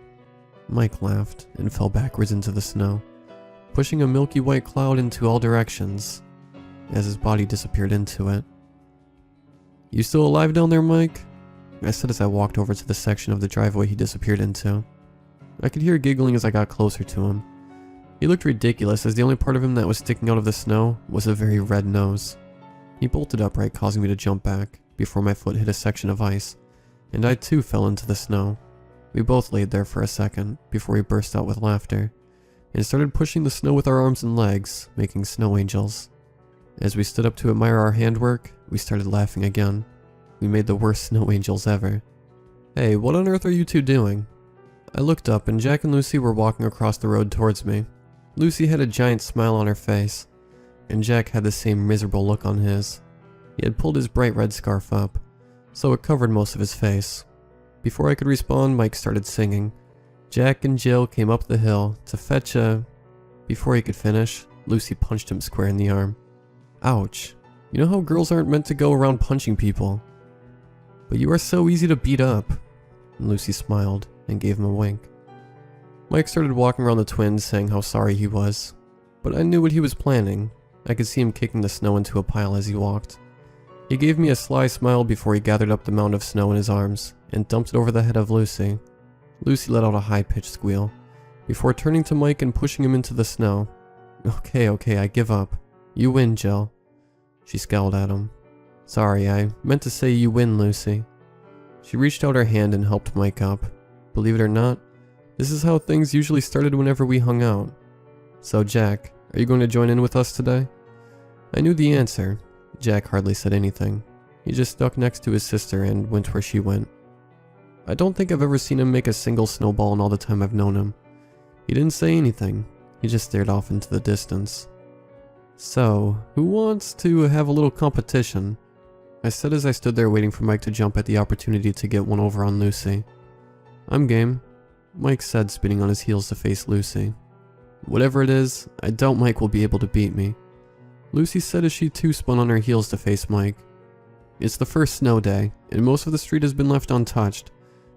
Mike laughed and fell backwards into the snow, pushing a milky white cloud into all directions as his body disappeared into it. "You still alive down there, Mike?" I said as I walked over to the section of the driveway he disappeared into. I could hear giggling as I got closer to him. He looked ridiculous as the only part of him that was sticking out of the snow was a very red nose. He bolted upright, causing me to jump back before my foot hit a section of ice, and I too fell into the snow. We both laid there for a second before we burst out with laughter and started pushing the snow with our arms and legs, making snow angels. As we stood up to admire our handwork, we started laughing again. We made the worst snow angels ever. "Hey, what on earth are you two doing?" I looked up and Jack and Lucy were walking across the road towards me. Lucy had a giant smile on her face, and Jack had the same miserable look on his. He had pulled his bright red scarf up, so it covered most of his face. Before I could respond, Mike started singing. Jack and Jill came up the hill to fetch a... Before he could finish, Lucy punched him square in the arm. Ouch. You know how girls aren't meant to go around punching people? But you are so easy to beat up. And Lucy smiled and gave him a wink. Mike started walking around the twins saying how sorry he was, but I knew what he was planning. I could see him kicking the snow into a pile as he walked. He gave me a sly smile before he gathered up the mound of snow in his arms and dumped it over the head of Lucy. Lucy let out a high-pitched squeal before turning to Mike and pushing him into the snow. Okay, I give up. You win, Jill." She scowled at him. "Sorry, I meant to say you win, Lucy." She reached out her hand and helped Mike up. Believe it or not, this is how things usually started whenever we hung out. "So Jack, are you going to join in with us today?" I knew the answer. Jack hardly said anything. He just stuck next to his sister and went where she went. I don't think I've ever seen him make a single snowball in all the time I've known him. He didn't say anything. He just stared off into the distance. "So, who wants to have a little competition?" I said as I stood there waiting for Mike to jump at the opportunity to get one over on Lucy. "I'm game," Mike said, spinning on his heels to face Lucy. "Whatever it is, I doubt Mike will be able to beat me," Lucy said as she too spun on her heels to face Mike. "It's the first snow day, and most of the street has been left untouched,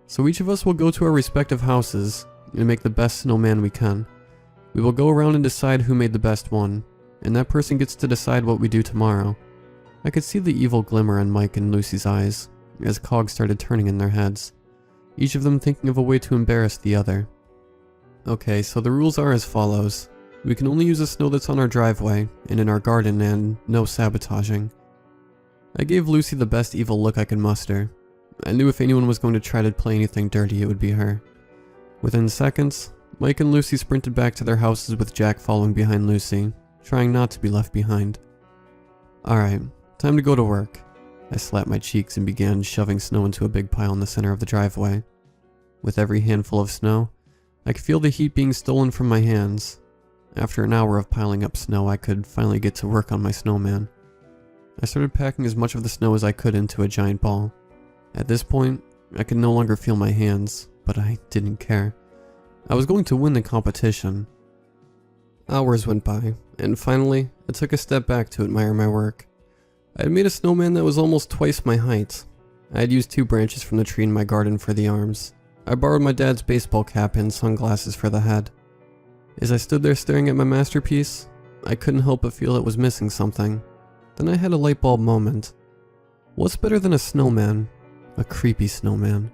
so each of us will go to our respective houses and make the best snowman we can. We will go around and decide who made the best one, and that person gets to decide what we do tomorrow." I could see the evil glimmer in Mike and Lucy's eyes as cogs started turning in their heads, each of them thinking of a way to embarrass the other. "Okay, so the rules are as follows. We can only use the snow that's on our driveway and in our garden, and no sabotaging." I gave Lucy the best evil look I could muster. I knew if anyone was going to try to play anything dirty, it would be her. Within seconds, Mike and Lucy sprinted back to their houses with Jack following behind Lucy, trying not to be left behind. "Alright, time to go to work." I slapped my cheeks and began shoving snow into a big pile in the center of the driveway. With every handful of snow, I could feel the heat being stolen from my hands. After an hour of piling up snow, I could finally get to work on my snowman. I started packing as much of the snow as I could into a giant ball. At this point, I could no longer feel my hands, but I didn't care. I was going to win the competition. Hours went by, and finally, I took a step back to admire my work. I had made a snowman that was almost twice my height. I had used 2 branches from the tree in my garden for the arms. I borrowed my dad's baseball cap and sunglasses for the head. As I stood there staring at my masterpiece, I couldn't help but feel it was missing something. Then I had a light bulb moment. What's better than a snowman? A creepy snowman.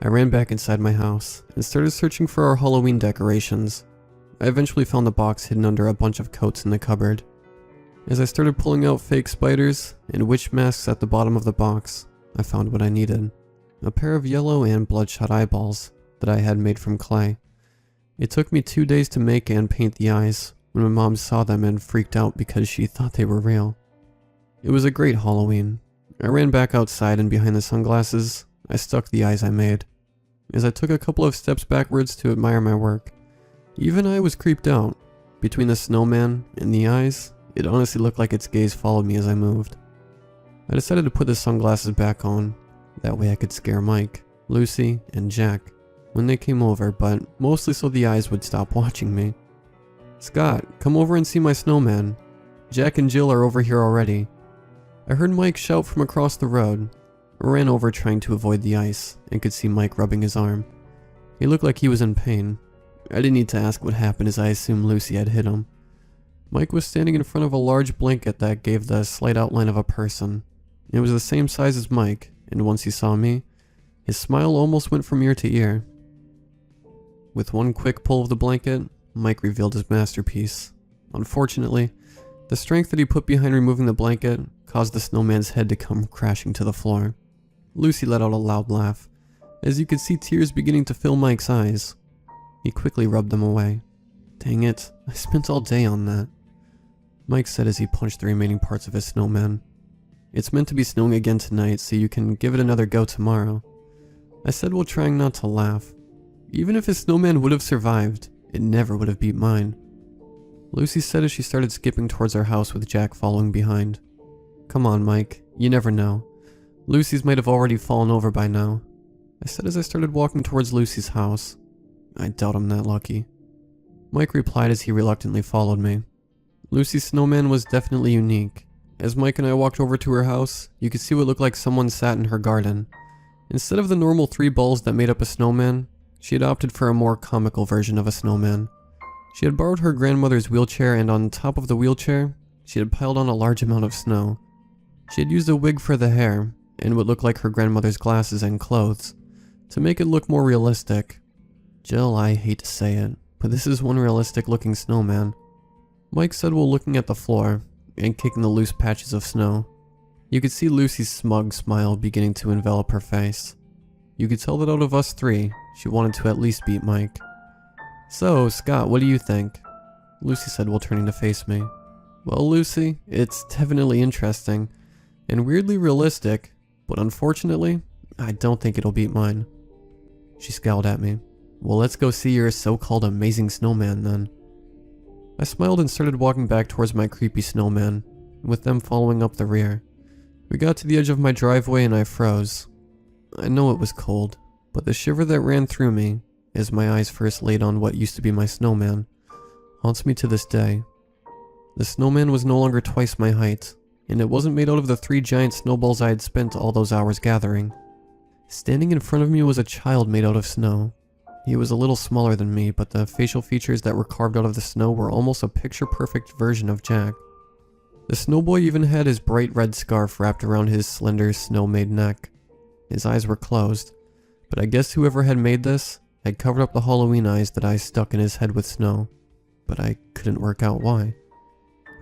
I ran back inside my house and started searching for our Halloween decorations. I eventually found the box hidden under a bunch of coats in the cupboard. As I started pulling out fake spiders and witch masks at the bottom of the box, I found what I needed. A pair of yellow and bloodshot eyeballs that I had made from clay. It took me 2 days to make and paint the eyes when my mom saw them and freaked out because she thought they were real. It was a great Halloween. I ran back outside and behind the sunglasses, I stuck the eyes I made. As I took a couple of steps backwards to admire my work, even I was creeped out. Between the snowman and the eyes, it honestly looked like its gaze followed me as I moved. I decided to put the sunglasses back on. That way I could scare Mike, Lucy, and Jack when they came over, but mostly so the eyes would stop watching me. Scott, come over and see my snowman. Jack and Jill are over here already. I heard Mike shout from across the road. I ran over trying to avoid the ice and could see Mike rubbing his arm. He looked like he was in pain. I didn't need to ask what happened as I assumed Lucy had hit him. Mike was standing in front of a large blanket that gave the slight outline of a person. It was the same size as Mike, and once he saw me, his smile almost went from ear to ear. With one quick pull of the blanket, Mike revealed his masterpiece. Unfortunately, the strength that he put behind removing the blanket caused the snowman's head to come crashing to the floor. Lucy let out a loud laugh, as you could see tears beginning to fill Mike's eyes. He quickly rubbed them away. Dang it, I spent all day on that. Mike said as he punched the remaining parts of his snowman. It's meant to be snowing again tonight, so you can give it another go tomorrow. I said while trying not to laugh. Even if his snowman would have survived, it never would have beat mine. Lucy said as she started skipping towards our house with Jack following behind. Come on, Mike, you never know. Lucy's might have already fallen over by now. I said as I started walking towards Lucy's house. I doubt I'm that lucky. Mike replied as he reluctantly followed me. Lucy's snowman was definitely unique. As Mike and I walked over to her house, you could see what looked like someone sat in her garden. Instead of the normal 3 balls that made up a snowman, she had opted for a more comical version of a snowman. She had borrowed her grandmother's wheelchair, and on top of the wheelchair, she had piled on a large amount of snow. She had used a wig for the hair, and what looked like her grandmother's glasses and clothes, to make it look more realistic. Jill, I hate to say it, but this is one realistic looking snowman. Mike said while looking at the floor, and kicking the loose patches of snow. You could see Lucy's smug smile beginning to envelop her face. You could tell that out of us 3, she wanted to at least beat Mike. So, Scott, what do you think? Lucy said while turning to face me. Well, Lucy, it's definitely interesting, and weirdly realistic, but unfortunately, I don't think it'll beat mine. She scowled at me. Well, let's go see your so-called amazing snowman then. I smiled and started walking back towards my creepy snowman, with them following up the rear. We got to the edge of my driveway and I froze. I know it was cold, but the shiver that ran through me, as my eyes first laid on what used to be my snowman, haunts me to this day. The snowman was no longer twice my height, and it wasn't made out of the 3 giant snowballs I had spent all those hours gathering. Standing in front of me was a child made out of snow. He was a little smaller than me, but the facial features that were carved out of the snow were almost a picture-perfect version of Jack. The snowboy even had his bright red scarf wrapped around his slender, snow-made neck. His eyes were closed, but I guess whoever had made this had covered up the Halloween eyes that I stuck in his head with snow, but I couldn't work out why.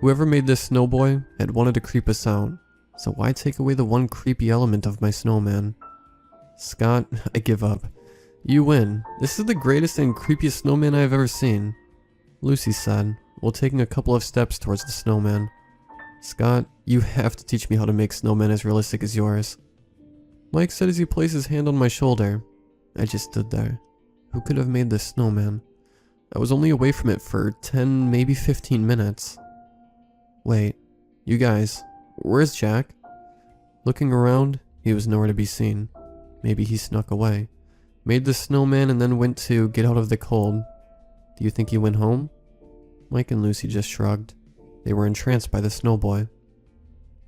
Whoever made this snowboy had wanted to creep us out, so why take away the one creepy element of my snowman? Scott, I give up. You win. This is the greatest and creepiest snowman I have ever seen. Lucy said, while taking a couple of steps towards the snowman. Scott, you have to teach me how to make snowmen as realistic as yours. Mike said as he placed his hand on my shoulder. I just stood there. Who could have made this snowman? I was only away from it for 10, maybe 15 minutes. Wait, you guys, where's Jack? Looking around, he was nowhere to be seen. Maybe he snuck away. Made the snowman and then went to get out of the cold. Do you think he went home? Mike and Lucy just shrugged. They were entranced by the snowboy.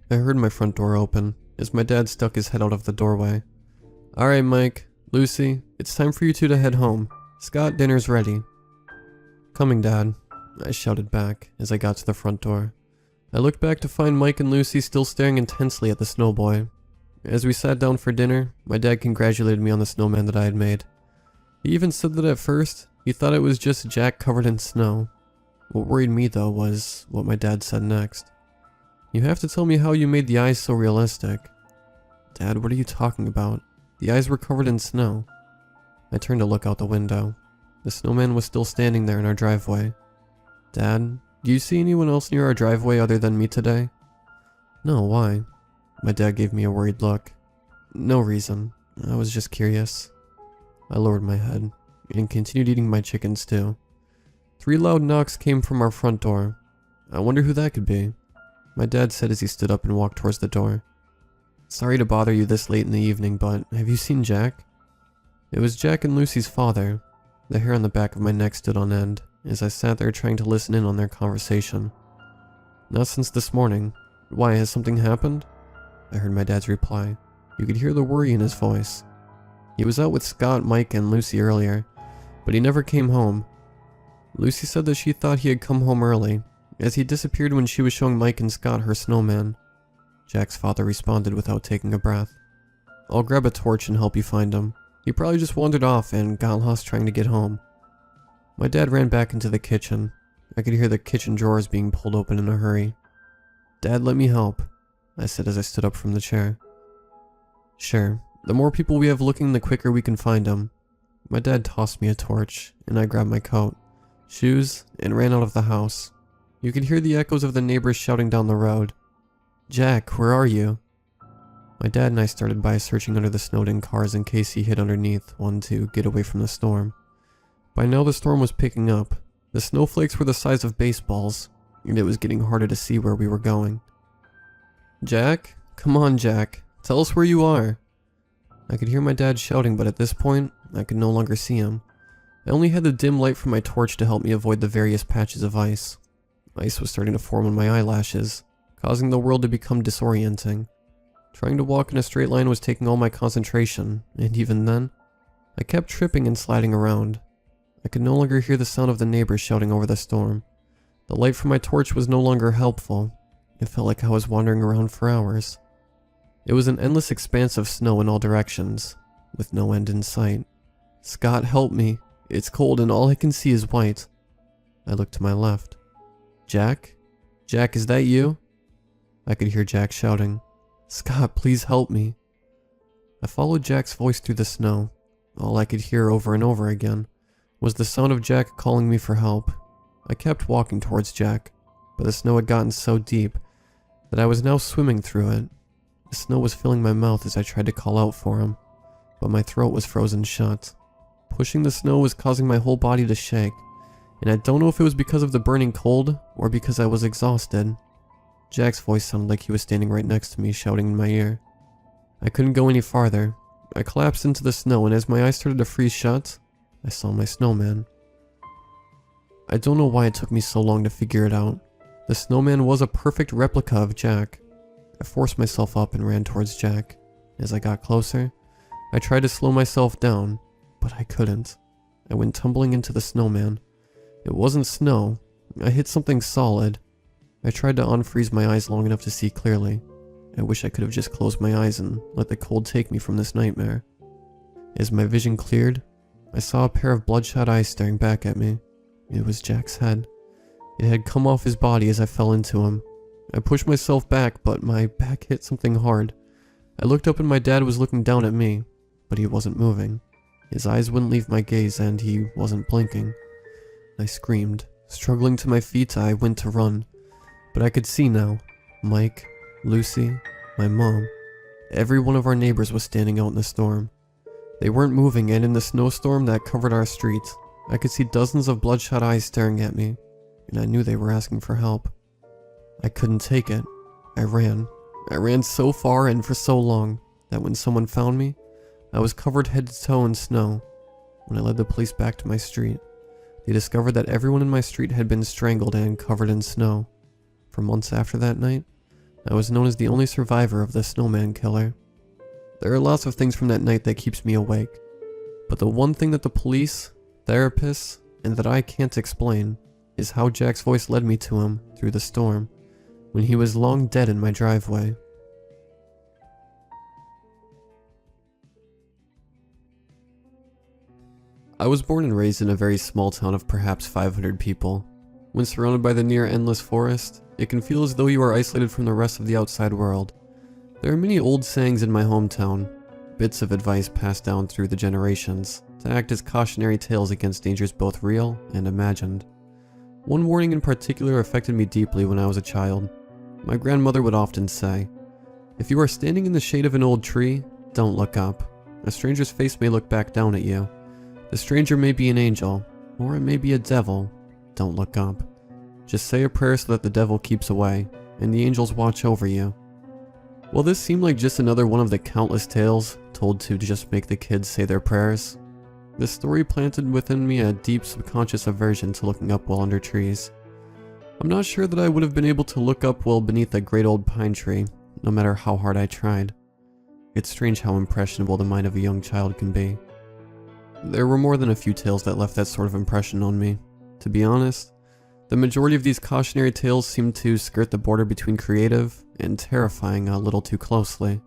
I heard my front door open as my dad stuck his head out of the doorway. Alright, Mike, Lucy, it's time for you two to head home. Scott, dinner's ready. Coming, Dad, I shouted back as I got to the front door. I looked back to find Mike and Lucy still staring intensely at the snowboy. As we sat down for dinner, my dad congratulated me on the snowman that I had made. He even said that at first, he thought it was just Jack covered in snow. What worried me though was what my dad said next. You have to tell me how you made the eyes so realistic. Dad, what are you talking about? The eyes were covered in snow. I turned to look out the window. The snowman was still standing there in our driveway. Dad, do you see anyone else near our driveway other than me today? No, why? My dad gave me a worried look. No reason. I was just curious. I lowered my head and continued eating my chicken stew. 3 loud knocks came from our front door. I wonder who that could be. My dad said as he stood up and walked towards the door. Sorry to bother you this late in the evening, but have you seen Jack? It was Jack and Lucy's father. The hair on the back of my neck stood on end as I sat there trying to listen in on their conversation. Not since this morning. Why, has something happened? I heard my dad's reply. You could hear the worry in his voice. He was out with Scott, Mike, and Lucy earlier, but he never came home. Lucy said that she thought he had come home early, as he disappeared when she was showing Mike and Scott her snowman. Jack's father responded without taking a breath. I'll grab a torch and help you find him. He probably just wandered off and got lost trying to get home. My dad ran back into the kitchen. I could hear the kitchen drawers being pulled open in a hurry. Dad, let me help, I said as I stood up from the chair. Sure, the more people we have looking, the quicker we can find him. My dad tossed me a torch, and I grabbed my coat, shoes, and ran out of the house. You could hear the echoes of the neighbors shouting down the road. Jack, where are you? My dad and I started by searching under the snowed-in cars in case he hid underneath one to get away from the storm. By now the storm was picking up. The snowflakes were the size of baseballs, and it was getting harder to see where we were going. Jack? Come on, Jack. Tell us where you are. I could hear my dad shouting, but at this point, I could no longer see him. I only had the dim light from my torch to help me avoid the various patches of ice. Ice was starting to form on my eyelashes, causing the world to become disorienting. Trying to walk in a straight line was taking all my concentration, and even then, I kept tripping and sliding around. I could no longer hear the sound of the neighbors shouting over the storm. The light from my torch was no longer helpful. It felt like I was wandering around for hours. It was an endless expanse of snow in all directions, with no end in sight. Scott, help me. It's cold and all I can see is white. I looked to my left. Jack? Jack, is that you? I could hear Jack shouting. Scott, please help me. I followed Jack's voice through the snow. All I could hear over and over again was the sound of Jack calling me for help. I kept walking towards Jack, but the snow had gotten so deep that I was now swimming through it. The snow was filling my mouth as I tried to call out for him, but my throat was frozen shut. Pushing the snow was causing my whole body to shake, and I don't know if it was because of the burning cold or because I was exhausted. Jack's voice sounded like he was standing right next to me, shouting in my ear. I couldn't go any farther. I collapsed into the snow, and as my eyes started to freeze shut, I saw my snowman. I don't know why it took me so long to figure it out. The snowman was a perfect replica of Jack. I forced myself up and ran towards Jack. As I got closer, I tried to slow myself down, but I couldn't. I went tumbling into the snowman. It wasn't snow. I hit something solid. I tried to unfreeze my eyes long enough to see clearly. I wish I could have just closed my eyes and let the cold take me from this nightmare. As my vision cleared, I saw a pair of bloodshot eyes staring back at me. It was Jack's head. It had come off his body as I fell into him. I pushed myself back, but my back hit something hard. I looked up and my dad was looking down at me, but he wasn't moving. His eyes wouldn't leave my gaze and he wasn't blinking. I screamed. Struggling to my feet, I went to run. But I could see now. Mike, Lucy, my mom. Every one of our neighbors was standing out in the storm. They weren't moving, and in the snowstorm that covered our street, I could see dozens of bloodshot eyes staring at me, and I knew they were asking for help. I couldn't take it. I ran. I ran so far and for so long that when someone found me, I was covered head to toe in snow. When I led the police back to my street, they discovered that everyone in my street had been strangled and covered in snow. For months after that night, I was known as the only survivor of the snowman killer. There are lots of things from that night that keeps me awake, but the one thing that the police, therapists, and that I can't explain is how Jack's voice led me to him through the storm, when he was long dead in my driveway. I was born and raised in a very small town of perhaps 500 people. When surrounded by the near endless forest, it can feel as though you are isolated from the rest of the outside world. There are many old sayings in my hometown, bits of advice passed down through the generations, to act as cautionary tales against dangers both real and imagined. One warning in particular affected me deeply when I was a child. My grandmother would often say, "If you are standing in the shade of an old tree, don't look up. A stranger's face may look back down at you. The stranger may be an angel, or it may be a devil. Don't look up. Just say a prayer so that the devil keeps away, and the angels watch over you." Well, this seemed like just another one of the countless tales told to just make the kids say their prayers. This story planted within me a deep subconscious aversion to looking up while under trees. I'm not sure that I would have been able to look up well beneath a great old pine tree, no matter how hard I tried. It's strange how impressionable the mind of a young child can be. There were more than a few tales that left that sort of impression on me. To be honest, the majority of these cautionary tales seemed to skirt the border between creative and terrifying a little too closely.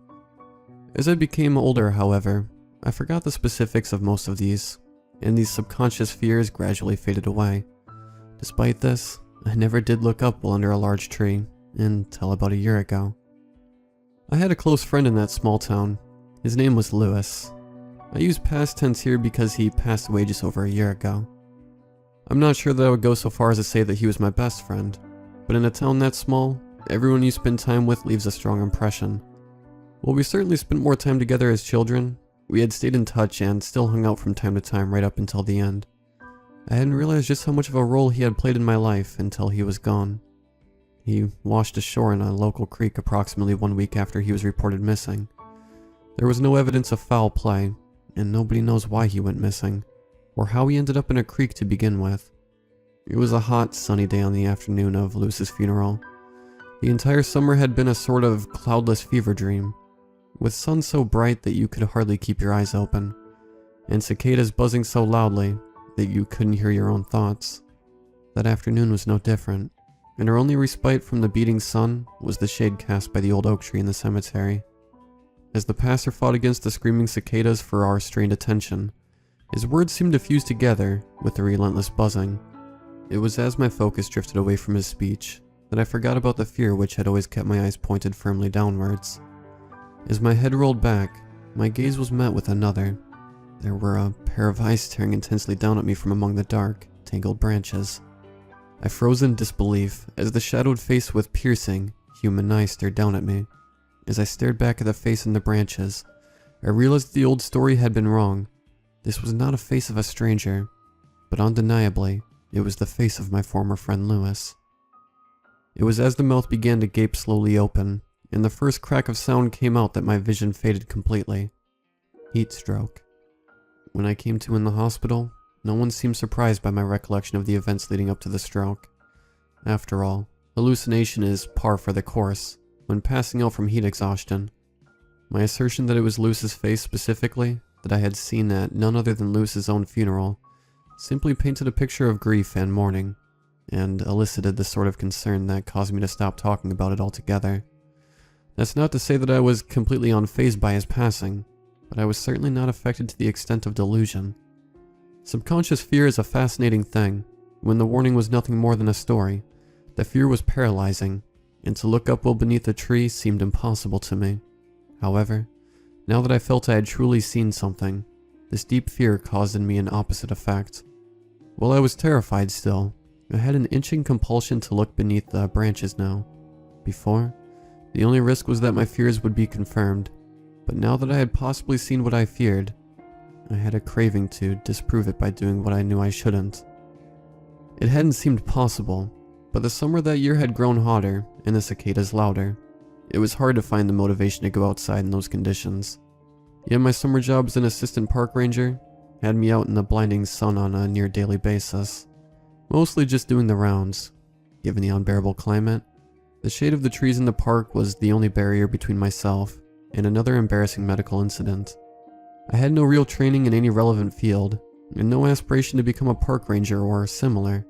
As I became older, however, I forgot the specifics of most of these, and these subconscious fears gradually faded away. Despite this, I never did look up while under a large tree, until about a year ago. I had a close friend in that small town. His name was Lewis. I use past tense here because he passed away just over a year ago. I'm not sure that I would go so far as to say that he was my best friend, but in a town that small, everyone you spend time with leaves a strong impression. While we certainly spent more time together as children, we had stayed in touch and still hung out from time to time right up until the end. I hadn't realized just how much of a role he had played in my life until he was gone. He washed ashore in a local creek approximately 1 week after he was reported missing. There was no evidence of foul play, and nobody knows why he went missing, or how he ended up in a creek to begin with. It was a hot, sunny day on the afternoon of Luce's funeral. The entire summer had been a sort of cloudless fever dream, with sun so bright that you could hardly keep your eyes open, and cicadas buzzing so loudly that you couldn't hear your own thoughts. That afternoon was no different, and our only respite from the beating sun was the shade cast by the old oak tree in the cemetery. As the pastor fought against the screaming cicadas for our strained attention, his words seemed to fuse together with the relentless buzzing. It was as my focus drifted away from his speech that I forgot about the fear which had always kept my eyes pointed firmly downwards. As my head rolled back, my gaze was met with another. There were a pair of eyes staring intensely down at me from among the dark, tangled branches. I froze in disbelief as the shadowed face with piercing, human eyes stared down at me. As I stared back at the face in the branches, I realized the old story had been wrong. This was not a face of a stranger, but undeniably, it was the face of my former friend Lewis. It was as the mouth began to gape slowly open, and the first crack of sound came out that my vision faded completely. Heat stroke. When I came to in the hospital, no one seemed surprised by my recollection of the events leading up to the stroke. After all, hallucination is par for the course when passing out from heat exhaustion. My assertion that it was Luce's face specifically, that I had seen at none other than Luce's own funeral, simply painted a picture of grief and mourning, and elicited the sort of concern that caused me to stop talking about it altogether. That's not to say that I was completely unfazed by his passing, but I was certainly not affected to the extent of delusion. Subconscious fear is a fascinating thing. When the warning was nothing more than a story, the fear was paralyzing, and to look up well beneath a tree seemed impossible to me. However, now that I felt I had truly seen something, this deep fear caused in me an opposite effect. While I was terrified still, I had an inching compulsion to look beneath the branches now. Before, the only risk was that my fears would be confirmed, but now that I had possibly seen what I feared, I had a craving to disprove it by doing what I knew I shouldn't. It hadn't seemed possible, but the summer that year had grown hotter and the cicadas louder. It was hard to find the motivation to go outside in those conditions. Yet my summer job as an assistant park ranger had me out in the blinding sun on a near daily basis, mostly just doing the rounds. Given the unbearable climate, the shade of the trees in the park was the only barrier between myself and another embarrassing medical incident. I had no real training in any relevant field, and no aspiration to become a park ranger or similar,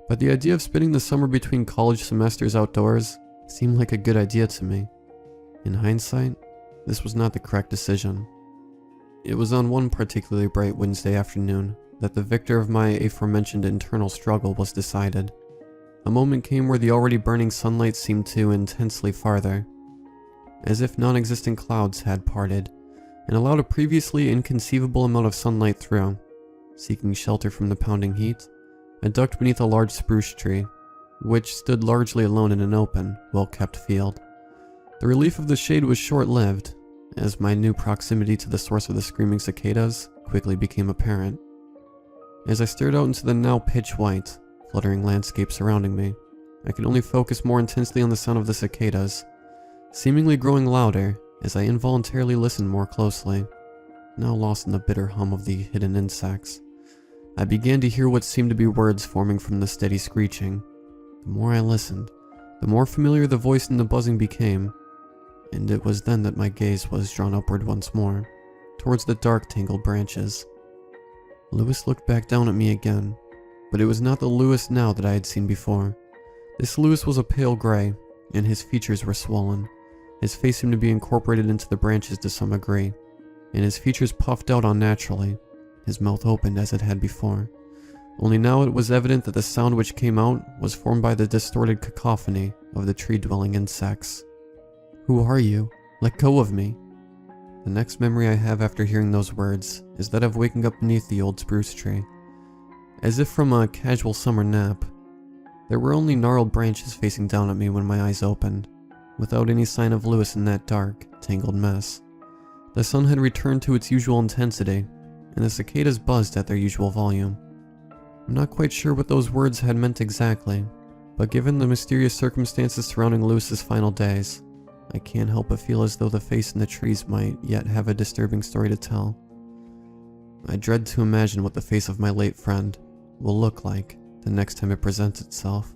but the idea of spending the summer between college semesters outdoors seemed like a good idea to me. In hindsight, this was not the correct decision. It was on one particularly bright Wednesday afternoon that the victor of my aforementioned internal struggle was decided. A moment came where the already burning sunlight seemed to intensely farther, as if non-existent clouds had parted and allowed a previously inconceivable amount of sunlight through. Seeking shelter from the pounding heat, I ducked beneath a large spruce tree, which stood largely alone in an open, well-kept field. The relief of the shade was short-lived, as my new proximity to the source of the screaming cicadas quickly became apparent. As I stared out into the now pitch-white, fluttering landscape surrounding me, I could only focus more intensely on the sound of the cicadas, seemingly growing louder as I involuntarily listened more closely. Now lost in the bitter hum of the hidden insects, I began to hear what seemed to be words forming from the steady screeching. The more I listened, the more familiar the voice and the buzzing became, and it was then that my gaze was drawn upward once more, towards the dark tangled branches. Lewis looked back down at me again, but it was not the Lewis now that I had seen before. This Lewis was a pale gray, and his features were swollen. His face seemed to be incorporated into the branches to some degree, and his features puffed out unnaturally. His mouth opened as it had before. Only now it was evident that the sound which came out was formed by the distorted cacophony of the tree-dwelling insects. "Who are you? Let go of me." The next memory I have after hearing those words is that of waking up beneath the old spruce tree. As if from a casual summer nap, there were only gnarled branches facing down at me when my eyes opened, without any sign of Lewis in that dark, tangled mess. The sun had returned to its usual intensity, and the cicadas buzzed at their usual volume. I'm not quite sure what those words had meant exactly, but given the mysterious circumstances surrounding Lewis's final days, I can't help but feel as though the face in the trees might yet have a disturbing story to tell. I dread to imagine what the face of my late friend will look like the next time it presents itself.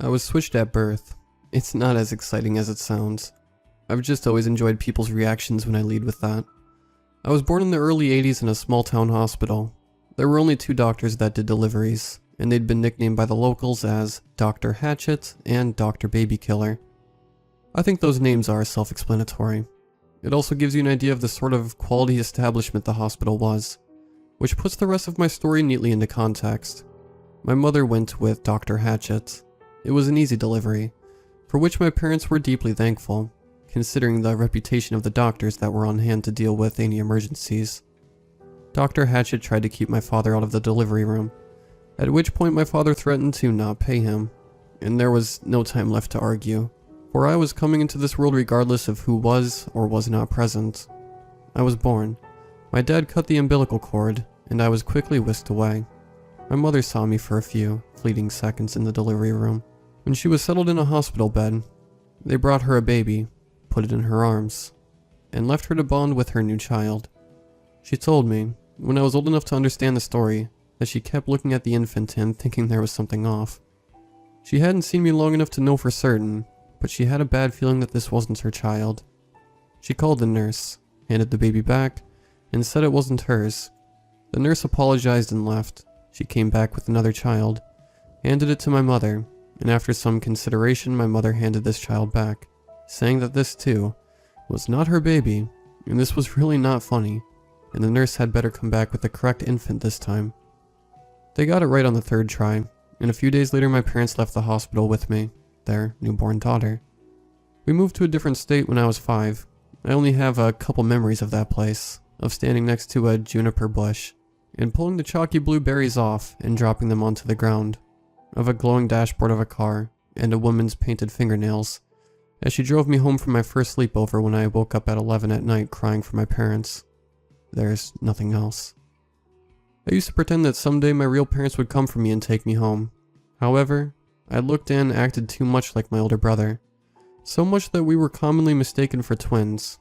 I was switched at birth. It's not as exciting as it sounds. I've just always enjoyed people's reactions when I lead with that. I was born in the early 80s in a small town hospital. There were only 2 doctors that did deliveries, and they'd been nicknamed by the locals as Dr. Hatchet and Dr. Baby Killer. I think those names are self-explanatory. It also gives you an idea of the sort of quality establishment the hospital was, which puts the rest of my story neatly into context. My mother went with Dr. Hatchet. It was an easy delivery, for which my parents were deeply thankful, considering the reputation of the doctors that were on hand to deal with any emergencies. Dr. Hatchet tried to keep my father out of the delivery room, at which point my father threatened to not pay him, and there was no time left to argue, for I was coming into this world regardless of who was or was not present. I was born. My dad cut the umbilical cord, and I was quickly whisked away. My mother saw me for a few fleeting seconds in the delivery room. When she was settled in a hospital bed, they brought her a baby, put it in her arms, and left her to bond with her new child. She told me, when I was old enough to understand the story, that she kept looking at the infant and thinking there was something off. She hadn't seen me long enough to know for certain, but she had a bad feeling that this wasn't her child. She called the nurse, handed the baby back, and said it wasn't hers. The nurse apologized and left. She came back with another child, handed it to my mother, and after some consideration my mother handed this child back, saying that this too was not her baby, and this was really not funny, and the nurse had better come back with the correct infant this time. They got it right on the 3rd try, and a few days later my parents left the hospital with me, their newborn daughter. We moved to a different state when I was 5. I only have a couple memories of that place, of standing next to a juniper bush, and pulling the chalky blue berries off and dropping them onto the ground, of a glowing dashboard of a car, and a woman's painted fingernails, as she drove me home from my first sleepover when I woke up at 11 at night crying for my parents. There's nothing else. I used to pretend that someday my real parents would come for me and take me home. However, I looked and acted too much like my older brother. So much that we were commonly mistaken for twins.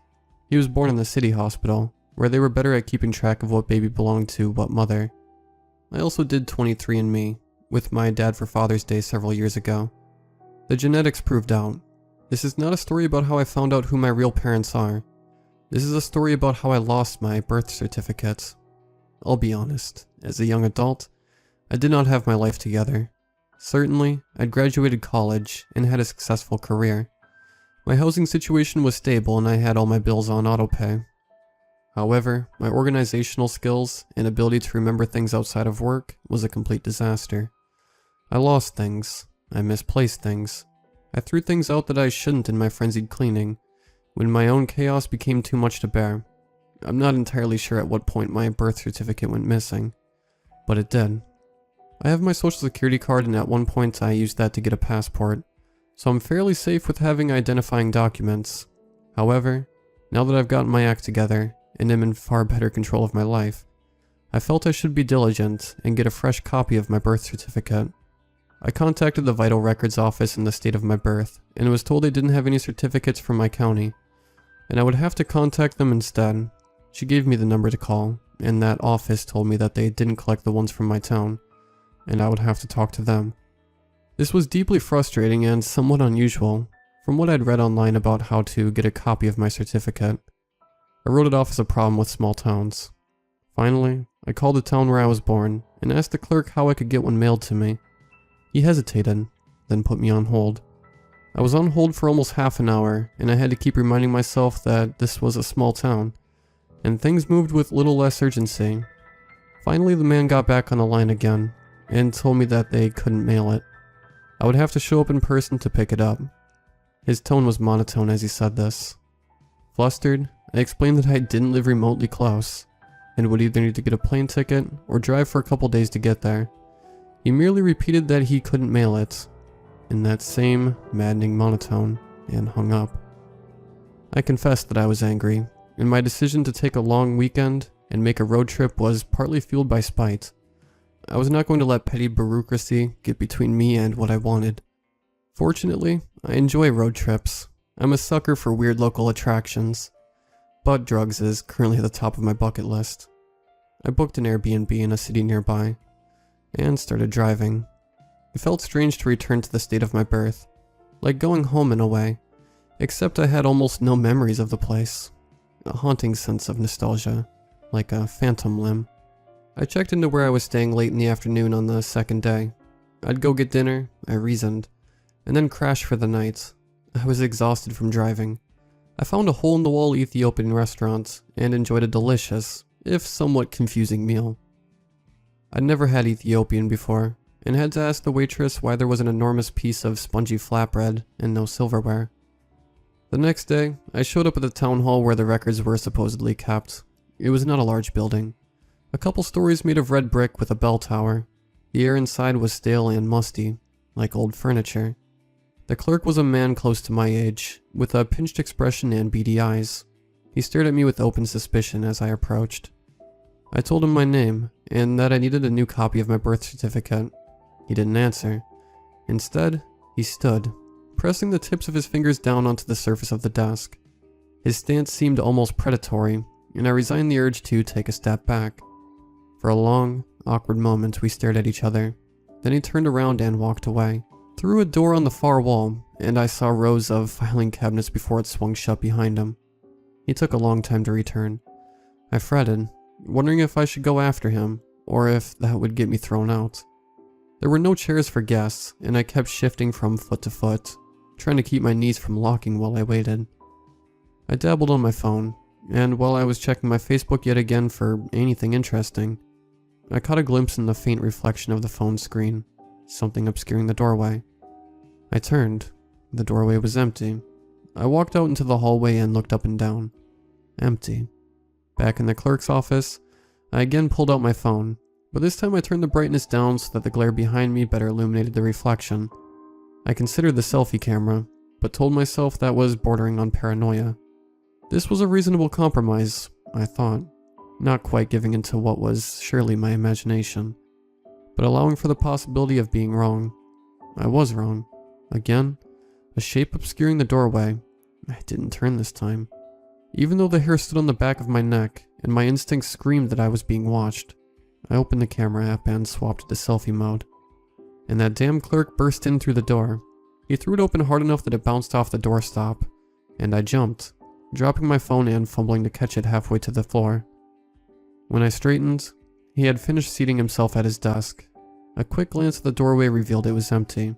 He was born in the city hospital, where they were better at keeping track of what baby belonged to what mother. I also did 23andMe with my dad for Father's Day several years ago. The genetics proved out. This is not a story about how I found out who my real parents are. This is a story about how I lost my birth certificate. I'll be honest, as a young adult, I did not have my life together. Certainly, I'd graduated college and had a successful career. My housing situation was stable and I had all my bills on autopay. However, my organizational skills and ability to remember things outside of work was a complete disaster. I lost things. I misplaced things. I threw things out that I shouldn't in my frenzied cleaning, when my own chaos became too much to bear. I'm not entirely sure at what point my birth certificate went missing, but it did. I have my social security card and at one point I used that to get a passport, so I'm fairly safe with having identifying documents. However, now that I've gotten my act together, and am in far better control of my life, I felt I should be diligent and get a fresh copy of my birth certificate. I contacted the Vital Records office in the state of my birth, and was told they didn't have any certificates from my county, and I would have to contact them instead. She gave me the number to call, and that office told me that they didn't collect the ones from my town, and I would have to talk to them. This was deeply frustrating and somewhat unusual, from what I'd read online about how to get a copy of my certificate. I wrote it off as a problem with small towns. Finally, I called the town where I was born and asked the clerk how I could get one mailed to me. He hesitated, then put me on hold. I was on hold for almost half an hour, and I had to keep reminding myself that this was a small town, and things moved with little less urgency. Finally, the man got back on the line again, and told me that they couldn't mail it. I would have to show up in person to pick it up. His tone was monotone as he said this. Flustered, I explained that I didn't live remotely close, and would either need to get a plane ticket or drive for a couple days to get there. He merely repeated that he couldn't mail it, in that same maddening monotone, and hung up. I confessed that I was angry, and my decision to take a long weekend and make a road trip was partly fueled by spite. I was not going to let petty bureaucracy get between me and what I wanted. Fortunately, I enjoy road trips. I'm a sucker for weird local attractions. But drugs is currently at the top of my bucket list. I booked an Airbnb in a city nearby, and started driving. It felt strange to return to the state of my birth, like going home in a way, except I had almost no memories of the place. A haunting sense of nostalgia, like a phantom limb. I checked into where I was staying late in the afternoon on the second day. I'd go get dinner, I reasoned, and then crash for the night. I was exhausted from driving. I found a hole-in-the-wall Ethiopian restaurant and enjoyed a delicious, if somewhat confusing meal. I'd never had Ethiopian before, and had to ask the waitress why there was an enormous piece of spongy flatbread and no silverware. The next day, I showed up at the town hall where the records were supposedly kept. It was not a large building. A couple stories made of red brick with a bell tower. The air inside was stale and musty, like old furniture. The clerk was a man close to my age, with a pinched expression and beady eyes. He stared at me with open suspicion as I approached. I told him my name, and that I needed a new copy of my birth certificate. He didn't answer. Instead, he stood, pressing the tips of his fingers down onto the surface of the desk. His stance seemed almost predatory, and I resigned the urge to take a step back. For a long, awkward moment we stared at each other. Then he turned around and walked away. Through a door on the far wall, and I saw rows of filing cabinets before it swung shut behind him. He took a long time to return. I fretted, wondering if I should go after him, or if that would get me thrown out. There were no chairs for guests, and I kept shifting from foot to foot, trying to keep my knees from locking while I waited. I dabbled on my phone, and while I was checking my Facebook yet again for anything interesting, I caught a glimpse in the faint reflection of the phone screen, something obscuring the doorway. I turned. The doorway was empty. I walked out into the hallway and looked up and down. Empty. Back in the clerk's office, I again pulled out my phone, but this time I turned the brightness down so that the glare behind me better illuminated the reflection. I considered the selfie camera, but told myself that was bordering on paranoia. This was a reasonable compromise, I thought, not quite giving into what was surely my imagination, but allowing for the possibility of being wrong. I was wrong. Again, a shape obscuring the doorway. I didn't turn this time. Even though the hair stood on the back of my neck, and my instincts screamed that I was being watched, I opened the camera app and swapped to selfie mode. And that damn clerk burst in through the door. He threw it open hard enough that it bounced off the doorstop, and I jumped, dropping my phone and fumbling to catch it halfway to the floor. When I straightened, he had finished seating himself at his desk. A quick glance at the doorway revealed it was empty.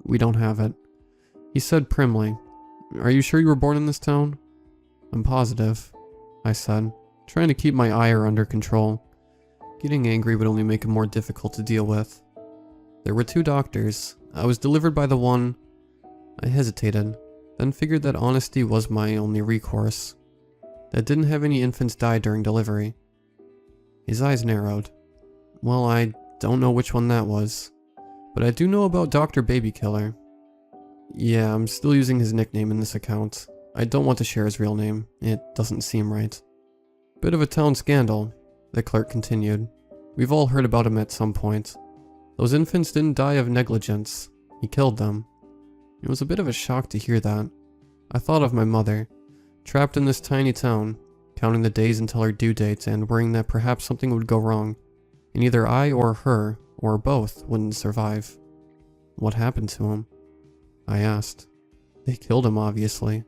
"We don't have it," he said primly. "Are you sure you were born in this town?" "I'm positive," I said, trying to keep my ire under control. Getting angry would only make it more difficult to deal with. There were 2 doctors. I was delivered by the one. I hesitated, then figured that honesty was my only recourse. That didn't have any infants die during delivery. His eyes narrowed. "Well, I don't know which one that was, but I do know about Dr. Baby Killer." "Yeah, I'm still using his nickname in this account. I don't want to share his real name. It doesn't seem right." "Bit of a town scandal," the clerk continued. "We've all heard about him at some point. Those infants didn't die of negligence. He killed them." It was a bit of a shock to hear that. I thought of my mother, trapped in this tiny town, counting the days until her due date and worrying that perhaps something would go wrong, and either I or her, or both, wouldn't survive. "What happened to him?" I asked. "They killed him, obviously."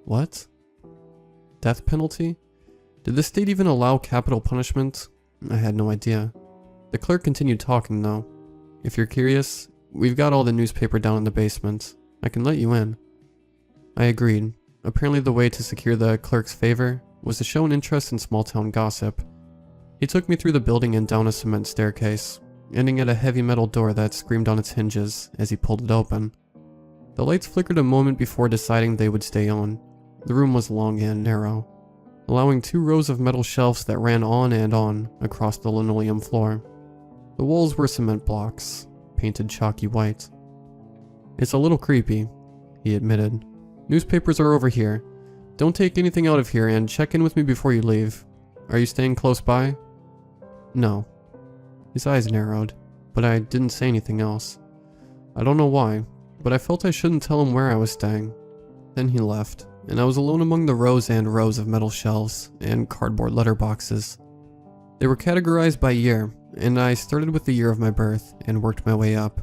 "What? Death penalty? Did the state even allow capital punishment?" I had no idea. The clerk continued talking though. "If you're curious, we've got all the newspaper down in the basement. I can let you in." I agreed. Apparently the way to secure the clerk's favor was to show an interest in small town gossip. He took me through the building and down a cement staircase, ending at a heavy metal door that screamed on its hinges as he pulled it open. The lights flickered a moment before deciding they would stay on. The room was long and narrow, allowing 2 rows of metal shelves that ran on and on across the linoleum floor. The walls were cement blocks, painted chalky white. "It's a little creepy," he admitted. "Newspapers are over here. Don't take anything out of here and check in with me before you leave. Are you staying close by?" "No." His eyes narrowed, but I didn't say anything else. I don't know why, but I felt I shouldn't tell him where I was staying. Then he left, and I was alone among the rows and rows of metal shelves and cardboard letterboxes. They were categorized by year, and I started with the year of my birth and worked my way up.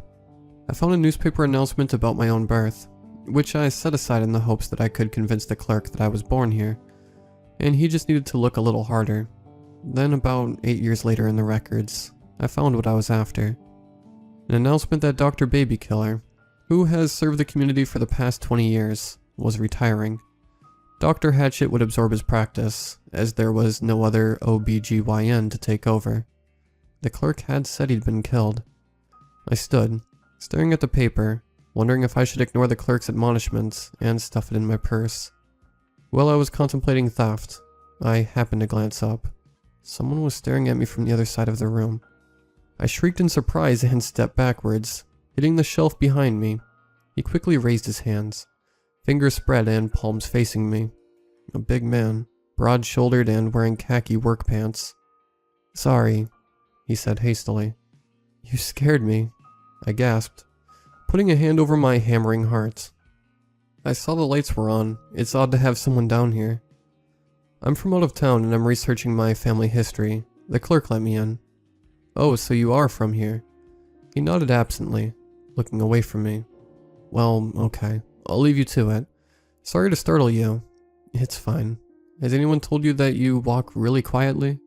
I found a newspaper announcement about my own birth, which I set aside in the hopes that I could convince the clerk that I was born here, and he just needed to look a little harder. Then about 8 years later in the records, I found what I was after. An announcement that Dr. Baby Killer, who has served the community for the past 20 years, was retiring. Dr. Hatchet would absorb his practice, as there was no other OBGYN to take over. The clerk had said he'd been killed. I stood, staring at the paper, wondering if I should ignore the clerk's admonishments and stuff it in my purse. While I was contemplating theft, I happened to glance up. Someone was staring at me from the other side of the room. I shrieked in surprise and stepped backwards, hitting the shelf behind me. He quickly raised his hands, fingers spread and palms facing me. A big man, broad-shouldered and wearing khaki work pants. "Sorry," he said hastily. "You scared me," I gasped, putting a hand over my hammering heart. "I saw the lights were on. It's odd to have someone down here." "I'm from out of town and I'm researching my family history. The clerk let me in." "Oh, so you are from here?" He nodded absently, looking away from me. "Well, okay. I'll leave you to it. Sorry to startle you." "It's fine. Has anyone told you that you walk really quietly?"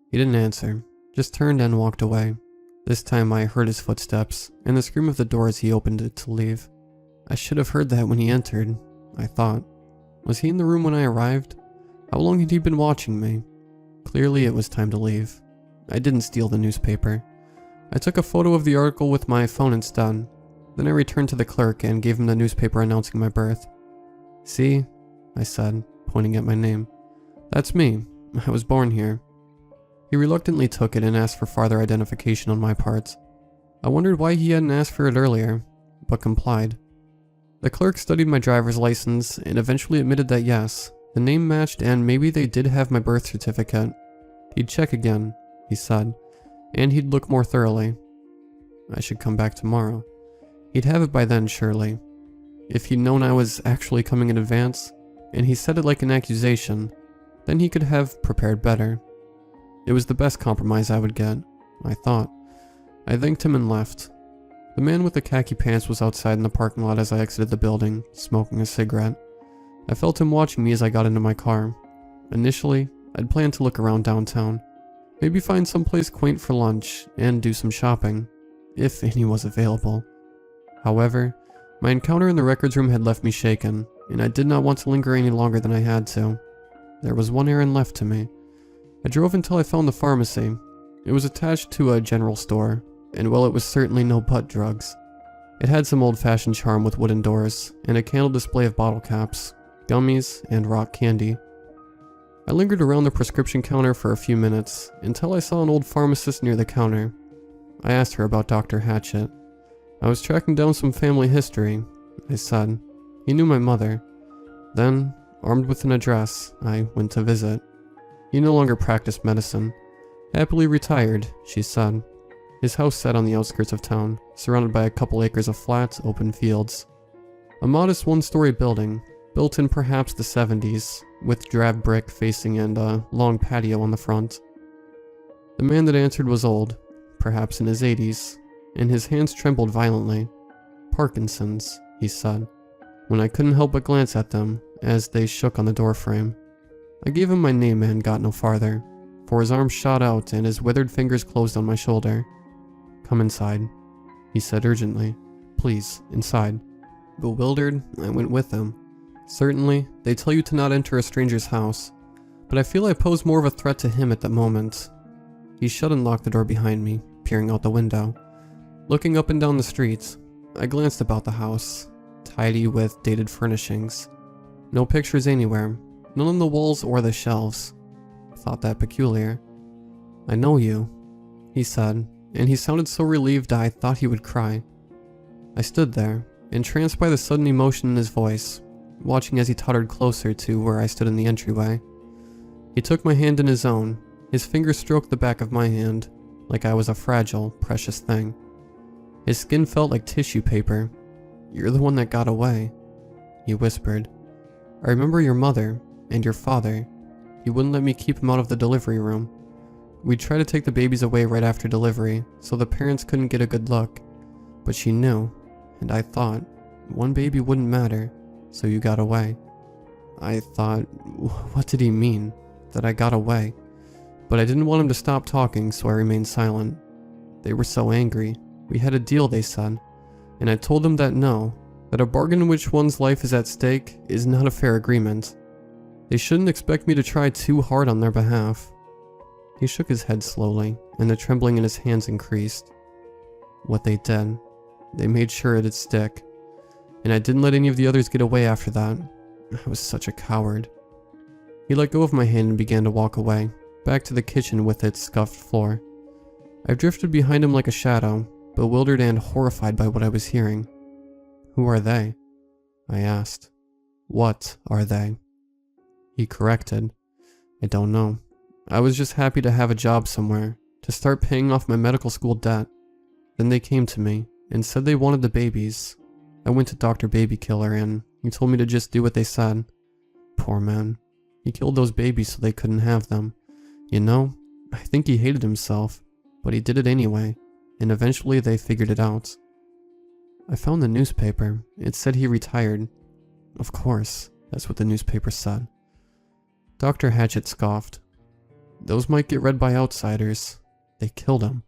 He didn't answer, just turned and walked away. This time I heard his footsteps, and the scream of the door as he opened it to leave. I should have heard that when he entered, I thought. Was he in the room when I arrived? How long had he been watching me? Clearly it was time to leave. I didn't steal the newspaper. I took a photo of the article with my phone instead. Then I returned to the clerk and gave him the newspaper announcing my birth. "See?" I said, pointing at my name. "That's me. I was born here." He reluctantly took it and asked for farther identification on my part. I wondered why he hadn't asked for it earlier, but complied. The clerk studied my driver's license and eventually admitted that yes, the name matched and maybe they did have my birth certificate. He'd check again, he said, and he'd look more thoroughly. I should come back tomorrow. He'd have it by then, surely. If he'd known I was actually coming in advance, and he said it like an accusation, then he could have prepared better. It was the best compromise I would get, I thought. I thanked him and left. The man with the khaki pants was outside in the parking lot as I exited the building, smoking a cigarette. I felt him watching me as I got into my car. Initially, I'd planned to look around downtown, maybe find someplace quaint for lunch, and do some shopping, if any was available. However, my encounter in the records room had left me shaken, and I did not want to linger any longer than I had to. There was one errand left to me. I drove until I found the pharmacy. It was attached to a general store, and while it was certainly no butt drugs, it had some old-fashioned charm with wooden doors and a candle display of bottle caps, gummies, and rock candy. I lingered around the prescription counter for a few minutes until I saw an old pharmacist near the counter. I asked her about Dr. Hatchet. I was tracking down some family history, I said. He knew my mother. Then, armed with an address, I went to visit. He no longer practiced medicine. Happily retired, she said. His house sat on the outskirts of town, surrounded by a couple acres of flat, open fields. A modest one-story building, built in perhaps the 70s, with drab brick facing and a long patio on the front. The man that answered was old, perhaps in his 80s, and his hands trembled violently. Parkinson's, he said, when I couldn't help but glance at them as they shook on the doorframe. I gave him my name and got no farther, for his arm shot out and his withered fingers closed on my shoulder. "Come inside," he said urgently. "Please, inside." Bewildered, I went with him. Certainly, they tell you to not enter a stranger's house, but I feel I posed more of a threat to him at that moment. He shut and locked the door behind me, peering out the window. Looking up and down the street, I glanced about the house, tidy with dated furnishings. No pictures anywhere, none on the walls or the shelves. Thought that peculiar. "I know you," he said, and he sounded so relieved I thought he would cry. I stood there, entranced by the sudden emotion in his voice, watching as he tottered closer to where I stood in the entryway. He took my hand in his own, his fingers stroked the back of my hand, like I was a fragile, precious thing. His skin felt like tissue paper. "You're the one that got away," he whispered. "I remember your mother, and your father. You wouldn't let me keep him out of the delivery room. We'd try to take the babies away right after delivery, so the parents couldn't get a good look. But she knew, and I thought, one baby wouldn't matter, so you got away." I thought, what did he mean? That I got away? But I didn't want him to stop talking, so I remained silent. They were so angry. We had a deal, they said, and I told them that no, that a bargain in which one's life is at stake is not a fair agreement. They shouldn't expect me to try too hard on their behalf. He shook his head slowly, and the trembling in his hands increased. "What they did, they made sure it'd stick, and I didn't let any of the others get away after that. I was such a coward." He let go of my hand and began to walk away, back to the kitchen with its scuffed floor. I drifted behind him like a shadow, bewildered and horrified by what I was hearing. "Who are they?" I asked. "What are they?" He corrected. "I don't know. I was just happy to have a job somewhere, to start paying off my medical school debt. Then they came to me and said they wanted the babies. I went to Dr. Baby Killer and he told me to just do what they said. Poor man. He killed those babies so they couldn't have them. You know, I think he hated himself, but he did it anyway, and eventually they figured it out." I found the newspaper. It said he retired. Of course, that's what the newspaper said. Dr. Hatchet scoffed. "Those might get read by outsiders. They killed him.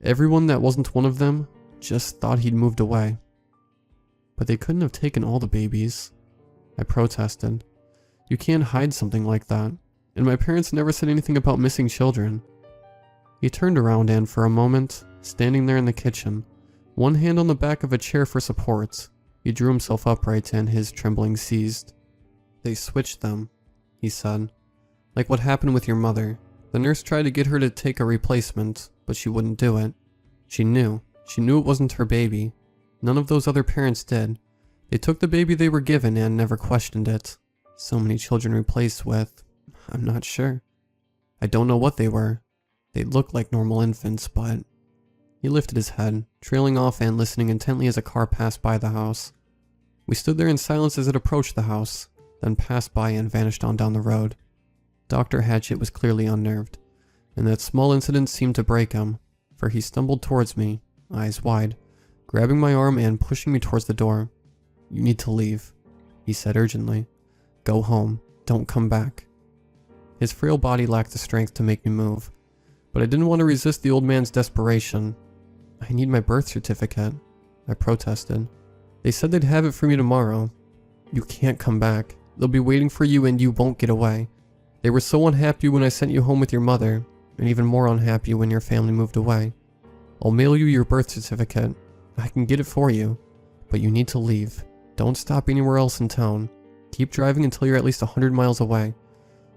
Everyone that wasn't one of them just thought he'd moved away." "But they couldn't have taken all the babies," I protested. "You can't hide something like that, and my parents never said anything about missing children." He turned around and for a moment, standing there in the kitchen, one hand on the back of a chair for support, he drew himself upright and his trembling ceased. "They switched them," he said. "Like what happened with your mother. The nurse tried to get her to take a replacement, but she wouldn't do it. She knew it wasn't her baby. None of those other parents did. They took the baby they were given and never questioned it. So many children replaced with, I'm not sure. I don't know what they were. They looked like normal infants, but He lifted his head, trailing off and listening intently as a car passed by the house. We stood there in silence as it approached the house, then passed by and vanished on down the road. Dr. Hatchett was clearly unnerved, and that small incident seemed to break him, for he stumbled towards me, eyes wide, grabbing my arm and pushing me towards the door. "You need to leave," he said urgently. "Go home. Don't come back." His frail body lacked the strength to make me move, but I didn't want to resist the old man's desperation. "I need my birth certificate," I protested. "They said they'd have it for me tomorrow." "You can't come back. They'll be waiting for you and you won't get away. They were so unhappy when I sent you home with your mother, and even more unhappy when your family moved away. I'll mail you your birth certificate. I can get it for you, but you need to leave. Don't stop anywhere else in town. Keep driving until you're at least 100 miles away.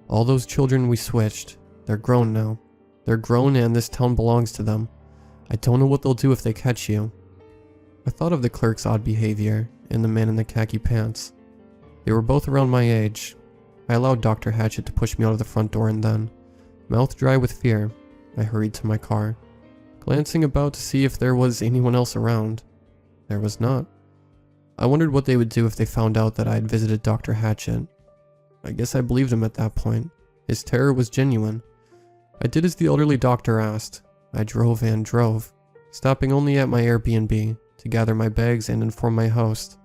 All those children we switched, they're grown now. They're grown and this town belongs to them. I don't know what they'll do if they catch you." I thought of the clerk's odd behavior and the man in the khaki pants. They were both around my age. I allowed Dr. Hatchett to push me out of the front door and then, mouth dry with fear, I hurried to my car, glancing about to see if there was anyone else around. There was not. I wondered what they would do if they found out that I had visited Dr. Hatchett. I guess I believed him at that point. His terror was genuine. I did as the elderly doctor asked. I drove and drove, stopping only at my Airbnb to gather my bags and inform my host.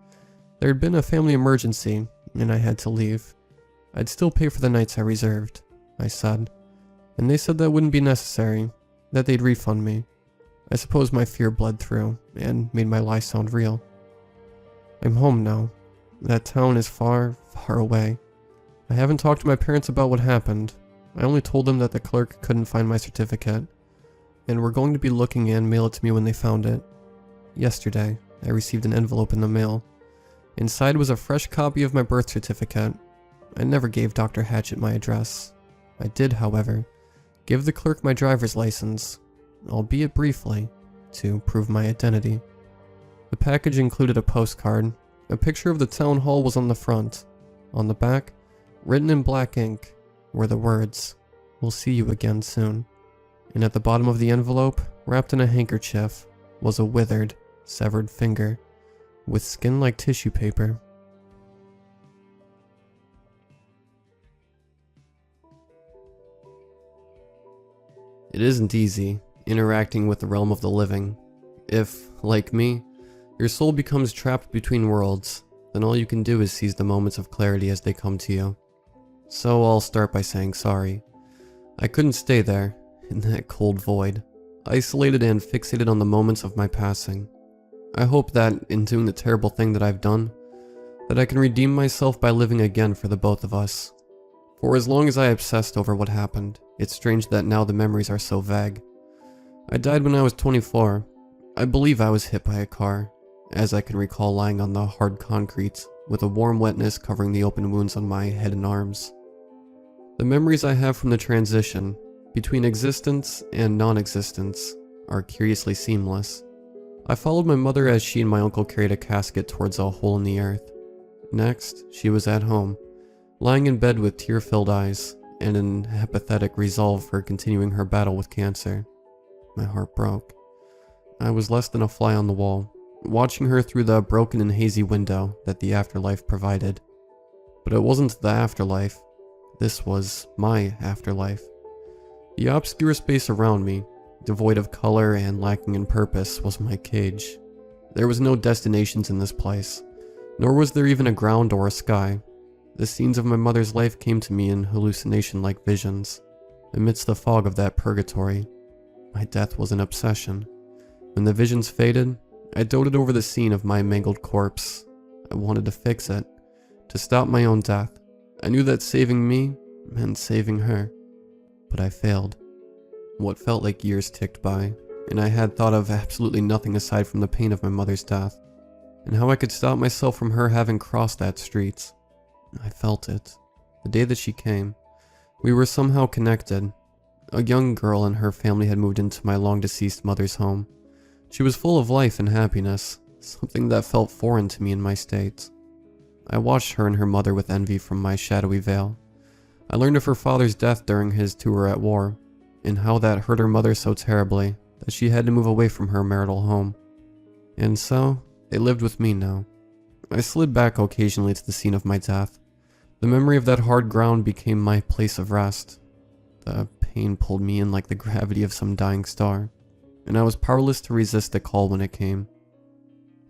There had been a family emergency, and I had to leave. I'd still pay for the nights I reserved, I said, and they said that wouldn't be necessary, that they'd refund me. I suppose my fear bled through and made my lie sound real. I'm home now. That town is far, far away. I haven't talked to my parents about what happened. I only told them that the clerk couldn't find my certificate, and were going to be looking and mail it to me when they found it. Yesterday, I received an envelope in the mail. Inside was a fresh copy of my birth certificate. I never gave Dr. Hatchett my address. I did, however, give the clerk my driver's license, albeit briefly, to prove my identity. The package included a postcard. A picture of the town hall was on the front. On the back, written in black ink, were the words, "We'll see you again soon." And at the bottom of the envelope, wrapped in a handkerchief, was a withered, severed finger, with skin like tissue paper. It isn't easy, interacting with the realm of the living. If, like me, your soul becomes trapped between worlds, then all you can do is seize the moments of clarity as they come to you. So I'll start by saying sorry. I couldn't stay there, in that cold void, isolated and fixated on the moments of my passing. I hope that, in doing the terrible thing that I've done, that I can redeem myself by living again for the both of us. For as long as I obsessed over what happened, it's strange that now the memories are so vague. I died when I was 24. I believe I was hit by a car, as I can recall lying on the hard concrete, with a warm wetness covering the open wounds on my head and arms. The memories I have from the transition, between existence and non-existence, are curiously seamless. I followed my mother as she and my uncle carried a casket towards a hole in the earth. Next, she was at home, lying in bed with tear-filled eyes, and an apathetic resolve for continuing her battle with cancer. My heart broke. I was less than a fly on the wall, watching her through the broken and hazy window that the afterlife provided. But it wasn't the afterlife. This was my afterlife. The obscure space around me, devoid of color and lacking in purpose, was my cage. There was no destinations in this place, nor was there even a ground or a sky. The scenes of my mother's life came to me in hallucination-like visions. Amidst the fog of that purgatory, my death was an obsession. When the visions faded, I doted over the scene of my mangled corpse. I wanted to fix it, to stop my own death. I knew that saving me meant saving her, but I failed. What felt like years ticked by, and I had thought of absolutely nothing aside from the pain of my mother's death, and how I could stop myself from her having crossed that street. I felt it. The day that she came, we were somehow connected. A young girl and her family had moved into my long-deceased mother's home. She was full of life and happiness, something that felt foreign to me in my state. I watched her and her mother with envy from my shadowy veil. I learned of her father's death during his tour at war, and how that hurt her mother so terribly that she had to move away from her marital home. And so, they lived with me now. I slid back occasionally to the scene of my death. The memory of that hard ground became my place of rest. The pain pulled me in like the gravity of some dying star, and I was powerless to resist the call when it came.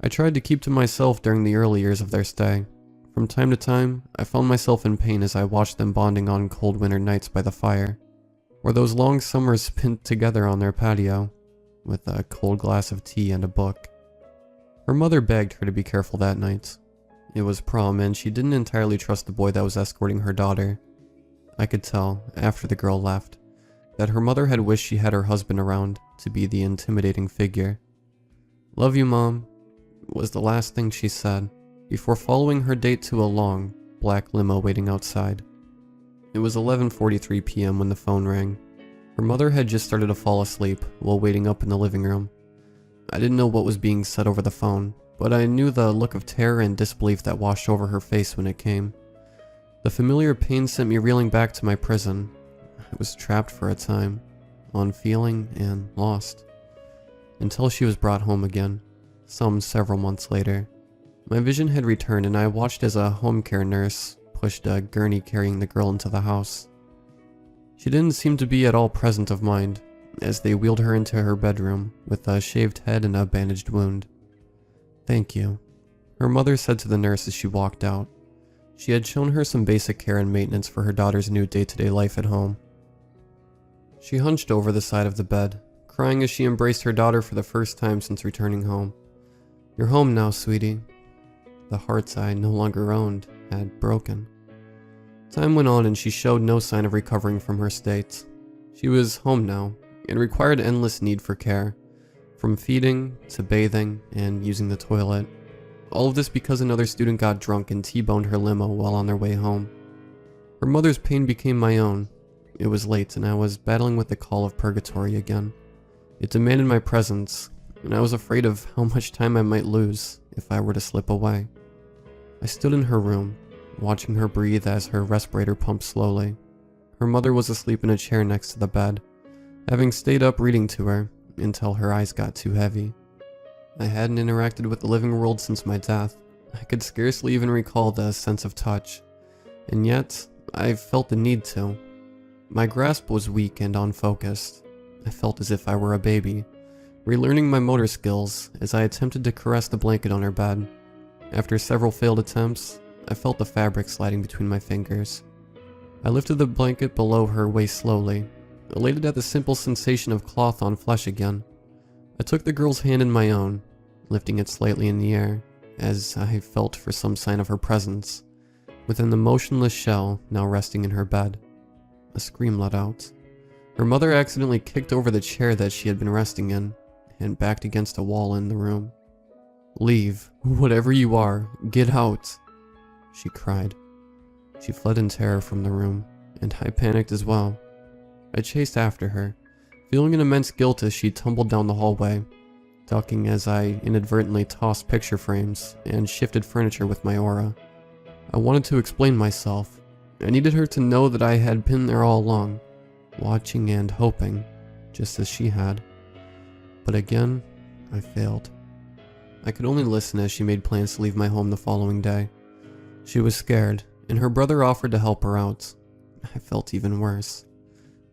I tried to keep to myself during the early years of their stay. From time to time, I found myself in pain as I watched them bonding on cold winter nights by the fire, or those long summers spent together on their patio, with a cold glass of tea and a book. Her mother begged her to be careful that night. It was prom, and she didn't entirely trust the boy that was escorting her daughter. I could tell, after the girl left, that her mother had wished she had her husband around to be the intimidating figure. "Love you, Mom," was the last thing she said, before following her date to a long, black limo waiting outside. It was 11:43 p.m. when the phone rang. Her mother had just started to fall asleep while waiting up in the living room. I didn't know what was being said over the phone, but I knew the look of terror and disbelief that washed over her face when it came. The familiar pain sent me reeling back to my prison. I was trapped for a time, unfeeling and lost, until she was brought home again, some several months later. My vision had returned, and I watched as a home care nurse pushed a gurney carrying the girl into the house. She didn't seem to be at all present of mind as they wheeled her into her bedroom with a shaved head and a bandaged wound. "Thank you," her mother said to the nurse as she walked out. She had shown her some basic care and maintenance for her daughter's new day-to-day life at home. She hunched over the side of the bed, crying as she embraced her daughter for the first time since returning home. "You're home now, sweetie." The hearts I no longer owned had broken. Time went on and she showed no sign of recovering from her state. She was home now, and required endless need for care, from feeding to bathing and using the toilet. All of this because another student got drunk and T-boned her limo while on their way home. Her mother's pain became my own. It was late and I was battling with the call of purgatory again. It demanded my presence, and I was afraid of how much time I might lose if I were to slip away. I stood in her room, watching her breathe as her respirator pumped slowly. Her mother was asleep in a chair next to the bed, having stayed up reading to her until her eyes got too heavy. I hadn't interacted with the living world since my death. I could scarcely even recall the sense of touch, and yet I felt the need to. My grasp was weak and unfocused. I felt as if I were a baby, relearning my motor skills as I attempted to caress the blanket on her bed. After several failed attempts, I felt the fabric sliding between my fingers. I lifted the blanket below her waist slowly, elated at the simple sensation of cloth on flesh again. I took the girl's hand in my own, lifting it slightly in the air, as I felt for some sign of her presence, within the motionless shell now resting in her bed. A scream let out. Her mother accidentally kicked over the chair that she had been resting in, and backed against a wall in the room. "Leave, whatever you are, get out," she cried. She fled in terror from the room, and I panicked as well. I chased after her, feeling an immense guilt as she tumbled down the hallway, ducking as I inadvertently tossed picture frames and shifted furniture with my aura. I wanted to explain myself. I needed her to know that I had been there all along, watching and hoping, just as she had. But again, I failed. I could only listen as she made plans to leave my home the following day. She was scared, and her brother offered to help her out. I felt even worse,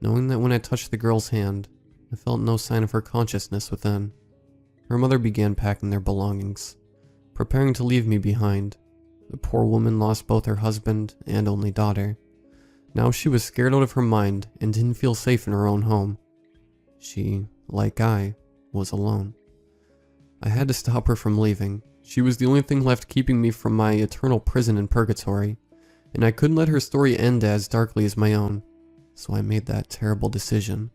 knowing that when I touched the girl's hand, I felt no sign of her consciousness within. Her mother began packing their belongings, preparing to leave me behind. The poor woman lost both her husband and only daughter. Now she was scared out of her mind and didn't feel safe in her own home. She, like I, was alone. I had to stop her from leaving. She was the only thing left keeping me from my eternal prison in purgatory, and I couldn't let her story end as darkly as my own, so I made that terrible decision.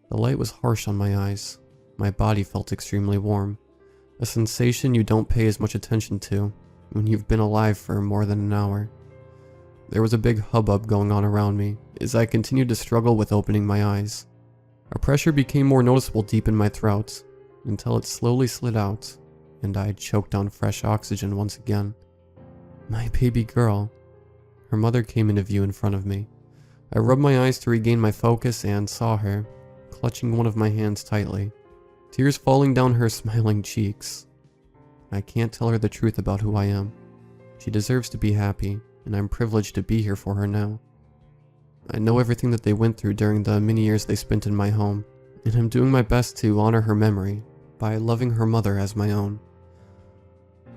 The light was harsh on my eyes. My body felt extremely warm, a sensation you don't pay as much attention to when you've been alive for more than an hour. There was a big hubbub going on around me as I continued to struggle with opening my eyes. A pressure became more noticeable deep in my throat, until it slowly slid out, and I choked on fresh oxygen once again. My baby girl. Her mother came into view in front of me. I rubbed my eyes to regain my focus and saw her, clutching one of my hands tightly. tears falling down her smiling cheeks. I can't tell her the truth about who I am. She deserves to be happy, and I'm privileged to be here for her now. I know everything that they went through during the many years they spent in my home, and I'm doing my best to honor her memory by loving her mother as my own.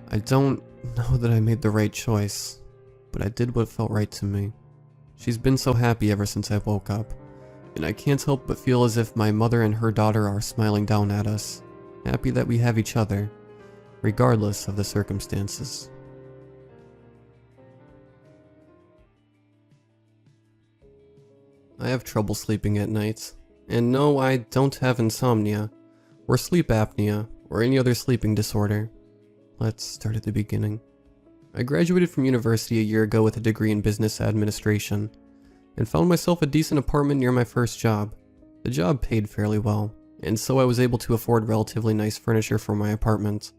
I don't know that I made the right choice, but I did what felt right to me. She's been so happy ever since I woke up, and I can't help but feel as if my mother and her daughter are smiling down at us, happy that we have each other, regardless of the circumstances. I have trouble sleeping at night, and no, I don't have insomnia, or sleep apnea, or any other sleeping disorder. Let's start at the beginning. I graduated from university a year ago with a degree in business administration, and found myself a decent apartment near my first job. The job paid fairly well, and so I was able to afford relatively nice furniture for my apartment.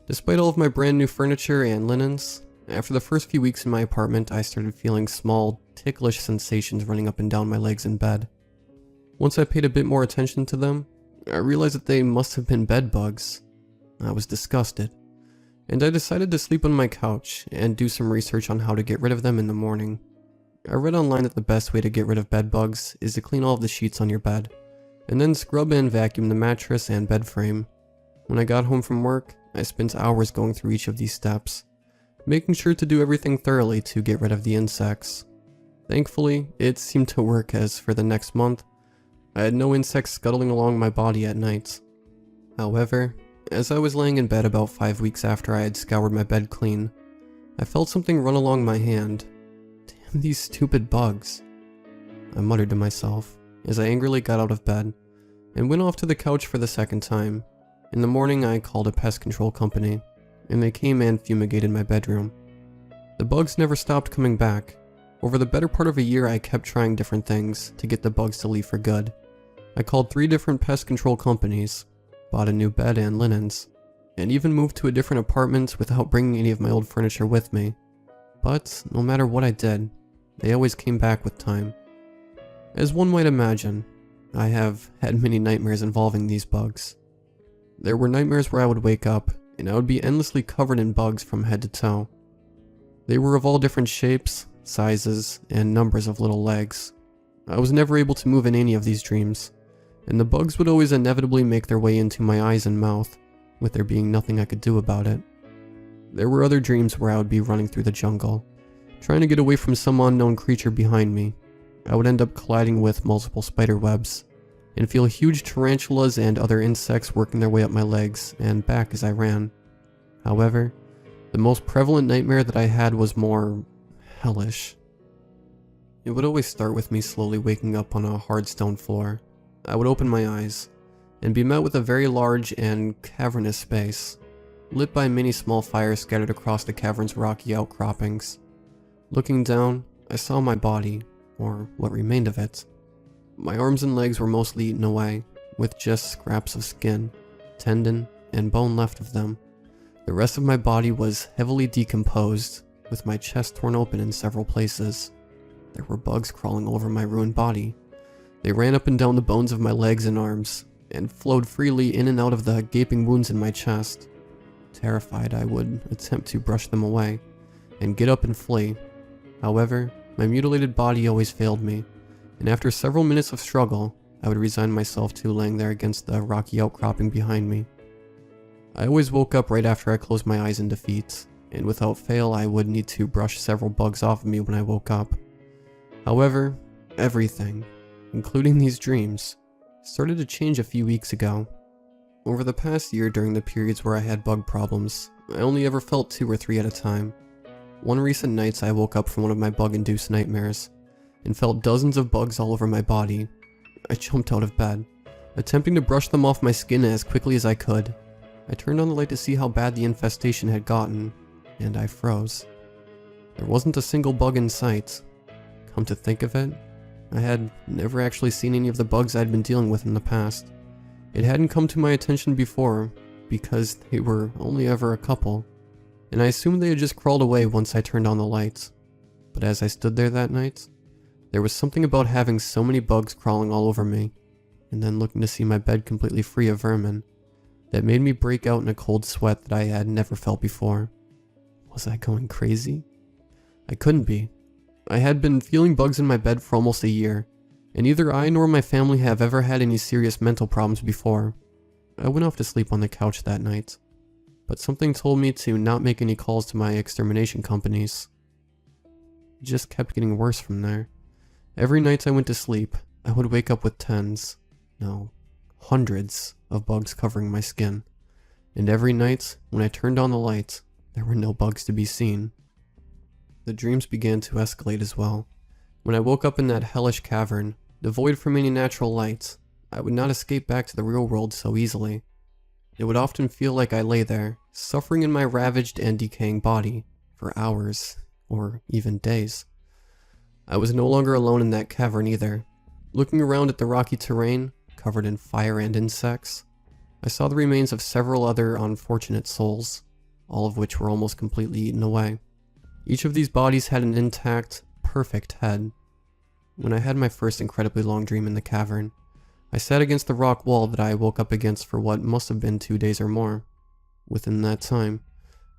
Despite all of my brand new furniture and linens, after the first few weeks in my apartment, I started feeling small, ticklish sensations running up and down my legs in bed. Once I paid a bit more attention to them, I realized that they must have been bed bugs. I was disgusted, and I decided to sleep on my couch and do some research on how to get rid of them in the morning. I read online that the best way to get rid of bed bugs is to clean all of the sheets on your bed, and then scrub and vacuum the mattress and bed frame. When I got home from work, I spent hours going through each of these steps, making sure to do everything thoroughly to get rid of the insects. Thankfully, it seemed to work, as for the next month, I had no insects scuttling along my body at night. However, as I was laying in bed about 5 weeks after I had scoured my bed clean, I felt something run along my hand. Damn these stupid bugs, I muttered to myself as I angrily got out of bed and went off to the couch for the second time. In the morning, I called a pest control company, and they came and fumigated my bedroom. The bugs never stopped coming back. Over the better part of a year, I kept trying different things to get the bugs to leave for good. I called 3 different pest control companies, bought a new bed and linens, and even moved to a different apartment without bringing any of my old furniture with me. But no matter what I did, they always came back with time. As one might imagine, I have had many nightmares involving these bugs. There were nightmares where I would wake up and I would be endlessly covered in bugs from head to toe. They were of all different shapes, sizes, and numbers of little legs. I was never able to move in any of these dreams, and the bugs would always inevitably make their way into my eyes and mouth, with there being nothing I could do about it. There were other dreams where I would be running through the jungle, trying to get away from some unknown creature behind me. I would end up colliding with multiple spider webs, and feel huge tarantulas and other insects working their way up my legs and back as I ran. However, the most prevalent nightmare that I had was more hellish. It would always start with me slowly waking up on a hard stone floor. I would open my eyes and be met with a very large and cavernous space, lit by many small fires scattered across the cavern's rocky outcroppings. Looking down, I saw my body, or what remained of it. My arms and legs were mostly eaten away, with just scraps of skin, tendon, and bone left of them. The rest of my body was heavily decomposed, with my chest torn open in several places. There were bugs crawling all over my ruined body. They ran up and down the bones of my legs and arms, and flowed freely in and out of the gaping wounds in my chest. Terrified, I would attempt to brush them away, and get up and flee. However, my mutilated body always failed me, and after several minutes of struggle, I would resign myself to laying there against the rocky outcropping behind me. I always woke up right after I closed my eyes in defeat, and without fail I would need to brush several bugs off of me when I woke up. However, everything, including these dreams, started to change a few weeks ago. Over the past year, during the periods where I had bug problems, I only ever felt 2 or 3 at a time. One recent night I woke up from one of my bug-induced nightmares, and felt dozens of bugs all over my body. I jumped out of bed, attempting to brush them off my skin as quickly as I could. I turned on the light to see how bad the infestation had gotten, and I froze. There wasn't a single bug in sight. Come to think of it, I had never actually seen any of the bugs I'd been dealing with in the past. It hadn't come to my attention before, because they were only ever a couple, and I assumed they had just crawled away once I turned on the lights. But as I stood there that night, there was something about having so many bugs crawling all over me. and then looking to see my bed completely free of vermin. That made me break out in a cold sweat that I had never felt before. Was I going crazy? I couldn't be. I had been feeling bugs in my bed for almost a year, and neither I nor my family have ever had any serious mental problems before. I went off to sleep on the couch that night, but something told me to not make any calls to my extermination companies. It just kept getting worse from there. Every night I went to sleep, I would wake up with hundreds of bugs covering my skin. And every night, when I turned on the light, there were no bugs to be seen. The dreams began to escalate as well. When I woke up in that hellish cavern, devoid from any natural light, I would not escape back to the real world so easily. It would often feel like I lay there, suffering in my ravaged and decaying body, for hours, or even days. I was no longer alone in that cavern either. Looking around at the rocky terrain, covered in fire and insects, I saw the remains of several other unfortunate souls, all of which were almost completely eaten away. Each of these bodies had an intact, perfect head. When I had my first incredibly long dream in the cavern, I sat against the rock wall that I woke up against for what must have been 2 days or more. Within that time,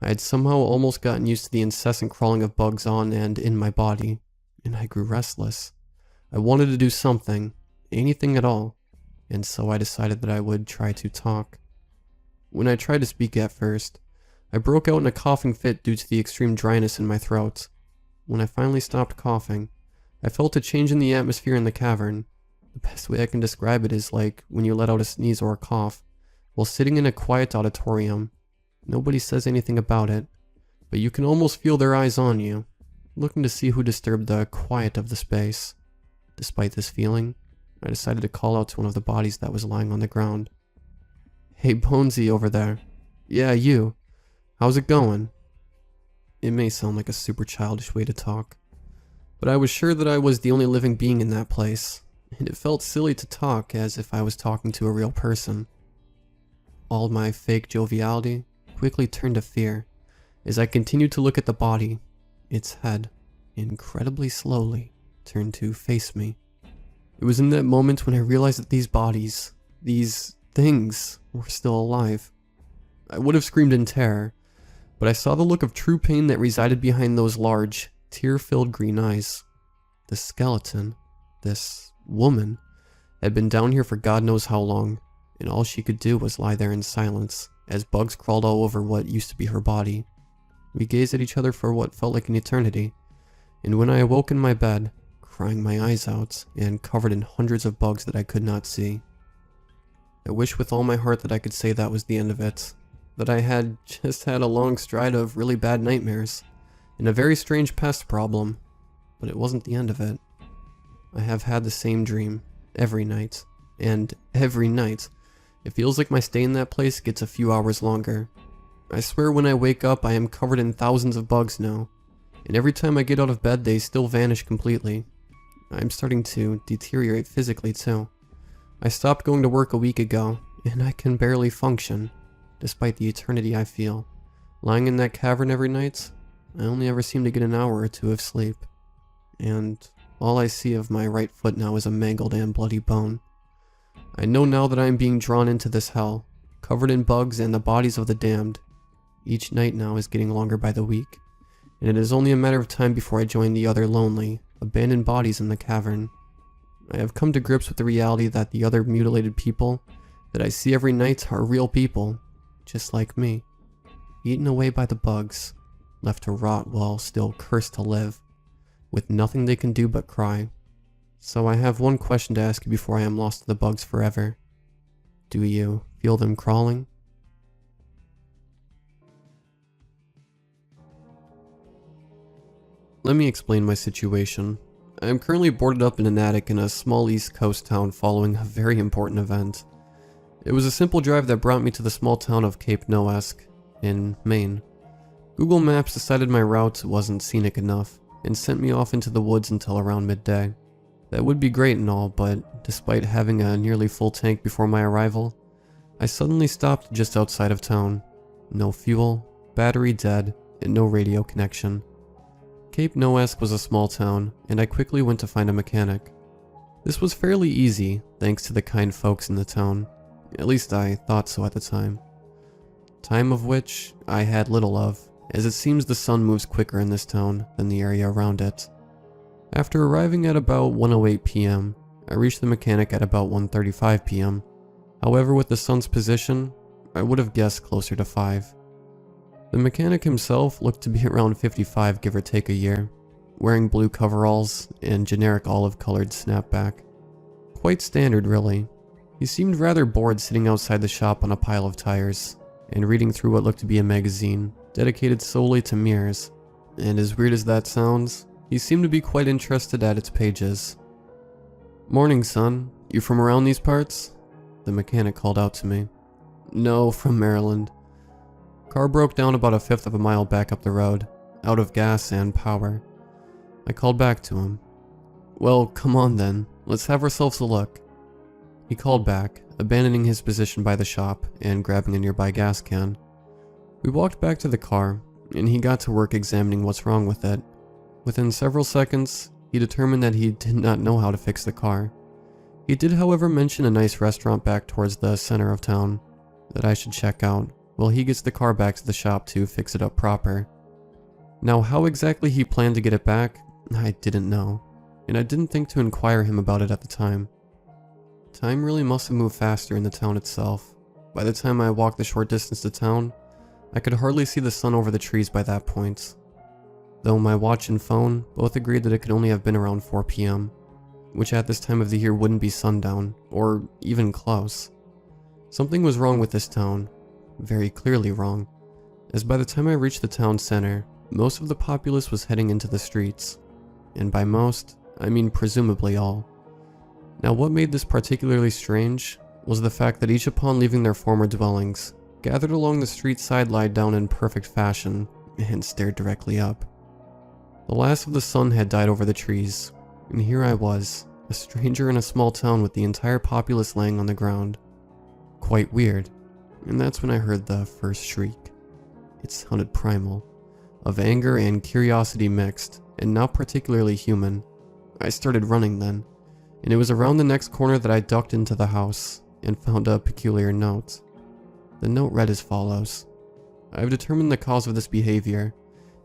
I had somehow almost gotten used to the incessant crawling of bugs on and in my body, and I grew restless. I wanted to do something, anything at all, and so I decided that I would try to talk. When I tried to speak at first, I broke out in a coughing fit due to the extreme dryness in my throat. When I finally stopped coughing, I felt a change in the atmosphere in the cavern. The best way I can describe it is like when you let out a sneeze or a cough while sitting in a quiet auditorium. Nobody says anything about it, but you can almost feel their eyes on you, looking to see who disturbed the quiet of the space. Despite this feeling, I decided to call out to one of the bodies that was lying on the ground. "Hey Bonesy over there. Yeah, you. How's it going?" It may sound like a super childish way to talk, but I was sure that I was the only living being in that place, and it felt silly to talk as if I was talking to a real person. All my fake joviality quickly turned to fear as I continued to look at the body. Its head, incredibly slowly, turned to face me. It was in that moment when I realized that these bodies, these things, were still alive. I would have screamed in terror, but I saw the look of true pain that resided behind those large, tear-filled green eyes. The skeleton, this woman, had been down here for God knows how long, and all she could do was lie there in silence as bugs crawled all over what used to be her body. We gazed at each other for what felt like an eternity, and when I awoke in my bed, crying my eyes out and covered in hundreds of bugs that I could not see. I wish with all my heart that I could say that was the end of it, that I had just had a long stride of really bad nightmares and a very strange pest problem, but it wasn't the end of it. I have had the same dream every night, and every night it feels like my stay in that place gets a few hours longer. I swear when I wake up I am covered in thousands of bugs now, and every time I get out of bed they still vanish completely. I'm starting to deteriorate physically too. I stopped going to work a week ago, and I can barely function, despite the eternity I feel. Lying in that cavern every night, I only ever seem to get an hour or two of sleep, and all I see of my right foot now is a mangled and bloody bone. I know now that I am being drawn into this hell, covered in bugs and the bodies of the damned. Each night now is getting longer by the week, and it is only a matter of time before I join the other lonely, abandoned bodies in the cavern. I have come to grips with the reality that the other mutilated people that I see every night are real people, just like me, eaten away by the bugs, left to rot while still cursed to live, with nothing they can do but cry. So I have one question to ask you before I am lost to the bugs forever. Do you feel them crawling? Let me explain my situation. I am currently boarded up in an attic in a small East Coast town following a very important event. It was a simple drive that brought me to the small town of Cape Noesque in Maine. Google Maps decided my route wasn't scenic enough and sent me off into the woods until around midday. That would be great and all, but despite having a nearly full tank before my arrival, I suddenly stopped just outside of town. No fuel, battery dead, and no radio connection. Cape Noesque was a small town, and I quickly went to find a mechanic. This was fairly easy, thanks to the kind folks in the town. At least I thought so at the time. Time of which I had little of, as it seems the sun moves quicker in this town than the area around it. After arriving at about 1:08 p.m., I reached the mechanic at about 1:35 p.m. However, with the sun's position, I would have guessed closer to 5. The mechanic himself looked to be around 55 give or take a year, wearing blue coveralls and generic olive-colored snapback. Quite standard, really. He seemed rather bored sitting outside the shop on a pile of tires, and reading through what looked to be a magazine dedicated solely to mirrors, and as weird as that sounds, he seemed to be quite interested at its pages. "Morning, son. You from around these parts?" The mechanic called out to me. "No, from Maryland." Car broke down about 1/5 of a mile back up the road, out of gas and power. I called back to him. "Well, come on then, let's have ourselves a look." He called back, abandoning his position by the shop and grabbing a nearby gas can. We walked back to the car, and he got to work examining what's wrong with it. Within several seconds, he determined that he did not know how to fix the car. He did, however, mention a nice restaurant back towards the center of town that I should check out while he gets the car back to the shop to fix it up proper. Now, how exactly he planned to get it back, I didn't know, and I didn't think to inquire him about it at the time. Time really must have moved faster in the town itself. By the time I walked the short distance to town, I could hardly see the sun over the trees by that point. Though my watch and phone both agreed that it could only have been around 4 p.m., which at this time of the year wouldn't be sundown, or even close. Something was wrong with this town, very clearly wrong, as by the time I reached the town center, most of the populace was heading into the streets, and by most, I mean presumably all. Now, what made this particularly strange was the fact that each upon leaving their former dwellings, gathered along the street side lied down in perfect fashion and stared directly up. The last of the sun had died over the trees, and here I was, a stranger in a small town with the entire populace laying on the ground. Quite weird, and that's when I heard the first shriek. It sounded primal, of anger and curiosity mixed, and not particularly human. I started running then, and it was around the next corner that I ducked into the house and found a peculiar note. The note read as follows: "I've determined the cause of this behavior.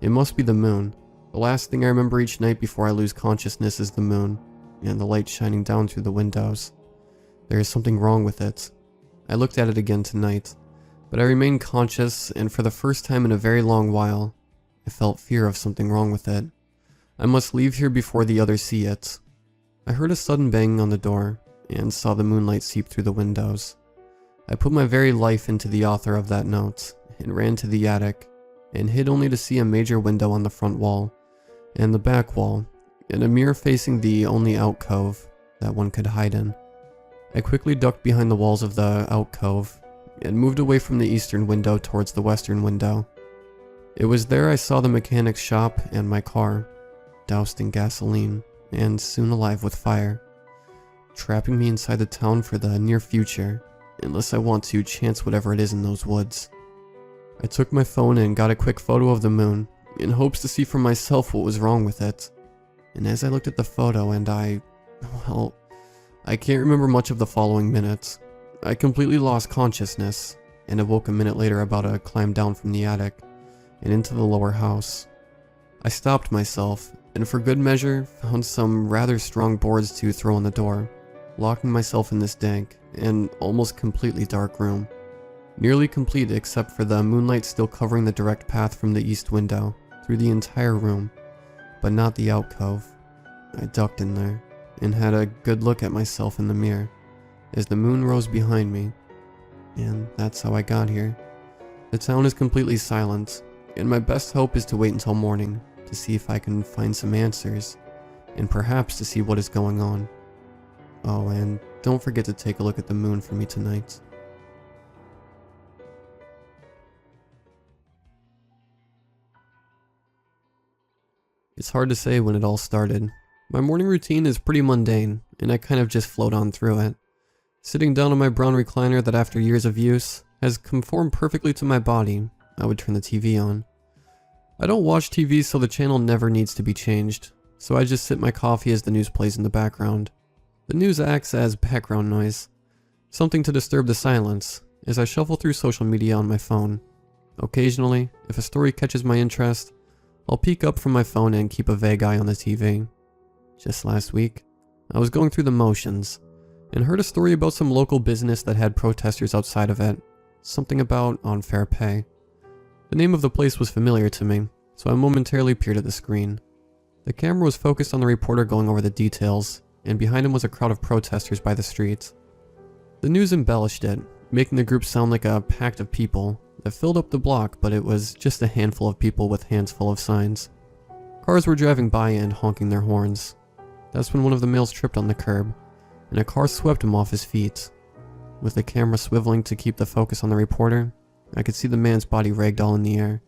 It must be the moon. The last thing I remember each night before I lose consciousness is the moon, and the light shining down through the windows. There is something wrong with it. I looked at it again tonight, but I remained conscious, and for the first time in a very long while, I felt fear of something wrong with it. I must leave here before the others see it." I heard a sudden banging on the door, and saw the moonlight seep through the windows. I put my very life into the author of that note, and ran to the attic, and hid only to see a major window on the front wall, and the back wall, and a mirror facing the only alcove that one could hide in. I quickly ducked behind the walls of the alcove, and moved away from the eastern window towards the western window. It was there I saw the mechanic's shop and my car, doused in gasoline, and soon alive with fire, trapping me inside the town for the near future, unless I want to chance whatever it is in those woods. I took my phone and got a quick photo of the moon, in hopes to see for myself what was wrong with it. And as I looked at the photo I can't remember much of the following minutes. I completely lost consciousness, and awoke a minute later about a climb down from the attic, and into the lower house. I stopped myself, and for good measure, found some rather strong boards to throw in the door, locking myself in this dank and almost completely dark room. Nearly complete except for the moonlight still covering the direct path from the east window, through the entire room, but not the alcove. I ducked in there, and had a good look at myself in the mirror, as the moon rose behind me, and that's how I got here. The town is completely silent, and my best hope is to wait until morning, to see if I can find some answers, and perhaps to see what is going on. Oh, and don't forget to take a look at the moon for me tonight. It's hard to say when it all started. My morning routine is pretty mundane, and I kind of just float on through it. Sitting down on my brown recliner that after years of use has conformed perfectly to my body, I would turn the TV on. I don't watch TV, so the channel never needs to be changed, so I just sip my coffee as the news plays in the background. The news acts as background noise, something to disturb the silence as I shuffle through social media on my phone. Occasionally, if a story catches my interest, I'll peek up from my phone and keep a vague eye on the TV. Just last week, I was going through the motions and heard a story about some local business that had protesters outside of it, something about unfair pay. The name of the place was familiar to me, so I momentarily peered at the screen. The camera was focused on the reporter going over the details, and behind him was a crowd of protesters by the street. The news embellished it, making the group sound like a pact of people that filled up the block, but it was just a handful of people with hands full of signs. Cars were driving by and honking their horns. That's when one of the males tripped on the curb, and a car swept him off his feet. With the camera swiveling to keep the focus on the reporter, I could see the man's body ragdoll in the air,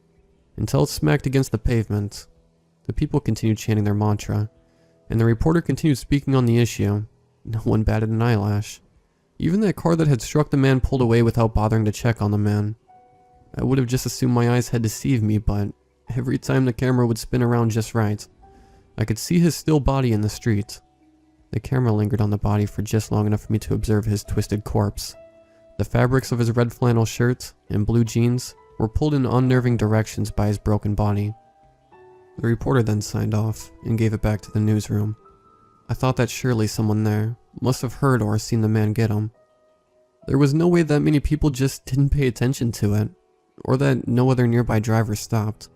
until it smacked against the pavement. The people continued chanting their mantra, and the reporter continued speaking on the issue. No one batted an eyelash. Even that car that had struck the man pulled away without bothering to check on the man. I would have just assumed my eyes had deceived me, but every time the camera would spin around just right, I could see his still body in the street. The camera lingered on the body for just long enough for me to observe his twisted corpse. The fabrics of his red flannel shirt and blue jeans were pulled in unnerving directions by his broken body. The reporter then signed off and gave it back to the newsroom. I thought that surely someone there must have heard or seen the man get him. There was no way that many people just didn't pay attention to it, or that no other nearby driver stopped.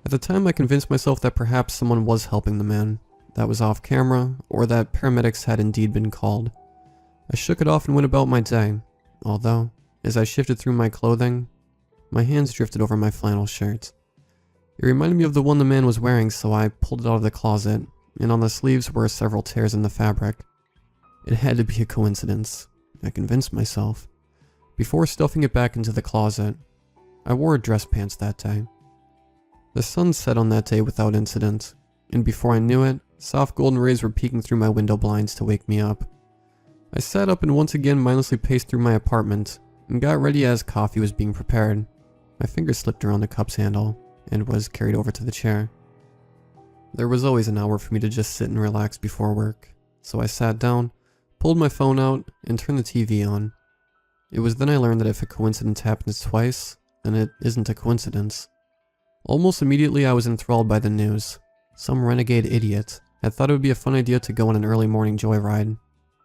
At the time, I convinced myself that perhaps someone was helping the man, that was off camera, or that paramedics had indeed been called. I shook it off and went about my day, although, as I shifted through my clothing, my hands drifted over my flannel shirt. It reminded me of the one the man was wearing, so I pulled it out of the closet, and on the sleeves were several tears in the fabric. It had to be a coincidence, I convinced myself. Before stuffing it back into the closet, I wore dress pants that day. The sun set on that day without incident, and before I knew it, soft golden rays were peeking through my window blinds to wake me up. I sat up and once again mindlessly paced through my apartment, and got ready as coffee was being prepared. My fingers slipped around the cup's handle, and was carried over to the chair. There was always an hour for me to just sit and relax before work, so I sat down, pulled my phone out, and turned the TV on. It was then I learned that if a coincidence happens twice, then it isn't a coincidence. Almost immediately I was enthralled by the news. Some renegade idiot had thought it would be a fun idea to go on an early morning joyride,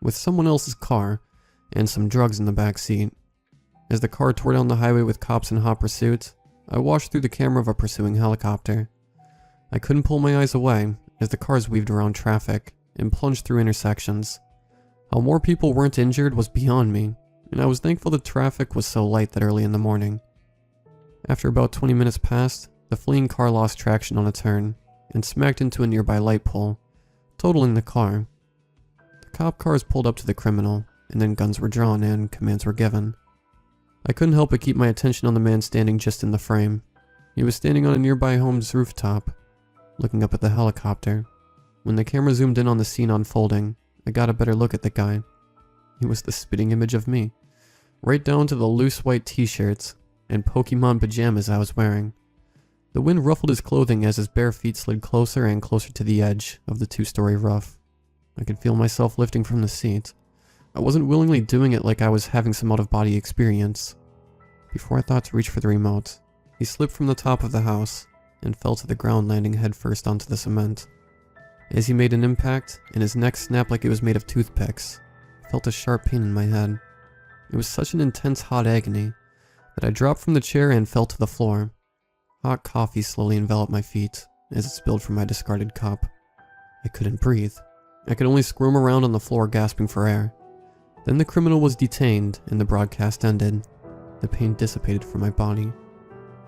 with someone else's car, and some drugs in the back seat. As the car tore down the highway with cops in hot pursuit, I watched through the camera of a pursuing helicopter. I couldn't pull my eyes away as the cars weaved around traffic and plunged through intersections. How more people weren't injured was beyond me, and I was thankful the traffic was so light that early in the morning. After about 20 minutes passed, the fleeing car lost traction on a turn and smacked into a nearby light pole, totaling the car. The cop cars pulled up to the criminal, and then guns were drawn and commands were given. I couldn't help but keep my attention on the man standing just in the frame. He was standing on a nearby home's rooftop, looking up at the helicopter. When the camera zoomed in on the scene unfolding, I got a better look at the guy. He was the spitting image of me, right down to the loose white t-shirts and Pokemon pajamas I was wearing. The wind ruffled his clothing as his bare feet slid closer and closer to the edge of the two-story roof. I could feel myself lifting from the seat. I wasn't willingly doing it like I was having some out-of-body experience. Before I thought to reach for the remote, he slipped from the top of the house and fell to the ground, landing headfirst onto the cement. As he made an impact, and his neck snapped like it was made of toothpicks, I felt a sharp pain in my head. It was such an intense hot agony that I dropped from the chair and fell to the floor. Hot coffee slowly enveloped my feet as it spilled from my discarded cup. I couldn't breathe. I could only squirm around on the floor, gasping for air. Then the criminal was detained and the broadcast ended. The pain dissipated from my body.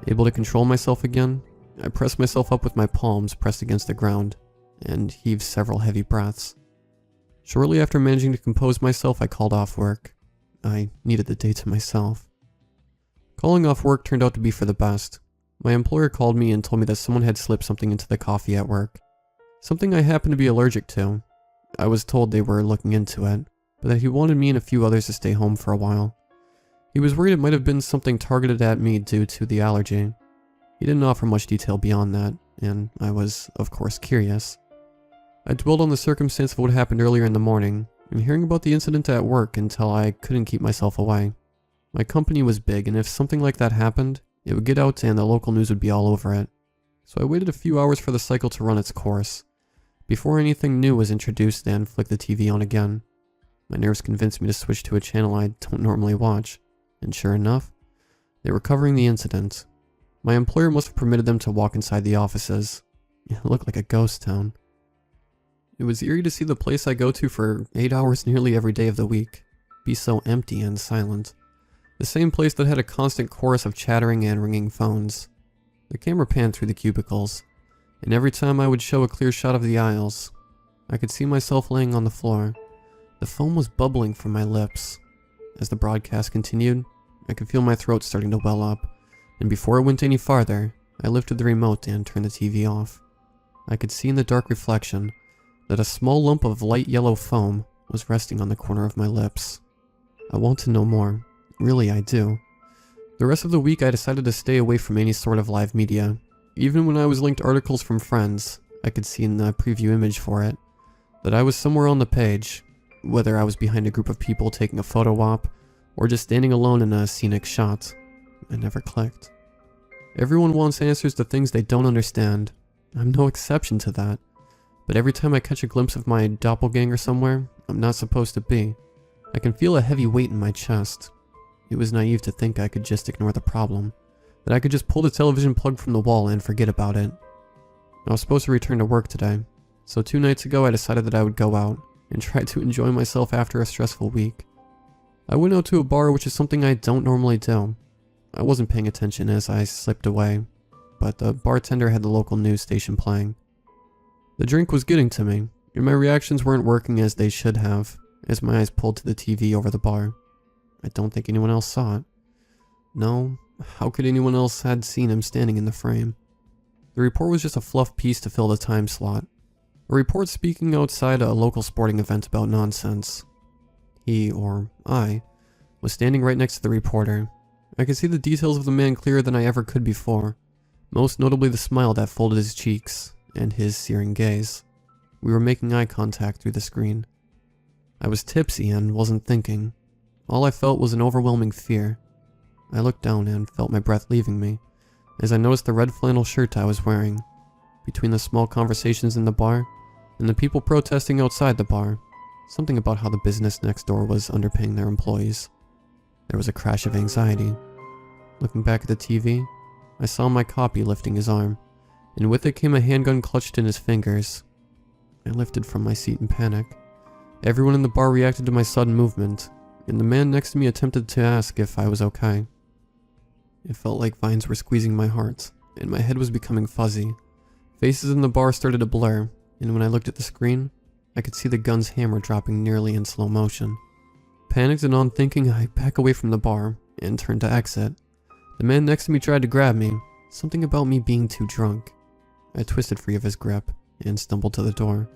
Able to control myself again, I pressed myself up with my palms pressed against the ground and heaved several heavy breaths. Shortly after managing to compose myself, I called off work. I needed the day to myself. Calling off work turned out to be for the best. My employer called me and told me that someone had slipped something into the coffee at work. Something I happened to be allergic to. I was told they were looking into it, but that he wanted me and a few others to stay home for a while. He was worried it might have been something targeted at me due to the allergy. He didn't offer much detail beyond that, and I was, of course, curious. I dwelled on the circumstance of what happened earlier in the morning, and hearing about the incident at work until I couldn't keep myself away. My company was big, and if something like that happened, it would get out and the local news would be all over it. So I waited a few hours for the cycle to run its course, before anything new was introduced and flicked the TV on again. My nerves convinced me to switch to a channel I don't normally watch, and sure enough, they were covering the incident. My employer must have permitted them to walk inside the offices. It looked like a ghost town. It was eerie to see the place I go to for 8 hours nearly every day of the week be so empty and silent. The same place that had a constant chorus of chattering and ringing phones. The camera panned through the cubicles, and every time I would show a clear shot of the aisles, I could see myself laying on the floor. The foam was bubbling from my lips. As the broadcast continued, I could feel my throat starting to well up, and before it went any farther, I lifted the remote and turned the TV off. I could see in the dark reflection that a small lump of light yellow foam was resting on the corner of my lips. I want to know more. Really, I do. The rest of the week I decided to stay away from any sort of live media. Even when I was linked articles from friends, I could see in the preview image for it that I was somewhere on the page, whether I was behind a group of people taking a photo op, or just standing alone in a scenic shot. I never clicked. Everyone wants answers to things they don't understand. I'm no exception to that. But every time I catch a glimpse of my doppelganger somewhere I'm not supposed to be, I can feel a heavy weight in my chest. It was naive to think I could just ignore the problem, that I could just pull the television plug from the wall and forget about it. I was supposed to return to work today, so 2 nights ago I decided that I would go out and try to enjoy myself after a stressful week. I went out to a bar, which is something I don't normally do. I wasn't paying attention as I slipped away, but the bartender had the local news station playing. The drink was getting to me, and my reactions weren't working as they should have, as my eyes pulled to the TV over the bar. I don't think anyone else saw it. No, how could anyone else had seen him standing in the frame? The report was just a fluff piece to fill the time slot. A report speaking outside a local sporting event about nonsense. He, or I, was standing right next to the reporter. I could see the details of the man clearer than I ever could before, most notably the smile that folded his cheeks, and his searing gaze. We were making eye contact through the screen. I was tipsy and wasn't thinking. All I felt was an overwhelming fear. I looked down and felt my breath leaving me, as I noticed the red flannel shirt I was wearing. Between the small conversations in the bar, and the people protesting outside the bar, something about how the business next door was underpaying their employees. There was a crash of anxiety. Looking back at the TV, I saw my copy lifting his arm, and with it came a handgun clutched in his fingers. I lifted from my seat in panic. Everyone in the bar reacted to my sudden movement, and the man next to me attempted to ask if I was okay. It felt like vines were squeezing my heart, and my head was becoming fuzzy. Faces in the bar started to blur, and when I looked at the screen, I could see the gun's hammer dropping nearly in slow motion. Panicked and unthinking, I back away from the bar and turned to exit. The man next to me tried to grab me, something about me being too drunk. I twisted free of his grip and stumbled to the door,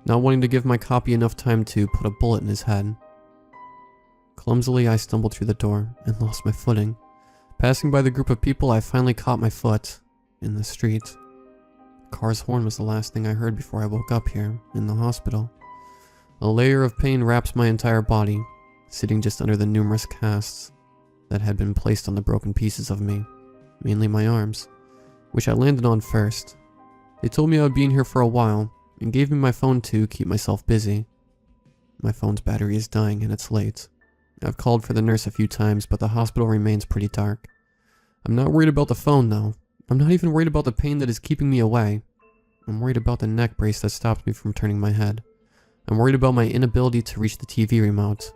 not wanting to give my copy enough time to put a bullet in his head. Clumsily, I stumbled through the door and lost my footing. Passing by the group of people, I finally caught my foot in the street. The car's horn was the last thing I heard before I woke up here, in the hospital. A layer of pain wraps my entire body, sitting just under the numerous casts that had been placed on the broken pieces of me, mainly my arms, which I landed on first. They told me I would be in here for a while, and gave me my phone to keep myself busy. My phone's battery is dying and it's late. I've called for the nurse a few times, but the hospital remains pretty dark. I'm not worried about the phone though. I'm not even worried about the pain that is keeping me away. I'm worried about the neck brace that stops me from turning my head. I'm worried about my inability to reach the TV remote.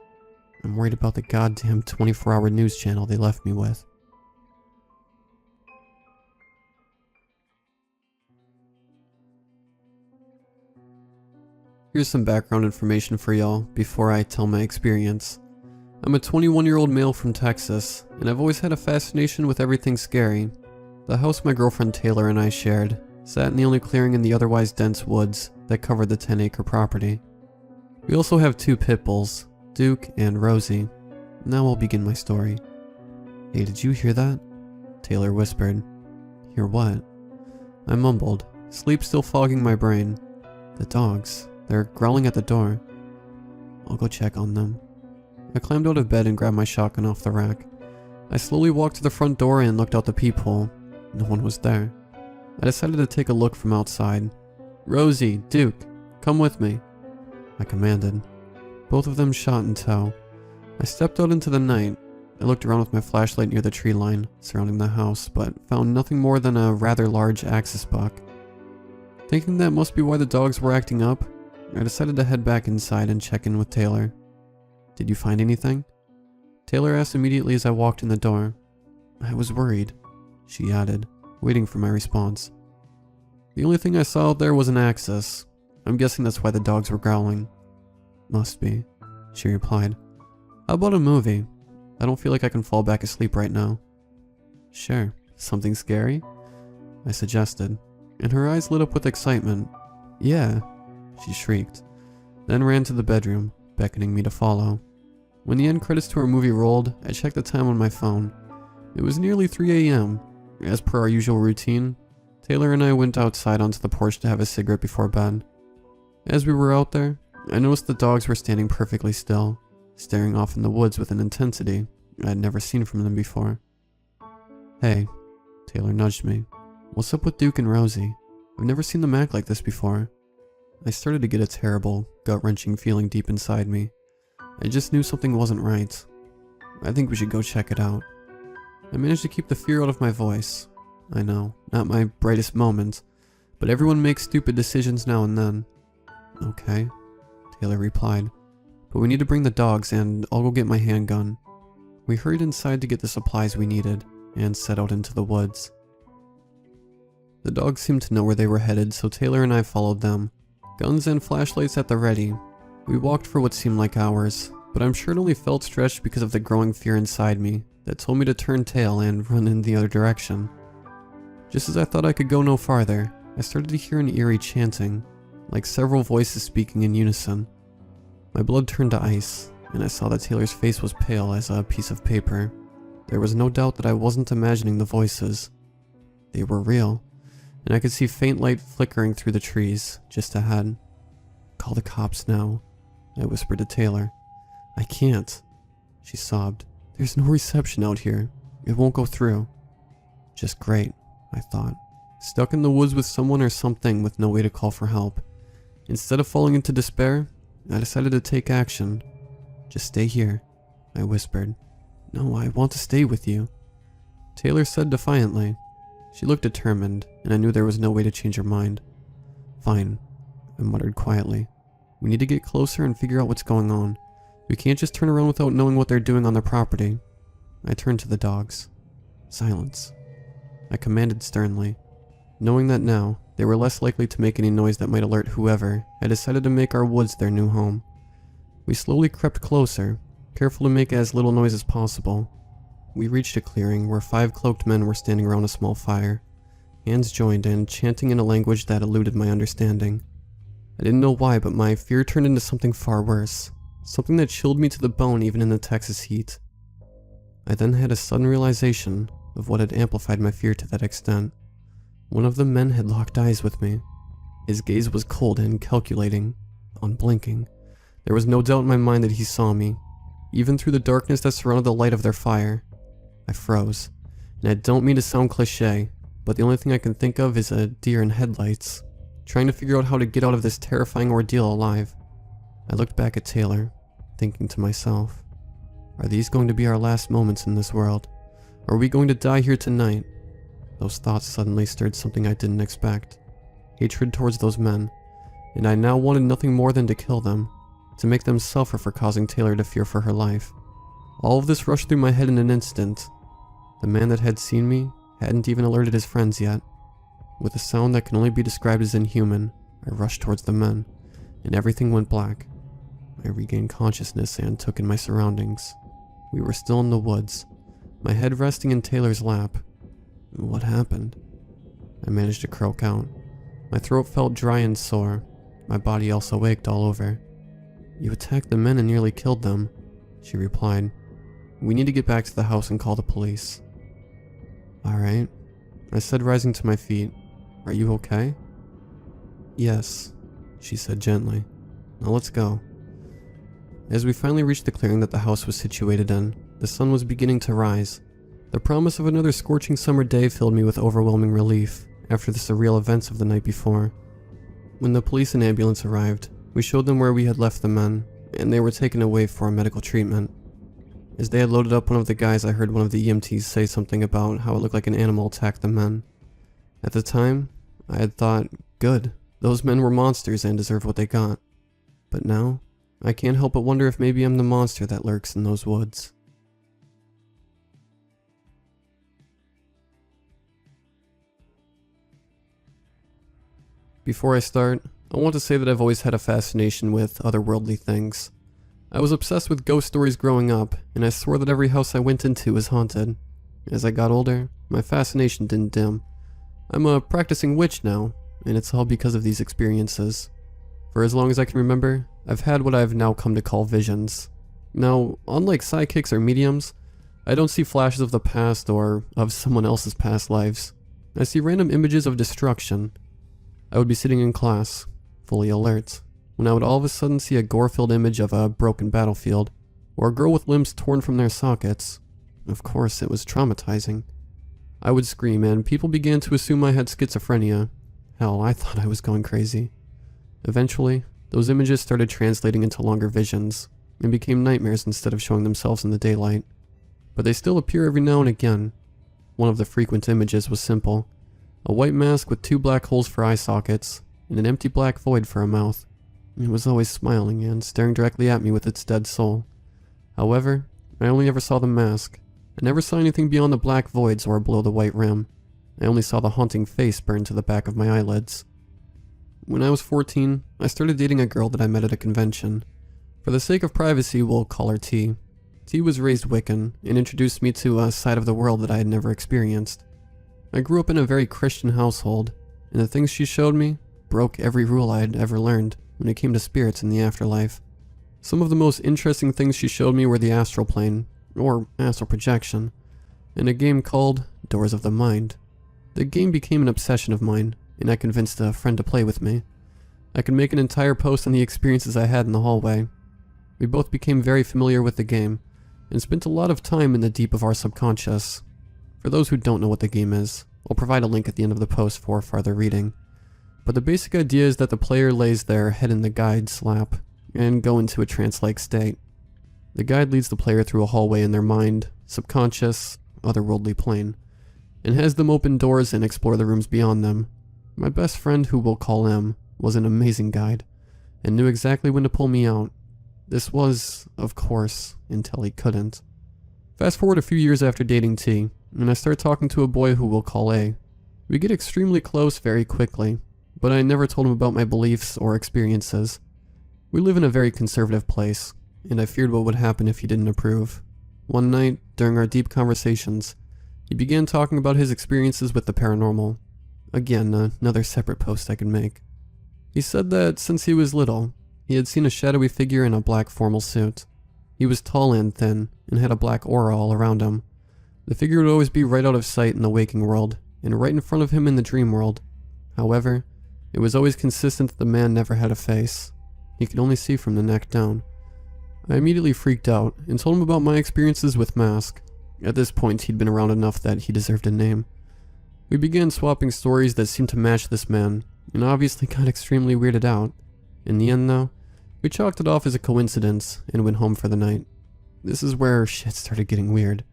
I'm worried about the goddamn 24-hour news channel they left me with. Here's some background information for y'all before I tell my experience. I'm a 21-year-old male from Texas, and I've always had a fascination with everything scary. The house my girlfriend Taylor and I shared sat in the only clearing in the otherwise dense woods that covered the 10-acre property. We also have 2 pit bulls, Duke and Rosie. Now I'll begin my story. "Hey, did you hear that?" Taylor whispered. "Hear what?" I mumbled, sleep still fogging my brain. The dogs. They're growling at the door. I'll go check on them. I climbed out of bed and grabbed my shotgun off the rack. I slowly walked to the front door and looked out the peephole. No one was there. I decided to take a look from outside. Rosie, Duke, come with me, I commanded. Both of them shot in tow. I stepped out into the night. I looked around with my flashlight near the tree line surrounding the house, but found nothing more than a rather large axis buck. Thinking that must be why the dogs were acting up, I decided to head back inside and check in with Taylor. Did you find anything? Taylor asked immediately as I walked in the door. I was worried, she added, waiting for my response. The only thing I saw out there was an axis. I'm guessing that's why the dogs were growling. Must be, she replied. How about a movie? I don't feel like I can fall back asleep right now. Sure. Something scary? I suggested, and her eyes lit up with excitement. Yeah, she shrieked, then ran to the bedroom, beckoning me to follow. When the end credits to our movie rolled, I checked the time on my phone. It was nearly 3 a.m. As per our usual routine, Taylor and I went outside onto the porch to have a cigarette before bed. As we were out there, I noticed the dogs were standing perfectly still, staring off in the woods with an intensity I had never seen from them before. Hey, Taylor nudged me. What's up with Duke and Rosie? I've never seen them act like this before. I started to get a terrible, gut-wrenching feeling deep inside me. I just knew something wasn't right. I think we should go check it out. I managed to keep the fear out of my voice. I know, not my brightest moment, but everyone makes stupid decisions now and then. Okay, Taylor replied, but we need to bring the dogs and I'll go get my handgun. We hurried inside to get the supplies we needed and set out into the woods. The dogs seemed to know where they were headed, so Taylor and I followed them, guns and flashlights at the ready. We walked for what seemed like hours, but I'm sure it only felt stretched because of the growing fear inside me that told me to turn tail and run in the other direction. Just as I thought I could go no farther, I started to hear an eerie chanting, like several voices speaking in unison. My blood turned to ice, and I saw that Taylor's face was pale as a piece of paper. There was no doubt that I wasn't imagining the voices. They were real, and I could see faint light flickering through the trees just ahead. Call the cops now, I whispered to Taylor. I can't, she sobbed. There's no reception out here. It won't go through. Just great, I thought. Stuck in the woods with someone or something with no way to call for help. Instead of falling into despair, I decided to take action. Just stay here, I whispered. No, I want to stay with you, Taylor said defiantly. She looked determined, and I knew there was no way to change her mind. Fine, I muttered quietly. We need to get closer and figure out what's going on. We can't just turn around without knowing what they're doing on their property. I turned to the dogs. Silence, I commanded sternly. Knowing that now, they were less likely to make any noise that might alert whoever, I decided to make our woods their new home. We slowly crept closer, careful to make as little noise as possible. We reached a clearing where 5 cloaked men were standing around a small fire, hands joined and chanting in a language that eluded my understanding. I didn't know why, but my fear turned into something far worse, something that chilled me to the bone even in the Texas heat. I then had a sudden realization of what had amplified my fear to that extent. One of the men had locked eyes with me. His gaze was cold and calculating, unblinking. There was no doubt in my mind that he saw me, even through the darkness that surrounded the light of their fire. I froze, and I don't mean to sound cliche, but the only thing I can think of is a deer in headlights, trying to figure out how to get out of this terrifying ordeal alive. I looked back at Taylor, thinking to myself, are these going to be our last moments in this world? Are we going to die here tonight? Those thoughts suddenly stirred something I didn't expect. Hatred towards those men, and I now wanted nothing more than to kill them, to make them suffer for causing Taylor to fear for her life. All of this rushed through my head in an instant. The man that had seen me hadn't even alerted his friends yet. With a sound that can only be described as inhuman, I rushed towards the men, and everything went black. I regained consciousness and took in my surroundings. We were still in the woods, my head resting in Taylor's lap. What happened? I managed to croak out. My throat felt dry and sore. My body also ached all over. You attacked the men and nearly killed them, she replied. We need to get back to the house and call the police. Alright, I said, rising to my feet. Are you okay? Yes, she said gently. Now let's go. As we finally reached the clearing that the house was situated in, the sun was beginning to rise. The promise of another scorching summer day filled me with overwhelming relief after the surreal events of the night before. When the police and ambulance arrived, we showed them where we had left the men, and they were taken away for medical treatment. As they had loaded up one of the guys, I heard one of the EMTs say something about how it looked like an animal attacked the men. At the time, I had thought, good, those men were monsters and deserved what they got. But now, I can't help but wonder if maybe I'm the monster that lurks in those woods. Before I start, I want to say that I've always had a fascination with otherworldly things. I was obsessed with ghost stories growing up, and I swore that every house I went into was haunted. As I got older, my fascination didn't dim. I'm a practicing witch now, and it's all because of these experiences. For as long as I can remember, I've had what I've now come to call visions. Now, unlike psychics or mediums, I don't see flashes of the past or of someone else's past lives. I see random images of destruction. I would be sitting in class, fully alert, when I would all of a sudden see a gore-filled image of a broken battlefield, or a girl with limbs torn from their sockets. Of course, it was traumatizing. I would scream, and people began to assume I had schizophrenia. Hell, I thought I was going crazy. Eventually, those images started translating into longer visions, and became nightmares instead of showing themselves in the daylight. But they still appear every now and again. One of the frequent images was simple. A white mask with 2 black holes for eye sockets, and an empty black void for a mouth. It was always smiling and staring directly at me with its dead soul. However, I only ever saw the mask. I never saw anything beyond the black voids or below the white rim. I only saw the haunting face burned to the back of my eyelids. When I was 14, I started dating a girl that I met at a convention. For the sake of privacy, we'll call her T. T was raised Wiccan and introduced me to a side of the world that I had never experienced. I grew up in a very Christian household, and the things she showed me broke every rule I had ever learned when it came to spirits in the afterlife. Some of the most interesting things she showed me were the astral plane, or astral projection, and a game called Doors of the Mind. The game became an obsession of mine, and I convinced a friend to play with me. I could make an entire post on the experiences I had in the hallway. We both became very familiar with the game, and spent a lot of time in the deep of our subconscious. For those who don't know what the game is, I'll provide a link at the end of the post for farther reading. But the basic idea is that the player lays their head in the guide's lap and go into a trance-like state. The guide leads the player through a hallway in their mind, subconscious, otherworldly plane, and has them open doors and explore the rooms beyond them. My best friend, who we'll call M, was an amazing guide, and knew exactly when to pull me out. This was, of course, until he couldn't. Fast forward a few years after dating T, and I start talking to a boy who we'll call A. We get extremely close very quickly, but I never told him about my beliefs or experiences. We live in a very conservative place, and I feared what would happen if he didn't approve. One night, during our deep conversations, he began talking about his experiences with the paranormal. Again, another separate post I could make. He said that since he was little, he had seen a shadowy figure in a black formal suit. He was tall and thin, and had a black aura all around him. The figure would always be right out of sight in the waking world, and right in front of him in the dream world. However, it was always consistent that the man never had a face. He could only see from the neck down. I immediately freaked out, and told him about my experiences with Mask. At this point, he'd been around enough that he deserved a name. We began swapping stories that seemed to match this man, and obviously got extremely weirded out. In the end, though, we chalked it off as a coincidence, and went home for the night. This is where shit started getting weird.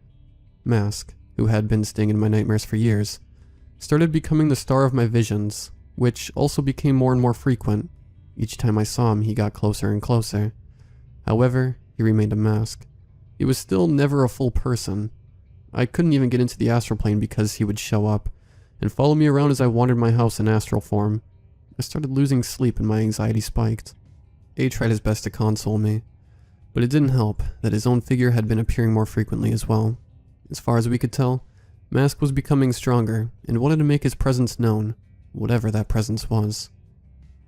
Mask, who had been staying in my nightmares for years, started becoming the star of my visions, which also became more and more frequent. Each time I saw him, he got closer and closer. However, he remained a mask. He was still never a full person. I couldn't even get into the astral plane because he would show up, and follow me around as I wandered my house in astral form. I started losing sleep and my anxiety spiked. A tried his best to console me, but it didn't help that his own figure had been appearing more frequently as well. As far as we could tell, Mask was becoming stronger and wanted to make his presence known, whatever that presence was.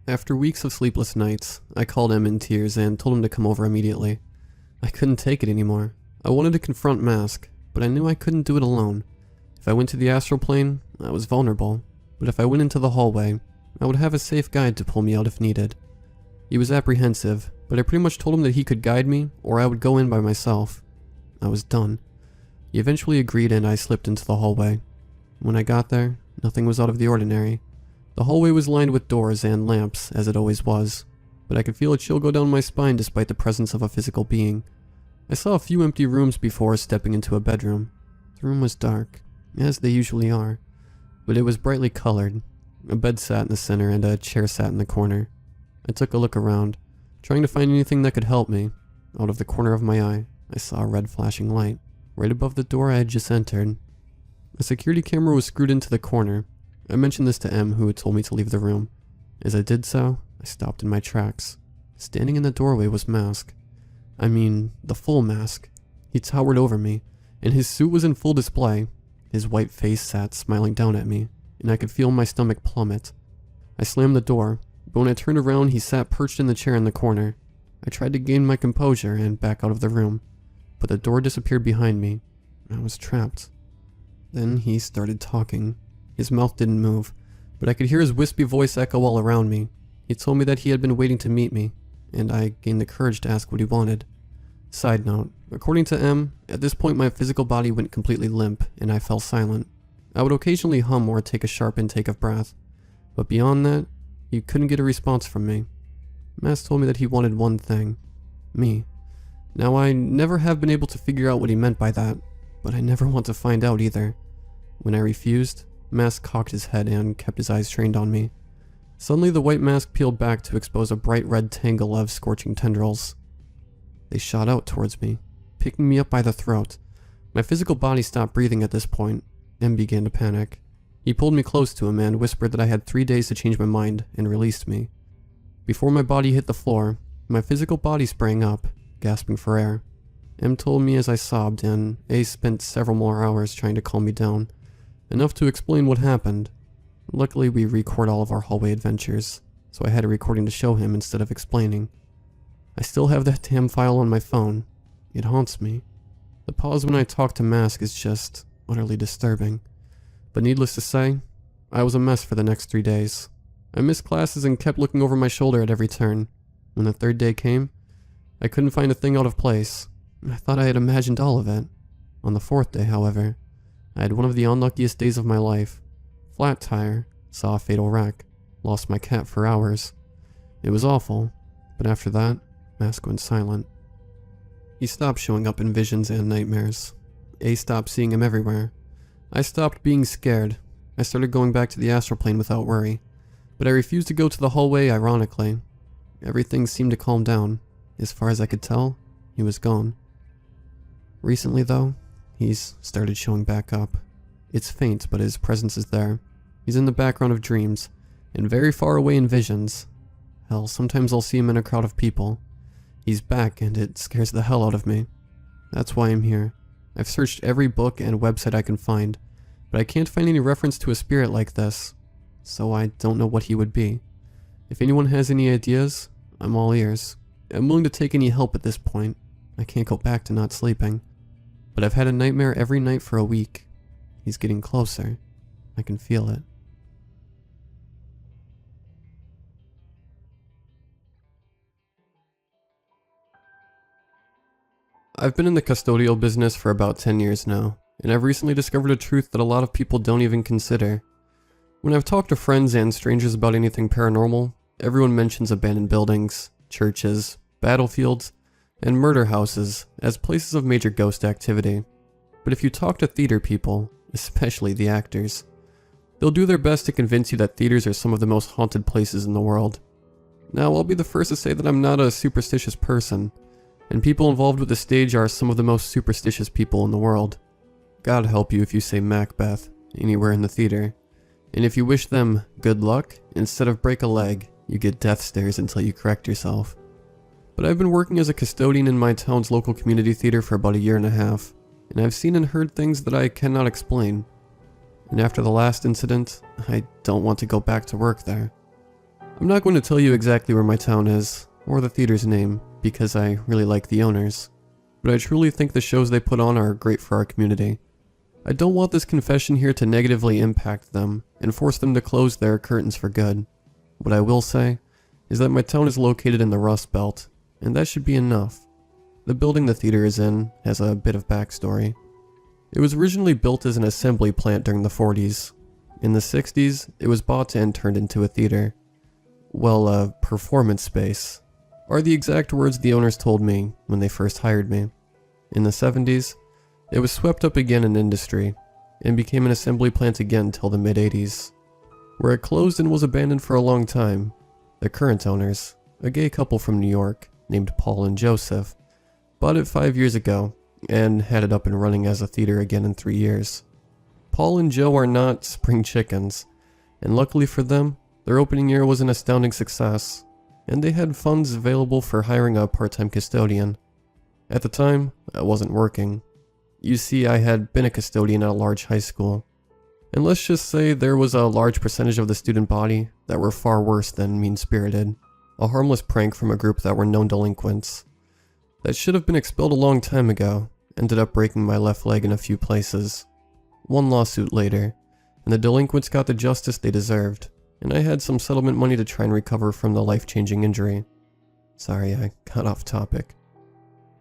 After weeks of sleepless nights, I called him in tears and told him to come over immediately. I couldn't take it anymore. I wanted to confront Mask, but I knew I couldn't do it alone. If I went to the astral plane, I was vulnerable, but if I went into the hallway, I would have a safe guide to pull me out if needed. He was apprehensive, but I pretty much told him that he could guide me or I would go in by myself. I was done. He eventually agreed and I slipped into the hallway. When I got there, nothing was out of the ordinary. The hallway was lined with doors and lamps, as it always was, but I could feel a chill go down my spine despite the presence of a physical being. I saw a few empty rooms before stepping into a bedroom. The room was dark, as they usually are, but it was brightly colored. A bed sat in the center and a chair sat in the corner. I took a look around, trying to find anything that could help me. Out of the corner of my eye, I saw a red flashing light, right above the door I had just entered. A security camera was screwed into the corner. I mentioned this to M, who had told me to leave the room. As I did so, I stopped in my tracks. Standing in the doorway was Mask. I mean, the full Mask. He towered over me, and his suit was in full display. His white face sat smiling down at me, and I could feel my stomach plummet. I slammed the door, but when I turned around, he sat perched in the chair in the corner. I tried to gain my composure and back out of the room, but the door disappeared behind me. I was trapped. Then he started talking. His mouth didn't move, but I could hear his wispy voice echo all around me. He told me that he had been waiting to meet me, and I gained the courage to ask what he wanted. Side note, according to M, at this point my physical body went completely limp, and I fell silent. I would occasionally hum or take a sharp intake of breath, but beyond that, he couldn't get a response from me. Mask told me that he wanted one thing: me. Now I never have been able to figure out what he meant by that, but I never want to find out either. When I refused, Mask cocked his head and kept his eyes trained on me. Suddenly the white mask peeled back to expose a bright red tangle of scorching tendrils. They shot out towards me, picking me up by the throat. My physical body stopped breathing at this point and began to panic. He pulled me close to him and whispered that I had 3 days to change my mind and released me. Before my body hit the floor, my physical body sprang up, gasping for air. M told me as I sobbed, and A spent several more hours trying to calm me down, enough to explain what happened. Luckily, we record all of our hallway adventures, so I had a recording to show him instead of explaining. I still have that damn file on my phone. It haunts me. The pause when I talk to Mask is just utterly disturbing. But needless to say, I was a mess for the next 3 days. I missed classes and kept looking over my shoulder at every turn. When the third day came, I couldn't find a thing out of place. I thought I had imagined all of it. On the fourth day, however, I had one of the unluckiest days of my life. Flat tire, saw a fatal wreck, lost my cat for hours. It was awful, but after that, Mask went silent. He stopped showing up in visions and nightmares. A stopped seeing him everywhere. I stopped being scared. I started going back to the astral plane without worry, but I refused to go to the hallway ironically. Everything seemed to calm down. As far as I could tell, he was gone. Recently though, he's started showing back up. It's faint, but his presence is there. He's in the background of dreams, and very far away in visions. Hell, sometimes I'll see him in a crowd of people. He's back, and it scares the hell out of me. That's why I'm here. I've searched every book and website I can find, but I can't find any reference to a spirit like this, so I don't know what he would be. If anyone has any ideas, I'm all ears. I'm willing to take any help at this point. I can't go back to not sleeping. But I've had a nightmare every night for a week. He's getting closer. I can feel it. I've been in the custodial business for about 10 years now, and I've recently discovered a truth that a lot of people don't even consider. When I've talked to friends and strangers about anything paranormal, everyone mentions abandoned buildings, churches, battlefields, and murder houses as places of major ghost activity. But if you talk to theater people, especially the actors, they'll do their best to convince you that theaters are some of the most haunted places in the world. Now, I'll be the first to say that I'm not a superstitious person, and people involved with the stage are some of the most superstitious people in the world. God help you if you say Macbeth anywhere in the theater, and if you wish them good luck, instead of break a leg, you get death stares until you correct yourself. But I've been working as a custodian in my town's local community theater for about 1.5 years, and I've seen and heard things that I cannot explain. And after the last incident, I don't want to go back to work there. I'm not going to tell you exactly where my town is, or the theater's name, because I really like the owners, but I truly think the shows they put on are great for our community. I don't want this confession here to negatively impact them and force them to close their curtains for good. What I will say is that my town is located in the Rust Belt, and that should be enough. The building the theater is in has a bit of backstory. It was originally built as an assembly plant during the 40s. In the 60s, it was bought and turned into a theater. Well, a performance space, are the exact words the owners told me when they first hired me. In the 70s, it was swept up again in industry, and became an assembly plant again till the mid-80s, where it closed and was abandoned for a long time. The current owners, a gay couple from New York named Paul and Joseph, bought it 5 years ago and had it up and running as a theater again in 3 years. Paul and Joe are not spring chickens, and luckily for them, their opening year was an astounding success, and they had funds available for hiring a part-time custodian. At the time, I wasn't working. You see, I had been a custodian at a large high school, and let's just say there was a large percentage of the student body that were far worse than mean-spirited, a harmless prank from a group that were known delinquents. That should have been expelled a long time ago, ended up breaking my left leg in a few places. One lawsuit later, and the delinquents got the justice they deserved, and I had some settlement money to try and recover from the life-changing injury. Sorry, I got off topic.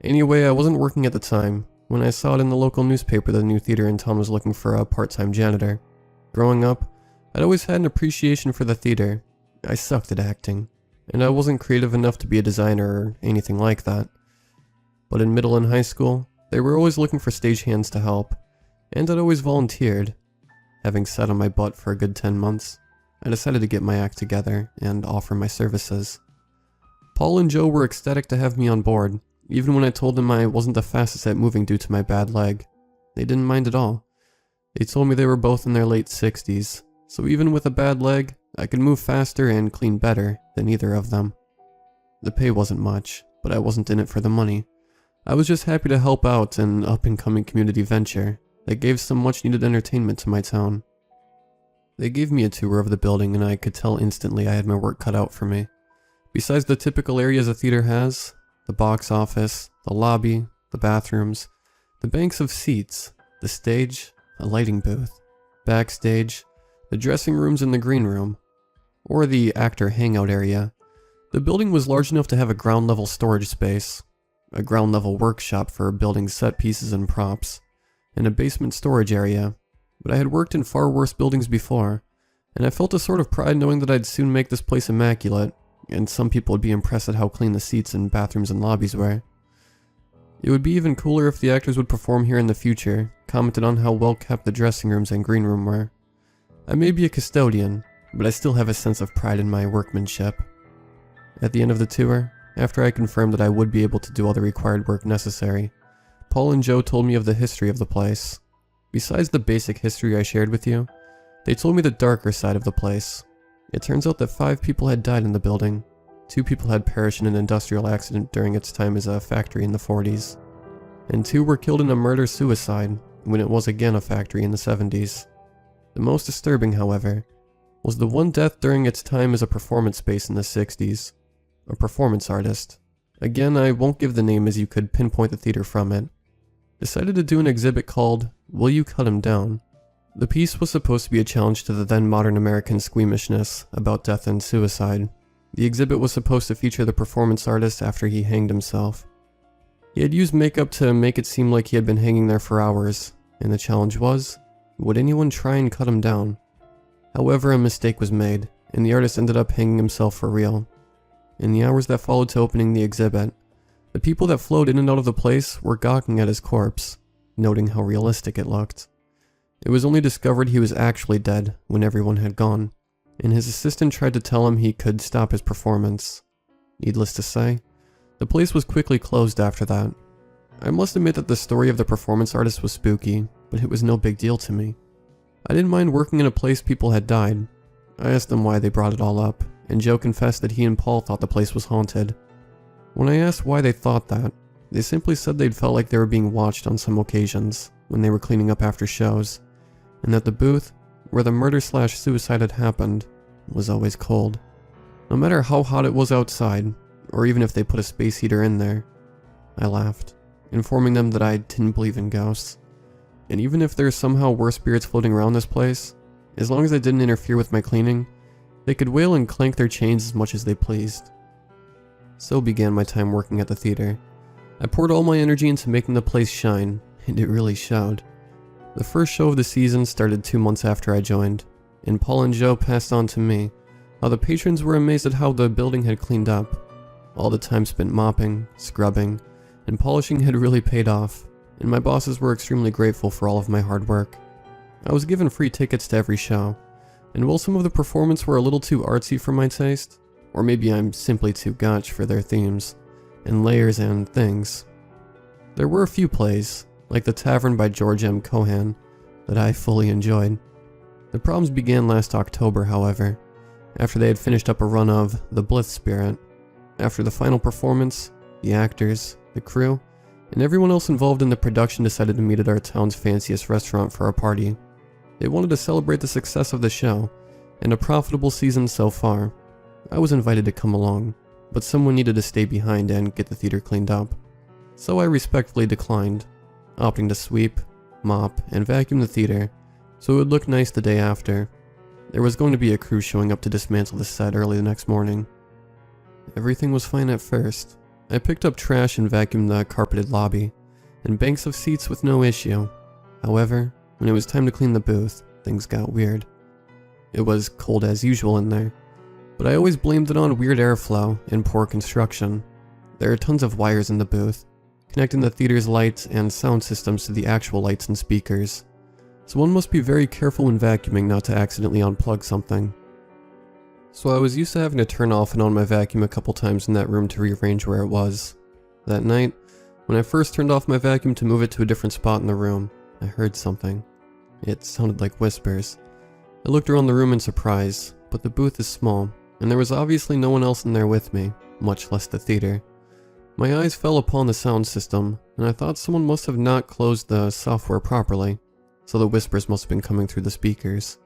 Anyway, I wasn't working at the time, when I saw it in the local newspaper that the new theater in town was looking for a part-time janitor. Growing up, I'd always had an appreciation for the theater. I sucked at acting, and I wasn't creative enough to be a designer or anything like that. But in middle and high school, they were always looking for stagehands to help, and I'd always volunteered. Having sat on my butt for a good 10 months, I decided to get my act together and offer my services. Paul and Joe were ecstatic to have me on board, even when I told them I wasn't the fastest at moving due to my bad leg. They didn't mind at all. They told me they were both in their late 60s, so even with a bad leg, I could move faster and clean better than either of them. The pay wasn't much, but I wasn't in it for the money. I was just happy to help out an up-and-coming community venture that gave some much-needed entertainment to my town. They gave me a tour of the building and I could tell instantly I had my work cut out for me. Besides the typical areas a theater has, the box office, the lobby, the bathrooms, the banks of seats, the stage, a lighting booth, backstage, the dressing rooms and the green room, or the actor hangout area, the building was large enough to have a ground-level storage space, a ground-level workshop for building set pieces and props, and a basement storage area. But I had worked in far worse buildings before, and I felt a sort of pride knowing that I'd soon make this place immaculate, and some people would be impressed at how clean the seats and bathrooms and lobbies were. It would be even cooler if the actors would perform here in the future, commented on how well kept the dressing rooms and green room were. I may be a custodian, but I still have a sense of pride in my workmanship. At the end of the tour, after I confirmed that I would be able to do all the required work necessary, Paul and Joe told me of the history of the place. Besides the basic history I shared with you, they told me the darker side of the place. It turns out that 5 people had died in the building. 2 people had perished in an industrial accident during its time as a factory in the 40s. And 2 were killed in a murder-suicide when it was again a factory in the 70s. The most disturbing, however, was the one death during its time as a performance space in the 60s. A performance artist. Again, I won't give the name as you could pinpoint the theater from it. Decided to do an exhibit called "Will You Cut Him Down?" The piece was supposed to be a challenge to the then modern American squeamishness about death and suicide. The exhibit was supposed to feature the performance artist after he hanged himself. He had used makeup to make it seem like he had been hanging there for hours, and the challenge was, would anyone try and cut him down? However, a mistake was made, and the artist ended up hanging himself for real. In the hours that followed to opening the exhibit, the people that flowed in and out of the place were gawking at his corpse, noting how realistic it looked. It was only discovered he was actually dead when everyone had gone, and his assistant tried to tell him he could stop his performance. Needless to say, the place was quickly closed after that. I must admit that the story of the performance artist was spooky, but it was no big deal to me. I didn't mind working in a place people had died. I asked them why they brought it all up, and Joe confessed that he and Paul thought the place was haunted. When I asked why they thought that, they simply said they'd felt like they were being watched on some occasions when they were cleaning up after shows, and that the booth, where the murder/suicide had happened, was always cold. No matter how hot it was outside, or even if they put a space heater in there. I laughed, informing them that I didn't believe in ghosts, and even if there's somehow worse spirits floating around this place, as long as I didn't interfere with my cleaning, They could wail and clank their chains as much as they pleased. So began my time working at the theater. I poured all my energy into making the place shine, and it really showed. The first show of the season started 2 months after I joined, and Paul and Joe passed on to me how the patrons were amazed at how the building had cleaned up. All the time spent mopping, scrubbing, and polishing had really paid off, and my bosses were extremely grateful for all of my hard work. I was given free tickets to every show, and while some of the performances were a little too artsy for my taste, or maybe I'm simply too gotch for their themes, and layers and things, there were a few plays, like The Tavern by George M. Cohan, that I fully enjoyed. The problems began last October, however, after they had finished up a run of The Blith Spirit. After the final performance, the actors, the crew, and everyone else involved in the production decided to meet at our town's fanciest restaurant for a party. They wanted to celebrate the success of the show, and a profitable season so far. I was invited to come along, but someone needed to stay behind and get the theater cleaned up. So I respectfully declined, opting to sweep, mop, and vacuum the theater so it would look nice the day after. There was going to be a crew showing up to dismantle the set early the next morning. Everything was fine at first. I picked up trash and vacuumed the carpeted lobby, and banks of seats with no issue. However, when it was time to clean the booth, things got weird. It was cold as usual in there, but I always blamed it on weird airflow and poor construction. There are tons of wires in the booth, connecting the theater's lights and sound systems to the actual lights and speakers, so one must be very careful when vacuuming not to accidentally unplug something. So I was used to having to turn off and on my vacuum a couple times in that room to rearrange where it was. That night, when I first turned off my vacuum to move it to a different spot in the room, I heard something. It sounded like whispers. I looked around the room in surprise, but the booth is small, and there was obviously no one else in there with me, much less the theater. My eyes fell upon the sound system, and I thought someone must have not closed the software properly, so the whispers must have been coming through the speakers.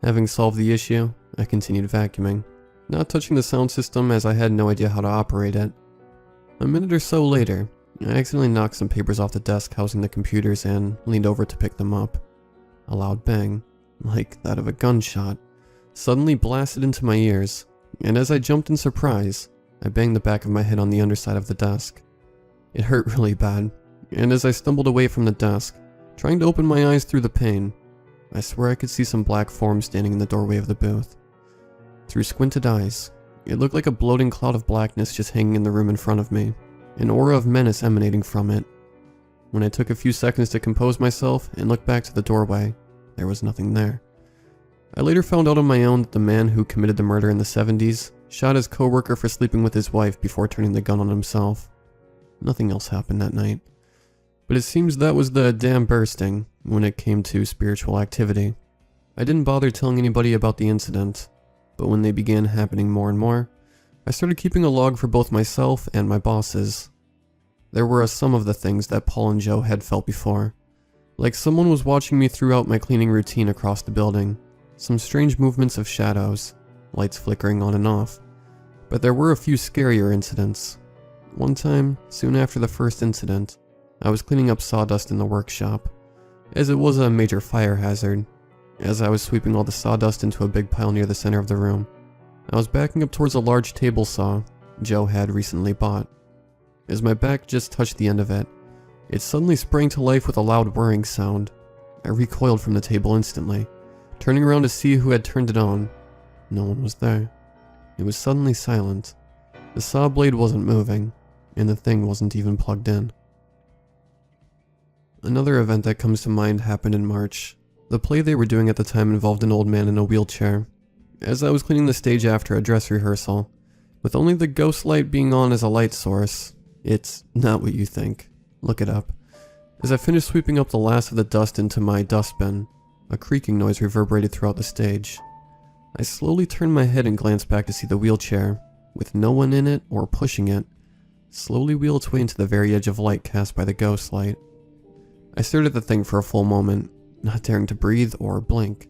Having solved the issue, I continued vacuuming, not touching the sound system as I had no idea how to operate it. A minute or so later, I accidentally knocked some papers off the desk housing the computers and leaned over to pick them up. A loud bang, like that of a gunshot, suddenly blasted into my ears, and as I jumped in surprise, I banged the back of my head on the underside of the desk. It hurt really bad, and as I stumbled away from the desk, trying to open my eyes through the pain, I swear I could see some black form standing in the doorway of the booth. Through squinted eyes, it looked like a bloating cloud of blackness just hanging in the room in front of me, an aura of menace emanating from it. When I took a few seconds to compose myself and look back to the doorway, there was nothing there. I later found out on my own that the man who committed the murder in the 70s shot his co-worker for sleeping with his wife before turning the gun on himself. Nothing else happened that night. But it seems that was the dam bursting when it came to spiritual activity. I didn't bother telling anybody about the incident, but when they began happening more and more, I started keeping a log for both myself and my bosses. There were some of the things that Paul and Joe had felt before, like someone was watching me throughout my cleaning routine across the building, some strange movements of shadows, lights flickering on and off, but there were a few scarier incidents. One time, soon after the first incident, I was cleaning up sawdust in the workshop, as it was a major fire hazard. As I was sweeping all the sawdust into a big pile near the center of the room, I was backing up towards a large table saw Joe had recently bought. As my back just touched the end of it, it suddenly sprang to life with a loud whirring sound. I recoiled from the table instantly, turning around to see who had turned it on. No one was there. It was suddenly silent. The saw blade wasn't moving, and the thing wasn't even plugged in. Another event that comes to mind happened in March. The play they were doing at the time involved an old man in a wheelchair. As I was cleaning the stage after a dress rehearsal, with only the ghost light being on as a light source, it's not what you think. Look it up. As I finished sweeping up the last of the dust into my dustbin, a creaking noise reverberated throughout the stage. I slowly turned my head and glanced back to see the wheelchair, with no one in it or pushing it, slowly wheel its way into the very edge of light cast by the ghost light. I stared at the thing for a full moment, not daring to breathe or blink.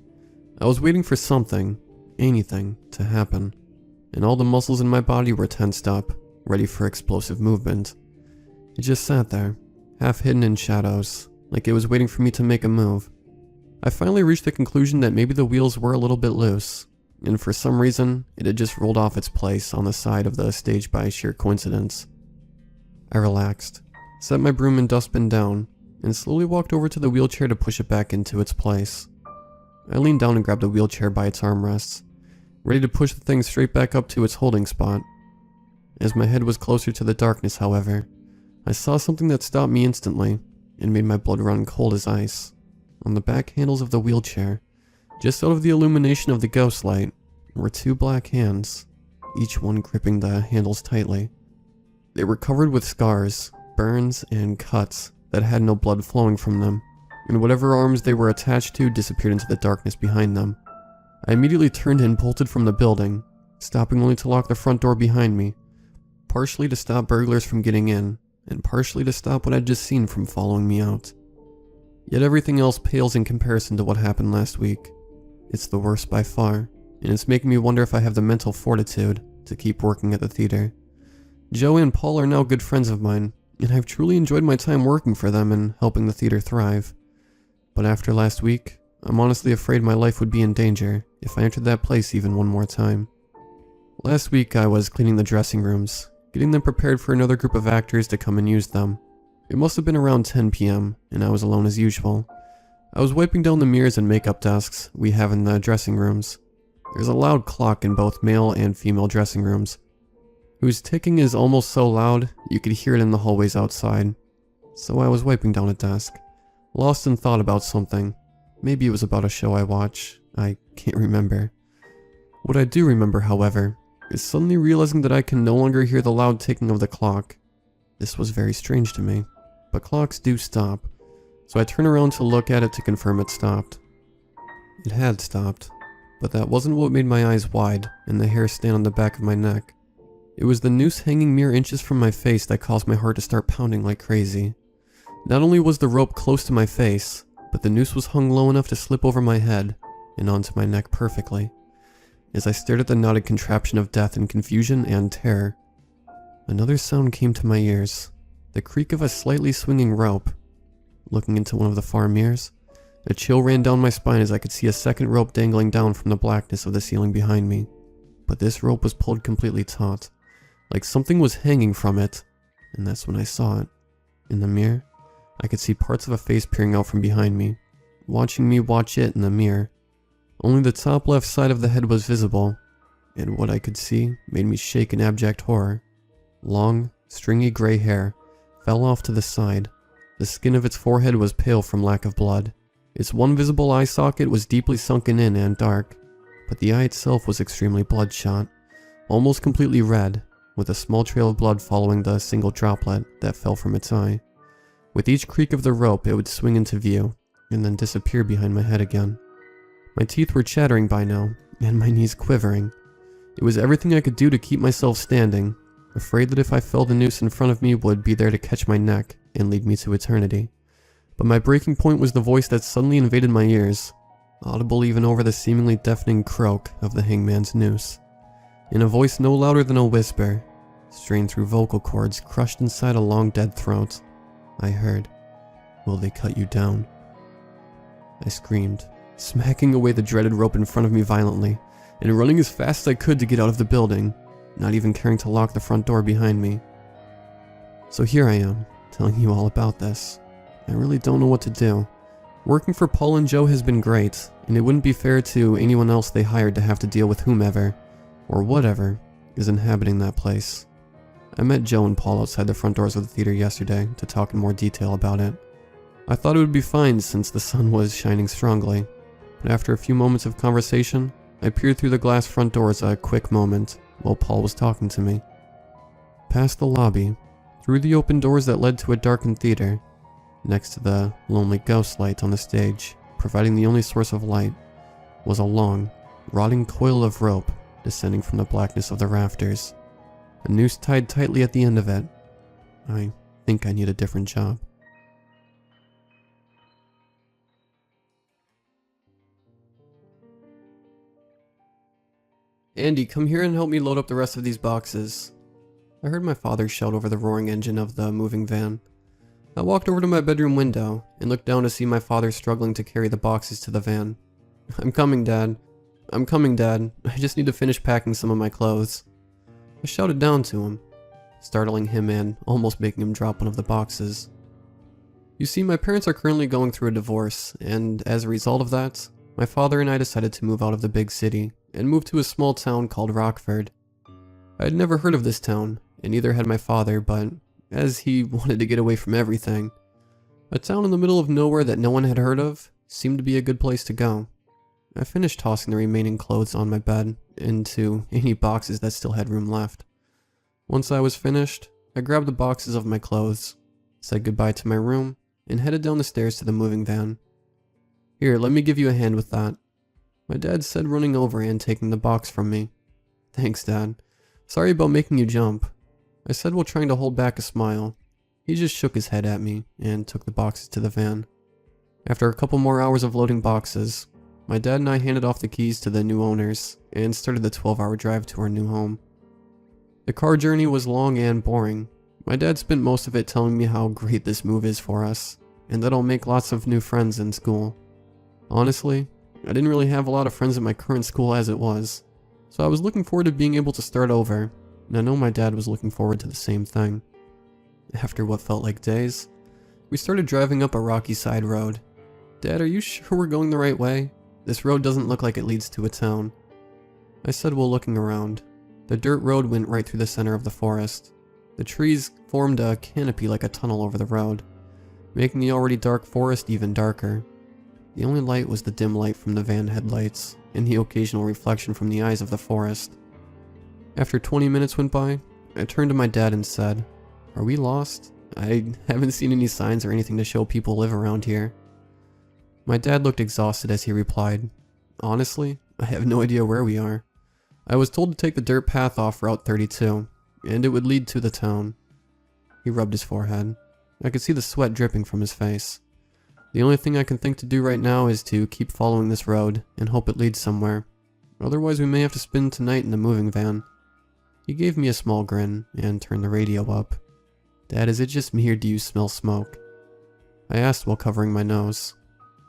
I was waiting for something, anything, to happen, and all the muscles in my body were tensed up, ready for explosive movement. It just sat there, half hidden in shadows, like it was waiting for me to make a move. I finally reached the conclusion that maybe the wheels were a little bit loose, and for some reason, it had just rolled off its place on the side of the stage by sheer coincidence. I relaxed, set my broom and dustbin down, and slowly walked over to the wheelchair to push it back into its place. I leaned down and grabbed the wheelchair by its armrests, ready to push the thing straight back up to its holding spot. As my head was closer to the darkness, however, I saw something that stopped me instantly and made my blood run cold as ice. On the back handles of the wheelchair, just out of the illumination of the ghost light, were two black hands, each one gripping the handles tightly. They were covered with scars, burns, and cuts that had no blood flowing from them, and whatever arms they were attached to disappeared into the darkness behind them. I immediately turned and bolted from the building, stopping only to lock the front door behind me, partially to stop burglars from getting in, and partially to stop what I'd just seen from following me out. Yet everything else pales in comparison to what happened last week. It's the worst by far, and it's making me wonder if I have the mental fortitude to keep working at the theater. Joe and Paul are now good friends of mine, and I've truly enjoyed my time working for them and helping the theater thrive. But after last week, I'm honestly afraid my life would be in danger if I entered that place even one more time. Last week I was cleaning the dressing rooms, getting them prepared for another group of actors to come and use them. It must have been around 10 p.m., and I was alone as usual. I was wiping down the mirrors and makeup desks we have in the dressing rooms. There's a loud clock in both male and female dressing rooms, whose ticking is almost so loud you could hear it in the hallways outside. So I was wiping down a desk, lost in thought about something. Maybe it was about a show I watch. I can't remember. What I do remember, however, is suddenly realizing that I can no longer hear the loud ticking of the clock. This was very strange to me, but clocks do stop, so I turn around to look at it to confirm it stopped. It had stopped, but that wasn't what made my eyes wide and the hair stand on the back of my neck. It was the noose hanging mere inches from my face that caused my heart to start pounding like crazy. Not only was the rope close to my face, but the noose was hung low enough to slip over my head and onto my neck perfectly. As I stared at the knotted contraption of death in confusion and terror, another sound came to my ears, the creak of a slightly swinging rope. Looking into one of the far mirrors, a chill ran down my spine as I could see a second rope dangling down from the blackness of the ceiling behind me. But this rope was pulled completely taut, like something was hanging from it, and that's when I saw it. In the mirror, I could see parts of a face peering out from behind me, watching me watch it in the mirror. Only the top left side of the head was visible, and what I could see made me shake in abject horror. Long, stringy gray hair fell off to the side. The skin of its forehead was pale from lack of blood. Its one visible eye socket was deeply sunken in and dark, but the eye itself was extremely bloodshot, almost completely red, with a small trail of blood following the single droplet that fell from its eye. With each creak of the rope, it would swing into view, and then disappear behind my head again. My teeth were chattering by now, and my knees quivering. It was everything I could do to keep myself standing, afraid that if I fell, the noose in front of me would be there to catch my neck and lead me to eternity. But my breaking point was the voice that suddenly invaded my ears, audible even over the seemingly deafening croak of the hangman's noose. In a voice no louder than a whisper, strained through vocal cords crushed inside a long dead throat, I heard, "Will they cut you down?" I screamed, smacking away the dreaded rope in front of me violently, and running as fast as I could to get out of the building, not even caring to lock the front door behind me. So here I am, telling you all about this. I really don't know what to do. Working for Paul and Joe has been great, and it wouldn't be fair to anyone else they hired to have to deal with whomever, or whatever, is inhabiting that place. I met Joe and Paul outside the front doors of the theater yesterday to talk in more detail about it. I thought it would be fine since the sun was shining strongly, but after a few moments of conversation, I peered through the glass front doors a quick moment while Paul was talking to me. Past the lobby, through the open doors that led to a darkened theater, next to the lonely ghost light on the stage, providing the only source of light, was a long, rotting coil of rope descending from the blackness of the rafters, a noose tied tightly at the end of it. I think I need a different job. Andy, come here and help me load up the rest of these boxes. I heard my father shout over the roaring engine of the moving van. I walked over to my bedroom window and looked down to see my father struggling to carry the boxes to the van. "I'm coming, Dad." I'm coming, Dad. I just need to finish packing some of my clothes. I shouted down to him, startling him and almost making him drop one of the boxes. You see, my parents are currently going through a divorce, and as a result of that, my father and I decided to move out of the big city and move to a small town called Rockford. I had never heard of this town, and neither had my father, but as he wanted to get away from everything, a town in the middle of nowhere that no one had heard of seemed to be a good place to go. I finished tossing the remaining clothes on my bed into any boxes that still had room left. Once I was finished, I grabbed the boxes of my clothes, said goodbye to my room, and headed down the stairs to the moving van. Here, let me give you a hand with that, my dad said, running over and taking the box from me. Thanks, Dad. Sorry about making you jump, I said while trying to hold back a smile. He just shook his head at me and took the boxes to the van. After a couple more hours of loading boxes, my dad and I handed off the keys to the new owners and started the 12-hour drive to our new home. The car journey was long and boring. My dad spent most of it telling me how great this move is for us, and that I'll make lots of new friends in school. Honestly, I didn't really have a lot of friends at my current school as it was, so I was looking forward to being able to start over, and I know my dad was looking forward to the same thing. After what felt like days, we started driving up a rocky side road. Dad, are you sure we're going the right way? This road doesn't look like it leads to a town, I said while looking around. The dirt road went right through the center of the forest. The trees formed a canopy like a tunnel over the road, making the already dark forest even darker. The only light was the dim light from the van headlights and the occasional reflection from the eyes of the forest. After 20 minutes went by, I turned to my dad and said, "Are we lost? I haven't seen any signs or anything to show people live around here." My dad looked exhausted as he replied, "Honestly, I have no idea where we are. I was told to take the dirt path off Route 32, and it would lead to the town." He rubbed his forehead. I could see the sweat dripping from his face. "The only thing I can think to do right now is to keep following this road and hope it leads somewhere. Otherwise we may have to spend tonight in the moving van." He gave me a small grin and turned the radio up. "Dad, is it just me or do you smell smoke?" I asked while covering my nose.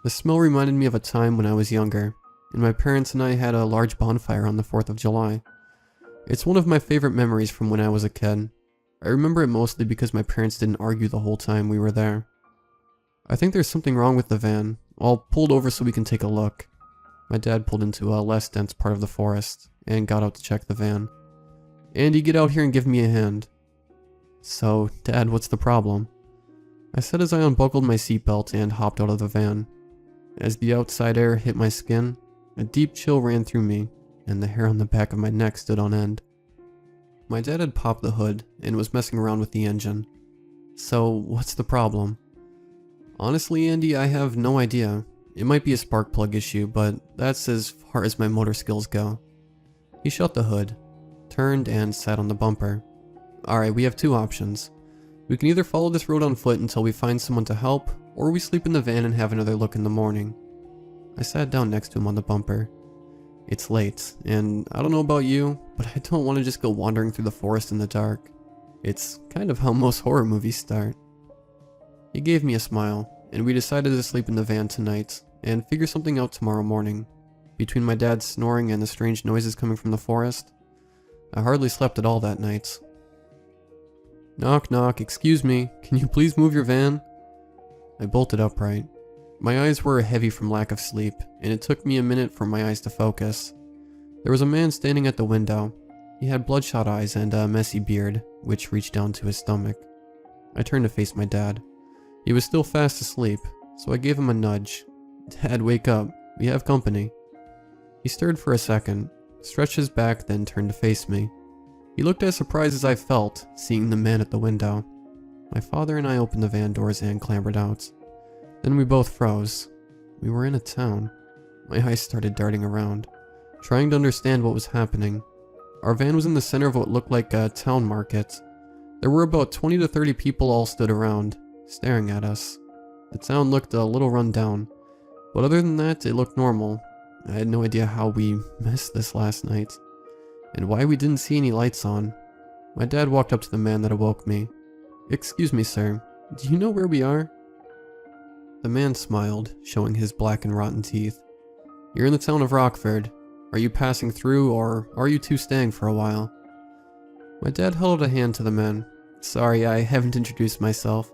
The smell reminded me of a time when I was younger, and my parents and I had a large bonfire on the 4th of July. It's one of my favorite memories from when I was a kid. I remember it mostly because my parents didn't argue the whole time we were there. "I think there's something wrong with the van. I'll pull it over so we can take a look." My dad pulled into a less dense part of the forest and got out to check the van. "Andy, get out here and give me a hand." "So, Dad, what's the problem?" I said as I unbuckled my seatbelt and hopped out of the van. As the outside air hit my skin, a deep chill ran through me, and the hair on the back of my neck stood on end. My dad had popped the hood and was messing around with the engine. "So, what's the problem?" "Honestly, Andy, I have no idea. It might be a spark plug issue, but that's as far as my motor skills go." He shut the hood, turned, and sat on the bumper. "Alright, we have two options. We can either follow this road on foot until we find someone to help, or we sleep in the van and have another look in the morning." I sat down next to him on the bumper. "It's late, and I don't know about you, but I don't want to just go wandering through the forest in the dark. It's kind of how most horror movies start." He gave me a smile, and we decided to sleep in the van tonight and figure something out tomorrow morning. Between my dad's snoring and the strange noises coming from the forest, I hardly slept at all that night. "Knock knock, excuse me, can you please move your van?" I bolted upright. My eyes were heavy from lack of sleep, and it took me a minute for my eyes to focus. There was a man standing at the window. He had bloodshot eyes and a messy beard, which reached down to his stomach. I turned to face my dad. He was still fast asleep, so I gave him a nudge. "Dad, wake up. We have company." He stirred for a second, stretched his back, then turned to face me. He looked as surprised as I felt, seeing the man at the window. My father and I opened the van doors and clambered out. Then we both froze. We were in a town. My eyes started darting around, trying to understand what was happening. Our van was in the center of what looked like a town market. There were about 20 to 30 people all stood around, staring at us. The town looked a little run down, but other than that, it looked normal. I had no idea how we missed this last night, and why we didn't see any lights on. My dad walked up to the man that awoke me. "Excuse me, sir. Do you know where we are?" The man smiled, showing his black and rotten teeth. "You're in the town of Rockford. Are you passing through, or are you two staying for a while? My dad held out a hand to the men. Sorry, I haven't introduced myself.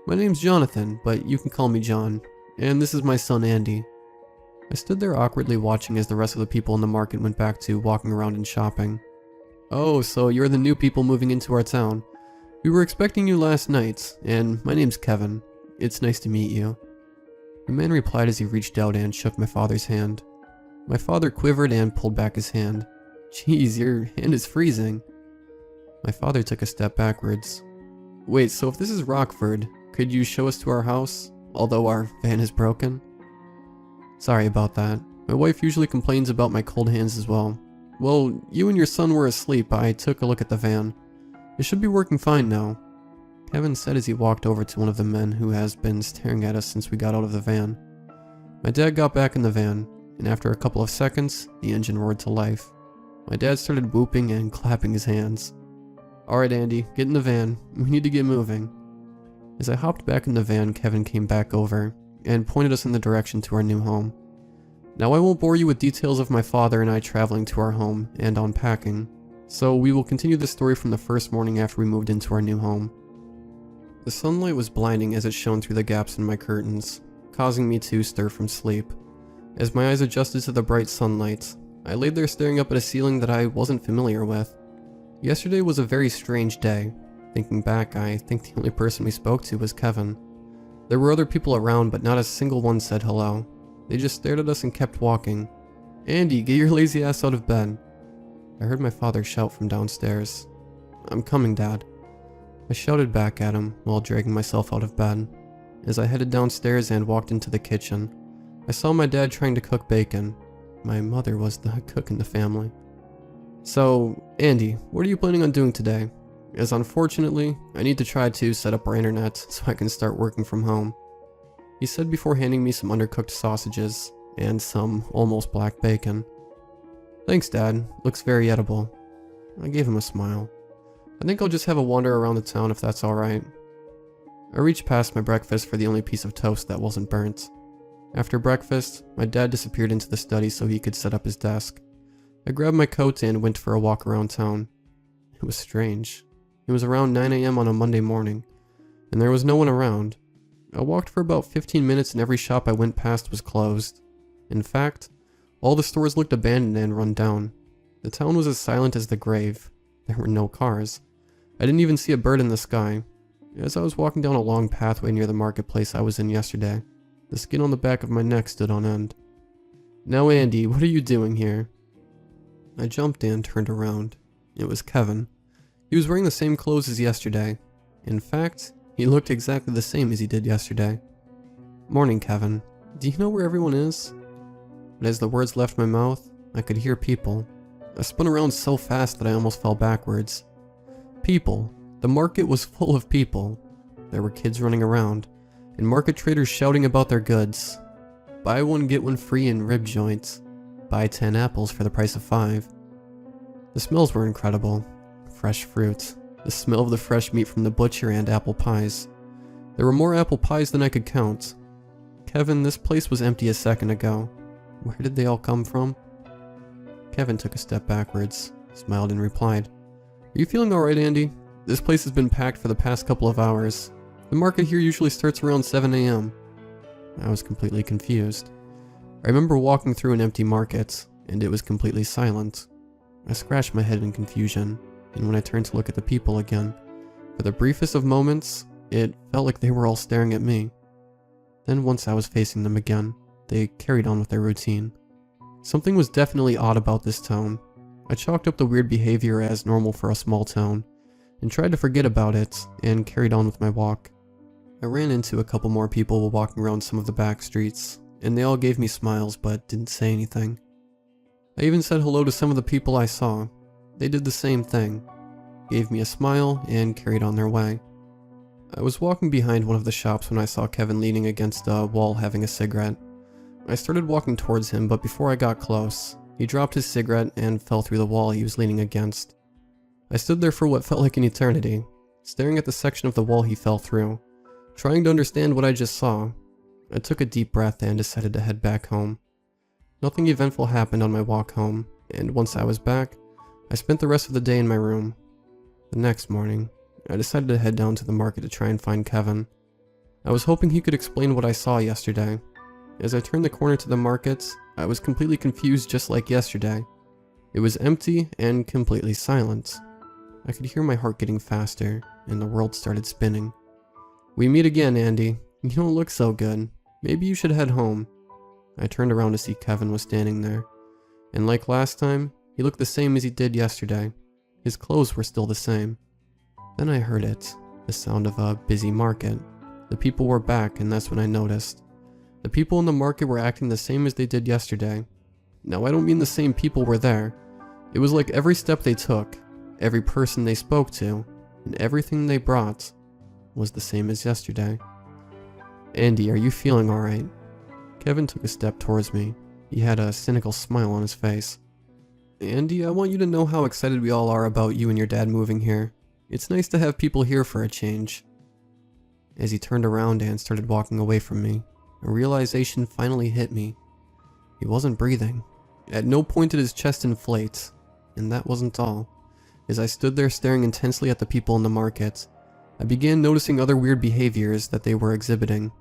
My name's Jonathan, but you can call me John. And this is my son Andy. I stood there awkwardly watching as the rest of the people in the market went back to walking around and shopping. Oh, so you're the new people moving into our town. We were expecting you last night, and my name's Kevin. It's nice to meet you. The man replied as he reached out and shook my father's hand. My father quivered and pulled back his hand. Geez, your hand is freezing. My father took a step backwards. Wait, so if this is Rockford, could you show us to our house, although our van is broken? Sorry about that. My wife usually complains about my cold hands as well. Well, you and your son were asleep. I took a look at the van. It should be working fine now, Kevin said as he walked over to one of the men who has been staring at us since we got out of the van. My dad got back in the van, and after a couple of seconds, the engine roared to life. My dad started whooping and clapping his hands. Alright Andy, get in the van. We need to get moving. As I hopped back in the van, Kevin came back over and pointed us in the direction to our new home. Now I won't bore you with details of my father and I traveling to our home and unpacking, so we will continue the story from the first morning after we moved into our new home. The sunlight was blinding as it shone through the gaps in my curtains, causing me to stir from sleep. As my eyes adjusted to the bright sunlight, I laid there staring up at a ceiling that I wasn't familiar with. Yesterday was a very strange day. Thinking back, I think the only person we spoke to was Kevin. There were other people around, but not a single one said hello. They just stared at us and kept walking. Andy, get your lazy ass out of bed. I heard my father shout from downstairs. I'm coming, Dad. I shouted back at him while dragging myself out of bed. As I headed downstairs and walked into the kitchen, I saw my dad trying to cook bacon. My mother was the cook in the family. So, Andy, what are you planning on doing today? As unfortunately, I need to try to set up our internet so I can start working from home, he said before handing me some undercooked sausages and some almost black bacon. Thanks, Dad. Looks very edible. I gave him a smile. I think I'll just have a wander around the town if that's alright. I reached past my breakfast for the only piece of toast that wasn't burnt. After breakfast, my dad disappeared into the study so he could set up his desk. I grabbed my coat and went for a walk around town. It was strange. It was around 9 AM on a Monday morning, and there was no one around. I walked for about 15 minutes and every shop I went past was closed. In fact, all the stores looked abandoned and run down. The town was as silent as the grave. There were no cars. I didn't even see a bird in the sky. As I was walking down a long pathway near the marketplace I was in yesterday, the skin on the back of my neck stood on end. Now Andy, what are you doing here? I jumped and turned around. It was Kevin. He was wearing the same clothes as yesterday. In fact, he looked exactly the same as he did yesterday. Morning, Kevin. Do you know where everyone is? But as the words left my mouth, I could hear people. I spun around so fast that I almost fell backwards. People. The market was full of people. There were kids running around, and market traders shouting about their goods. Buy one get one free in rib joints. Buy 10 apples for the price of 5. The smells were incredible. Fresh fruit, the smell of the fresh meat from the butcher, and apple pies. There were more apple pies than I could count. Kevin, this place was empty a second ago. Where did they all come from? Kevin took a step backwards, smiled and replied, Are you feeling alright, Andy? This place has been packed for the past couple of hours. The market here usually starts around 7 AM. I was completely confused. I remember walking through an empty market, and it was completely silent. I scratched my head in confusion, and when I turned to look at the people again, for the briefest of moments, it felt like they were all staring at me. Then once I was facing them again, they carried on with their routine. Something was definitely odd about this town. I chalked up the weird behavior as normal for a small town, and tried to forget about it, and carried on with my walk. I ran into a couple more people while walking around some of the back streets, and they all gave me smiles but didn't say anything. I even said hello to some of the people I saw. They did the same thing, gave me a smile, and carried on their way. I was walking behind one of the shops when I saw Kevin leaning against a wall having a cigarette. I started walking towards him, but before I got close, he dropped his cigarette and fell through the wall he was leaning against. I stood there for what felt like an eternity, staring at the section of the wall he fell through, trying to understand what I just saw. I took a deep breath and decided to head back home. Nothing eventful happened on my walk home, and once I was back, I spent the rest of the day in my room. The next morning, I decided to head down to the market to try and find Kevin. I was hoping he could explain what I saw yesterday. As I turned the corner to the market, I was completely confused just like yesterday. It was empty and completely silent. I could hear my heart getting faster, and the world started spinning. "We meet again, Andy. You don't look so good. Maybe you should head home." I turned around to see Kevin was standing there, and like last time, he looked the same as he did yesterday. His clothes were still the same. Then I heard it, the sound of a busy market. The people were back, and that's when I noticed. The people in the market were acting the same as they did yesterday. Now, I don't mean the same people were there. It was like every step they took, every person they spoke to, and everything they brought was the same as yesterday. "Andy, are you feeling alright?" Kevin took a step towards me. He had a cynical smile on his face. "Andy, I want you to know how excited we all are about you and your dad moving here. It's nice to have people here for a change." As he turned around and started walking away from me, a realization finally hit me. He wasn't breathing. At no point did his chest inflate, and that wasn't all. As I stood there staring intensely at the people in the market, I began noticing other weird behaviors that they were exhibiting.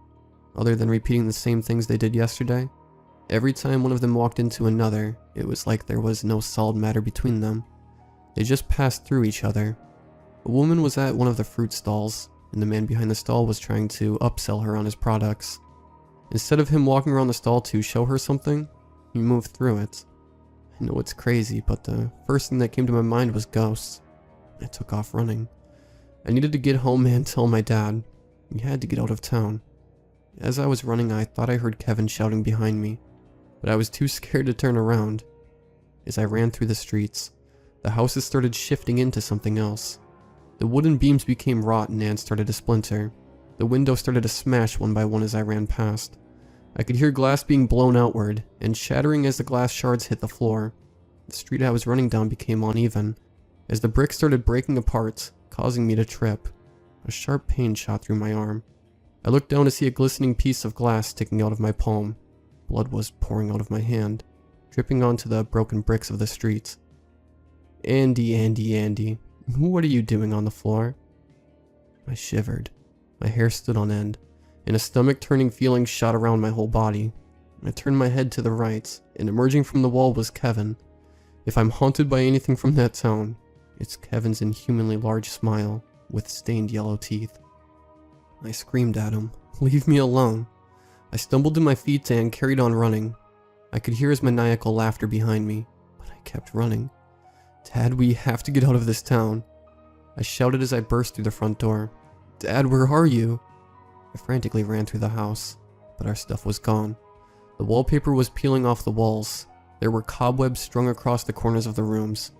Other than repeating the same things they did yesterday, every time one of them walked into another, it was like there was no solid matter between them. They just passed through each other. A woman was at one of the fruit stalls, and the man behind the stall was trying to upsell her on his products. Instead of him walking around the stall to show her something, he moved through it. I know it's crazy, but the first thing that came to my mind was ghosts. I took off running. I needed to get home and tell my dad. We had to get out of town. As I was running, I thought I heard Kevin shouting behind me, but I was too scared to turn around. As I ran through the streets, the houses started shifting into something else. The wooden beams became rotten and started to splinter. The windows started to smash one by one as I ran past. I could hear glass being blown outward and shattering as the glass shards hit the floor. The street I was running down became uneven as the bricks started breaking apart, causing me to trip. A sharp pain shot through my arm. I looked down to see a glistening piece of glass sticking out of my palm. Blood was pouring out of my hand, dripping onto the broken bricks of the street. Andy, what are you doing on the floor?" I shivered. My hair stood on end, and a stomach-turning feeling shot around my whole body. I turned my head to the right, and emerging from the wall was Kevin. If I'm haunted by anything from that town, it's Kevin's inhumanly large smile with stained yellow teeth. I screamed at him, "Leave me alone." I stumbled to my feet and carried on running. I could hear his maniacal laughter behind me, but I kept running. "Dad, we have to get out of this town." I shouted as I burst through the front door. "Dad, where are you?" I frantically ran through the house, but our stuff was gone. The wallpaper was peeling off the walls. There were cobwebs strung across the corners of the rooms.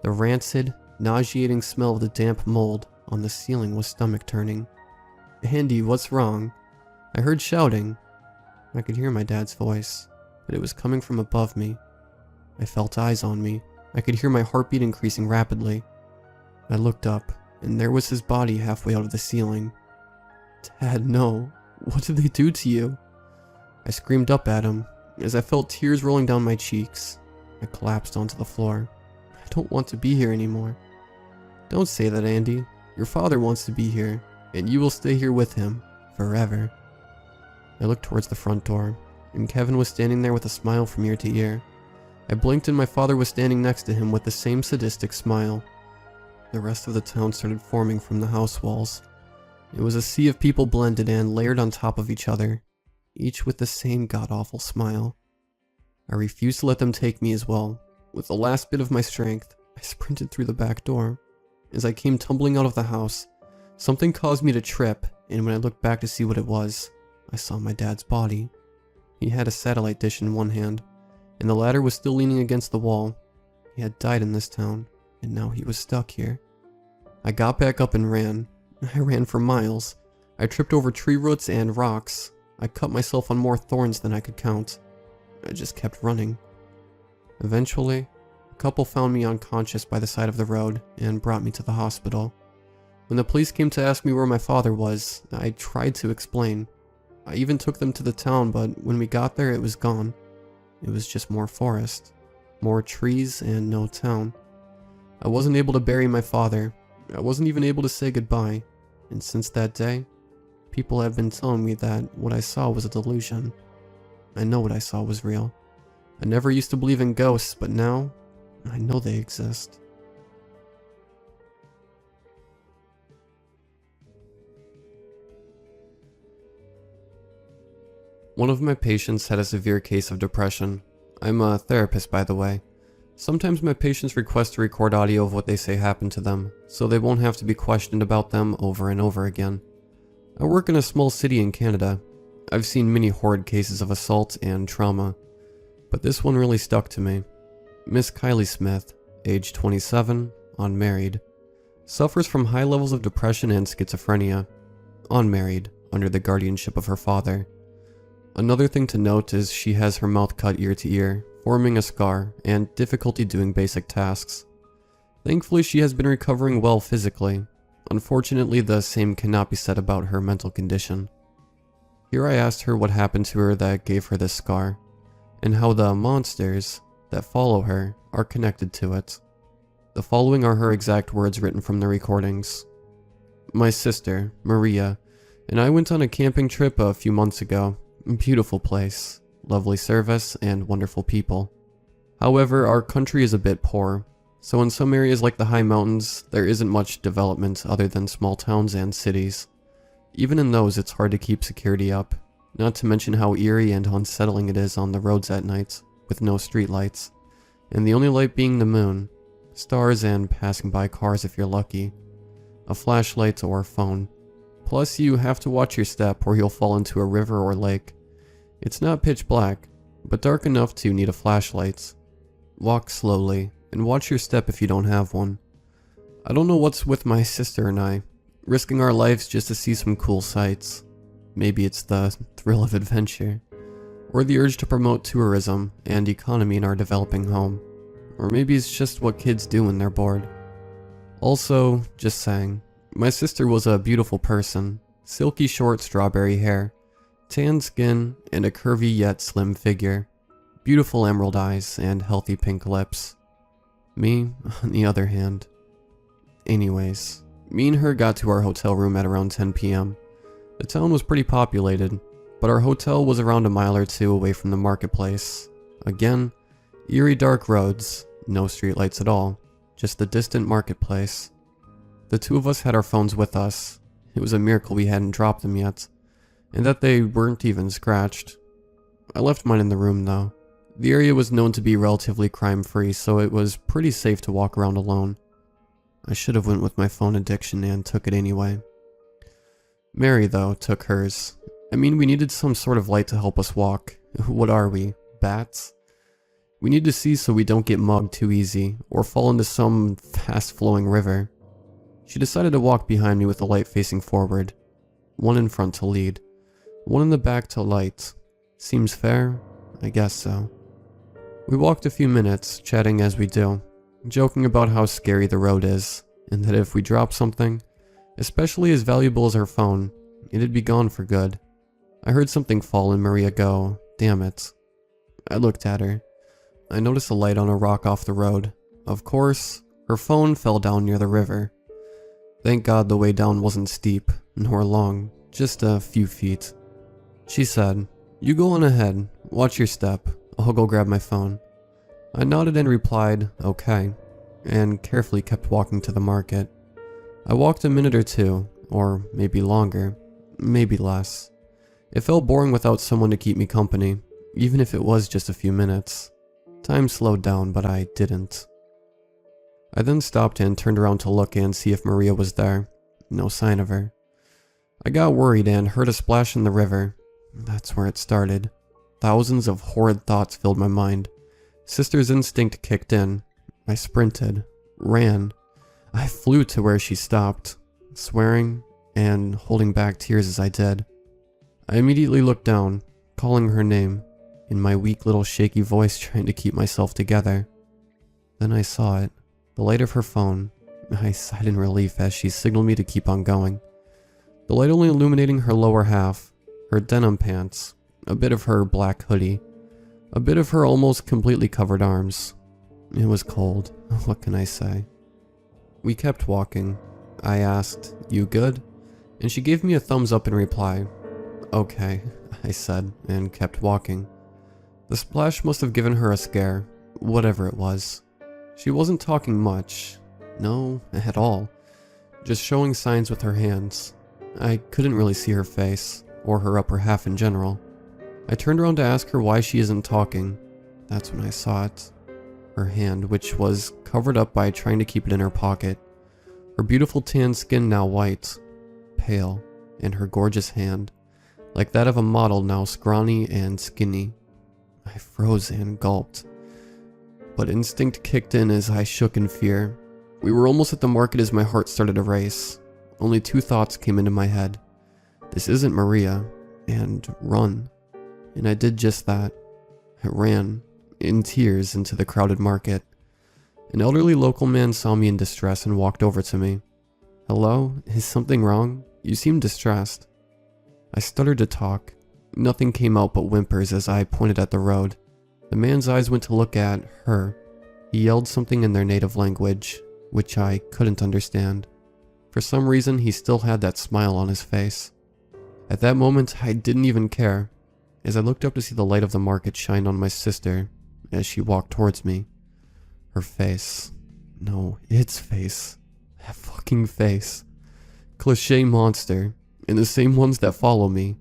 The rancid, nauseating smell of the damp mold on the ceiling was stomach-turning. "Andy, what's wrong?" I heard shouting. I could hear my dad's voice, but it was coming from above me. I felt eyes on me. I could hear my heartbeat increasing rapidly. I looked up, and there was his body halfway out of the ceiling. "Dad, no. What did they do to you?" I screamed up at him. As I felt tears rolling down my cheeks, I collapsed onto the floor. "I don't want to be here anymore." "Don't say that, Andy. Your father wants to be here, and you will stay here with him, forever." I looked towards the front door, and Kevin was standing there with a smile from ear to ear. I blinked and my father was standing next to him with the same sadistic smile. The rest of the town started forming from the house walls. It was a sea of people blended and layered on top of each other, each with the same god-awful smile. I refused to let them take me as well. With the last bit of my strength, I sprinted through the back door. As I came tumbling out of the house, something caused me to trip, and when I looked back to see what it was, I saw my dad's body. He had a satellite dish in one hand, and the latter was still leaning against the wall. He had died in this town, and now he was stuck here. I got back up and ran. I ran for miles. I tripped over tree roots and rocks. I cut myself on more thorns than I could count. I just kept running. Eventually, a couple found me unconscious by the side of the road and brought me to the hospital. When the police came to ask me where my father was, I tried to explain. I even took them to the town, but when we got there, it was gone. it was just more forest, more trees, and no town. I wasn't able to bury my father. I wasn't even able to say goodbye. And since that day, people have been telling me that what I saw was a delusion. I know what I saw was real. I never used to believe in ghosts, but now, I know they exist. One of my patients had a severe case of depression. I'm a therapist, by the way. Sometimes my patients request to record audio of what they say happened to them, so they won't have to be questioned about them over and over again. I work in a small city in Canada. I've seen many horrid cases of assault and trauma, but this one really stuck to me. Miss Kylie Smith, age 27, unmarried, suffers from high levels of depression and schizophrenia, unmarried, under the guardianship of her father. Another thing to note is she has her mouth cut ear to ear, forming a scar, and difficulty doing basic tasks. Thankfully, she has been recovering well physically. Unfortunately, the same cannot be said about her mental condition. Here I asked her what happened to her that gave her this scar, and how the monsters that follow her are connected to it. The following are her exact words written from the recordings. My sister, Maria, and I went on a camping trip a few months ago. Beautiful place, lovely service, and wonderful people. However, our country is a bit poor, so in some areas like the high mountains, there isn't much development other than small towns and cities. Even in those, it's hard to keep security up, not to mention how eerie and unsettling it is on the roads at night, with no streetlights, and the only light being the moon, stars, and passing by cars if you're lucky, a flashlight or phone. Plus, you have to watch your step or you'll fall into a river or lake. It's not pitch black, but dark enough to need a flashlight. Walk slowly, and watch your step if you don't have one. I don't know what's with my sister and I, risking our lives just to see some cool sights. Maybe it's the thrill of adventure, or the urge to promote tourism and economy in our developing home, or maybe it's just what kids do when they're bored. Also, just saying, my sister was a beautiful person, silky short strawberry hair, tan skin, and a curvy yet slim figure, beautiful emerald eyes, and healthy pink lips. Me, on the other hand. Anyways, me and her got to our hotel room at around 10 p.m. The town was pretty populated, but our hotel was around a mile or two away from the marketplace. Again, eerie dark roads, no streetlights at all, just the distant marketplace. The two of us had our phones with us. It was a miracle we hadn't dropped them yet, and that they weren't even scratched. I left mine in the room though. The area was known to be relatively crime-free, so it was pretty safe to walk around alone. I should have went with my phone addiction and took it anyway. Mary, though, took hers. I mean, we needed some sort of light to help us walk. What are we, bats? We need to see so we don't get mugged too easy, or fall into some fast-flowing river. She decided to walk behind me with the light facing forward. One in front to lead, one in the back to light. Seems fair? I guess so. We walked a few minutes, chatting as we do, joking about how scary the road is, and that if we dropped something, especially as valuable as her phone, it'd be gone for good. I heard something fall and Maria go, "Damn it." I looked at her. I noticed a light on a rock off the road. Of course, her phone fell down near the river. Thank God the way down wasn't steep, nor long, just a few feet. She said, "You go on ahead, watch your step, I'll go grab my phone." I nodded and replied, "Okay," and carefully kept walking to the market. I walked a minute or two, or maybe longer, maybe less. It felt boring without someone to keep me company, even if it was just a few minutes. Time slowed down, but I didn't. I then stopped and turned around to look and see if Maria was there. No sign of her. I got worried and heard a splash in the river. That's where it started. Thousands of horrid thoughts filled my mind. Sister's instinct kicked in. I sprinted, ran. I flew to where she stopped, swearing and holding back tears as I did. I immediately looked down, calling her name, in my weak little shaky voice trying to keep myself together. Then I saw it. The light of her phone. I sighed in relief as she signaled me to keep on going. The light only illuminating her lower half, her denim pants, a bit of her black hoodie, A bit of her almost completely covered arms. It was cold, what can I say? We kept walking. I asked, "You good?" And she gave me a thumbs up in reply. "Okay," I said, and kept walking. The splash must have given her a scare, whatever it was. She wasn't talking much. No, at all. Just showing signs with her hands. I couldn't really see her face, or her upper half in general. I turned around to ask her why she isn't talking. That's when I saw it. Her hand, which was covered up by trying to keep it in her pocket. Her beautiful tan skin now white, pale, and her gorgeous hand, like that of a model now scrawny and skinny. I froze and gulped. But instinct kicked in as I shook in fear. We were almost at the market as my heart started to race. Only two thoughts came into my head. This isn't Maria, and run. And I did just that. I ran, in tears, into the crowded market. An elderly local man saw me in distress and walked over to me. "Hello? Is something wrong? You seem distressed." I stuttered to talk. Nothing came out but whimpers as I pointed at the road. The man's eyes went to look at her. He yelled something in their native language, which I couldn't understand. For some reason, he still had that smile on his face. At that moment, I didn't even care, as I looked up to see the light of the market shine on my sister as she walked towards me. Her face. No, its face. That fucking face. Cliché monster, and the same ones that follow me.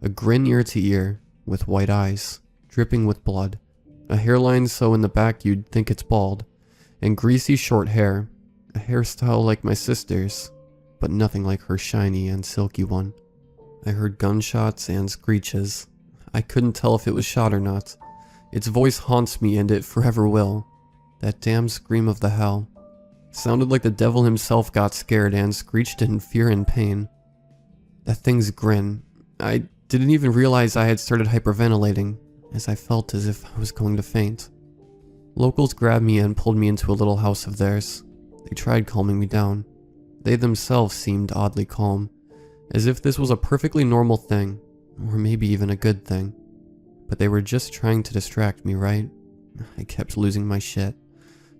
A grin ear to ear, with white eyes, dripping with blood. A hairline so in the back you'd think it's bald, and greasy short hair. A hairstyle like my sister's, but nothing like her shiny and silky one. I heard gunshots and screeches. I couldn't tell if it was shot or not. Its voice haunts me and it forever will. That damn scream of the hell. Sounded like the devil himself got scared and screeched in fear and pain. That thing's grin. I didn't even realize I had started hyperventilating, as I felt as if I was going to faint. Locals grabbed me and pulled me into a little house of theirs. They tried calming me down. They themselves seemed oddly calm, as if this was a perfectly normal thing, or maybe even a good thing. But they were just trying to distract me, right? I kept losing my shit,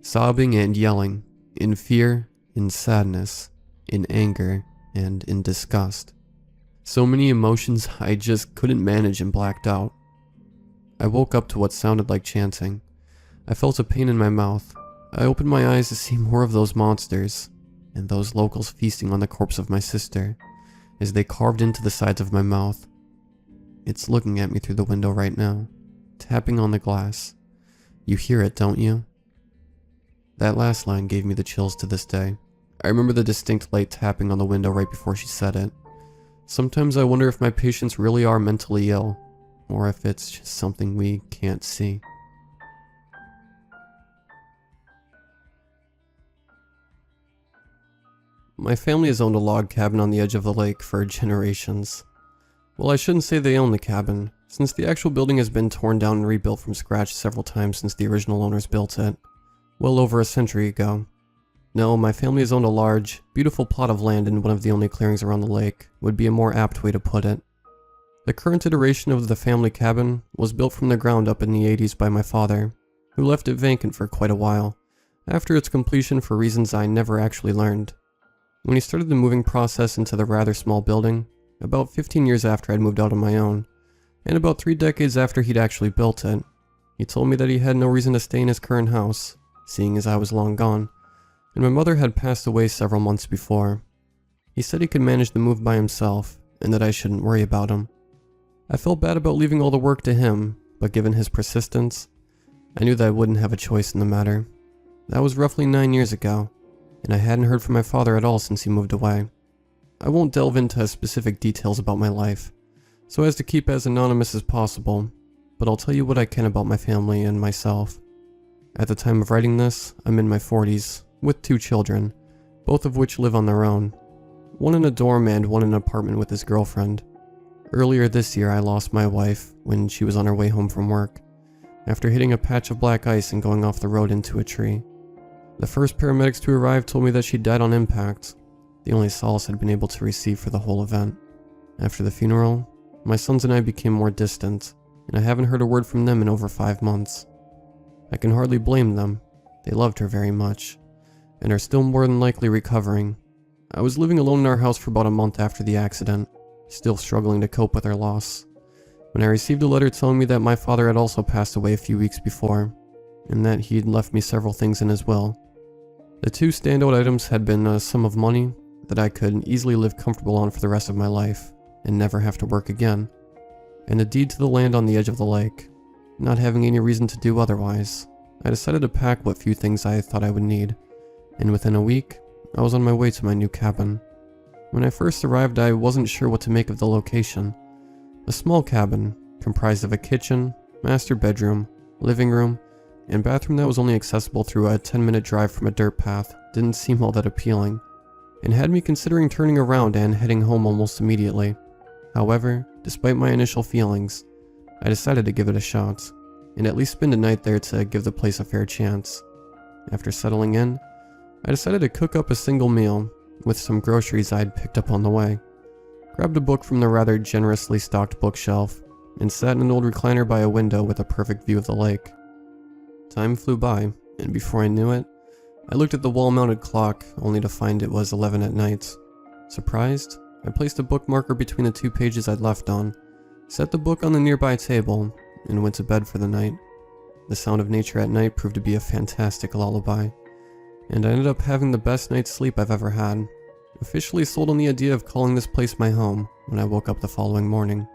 sobbing and yelling, in fear, in sadness, in anger, and in disgust. So many emotions I just couldn't manage and blacked out. I woke up to what sounded like chanting. I felt a pain in my mouth. I opened my eyes to see more of those monsters, and those locals feasting on the corpse of my sister, as they carved into the sides of my mouth. It's looking at me through the window right now, tapping on the glass. You hear it, don't you? That last line gave me the chills to this day. I remember the distinct light tapping on the window right before she said it. Sometimes I wonder if my patients really are mentally ill, or if it's just something we can't see. My family has owned a log cabin on the edge of the lake for generations. Well, I shouldn't say they own the cabin, since the actual building has been torn down and rebuilt from scratch several times since the original owners built it, well over a century ago. No, my family has owned a large, beautiful plot of land in one of the only clearings around the lake, would be a more apt way to put it. The current iteration of the family cabin was built from the ground up in the 80s by my father, who left it vacant for quite a while, after its completion for reasons I never actually learned. When he started the moving process into the rather small building, about 15 years after I'd moved out on my own, and about 3 decades after he'd actually built it, he told me that he had no reason to stay in his current house, seeing as I was long gone, and my mother had passed away several months before. He said he could manage the move by himself, and that I shouldn't worry about him. I felt bad about leaving all the work to him, but given his persistence, I knew that I wouldn't have a choice in the matter. That was roughly 9 years ago, and I hadn't heard from my father at all since he moved away. I won't delve into specific details about my life, so as to keep as anonymous as possible, but I'll tell you what I can about my family and myself. At the time of writing this, I'm in my 40s, with 2 children, both of which live on their own. One in a dorm and one in an apartment with his girlfriend. Earlier this year I lost my wife when she was on her way home from work, after hitting a patch of black ice and going off the road into a tree. The first paramedics to arrive told me that she died on impact, the only solace I'd been able to receive for the whole event. After the funeral, my sons and I became more distant, and I haven't heard a word from them in over 5 months. I can hardly blame them. They loved her very much, and are still more than likely recovering. I was living alone in our house for about a month after the accident, still struggling to cope with our loss, when I received a letter telling me that my father had also passed away a few weeks before, and that he had left me several things in his will. The two standout items had been a sum of money that I could easily live comfortable on for the rest of my life, and never have to work again, and a deed to the land on the edge of the lake. Not having any reason to do otherwise, I decided to pack what few things I thought I would need, and within a week, I was on my way to my new cabin. When I first arrived, I wasn't sure what to make of the location. A small cabin, comprised of a kitchen, master bedroom, living room, and bathroom that was only accessible through a 10-minute drive from a dirt path, didn't seem all that appealing, and had me considering turning around and heading home almost immediately. However, despite my initial feelings, I decided to give it a shot, and at least spend a night there to give the place a fair chance. After settling in, I decided to cook up a single meal with some groceries I'd picked up on the way, grabbed a book from the rather generously stocked bookshelf, and sat in an old recliner by a window with a perfect view of the lake. Time flew by, and before I knew it, I looked at the wall-mounted clock, only to find it was 11 at night. Surprised, I placed a bookmarker between the 2 pages I'd left on, set the book on the nearby table, and went to bed for the night. The sound of nature at night proved to be a fantastic lullaby, and I ended up having the best night's sleep I've ever had. Officially sold on the idea of calling this place my home when I woke up the following morning.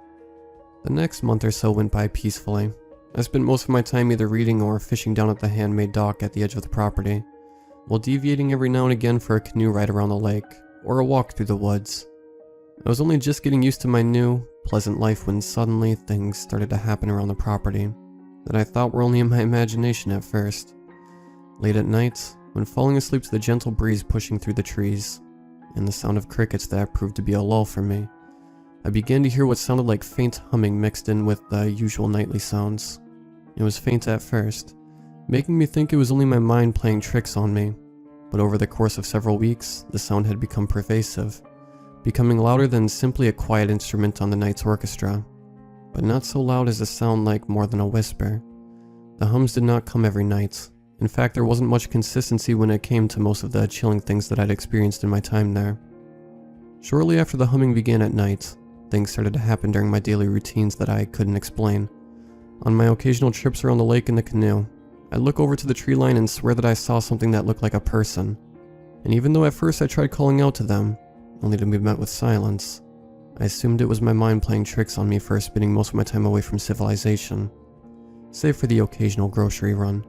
The next month or so went by peacefully. I spent most of my time either reading or fishing down at the handmade dock at the edge of the property, while deviating every now and again for a canoe ride around the lake, or a walk through the woods. I was only just getting used to my new, pleasant life when suddenly things started to happen around the property that I thought were only in my imagination at first. Late at night, when falling asleep to the gentle breeze pushing through the trees, and the sound of crickets that proved to be a lull for me, I began to hear what sounded like faint humming mixed in with the usual nightly sounds. It was faint at first, making me think it was only my mind playing tricks on me, but over the course of several weeks, the sound had become pervasive, becoming louder than simply a quiet instrument on the night's orchestra, but not so loud as to sound like more than a whisper. The hums did not come every night. In fact, there wasn't much consistency when it came to most of the chilling things that I'd experienced in my time there. Shortly after the humming began at night, things started to happen during my daily routines that I couldn't explain. On my occasional trips around the lake in the canoe, I'd look over to the tree line and swear that I saw something that looked like a person. And even though at first I tried calling out to them, only to be met with silence, I assumed it was my mind playing tricks on me for spending most of my time away from civilization, save for the occasional grocery run.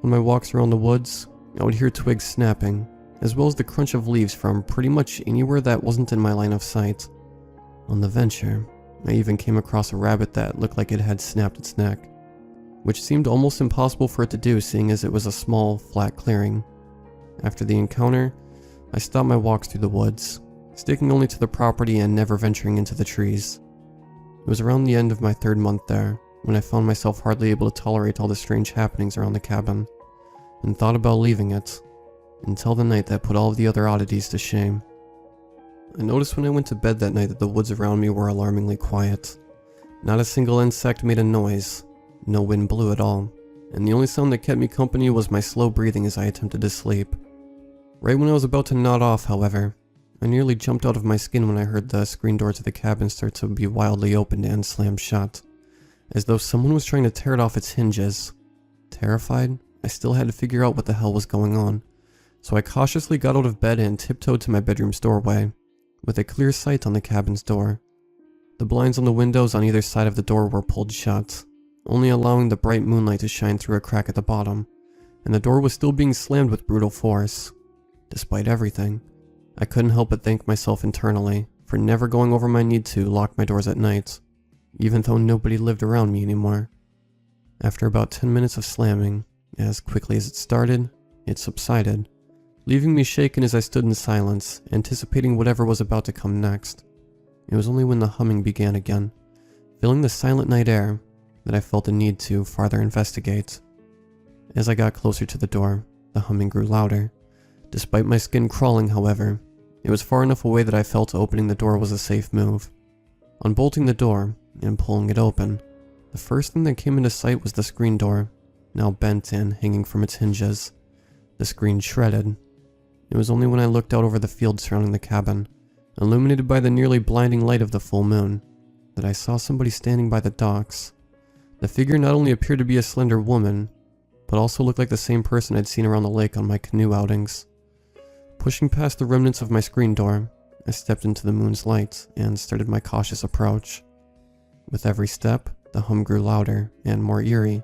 On my walks around the woods, I would hear twigs snapping, as well as the crunch of leaves from pretty much anywhere that wasn't in my line of sight. On the venture, I even came across a rabbit that looked like it had snapped its neck, which seemed almost impossible for it to do seeing as it was a small, flat clearing. After the encounter, I stopped my walks through the woods, sticking only to the property and never venturing into the trees. It was around the end of my 3rd month there, when I found myself hardly able to tolerate all the strange happenings around the cabin, and thought about leaving it, until the night that put all of the other oddities to shame. I noticed when I went to bed that night that the woods around me were alarmingly quiet. Not a single insect made a noise, no wind blew at all, and the only sound that kept me company was my slow breathing as I attempted to sleep. Right when I was about to nod off, however, I nearly jumped out of my skin when I heard the screen door to the cabin start to be wildly opened and slammed shut, as though someone was trying to tear it off its hinges. Terrified, I still had to figure out what the hell was going on, so I cautiously got out of bed and tiptoed to my bedroom's doorway, with a clear sight on the cabin's door. The blinds on the windows on either side of the door were pulled shut, only allowing the bright moonlight to shine through a crack at the bottom, and the door was still being slammed with brutal force. Despite everything, I couldn't help but thank myself internally for never going over my need to lock my doors at night, even though nobody lived around me anymore. After about 10 minutes of slamming, as quickly as it started, it subsided, leaving me shaken as I stood in silence, anticipating whatever was about to come next. It was only when the humming began again, filling the silent night air, that I felt the need to farther investigate. As I got closer to the door, the humming grew louder. Despite my skin crawling, however, it was far enough away that I felt opening the door was a safe move. Unbolting the door and pulling it open, The first thing that came into sight was the screen door, now bent and hanging from its hinges. The screen shredded. It was only when I looked out over the field surrounding the cabin, illuminated by the nearly blinding light of the full moon, that I saw somebody standing by the docks. The figure not only appeared to be a slender woman, but also looked like the same person I'd seen around the lake on my canoe outings. Pushing past the remnants of my screen door, I stepped into the moon's light and started my cautious approach. With every step, the hum grew louder and more eerie.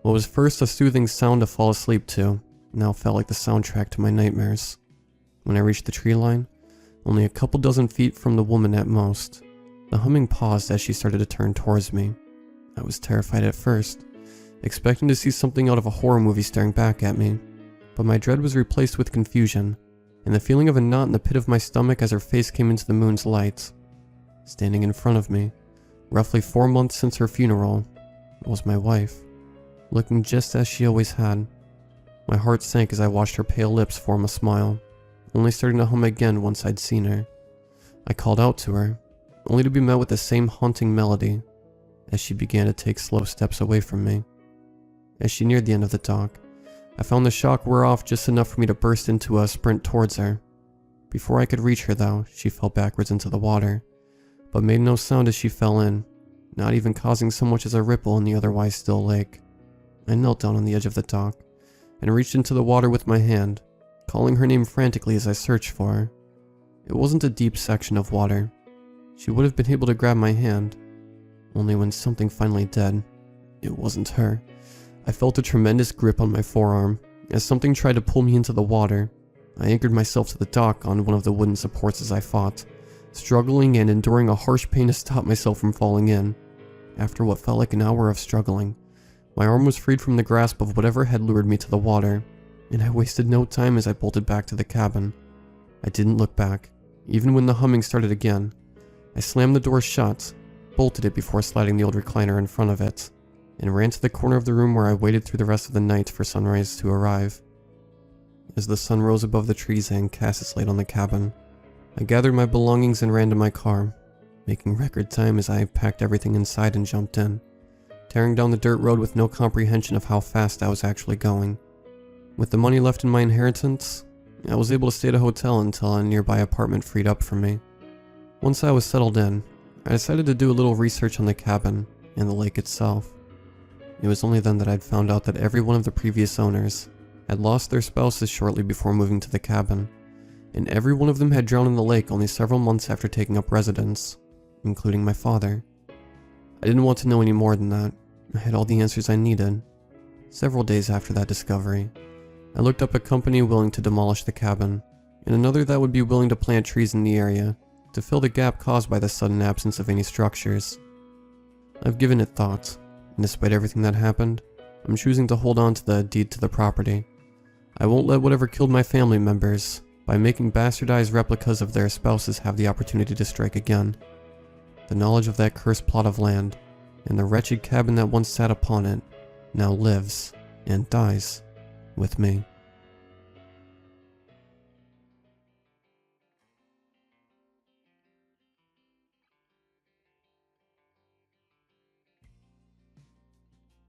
What was first a soothing sound to fall asleep to, now felt like the soundtrack to my nightmares. When I reached the tree line, only a couple dozen feet from the woman at most, the humming paused as she started to turn towards me. I was terrified at first, expecting to see something out of a horror movie staring back at me, but my dread was replaced with confusion, and the feeling of a knot in the pit of my stomach as her face came into the moon's light. Standing in front of me, roughly 4 months since her funeral, was my wife, looking just as she always had. My heart sank as I watched her pale lips form a smile, only starting to hum again once I'd seen her. I called out to her, only to be met with the same haunting melody, as she began to take slow steps away from me. As she neared the end of the dock, I found the shock wear off just enough for me to burst into a sprint towards her. Before I could reach her though, she fell backwards into the water, but made no sound as she fell in, not even causing so much as a ripple in the otherwise still lake. I knelt down on the edge of the dock, and reached into the water with my hand, calling her name frantically as I searched for her. It wasn't a deep section of water. She would have been able to grab my hand, only when something finally did, it wasn't her. I felt a tremendous grip on my forearm, as something tried to pull me into the water. I anchored myself to the dock on one of the wooden supports as I fought, struggling and enduring a harsh pain to stop myself from falling in. After what felt like an hour of struggling, my arm was freed from the grasp of whatever had lured me to the water, and I wasted no time as I bolted back to the cabin. I didn't look back, even when the humming started again. I slammed the door shut, bolted it before sliding the old recliner in front of it, and ran to the corner of the room where I waited through the rest of the night for sunrise to arrive. As the sun rose above the trees and cast its light on the cabin, I gathered my belongings and ran to my car, making record time as I packed everything inside and jumped in, tearing down the dirt road with no comprehension of how fast I was actually going. With the money left in my inheritance, I was able to stay at a hotel until a nearby apartment freed up for me. Once I was settled in, I decided to do a little research on the cabin and the lake itself. It was only then that I'd found out that every one of the previous owners had lost their spouses shortly before moving to the cabin, and every one of them had drowned in the lake only several months after taking up residence, including my father. I didn't want to know any more than that. I had all the answers I needed. Several days after that discovery, I looked up a company willing to demolish the cabin, and another that would be willing to plant trees in the area to fill the gap caused by the sudden absence of any structures. I've given it thought, and despite everything that happened, I'm choosing to hold on to the deed to the property. I won't let whatever killed my family members, by making bastardized replicas of their spouses, have the opportunity to strike again. The knowledge of that cursed plot of land, and the wretched cabin that once sat upon it, now lives and dies with me.